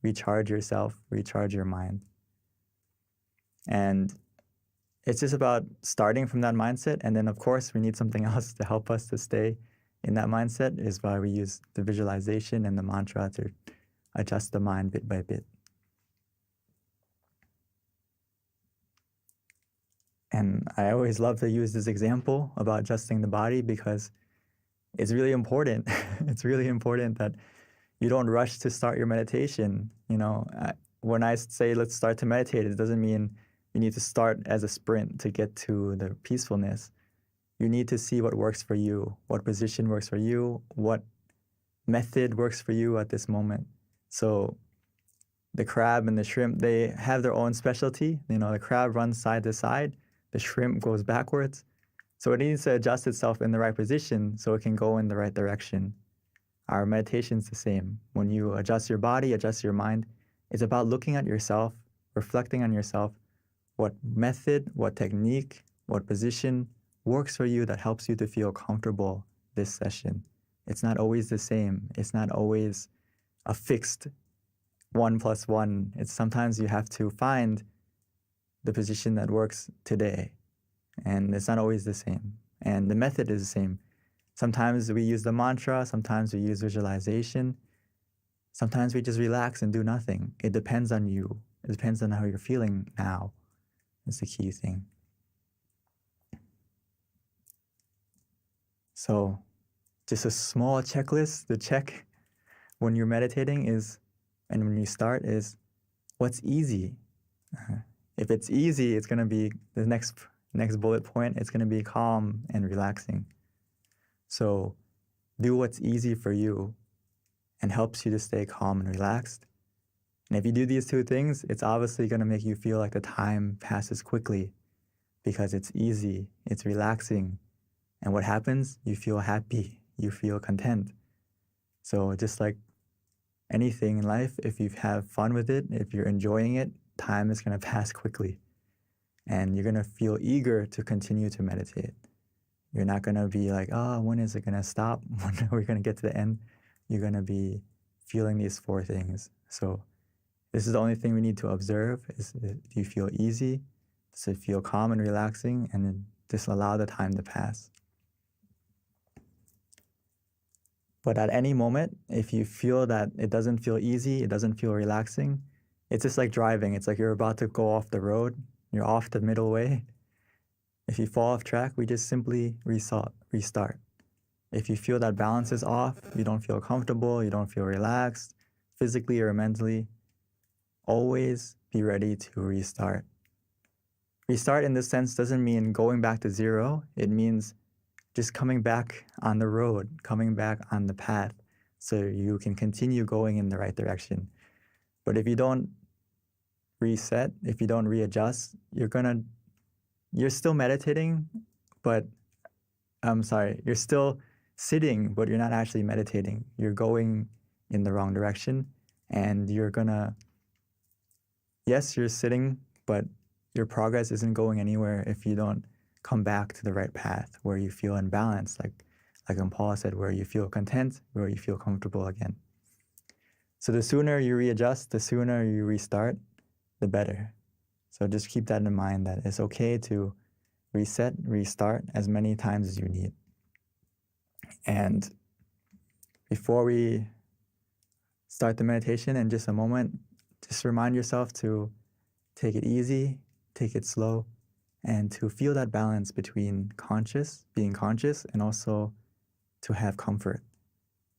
recharge yourself, recharge your mind. And it's just about starting from that mindset. And then of course we need something else to help us to stay in that mindset, is why we use the visualization and the mantra to adjust the mind bit by bit. And I always love to use this example about adjusting the body because it's really important. It's really important that you don't rush to start your meditation. You know, when I say let's start to meditate, it doesn't mean you need to start as a sprint to get to the peacefulness. You need to see what works for you, what position works for you, what method works for you at this moment. So the crab and the shrimp, they have their own specialty. You know, the crab runs side to side, the shrimp goes backwards. So it needs to adjust itself in the right position so it can go in the right direction. Our meditation is the same. When you adjust your body, adjust your mind, it's about looking at yourself, reflecting on yourself, what method, what technique, what position works for you that helps you to feel comfortable this session. It's not always the same. It's not always a fixed 1 + 1. It's sometimes you have to find the position that works today. And it's not always the same. And the method is the same. Sometimes we use the mantra, sometimes we use visualization. Sometimes we just relax and do nothing. It depends on you. It depends on how you're feeling now. That's the key thing. So just a small checklist to check when you're meditating is, and when you start, is what's easy. If it's easy, it's going to be the next bullet point. It's going to be calm and relaxing. So do what's easy for you and helps you to stay calm and relaxed. And if you do these two things, it's obviously going to make you feel like the time passes quickly because it's easy, it's relaxing. And what happens? You feel happy, you feel content. So just like anything in life, if you have fun with it, if you're enjoying it, time is going to pass quickly. And you're going to feel eager to continue to meditate. You're not going to be like, oh, when is it going to stop? When are we going to get to the end? You're going to be feeling these 4 things. So this is the only thing we need to observe is, do you feel easy? Does it feel calm and relaxing? And then just allow the time to pass. But at any moment, if you feel that it doesn't feel easy, it doesn't feel relaxing, it's just like driving. It's like you're about to go off the road. You're off the middle way. If you fall off track, we just simply restart. If you feel that balance is off, you don't feel comfortable, you don't feel relaxed, physically or mentally, always be ready to restart. Restart in this sense doesn't mean going back to zero. It means just coming back on the road, coming back on the path so you can continue going in the right direction. But if you don't reset, if you don't readjust, you're still meditating, but you're still sitting, but you're not actually meditating. You're going in the wrong direction and yes, you're sitting, but your progress isn't going anywhere if you don't come back to the right path where you feel in balance, like Paul said, where you feel content, where you feel comfortable again. So the sooner you readjust, the sooner you restart, the better. So just keep that in mind, that it's okay to reset, restart as many times as you need. And before we start the meditation in just a moment, just remind yourself to take it easy, take it slow, and to feel that balance between being conscious, and also to have comfort.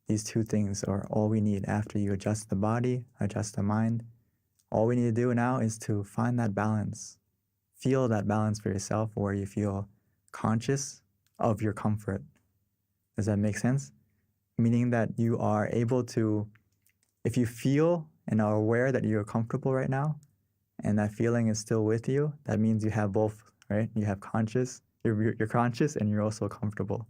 These two things are all we need after you adjust the body, adjust the mind. All we need to do now is to find that balance. Feel that balance for yourself, where you feel conscious of your comfort. Does that make sense? Meaning that you are able to, if you feel and are aware that you're comfortable right now, and that feeling is still with you, that means you have both, right? You have you're conscious and you're also comfortable.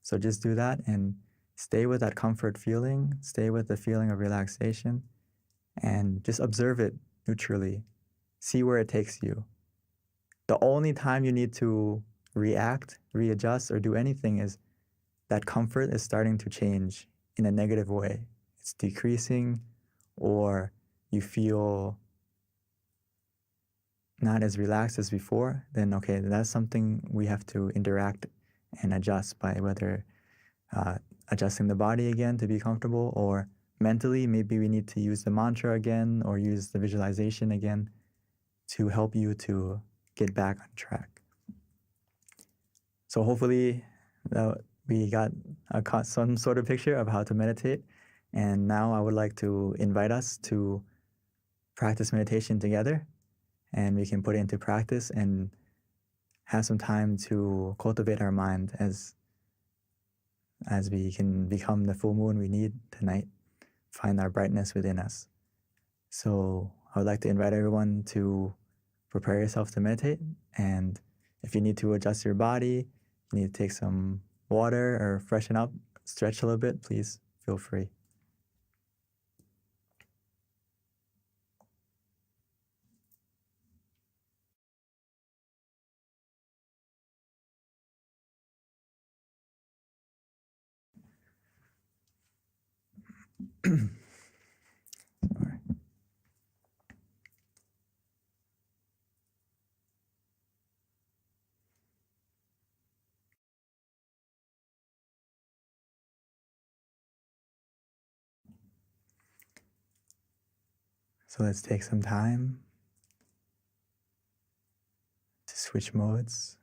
So just do that and stay with that comfort feeling, stay with the feeling of relaxation, and just observe it neutrally. See where it takes you. The only time you need to react, readjust, or do anything is that comfort is starting to change in a negative way. It's decreasing, or you feel not as relaxed as before, then okay, that's something we have to interact and adjust by, whether adjusting the body again to be comfortable, or mentally, maybe we need to use the mantra again or use the visualization again to help you to get back on track. So hopefully we got some sort of picture of how to meditate. And now I would like to invite us to practice meditation together, and we can put it into practice and have some time to cultivate our mind as we can become the full moon we need tonight, find our brightness within us. So I would like to invite everyone to prepare yourself to meditate. And if you need to adjust your body, you need to take some water or freshen up, stretch a little bit, please feel free. So let's take some time to switch modes.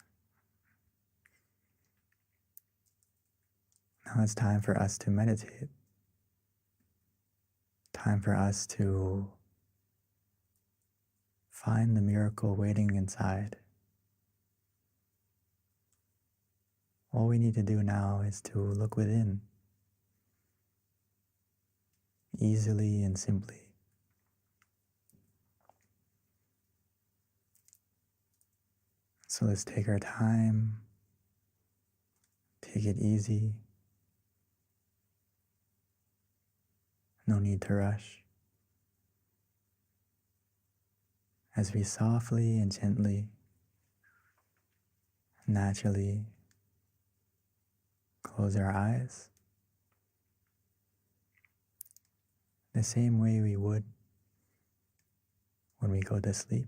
Now it's time for us to meditate. Time for us to find the miracle waiting inside. All we need to do now is to look within, easily and simply. So let's take our time, take it easy. No need to rush. As we softly and gently, naturally close our eyes, the same way we would when we go to sleep.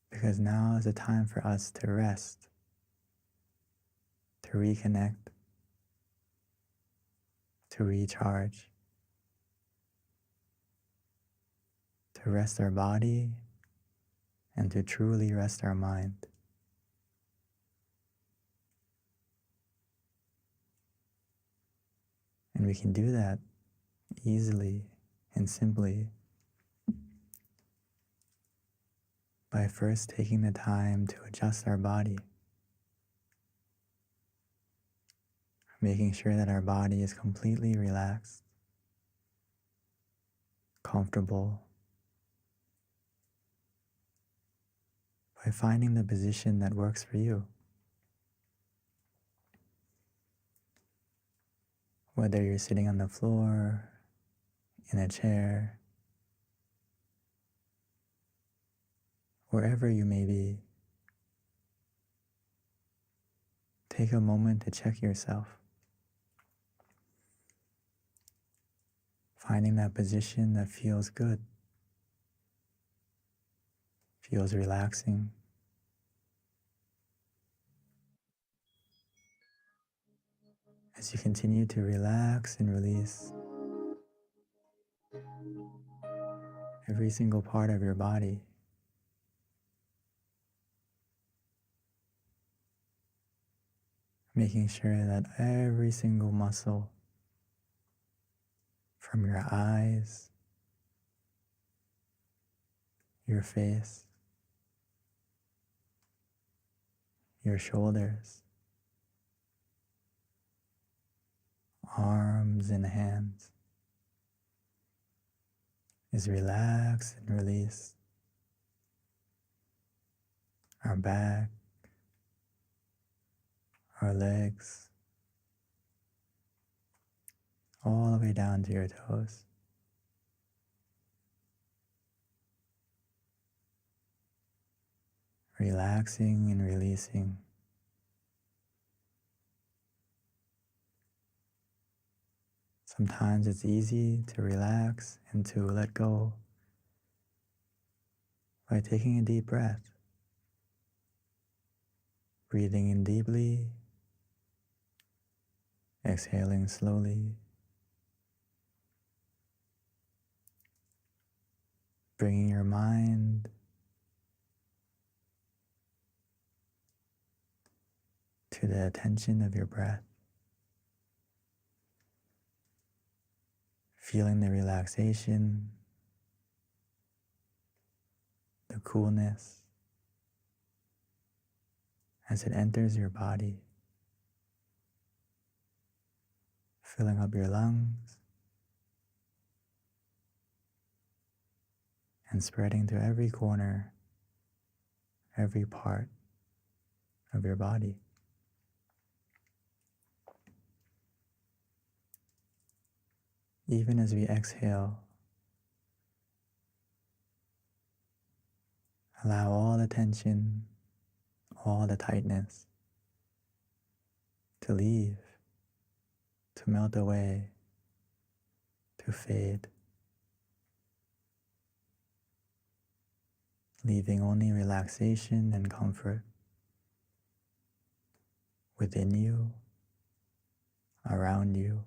Because now is the time for us to rest, to reconnect, to recharge, to rest our body, and to truly rest our mind. And we can do that easily and simply by first taking the time to adjust our body, making sure that our body is completely relaxed, comfortable, by finding the position that works for you. Whether you're sitting on the floor, in a chair, wherever you may be, take a moment to check yourself. Finding that position that feels good, feels relaxing. As you continue to relax and release every single part of your body, making sure that every single muscle from your eyes, your face, your shoulders, arms and hands is relaxed and released. Our back, our legs, all the way down to your toes. Relaxing and releasing. Sometimes it's easy to relax and to let go by taking a deep breath, breathing in deeply, exhaling slowly, bringing your mind to the attention of your breath, feeling the relaxation, the coolness as it enters your body, filling up your lungs and spreading to every corner, every part of your body. Even as we exhale, allow all the tension, all the tightness to leave, to melt away, to fade, leaving only relaxation and comfort within you, around you,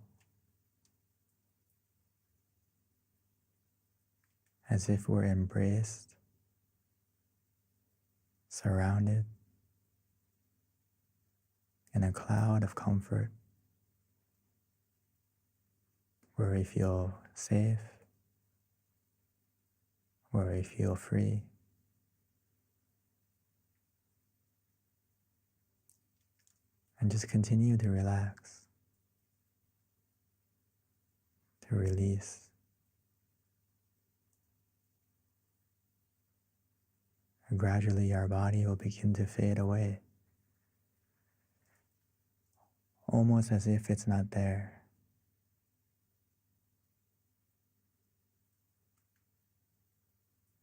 as if we're embraced, surrounded in a cloud of comfort where we feel safe, where we feel free. And just continue to relax, to release. And gradually our body will begin to fade away, almost as if it's not there.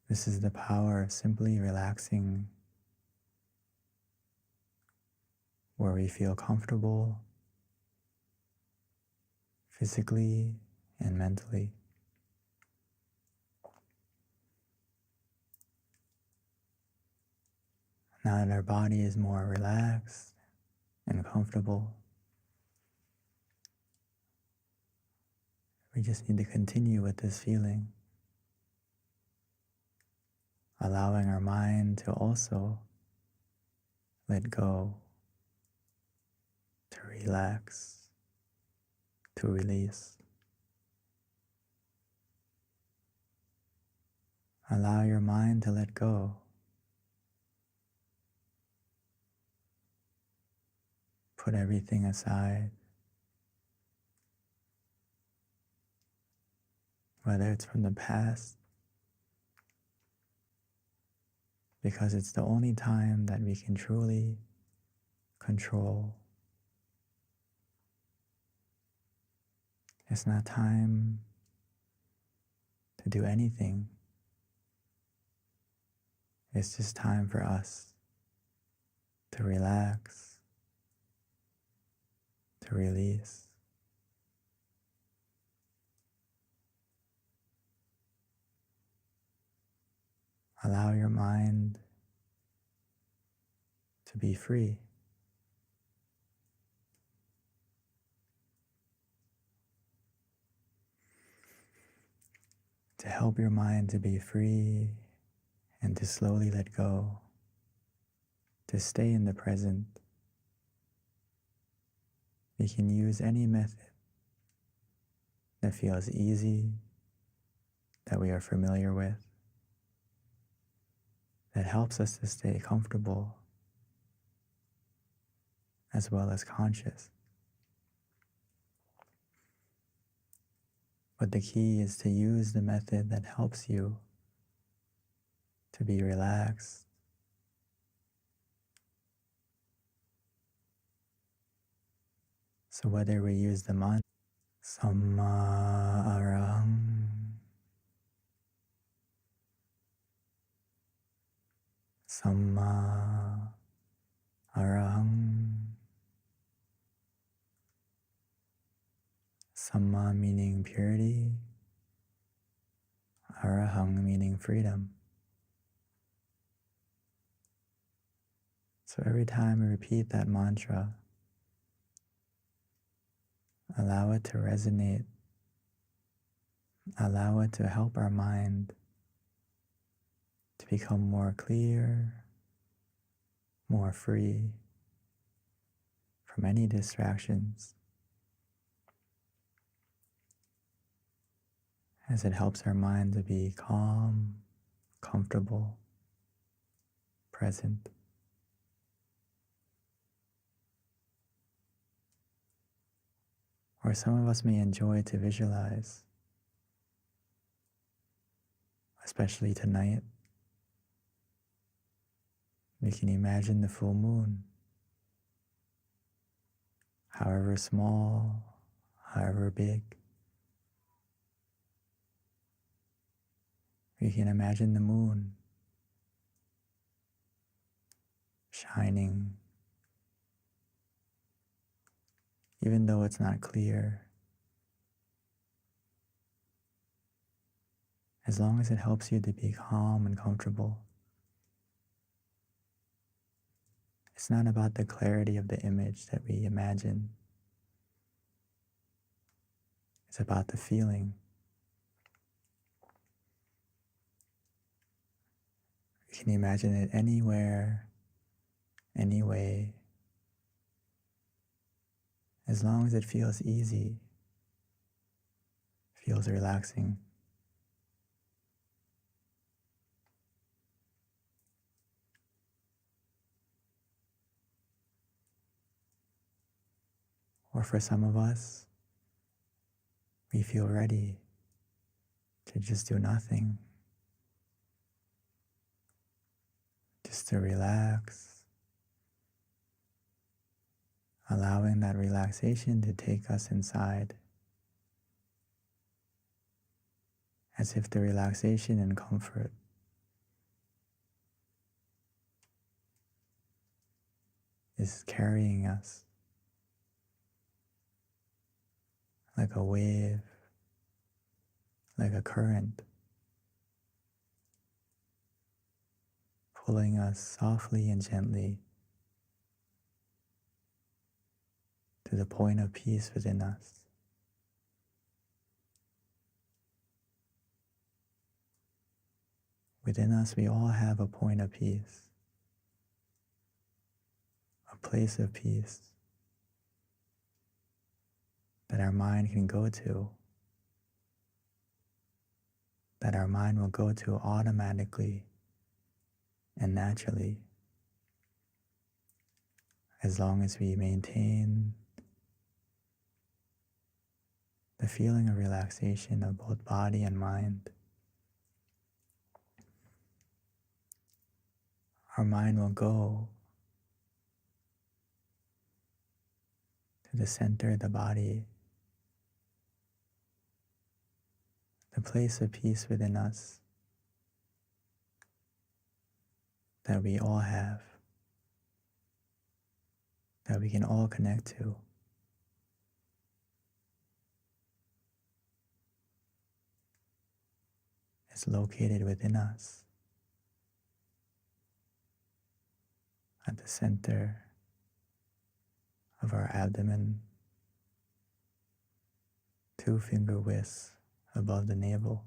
This is the power of simply relaxing, where we feel comfortable physically and mentally. Now that our body is more relaxed and comfortable, we just need to continue with this feeling, allowing our mind to also let go, to relax, to release. Allow your mind to let go. Put everything aside, whether it's from the past, because it's the only time that we can truly control. It's not time to do anything. It's just time for us to relax, to release. Allow your mind to be free. To help your mind to be free and to slowly let go, to stay in the present, we can use any method that feels easy, that we are familiar with, that helps us to stay comfortable as well as conscious. But the key is to use the method that helps you to be relaxed, so whether we use the mantra Samma Arahang, Samma Arahang, Samma meaning purity, Arahang meaning freedom. So every time we repeat that mantra, allow it to resonate, allow it to help our mind to become more clear, more free from any distractions, as it helps our mind to be calm, comfortable, present. Or some of us may enjoy to visualize, especially tonight. We can imagine the full moon, however small, however big. We can imagine the moon shining, even though it's not clear, as long as it helps you to be calm and comfortable. It's not about the clarity of the image that we imagine. It's about the feeling. We can imagine it anywhere, any way, as long as it feels easy, feels relaxing. Or for some of us, we feel ready to just do nothing, just to relax, allowing that relaxation to take us inside, as if the relaxation and comfort is carrying us like a wave, like a current, pulling us softly and gently to the point of peace within us. Within us, we all have a point of peace, a place of peace that our mind can go to, that our mind will go to automatically and naturally, as long as we maintain the feeling of relaxation of both body and mind. Our mind will go to the center of the body, the place of peace within us that we all have, that we can all connect to. It's located within us. at the center of our abdomen, 2 finger widths above the navel.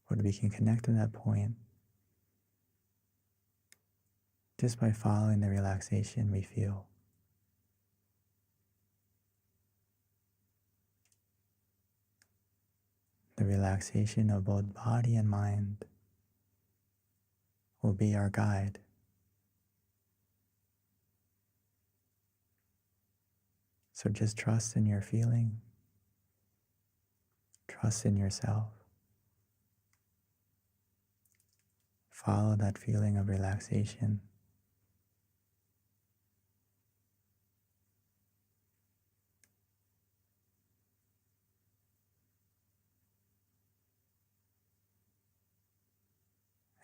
But we can connect to that point just by following the relaxation we feel. The relaxation of both body and mind will be our guide. So just trust in your feeling, trust in yourself. Follow that feeling of relaxation.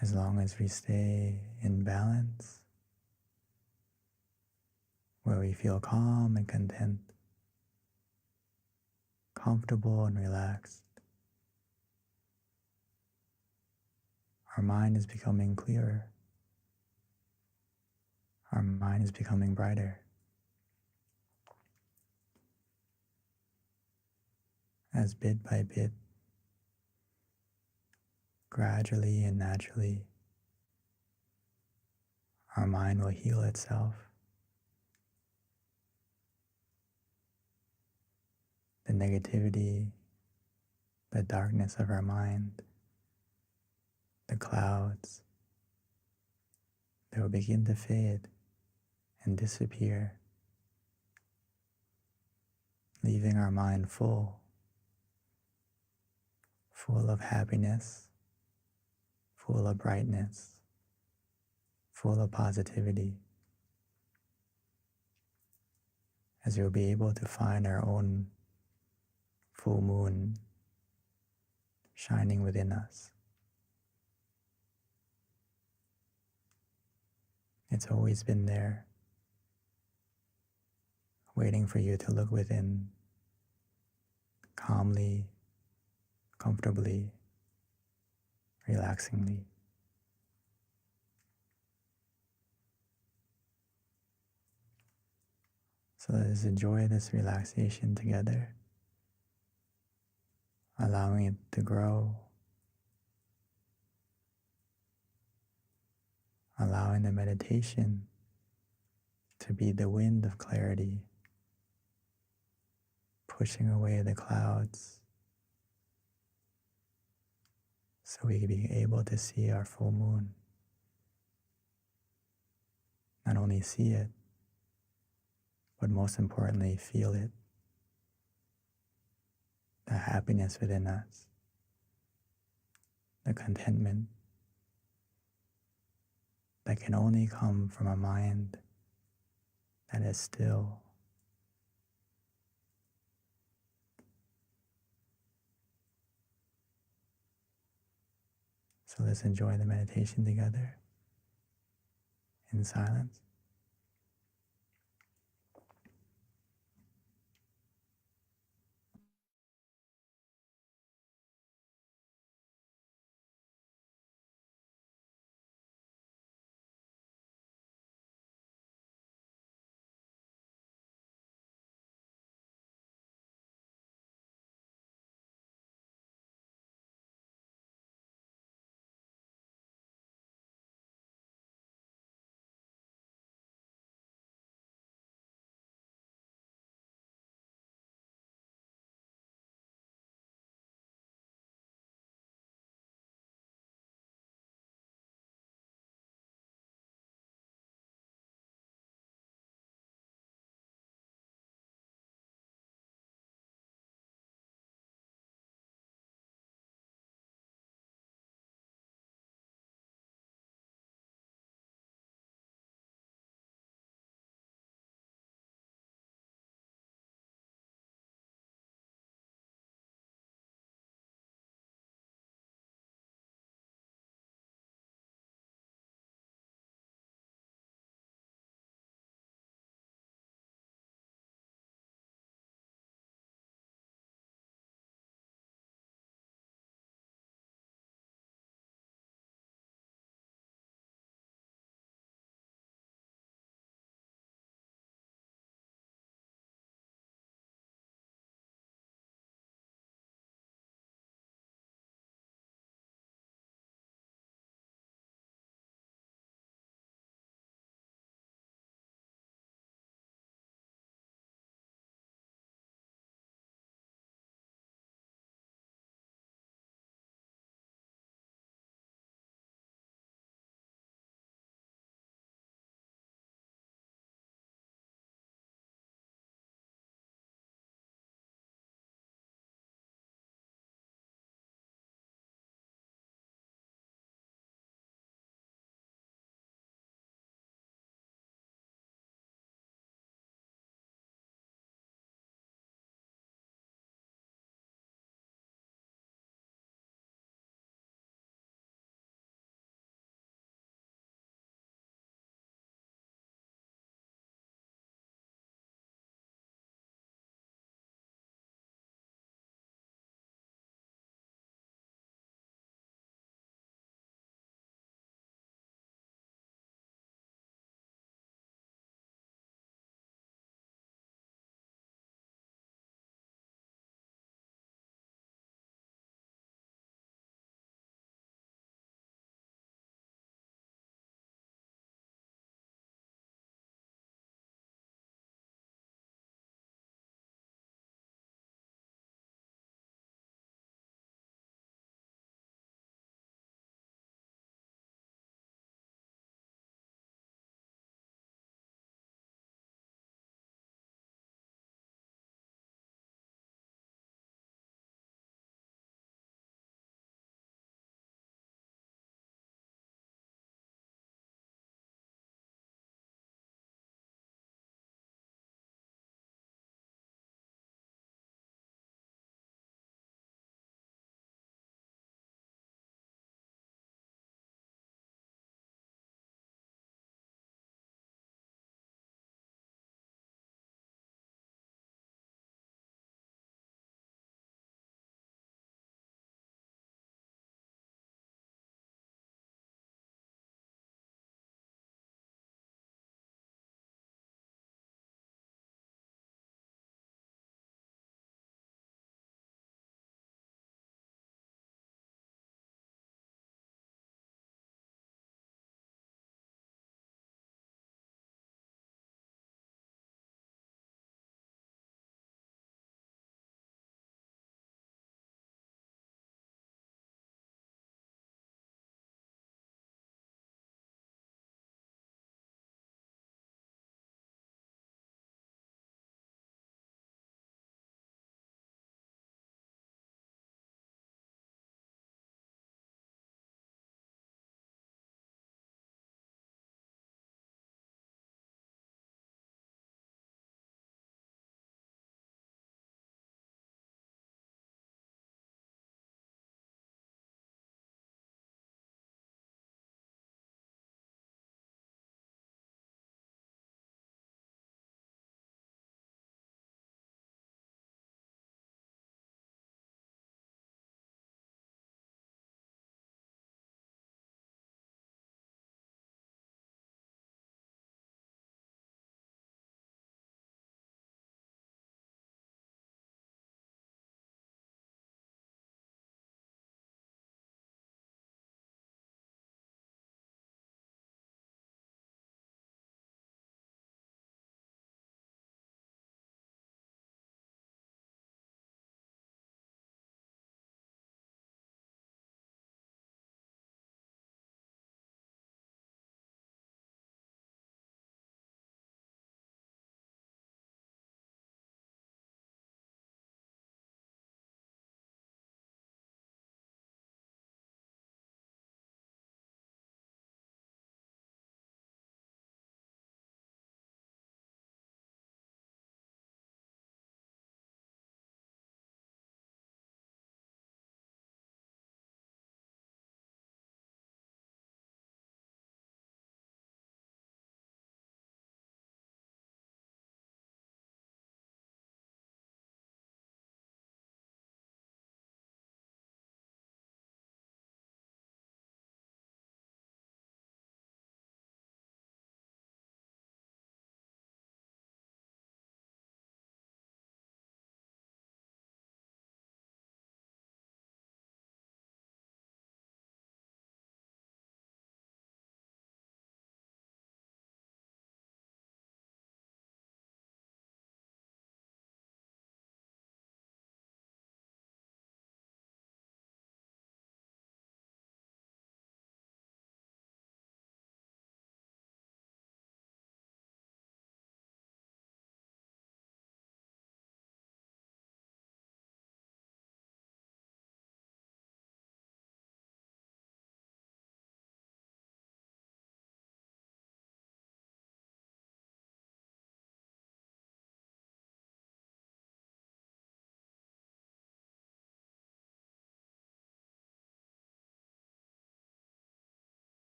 As long as we stay in balance, where we feel calm and content, comfortable and relaxed, our mind is becoming clearer. Our mind is becoming brighter. As bit by bit, gradually and naturally, our mind will heal itself. The negativity, the darkness of our mind, the clouds, they will begin to fade and disappear, leaving our mind full of happiness, full of brightness, full of positivity, as we'll be able to find our own full moon shining within us. It's always been there, waiting for you to look within, calmly, comfortably, relaxingly. So let us enjoy this relaxation together, allowing it to grow, allowing the meditation to be the wind of clarity, pushing away the clouds so we can be able to see our full moon. Not only see it, but most importantly, feel it. The happiness within us, the contentment that can only come from a mind that is still. So let's enjoy the meditation together in silence.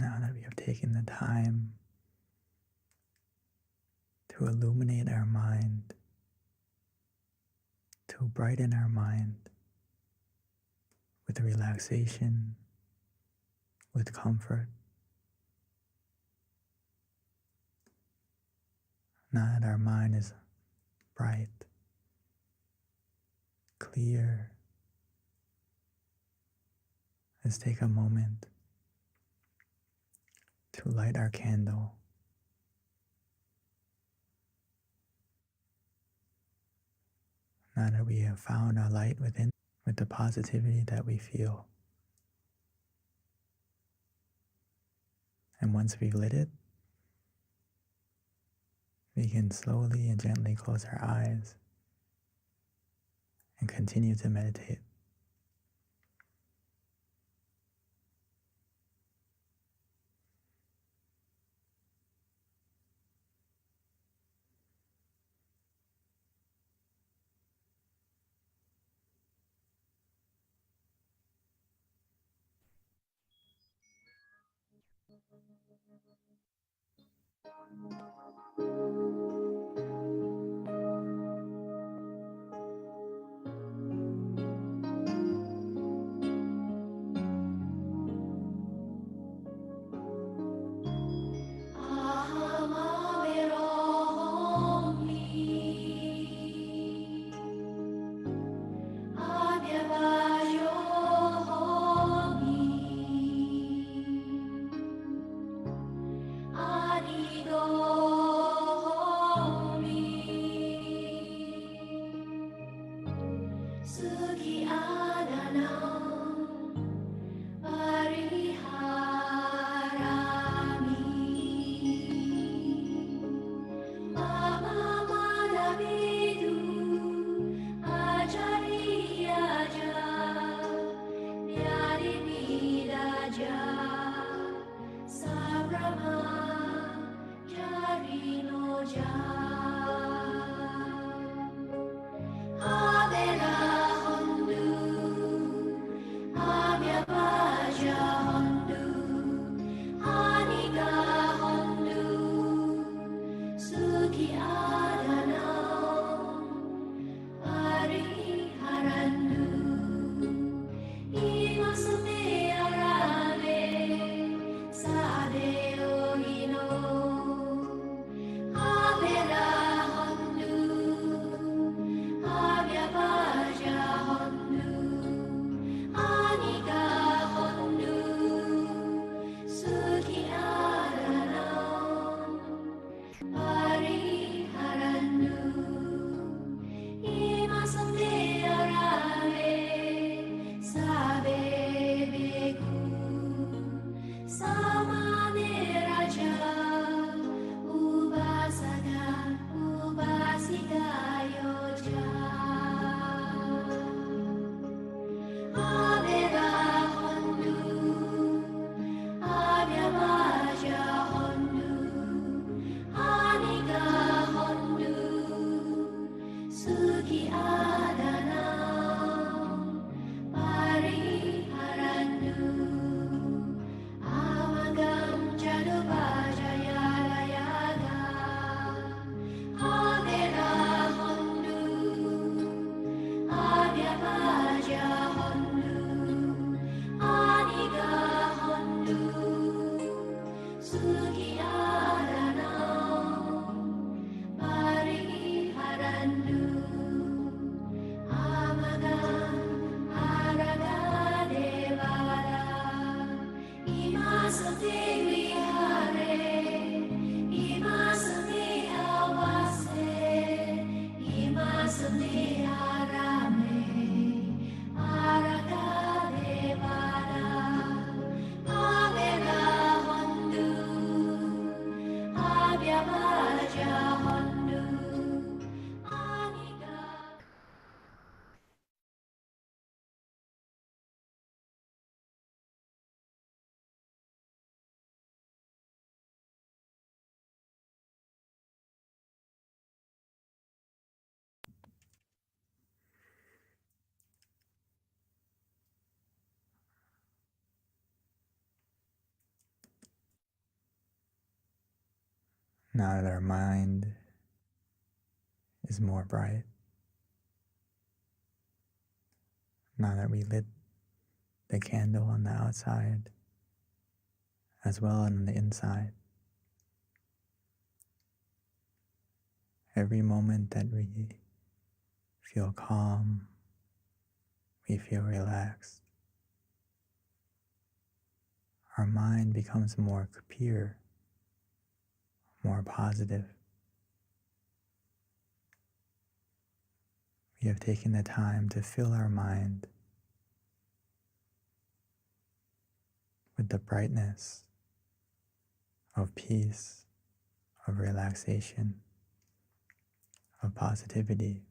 Now that we have taken the time to illuminate our mind, to brighten our mind with relaxation, with comfort. Now that our mind is bright, clear, let's take a moment to light our candle. Now that we have found our light within, with the positivity that we feel. And once we've lit it, we can slowly and gently close our eyes and continue to meditate. Now that our mind is more bright, now that we lit the candle on the outside as well on the inside, every moment that we feel calm, we feel relaxed, our mind becomes more pure, more positive. We have taken the time to fill our mind with the brightness of peace, of relaxation, of positivity.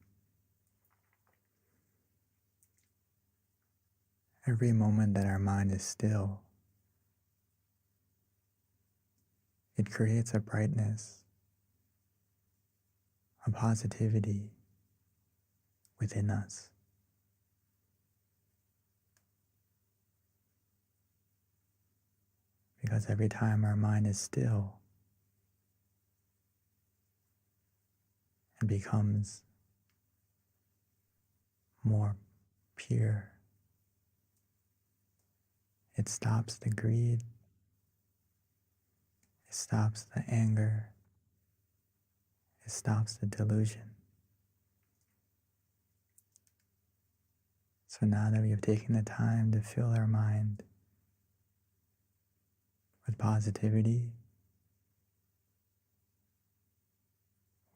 Every moment that our mind is still, it creates a brightness, a positivity within us. Because every time our mind is still, it becomes more pure. It stops the greed. It stops the anger. It stops the delusion. So now that we have taken the time to fill our mind with positivity,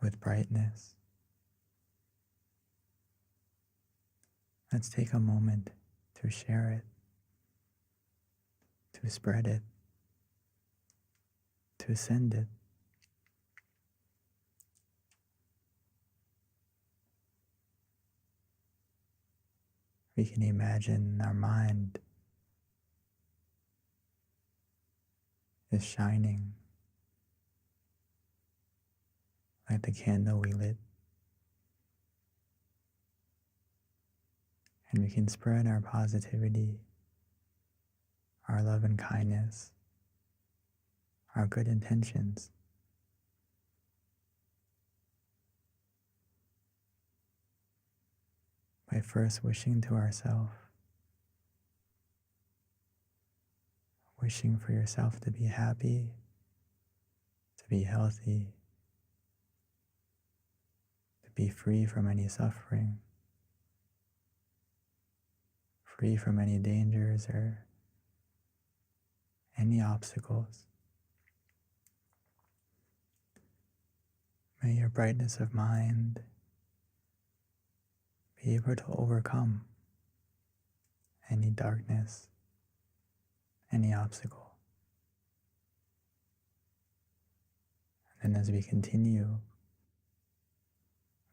with brightness, let's take a moment to share it, to spread it, to send it. We can imagine our mind is shining like the candle we lit. And we can spread our positivity, our love and kindness, our good intentions by first wishing to ourselves, wishing for yourself to be happy, to be healthy, to be free from any suffering, free from any dangers or any obstacles. May your brightness of mind be able to overcome any darkness, any obstacle. And then as we continue